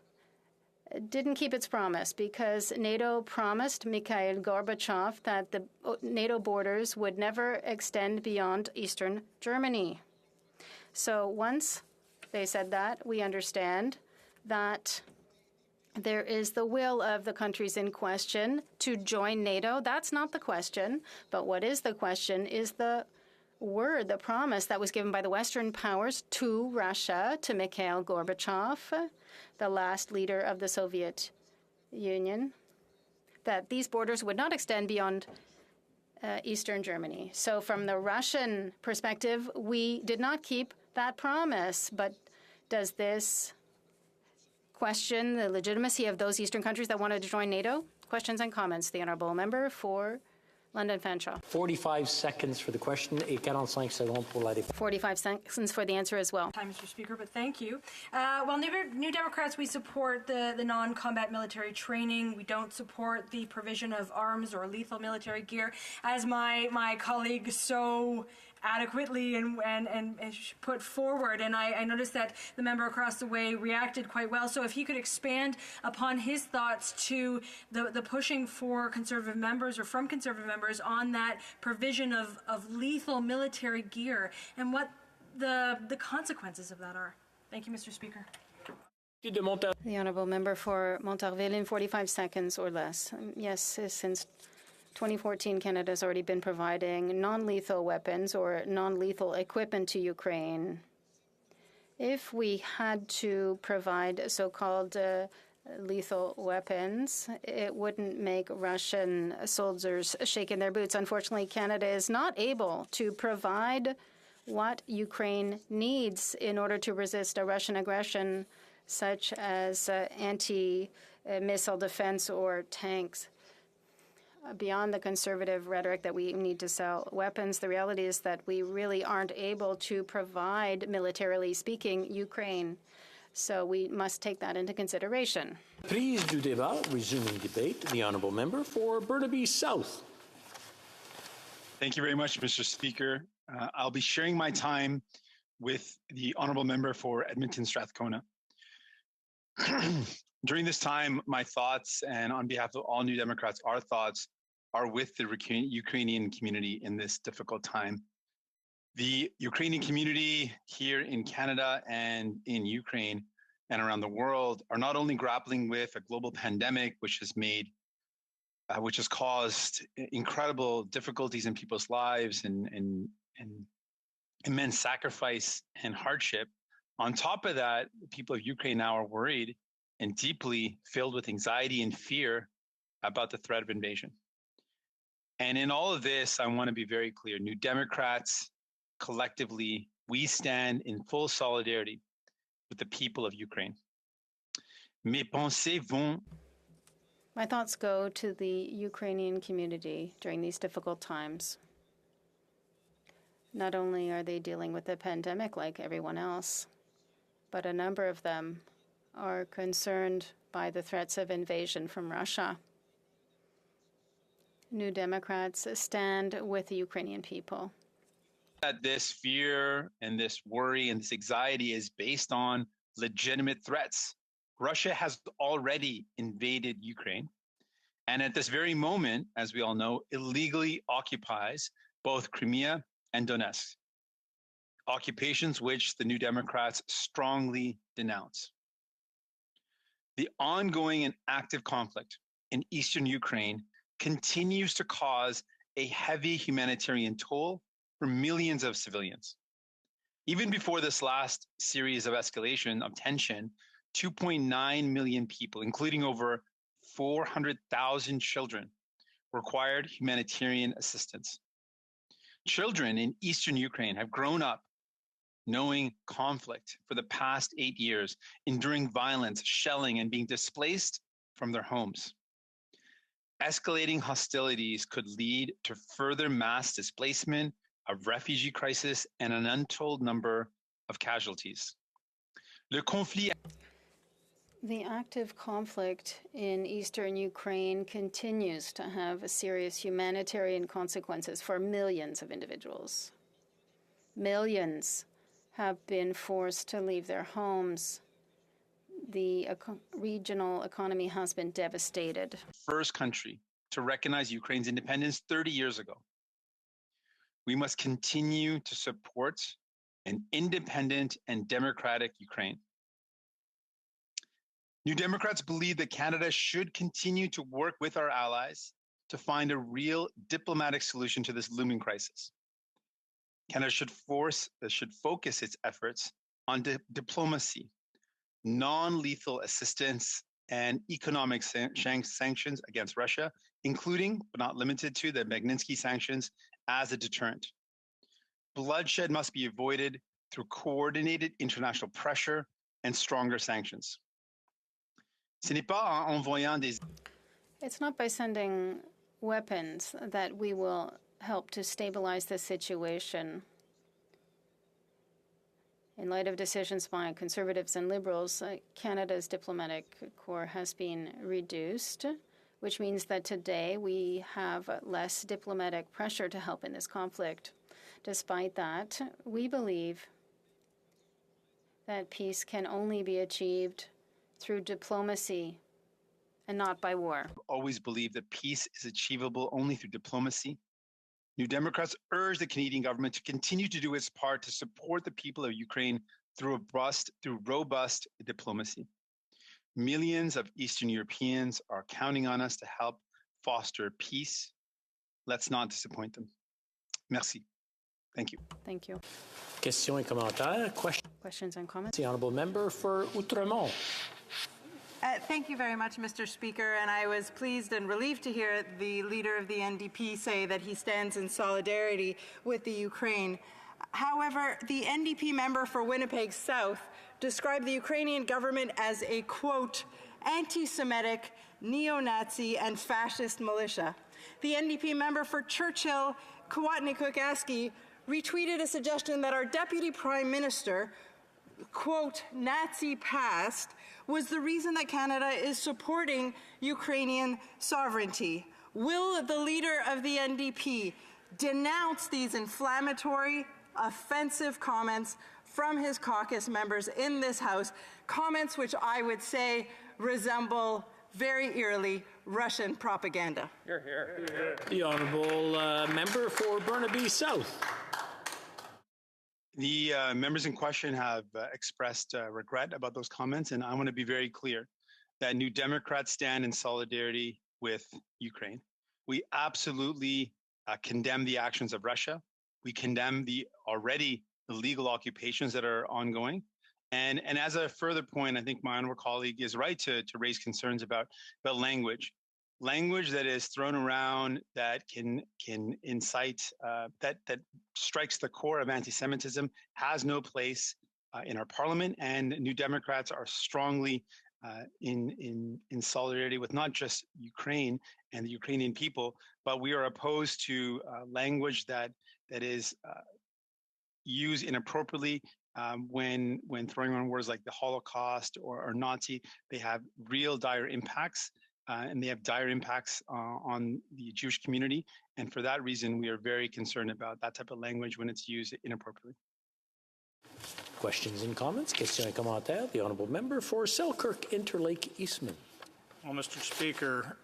didn't keep its promise, because NATO promised Mikhail Gorbachev that the NATO borders would never extend beyond Eastern Germany. So once they said that, we understand that there is the will of the countries in question to join NATO. That's not the question. But what is the question is the word, the promise that was given by the Western powers to Russia, to Mikhail Gorbachev, the last leader of the Soviet Union, that these borders would not extend beyond Eastern Germany. So from the Russian perspective, we did not keep that promise. But does this question the legitimacy of those Eastern countries that wanted to join NATO? Questions and comments. The Honourable Member for London Fanshawe. 45 seconds for the question et 45 secondes pour la réponse. 45 seconds for the answer as well. Time, Mr. Speaker, but thank you. Well, New Democrats, we support the non-combat military training. We don't support the provision of arms or lethal military gear, as my colleague so adequately and put forward. And I noticed that the member across the way reacted quite well. So if he could expand upon his thoughts to the pushing for Conservative members or from Conservative members on that provision of lethal military gear and what the consequences of that are. Thank you, Mr. Speaker. The Honourable Member for Montarville in 45 seconds or less. Yes, since 2014, Canada has already been providing non-lethal weapons or non-lethal equipment to Ukraine. If we had to provide so-called lethal weapons, it wouldn't make Russian soldiers shake in their boots. Unfortunately, Canada is not able to provide what Ukraine needs in order to resist a Russian aggression, such as anti-missile defense or tanks. Beyond the conservative rhetoric that we need to sell weapons, the reality is that we really aren't able to provide, militarily speaking, Ukraine. So we must take that into consideration. Prise du débat, resuming debate. The Honourable Member for Burnaby South. Thank you very much, Mr. Speaker. I'll be sharing my time with the Honourable Member for Edmonton Strathcona. During this time, my thoughts, and on behalf of all New Democrats, our thoughts are with the Ukrainian community in this difficult time. The Ukrainian community here in Canada and in Ukraine and around the world are not only grappling with a global pandemic, which has caused incredible difficulties in people's lives and immense sacrifice and hardship. On top of that, the people of Ukraine now are worried and deeply filled with anxiety and fear about the threat of invasion. And in all of this, I want to be very clear. New Democrats, collectively, we stand in full solidarity with the people of Ukraine. Mes pensées vont. My thoughts go to the Ukrainian community during these difficult times. Not only are they dealing with the pandemic like everyone else, but a number of them are concerned by the threats of invasion from Russia. New Democrats stand with the Ukrainian people. That this fear and this worry and this anxiety is based on legitimate threats. Russia has already invaded Ukraine, and at this very moment, as we all know, illegally occupies both Crimea and Donetsk, occupations which the New Democrats strongly denounce. The ongoing and active conflict in eastern Ukraine continues to cause a heavy humanitarian toll for millions of civilians. Even before this last series of escalation of tension, 2.9 million people, including over 400,000 children, required humanitarian assistance. Children in eastern Ukraine have grown up knowing conflict for the past 8 years, enduring violence, shelling, and being displaced from their homes. Escalating hostilities could lead to further mass displacement, a refugee crisis, and an untold number of casualties. The active conflict in eastern Ukraine continues to have serious humanitarian consequences for millions of individuals. Millions have been forced to leave their homes. The regional economy has been devastated. First country to recognize Ukraine's independence 30 years ago. We must continue to support an independent and democratic Ukraine. New Democrats believe that Canada should continue to work with our allies to find a real diplomatic solution to this looming crisis. Canada should focus its efforts on diplomacy, non-lethal assistance, and economic sanctions against Russia, including, but not limited to, the Magnitsky sanctions as a deterrent. Bloodshed must be avoided through coordinated international pressure and stronger sanctions. It's not by sending weapons that we will help to stabilize the situation. In light of decisions by Conservatives and Liberals, Canada's diplomatic corps has been reduced, which means that today we have less diplomatic pressure to help in this conflict. Despite that, we believe that peace can only be achieved through diplomacy and not by war. Always believe that peace is achievable only through diplomacy. New Democrats urge the Canadian government to continue to do its part to support the people of Ukraine through robust diplomacy. Millions of Eastern Europeans are counting on us to help foster peace. Let's not disappoint them. Merci. Thank you. Thank you. Questions et commentaires. Questions and comments? The honourable member for Outremont. Thank you very much, Mr. Speaker, and I was pleased and relieved to hear the leader of the NDP say that he stands in solidarity with the Ukraine. However, the NDP member for Winnipeg South described the Ukrainian government as a, quote, anti-Semitic, neo-Nazi, and fascist militia. The NDP member for Churchill, Kwiatnik-Kukaski, retweeted a suggestion that our Deputy Prime Minister, quote, Nazi past, was the reason that Canada is supporting Ukrainian sovereignty. Will the leader of the NDP denounce these inflammatory, offensive comments from his caucus members in this House, comments which I would say resemble very eerily Russian propaganda? Hear, hear. Hear. The honourable member for Burnaby South. The members in question have expressed regret about those comments, and I want to be very clear that New Democrats stand in solidarity with Ukraine. We absolutely condemn the actions of Russia. We condemn the already illegal occupations that are ongoing. And as a further point, I think my honorable colleague is right to raise concerns about language. Language that is thrown around that can incite, that strikes the core of anti-Semitism has no place in our parliament, and New Democrats are strongly in solidarity with not just Ukraine and the Ukrainian people, but we are opposed to language that is used inappropriately when throwing around words like the Holocaust or Nazi, they have real dire impacts, and they have dire impacts on the Jewish community. And for that reason, we are very concerned about that type of language when it's used inappropriately. Questions and comments? Question et commentaire. The honourable member for Selkirk Interlake Eastman. Well, Mr. Speaker,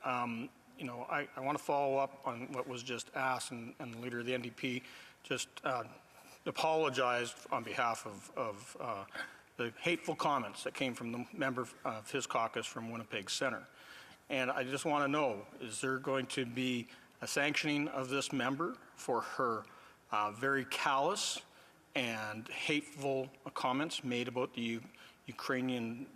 you know, I want to follow up on what was just asked, and the leader of the NDP just apologized on behalf of the hateful comments that came from the member of his caucus from Winnipeg Centre. And I just want to know, is there going to be a sanctioning of this member for her very callous and hateful comments made about the Ukrainian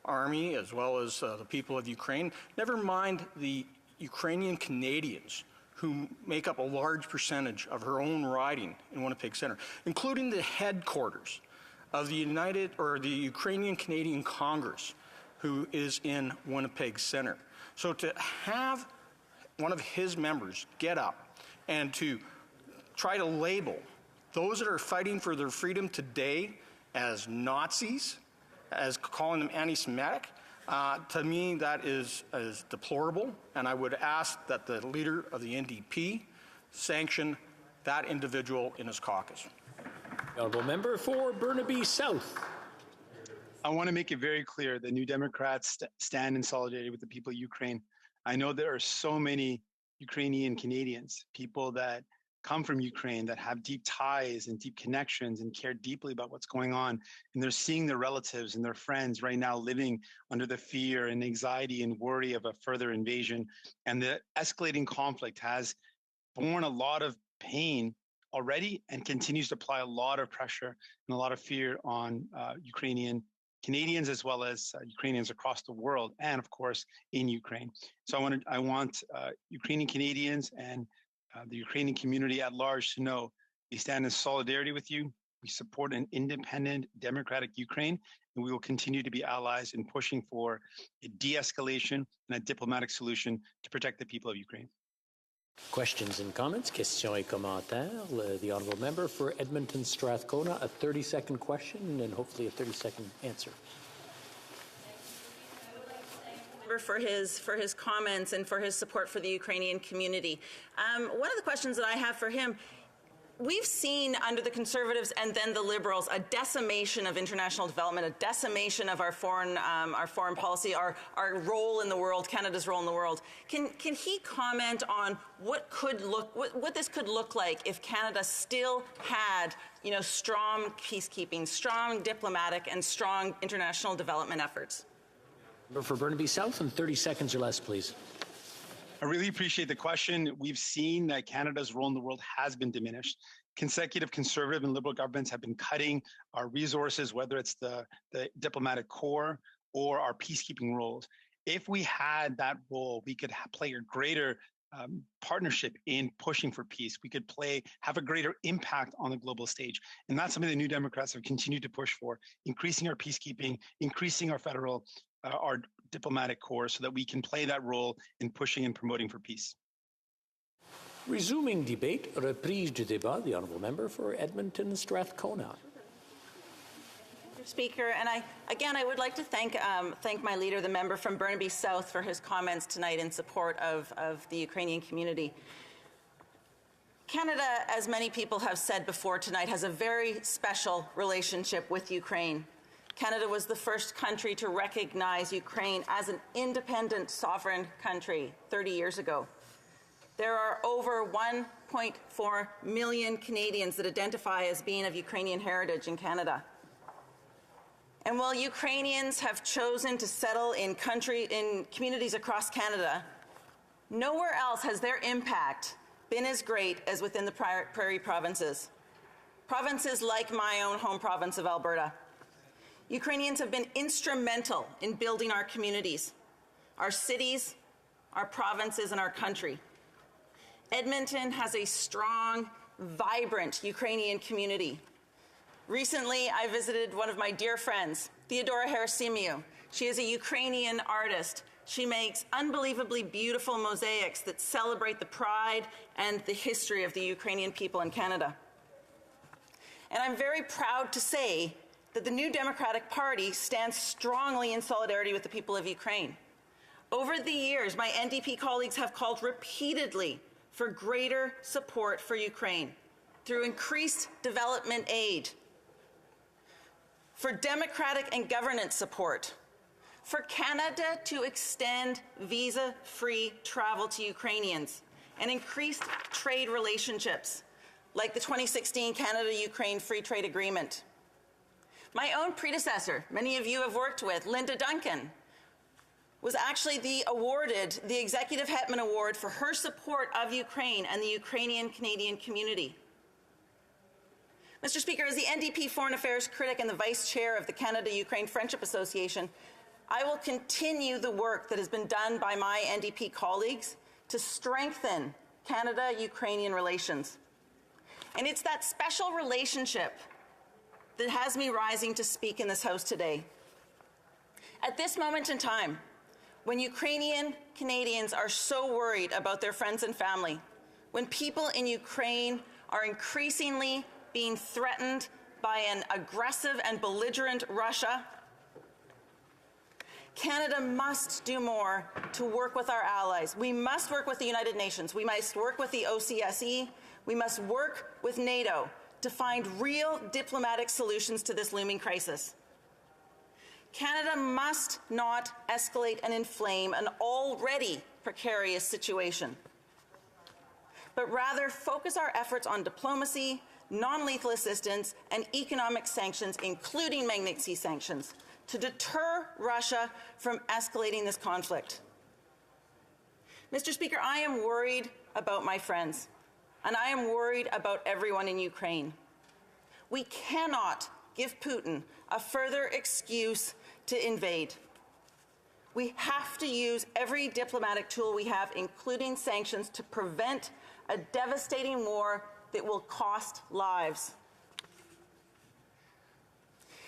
army as well as the people of Ukraine? Never mind the Ukrainian Canadians who make up a large percentage of her own riding in Winnipeg Centre, including the headquarters of the Ukrainian Canadian Congress, who is in Winnipeg Centre. So to have one of his members get up and to try to label those that are fighting for their freedom today as Nazis, as calling them anti-Semitic, to me that is deplorable, and I would ask that the leader of the NDP sanction that individual in his caucus. Honourable member for Burnaby South. I want to make it very clear that New Democrats stand in solidarity with the people of Ukraine. I know there are so many Ukrainian Canadians, people that come from Ukraine that have deep ties and deep connections and care deeply about what's going on. And they're seeing their relatives and their friends right now living under the fear and anxiety and worry of a further invasion. And the escalating conflict has borne a lot of pain already and continues to apply a lot of pressure and a lot of fear on Ukrainian Canadians as well as Ukrainians across the world, and of course in Ukraine. So I want Ukrainian Canadians and the Ukrainian community at large to know we stand in solidarity with you. We support an independent, democratic Ukraine, and we will continue to be allies in pushing for a de-escalation and a diplomatic solution to protect the people of Ukraine. Questions and comments? Questions et commentaires. The honourable member for Edmonton Strathcona, a 30-second question and hopefully a 30-second answer. For his comments and for his support for the Ukrainian community. One of the questions that I have for him, we've seen under the Conservatives and then the Liberals a decimation of international development, a decimation of our foreign policy, our role in the world, Canada's role in the world. Can he comment on what this could look like if Canada still had, you know, strong peacekeeping, strong diplomatic, and strong international development efforts? For Burnaby South, in 30 seconds or less, please. I really appreciate the question. We've seen that Canada's role in the world has been diminished. Consecutive Conservative and Liberal governments have been cutting our resources, whether it's the diplomatic corps or our peacekeeping roles. If we had that role, we could play a greater partnership in pushing for peace. We could have a greater impact on the global stage. And that's something the New Democrats have continued to push for, increasing our peacekeeping, increasing our federal our diplomatic corps so that we can play that role in pushing and promoting for peace. Resuming debate, reprise du débat, the honourable member for Edmonton Strathcona. Speaker, and I would like to thank my leader, the member from Burnaby South, for his comments tonight in support of the Ukrainian community. Canada, as many people have said before tonight, has a very special relationship with Ukraine. Canada was the first country to recognize Ukraine as an independent, sovereign country 30 years ago. There are over 1.4 million Canadians that identify as being of Ukrainian heritage in Canada. And while Ukrainians have chosen to settle in communities across Canada, nowhere else has their impact been as great as within the prairie provinces. Provinces like my own home province of Alberta. Ukrainians have been instrumental in building our communities, our cities, our provinces, and our country. Edmonton has a strong, vibrant Ukrainian community. Recently, I visited one of my dear friends, Theodora Harasimiou. She is a Ukrainian artist. She makes unbelievably beautiful mosaics that celebrate the pride and the history of the Ukrainian people in Canada. And I'm very proud to say that the New Democratic Party stands strongly in solidarity with the people of Ukraine. Over the years, my NDP colleagues have called repeatedly for greater support for Ukraine through increased development aid, for democratic and governance support, for Canada to extend visa-free travel to Ukrainians, and increased trade relationships, like the 2016 Canada-Ukraine Free Trade Agreement. My own predecessor, many of you have worked with, Linda Duncan, was actually awarded the Executive Hetman Award for her support of Ukraine and the Ukrainian-Canadian community. Mr. Speaker, as the NDP Foreign Affairs critic and the Vice Chair of the Canada-Ukraine Friendship Association, I will continue the work that has been done by my NDP colleagues to strengthen Canada-Ukrainian relations. And it's that special relationship that has me rising to speak in this House today. At this moment in time, when Ukrainian Canadians are so worried about their friends and family, when people in Ukraine are increasingly being threatened by an aggressive and belligerent Russia, Canada must do more to work with our allies. We must work with the United Nations. We must work with the OCSE. We must work with NATO to find real diplomatic solutions to this looming crisis. Canada must not escalate and inflame an already precarious situation, but rather focus our efforts on diplomacy, non-lethal assistance, and economic sanctions, including Magnitsky sanctions, to deter Russia from escalating this conflict. Mr. Speaker, I am worried about my friends, and I am worried about everyone in Ukraine. We cannot give Putin a further excuse to invade. We have to use every diplomatic tool we have, including sanctions, to prevent a devastating war that will cost lives.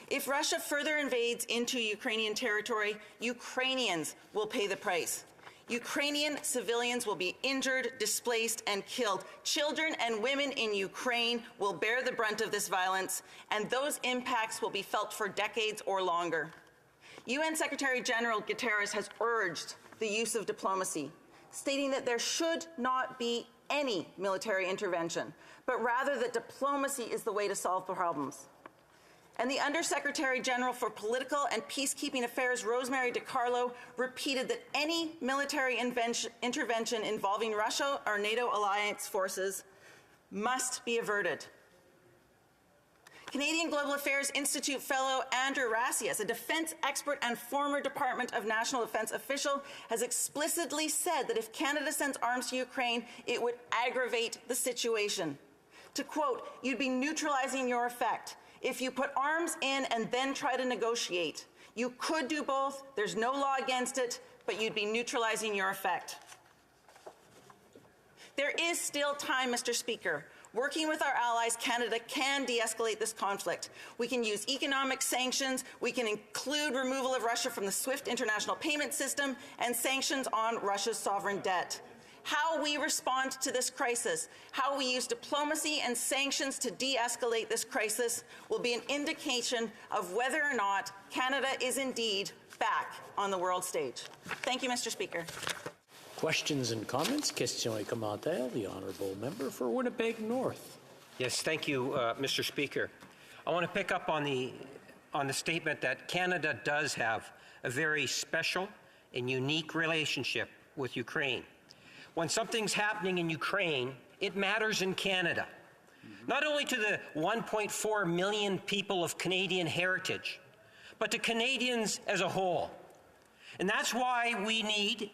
If Russia further invades into Ukrainian territory, Ukrainians will pay the price. Ukrainian civilians will be injured, displaced, and killed. Children and women in Ukraine will bear the brunt of this violence, and those impacts will be felt for decades or longer. UN Secretary General Guterres has urged the use of diplomacy, stating that there should not be any military intervention, but rather that diplomacy is the way to solve the problems. And the Undersecretary General for Political and Peacekeeping Affairs, Rosemary DiCarlo, repeated that any military intervention involving Russia or NATO alliance forces must be averted. Canadian Global Affairs Institute fellow Andrew Rassias, a defense expert and former Department of National Defense official, has explicitly said that if Canada sends arms to Ukraine, it would aggravate the situation. To quote, "You'd be neutralizing your effect. If you put arms in and then try to negotiate, you could do both. There's no law against it, but you'd be neutralizing your effect." There is still time, Mr. Speaker. Working with our allies, Canada can de-escalate this conflict. We can use economic sanctions. We can include removal of Russia from the SWIFT international payment system and sanctions on Russia's sovereign debt. How we respond to this crisis, how we use diplomacy and sanctions to de-escalate this crisis will be an indication of whether or not Canada is indeed back on the world stage. Thank you, Mr. Speaker. Questions and comments? Questions et commentaires. The honourable member for Winnipeg North. Yes, thank you, Mr. Speaker. I want to pick up on the statement that Canada does have a very special and unique relationship with Ukraine. When something's happening in Ukraine, it matters in Canada. Not only to the 1.4 million people of Canadian heritage, but to Canadians as a whole. And that's why we need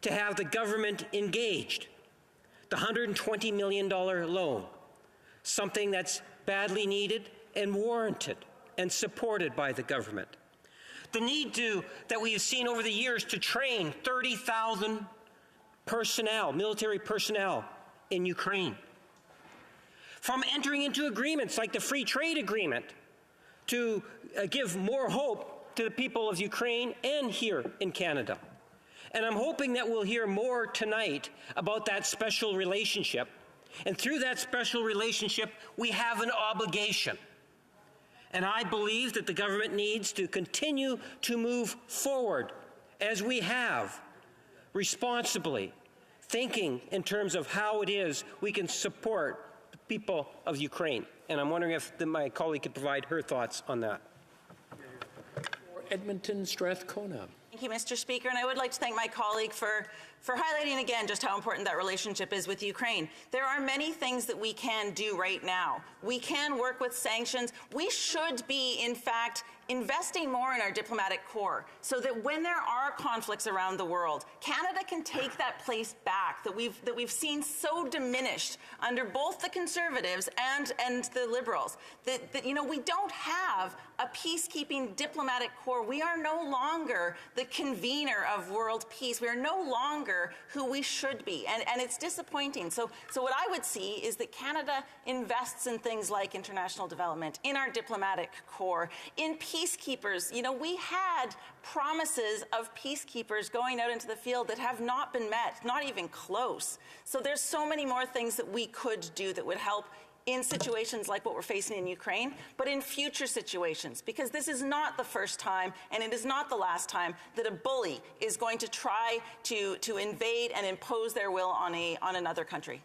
to have the government engaged. The $120 million loan, something that's badly needed and warranted and supported by the government. The need that we have seen over the years to train 30,000 personnel, military personnel in Ukraine. From entering into agreements like the Free Trade Agreement to give more hope to the people of Ukraine and here in Canada. And I'm hoping that we'll hear more tonight about that special relationship And through that special relationship, we have an obligation. And I believe that the government needs to continue to move forward, as we have, responsibly, thinking in terms of how it is we can support the people of Ukraine. And I'm wondering if my colleague could provide her thoughts on that. Edmonton Strathcona. Thank you, Mr. Speaker, and I would like to thank my colleague for highlighting again just how important that relationship is with Ukraine. There are many things that we can do right now. We can work with sanctions. We should be, in fact, investing more in our diplomatic corps so that when there are conflicts around the world, Canada can take that place back that we've seen so diminished under both the Conservatives and the Liberals. That you know, we don't have a peacekeeping diplomatic corps. We are no longer the convener of world peace. We are no longer who we should be, and it's disappointing. So what I would see is that Canada invests in things like international development, in our diplomatic corps, in peacekeepers. You know, we had promises of peacekeepers going out into the field that have not been met, not even close. So there's so many more things that we could do that would help in situations like what we're facing in Ukraine, but in future situations, because this is not the first time and it is not the last time that a bully is going to try to invade and impose their will on another country.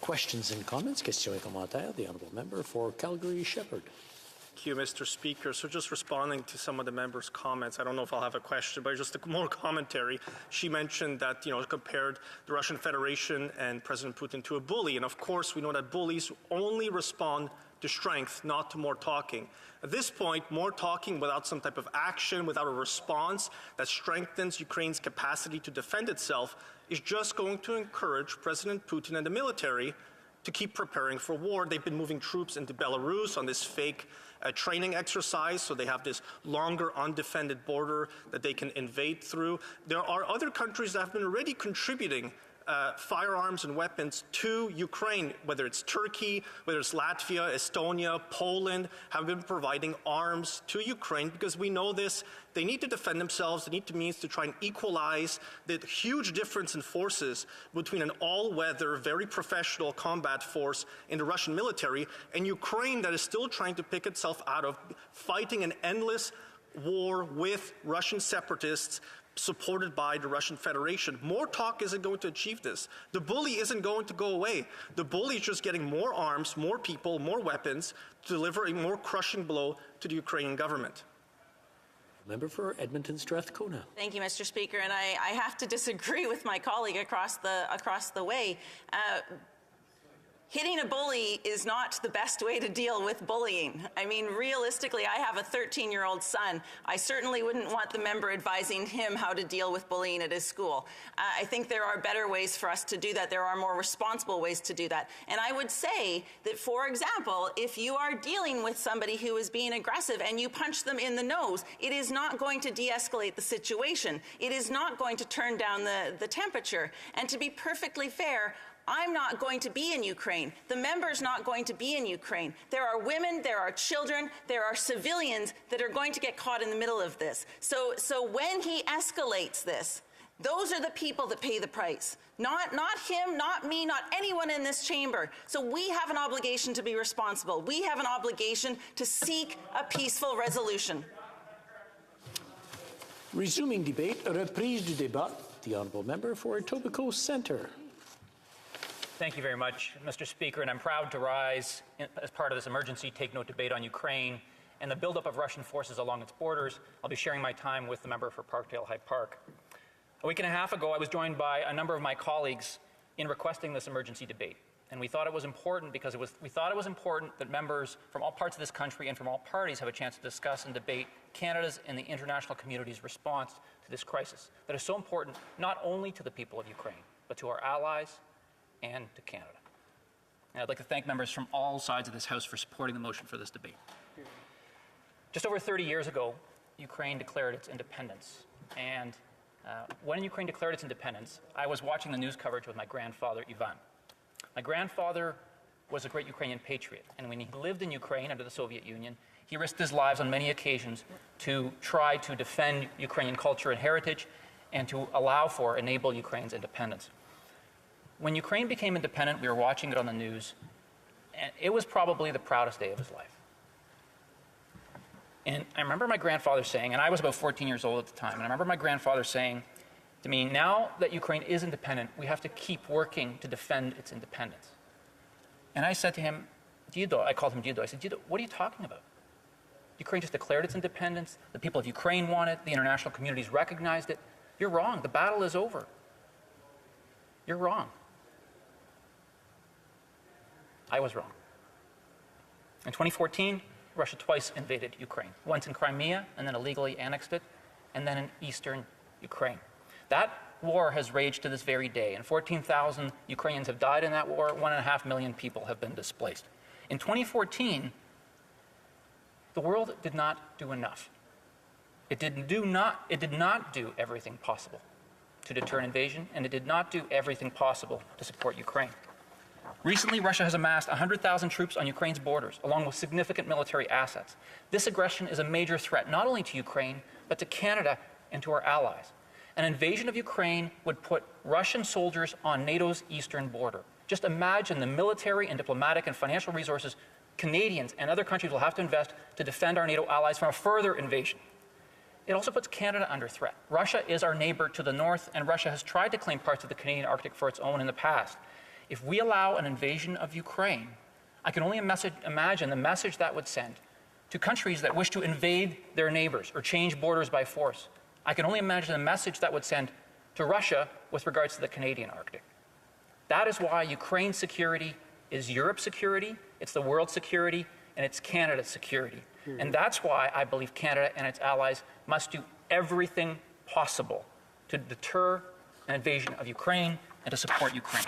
Questions and comments? Question et commentaire. The honourable member for Calgary-Shepherd. Thank you, Mr. Speaker. So just responding to some of the members' comments, I don't know if I'll have a question, but just more commentary. She mentioned that, you know, compared the Russian Federation and President Putin to a bully. And of course, we know that bullies only respond to strength, not to more talking. At this point, more talking without some type of action, without a response that strengthens Ukraine's capacity to defend itself is just going to encourage President Putin and the military to keep preparing for war. They've been moving troops into Belarus on this fake training exercise, so they have this longer undefended border that they can invade through. There are other countries that have been already contributing firearms and weapons to Ukraine, whether it's Turkey, whether it's Latvia, Estonia, Poland, have been providing arms to Ukraine because we know this. They need to defend themselves. They need to means to try and equalize the huge difference in forces between an all-weather, very professional combat force in the Russian military and Ukraine that is still trying to pick itself out of fighting an endless war with Russian separatists supported by the Russian Federation. More talk isn't going to achieve this. The bully isn't going to go away. The bully is just getting more arms, more people, more weapons to deliver a more crushing blow to the Ukrainian government. Member for Edmonton Strathcona. Thank you, Mr. Speaker, and I have to disagree with my colleague across the way. Hitting a bully is not the best way to deal with bullying. I mean, realistically, I have a 13-year-old son. I certainly wouldn't want the member advising him how to deal with bullying at his school. I think there are better ways for us to do that. There are more responsible ways to do that. And I would say that, for example, if you are dealing with somebody who is being aggressive and you punch them in the nose, it is not going to de-escalate the situation. It is not going to turn down the temperature. And to be perfectly fair, I'm not going to be in Ukraine. The member's not going to be in Ukraine. There are women, there are children, there are civilians that are going to get caught in the middle of this. So when he escalates this, those are the people that pay the price. Not him, not me, not anyone in this chamber. So we have an obligation to be responsible. We have an obligation to seek a peaceful resolution. Resuming debate, reprise du débat. The honourable member for Etobicoke Centre. Thank you very much, Mr. Speaker, and I'm proud to rise as part of this emergency Take Note debate on Ukraine and the buildup of Russian forces along its borders. I'll be sharing my time with the member for Parkdale High Park. A week and a half ago, I was joined by a number of my colleagues in requesting this emergency debate, and we thought it was important because we thought it was important that members from all parts of this country and from all parties have a chance to discuss and debate Canada's and the international community's response to this crisis that is so important not only to the people of Ukraine, but to our allies and to Canada. And I'd like to thank members from all sides of this House for supporting the motion for this debate. Just over 30 years ago, Ukraine declared its independence. And when Ukraine declared its independence, I was watching the news coverage with my grandfather, Ivan. My grandfather was a great Ukrainian patriot, and when he lived in Ukraine under the Soviet Union, he risked his lives on many occasions to try to defend Ukrainian culture and heritage and to enable Ukraine's independence. When Ukraine became independent, we were watching it on the news, and it was probably the proudest day of his life. And I remember my grandfather saying, and I was about 14 years old at the time, and I remember my grandfather saying to me, now that Ukraine is independent, we have to keep working to defend its independence. And I said to him, Dido, I called him Dido, I said, Dido, what are you talking about? Ukraine just declared its independence, the people of Ukraine want it, the international community's recognized it. You're wrong, the battle is over. You're wrong. I was wrong. In 2014, Russia twice invaded Ukraine, once in Crimea and then illegally annexed it, and then in eastern Ukraine. That war has raged to this very day, and 14,000 Ukrainians have died in that war, 1.5 million people have been displaced. In 2014, the world did not do enough. It did not do everything possible to deter an invasion, and it did not do everything possible to support Ukraine. Recently, Russia has amassed 100,000 troops on Ukraine's borders, along with significant military assets. This aggression is a major threat not only to Ukraine, but to Canada and to our allies. An invasion of Ukraine would put Russian soldiers on NATO's eastern border. Just imagine the military and diplomatic and financial resources Canadians and other countries will have to invest to defend our NATO allies from a further invasion. It also puts Canada under threat. Russia is our neighbor to the north, and Russia has tried to claim parts of the Canadian Arctic for its own in the past. If we allow an invasion of Ukraine, I can only imagine the message that would send to countries that wish to invade their neighbors or change borders by force. I can only imagine the message that would send to Russia with regards to the Canadian Arctic. That is why Ukraine's security is Europe's security, it's the world's security, and it's Canada's security. And that's why I believe Canada and its allies must do everything possible to deter an invasion of Ukraine and to support Ukraine.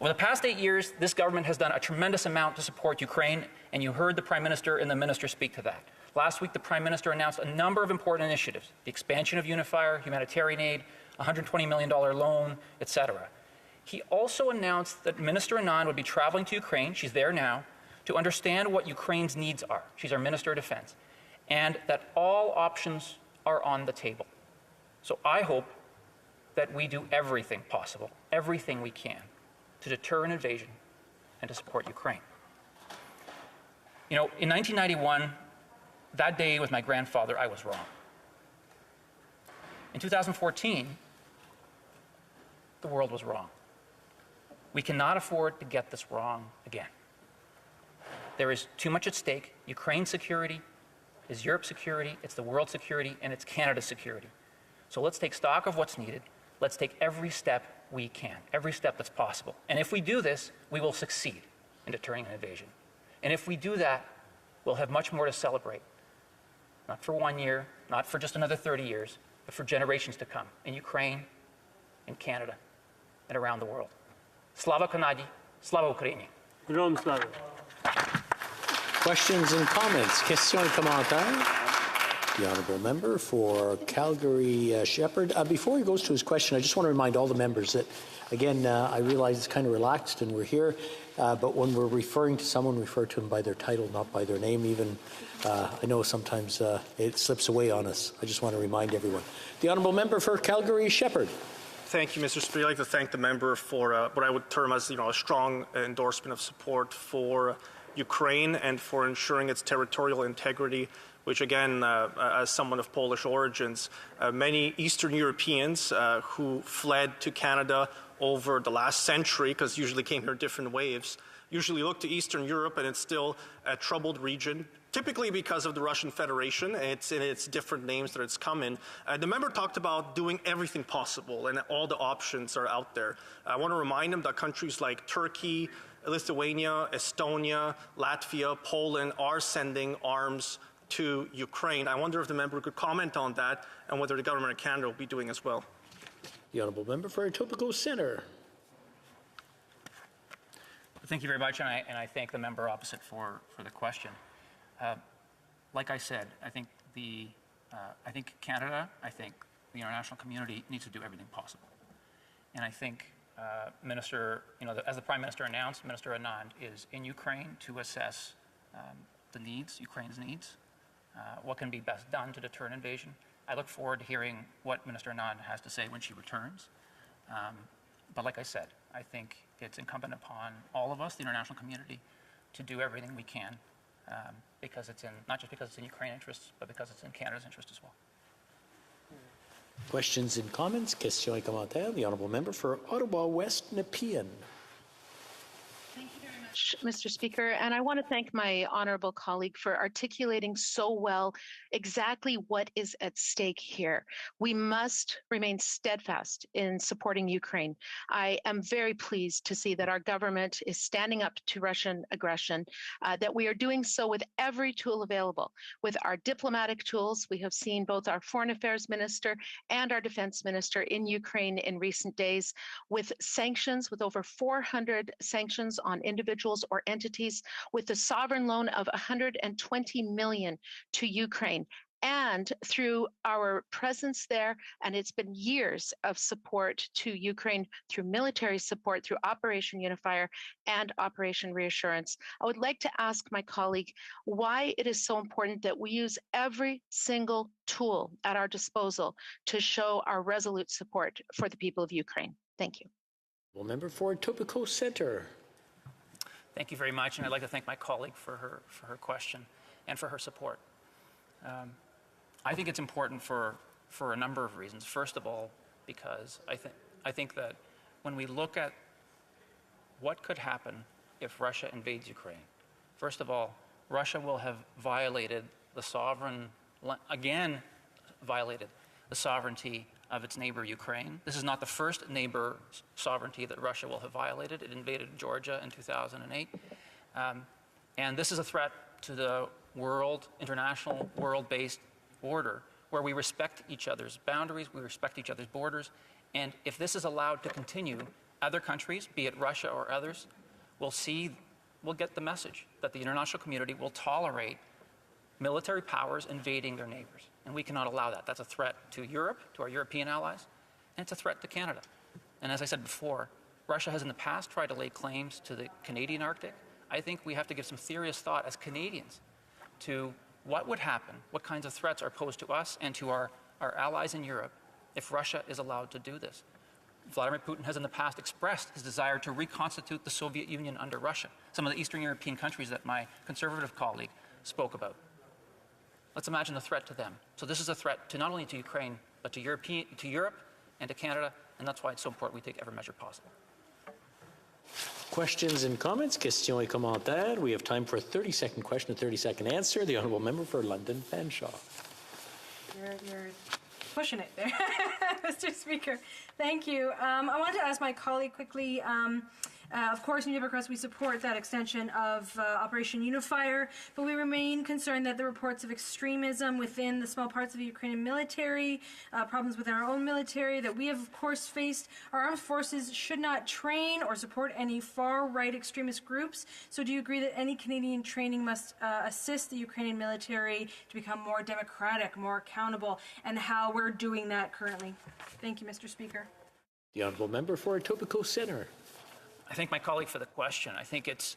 Over the past 8 years, this government has done a tremendous amount to support Ukraine, and you heard the Prime Minister and the Minister speak to that. Last week, the Prime Minister announced a number of important initiatives: the expansion of Unifier, humanitarian aid, $120 million loan, etc. He also announced that Minister Anand would be traveling to Ukraine, she's there now, to understand what Ukraine's needs are. She's our Minister of Defense. And that all options are on the table. So I hope that we do everything possible, everything we can, to deter an invasion and to support Ukraine. You know, in 1991, that day with my grandfather, I was wrong. In 2014, the world was wrong. We cannot afford to get this wrong again. There is too much at stake. Ukraine's security is Europe's security, it's the world's security, and it's Canada's security. So let's take stock of what's needed. Let's take every step we can, every step that's possible. And if we do this, we will succeed in deterring an invasion. And if we do that, we'll have much more to celebrate. Not for 1 year, not for just another 30 years, but for generations to come in Ukraine, in Canada, and around the world. Slava Kanadi, Slava Ukraini. Questions and comments? Questions et commentaires? The Honourable Member for Calgary Shepherd. Before he goes to his question, I just want to remind all the members that, again, I realize it's kind of relaxed and we're here, but when we're referring to someone, refer to them by their title, not by their name. Even I know sometimes it slips away on us. I just want to remind everyone. The Honourable Member for Calgary Shepherd. Thank you, Mr. Speaker. I'd like to thank the member for what I would term as, a strong endorsement of support for Ukraine and for ensuring its territorial integrity, which again, as someone of Polish origins, many Eastern Europeans who fled to Canada over the last century, because usually came here in different waves, usually look to Eastern Europe, and it's still a troubled region, typically because of the Russian Federation. It's in its different names that it's come in. The member talked about doing everything possible, and all the options are out there. I want to remind him that countries like Turkey, Lithuania, Estonia, Latvia, Poland are sending arms to Ukraine. I wonder if the member could comment on that and whether the government of Canada will be doing as well. The Honourable Member for Etobicoke Centre. Thank you very much, and I thank the member opposite for the question. Like I said, I think Canada, I think the international community needs to do everything possible. And I think Minister, as the Prime Minister announced, Minister Anand is in Ukraine to assess the needs, Ukraine's needs, what can be best done to deter an invasion. I look forward to hearing what Minister Anand has to say when she returns. But like I said, I think it's incumbent upon all of us, the international community, to do everything we can because it's in, not just because it's in Ukraine's interests, but because it's in Canada's interest as well. Questions and comments? Questions et commentaires. The honourable member for Ottawa West Nepean. Mr. Speaker, and I want to thank my honorable colleague for articulating so well exactly what is at stake here. We must remain steadfast in supporting Ukraine. I am very pleased to see that our government is standing up to Russian aggression, that we are doing so with every tool available. With our diplomatic tools, we have seen both our foreign affairs minister and our defense minister in Ukraine in recent days, with sanctions, with over 400 sanctions on individuals or entities, with the sovereign loan of $120 million to Ukraine, and through our presence there, and it's been years of support to Ukraine through military support, through Operation Unifier and Operation Reassurance. I would like to ask my colleague why it is so important that we use every single tool at our disposal to show our resolute support for the people of Ukraine. Thank you. Well, member for Etobicoke Centre. Thank you very much, and I'd like to thank my colleague for her question and for her support. I think it's important for a number of reasons. First of all, because I think that when we look at what could happen if Russia invades Ukraine, first of all, Russia will have violated the sovereignty of its neighbor Ukraine. This is not the first neighbor sovereignty that Russia will have violated. It invaded Georgia in 2008. And this is a threat to the international world-based order, where we respect each other's boundaries, we respect each other's borders. And if this is allowed to continue, other countries, be it Russia or others, will get the message that the international community will tolerate military powers invading their neighbors. And we cannot allow that. That's a threat to Europe, to our European allies, and it's a threat to Canada. And as I said before, Russia has in the past tried to lay claims to the Canadian Arctic. I think we have to give some serious thought as Canadians to what would happen, what kinds of threats are posed to us and to our allies in Europe if Russia is allowed to do this. Vladimir Putin has in the past expressed his desire to reconstitute the Soviet Union under Russia, some of the Eastern European countries that my conservative colleague spoke about. Let's imagine the threat to them. So this is a threat to not only to Ukraine, but to Europe and to Canada, and that's why it's so important we take every measure possible. Questions and comments? Questions et commentaires. We have time for a 30-second question, a 30-second answer. The honourable member for London Fanshawe. You're pushing it there, Mr. Speaker. Thank you. I wanted to ask my colleague quickly. Of course, New Democrats, we support that extension of Operation Unifier, but we remain concerned that the reports of extremism within the small parts of the Ukrainian military, problems within our own military that we have, of course, faced. Our armed forces should not train or support any far-right extremist groups. So do you agree that any Canadian training must assist the Ukrainian military to become more democratic, more accountable, and how we're doing that currently? Thank you, Mr. Speaker. The honourable member for Etobicoke Centre. I thank my colleague for the question. I think it's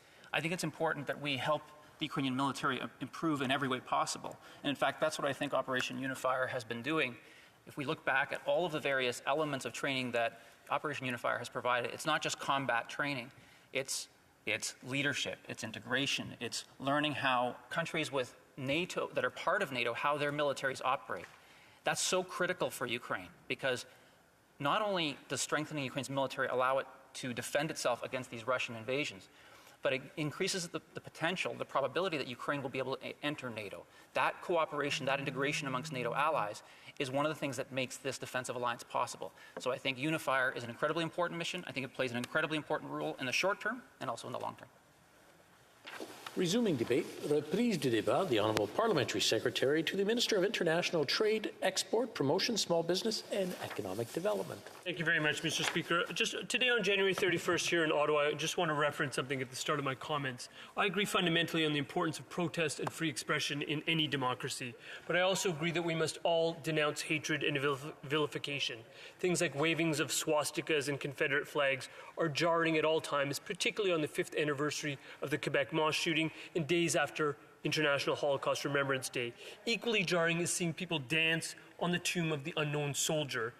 important that we help the Ukrainian military improve in every way possible. And in fact, that's what I think Operation Unifier has been doing. If we look back at all of the various elements of training that Operation Unifier has provided, it's not just combat training. It's leadership, it's integration, it's learning how countries with NATO, that are part of NATO, how their militaries operate. That's so critical for Ukraine because not only does strengthening Ukraine's military allow it to defend itself against these Russian invasions, but it increases the potential, the probability that Ukraine will be able to enter NATO. That cooperation, that integration amongst NATO allies is one of the things that makes this defensive alliance possible. So I think Unifier is an incredibly important mission. I think it plays an incredibly important role in the short term and also in the long term. Resuming debate, reprise du débat, the Honourable Parliamentary Secretary to the Minister of International Trade, Export, Promotion, Small Business and Economic Development. Thank you very much, Mr. Speaker. Just today on January 31st here in Ottawa, I just want to reference something at the start of my comments. I agree fundamentally on the importance of protest and free expression in any democracy, but I also agree that we must all denounce hatred and vilification. Things like wavings of swastikas and Confederate flags are jarring at all times, particularly on the 5th anniversary of the Quebec mosque shooting and days after International Holocaust Remembrance Day. Equally jarring is seeing people dance on the tomb of the unknown soldier.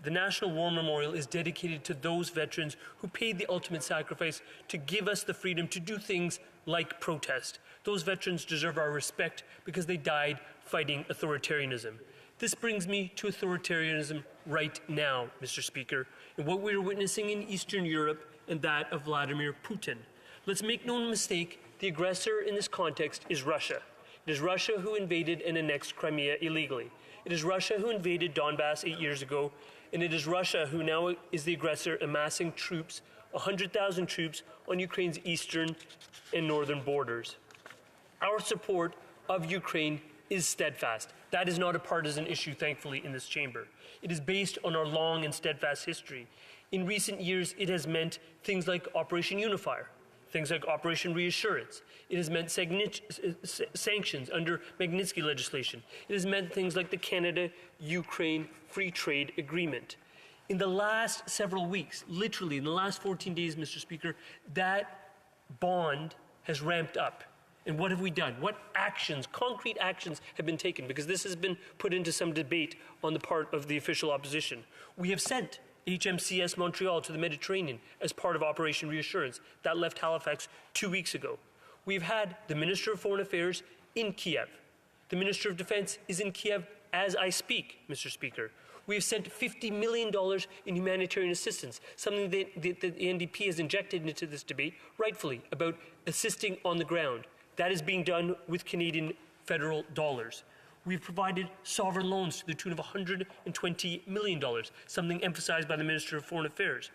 The National War Memorial is dedicated to those veterans who paid the ultimate sacrifice to give us the freedom to do things like protest. Those veterans deserve our respect because they died fighting authoritarianism. This brings me to authoritarianism right now, Mr. Speaker, and what we are witnessing in Eastern Europe and that of Vladimir Putin. Let's make no mistake, the aggressor in this context is Russia. It is Russia who invaded and annexed Crimea illegally. It is Russia who invaded Donbass 8 years ago, and it is Russia who now is the aggressor, amassing troops, 100,000 troops, on Ukraine's eastern and northern borders. Our support of Ukraine is steadfast. That is not a partisan issue, thankfully, in this chamber. It is based on our long and steadfast history. In recent years, it has meant things like Operation Unifier, things like Operation Reassurance. It has meant sanctions under Magnitsky legislation. It has meant things like the Canada-Ukraine Free Trade Agreement. In the last several weeks, literally in the last 14 days, Mr. Speaker, that bond has ramped up. And what have we done? What actions, concrete actions, have been taken? Because this has been put into some debate on the part of the official opposition. We have sent HMCS Montreal to the Mediterranean as part of Operation Reassurance. That left Halifax 2 weeks ago. We've had the Minister of Foreign Affairs in Kiev. The Minister of Defense is in Kiev as I speak, Mr. Speaker. We have sent $50 million in humanitarian assistance, something that the NDP has injected into this debate, rightfully, about assisting on the ground. That is being done with Canadian federal dollars. We've provided sovereign loans to the tune of $120 million, something emphasized by the Minister of Foreign Affairs.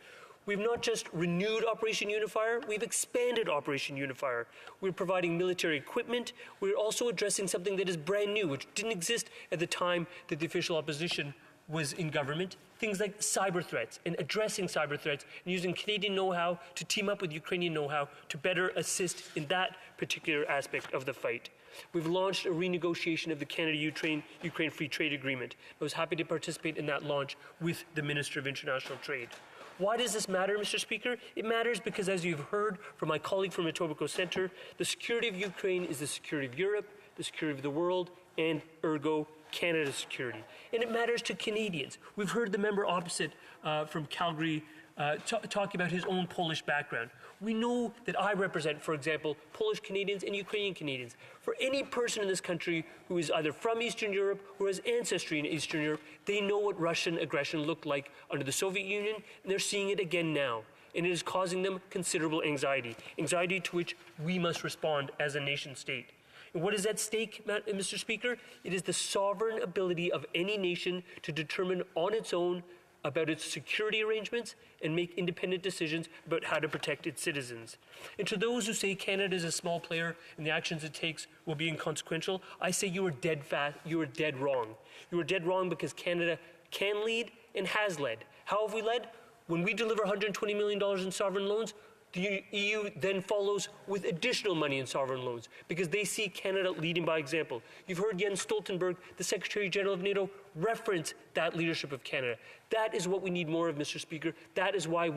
We've not just renewed Operation Unifier, we've expanded Operation Unifier. We're providing military equipment. We're also addressing something that is brand new, which didn't exist at the time that the official opposition was in government, things like cyber threats and addressing cyber threats and using Canadian know-how to team up with Ukrainian know-how to better assist in that particular aspect of the fight. We've launched a renegotiation of the Canada-Ukraine Free Trade Agreement. I was happy to participate in that launch with the Minister of International Trade. Why does this matter, Mr. Speaker? It matters because, as you've heard from my colleague from Etobicoke Centre, the security of Ukraine is the security of Europe, the security of the world, and ergo, Canada's security. And it matters to Canadians. We've heard the member opposite from Calgary talking about his own Polish background. We know that I represent, for example, Polish Canadians and Ukrainian Canadians. For any person in this country who is either from Eastern Europe or has ancestry in Eastern Europe, they know what Russian aggression looked like under the Soviet Union, and they're seeing it again now. And it is causing them considerable anxiety to which we must respond as a nation state. And what is at stake, Mr. Speaker? It is the sovereign ability of any nation to determine on its own about its security arrangements and make independent decisions about how to protect its citizens. And to those who say Canada is a small player and the actions it takes will be inconsequential, I say you are dead wrong. You are dead wrong because Canada can lead and has led. How have we led? When we deliver $120 million in sovereign loans, the EU then follows with additional money in sovereign loans because they see Canada leading by example. You've heard Jens Stoltenberg, the Secretary General of NATO, reference that leadership of Canada. That is what we need more of, Mr. Speaker. That is why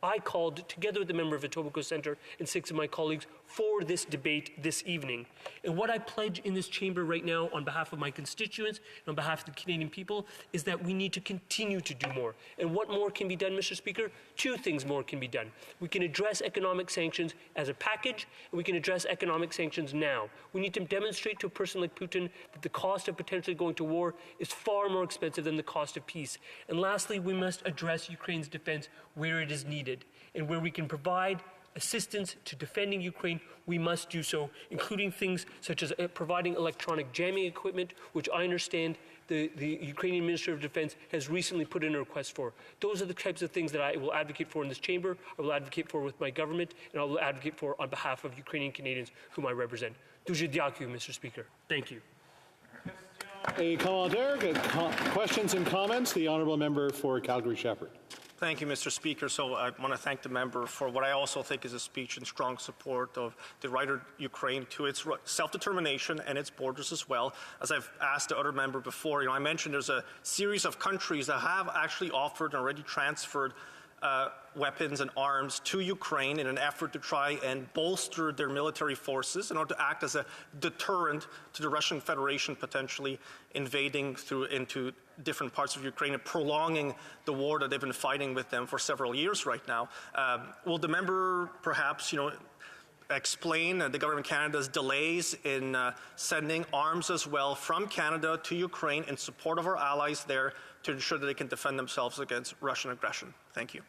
I called, together with the member of Etobicoke Centre and 6 of my colleagues, for this debate this evening. And what I pledge in this chamber right now on behalf of my constituents and on behalf of the Canadian people is that we need to continue to do more. And what more can be done, Mr. Speaker? 2 things more can be done. We can address economic sanctions as a package, and we can address economic sanctions now. We need to demonstrate to a person like Putin that the cost of potentially going to war is far more expensive than the cost of peace. And lastly, we must address Ukraine's defense where it is needed. And where we can provide assistance to defending Ukraine, we must do so, including things such as providing electronic jamming equipment, which I understand the Ukrainian Minister of Defense has recently put in a request for. Those are the types of things that I will advocate for in this chamber, I will advocate for with my government, and I will advocate for on behalf of Ukrainian Canadians whom I represent. Дуже дякую, Mr. Speaker. Thank you. A commentaire, questions and comments. The honourable member for Calgary-Shepherd. Thank you, Mr. Speaker. So I want to thank the member for what I also think is a speech in strong support of the right of Ukraine to its self-determination and its borders as well. As I've asked the other member before, I mentioned there's a series of countries that have actually offered and already transferred weapons and arms to Ukraine in an effort to try and bolster their military forces in order to act as a deterrent to the Russian Federation potentially invading into different parts of Ukraine and prolonging the war that they've been fighting with them for several years right now. Will the member perhaps, explain the government of Canada's delays in sending arms as well from Canada to Ukraine in support of our allies there to ensure that they can defend themselves against Russian aggression? Thank you.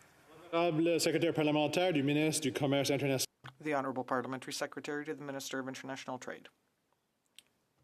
Secrétaire parlementaire du ministre du Commerce international. The Honourable Parliamentary Secretary to the Minister of International Trade.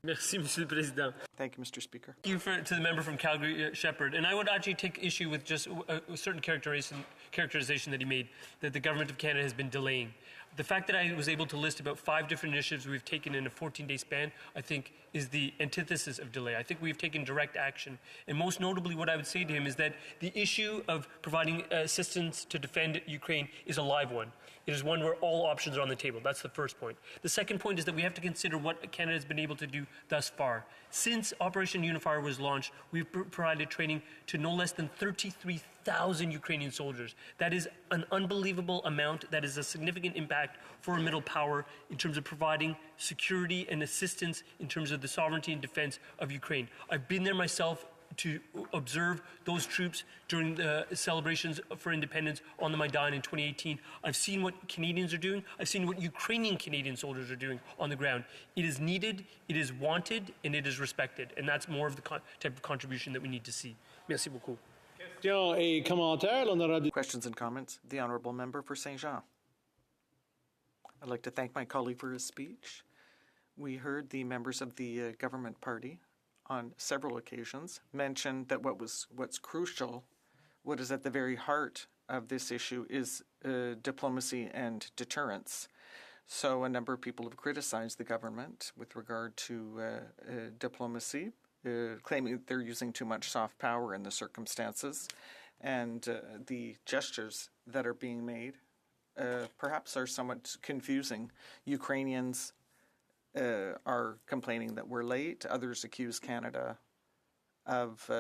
Merci, Monsieur le Président. Thank you, Mr. Speaker. Thank you to the member from Calgary, Shepherd. And I would actually take issue with just a certain characterization that he made, that the Government of Canada has been delaying. The fact that I was able to list about 5 different initiatives we've taken in a 14-day span, I think, is the antithesis of delay. I think we've taken direct action. And most notably, what I would say to him is that the issue of providing assistance to defend Ukraine is a live one. It is one where all options are on the table. That's the first point. The second point is that we have to consider what Canada has been able to do thus far. Since Operation Unifier was launched, we've provided training to no less than 33,000 Ukrainian soldiers. That is an unbelievable amount. That is a significant impact for a middle power in terms of providing security and assistance in terms of the sovereignty and defense of Ukraine. I've been there myself to observe those troops during the celebrations for independence on the Maidan in 2018. I've seen what Canadians are doing. I've seen what Ukrainian Canadian soldiers are doing on the ground. It is needed, it is wanted, and it is respected. And that's more of the type of contribution that we need to see. Merci beaucoup. Questions and comments? The Honourable Member for Saint Jean. I'd like to thank my colleague for his speech. We heard the members of the government party on several occasions mention that what's crucial, what is at the very heart of this issue is diplomacy and deterrence. So a number of people have criticized the government with regard to diplomacy, claiming that they're using too much soft power in the circumstances, and the gestures that are being made perhaps are somewhat confusing. Ukrainians are complaining that we're late. Others accuse Canada of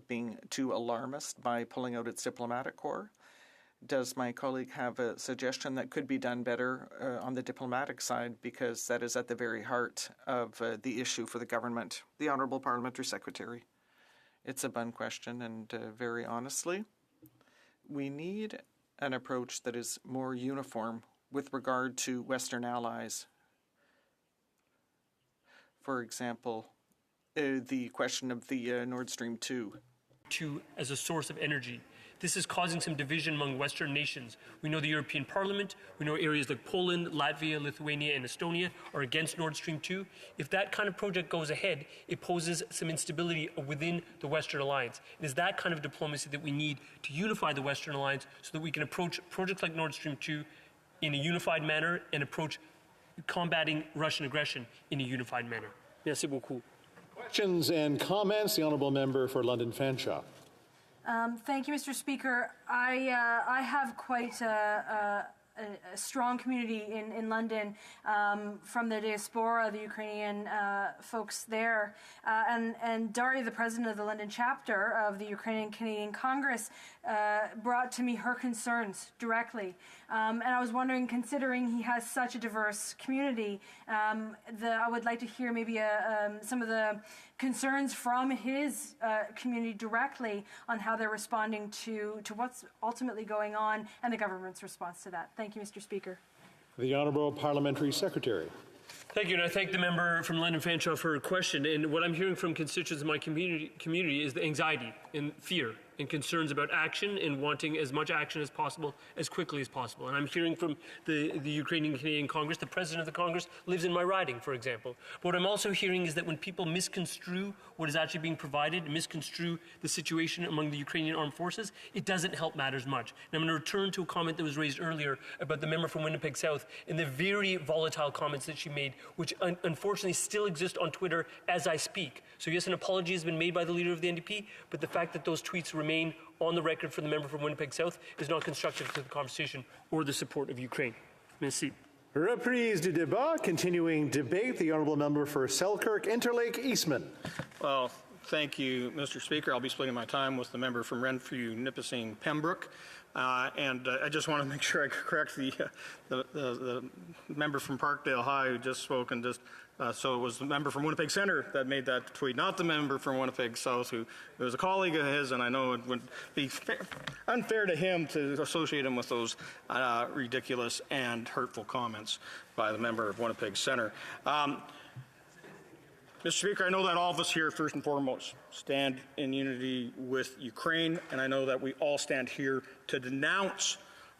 being too alarmist by pulling out its diplomatic corps. Does my colleague have a suggestion that could be done better on the diplomatic side, because that is at the very heart of the issue for the government? The Honourable Parliamentary Secretary. It's a bun question, and very honestly, we need an approach that is more uniform with regard to Western allies. For example, the question of the Nord Stream 2. As a source of energy. This is causing some division among Western nations. We know the European Parliament, we know areas like Poland, Latvia, Lithuania, and Estonia are against Nord Stream 2. If that kind of project goes ahead, it poses some instability within the Western alliance. It is that kind of diplomacy that we need to unify the Western alliance so that we can approach projects like Nord Stream 2 in a unified manner and approach combating Russian aggression in a unified manner. Merci beaucoup. Questions and comments? The Honourable Member for London Fanshawe. Thank you, Mr. Speaker. I have quite a strong community in London from the diaspora, the Ukrainian folks there. And Daria, the president of the London chapter of the Ukrainian Canadian Congress, brought to me her concerns directly. And I was wondering, considering he has such a diverse community, I would like to hear maybe some of the concerns from his community directly on how they're responding to what's ultimately going on and the government's response to that. Thank you, Mr. Speaker. The Honourable Parliamentary Secretary. Thank you, and I thank the member from London Fanshawe for her question. And what I'm hearing from constituents in my community is the anxiety and fear and concerns about action and wanting as much action as possible, as quickly as possible. And I'm hearing from the Ukrainian Canadian Congress, the president of the Congress lives in my riding, for example. But what I'm also hearing is that when people misconstrue what is actually being provided, misconstrue the situation among the Ukrainian armed forces, it doesn't help matters much. And I'm going to return to a comment that was raised earlier about the member from Winnipeg South and the very volatile comments that she made, which unfortunately still exist on Twitter as I speak. So yes, an apology has been made by the leader of the NDP, but the fact that those tweets remain on the record for the member from Winnipeg South is not constructive to the conversation or the support of Ukraine. Merci. Reprise du débat, continuing debate. The Honourable Member for Selkirk, Interlake, Eastman. Well, Thank you, Mr. Speaker. I'll be splitting my time with the member from Renfrew, Nipissing, Pembroke. I just want to make sure I correct the member from Parkdale High who just spoke, and just so it was the member from Winnipeg Centre that made that tweet, not the member from Winnipeg South, who was a colleague of his, and I know it would be unfair to him to associate him with those ridiculous and hurtful comments by the member of Winnipeg Centre. Mr. Speaker, I know that all of us here, first and foremost, stand in unity with Ukraine, and I know that we all stand here to denounce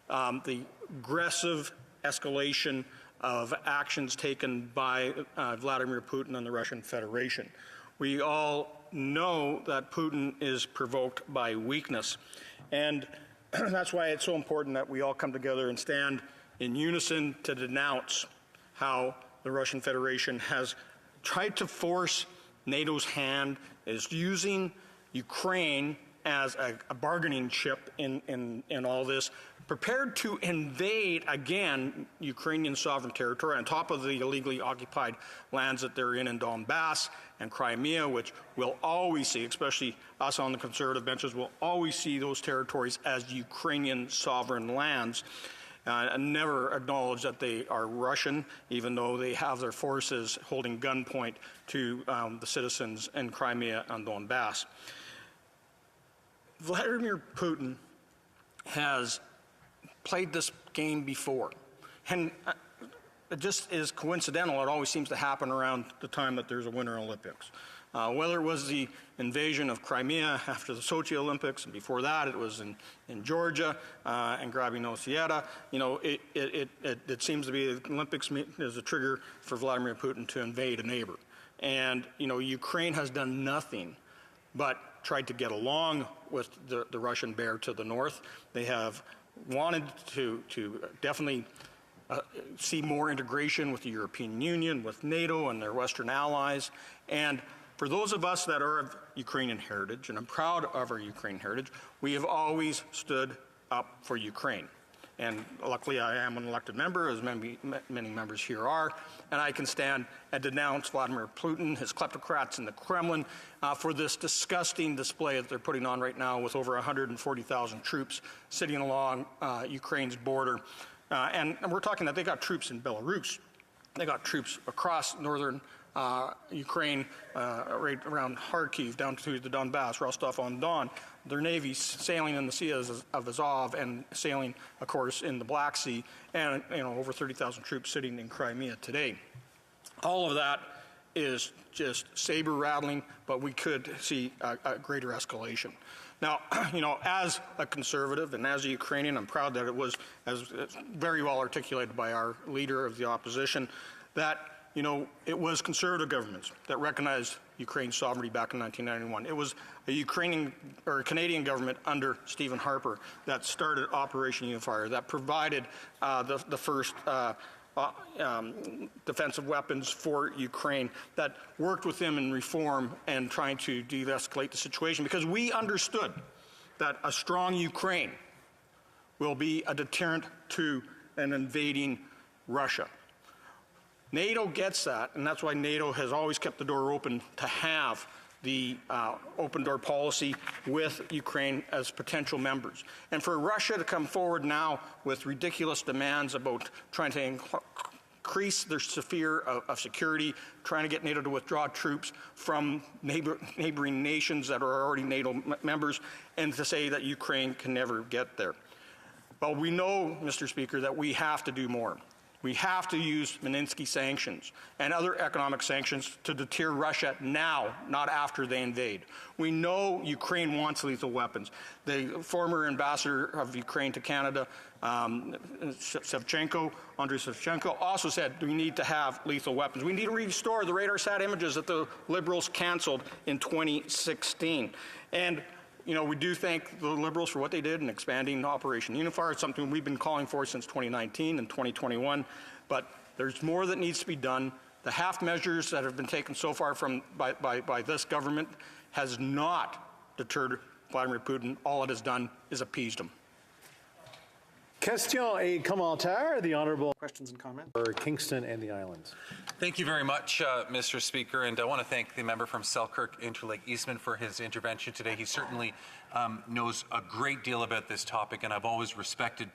the aggressive escalation of actions taken by Vladimir Putin and the Russian Federation. We all know that Putin is provoked by weakness, and that's why it's so important that we all come together and stand in unison to denounce how the Russian Federation has tried to force NATO's hand, is using Ukraine as a bargaining chip in all this, prepared to invade again Ukrainian sovereign territory on top of the illegally occupied lands that they're in Donbass and Crimea, which we'll always see, especially us on the conservative benches, will always see those territories as Ukrainian sovereign lands. And never acknowledge that they are Russian, even though they have their forces holding gunpoint to the citizens in Crimea and Donbass. Vladimir Putin has played this game before, and it just is coincidental. It always seems to happen around the time that there's a Winter Olympics. Whether it was the invasion of Crimea after the Sochi Olympics, and before that it was in Georgia and grabbing Ossetia, it seems to be the Olympics is a trigger for Vladimir Putin to invade a neighbor. And, Ukraine has done nothing but tried to get along with the Russian bear to the north. They have wanted to definitely see more integration with the European Union, with NATO and their Western allies. And for those of us that are of Ukrainian heritage, and I'm proud of our Ukrainian heritage, we have always stood up for Ukraine. And luckily I am an elected member, as many members here are, and I can stand and denounce Vladimir Putin, his kleptocrats in the Kremlin, for this disgusting display that they're putting on right now with over 140,000 troops sitting along Ukraine's border. And we're talking that they got troops in Belarus. They got troops across northern Ukraine, right around Kharkiv, down to the Donbass, Rostov-on-Don. Their navy's sailing in the Sea of Azov and sailing, of course, in the Black Sea, and over 30,000 troops sitting in Crimea today. All of that is just saber rattling, but we could see a greater escalation. Now, as a conservative and as a Ukrainian, I'm proud that it was very well articulated by our leader of the opposition that it was conservative governments that recognized Ukraine's sovereignty back in 1991. It was a Ukrainian or a Canadian government under Stephen Harper that started Operation Unifier, that provided the first defensive weapons for Ukraine, that worked with them in reform and trying to de-escalate the situation, because we understood that a strong Ukraine will be a deterrent to an invading Russia. NATO gets that, and that's why NATO has always kept the door open to have the open door policy with Ukraine as potential members. And for Russia to come forward now with ridiculous demands about trying to increase their sphere of security, trying to get NATO to withdraw troops from neighboring nations that are already NATO members, and to say that Ukraine can never get there. Well, we know, Mr. Speaker, that we have to do more. We have to use Magnitsky sanctions and other economic sanctions to deter Russia now, not after they invade. We know Ukraine wants lethal weapons. The former ambassador of Ukraine to Canada, Andriy Shevchenko, also said we need to have lethal weapons. We need to restore the RadarSat images that the Liberals canceled in 2016. And we do thank the Liberals for what they did in expanding Operation Unifier. It's something we've been calling for since 2019 and 2021. But there's more that needs to be done. The half measures that have been taken so far by this government has not deterred Vladimir Putin. All it has done is appeased him. Question et commentaire. The Honourable questions and comments for Kingston and the Islands. Thank you very much, Mr. Speaker, and I want to thank the member from Selkirk Interlake Eastman for his intervention today. He certainly knows a great deal about this topic, and I've always respected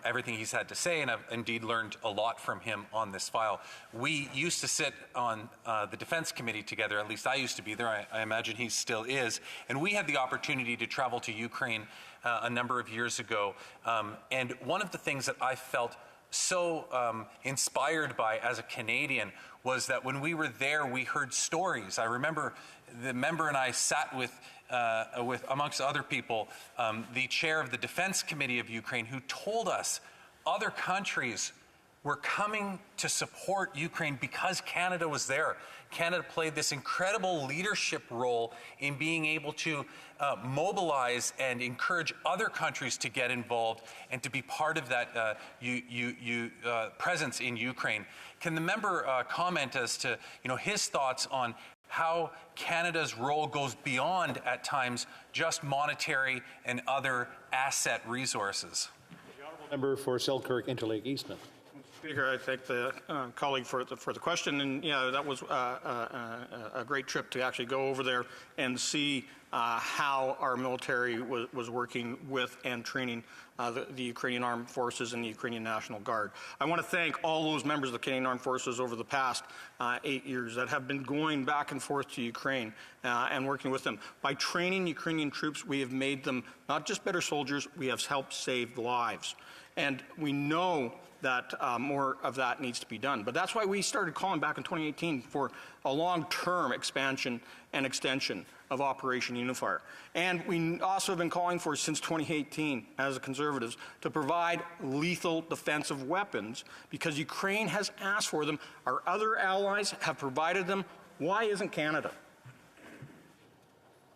everything he's had to say, and I've indeed learned a lot from him on this file. We used to sit on the Defense Committee together, at least I used to be there, I imagine he still is, and we had the opportunity to travel to Ukraine a number of years ago, and one of the things that I felt so inspired by as a Canadian was that when we were there, we heard stories. I remember the member and I sat with amongst other people, the chair of the Defense Committee of Ukraine, who told us other countries were coming to support Ukraine because Canada was there. Canada played this incredible leadership role in being able to mobilize and encourage other countries to get involved and to be part of that presence in Ukraine. Can the member comment as to his thoughts on how Canada's role goes beyond, at times, just monetary and other asset resources? The Honourable Member for Selkirk Interlake Eastman. Speaker, I thank the colleague for the question, and yeah, that was a great trip to actually go over there and see how our military was working with and training the Ukrainian Armed Forces and the Ukrainian National Guard. I want to thank all those members of the Canadian Armed Forces over the past 8 years that have been going back and forth to Ukraine and working with them. By training Ukrainian troops, we have made them not just better soldiers, we have helped save lives. And we know that more of that needs to be done. But that's why we started calling back in 2018 for a long-term expansion and extension of Operation Unifier. And we also have been calling for, since 2018, as Conservatives, to provide lethal defensive weapons because Ukraine has asked for them. Our other allies have provided them. Why isn't Canada?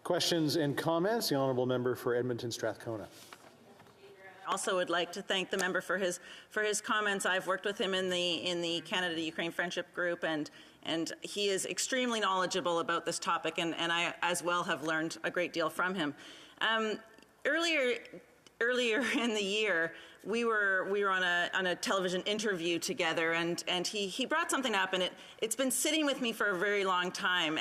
Questions and comments. The Honourable Member for Edmonton Strathcona. Also would like to thank the member for his comments. I've worked with him in the Canada-Ukraine Friendship Group, and he is extremely knowledgeable about this topic, and I as well have learned a great deal from him. Earlier in the year, we were on a television interview together, and he brought something up, and it's been sitting with me for a very long time.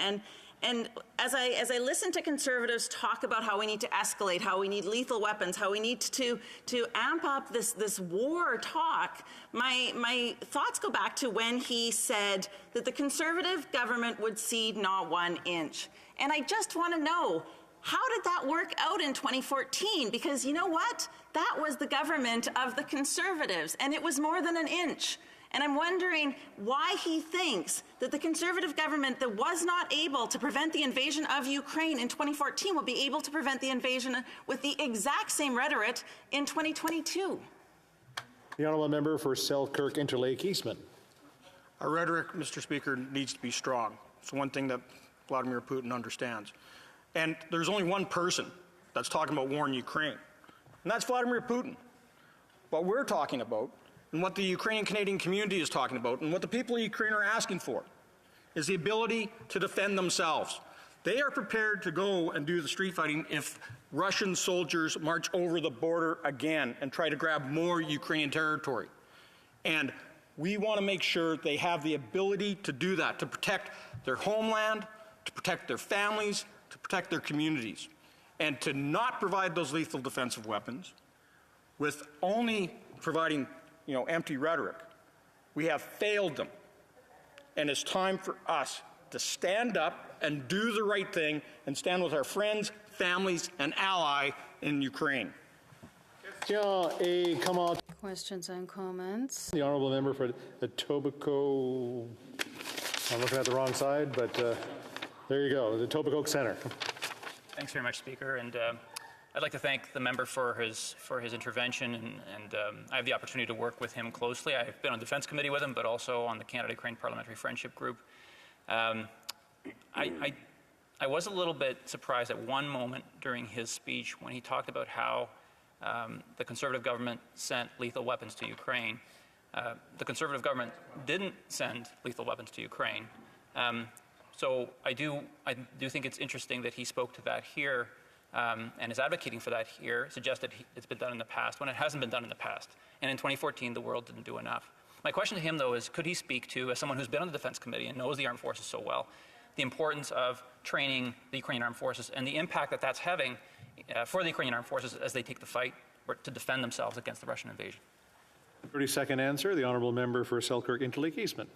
And as I listen to Conservatives talk about how we need to escalate, how we need lethal weapons, how we need to amp up this war talk, my thoughts go back to when he said that the Conservative government would cede not 1 inch. And I just want to know, how did that work out in 2014? Because you know what? That was the government of the Conservatives, and it was more than 1 inch. And I'm wondering why he thinks that the Conservative government that was not able to prevent the invasion of Ukraine in 2014 will be able to prevent the invasion with the exact same rhetoric in 2022. The Honourable Member for Selkirk Interlake Eastman. Our rhetoric, Mr. Speaker, needs to be strong. It's one thing that Vladimir Putin understands. And there's only one person that's talking about war in Ukraine, and that's Vladimir Putin. What we're talking about, and what the Ukrainian-Canadian community is talking about, and what the people of Ukraine are asking for, is the ability to defend themselves. They are prepared to go and do the street fighting if Russian soldiers march over the border again and try to grab more Ukrainian territory. And we want to make sure they have the ability to do that, to protect their homeland, to protect their families, to protect their communities, and to not provide those lethal defensive weapons with only providing empty rhetoric. We have failed them. And it's time for us to stand up and do the right thing and stand with our friends, families, and ally in Ukraine. Questions and comments. The Honourable Member for the Etobicoke. I'm looking at the wrong side, but there you go, the Etobicoke Centre. Thanks very much, Speaker. And I'd like to thank the member for his intervention, and I have the opportunity to work with him closely. I've been on the Defense Committee with him, but also on the Canada-Ukraine Parliamentary Friendship Group. I was a little bit surprised at one moment during his speech when he talked about how the Conservative government sent lethal weapons to Ukraine. The Conservative government didn't send lethal weapons to Ukraine. So I do think it's interesting that he spoke to that here. and is advocating for that here, suggested it's been done in the past when it hasn't been done in the past. And in 2014, the world didn't do enough. My question to him, though, is could he speak to, as someone who's been on the Defense Committee and knows the armed forces so well, the importance of training the Ukrainian armed forces and the impact that that's having for the Ukrainian armed forces as they take the fight to defend themselves against the Russian invasion? 30-second answer, the honourable member for Selkirk-Interlake Eastman.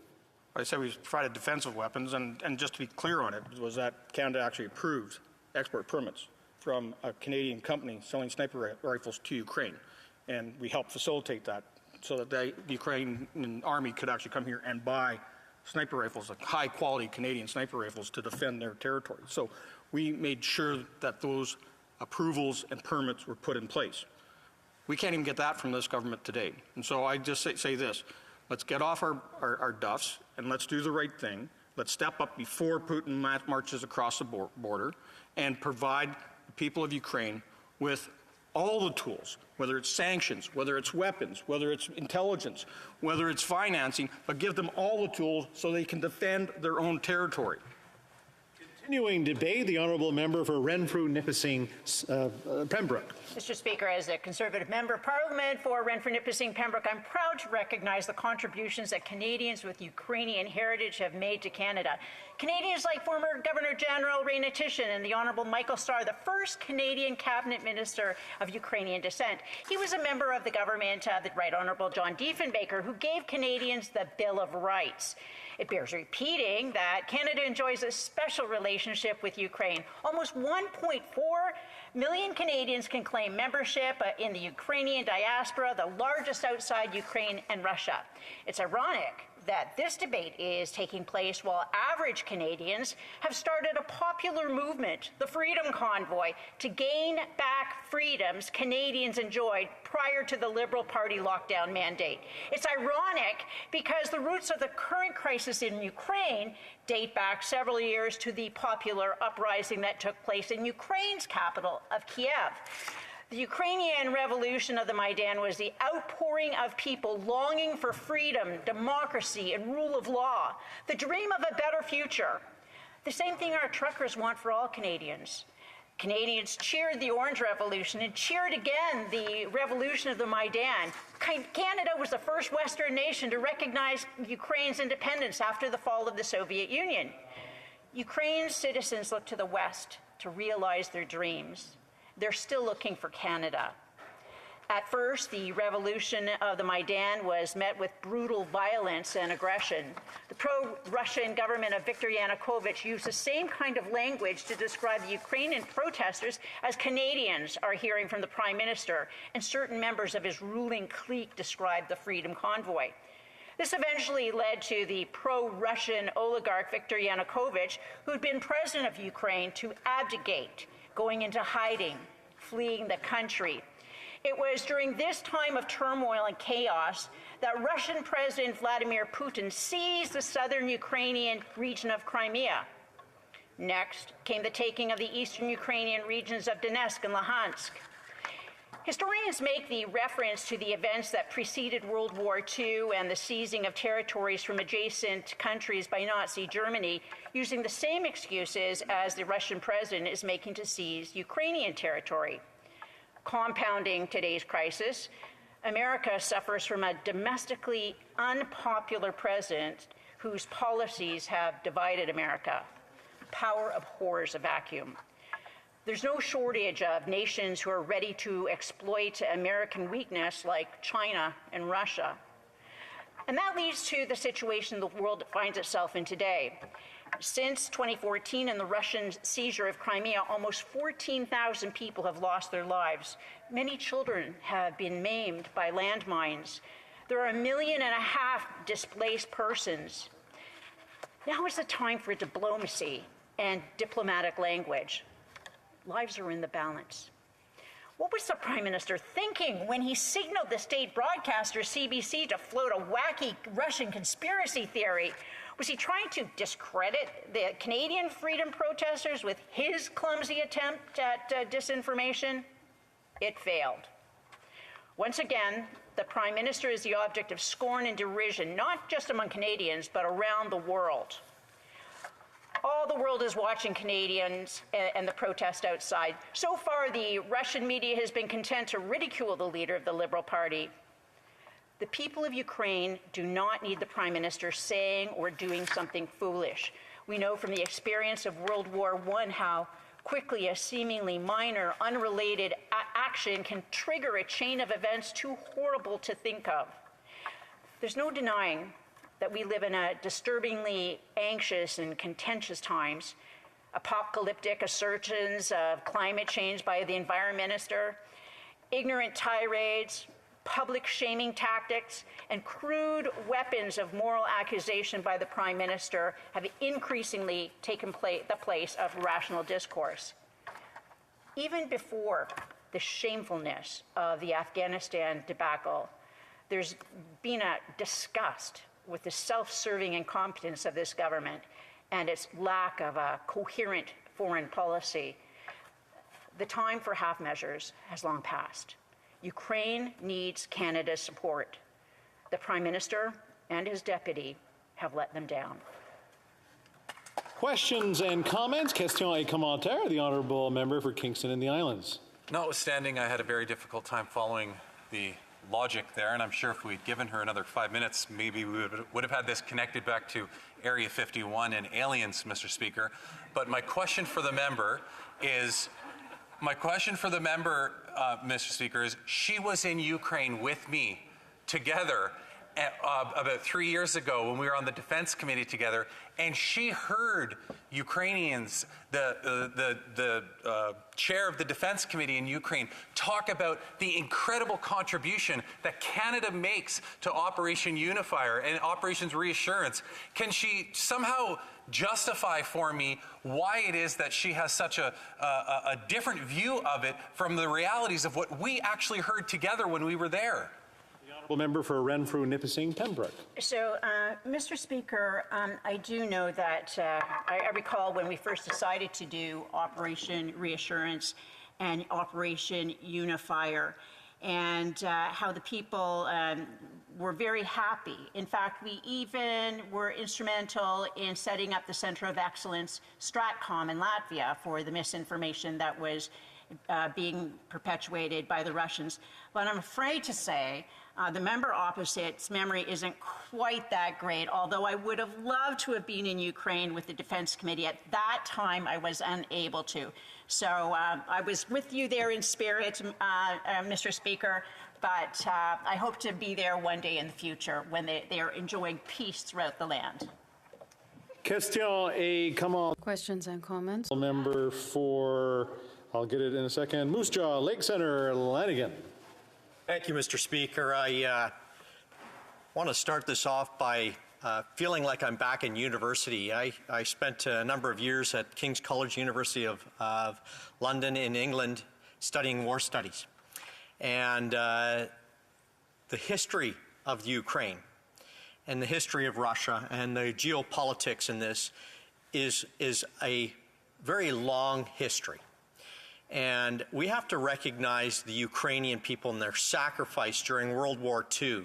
I said we provided defensive weapons, and just to be clear on it, was that Canada actually approved export permits from a Canadian company selling sniper rifles to Ukraine. And we helped facilitate that so that the Ukrainian army could actually come here and buy sniper rifles, like high-quality Canadian sniper rifles, to defend their territory. So we made sure that those approvals and permits were put in place. We can't even get that from this government today. And so I just say this. Let's get off our duffs and let's do the right thing. Let's step up before Putin marches across the border and provide the people of Ukraine with all the tools, whether it's sanctions, whether it's weapons, whether it's intelligence, whether it's financing, but give them all the tools so they can defend their own territory. Continuing debate, the honourable member for Renfrew-Nipissing Pembroke. Mr. Speaker, as a Conservative Member of Parliament for Renfrew-Nipissing Pembroke, I'm proud to recognize the contributions that Canadians with Ukrainian heritage have made to Canada. Canadians like former Governor-General Rayna Tishin and the Honourable Michael Starr, the first Canadian Cabinet Minister of Ukrainian descent. He was a member of the government, the Right Honourable John Diefenbaker, who gave Canadians the Bill of Rights. It bears repeating that Canada enjoys a special relationship with Ukraine. Almost 1.4 million Canadians can claim membership in the Ukrainian diaspora, the largest outside Ukraine and Russia. It's ironic that this debate is taking place while average Canadians have started a popular movement, the Freedom Convoy, to gain back freedoms Canadians enjoyed prior to the Liberal Party lockdown mandate. It's ironic because the roots of the current crisis in Ukraine date back several years to the popular uprising that took place in Ukraine's capital of Kiev. The Ukrainian revolution of the Maidan was the outpouring of people longing for freedom, democracy, and rule of law, the dream of a better future. The same thing our truckers want for all Canadians. Canadians cheered the Orange Revolution and cheered again the revolution of the Maidan. Canada was the first Western nation to recognize Ukraine's independence after the fall of the Soviet Union. Ukraine's citizens look to the West to realize their dreams. They're still looking for Canada. At first, the revolution of the Maidan was met with brutal violence and aggression. The pro-Russian government of Viktor Yanukovych used the same kind of language to describe the Ukrainian protesters as Canadians are hearing from the Prime Minister, and certain members of his ruling clique described the Freedom Convoy. This eventually led to the pro-Russian oligarch Viktor Yanukovych, who'd been president of Ukraine, to abdicate, going into hiding, fleeing the country. It was during this time of turmoil and chaos that Russian President Vladimir Putin seized the southern Ukrainian region of Crimea. Next came the taking of the eastern Ukrainian regions of Donetsk and Luhansk. Historians make the reference to the events that preceded World War II and the seizing of territories from adjacent countries by Nazi Germany using the same excuses as the Russian president is making to seize Ukrainian territory. Compounding today's crisis, America suffers from a domestically unpopular president whose policies have divided America. Power abhors a vacuum. There's no shortage of nations who are ready to exploit American weakness like China and Russia. And that leads to the situation the world finds itself in today. Since 2014 and the Russian seizure of Crimea, almost 14,000 people have lost their lives. Many children have been maimed by landmines. There are 1.5 million displaced persons. Now is the time for diplomacy and diplomatic language. Lives are in the balance. What was the Prime Minister thinking when he signaled the state broadcaster CBC to float a wacky Russian conspiracy theory? Was he trying to discredit the Canadian freedom protesters with his clumsy attempt at disinformation? It failed. Once again, the Prime Minister is the object of scorn and derision, not just among Canadians, but around the world. All the world is watching Canadians and the protest outside. So far, the Russian media has been content to ridicule the leader of the Liberal Party. The people of Ukraine do not need the Prime Minister saying or doing something foolish. We know from the experience of World War I how quickly a seemingly minor, unrelated action can trigger a chain of events too horrible to think of. There's no denying that we live in a disturbingly anxious and contentious times. Apocalyptic assertions of climate change by the Environment Minister, ignorant tirades, public shaming tactics, and crude weapons of moral accusation by the Prime Minister have increasingly taken the place of rational discourse. Even before the shamefulness of the Afghanistan debacle, there's been a disgust with the self-serving incompetence of this government and its lack of a coherent foreign policy. The time for half measures has long passed. Ukraine needs Canada's support. The Prime Minister and his deputy have let them down. Questions and comments? Question et commentaire. The honourable member for Kingston and the Islands. Notwithstanding, I had a very difficult time following the logic there, and I'm sure if we'd given her another 5 minutes, maybe we would have had this connected back to Area 51 and aliens, Mr. Speaker. But my question for the member is, Mr. Speaker, is she was in Ukraine with me together about 3 years ago when we were on the Defense Committee together, and she heard Ukrainians, the chair of the Defense Committee in Ukraine, talk about the incredible contribution that Canada makes to Operation Unifier and Operations Reassurance. Can she somehow justify for me why it is that she has such a different view of it from the realities of what we actually heard together when we were there? Member for Renfrew, Nipissing, Pembroke. So, Mr. Speaker, I do know that I recall when we first decided to do Operation Reassurance and Operation Unifier, and how the people were very happy. In fact, we even were instrumental in setting up the Center of Excellence, Stratcom, in Latvia for the misinformation that was being perpetuated by the Russians. But I'm afraid to say the member opposite's memory isn't quite that great, although I would have loved to have been in Ukraine with the Defense Committee. At that time, I was unable to. So I was with you there in spirit, Mr. Speaker, but I hope to be there one day in the future when they are enjoying peace throughout the land. Question et comment. Questions and comments. Member for, I'll get it in a second, Moose Jaw, Lake Center, Lanigan. Thank you, Mr. Speaker. I want to start this off by feeling like I'm back in university. I spent a number of years at King's College, University of London in England, studying war studies. And the history of Ukraine and the history of Russia and the geopolitics in this is a very long history. And we have to recognize the Ukrainian people and their sacrifice during World War II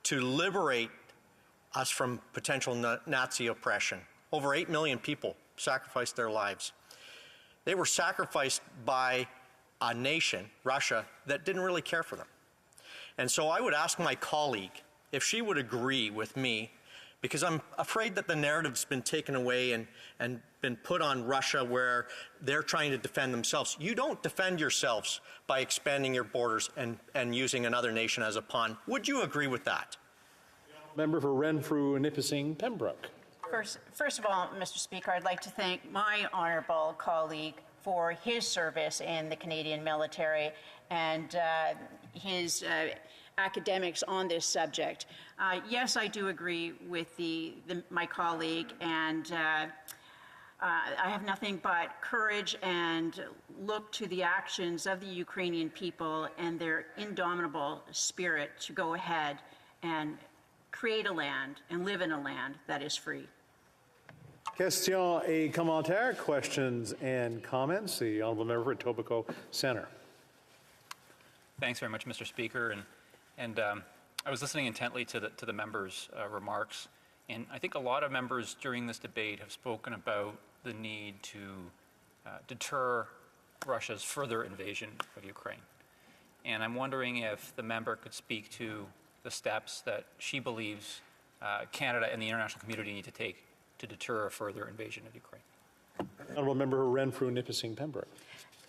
to liberate us from potential Nazi oppression. Over 8 million people sacrificed their lives. They were sacrificed by a nation, Russia, that didn't really care for them. And so I would ask my colleague if she would agree with me, because I'm afraid that the narrative's been taken away and been put on Russia where they're trying to defend themselves. You don't defend yourselves by expanding your borders and using another nation as a pawn. Would you agree with that? Member for Renfrew, Nipissing, Pembroke. First of all, Mr. Speaker, I'd like to thank my honourable colleague for his service in the Canadian military and his academics on this subject. Yes, I do agree with my colleague, and I have nothing but courage and look to the actions of the Ukrainian people and their indomitable spirit to go ahead and create a land and live in a land that is free. Question et commentaire. Questions and comments. The honourable member for Etobicoke Centre. Thanks very much, Mr. Speaker. And I was listening intently to the members' remarks, and I think a lot of members during this debate have spoken about the need to deter Russia's further invasion of Ukraine. And I'm wondering if the member could speak to the steps that she believes Canada and the international community need to take to deter a further invasion of Ukraine. Honourable Member Renfrew Nipissing Pembroke.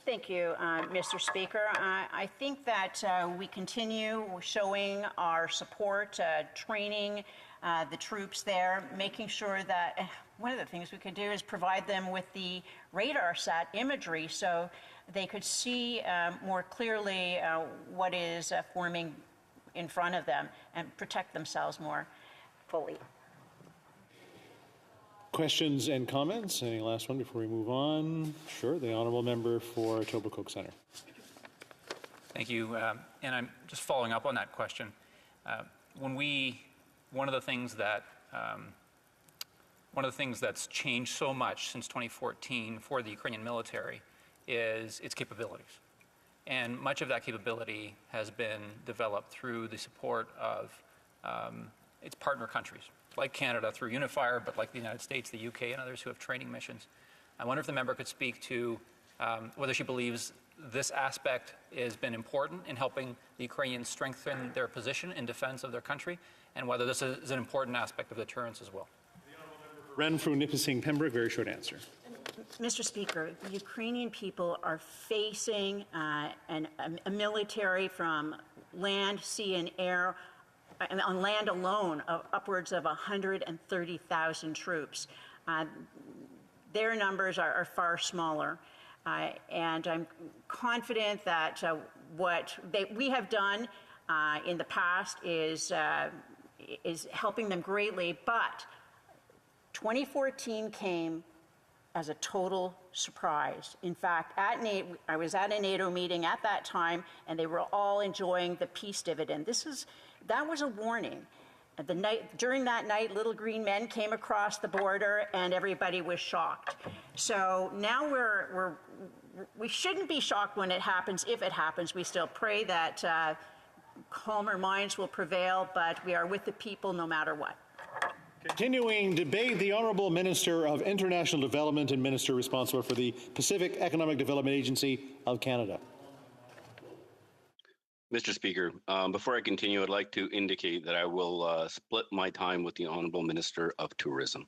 Thank you, Mr. Speaker. I think that we continue showing our support, training the troops there, making sure that one of the things we could do is provide them with the radar sat imagery so they could see more clearly what is forming in front of them and protect themselves more fully. Questions and comments? Any last one before we move on? Sure, the Honourable Member for Etobicoke Centre. Thank you. And I'm just following up on that question. One of the things that's changed so much since 2014 for the Ukrainian military is its capabilities. And much of that capability has been developed through the support of its partner countries, like Canada through Unifier, but like the United States, the UK, and others who have training missions. I wonder if the member could speak to whether she believes this aspect has been important in helping the Ukrainians strengthen their position in defense of their country, and whether this is an important aspect of deterrence as well. Renfrew Nipissing Pembroke, very short answer. Mr. Speaker, the Ukrainian people are facing a military from land, sea, and air, and on land alone, of upwards of 130,000 troops. Their numbers are far smaller, and I'm confident that what we have done in the past is helping them greatly, but 2014 came as a total surprise. In fact, I was at a NATO meeting at that time, and they were all enjoying the peace dividend. That was a warning. During that night, little green men came across the border, and everybody was shocked. So now we shouldn't be shocked when it happens. If it happens, we still pray that calmer minds will prevail, but we are with the people no matter what. Continuing debate, the Honourable Minister of International Development and Minister responsible for the Pacific Economic Development Agency of Canada. Mr. Speaker, before I continue, I'd like to indicate that I will split my time with the Honourable Minister of Tourism.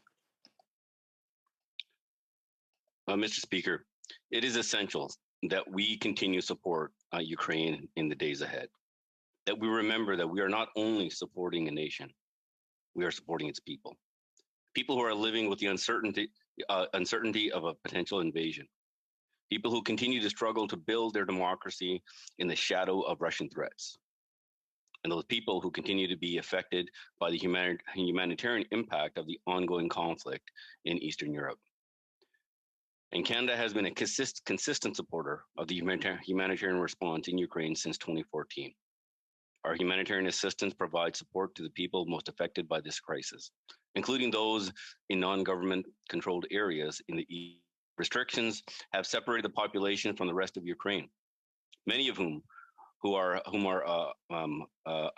Mr. Speaker, it is essential that we continue to support Ukraine in the days ahead. That we remember that we are not only supporting a nation, we are supporting its people. People who are living with the uncertainty of a potential invasion. People who continue to struggle to build their democracy in the shadow of Russian threats. And those people who continue to be affected by the humanitarian impact of the ongoing conflict in Eastern Europe. And Canada has been a consistent supporter of the humanitarian response in Ukraine since 2014. Our humanitarian assistance provides support to the people most affected by this crisis, including those in non-government controlled areas in the East. Restrictions have separated the population from the rest of Ukraine, many of whom are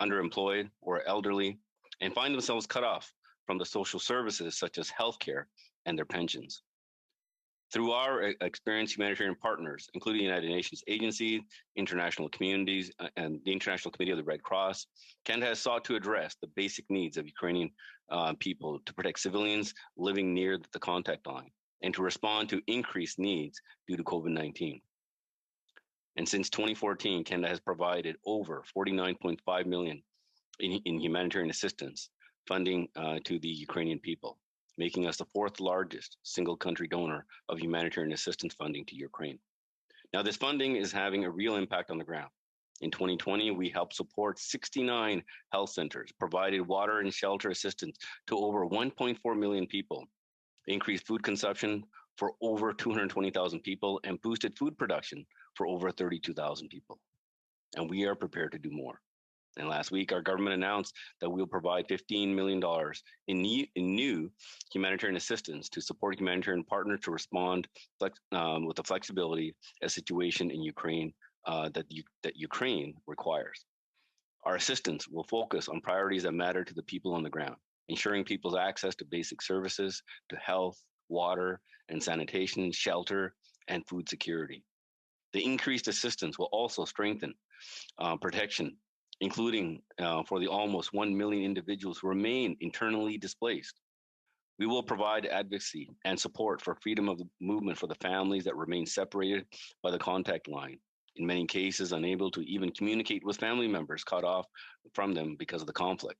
underemployed or elderly, and find themselves cut off from the social services such as healthcare and their pensions. Through our experienced humanitarian partners, including the United Nations agencies, international communities, and the International Committee of the Red Cross, Canada has sought to address the basic needs of Ukrainian people to protect civilians living near the contact line and to respond to increased needs due to COVID-19. And since 2014, Canada has provided over $49.5 million in humanitarian assistance funding to the Ukrainian people, making us the fourth largest single country donor of humanitarian assistance funding to Ukraine. Now, this funding is having a real impact on the ground. In 2020, we helped support 69 health centers, provided water and shelter assistance to over 1.4 million people, increased food consumption for over 220,000 people, and boosted food production for over 32,000 people. And we are prepared to do more. And last week, our government announced that we'll provide $15 million in new humanitarian assistance to support humanitarian partners to respond with the flexibility a situation in Ukraine that Ukraine requires. Our assistance will focus on priorities that matter to the people on the ground, ensuring people's access to basic services, to health, water and sanitation, shelter, and food security. The increased assistance will also strengthen protection, including for the almost 1 million individuals who remain internally displaced. We will provide advocacy and support for freedom of movement for the families that remain separated by the contact line, in many cases unable to even communicate with family members cut off from them because of the conflict.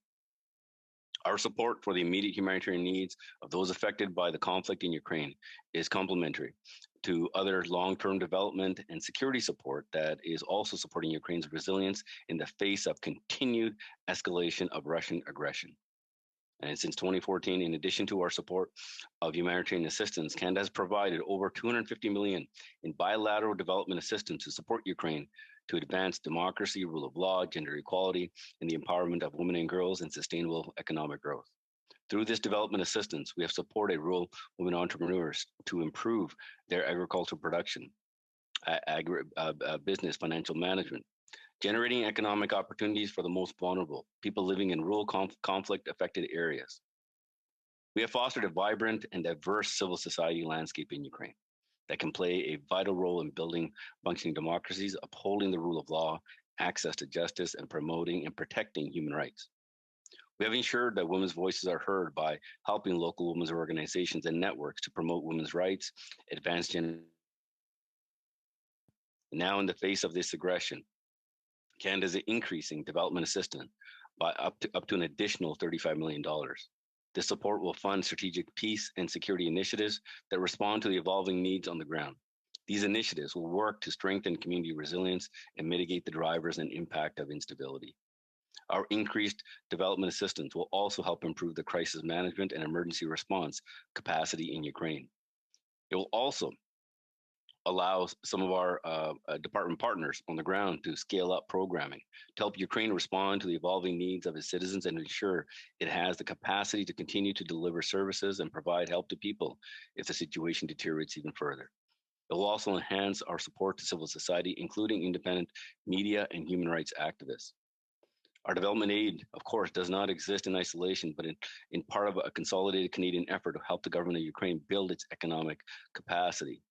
Our support for the immediate humanitarian needs of those affected by the conflict in Ukraine is complementary to other long-term development and security support that is also supporting Ukraine's resilience in the face of continued escalation of Russian aggression. And since 2014, in addition to our support of humanitarian assistance, Canada has provided over $250 million in bilateral development assistance to support Ukraine to advance democracy, rule of law, gender equality, and the empowerment of women and girls and sustainable economic growth. Through this development assistance, we have supported rural women entrepreneurs to improve their agricultural production, business, financial management, generating economic opportunities for the most vulnerable, people living in rural conflict-affected areas. We have fostered a vibrant and diverse civil society landscape in Ukraine that can play a vital role in building functioning democracies, upholding the rule of law, access to justice, and promoting and protecting human rights. We have ensured that women's voices are heard by helping local women's organizations and networks to promote women's rights, advance gender. Now, in the face of this aggression, Canada is increasing development assistance by up to an additional $35 million. This support will fund strategic peace and security initiatives that respond to the evolving needs on the ground. These initiatives will work to strengthen community resilience and mitigate the drivers and impact of instability. Our increased development assistance will also help improve the crisis management and emergency response capacity in Ukraine. It will also allow some of our department partners on the ground to scale up programming to help Ukraine respond to the evolving needs of its citizens and ensure it has the capacity to continue to deliver services and provide help to people if the situation deteriorates even further. It will also enhance our support to civil society, including independent media and human rights activists. Our development aid, of course, does not exist in isolation, but in part of a consolidated Canadian effort to help the government of Ukraine build its economic capacity.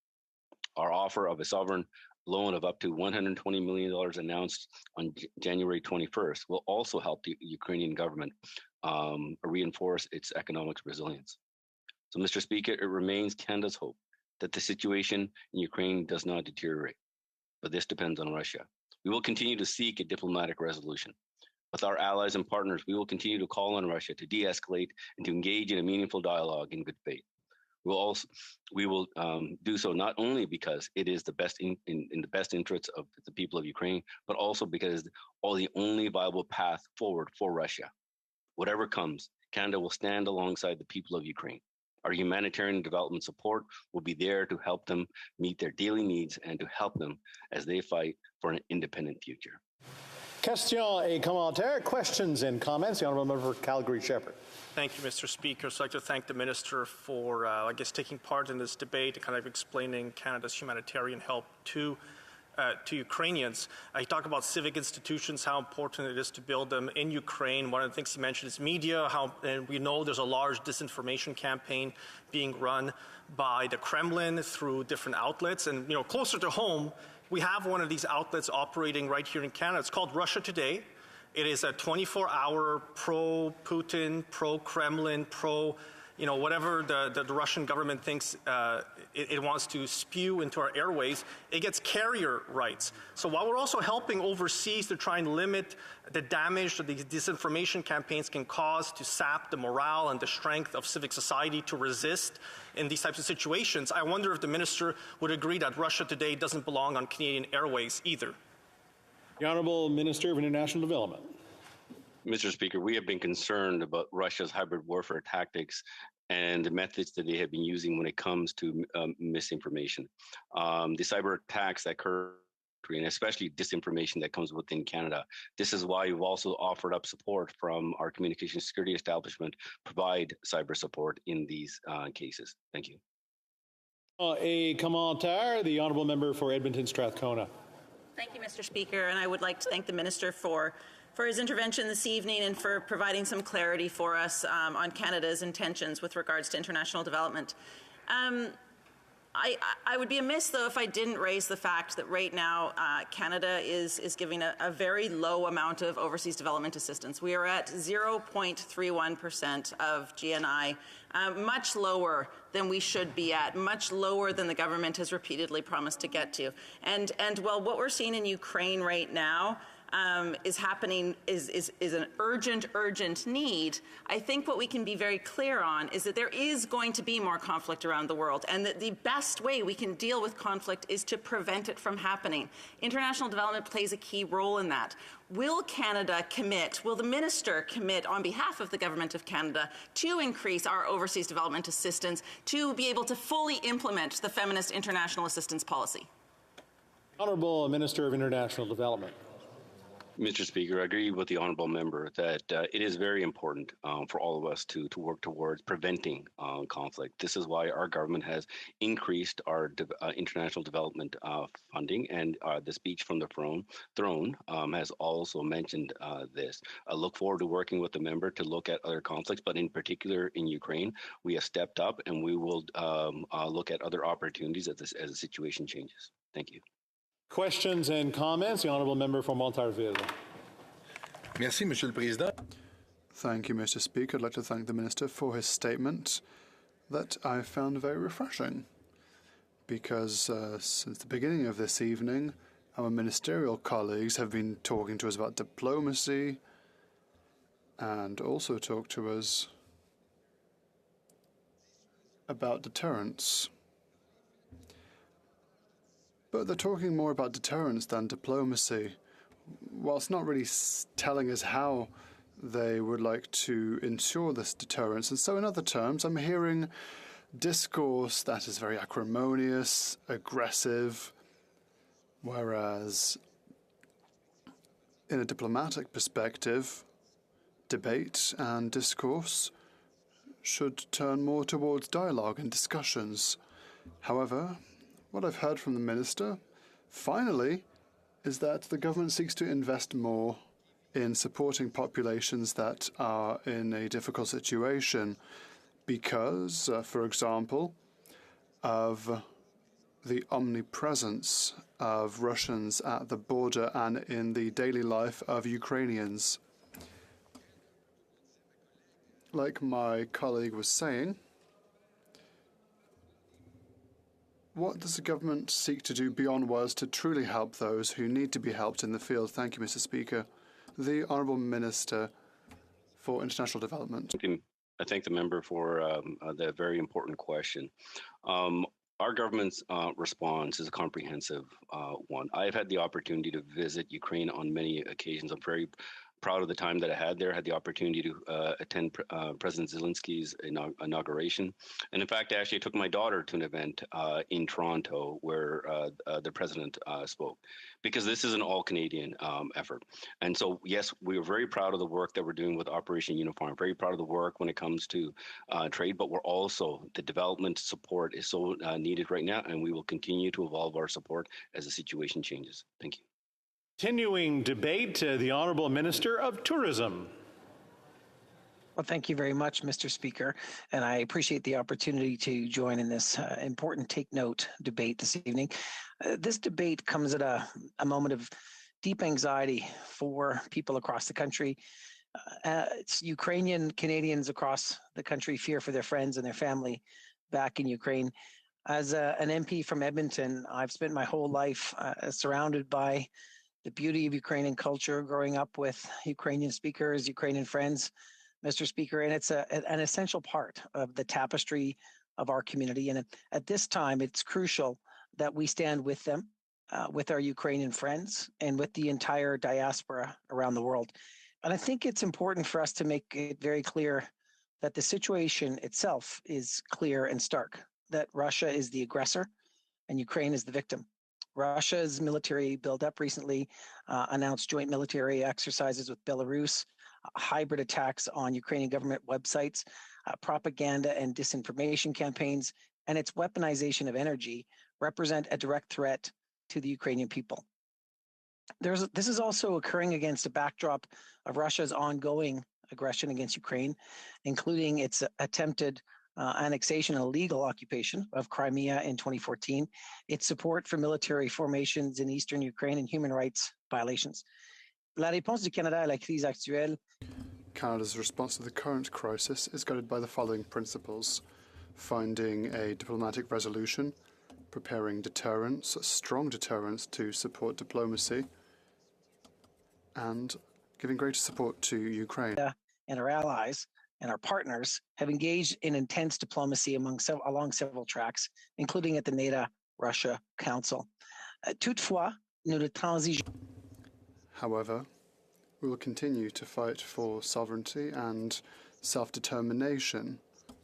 Our offer of a sovereign loan of up to $120 million announced on January 21st will also help the Ukrainian government reinforce its economic resilience. So, Mr. Speaker, it remains Canada's hope that the situation in Ukraine does not deteriorate, but this depends on Russia. We will continue to seek a diplomatic resolution. With our allies and partners, we will continue to call on Russia to de-escalate and to engage in a meaningful dialogue in good faith. We will do so not only because it is the best in the best interests of the people of Ukraine, but also because it's the only viable path forward for Russia. Whatever comes, Canada will stand alongside the people of Ukraine. Our humanitarian development support will be there to help them meet their daily needs and to help them as they fight for an independent future. Question et commentaire, questions and comments. The Honourable Member for Calgary-Shepherd. Thank you, Mr. Speaker. So I'd like to thank the Minister for, taking part in this debate and kind of explaining Canada's humanitarian help to Ukrainians. He talked about civic institutions, how important it is to build them in Ukraine. One of the things he mentioned is media, and we know there's a large disinformation campaign being run by the Kremlin through different outlets. And, closer to home, we have one of these outlets operating right here in Canada. It's called Russia Today. It is a 24-hour pro-Putin, pro-Kremlin, whatever the Russian government thinks it wants to spew into our airways. It gets carrier rights. So while we're also helping overseas to try and limit the damage that these disinformation campaigns can cause to sap the morale and the strength of civic society to resist in these types of situations, I wonder if the Minister would agree that Russia Today doesn't belong on Canadian airways either. The Honourable Minister of International Development. Mr. Speaker, we have been concerned about Russia's hybrid warfare tactics and the methods that they have been using when it comes to misinformation. The cyber attacks that occur, and especially disinformation that comes within Canada. This is why we've also offered up support from our communication security establishment, provide cyber support in these cases. Thank you. A commentaire, the Honourable Member for Edmonton Strathcona. Thank you, Mr. Speaker, and I would like to thank the Minister for his intervention this evening and for providing some clarity for us on Canada's intentions with regards to international development. I would be amiss, though, if I didn't raise the fact that right now Canada is giving a very low amount of overseas development assistance. We are at 0.31% of GNI, much lower than we should be at, much lower than the government has repeatedly promised to get to. And while what we're seeing in Ukraine right now is happening is an urgent need, I think what we can be very clear on is that there is going to be more conflict around the world, and that the best way we can deal with conflict is to prevent it from happening. International development plays a key role in that. Will Canada commit, will the minister commit on behalf of the Government of Canada to increase our overseas development assistance to be able to fully implement the feminist international assistance policy? Honourable Minister of International Development. Mr. Speaker, I agree with the honourable member that it is very important for all of us to work towards preventing conflict. This is why our government has increased our international development funding, and the speech from the throne has also mentioned this. I look forward to working with the member to look at other conflicts, but in particular in Ukraine, we have stepped up, and we will look at other opportunities as the situation changes. Thank you. Questions and comments? The Honourable Member for Montarville. Merci, Monsieur le Président. Thank you, Mr. Speaker. I'd like to thank the Minister for his statement that I found very refreshing, because since the beginning of this evening, our ministerial colleagues have been talking to us about diplomacy and also talked to us about deterrence. But they're talking more about deterrence than diplomacy, whilst not really telling us how they would like to ensure this deterrence. And so in other terms, I'm hearing discourse that is very acrimonious, aggressive, whereas in a diplomatic perspective, debate and discourse should turn more towards dialogue and discussions. However, what I've heard from the Minister, finally, is that the government seeks to invest more in supporting populations that are in a difficult situation because, for example, of the omnipresence of Russians at the border and in the daily life of Ukrainians. Like my colleague was saying, what does the government seek to do beyond words to truly help those who need to be helped in the field? Thank you, Mr. Speaker. The Honourable Minister for International Development. I thank the member for the very important question. Our government's response is a comprehensive one. I've had the opportunity to visit Ukraine on many occasions. I'm very proud of the time that I had there. I had the opportunity to attend President Zelensky's inauguration. And in fact, actually, I took my daughter to an event in Toronto where the president spoke, because this is an all-Canadian effort. And so, yes, we are very proud of the work that we're doing with Operation Uniform, very proud of the work when it comes to trade, but we're also, the development support is so needed right now, and we will continue to evolve our support as the situation changes. Thank you. Continuing debate, the Honourable Minister of Tourism. Well, thank you very much, Mr. Speaker, and I appreciate the opportunity to join in this important Take Note debate this evening. This debate comes at a moment of deep anxiety for people across the country. It's Ukrainian Canadians across the country fear for their friends and their family back in Ukraine. As an MP from Edmonton, I've spent my whole life surrounded by the beauty of Ukrainian culture, growing up with Ukrainian speakers, Ukrainian friends, Mr. Speaker, and it's an essential part of the tapestry of our community. And at this time, it's crucial that we stand with them, with our Ukrainian friends, and with the entire diaspora around the world. And I think it's important for us to make it very clear that the situation itself is clear and stark, that Russia is the aggressor and Ukraine is the victim. Russia's military buildup recently announced joint military exercises with Belarus, hybrid attacks on Ukrainian government websites, propaganda and disinformation campaigns, and its weaponization of energy represent a direct threat to the Ukrainian people. This is also occurring against a backdrop of Russia's ongoing aggression against Ukraine, including its attempted annexation and illegal occupation of Crimea in 2014, its support for military formations in eastern Ukraine, and human rights violations. La réponse du Canada à la crise actuelle. Canada's response to the current crisis is guided by the following principles: finding a diplomatic resolution, preparing deterrence, strong deterrence to support diplomacy, and giving greater support to Ukraine. And our allies and our partners have engaged in intense diplomacy along several tracks, including at the NATO-Russia Council. Toutefois, nous ne transigerons. However, we will continue to fight for sovereignty and self-determination,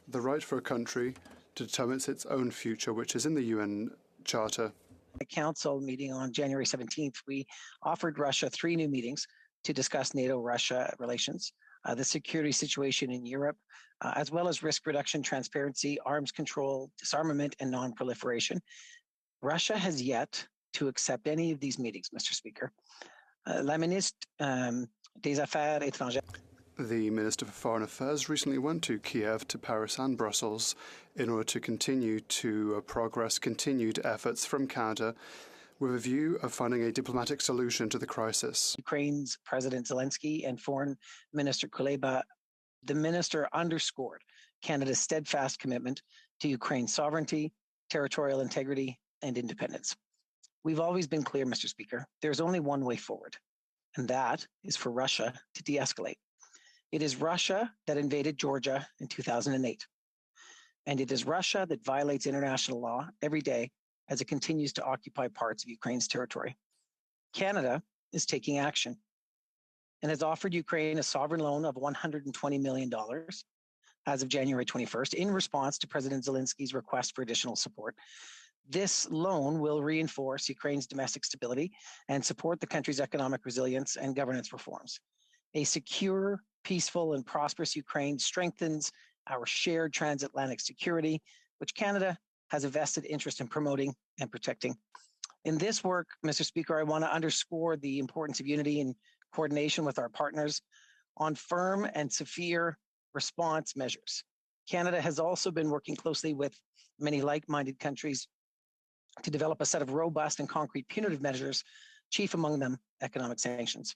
the right for a country to determine its own future, which is in the UN Charter. The Council meeting on January 17th, we offered Russia 3 new meetings to discuss NATO-Russia relations, the security situation in Europe, as well as risk reduction, transparency, arms control, disarmament, and non-proliferation. Russia has yet to accept any of these meetings, Mr. Speaker. La ministre des Affaires étrangères. The Minister for Foreign Affairs recently went to Kiev, to Paris and Brussels in order to continue to progress continued efforts from Canada with a view of finding a diplomatic solution to the crisis. Ukraine's President Zelensky and Foreign Minister Kuleba, the minister underscored Canada's steadfast commitment to Ukraine's sovereignty, territorial integrity, and independence. We've always been clear, Mr. Speaker, there's only one way forward, and that is for Russia to de-escalate. It is Russia that invaded Georgia in 2008, and it is Russia that violates international law every day as it continues to occupy parts of Ukraine's territory. Canada is taking action and has offered Ukraine a sovereign loan of $120 million as of January 21st in response to President Zelensky's request for additional support. This loan will reinforce Ukraine's domestic stability and support the country's economic resilience and governance reforms. A secure, peaceful, and prosperous Ukraine strengthens our shared transatlantic security, which Canada has a vested interest in promoting and protecting. In this work, Mr. Speaker, I want to underscore the importance of unity and coordination with our partners on firm and severe response measures. Canada has also been working closely with many like-minded countries to develop a set of robust and concrete punitive measures, chief among them economic sanctions.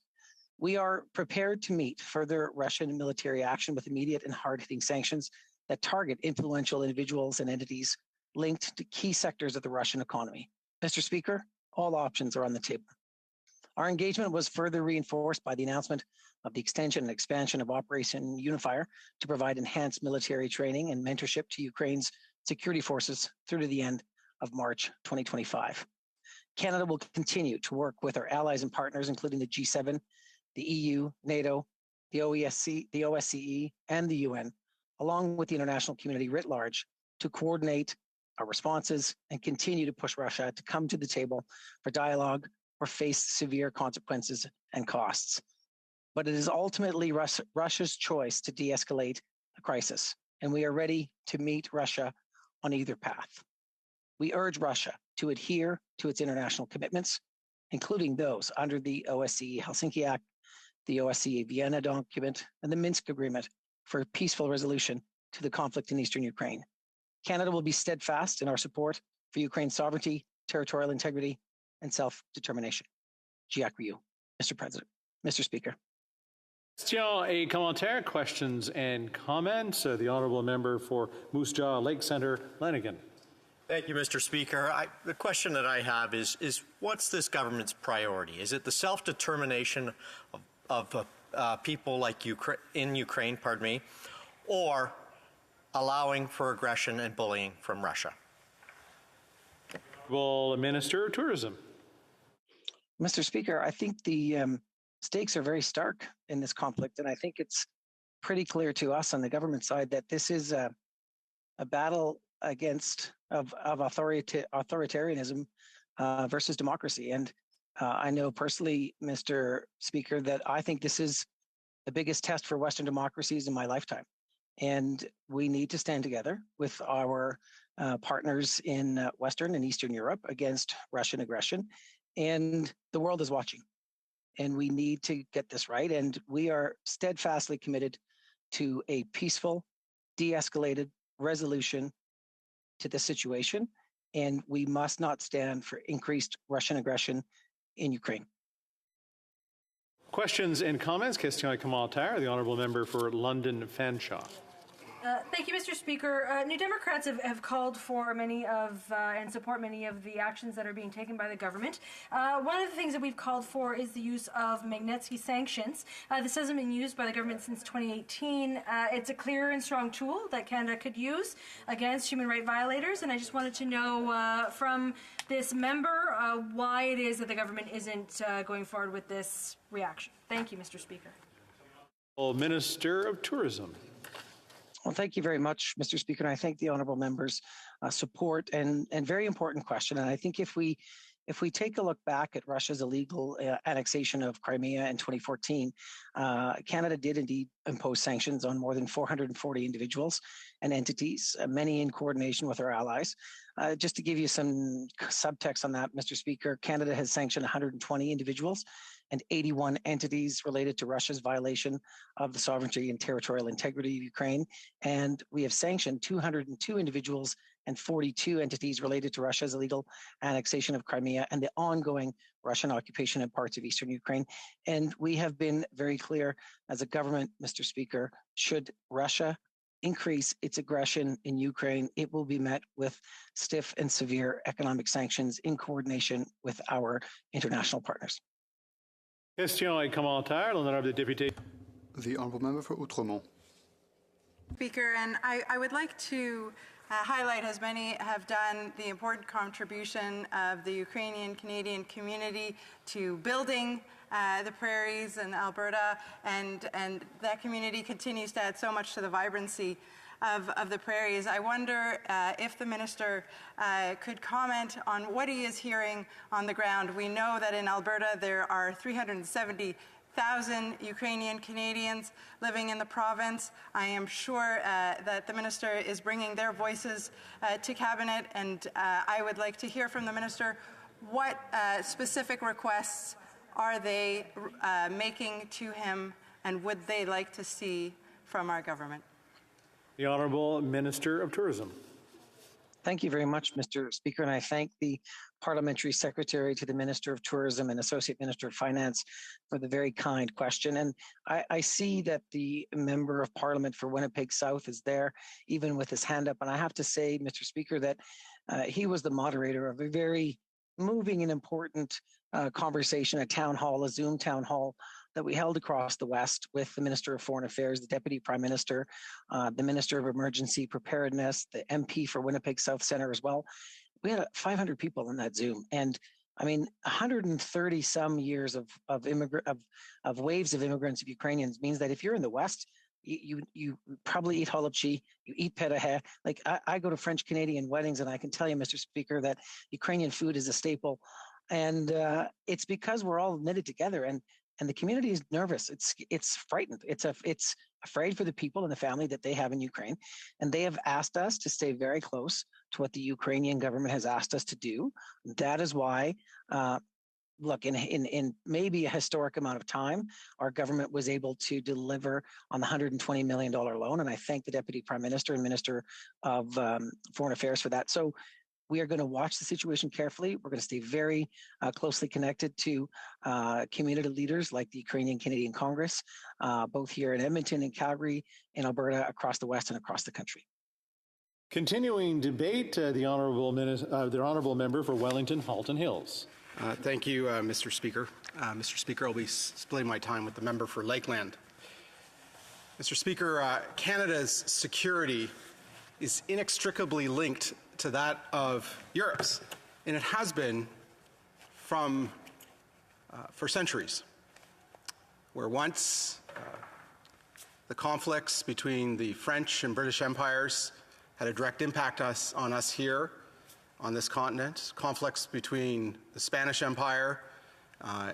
We are prepared to meet further Russian military action with immediate and hard-hitting sanctions that target influential individuals and entities linked to key sectors of the Russian economy. Mr. Speaker, all options are on the table. Our engagement was further reinforced by the announcement of the extension and expansion of Operation Unifier to provide enhanced military training and mentorship to Ukraine's security forces through to the end of March 2025. Canada will continue to work with our allies and partners, including the G7, the EU, NATO, the OSCE, and the UN, along with the international community writ large, to coordinate our responses and continue to push Russia to come to the table for dialogue or face severe consequences and costs. But it is ultimately Russia's choice to de-escalate the crisis, and we are ready to meet Russia on either path. We urge Russia to adhere to its international commitments, including those under the OSCE Helsinki Act, the OSCE Vienna document, and the Minsk Agreement for a peaceful resolution to the conflict in eastern Ukraine. Canada will be steadfast in our support for Ukraine's sovereignty, territorial integrity, and self-determination. Jacques Rioux, Mr. President, Mr. Speaker. Question et commentaire, questions and comments. The Honourable Member for Moose Jaw Lake Centre, Lanigan. Thank you, Mr. Speaker. The question that I have is what's this government's priority? Is it the self-determination of people like in Ukraine, or allowing for aggression and bullying from Russia? Well, Minister of Tourism. Mr. Speaker, I think the stakes are very stark in this conflict, and I think it's pretty clear to us on the government side that this is a battle of authoritarianism versus democracy. And I know personally, Mr. Speaker, that I think this is the biggest test for Western democracies in my lifetime. And we need to stand together with our partners in Western and Eastern Europe against Russian aggression. And the world is watching. And we need to get this right. And we are steadfastly committed to a peaceful, de-escalated, resolution to the situation, and we must not stand for increased Russian aggression in Ukraine. Questions and comments? Question commentaire. The honourable member for London Fanshawe. Thank you, Mr. Speaker. New Democrats have called for many of and support many of the actions that are being taken by the government. One of the things that we've called for is the use of Magnitsky sanctions. This hasn't been used by the government since 2018. It's a clear and strong tool that Canada could use against human rights violators, and I just wanted to know from this member why it is that the government isn't going forward with this reaction. Thank you, Mr. Speaker. Minister of Tourism. Well, thank you very much, Mr. Speaker, and I thank the honourable members' support and very important question. And I think if we take a look back at Russia's illegal annexation of Crimea in 2014, Canada did indeed impose sanctions on more than 440 individuals and entities, many in coordination with our allies. Just to give you some subtext on that, Mr. Speaker, Canada has sanctioned 120 individuals and 81 entities related to Russia's violation of the sovereignty and territorial integrity of Ukraine. And we have sanctioned 202 individuals and 42 entities related to Russia's illegal annexation of Crimea and the ongoing Russian occupation in parts of eastern Ukraine. And we have been very clear as a government, Mr. Speaker, should Russia increase its aggression in Ukraine, it will be met with stiff and severe economic sanctions in coordination with our international partners. Question et commentaire. L'honorable député. The honourable member for Outremont. Speaker, and I would like to highlight, as many have done, the important contribution of the Ukrainian-Canadian community to building the prairies in Alberta, and that community continues to add so much to the vibrancy of the prairies. I wonder if the minister could comment on what he is hearing on the ground. We know that in Alberta there are 370,000 Ukrainian Canadians living in the province. I am sure that the minister is bringing their voices to cabinet, and I would like to hear from the minister what specific requests are they making to him, and would they like to see from our government? The Honourable Minister of Tourism. Thank you very much, Mr. Speaker, and I thank the Parliamentary Secretary to the Minister of Tourism and Associate Minister of Finance for the very kind question. And I see that the Member of Parliament for Winnipeg South is there, even with his hand up. And I have to say, Mr. Speaker, that he was the moderator of a very moving and important conversation, a town hall, a Zoom town hall that we held across the West with the Minister of Foreign Affairs, the Deputy Prime Minister, the Minister of Emergency Preparedness, the MP for Winnipeg South Centre as well. We had 500 people in that Zoom. And I mean, 130 some years of waves of immigrants of Ukrainians means that if you're in the West, you probably eat holubchi, you eat petahe. Like I go to French Canadian weddings, and I can tell you, Mr. Speaker, that Ukrainian food is a staple. And it's because we're all knitted together, and the community is nervous. It's frightened. It's afraid for the people and the family that they have in Ukraine, and they have asked us to stay very close to what the Ukrainian government has asked us to do. That is why, look, in maybe a historic amount of time, our government was able to deliver on the $120 million loan, and I thank the Deputy Prime Minister and Minister of Foreign Affairs for that. So we are going to watch the situation carefully. We're going to stay very closely connected to community leaders like the Ukrainian-Canadian Congress, both here in Edmonton and Calgary, in Alberta, across the West and across the country. Continuing debate, the honourable member for Wellington Halton Hills. Thank you, Mr. Speaker. Mr. Speaker, I'll be splitting my time with the member for Lakeland. Mr. Speaker, Canada's security is inextricably linked to that of Europe's, and it has been for centuries, where once the conflicts between the French and British empires had a direct impact on us here on this continent. Conflicts between the Spanish Empire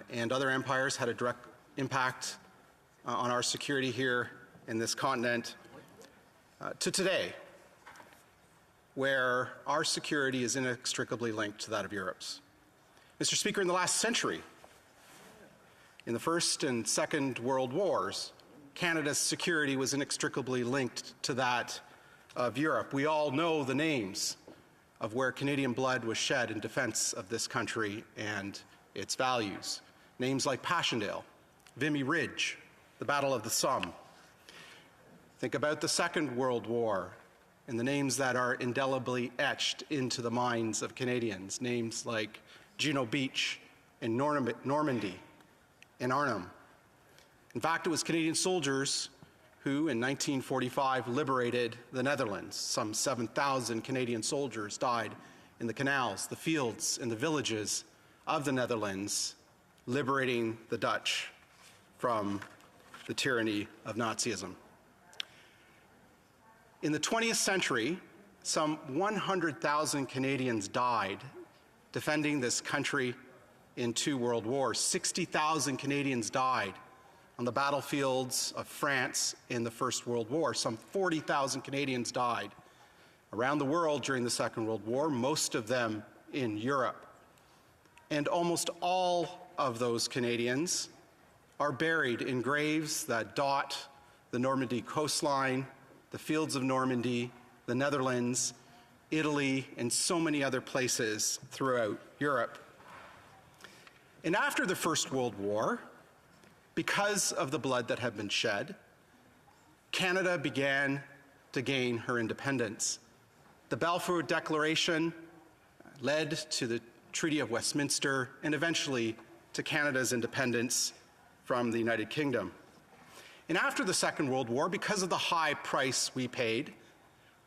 and other empires had a direct impact on our security here in this continent, to today, where our security is inextricably linked to that of Europe's. Mr. Speaker, in the last century, in the First and Second World Wars, Canada's security was inextricably linked to that of Europe. We all know the names of where Canadian blood was shed in defense of this country and its values. Names like Passchendaele, Vimy Ridge, the Battle of the Somme. Think about the Second World War and the names that are indelibly etched into the minds of Canadians. Names like Juno Beach in Normandy and Arnhem. In fact, it was Canadian soldiers who, in 1945, liberated the Netherlands. Some 7,000 Canadian soldiers died in the canals, the fields, and the villages of the Netherlands, liberating the Dutch from the tyranny of Nazism. In the 20th century, some 100,000 Canadians died defending this country in 2 world wars. 60,000 Canadians died on the battlefields of France in the First World War. Some 40,000 Canadians died around the world during the Second World War, most of them in Europe. And almost all of those Canadians are buried in graves that dot the Normandy coastline, the fields of Normandy, the Netherlands, Italy, and so many other places throughout Europe. And after the First World War, because of the blood that had been shed, Canada began to gain her independence. The Balfour Declaration led to the Treaty of Westminster and eventually to Canada's independence from the United Kingdom. And after the Second World War, because of the high price we paid,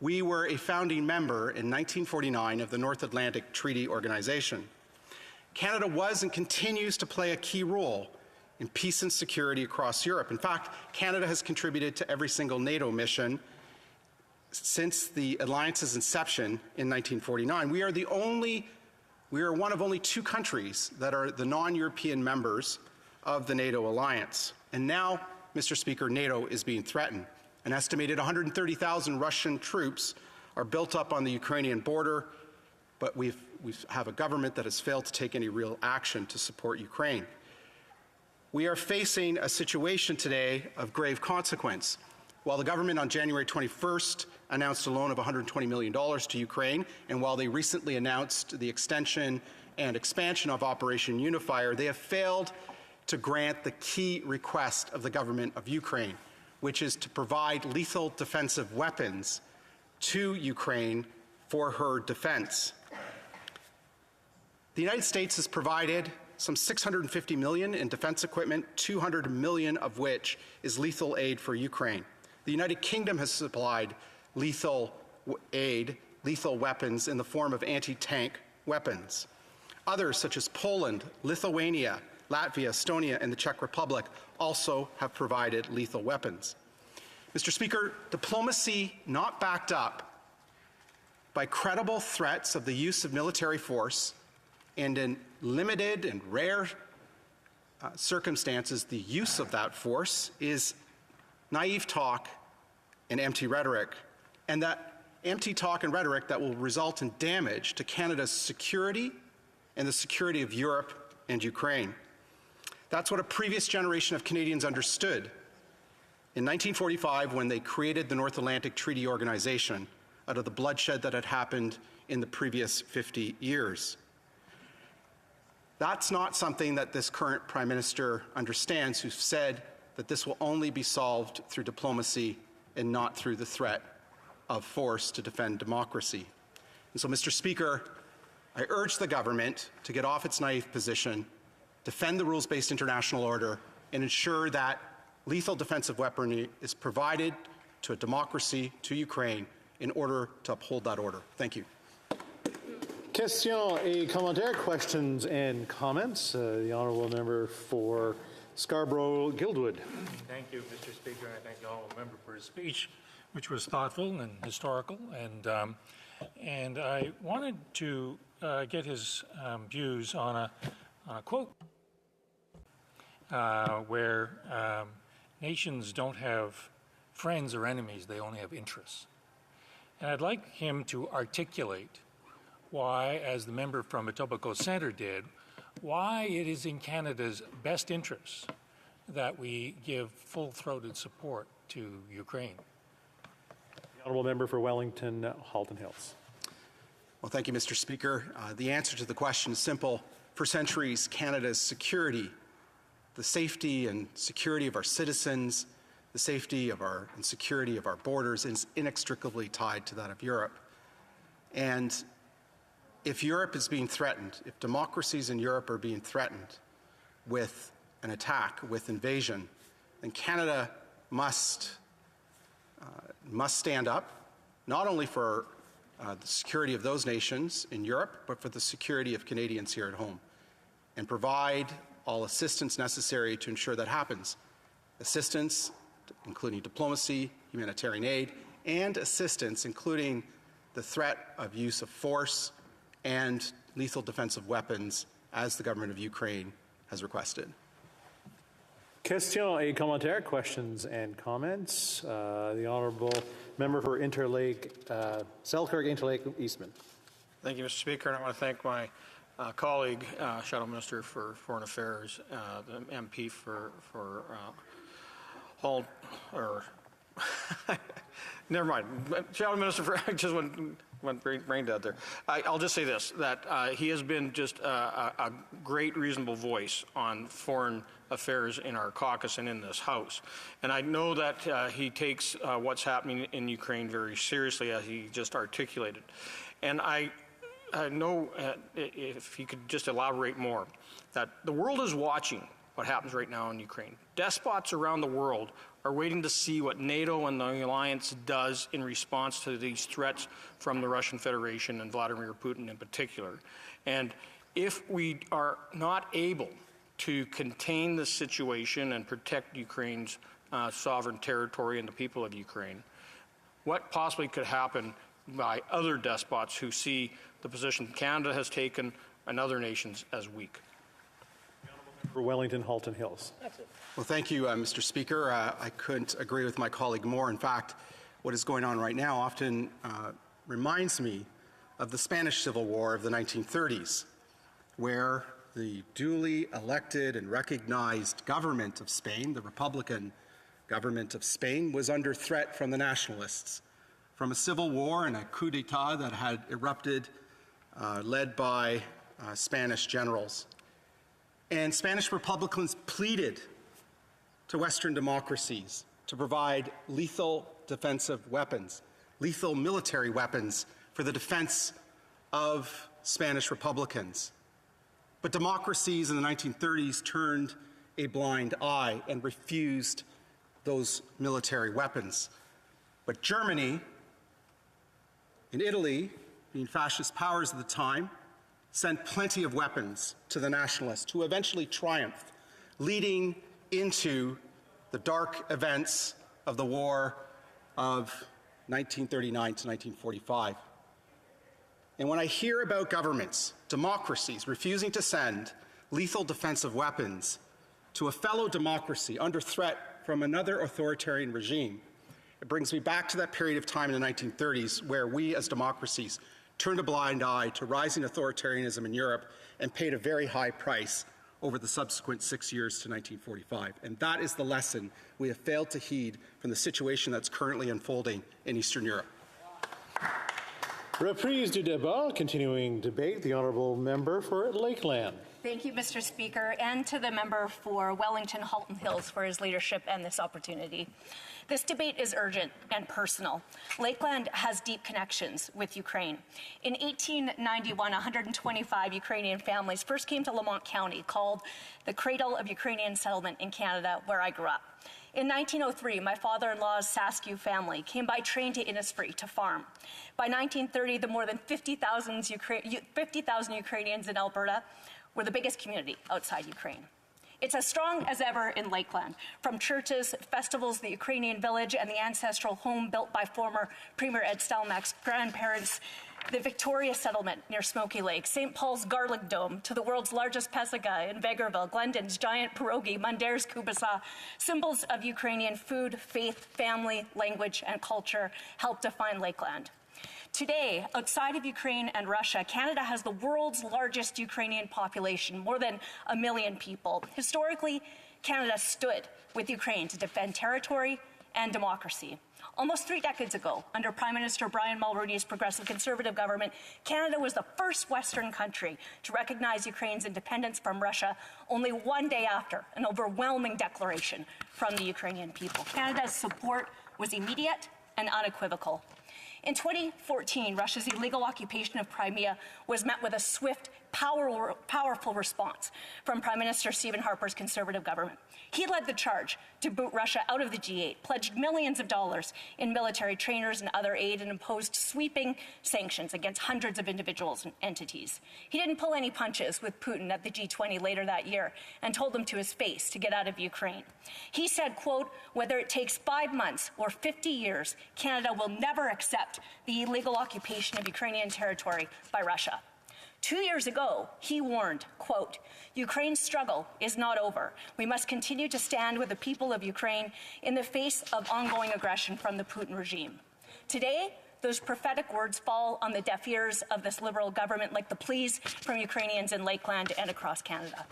we were a founding member in 1949 of the North Atlantic Treaty Organization. Canada was and continues to play a key role in peace and security across Europe. In fact, Canada has contributed to every single NATO mission since the alliance's inception in 1949. We are one of only 2 countries that are the non-European members of the NATO alliance. And now, Mr. Speaker, NATO is being threatened. An estimated 130,000 Russian troops are built up on the Ukrainian border, but we have a government that has failed to take any real action to support Ukraine. We are facing a situation today of grave consequence. While the government on January 21st announced a loan of $120 million to Ukraine, and while they recently announced the extension and expansion of Operation Unifier, they have failed to grant the key request of the government of Ukraine, which is to provide lethal defensive weapons to Ukraine for her defense. The United States has provided some $650 million in defense equipment, $200 million of which is lethal aid for Ukraine. The United Kingdom has supplied lethal aid, lethal weapons in the form of anti-tank weapons. Others, such as Poland, Lithuania, Latvia, Estonia, and the Czech Republic also have provided lethal weapons. Mr. Speaker, diplomacy not backed up by credible threats of the use of military force, and in limited and rare circumstances, the use of that force is naive talk and empty rhetoric, and that empty talk and rhetoric that will result in damage to Canada's security and the security of Europe and Ukraine. That's what a previous generation of Canadians understood in 1945 when they created the North Atlantic Treaty Organization out of the bloodshed that had happened in the previous 50 years. That's not something that this current Prime Minister understands, who said that this will only be solved through diplomacy and not through the threat of force to defend democracy. And so, Mr. Speaker, I urge the government to get off its naive position, defend the rules-based international order, and ensure that lethal defensive weaponry is provided to a democracy, to Ukraine, in order to uphold that order. Thank you. Questions et commentaires, questions and comments. The honourable member for Scarborough-Guildwood. Thank you, Mr. Speaker, and I thank the honourable member for his speech, which was thoughtful and historical. And I wanted to get his views on a quote where nations don't have friends or enemies, they only have interests. And I'd like him to articulate why, as the member from Etobicoke Centre did, why it is in Canada's best interests that we give full-throated support to Ukraine. Honourable member for Wellington, Halton Hills. Well, thank you, Mr. Speaker. The answer to the question is simple. For centuries, Canada's security, the safety and security of our citizens, the safety of and security of our borders is inextricably tied to that of Europe. And if Europe is being threatened, if democracies in Europe are being threatened with an attack, with invasion, then Canada must stand up, not only for the security of those nations in Europe, but for the security of Canadians here at home, and provide all assistance necessary to ensure that happens. Assistance, including diplomacy, humanitarian aid, and assistance, including the threat of use of force and lethal defensive weapons, as the government of Ukraine has requested. Question et commentaire, questions and comments. The Honourable member for Interlake, Selkirk, Interlake, Eastman. Thank you, Mr. Speaker, and I want to thank my colleague, Shadow Minister for Foreign Affairs, the MP for Hull, or never mind. Shadow Minister for just went brain dead there. I'll just say this: that he has been just a great, reasonable voice on foreign affairs in our caucus and in this House. And I know that he takes what's happening in Ukraine very seriously, as he just articulated. And I know, if he could just elaborate more, that the world is watching what happens right now in Ukraine. Despots around the world are waiting to see what NATO and the alliance does in response to these threats from the Russian Federation and Vladimir Putin in particular. And if we are not able to contain the situation and protect Ukraine's sovereign territory and the people of Ukraine, what possibly could happen by other despots who see the position Canada has taken and other nations as weak? For Wellington, Halton Hills. Well, thank you, Mr. Speaker. I couldn't agree with my colleague more. In fact, what is going on right now often reminds me of the Spanish Civil War of the 1930s, where the duly elected and recognized government of Spain, the Republican government of Spain, was under threat from the nationalists, from a civil war and a coup d'etat that had erupted, led by Spanish generals. And Spanish Republicans pleaded to Western democracies to provide lethal defensive weapons, lethal military weapons for the defense of Spanish Republicans. But democracies in the 1930s turned a blind eye and refused those military weapons. But Germany and Italy, being fascist powers at the time, sent plenty of weapons to the nationalists, who eventually triumphed, leading into the dark events of the war of 1939 to 1945. And when I hear about governments, democracies, refusing to send lethal defensive weapons to a fellow democracy under threat from another authoritarian regime, it brings me back to that period of time in the 1930s where we as democracies turned a blind eye to rising authoritarianism in Europe and paid a very high price over the subsequent 6 years to 1945. And that is the lesson we have failed to heed from the situation that's currently unfolding in Eastern Europe. Reprise du débat, continuing debate. The Honourable member for Lakeland. Thank you, Mr. Speaker, and to the member for Wellington Halton Hills for his leadership and this opportunity. This debate is urgent and personal. Lakeland has deep connections with Ukraine. In 1891, 125 Ukrainian families first came to Lamont County, called the cradle of Ukrainian settlement in Canada, where I grew up. In 1903, my father-in-law's Saskew family came by train to Innisfree to farm. By 1930, the more than 50,000 Ukrainians in Alberta were the biggest community outside Ukraine. It's as strong as ever in Lakeland, from churches, festivals, the Ukrainian village, and the ancestral home built by former Premier Ed Stelmach's grandparents, the Victoria settlement near Smoky Lake, St. Paul's Garlic Dome, to the world's largest Pesiga in Vegreville, Glendon's giant pierogi, Mundare's kubasa. Symbols of Ukrainian food, faith, family, language, and culture help define Lakeland. Today, outside of Ukraine and Russia, Canada has the world's largest Ukrainian population, more than 1 million people. Historically, Canada stood with Ukraine to defend territory and democracy. Almost 3 decades ago, under Prime Minister Brian Mulroney's Progressive Conservative government, Canada was the first Western country to recognize Ukraine's independence from Russia, only 1 day after an overwhelming declaration from the Ukrainian people. Canada's support was immediate and unequivocal. In 2014, Russia's illegal occupation of Crimea was met with a swift, powerful response from Prime Minister Stephen Harper's Conservative government. He led the charge to boot Russia out of the G8, pledged millions of dollars in military trainers and other aid, and imposed sweeping sanctions against hundreds of individuals and entities. He didn't pull any punches with Putin at the G20 later that year and told him to his face to get out of Ukraine. He said, quote, "Whether it takes 5 months or 50 years, Canada will never accept the illegal occupation of Ukrainian territory by Russia." 2 years ago, he warned, quote, "Ukraine's struggle is not over. We must continue to stand with the people of Ukraine in the face of ongoing aggression from the Putin regime." Today, those prophetic words fall on the deaf ears of this Liberal government like the pleas from Ukrainians in Lakeland and across Canada.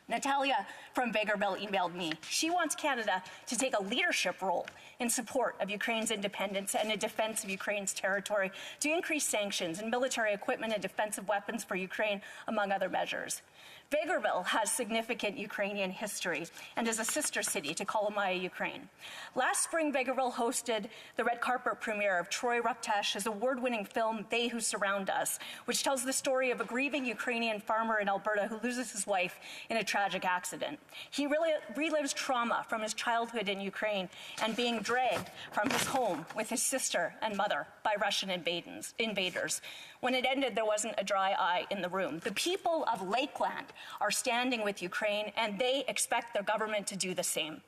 Natalia from Vegreville emailed me. She wants Canada to take a leadership role in support of Ukraine's independence and in defense of Ukraine's territory, to increase sanctions and military equipment and defensive weapons for Ukraine, among other measures. Vegreville has significant Ukrainian history and is a sister city to Kolomaya, Ukraine. Last spring, Vegreville hosted the red carpet premiere of Troy Ruptash's award-winning film, They Who Surround Us, which tells the story of a grieving Ukrainian farmer in Alberta who loses his wife in a tragic accident. He relives trauma from his childhood in Ukraine and being dragged from his home with his sister and mother by Russian invaders. When it ended, there wasn't a dry eye in the room. The people of Lakeland are standing with Ukraine, and they expect their government to do the same.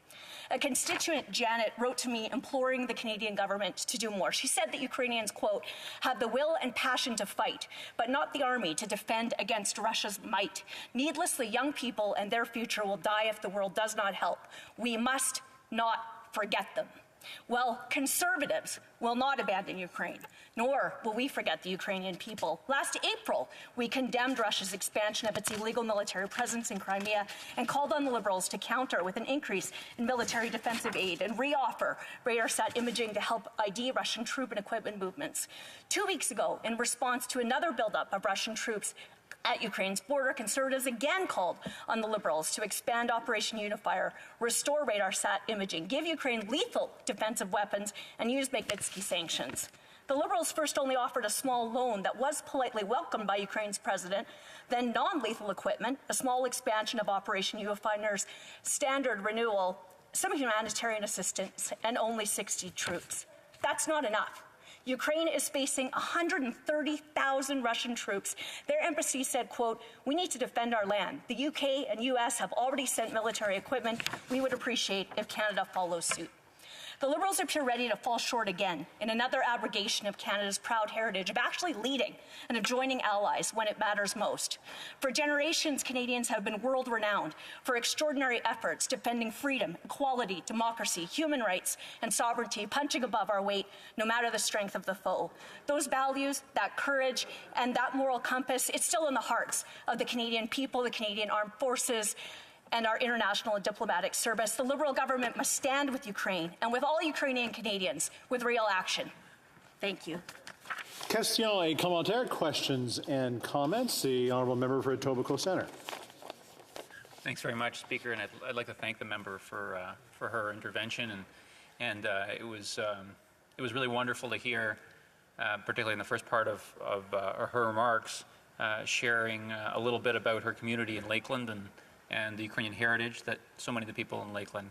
A constituent, Janet, wrote to me imploring the Canadian government to do more. She said that Ukrainians, quote, "have the will and passion to fight, but not the army to defend against Russia's might. Needlessly, young people and their future will die if the world does not help. We must not forget them." Well, Conservatives will not abandon Ukraine, nor will we forget the Ukrainian people. Last April, we condemned Russia's expansion of its illegal military presence in Crimea and called on the Liberals to counter with an increase in military defensive aid and reoffer RadarSat imaging to help ID Russian troop and equipment movements. 2 weeks ago, in response to another buildup of Russian troops at Ukraine's border, Conservatives again called on the Liberals to expand Operation Unifier, restore RadarSat imaging, give Ukraine lethal defensive weapons, and use Magnitsky sanctions. The Liberals first only offered a small loan that was politely welcomed by Ukraine's president, then non-lethal equipment, a small expansion of Operation Unifier's standard renewal, some humanitarian assistance, and only 60 troops. That's not enough. Ukraine is facing 130,000 Russian troops. Their embassy said, quote, "We need to defend our land. The UK and US have already sent military equipment. We would appreciate if Canada follows suit." The Liberals appear ready to fall short again in another abrogation of Canada's proud heritage of actually leading and of joining allies when it matters most. For generations, Canadians have been world-renowned for extraordinary efforts defending freedom, equality, democracy, human rights, and sovereignty, punching above our weight, no matter the strength of the foe. Those values, that courage, and that moral compass, it's still in the hearts of the Canadian people, the Canadian Armed Forces, and our international and diplomatic service. The Liberal government must stand with Ukraine and with all Ukrainian Canadians with real action. Thank you. Question et commentaire, questions and comments. The honourable member for Etobicoke Centre. Thanks very much, Speaker, and I'd like to thank the member for her intervention, and it was really wonderful to hear, particularly in the first part of her remarks, sharing a little bit about her community in Lakeland and the Ukrainian heritage that so many of the people in Lakeland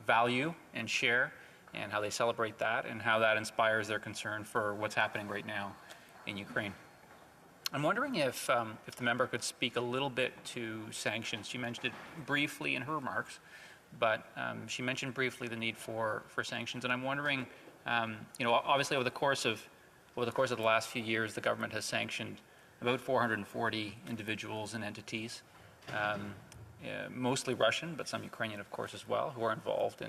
value and share, and how they celebrate that, and how that inspires their concern for what's happening right now in Ukraine. I'm wondering if the member could speak a little bit to sanctions. She mentioned it briefly in her remarks, but she mentioned briefly the need for sanctions, and I'm wondering, obviously over the course of the last few years, the government has sanctioned about 440 individuals and entities. Mostly Russian, but some Ukrainian, of course, as well, who are involved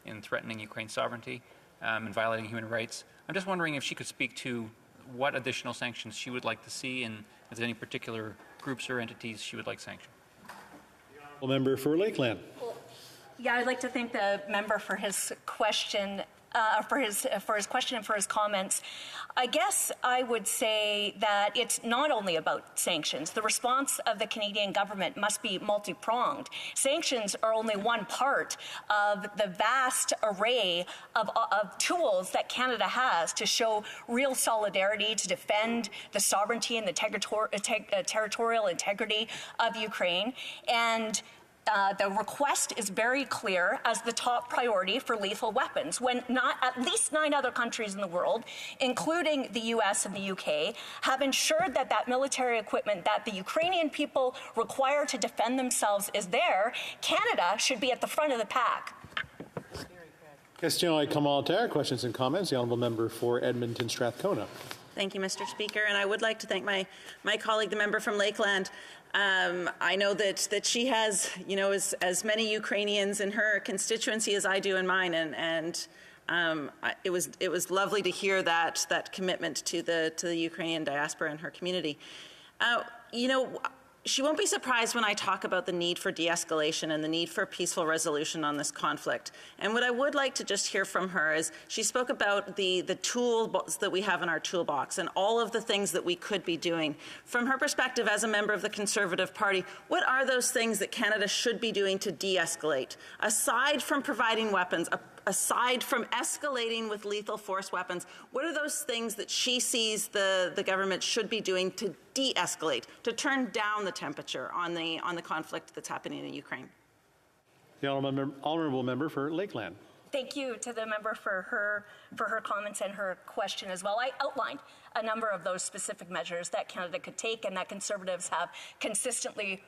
in threatening Ukraine's sovereignty and violating human rights. I'm just wondering if she could speak to what additional sanctions she would like to see, and if there's any particular groups or entities she would like sanctioned. Member for Lakeland. Yeah, I'd like to thank the member for his question. for his question and for his comments. I guess I would say that it's not only about sanctions. The response of the Canadian government must be multi-pronged. Sanctions are only one part of the vast array of tools that Canada has to show real solidarity, to defend the sovereignty and the territorial integrity of Ukraine. And the request is very clear as the top priority for lethal weapons, when not at least 9 other countries in the world, including the US and the UK, have ensured that that military equipment that the Ukrainian people require to defend themselves is there. Canada should be at the front of the pack. Question commentaire, questions and comments. The honourable member for Edmonton Strathcona. Thank you, Mr. Speaker. And I would like to thank my colleague, the member from Lakeland. I know that she has, as many Ukrainians in her constituency as I do in mine, and it was lovely to hear that commitment to the Ukrainian diaspora and her community. She won't be surprised when I talk about the need for de-escalation and the need for peaceful resolution on this conflict. And what I would like to just hear from her is she spoke about the tools that we have in our toolbox and all of the things that we could be doing. From her perspective as a member of the Conservative Party, what are those things that Canada should be doing to de-escalate? Aside from providing weapons, aside from escalating with lethal force weapons, what are those things that she sees the government should be doing to de-escalate, to turn down the temperature on the conflict that's happening in Ukraine? The honourable member for Lakeland. Thank you to the member for her comments and her question as well. I outlined a number of those specific measures that Canada could take and that Conservatives have consistently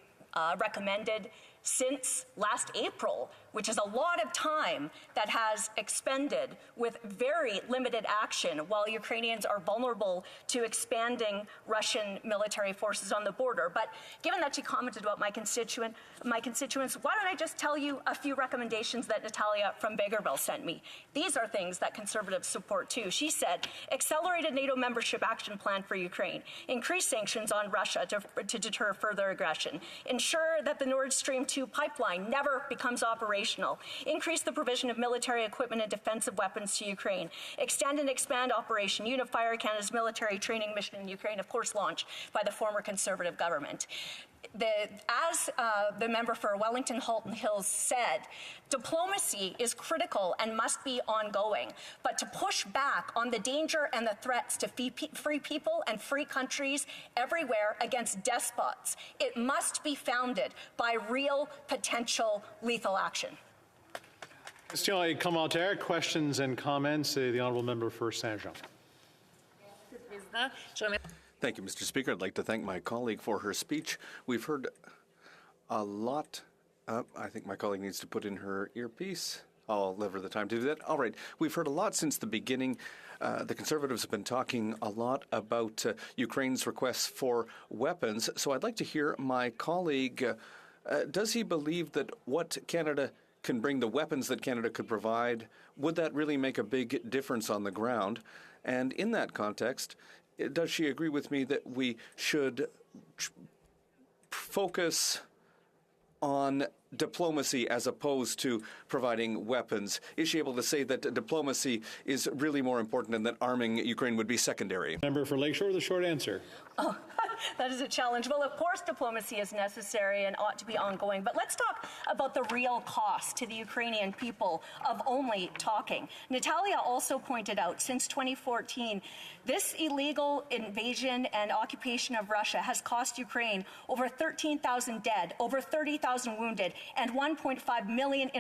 recommended since last April, which is a lot of time that has expended with very limited action while Ukrainians are vulnerable to expanding Russian military forces on the border. But given that she commented about my constituents, why don't I just tell you a few recommendations that Natalia from Bagerville sent me? These are things that Conservatives support too. She said, accelerated NATO membership action plan for Ukraine, increase sanctions on Russia to deter further aggression, ensure that the Nord Stream 2 pipeline never becomes operational, increase the provision of military equipment and defensive weapons to Ukraine, extend and expand Operation Unifier, Canada's military training mission in Ukraine, of course launched by the former Conservative government. As the member for Wellington Halton Hills said, diplomacy is critical and must be ongoing. But to push back on the danger and the threats to free people and free countries everywhere against despots, it must be founded by real potential lethal action. Question commentaire, questions and comments. The honourable member for Saint-Jean. Thank you, Mr. Speaker. I'd like to thank my colleague for her speech. We've heard a lot. I think my colleague needs to put in her earpiece. I'll leave her the time to do that. All right. We've heard a lot since the beginning. The Conservatives have been talking a lot about Ukraine's requests for weapons. So I'd like to hear my colleague. Does he believe that what Canada can bring, the weapons that Canada could provide, would that really make a big difference on the ground? And in that context, does she agree with me that we should focus on diplomacy as opposed to providing weapons? Is she able to say that diplomacy is really more important and that arming Ukraine would be secondary? Member for Lakeshore, the short answer. Oh, that is a challenge. Well, of course, diplomacy is necessary and ought to be ongoing. But let's talk about the real cost to the Ukrainian people of only talking. Natalia also pointed out, since 2014, this illegal invasion and occupation of Russia has cost Ukraine over 13,000 dead, over 30,000 wounded, and 1.5 million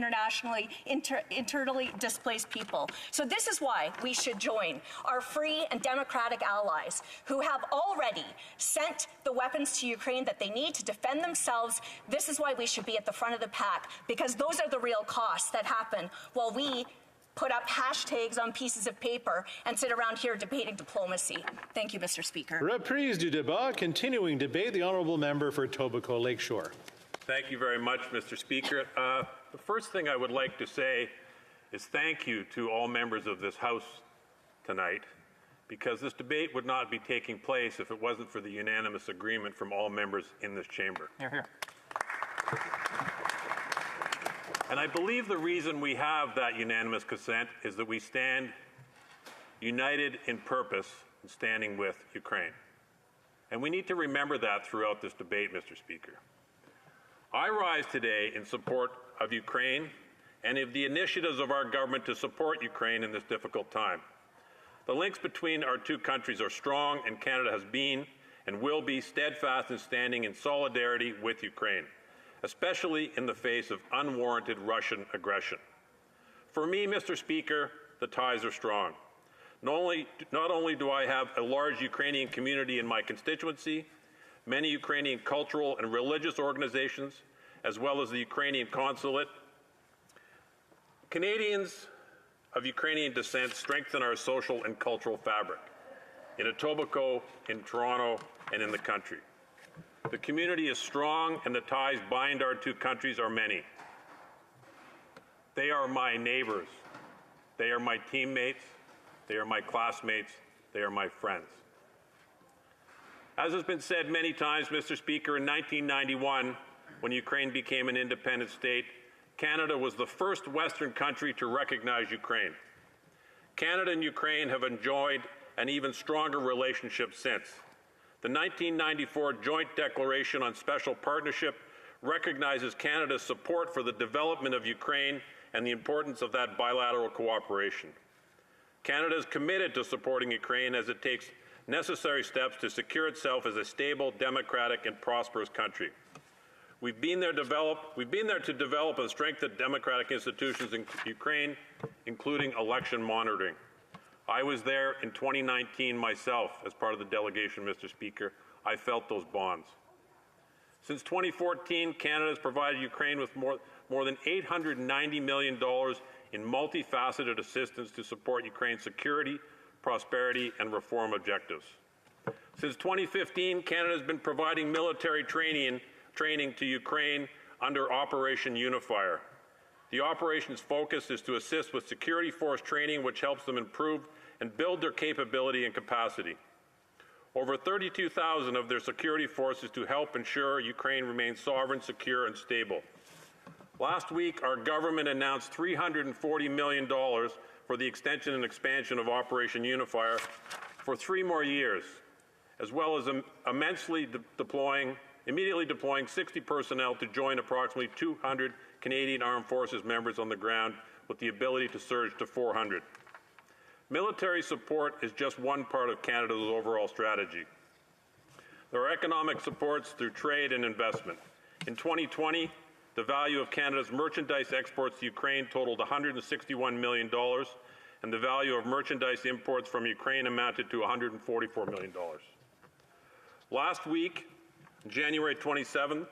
internally displaced people. So this is why we should join our free and democratic allies who have already sent the weapons to Ukraine that they need to defend themselves. This is why we should be at the front of the pack, because those are the real costs that happen while we put up hashtags on pieces of paper and sit around here debating diplomacy. Thank you, Mr. Speaker. Reprise du débat, continuing debate. The honourable member for Etobicoke Lakeshore. Thank you very much, Mr. Speaker. The first thing I would like to say is thank you to all members of this House tonight, because this debate would not be taking place if it wasn't for the unanimous agreement from all members in this chamber. Hear, hear. And I believe the reason we have that unanimous consent is that we stand united in purpose in standing with Ukraine. And we need to remember that throughout this debate, Mr. Speaker. I rise today in support of Ukraine and of the initiatives of our government to support Ukraine in this difficult time. The links between our two countries are strong, and Canada has been and will be steadfast in standing in solidarity with Ukraine, especially in the face of unwarranted Russian aggression. For me, Mr. Speaker, the ties are strong. Not only do I have a large Ukrainian community in my constituency, many Ukrainian cultural and religious organizations, as well as the Ukrainian consulate, Canadians of Ukrainian descent strengthen our social and cultural fabric in Etobicoke, in Toronto, and in the country. The community is strong, and the ties bind our two countries are many. They are my neighbors. They are my teammates. They are my classmates. They are my friends. As has been said many times, Mr. Speaker, in 1991, when Ukraine became an independent state, Canada was the first Western country to recognize Ukraine. Canada and Ukraine have enjoyed an even stronger relationship since. The 1994 Joint Declaration on Special Partnership recognizes Canada's support for the development of Ukraine and the importance of that bilateral cooperation. Canada is committed to supporting Ukraine as it takes necessary steps to secure itself as a stable, democratic, and prosperous country. We've been there to develop and strengthen democratic institutions in Ukraine, including election monitoring. I was there in 2019 myself as part of the delegation, Mr. Speaker. I felt those bonds. Since 2014, Canada has provided Ukraine with more than $890 million in multifaceted assistance to support Ukraine's security, prosperity, and reform objectives. Since 2015, Canada has been providing military training to Ukraine under Operation Unifier. The operation's focus is to assist with security force training, which helps them improve and build their capability and capacity. Over 32,000 of their security forces to help ensure Ukraine remains sovereign, secure, and stable. Last week, our government announced $340 million for the extension and expansion of Operation Unifier for 3 more years, as well as immediately deploying 60 personnel to join approximately 200 Canadian Armed Forces members on the ground, with the ability to surge to 400. Military support is just one part of Canada's overall strategy. There are economic supports through trade and investment. In 2020, the value of Canada's merchandise exports to Ukraine totaled $161 million, and the value of merchandise imports from Ukraine amounted to $144 million. Last week, January 27th,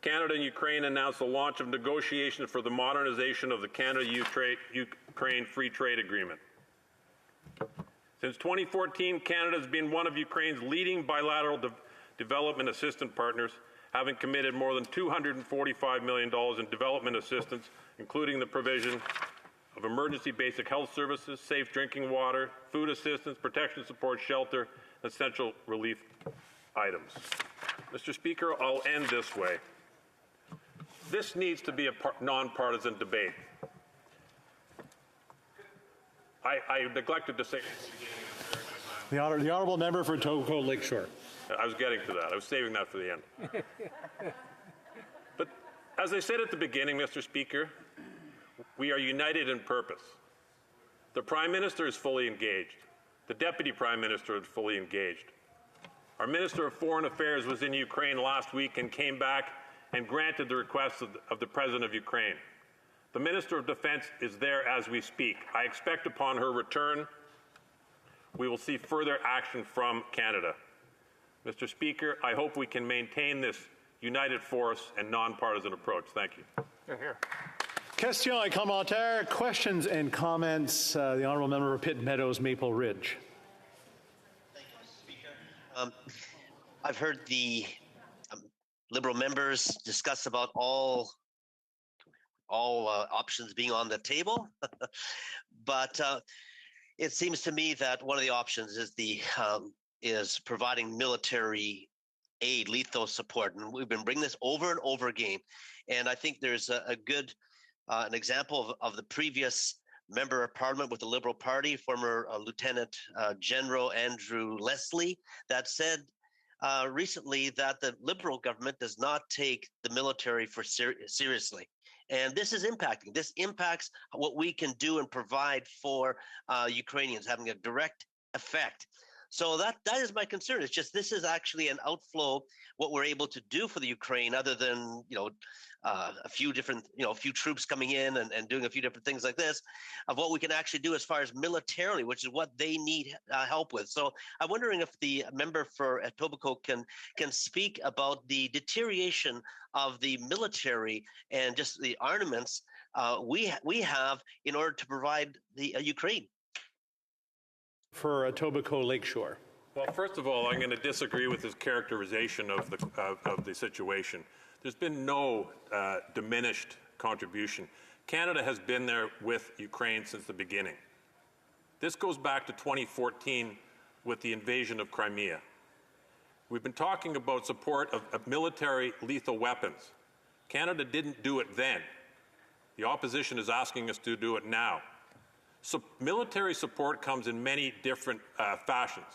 Canada and Ukraine announced the launch of negotiations for the modernization of the Canada-Ukraine Free Trade Agreement. Since 2014, Canada has been one of Ukraine's leading bilateral development assistance partners, having committed more than $245 million in development assistance, including the provision of emergency basic health services, safe drinking water, food assistance, protection support, shelter, and essential relief items. Mr. Speaker, I'll end this way. This needs to be a nonpartisan debate. I neglected to say... The honourable member for Etobicoke Lakeshore. I was getting to that. I was saving that for the end. But as I said at the beginning, Mr. Speaker, we are united in purpose. The Prime Minister is fully engaged. The Deputy Prime Minister is fully engaged. Our Minister of Foreign Affairs was in Ukraine last week and came back and granted the request of the President of Ukraine. The Minister of Defense is there as we speak. I expect upon her return, we will see further action from Canada. Mr. Speaker, I hope we can maintain this united force and nonpartisan approach. Thank you. Question et commentaire, questions and comments. The honourable member for Pitt Meadows, Maple Ridge. Thank you, Mr. Speaker. I've heard the Liberal members discuss about all options being on the table, but it seems to me that one of the options is providing military aid, lethal support, and we've been bringing this over and over again. And I think there's a good an example of the previous member of parliament with the Liberal Party, former Lieutenant General Andrew Leslie, that said recently that the Liberal government does not take the military seriously. And this is impacting. This impacts what we can do and provide for Ukrainians, having a direct effect. So that is my concern. It's just this is actually an outflow, what we're able to do for the Ukraine, other than a few different, a few troops coming in and doing a few different things like this, of what we can actually do as far as militarily, which is what they need help with. So I'm wondering if the member for Etobicoke can speak about the deterioration of the military and just the armaments we have in order to provide the Ukraine. For Etobicoke Lakeshore. Well, first of all, I'm going to disagree with his characterization of the situation. There's been no diminished contribution. Canada has been there with Ukraine since the beginning. This goes back to 2014 with the invasion of Crimea. We've been talking about support of military lethal weapons. Canada didn't do it then. The opposition is asking us to do it now. So military support comes in many different fashions.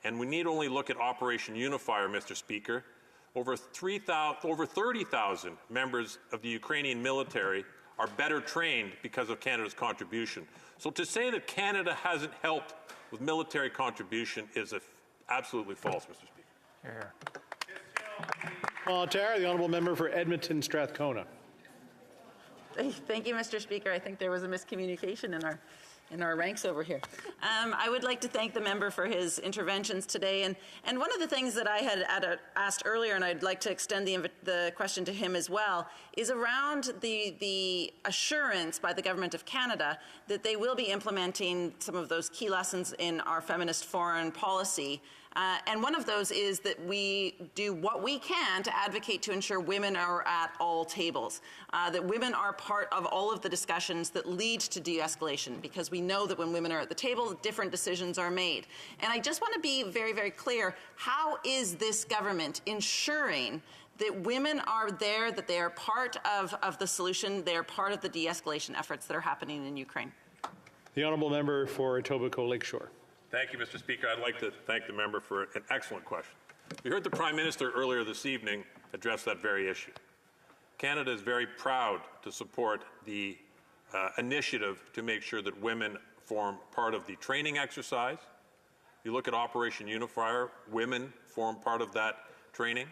And we need only look at Operation Unifier, Mr. Speaker. Over 30,000 members of the Ukrainian military are better trained because of Canada's contribution. So to say that Canada hasn't helped with military contribution is absolutely false, Mr. Speaker. Here. The honourable member for Edmonton Strathcona. Thank you, Mr. Speaker. I think there was a miscommunication in our ranks over here. I would like to thank the member for his interventions today. And one of the things that I had asked earlier, and I'd like to extend the question to him as well, is around the assurance by the Government of Canada that they will be implementing some of those key lessons in our feminist foreign policy. And one of those is that we do what we can to advocate to ensure women are at all tables, that women are part of all of the discussions that lead to de-escalation, because we know that when women are at the table, different decisions are made. And I just want to be very, very clear, how is this government ensuring that women are there, that they are part of the solution, they are part of the de-escalation efforts that are happening in Ukraine? The honourable member for Etobicoke Lakeshore. Thank you, Mr. Speaker. I'd like to thank the member for an excellent question. We heard the Prime Minister earlier this evening address that very issue. Canada is very proud to support the initiative to make sure that women form part of the training exercise. If you look at Operation Unifier, women form part of that training.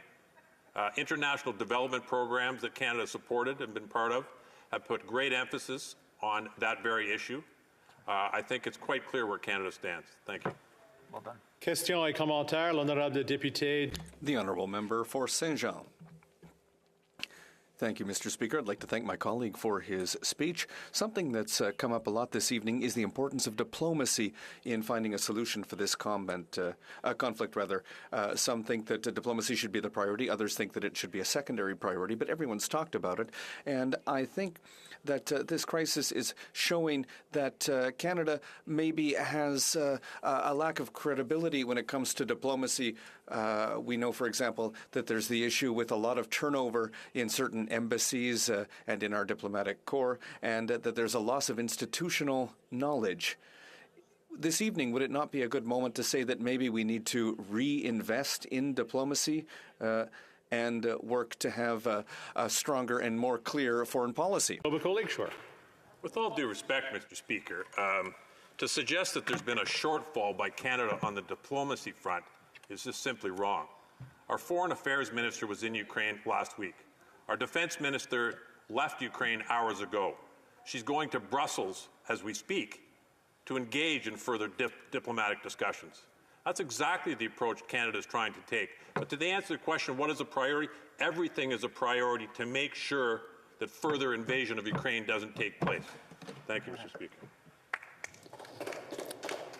International development programs that Canada supported and been part of have put great emphasis on that very issue. I think it's quite clear where Canada stands. Thank you. Well done. Question et commentaire, l'honorable député. The honourable member for Saint-Jean. Thank you, Mr. Speaker. I'd like to thank my colleague for his speech. Something that's come up a lot this evening is the importance of diplomacy in finding a solution for this conflict. Some think that diplomacy should be the priority. Others think that it should be a secondary priority, but everyone's talked about it. And I think that this crisis is showing that Canada maybe has a lack of credibility when it comes to diplomacy. We know, for example, that there's the issue with a lot of turnover in certain embassies and in our diplomatic corps, and that there's a loss of institutional knowledge. This evening, would it not be a good moment to say that maybe we need to reinvest in diplomacy and work to have a stronger and more clear foreign policy? With all due respect, Mr. Speaker, to suggest that there's been a shortfall by Canada on the diplomacy front is just simply wrong. Our Foreign Affairs Minister was in Ukraine last week. Our Defense Minister left Ukraine hours ago. She's going to Brussels as we speak to engage in further diplomatic discussions. That's exactly the approach Canada is trying to take. But to answer the question, what is a priority? Everything is a priority to make sure that further invasion of Ukraine doesn't take place. Thank you, Mr. Speaker.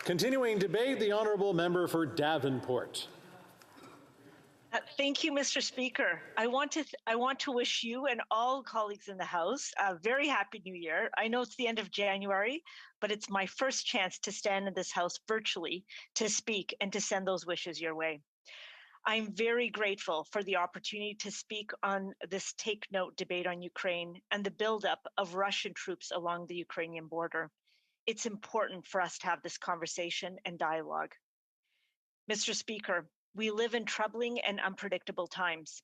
Continuing debate, the honourable member for Davenport. Thank you, Mr. Speaker. I want to wish you and all colleagues in the House a very happy New Year. I know it's the end of January, but it's my first chance to stand in this House virtually to speak and to send those wishes your way. I'm very grateful for the opportunity to speak on this Take Note debate on Ukraine and the buildup of Russian troops along the Ukrainian border. It's important for us to have this conversation and dialogue. Mr. Speaker, we live in troubling and unpredictable times.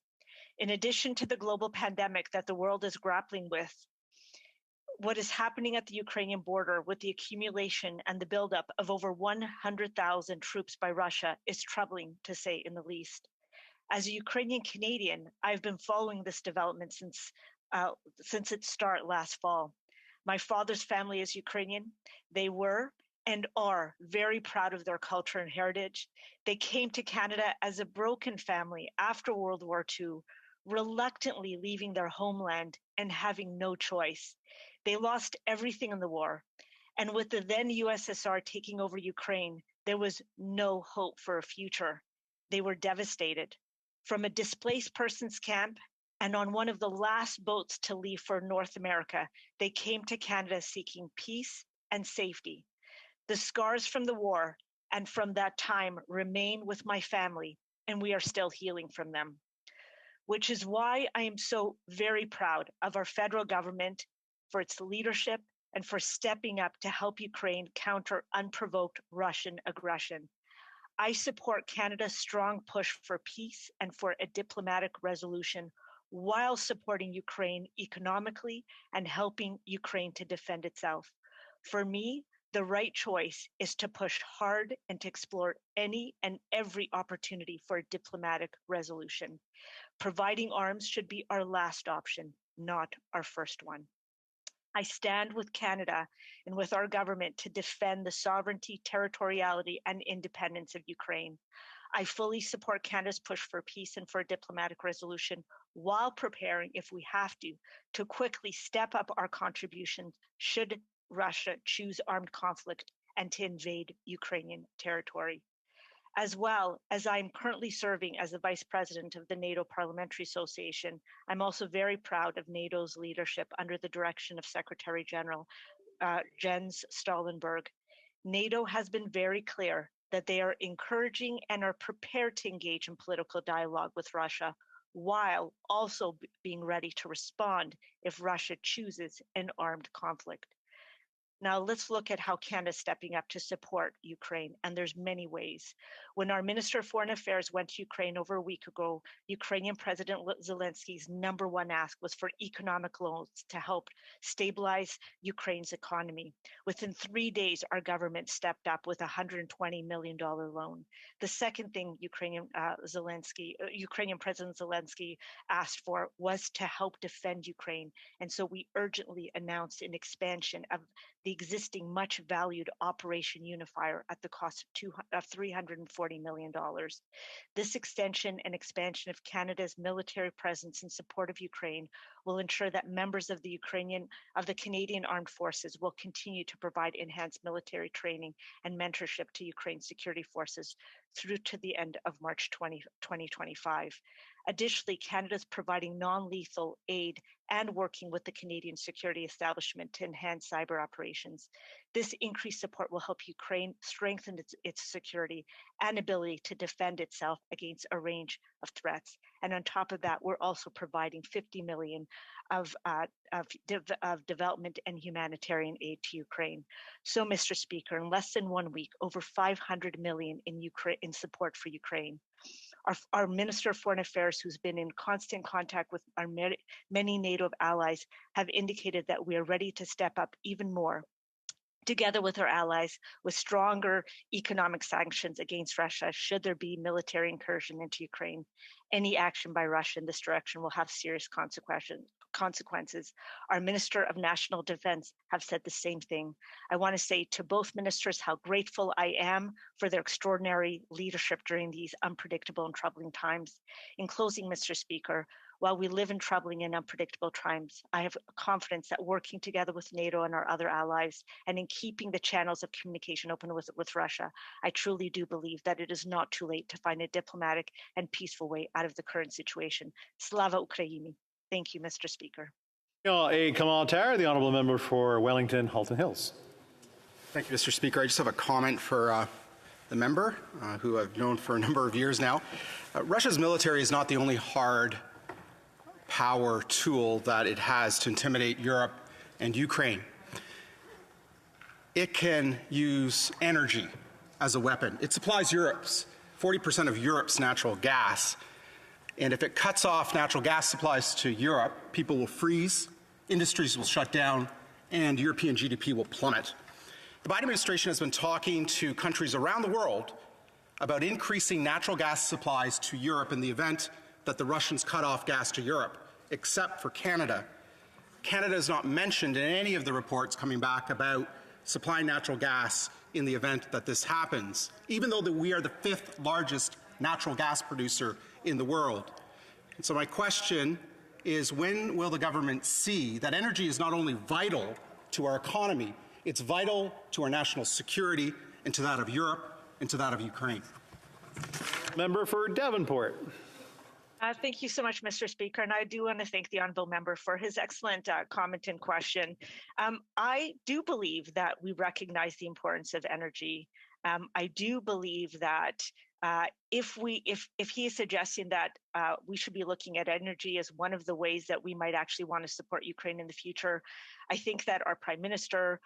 In addition to the global pandemic that the world is grappling with, what is happening at the Ukrainian border with the accumulation and the buildup of over 100,000 troops by Russia is troubling, to say in the least. As a Ukrainian Canadian, I've been following this development since its start last fall. My father's family is Ukrainian. They were and are very proud of their culture and heritage. They came to Canada as a broken family after World War II, reluctantly leaving their homeland and having no choice. They lost everything in the war. And with the then USSR taking over Ukraine, there was no hope for a future. They were devastated. From a displaced persons camp and on one of the last boats to leave for North America, they came to Canada seeking peace and safety. The scars from the war and from that time remain with my family, and we are still healing from them. Which is why I am so very proud of our federal government for its leadership and for stepping up to help Ukraine counter unprovoked Russian aggression. I support Canada's strong push for peace and for a diplomatic resolution while supporting Ukraine economically and helping Ukraine to defend itself. For me, the right choice is to push hard and to explore any and every opportunity for a diplomatic resolution. Providing arms should be our last option, not our first one. I stand with Canada and with our government to defend the sovereignty, territoriality, and independence of Ukraine. I fully support Canada's push for peace and for a diplomatic resolution while preparing, if we have to quickly step up our contributions should Russia choose armed conflict and to invade Ukrainian territory. As well as I'm currently serving as the Vice President of the NATO Parliamentary Association, I'm also very proud of NATO's leadership under the direction of Secretary General Jens Stoltenberg. NATO has been very clear that they are encouraging and are prepared to engage in political dialogue with Russia, while also being ready to respond if Russia chooses an armed conflict. Now let's look at how Canada is stepping up to support Ukraine, and there's many ways. When our Minister of Foreign Affairs went to Ukraine over a week ago, Ukrainian President Zelensky's number one ask was for economic loans to help stabilize Ukraine's economy. Within 3 days, our government stepped up with a $120 million loan. The second thing Ukrainian President Zelensky asked for was to help defend Ukraine, and so we urgently announced an expansion of the existing much valued Operation Unifier at the cost of $340 million. This extension and expansion of Canada's military presence in support of Ukraine will ensure that members of the Canadian Armed Forces will continue to provide enhanced military training and mentorship to Ukraine's security forces through to the end of March 2025. Additionally, Canada is providing non-lethal aid and working with the Canadian security establishment to enhance cyber operations. This increased support will help Ukraine strengthen its security and ability to defend itself against a range of threats. And on top of that, we're also providing $50 million of development and humanitarian aid to Ukraine. So, Mr. Speaker, in less than 1 week, over $500 million in support for Ukraine. Our Minister of Foreign Affairs, who's been in constant contact with our many NATO allies, have indicated that we are ready to step up even more, together with our allies, with stronger economic sanctions against Russia should there be military incursion into Ukraine. Any action by Russia in this direction will have serious consequences. Our Minister of National Defense have said the same thing. I want to say to both ministers how grateful I am for their extraordinary leadership during these unpredictable and troubling times. In closing, Mr. Speaker, while we live in troubling and unpredictable times, I have confidence that working together with NATO and our other allies and in keeping the channels of communication open with Russia, I truly do believe that it is not too late to find a diplomatic and peaceful way out of the current situation. Slava Ukraini. Thank you, Mr. Speaker. A commentaire, the Honourable Member for Wellington, Halton Hills. Thank you, Mr. Speaker. I just have a comment for the member, who I've known for a number of years now. Russia's military is not the only hard power tool that it has to intimidate Europe and Ukraine. It can use energy as a weapon. It supplies 40% of Europe's natural gas. And if it cuts off natural gas supplies to Europe, people will freeze, industries will shut down, and European GDP will plummet. The Biden administration has been talking to countries around the world about increasing natural gas supplies to Europe in the event that the Russians cut off gas to Europe, except for Canada. Canada is not mentioned in any of the reports coming back about supplying natural gas in the event that this happens, even though we are the 5th largest natural gas producer in the world. And so my question is, when will the government see that energy is not only vital to our economy, it's vital to our national security and to that of Europe and to that of Ukraine? Member for Davenport. Thank you so much, Mr. Speaker. And I do want to thank the honourable member for his excellent comment and question. I do believe that we recognize the importance of energy. I do believe that if he is suggesting that we should be looking at energy as one of the ways that we might actually want to support Ukraine in the future, I think that our Prime Minister,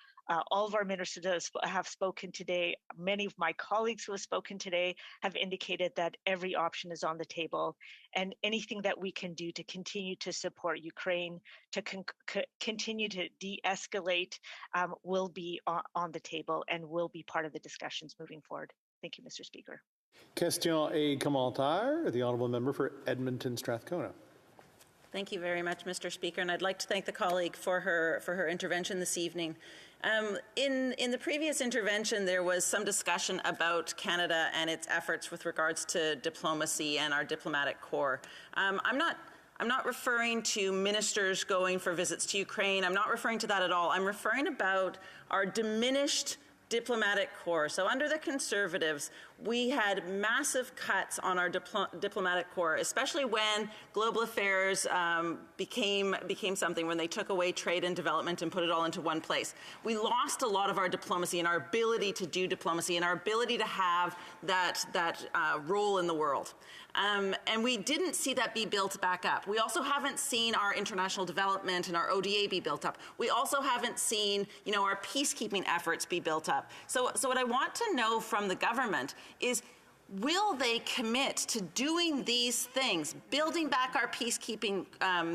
all of our ministers have spoken today. Many of my colleagues who have spoken today have indicated that every option is on the table, and anything that we can do to continue to support Ukraine, to continue to de-escalate, will be on the table and will be part of the discussions moving forward. Thank you, Mr. Speaker. Question et commentaire, the honourable member for Edmonton Strathcona. Thank you very much, Mr. Speaker, and I'd like to thank the colleague for her intervention this evening. In the previous intervention, there was some discussion about Canada and its efforts with regards to diplomacy and our diplomatic corps. I'm not referring to ministers going for visits to Ukraine. I'm not referring to that at all. I'm referring about our diminished diplomatic corps. So under the Conservatives, we had massive cuts on our diplomatic corps, especially when global affairs became something, when they took away trade and development and put it all into one place. We lost a lot of our diplomacy and our ability to do diplomacy and our ability to have that role in the world. And we didn't see that be built back up. We also haven't seen our international development and our ODA be built up. We also haven't seen, our peacekeeping efforts be built up. So what I want to know from the government is, will they commit to doing these things, building back our peacekeeping,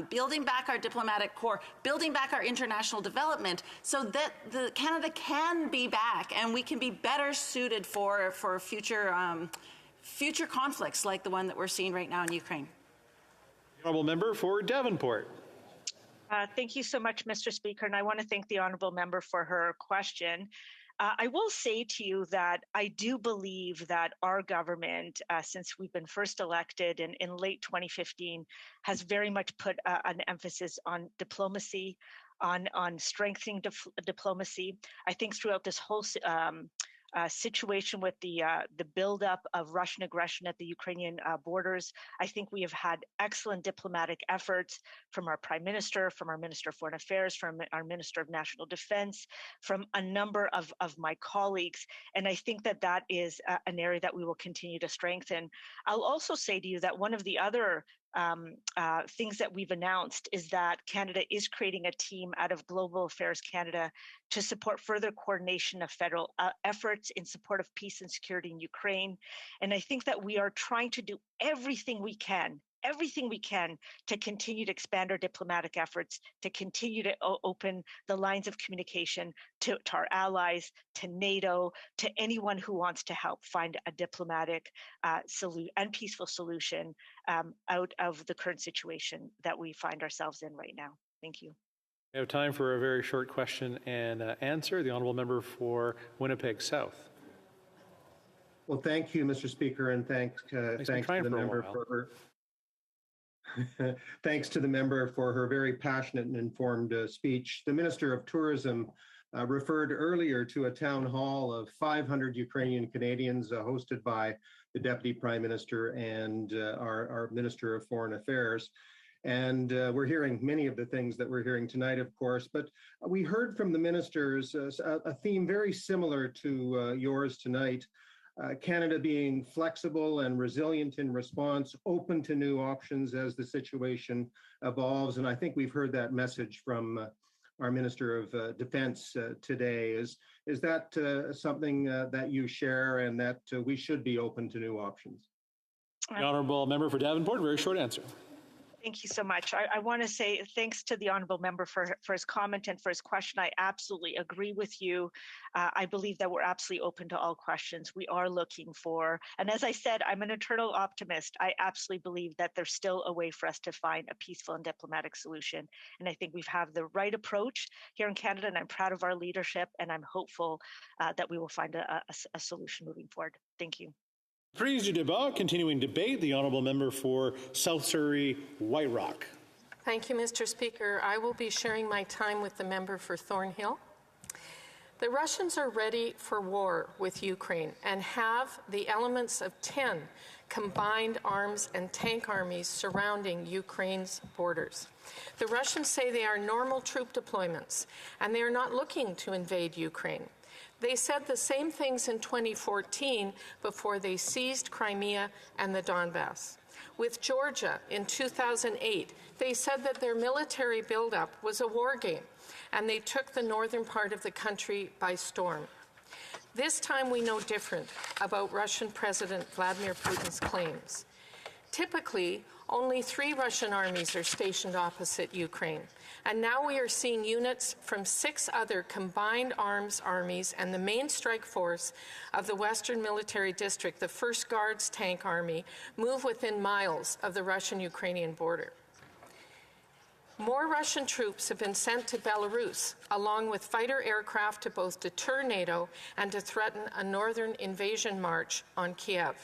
building back our diplomatic corps, building back our international development, so that Canada can be back and we can be better suited for future conflicts like the one that we're seeing right now in Ukraine? Honourable member for Davenport. Thank you so much, Mr. Speaker, and I want to thank the honourable member for her question. I will say to you that I do believe that our government, since we've been first elected in late 2015, has very much put an emphasis on diplomacy, on strengthening diplomacy. I think throughout this whole situation with the buildup of Russian aggression at the Ukrainian borders, I think we have had excellent diplomatic efforts from our Prime Minister, from our Minister of Foreign Affairs, from our Minister of National Defense, from a number of my colleagues. And I think that is an area that we will continue to strengthen. I'll also say to you that one of the other things that we've announced is that Canada is creating a team out of Global Affairs Canada to support further coordination of federal efforts in support of peace and security in Ukraine. And I think that we are trying to do everything we can to continue to expand our diplomatic efforts, to continue to open the lines of communication to our allies, to NATO, to anyone who wants to help find a diplomatic and peaceful solution out of the current situation that we find ourselves in right now. Thank you. We have time for a very short question and answer. The honourable member for Winnipeg South. Well, thank you, Mr. Speaker, and thanks to the member for her. Thanks to the member for her very passionate and informed speech. The Minister of Tourism referred earlier to a town hall of 500 Ukrainian Canadians hosted by the Deputy Prime Minister and our Minister of Foreign Affairs. And we're hearing many of the things that we're hearing tonight, of course, but we heard from the ministers a theme very similar to yours tonight, Canada being flexible and resilient in response, open to new options as the situation evolves. And I think we've heard that message from our Minister of Defense today. Is that something that you share, and that we should be open to new options? The honourable member for Davenport, very short answer. Thank you so much. I want to say thanks to the honourable member for his comment and for his question. I absolutely agree with you. I believe that we're absolutely open to all questions. We are looking for, and as I said, I'm an eternal optimist. I absolutely believe that there's still a way for us to find a peaceful and diplomatic solution. And I think we've have the right approach here in Canada, and I'm proud of our leadership, and I'm hopeful that we will find a solution moving forward. Thank you. Prise du débat, continuing debate, the honourable member for South Surrey, White Rock. Thank you, Mr. Speaker. I will be sharing my time with the member for Thornhill. The Russians are ready for war with Ukraine and have the elements of 10 combined arms and tank armies surrounding Ukraine's borders. The Russians say they are normal troop deployments, and they are not looking to invade Ukraine. They said the same things in 2014 before they seized Crimea and the Donbass. With Georgia in 2008, they said that their military buildup was a war game, and they took the northern part of the country by storm. This time we know different about Russian President Vladimir Putin's claims. Typically, only 3 Russian armies are stationed opposite Ukraine, and now we are seeing units from 6 other combined arms armies and the main strike force of the Western Military District, the 1st Guards Tank Army, move within miles of the Russian-Ukrainian border. More Russian troops have been sent to Belarus, along with fighter aircraft to both deter NATO and to threaten a northern invasion march on Kiev.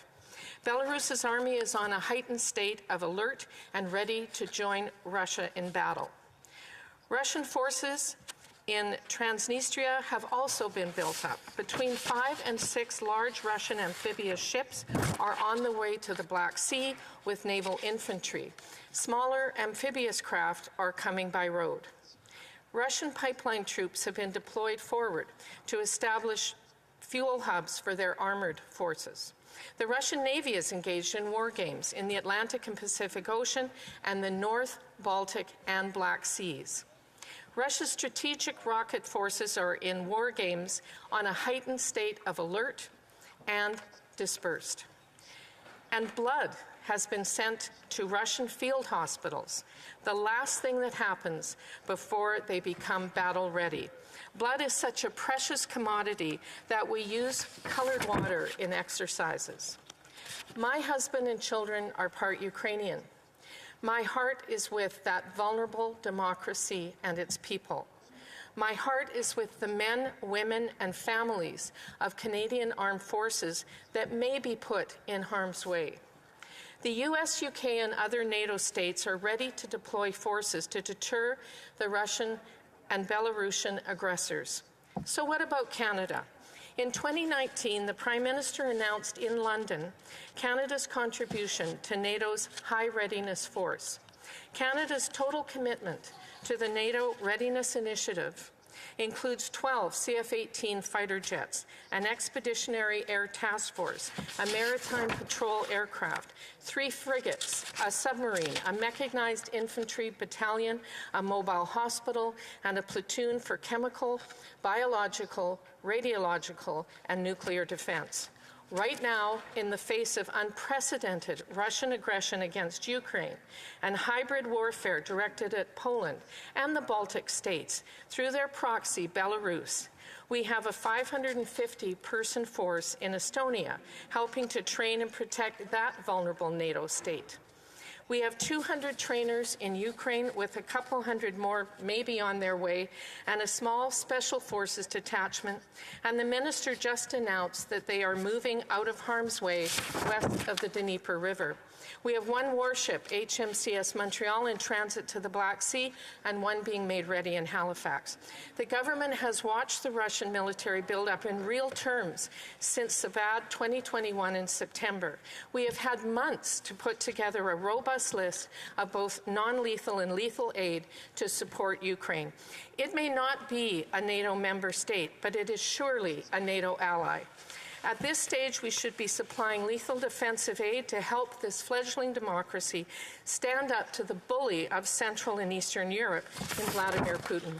Belarus's army is on a heightened state of alert and ready to join Russia in battle. Russian forces in Transnistria have also been built up. Between 5 and 6 large Russian amphibious ships are on the way to the Black Sea with naval infantry. Smaller amphibious craft are coming by road. Russian pipeline troops have been deployed forward to establish fuel hubs for their armored forces. The Russian Navy is engaged in war games in the Atlantic and Pacific Ocean and the North, Baltic, and Black Seas. Russia's strategic rocket forces are in war games on a heightened state of alert and dispersed. And blood has been sent to Russian field hospitals, the last thing that happens before they become battle ready. Blood is such a precious commodity that we use colored water in exercises. My husband and children are part Ukrainian. My heart is with that vulnerable democracy and its people. My heart is with the men, women, and families of Canadian armed forces that may be put in harm's way. The US, UK, and other NATO states are ready to deploy forces to deter the Russian and Belarusian aggressors. So what about Canada? In 2019, the Prime Minister announced in London Canada's contribution to NATO's High Readiness Force. Canada's total commitment to the NATO Readiness Initiative includes 12 CF-18 fighter jets, an expeditionary air task force, a maritime patrol aircraft, 3 frigates, a submarine, a mechanized infantry battalion, a mobile hospital, and a platoon for chemical, biological, radiological, and nuclear defense. Right now, in the face of unprecedented Russian aggression against Ukraine and hybrid warfare directed at Poland and the Baltic states through their proxy, Belarus, we have a 550-person force in Estonia helping to train and protect that vulnerable NATO state. We have 200 trainers in Ukraine with a couple hundred more maybe on their way and a small special forces detachment. And the minister just announced that they are moving out of harm's way west of the Dnieper River. We have 1 warship, HMCS Montreal, in transit to the Black Sea and 1 being made ready in Halifax. The government has watched the Russian military build up in real terms since the bad 2021 in September. We have had months to put together a robust list of both non-lethal and lethal aid to support Ukraine. It may not be a NATO member state, but it is surely a NATO ally. At this stage, we should be supplying lethal defensive aid to help this fledgling democracy stand up to the bully of Central and Eastern Europe in Vladimir Putin.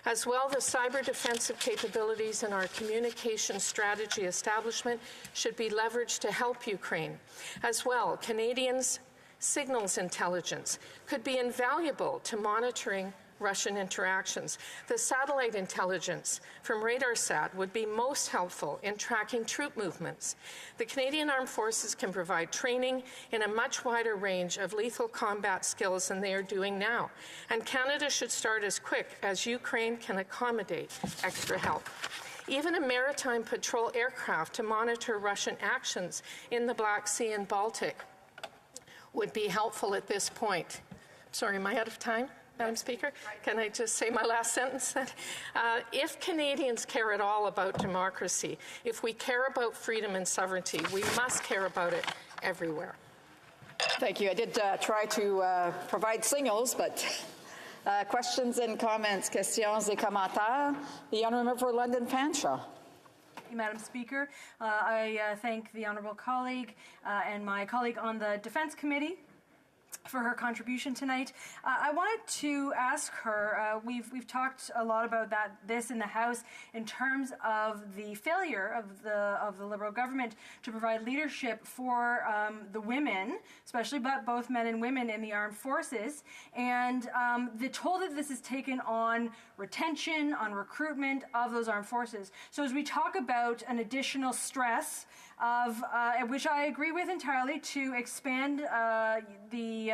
As well, the cyber defensive capabilities in our communication strategy establishment should be leveraged to help Ukraine. As well, Canadians' signals intelligence could be invaluable to monitoring Russian interactions. The satellite intelligence from RadarSat would be most helpful in tracking troop movements. The Canadian Armed Forces can provide training in a much wider range of lethal combat skills than they are doing now, and Canada should start as quick as Ukraine can accommodate extra help. Even a maritime patrol aircraft to monitor Russian actions in the Black Sea and Baltic would be helpful at this point. Sorry, am I out of time, Madam Speaker? Can I just say my last sentence? If Canadians care at all about democracy, if we care about freedom and sovereignty, we must care about it everywhere. Thank you. I did try to provide signals, but questions and comments, questions et commentaires. The Honourable Member for London Fanshawe. Madam Speaker, I thank the honourable colleague and my colleague on the Defence Committee for her contribution tonight. I wanted to ask her, we've talked a lot about this in the House in terms of the failure of the Liberal government to provide leadership for the women, especially but both men and women in the armed forces, and the toll that this has taken on retention, on recruitment of those armed forces. So as we talk about an additional stress of, which I agree with entirely, to expand the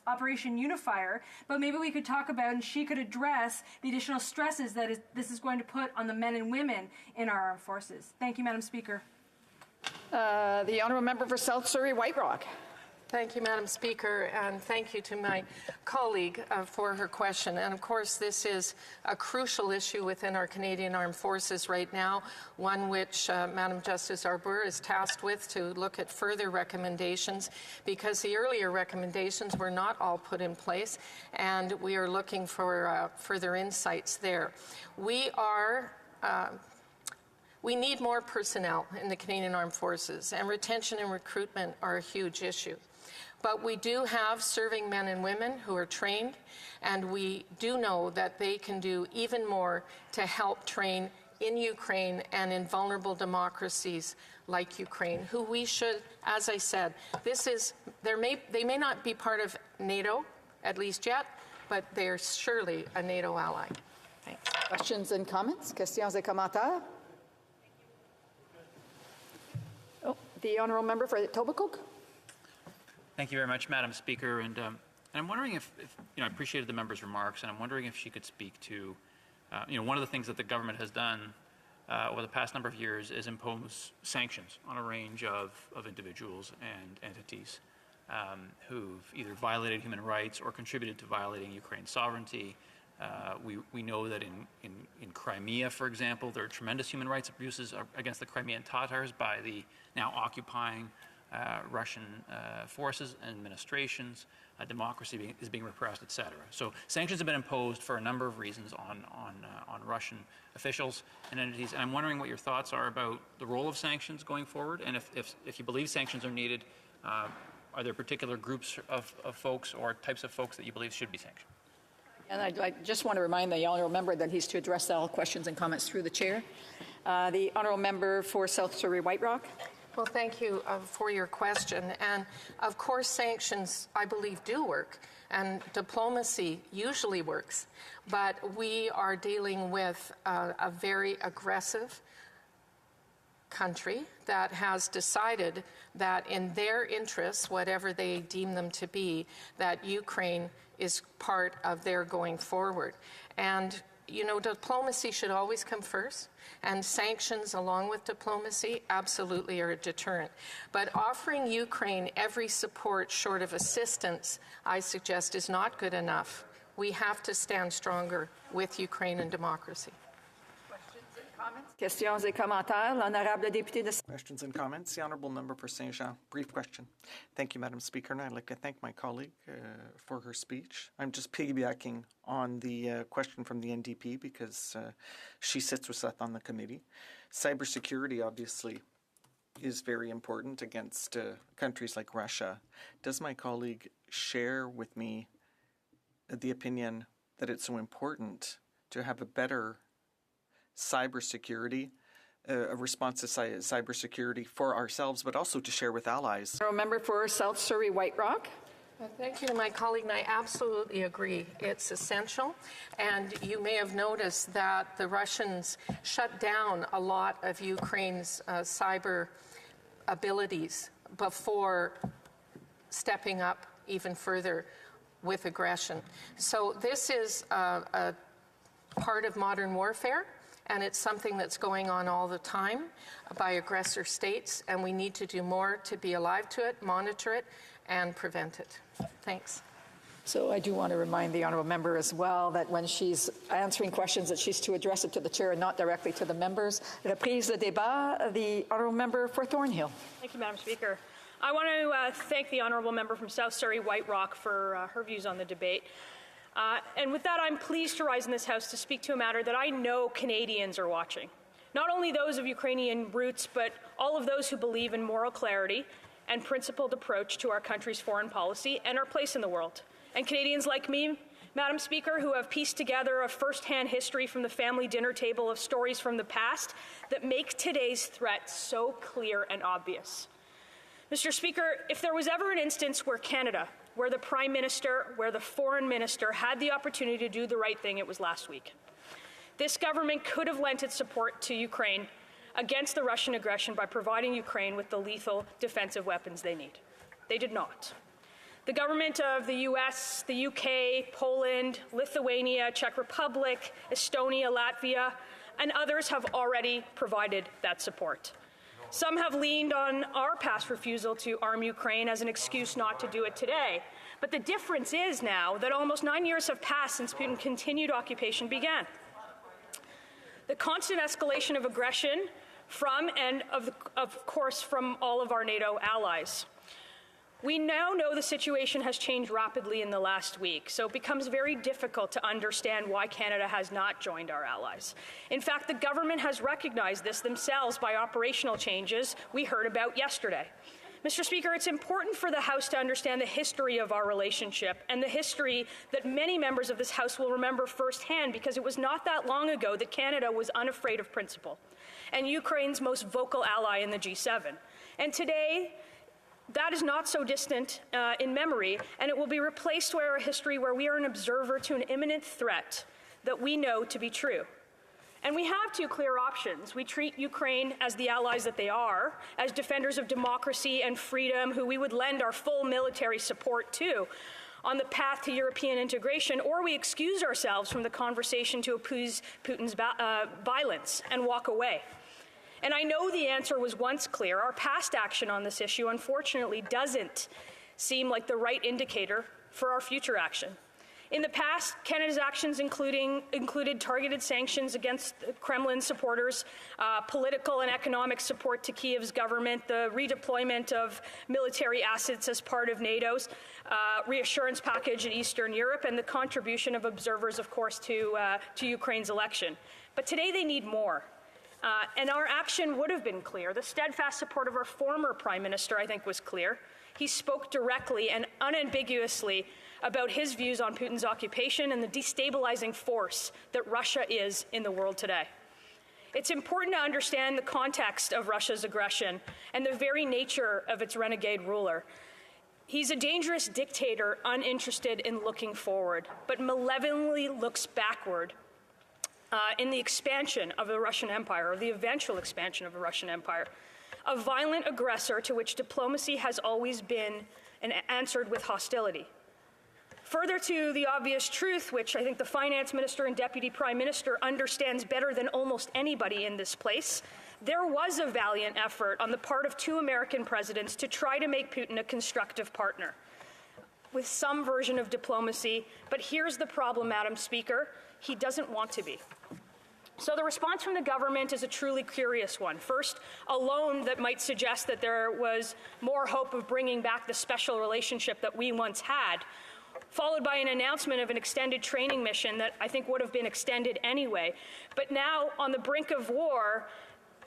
Operation Unifier, but maybe we could talk about, and she could address, the additional stresses that this is going to put on the men and women in our armed forces. Thank you, Madam Speaker. The Honourable Member for South Surrey White Rock. Thank you, Madam Speaker, and thank you to my colleague for her question. And of course, this is a crucial issue within our Canadian Armed Forces right now, one which Madam Justice Arbour is tasked with to look at further recommendations, because the earlier recommendations were not all put in place, and we are looking for further insights there. We need more personnel in the Canadian Armed Forces, and retention and recruitment are a huge issue. But we do have serving men and women who are trained, and we do know that they can do even more to help train in Ukraine and in vulnerable democracies like Ukraine, who we should, as I said, they may not be part of NATO, at least yet, but they're surely a NATO ally. Thanks. Questions and comments? Questions et commentaires? The Honourable Member for Etobicoke. Thank you very much, Madam Speaker. And I'm wondering if I appreciated the member's remarks, and I'm wondering if she could speak to, one of the things that the government has done over the past number of years is impose sanctions on a range of individuals and entities who've either violated human rights or contributed to violating Ukraine's sovereignty. We know that in Crimea, for example, there are tremendous human rights abuses against the Crimean Tatars by the now occupying Russian forces and administrations. Democracy is being repressed, etc. So sanctions have been imposed for a number of reasons on Russian officials and entities. And I'm wondering what your thoughts are about the role of sanctions going forward, and if you believe sanctions are needed, are there particular groups of folks or types of folks that you believe should be sanctioned? And I just want to remind the Honourable Member that he's to address all questions and comments through the Chair. The Honourable Member for South Surrey White Rock. Well, thank you for your question. And of course, sanctions, I believe, do work. And diplomacy usually works. But we are dealing with a very aggressive country that has decided that in their interests, whatever they deem them to be, that Ukraine is part of their going forward. And diplomacy should always come first, and sanctions along with diplomacy absolutely are a deterrent. But offering Ukraine every support short of assistance, I suggest, is not good enough. We have to stand stronger with Ukraine and democracy. Questions et commentaires. L'honorable député de... Questions and comments. The Honourable Member for Saint-Jean. Brief question. Thank you, Madam Speaker, and I'd like to thank my colleague for her speech. I'm just piggybacking on the question from the NDP because she sits with Seth on the committee. Cybersecurity, obviously, is very important against countries like Russia. Does my colleague share with me the opinion that it's so important to have a better cybersecurity, a response to cybersecurity for ourselves, but also to share with allies? Member for South Surrey White Rock. Thank you to my colleague, and I absolutely agree. It's essential, and you may have noticed that the Russians shut down a lot of Ukraine's cyber abilities before stepping up even further with aggression. So this is a part of modern warfare, and it's something that's going on all the time by aggressor states, and we need to do more to be alive to it, monitor it, and prevent it. Thanks. So I do want to remind the honourable member as well that when she's answering questions that she's to address it to the chair and not directly to the members. Reprise de débat, the honourable member for Thornhill. Thank you, Madam Speaker. I want to thank the honourable member from South Surrey White Rock for her views on the debate. And with that, I'm pleased to rise in this House to speak to a matter that I know Canadians are watching. Not only those of Ukrainian roots, but all of those who believe in moral clarity and principled approach to our country's foreign policy and our place in the world. And Canadians like me, Madam Speaker, who have pieced together a first-hand history from the family dinner table of stories from the past that make today's threat so clear and obvious. Mr. Speaker, if there was ever an instance where Canada, where the Prime Minister, where the Foreign Minister had the opportunity to do the right thing, it was last week. This government could have lent its support to Ukraine against the Russian aggression by providing Ukraine with the lethal defensive weapons they need. They did not. The government of the US, the UK, Poland, Lithuania, Czech Republic, Estonia, Latvia, and others have already provided that support. Some have leaned on our past refusal to arm Ukraine as an excuse not to do it today. But the difference is now that almost 9 years have passed since Putin's continued occupation began. The constant escalation of aggression from and, of course, from all of our NATO allies. We now know the situation has changed rapidly in the last week, so it becomes very difficult to understand why Canada has not joined our allies. In fact, the government has recognized this themselves by operational changes we heard about yesterday. Mr. Speaker, it's important for the House to understand the history of our relationship and the history that many members of this House will remember firsthand, because it was not that long ago that Canada was unafraid of principle and Ukraine's most vocal ally in the G7. And today, that is not so distant in memory, and it will be replaced by a history where we are an observer to an imminent threat that we know to be true. And we have two clear options. We treat Ukraine as the allies that they are, as defenders of democracy and freedom who we would lend our full military support to on the path to European integration, or we excuse ourselves from the conversation to appease Putin's violence and walk away. And I know the answer was once clear. Our past action on this issue, unfortunately, doesn't seem like the right indicator for our future action. In the past, Canada's actions included targeted sanctions against Kremlin supporters, political and economic support to Kiev's government, the redeployment of military assets as part of NATO's reassurance package in Eastern Europe, and the contribution of observers, of course, to Ukraine's election. But today they need more. And our action would have been clear. The steadfast support of our former Prime Minister, I think, was clear. He spoke directly and unambiguously about his views on Putin's occupation and the destabilizing force that Russia is in the world today. It's important to understand the context of Russia's aggression and the very nature of its renegade ruler. He's a dangerous dictator uninterested in looking forward, but malevolently looks backward in the expansion of the Russian Empire, or the eventual expansion of the Russian Empire. A violent aggressor to which diplomacy has always been and answered with hostility. Further to the obvious truth, which I think the Finance Minister and Deputy Prime Minister understands better than almost anybody in this place, there was a valiant effort on the part of two American presidents to try to make Putin a constructive partner with some version of diplomacy. But here's the problem, Madam Speaker. He doesn't want to be. So the response from the government is a truly curious one. First, a loan that might suggest that there was more hope of bringing back the special relationship that we once had, followed by an announcement of an extended training mission that I think would have been extended anyway. But now, on the brink of war,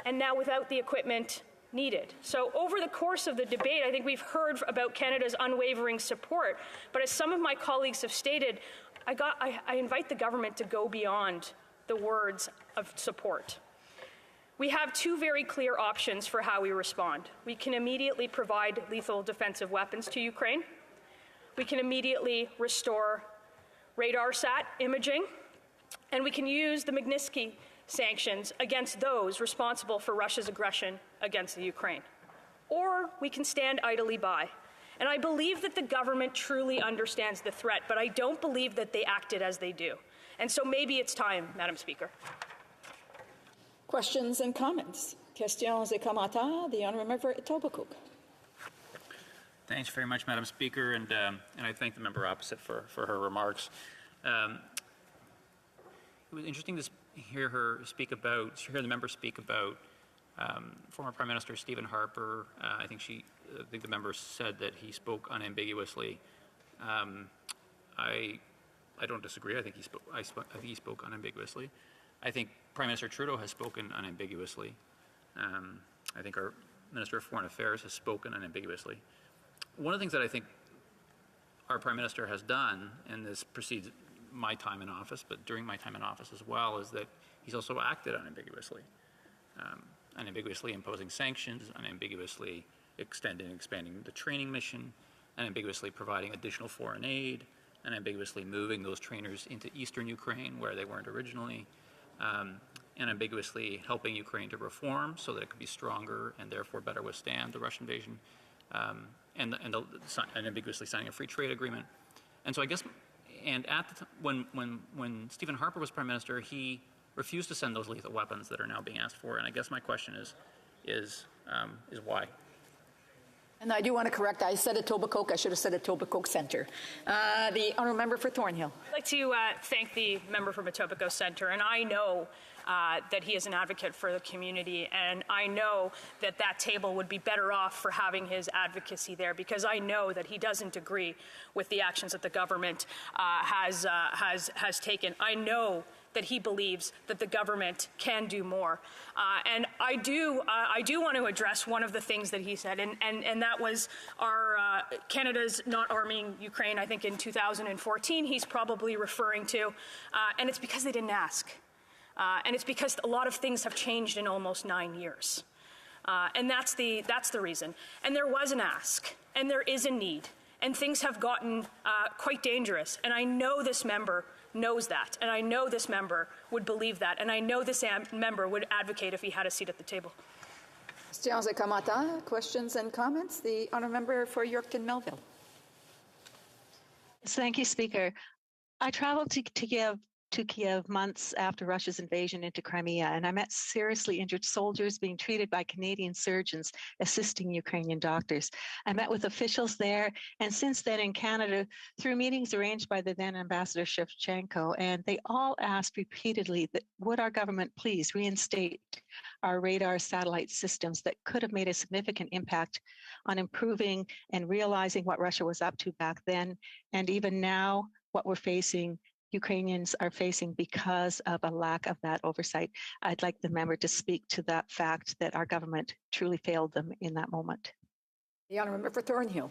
and now without the equipment needed. So over the course of the debate, I think we've heard about Canada's unwavering support, but as some of my colleagues have stated, I invite the government to go beyond the words of support. We have two very clear options for how we respond. We can immediately provide lethal defensive weapons to Ukraine. We can immediately restore RadarSat imaging, and we can use the Magnitsky sanctions against those responsible for Russia's aggression against the Ukraine. Or we can stand idly by. And I believe that the government truly understands the threat, but I don't believe that they acted as they do. And so maybe it's time, Madam Speaker. Questions and comments? Questions et commentaires. The honourable member for Etobicoke. Thanks very much, Madam Speaker, and I thank the member opposite for her remarks. It was interesting to hear the member speak about former Prime Minister Stephen Harper. I think the member said that he spoke unambiguously. I don't disagree. I think he spoke unambiguously. I think Prime Minister Trudeau has spoken unambiguously. I think our Minister of Foreign Affairs has spoken unambiguously. One of the things that I think our Prime Minister has done, and this precedes my time in office, but during my time in office as well, is that he's also acted unambiguously. Unambiguously imposing sanctions, unambiguously expanding the training mission, unambiguously providing additional foreign aid, unambiguously moving those trainers into eastern Ukraine where they weren't originally, unambiguously helping Ukraine to reform so that it could be stronger and therefore better withstand the Russian invasion, and unambiguously signing a free trade agreement. And so I guess, and at the when Stephen Harper was Prime Minister, he refused to send those lethal weapons that are now being asked for. And I guess my question is why? And I do want to correct, I said Etobicoke, I should have said Etobicoke Centre. The honourable member for Thornhill. I'd like to thank the member from Etobicoke Centre, and I know that he is an advocate for the community, and I know that that table would be better off for having his advocacy there, because I know that he doesn't agree with the actions that the government has taken. I know that he believes that the government can do more. And I do want to address one of the things that he said, and that was Canada's not arming Ukraine, I think in 2014 he's probably referring to, and it's because they didn't ask. And it's because a lot of things have changed in almost 9 years. And that's the reason. And there was an ask, and there is a need, and things have gotten quite dangerous. And I know this member knows that, and I know this member would believe that, and I know this member would advocate if he had a seat at the table. Questions and comments? The honourable member for Yorkton Melville. Thank you, Speaker. I traveled to Kiev months after Russia's invasion into Crimea, and I met seriously injured soldiers being treated by Canadian surgeons assisting Ukrainian doctors. I met with officials there, and since then in Canada, through meetings arranged by the then Ambassador Shevchenko, and they all asked repeatedly that would our government please reinstate our radar satellite systems that could have made a significant impact on improving and realizing what Russia was up to back then, and even now what Ukrainians are facing because of a lack of that oversight. I'd like the member to speak to that fact that our government truly failed them in that moment. The honourable member for Thornhill.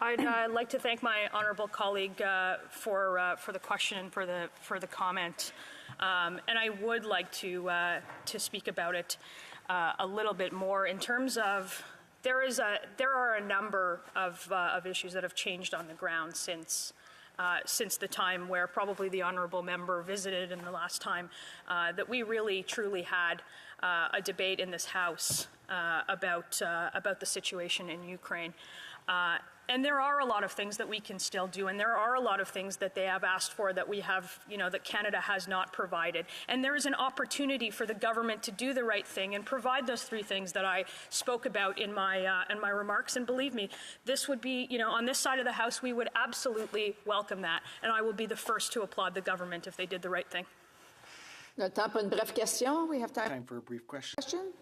I'd like to thank my honourable colleague for the question and for the comment, and I would like to speak about it a little bit more in terms of there are a number of issues that have changed on the ground since the time where probably the honourable member visited and the last time that we really truly had a debate in this House about the situation in Ukraine. And there are a lot of things that we can still do, and there are a lot of things that they have asked for that we have, that Canada has not provided. And there is an opportunity for the government to do the right thing and provide those three things that I spoke about in my remarks. And believe me, this would be, on this side of the House, we would absolutely welcome that. And I will be the first to applaud the government if they did the right thing. We have time for a brief question.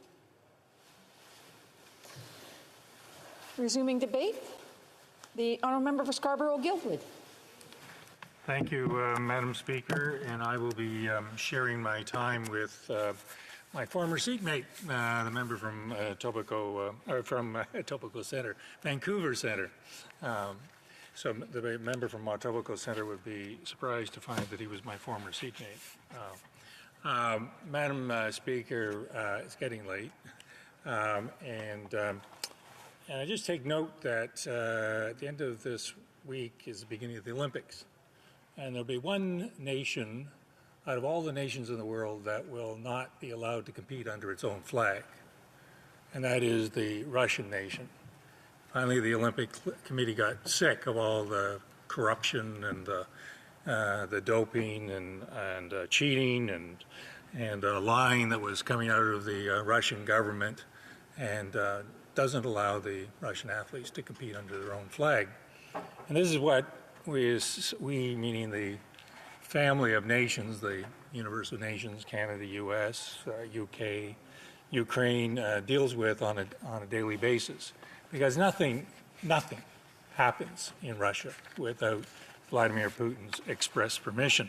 Resuming debate. The honourable member for Scarborough-Guildwood. Thank you, Madam Speaker, and I will be sharing my time with my former seatmate, the member from Etobicoke Centre, Vancouver Centre. So the member from Etobicoke Centre would be surprised to find that he was my former seatmate. Madam Speaker, it's getting late, and I just take note that at the end of this week is the beginning of the Olympics, and there'll be one nation out of all the nations in the world that will not be allowed to compete under its own flag, and that is the Russian nation. Finally, the Olympic Committee got sick of all the corruption and the doping and cheating and lying that was coming out of the Russian government, and doesn't allow the Russian athletes to compete under their own flag. And this is what we meaning the family of nations, the universe of nations, Canada, U.S., UK, Ukraine, deals with on a daily basis. Because nothing happens in Russia without Vladimir Putin's express permission.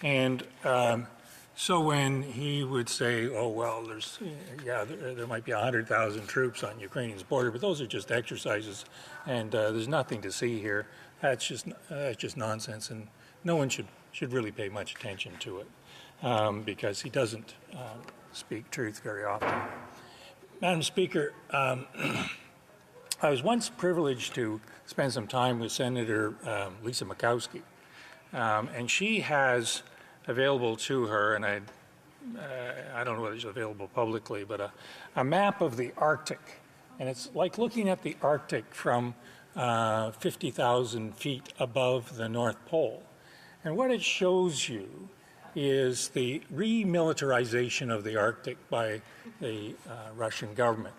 And so when he would say, oh, well, there might be 100,000 troops on Ukraine's border, but those are just exercises, and there's nothing to see here, that's just nonsense, and no one should really pay much attention to it, because he doesn't speak truth very often. Madam Speaker, I was once privileged to spend some time with Senator Lisa Murkowski, and she has available to her, and I don't know whether it's available publicly, but a map of the Arctic, and it's like looking at the Arctic from 50,000 feet above the North Pole. And what it shows you is the remilitarization of the Arctic by the Russian government.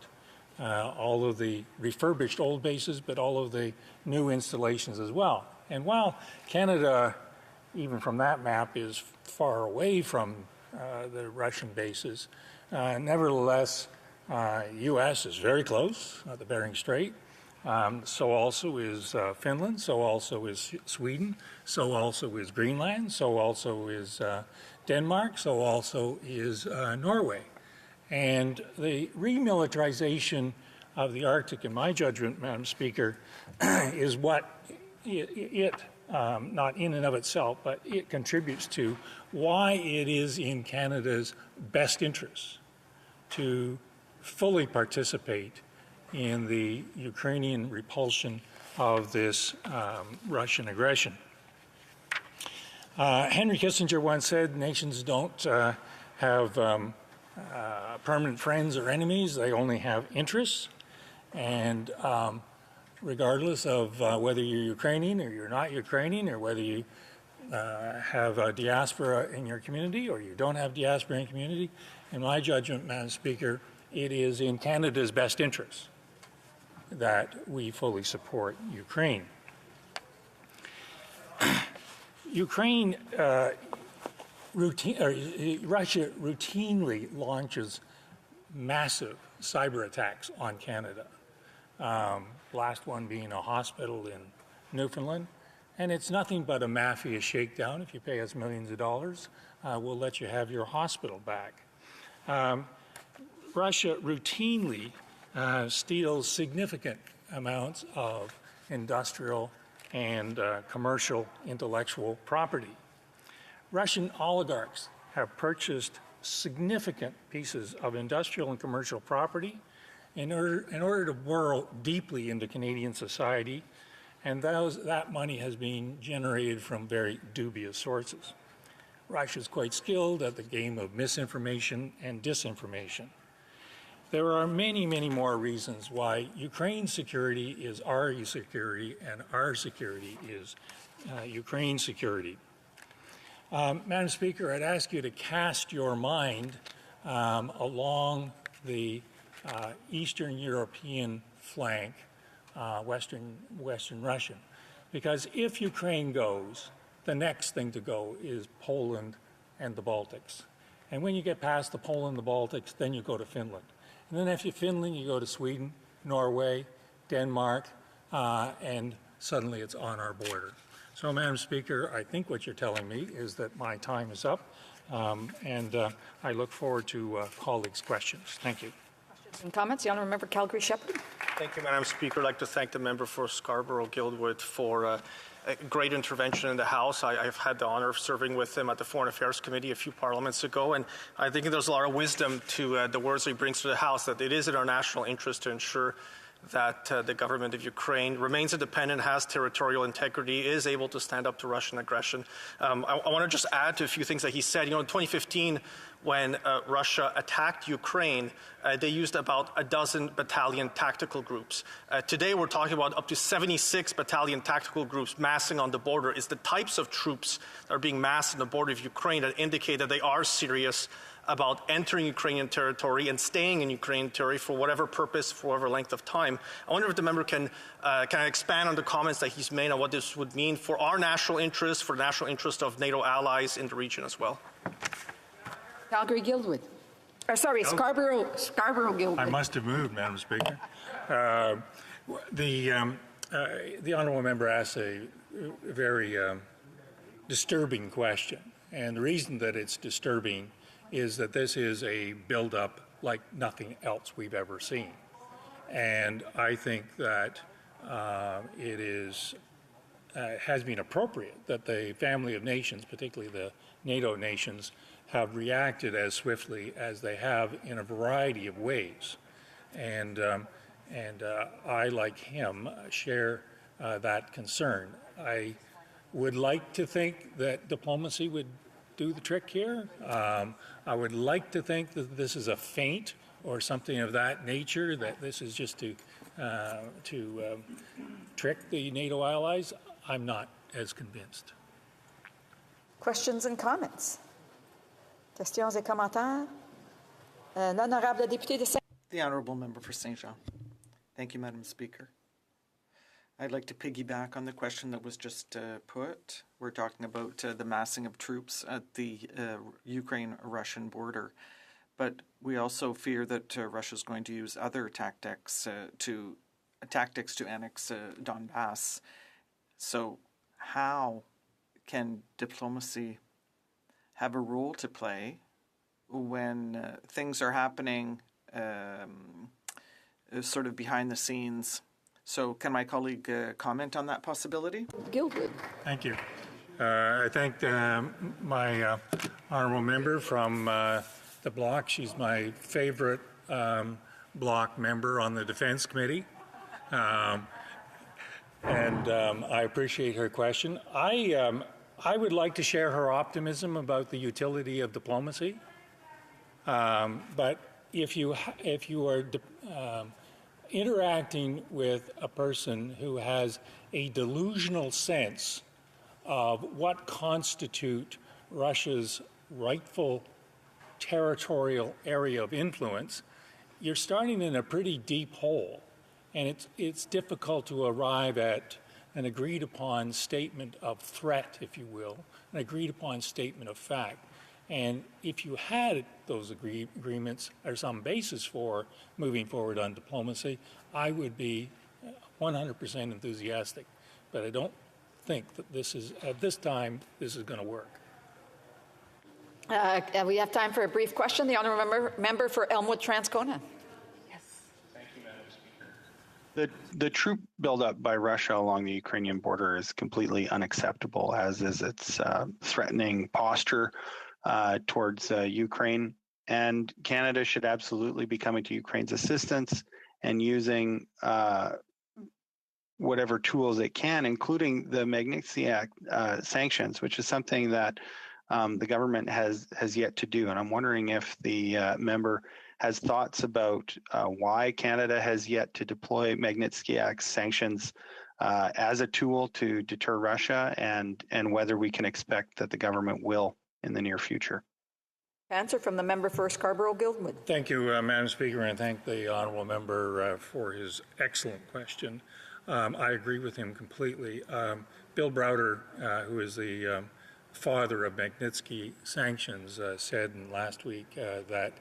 All of the refurbished old bases, but all of the new installations as well. And while Canada, even from that map, is far away from the Russian bases, nevertheless, U.S. is very close, the Bering Strait. So also is Finland, so also is Sweden, so also is Greenland, so also is Denmark, so also is Norway. And the remilitarization of the Arctic, in my judgment, Madam Speaker, is what it not in and of itself, but it contributes to why it is in Canada's best interest to fully participate in the Ukrainian repulsion of this Russian aggression. Henry Kissinger once said nations don't have permanent friends or enemies, they only have interests. And regardless of whether you're Ukrainian or you're not Ukrainian, or whether you have a diaspora in your community or you don't have diaspora in your community, in my judgment, Madam Speaker, it is in Canada's best interest that we fully support Ukraine. Russia routinely launches massive cyber attacks on Canada. Last one being a hospital in Newfoundland. And it's nothing but a mafia shakedown. If you pay us millions of dollars, we'll let you have your hospital back. Russia routinely steals significant amounts of industrial and commercial intellectual property. Russian oligarchs have purchased significant pieces of industrial and commercial property in order to burrow deeply into Canadian society, and that money has been generated from very dubious sources. Russia is quite skilled at the game of misinformation and disinformation. There are many, many more reasons why Ukraine's security is our security and our security is Ukraine's security. Madam Speaker, I'd ask you to cast your mind along the Eastern European flank, Western Russian, because if Ukraine goes, the next thing to go is Poland and the Baltics. And when you get past the Poland and the Baltics, then you go to Finland. And then after Finland, you go to Sweden, Norway, Denmark, and suddenly it's on our border. So, Madam Speaker, I think what you're telling me is that my time is up, And I look forward to colleagues' questions. Thank you. Questions and comments? The Honourable Member Calgary Shepherd. Thank you, Madam Speaker. I'd like to thank the member for Scarborough-Guildwood for a great intervention in the House. I've had the honour of serving with him at the Foreign Affairs Committee a few parliaments ago, and I think there's a lot of wisdom to the words that he brings to the House, that it is in our national interest to ensure that the government of Ukraine remains independent, has territorial integrity, is able to stand up to Russian aggression. I want to just add to a few things that he said. You know, in 2015, when Russia attacked Ukraine, they used about a dozen battalion tactical groups. Today, we're talking about up to 76 battalion tactical groups massing on the border. It's the types of troops that are being massed on the border of Ukraine that indicate that they are serious about entering Ukrainian territory and staying in Ukrainian territory for whatever purpose, for whatever length of time. I wonder if the member can kind of expand on the comments that he's made on what this would mean for our national interest, for the national interest of NATO allies in the region as well. Calgary-Guildwood. Scarborough Guildwood. I must have moved, Madam Speaker. The honourable member asked a very disturbing question, and the reason that it's disturbing is that this is a build-up like nothing else we've ever seen, and I think that it is has been appropriate that the family of nations, particularly the NATO nations, have reacted as swiftly as they have in a variety of ways. And I, like him, share that concern. I would like to think that diplomacy would do the trick here. I would like to think that this is a feint or something of that nature, that this is just to trick the NATO allies. I'm not as convinced. Questions and comments? Questions et commentaires? L'honorable député de Saint. The Honourable Member for Saint Jean. Thank you, Madam Speaker. I'd like to piggyback on the question that was just put. We're talking about the massing of troops at the Ukraine-Russian border, but we also fear that Russia's going to use other tactics to annex Donbass. So how can diplomacy have a role to play when things are happening sort of behind the scenes? So can my colleague comment on that possibility? Guildwood. Thank you. I thank my honourable member from the bloc. She's my favourite bloc member on the Defence Committee. And I appreciate her question. I would like to share her optimism about the utility of diplomacy. But if you are interacting with a person who has a delusional sense of what constitute Russia's rightful territorial area of influence, you're starting in a pretty deep hole. And it's difficult to arrive at an agreed upon statement of threat, if you will, an agreed upon statement of fact. And if you had those agreements or some basis for moving forward on diplomacy, I would be 100% enthusiastic. But I don't think that this is, at this time, this is going to work. We have time for a brief question. The honourable member for Elmwood Transcona. The troop buildup by Russia along the Ukrainian border is completely unacceptable, as is its threatening posture towards Ukraine. And Canada should absolutely be coming to Ukraine's assistance and using whatever tools it can, including the Magnitsky Act sanctions, which is something that the government has yet to do. And I'm wondering if the member has thoughts about why Canada has yet to deploy Magnitsky Act sanctions as a tool to deter Russia, and whether we can expect that the government will in the near future. Answer from the member for Scarborough-Guildwood. Thank you, Madam Speaker, and thank the honourable member for his excellent question. I agree with him completely. Bill Browder, who is the father of Magnitsky sanctions, said last week that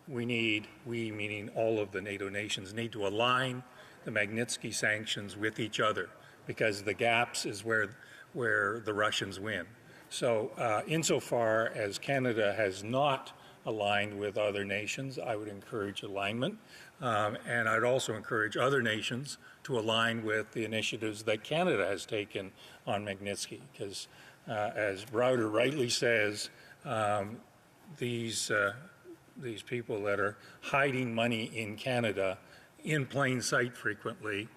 we meaning all of the NATO nations, need to align the Magnitsky sanctions with each other, because the gaps is where the Russians win. So insofar as Canada has not aligned with other nations, I would encourage alignment. And I'd also encourage other nations to align with the initiatives that Canada has taken on Magnitsky, because as Browder rightly says, these people that are hiding money in Canada in plain sight frequently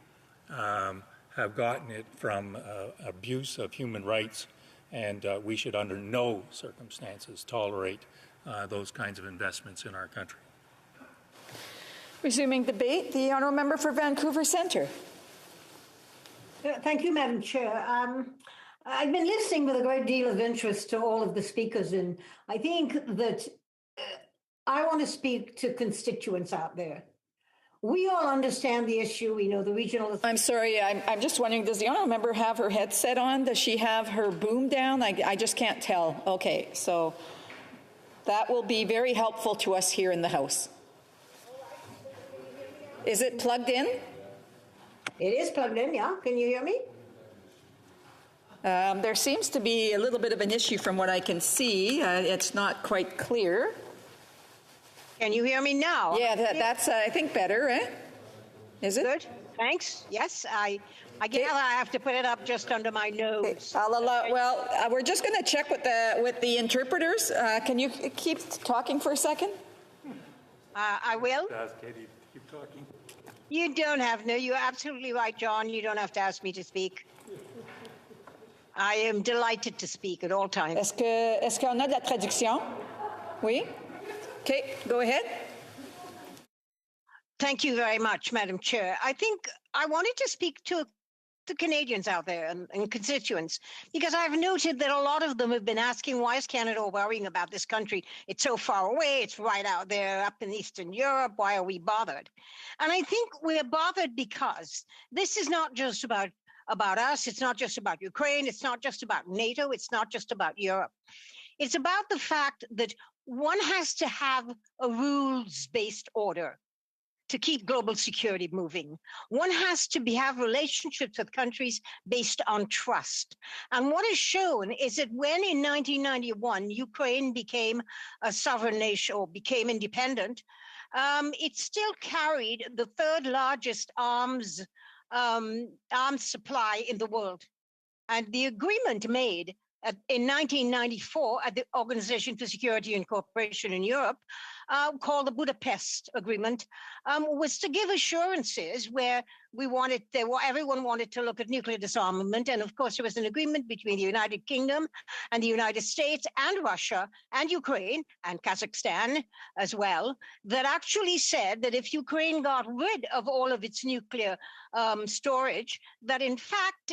have gotten it from abuse of human rights, and we should under no circumstances tolerate those kinds of investments in our country. Resuming debate, the honourable member for Vancouver Centre. Thank you, Madam Chair. I've been listening with a great deal of interest to all of the speakers, and I think that I want to speak to constituents out there. We all understand the issue. We know the regional... I'm sorry, I'm just wondering, does the honourable member have her headset on? Does she have her boom down? I just can't tell. Okay, so that will be very helpful to us here in the House. Is it plugged in? It is plugged in, yeah. Can you hear me? There seems to be a little bit of an issue from what I can see. It's not quite clear. Can you hear me now? Yeah, that's, I think, better, eh? Is it? Good, thanks. Yes, I guess I have to put it up just under my nose. Okay. I'll allow, well, we're just going to check with the interpreters. Can you keep talking for a second? I will. Ask Katie to keep talking. You don't have, no, you're absolutely right, John. You don't have to ask me to speak. I am delighted to speak at all times. Est-ce qu'on a de la traduction? Oui? Okay, go ahead. Thank you very much, Madam Chair. I think I wanted to speak to the Canadians out there and constituents, because I've noted that a lot of them have been asking, why is Canada worrying about this country? It's so far away. It's right out there up in Eastern Europe. Why are we bothered? And I think we're bothered because this is not just about us. It's not just about Ukraine. It's not just about NATO. It's not just about Europe. It's about the fact that one has to have a rules-based order to keep global security moving. One has to have relationships with countries based on trust. And what is shown is that when in 1991, Ukraine became a sovereign nation or became independent, it still carried the third largest arms supply in the world. And the agreement made in 1994 at the Organization for Security and Cooperation in Europe, called the Budapest Agreement, was to give assurances where everyone wanted to look at nuclear disarmament. And of course, there was an agreement between the United Kingdom and the United States and Russia and Ukraine and Kazakhstan as well, that actually said that if Ukraine got rid of all of its nuclear storage, that in fact,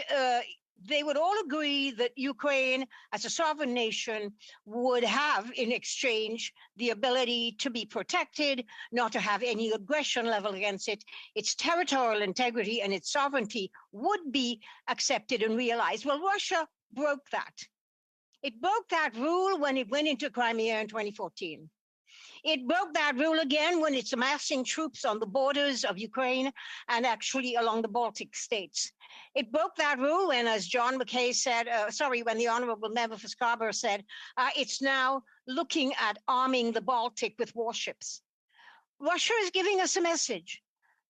they would all agree that Ukraine, as a sovereign nation, would have in exchange the ability to be protected, not to have any aggression level against it. Its territorial integrity and its sovereignty would be accepted and realized. Well, Russia broke that. It broke that rule when it went into Crimea in 2014. It broke that rule again when it's amassing troops on the borders of Ukraine and actually along the Baltic states. It broke that rule when, as John McKay said, when the Honourable Member for Scarborough said, it's now looking at arming the Baltic with warships. Russia is giving us a message.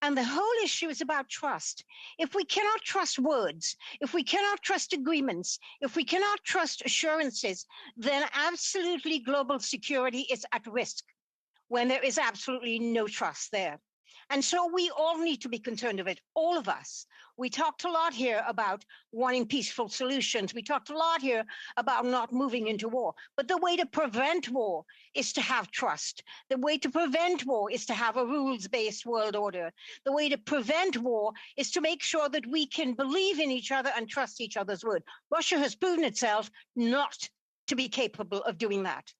And the whole issue is about trust. If we cannot trust words, if we cannot trust agreements, if we cannot trust assurances, then absolutely global security is at risk when there is absolutely no trust there. And so we all need to be concerned of it, all of us. We talked a lot here about wanting peaceful solutions. We talked a lot here about not moving into war. But the way to prevent war is to have trust. The way to prevent war is to have a rules-based world order. The way to prevent war is to make sure that we can believe in each other and trust each other's word. Russia has proven itself not to be capable of doing that.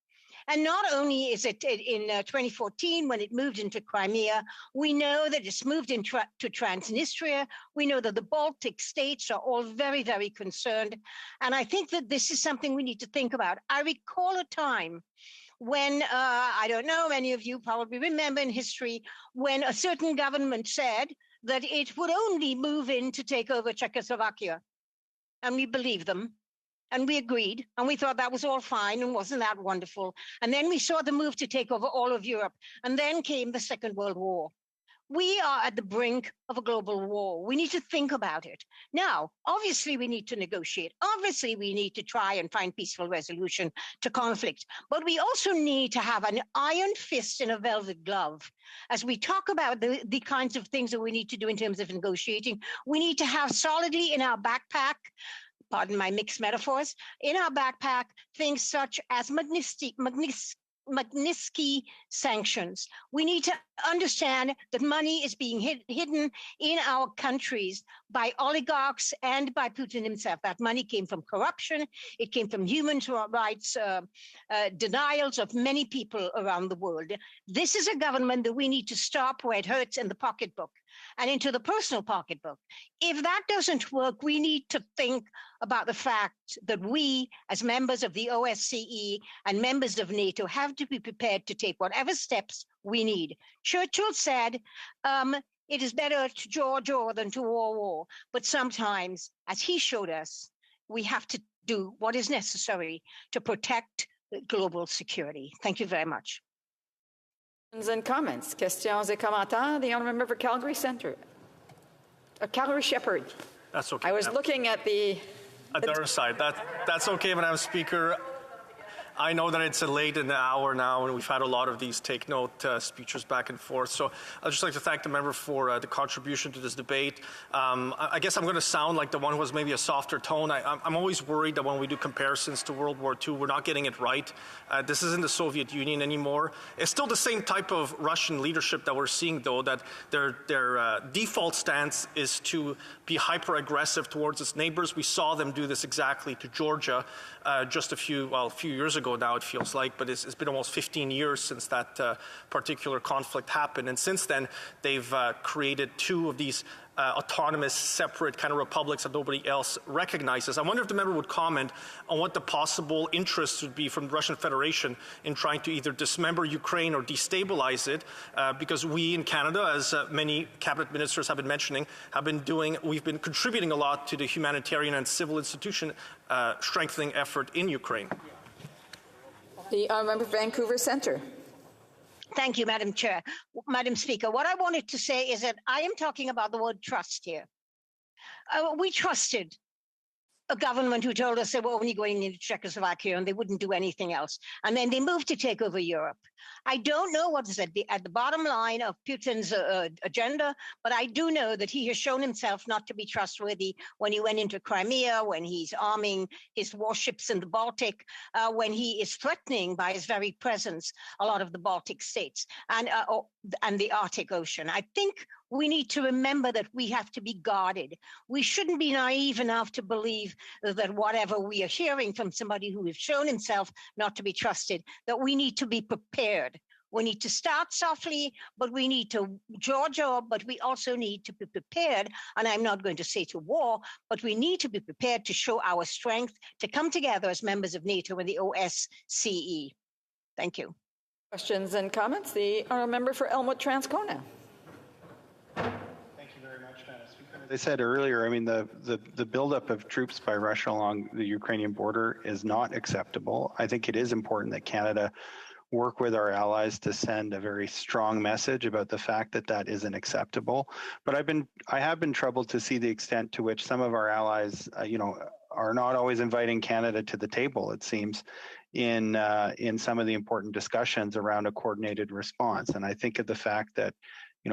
And not only is it in 2014, when it moved into Crimea, we know that it's moved into Transnistria. We know that the Baltic states are all very, very concerned. And I think that this is something we need to think about. I recall a time when, I don't know, many of you probably remember in history, when a certain government said that it would only move in to take over Czechoslovakia. And we believed them. and we agreed, and we thought that was all fine and wasn't that wonderful. And then we saw the move to take over all of Europe, and then came the Second World War. We are at the brink of a global war. We need to think about it. Now, obviously, we need to negotiate. Obviously, we need to try and find peaceful resolution to conflict. But we also need to have an iron fist and a velvet glove. As we talk about the kinds of things that we need to do in terms of negotiating, we need to have solidly in our backpack, pardon my mixed metaphors, in our backpack, things such as Magnitsky sanctions. We need to understand that money is being hidden in our countries by oligarchs and by Putin himself. That money came from corruption. It came from human rights denials of many people around the world. This is a government that we need to stop where it hurts in the pocketbook and into the personal pocketbook. If that doesn't work, we need to think about the fact that we, as members of the OSCE and members of NATO, have to be prepared to take whatever steps we need. Churchill said, it is better to war than to war. But sometimes, as he showed us, we have to do what is necessary to protect global security. Thank you very much. Questions and comments. Questions et commentaires. The honourable member for Calgary Centre. Calgary Shepherd. That's okay. I was looking at the other side. That's okay, Madam Speaker. I know that it's late in the hour now, and we've had a lot of these take note speeches back and forth. So I'd just like to thank the member for the contribution to this debate. I guess I'm going to sound like the one who has maybe a softer tone. I'm always worried that when we do comparisons to World War II, we're not getting it right. This isn't the Soviet Union anymore. It's still the same type of Russian leadership that we're seeing, though, that their default stance is to be hyper-aggressive towards its neighbors. We saw them do this exactly to Georgia just a few years ago now, it feels like, but it's been almost 15 years since that particular conflict happened. And since then, they've created two of these autonomous, separate kind of republics that nobody else recognizes. I wonder if the member would comment on what the possible interests would be from the Russian Federation in trying to either dismember Ukraine or destabilize it, because we in Canada, as many cabinet ministers have been mentioning, we've been contributing a lot to the humanitarian and civil institution strengthening effort in Ukraine. The member for Vancouver Centre. Thank you, Madam Chair. Madam Speaker, what I wanted to say is that I am talking about the word trust here. We trusted a government who told us they were only going into Czechoslovakia and they wouldn't do anything else. And then they moved to take over Europe. I don't know what is at the bottom line of Putin's agenda, but I do know that he has shown himself not to be trustworthy when he went into Crimea, when he's arming his warships in the Baltic, when he is threatening by his very presence a lot of the Baltic states and the Arctic Ocean. I think we need to remember that we have to be guarded. We shouldn't be naive enough to believe that whatever we are hearing from somebody who has shown himself not to be trusted, that we need to be prepared. We need to start softly, but we need to jaw, but we also need to be prepared. And I'm not going to say to war, but we need to be prepared to show our strength, to come together as members of NATO and the OSCE. Thank you. Questions and comments? The honourable member for Elmwood Transcona. Thank you very much, Madam Speaker. As I said earlier, I mean, the buildup of troops by Russia along the Ukrainian border is not acceptable. I think it is important that Canada work with our allies to send a very strong message about the fact that that isn't acceptable. But I have been troubled to see the extent to which some of our allies, are not always inviting Canada to the table, it seems, in some of the important discussions around a coordinated response. And I think of the fact that,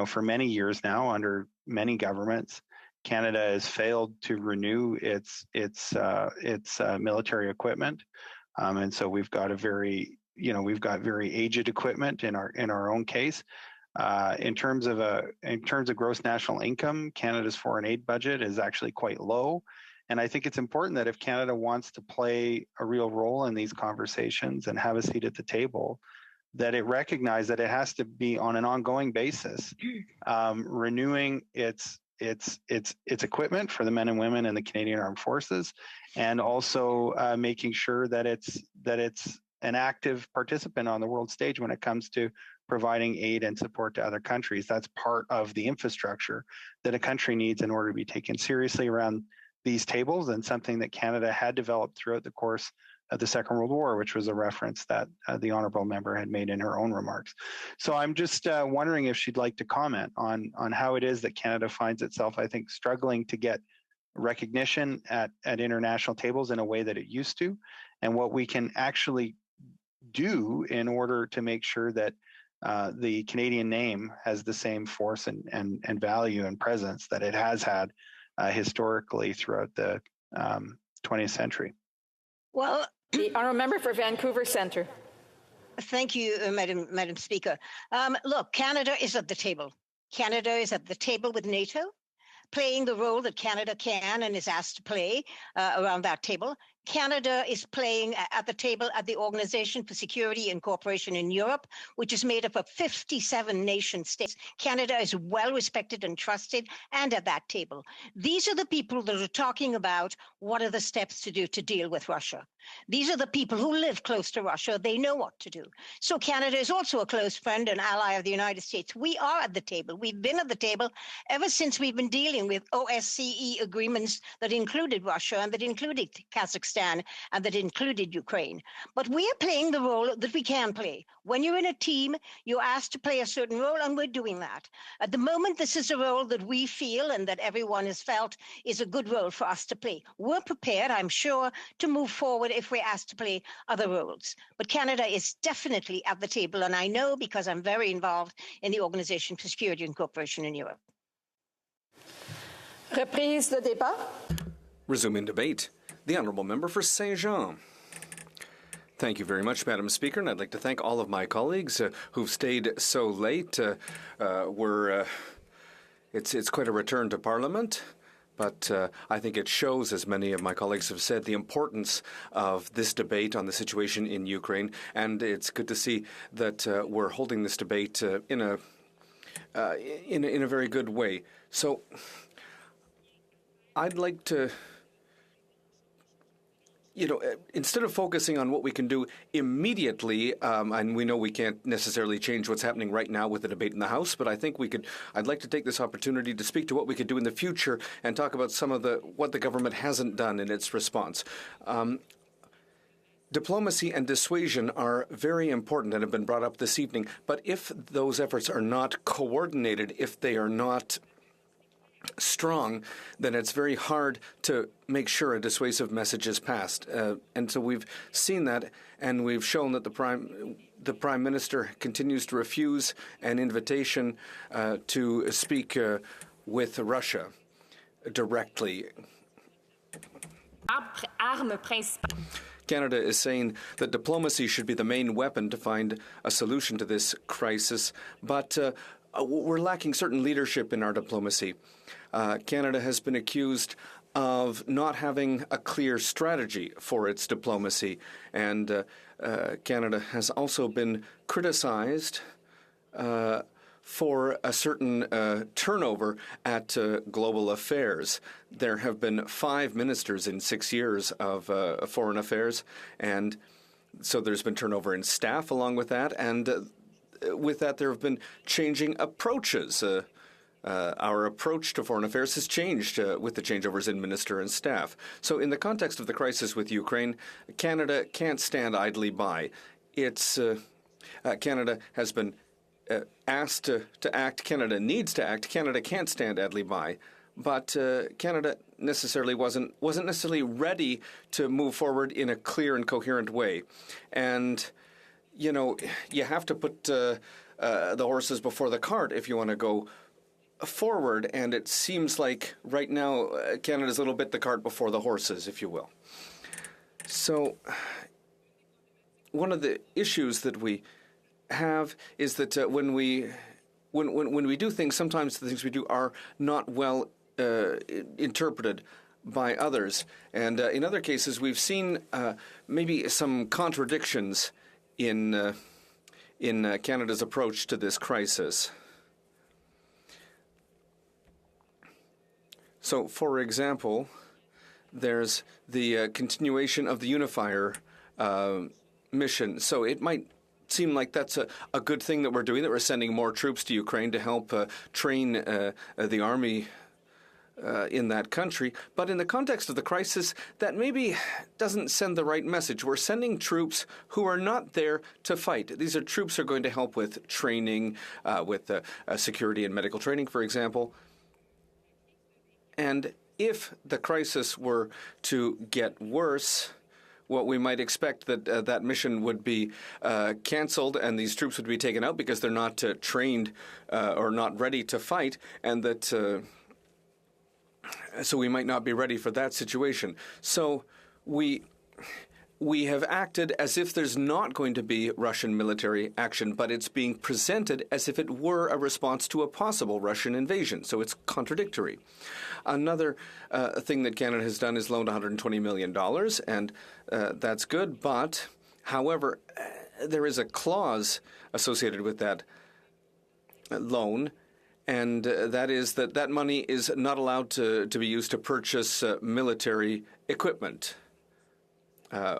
for many years now, under many governments, Canada has failed to renew its military equipment, and so we've got very aged equipment in our own case. In terms of gross national income, Canada's foreign aid budget is actually quite low. And I think it's important that if Canada wants to play a real role in these conversations and have a seat at the table, that it recognize that it has to be on an ongoing basis, renewing its equipment for the men and women in the Canadian Armed Forces, and also making sure that it's an active participant on the world stage when it comes to providing aid and support to other countries. That's part of the infrastructure that a country needs in order to be taken seriously around these tables and something that Canada had developed throughout the course of the Second World War, which was a reference that the honourable member had made in her own remarks. So I'm just wondering if she'd like to comment on how it is that Canada finds itself, I think, struggling to get recognition at international tables in a way that it used to, and what we can actually do in order to make sure that the Canadian name has the same force and value and presence that it has had historically throughout the 20th century. Well, the honourable member for Vancouver Centre. Thank you, Madam Speaker. Look, Canada is at the table. Canada is at the table with NATO, playing the role that Canada can and is asked to play around that table. Canada is playing at the table at the Organization for Security and Cooperation in Europe, which is made up of 57 nation states. Canada is well respected and trusted and at that table. These are the people that are talking about what are the steps to do to deal with Russia. These are the people who live close to Russia. They know what to do. So Canada is also a close friend and ally of the United States. We are at the table. We've been at the table ever since we've been dealing with OSCE agreements that included Russia and that included Kazakhstan and that included Ukraine. But we are playing the role that we can play. When you're in a team, you're asked to play a certain role, and we're doing that. At the moment, this is a role that we feel and that everyone has felt is a good role for us to play. We're prepared, I'm sure, to move forward if we're asked to play other roles. But Canada is definitely at the table, and I know because I'm very involved in the Organization for Security and Cooperation in Europe. Reprise de débat. Resuming debate. The Honourable Member for Saint-Jean. Thank you very much, Madam Speaker, and I'd like to thank all of my colleagues who've stayed so late. It's quite a return to Parliament. But I think it shows, as many of my colleagues have said, the importance of this debate on the situation in Ukraine. And it's good to see that we're holding this debate in a very good way. So I'd like to, instead of focusing on what we can do immediately, and we know we can't necessarily change what's happening right now with the debate in the House, but I think I'd like to take this opportunity to speak to what we could do in the future and talk about some of what the government hasn't done in its response. Diplomacy and dissuasion are very important and have been brought up this evening, but if those efforts are not coordinated, if they are not strong, then it's very hard to make sure a dissuasive message is passed. And so we've seen that, and we've shown that the Prime Minister continues to refuse an invitation to speak with Russia directly. Canada is saying that diplomacy should be the main weapon to find a solution to this crisis, but we're lacking certain leadership in our diplomacy. Canada has been accused of not having a clear strategy for its diplomacy, and Canada has also been criticized for a certain turnover at global affairs. There have been 5 ministers in 6 years of foreign affairs, and so there's been turnover in staff along with that, and with that there have been changing approaches. Our approach to foreign affairs has changed with the changeovers in minister and staff. So in the context of the crisis with Ukraine, Canada can't stand idly by. Canada has been asked to act. Canada needs to act. Canada can't stand idly by. But Canada necessarily wasn't necessarily ready to move forward in a clear and coherent way. And you have to put the horses before the cart if you want to go forward. And it seems like right now Canada's a little bit the cart before the horses, if you will. So one of the issues that we have is that when we do things, sometimes the things we do are not well interpreted by others. And in other cases, we've seen maybe some contradictions in Canada's approach to this crisis. So, for example, there's the continuation of the Unifier mission. So it might seem like that's a good thing that we're doing, that we're sending more troops to Ukraine to help train the army in that country. But in the context of the crisis, that maybe doesn't send the right message. We're sending troops who are not there to fight. These are troops who are going to help with training, with security and medical training, for example. And if the crisis were to get worse, what we might expect that that mission would be canceled and these troops would be taken out because they're not trained or not ready to fight, and that so we might not be ready for that situation. So we have acted as if there's not going to be Russian military action, but it's being presented as if it were a response to a possible Russian invasion. So it's contradictory. Another thing that Canada has done is loaned $120 million, and that's good. But, however, there is a clause associated with that loan, and that is that money is not allowed to be used to purchase military equipment,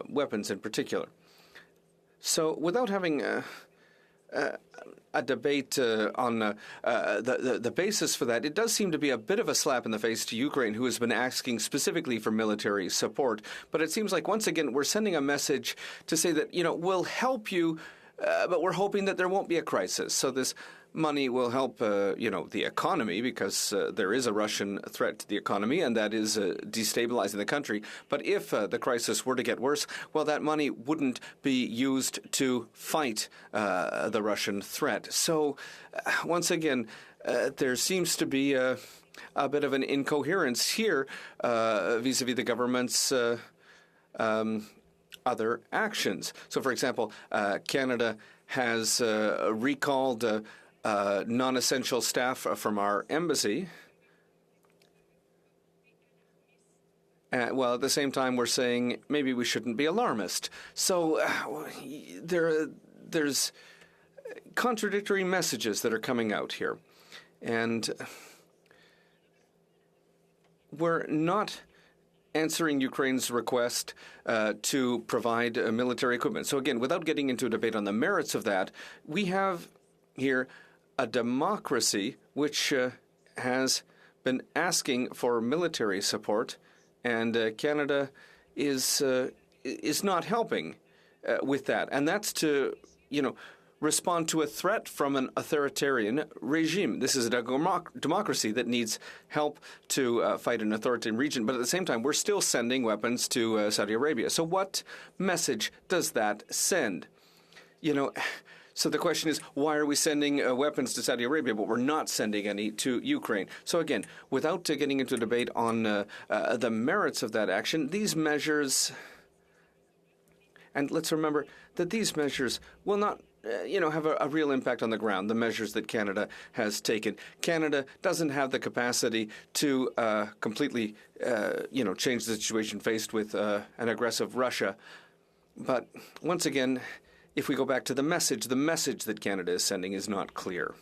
weapons in particular. So without having a debate on the basis for that, it does seem to be a bit of a slap in the face to Ukraine, who has been asking specifically for military support. But it seems like, once again, we're sending a message to say that, we'll help you, but we're hoping that there won't be a crisis. So this money will help, the economy, because there is a Russian threat to the economy, and that is destabilizing the country. But if the crisis were to get worse, well, that money wouldn't be used to fight the Russian threat. So, once again, there seems to be a bit of an incoherence here vis-a-vis the government's other actions. So, for example, Canada has recalled non-essential staff from our embassy. Well, at the same time, we're saying maybe we shouldn't be alarmist. So there's contradictory messages that are coming out here. And we're not answering Ukraine's request to provide military equipment. So again, without getting into a debate on the merits of that, we have here a democracy which has been asking for military support, and Canada is not helping with that. And that's to, respond to a threat from an authoritarian regime. This is a democracy that needs help to fight an authoritarian region, but at the same time, we're still sending weapons to Saudi Arabia. So what message does that send? So the question is, why are we sending weapons to Saudi Arabia, but we're not sending any to Ukraine? So again, without getting into a debate on the merits of that action, these measures, and let's remember that these measures will not have a real impact on the ground, the measures that Canada has taken. Canada doesn't have the capacity to completely, change the situation faced with an aggressive Russia. But once again, if we go back to the message that Canada is sending is not clear.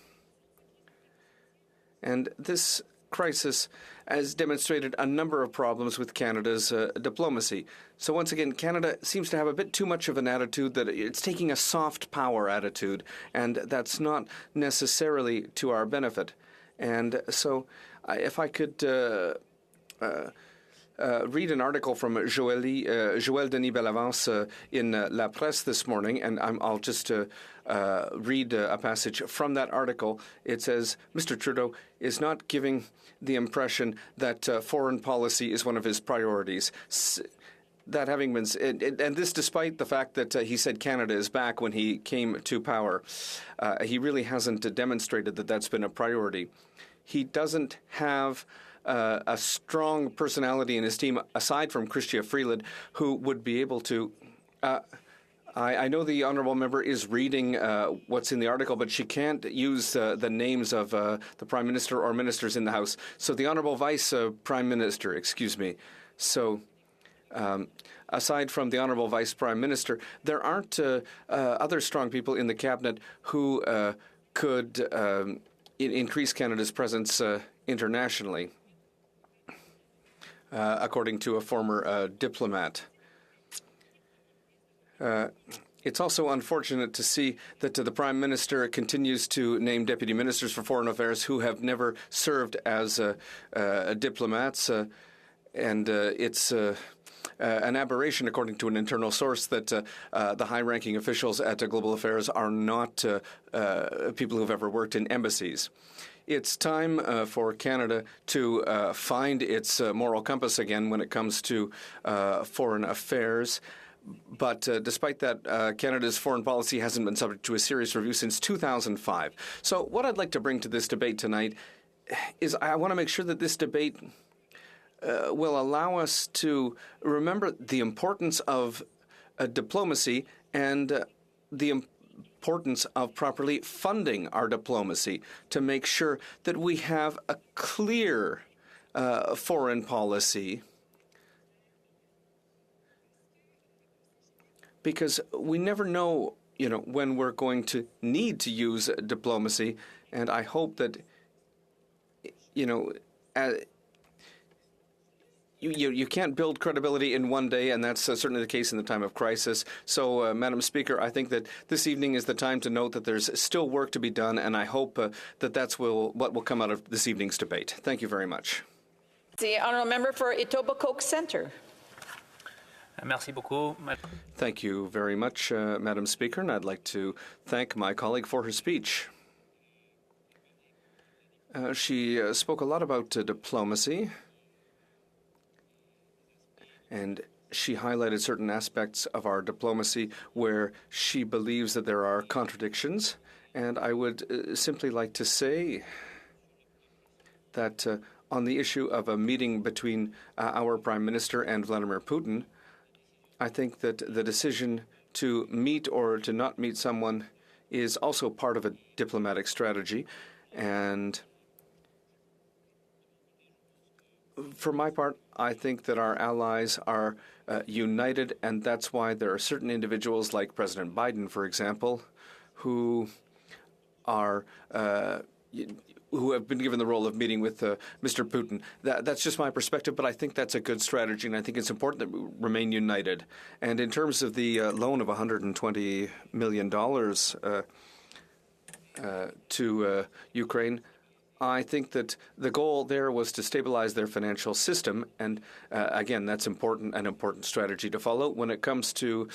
And this crisis has demonstrated a number of problems with Canada's diplomacy. So once again, Canada seems to have a bit too much of an attitude that it's taking a soft power attitude, and that's not necessarily to our benefit. And so if I could read an article from Joël Denis Bellavance in La Presse this morning, and I'll just read a passage from that article. It says, Mr. Trudeau is not giving the impression that foreign policy is one of his priorities. That having been, and this despite the fact that he said Canada is back when he came to power, he really hasn't demonstrated that that's been a priority. He doesn't have a strong personality in his team, aside from Chrystia Freeland, who would be able to... I know the honourable member is reading what's in the article, but she can't use the names of the Prime Minister or ministers in the House. So the Honourable Vice Prime Minister, excuse me. So aside from the Honourable Vice Prime Minister, there aren't other strong people in the Cabinet who could increase Canada's presence internationally, according to a former diplomat. It's also unfortunate to see that the Prime Minister continues to name deputy ministers for foreign affairs who have never served as diplomats, and it's an aberration, according to an internal source, that the high-ranking officials at Global Affairs are not people who've ever worked in embassies. It's time for Canada to find its moral compass again when it comes to foreign affairs. But despite that, Canada's foreign policy hasn't been subject to a serious review since 2005. So what I'd like to bring to this debate tonight is I want to make sure that this debate will allow us to remember the importance of diplomacy and the importance of properly funding our diplomacy to make sure that we have a clear foreign policy, because we never know, when we're going to need to use diplomacy, and I hope that, you can't build credibility in one day, and that's certainly the case in the time of crisis. So, Madam Speaker, I think that this evening is the time to note that there's still work to be done, and I hope that that's what will come out of this evening's debate. Thank you very much. The honourable member for Etobicoke Centre. Merci beaucoup. Thank you very much, Madam Speaker, and I'd like to thank my colleague for her speech. She spoke a lot about diplomacy, and she highlighted certain aspects of our diplomacy where she believes that there are contradictions. And I would simply like to say that on the issue of a meeting between our Prime Minister and Vladimir Putin, I think that the decision to meet or to not meet someone is also part of a diplomatic strategy. And for my part, I think that our allies are united, and that's why there are certain individuals like President Biden, for example, who are who have been given the role of meeting with Mr. Putin. That's just my perspective, but I think that's a good strategy, and I think it's important that we remain united. And in terms of the loan of $120 million to Ukraine, I think that the goal there was to stabilize their financial system, and again, that's an important strategy to follow. When it comes to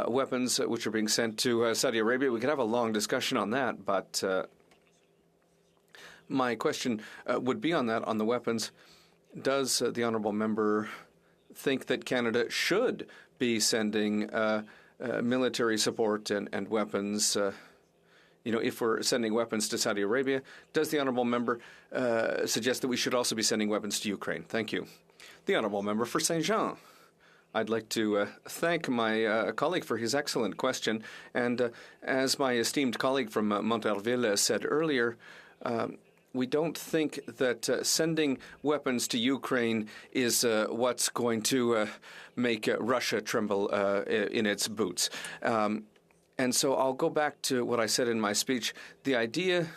weapons which are being sent to Saudi Arabia, we could have a long discussion on that, but my question would be on that, on the weapons. Does the honourable member think that Canada should be sending military support and weapons? If we're sending weapons to Saudi Arabia, does the honourable member suggest that we should also be sending weapons to Ukraine? Thank you. The honourable member for Saint-Jean. I'd like to thank my colleague for his excellent question. And as my esteemed colleague from Montarville said earlier, we don't think that sending weapons to Ukraine is what's going to make Russia tremble in its boots. And so I'll go back to what I said in my speech. The idea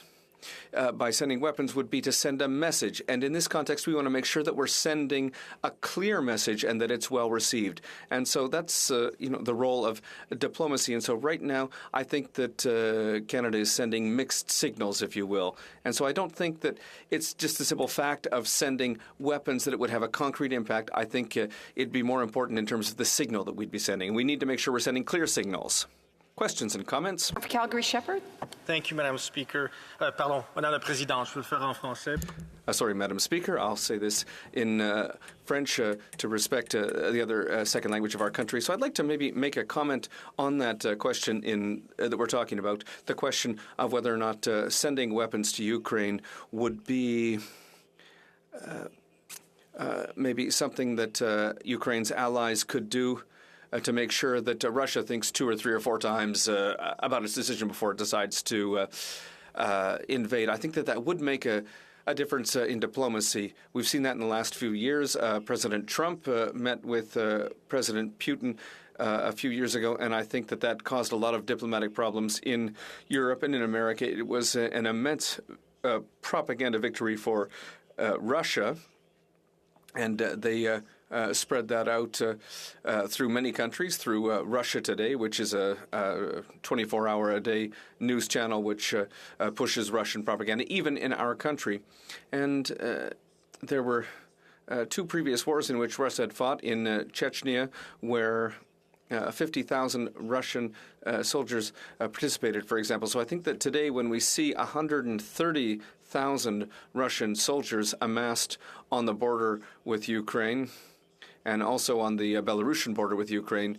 by sending weapons would be to send a message. And in this context, we want to make sure that we're sending a clear message and that it's well received. And so that's, the role of diplomacy. And so right now, I think that Canada is sending mixed signals, if you will. And so I don't think that it's just the simple fact of sending weapons that it would have a concrete impact. I think it'd be more important in terms of the signal that we'd be sending. We need to make sure we're sending clear signals. Questions and comments? Calgary Shepherd. Thank you, Madam Speaker. Pardon, Madame la Présidente, je vais le faire en français. Sorry, Madam Speaker. I'll say this in French to respect the other second language of our country. So I'd like to maybe make a comment on that question that we're talking about, the question of whether or not sending weapons to Ukraine would be maybe something that Ukraine's allies could do to make sure that Russia thinks 2 or 3 or 4 times about its decision before it decides to invade. I think that would make a difference in diplomacy. We've seen that in the last few years. President Trump met with President Putin a few years ago, and I think that caused a lot of diplomatic problems in Europe and in America. It was an immense propaganda victory for Russia, and they spread that out through many countries, through Russia Today, which is a 24-hour-a-day news channel which pushes Russian propaganda, even in our country. And there were 2 previous wars in which Russia had fought, in Chechnya, where 50,000 Russian soldiers participated, for example. So I think that today, when we see 130,000 Russian soldiers amassed on the border with Ukraine and also on the Belarusian border with Ukraine,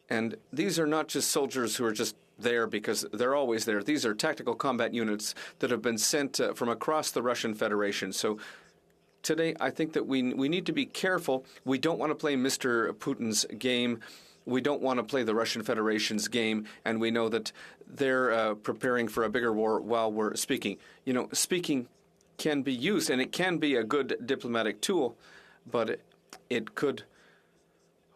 and these are not just soldiers who are just there because they're always there. These are tactical combat units that have been sent from across the Russian Federation. So today, I think that we need to be careful. We don't want to play Mr. Putin's game. We don't want to play the Russian Federation's game. And we know that they're preparing for a bigger war while we're speaking. You know, speaking can be used, and it can be a good diplomatic tool, but it could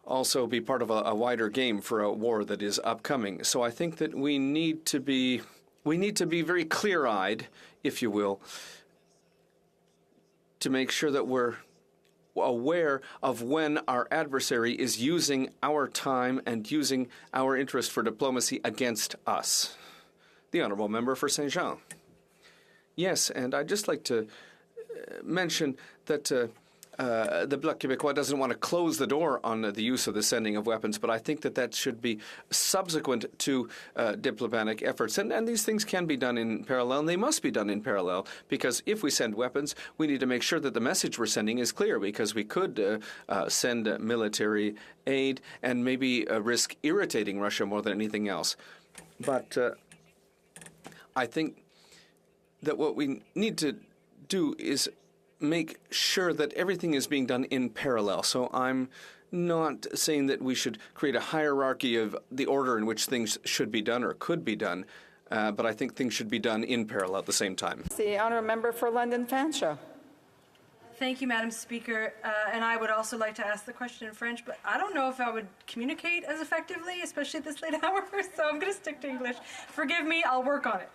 also be part of a wider game for a war that is upcoming. So I think that we need to be very clear-eyed, if you will, to make sure that we're aware of when our adversary is using our time and using our interest for diplomacy against us. The Honourable Member for Saint Jean. Yes, and I'd just like to mention that the Bloc Québécois doesn't want to close the door on the use of the sending of weapons, but I think that should be subsequent to diplomatic efforts. And these things can be done in parallel, and they must be done in parallel, because if we send weapons, we need to make sure that the message we're sending is clear, because we could send military aid and maybe risk irritating Russia more than anything else. But I think that what we need to do is make sure that everything is being done in parallel. So I'm not saying that we should create a hierarchy of the order in which things should be done or could be done, but I think things should be done in parallel at the same time. The Honourable Member for London Fanshawe. Thank you, Madam Speaker. And I would also like to ask the question in French, but I don't know if I would communicate as effectively, especially at this late hour, so I'm going to stick to English. Forgive me, I'll work on it.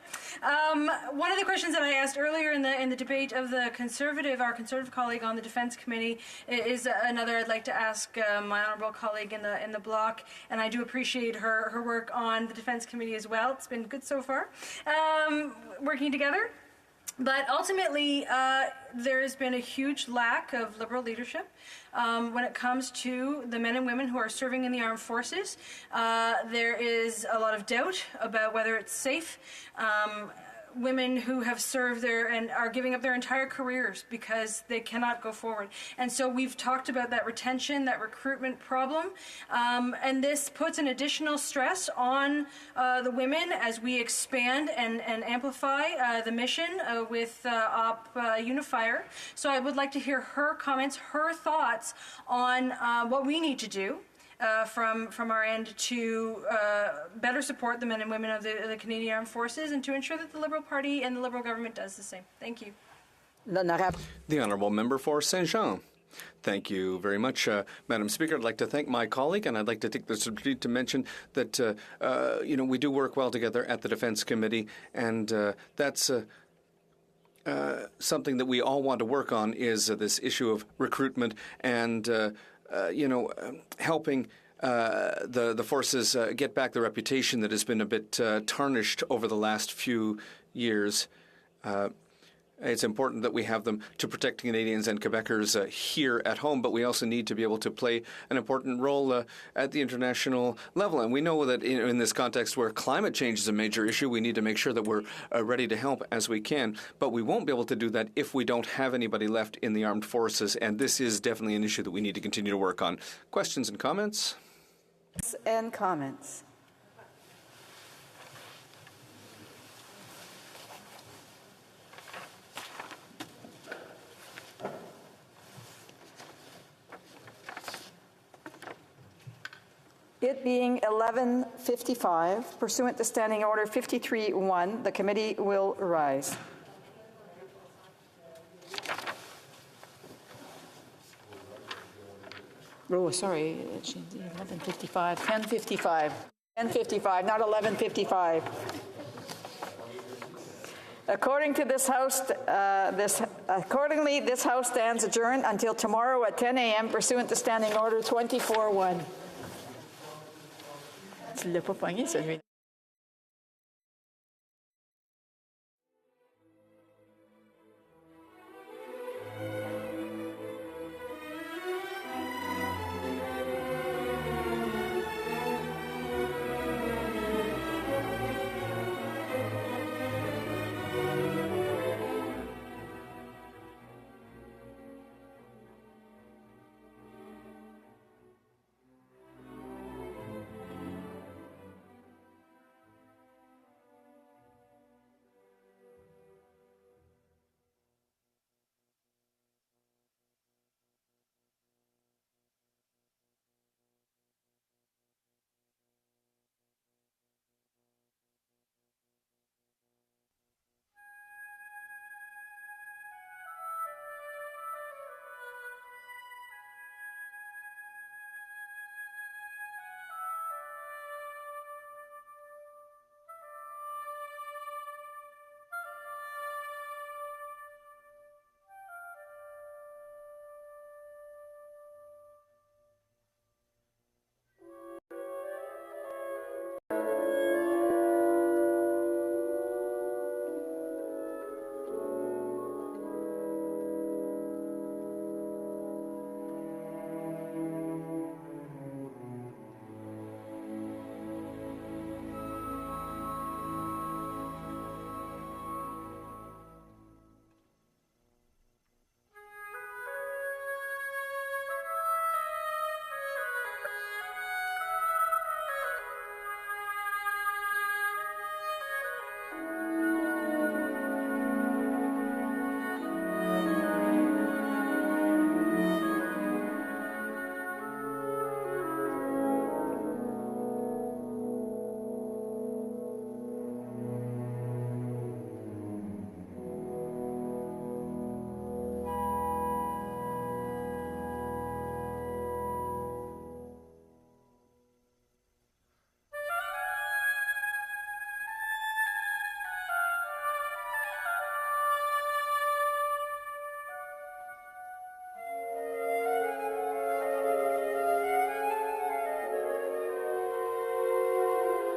One of the questions that I asked earlier in the debate of our Conservative colleague on the Defence Committee is another I'd like to ask my honourable colleague in the bloc, and I do appreciate her work on the Defence Committee as well. It's been good so far, working together. But ultimately, there has been a huge lack of Liberal leadership when it comes to the men and women who are serving in the armed forces. There is a lot of doubt about whether it's safe. Women who have served there and are giving up their entire careers because they cannot go forward. And so we've talked about that retention, that recruitment problem, and this puts an additional stress on the women as we expand and amplify the mission with Op Unifier. So I would like to hear her comments, her thoughts on what we need to do from our end to better support the men and women of the Canadian Armed Forces and to ensure that the Liberal Party and the Liberal government does the same. Thank you. The Honourable Member for Saint Jean. Thank you very much, Madam Speaker. I'd like to thank my colleague, and I'd like to take this opportunity to mention that we do work well together at the Defence Committee, and that's something that we all want to work on is this issue of recruitment and helping the forces get back the reputation that has been a bit tarnished over the last few years. It's important that we have them to protect Canadians and Quebecers here at home, but we also need to be able to play an important role at the international level. And we know that in this context where climate change is a major issue, we need to make sure that we're ready to help as we can. But we won't be able to do that if we don't have anybody left in the armed forces. And this is definitely an issue that we need to continue to work on. Questions and comments? And comments. It being 11:55, pursuant to Standing Order 53-1, the committee will rise. Oh, sorry, 11:55, 10:55, 10:55, not 11:55. According to this House, accordingly, this House stands adjourned until tomorrow at 10 a.m. pursuant to Standing Order 24-1. Tu l'as pas pogné, celui-là.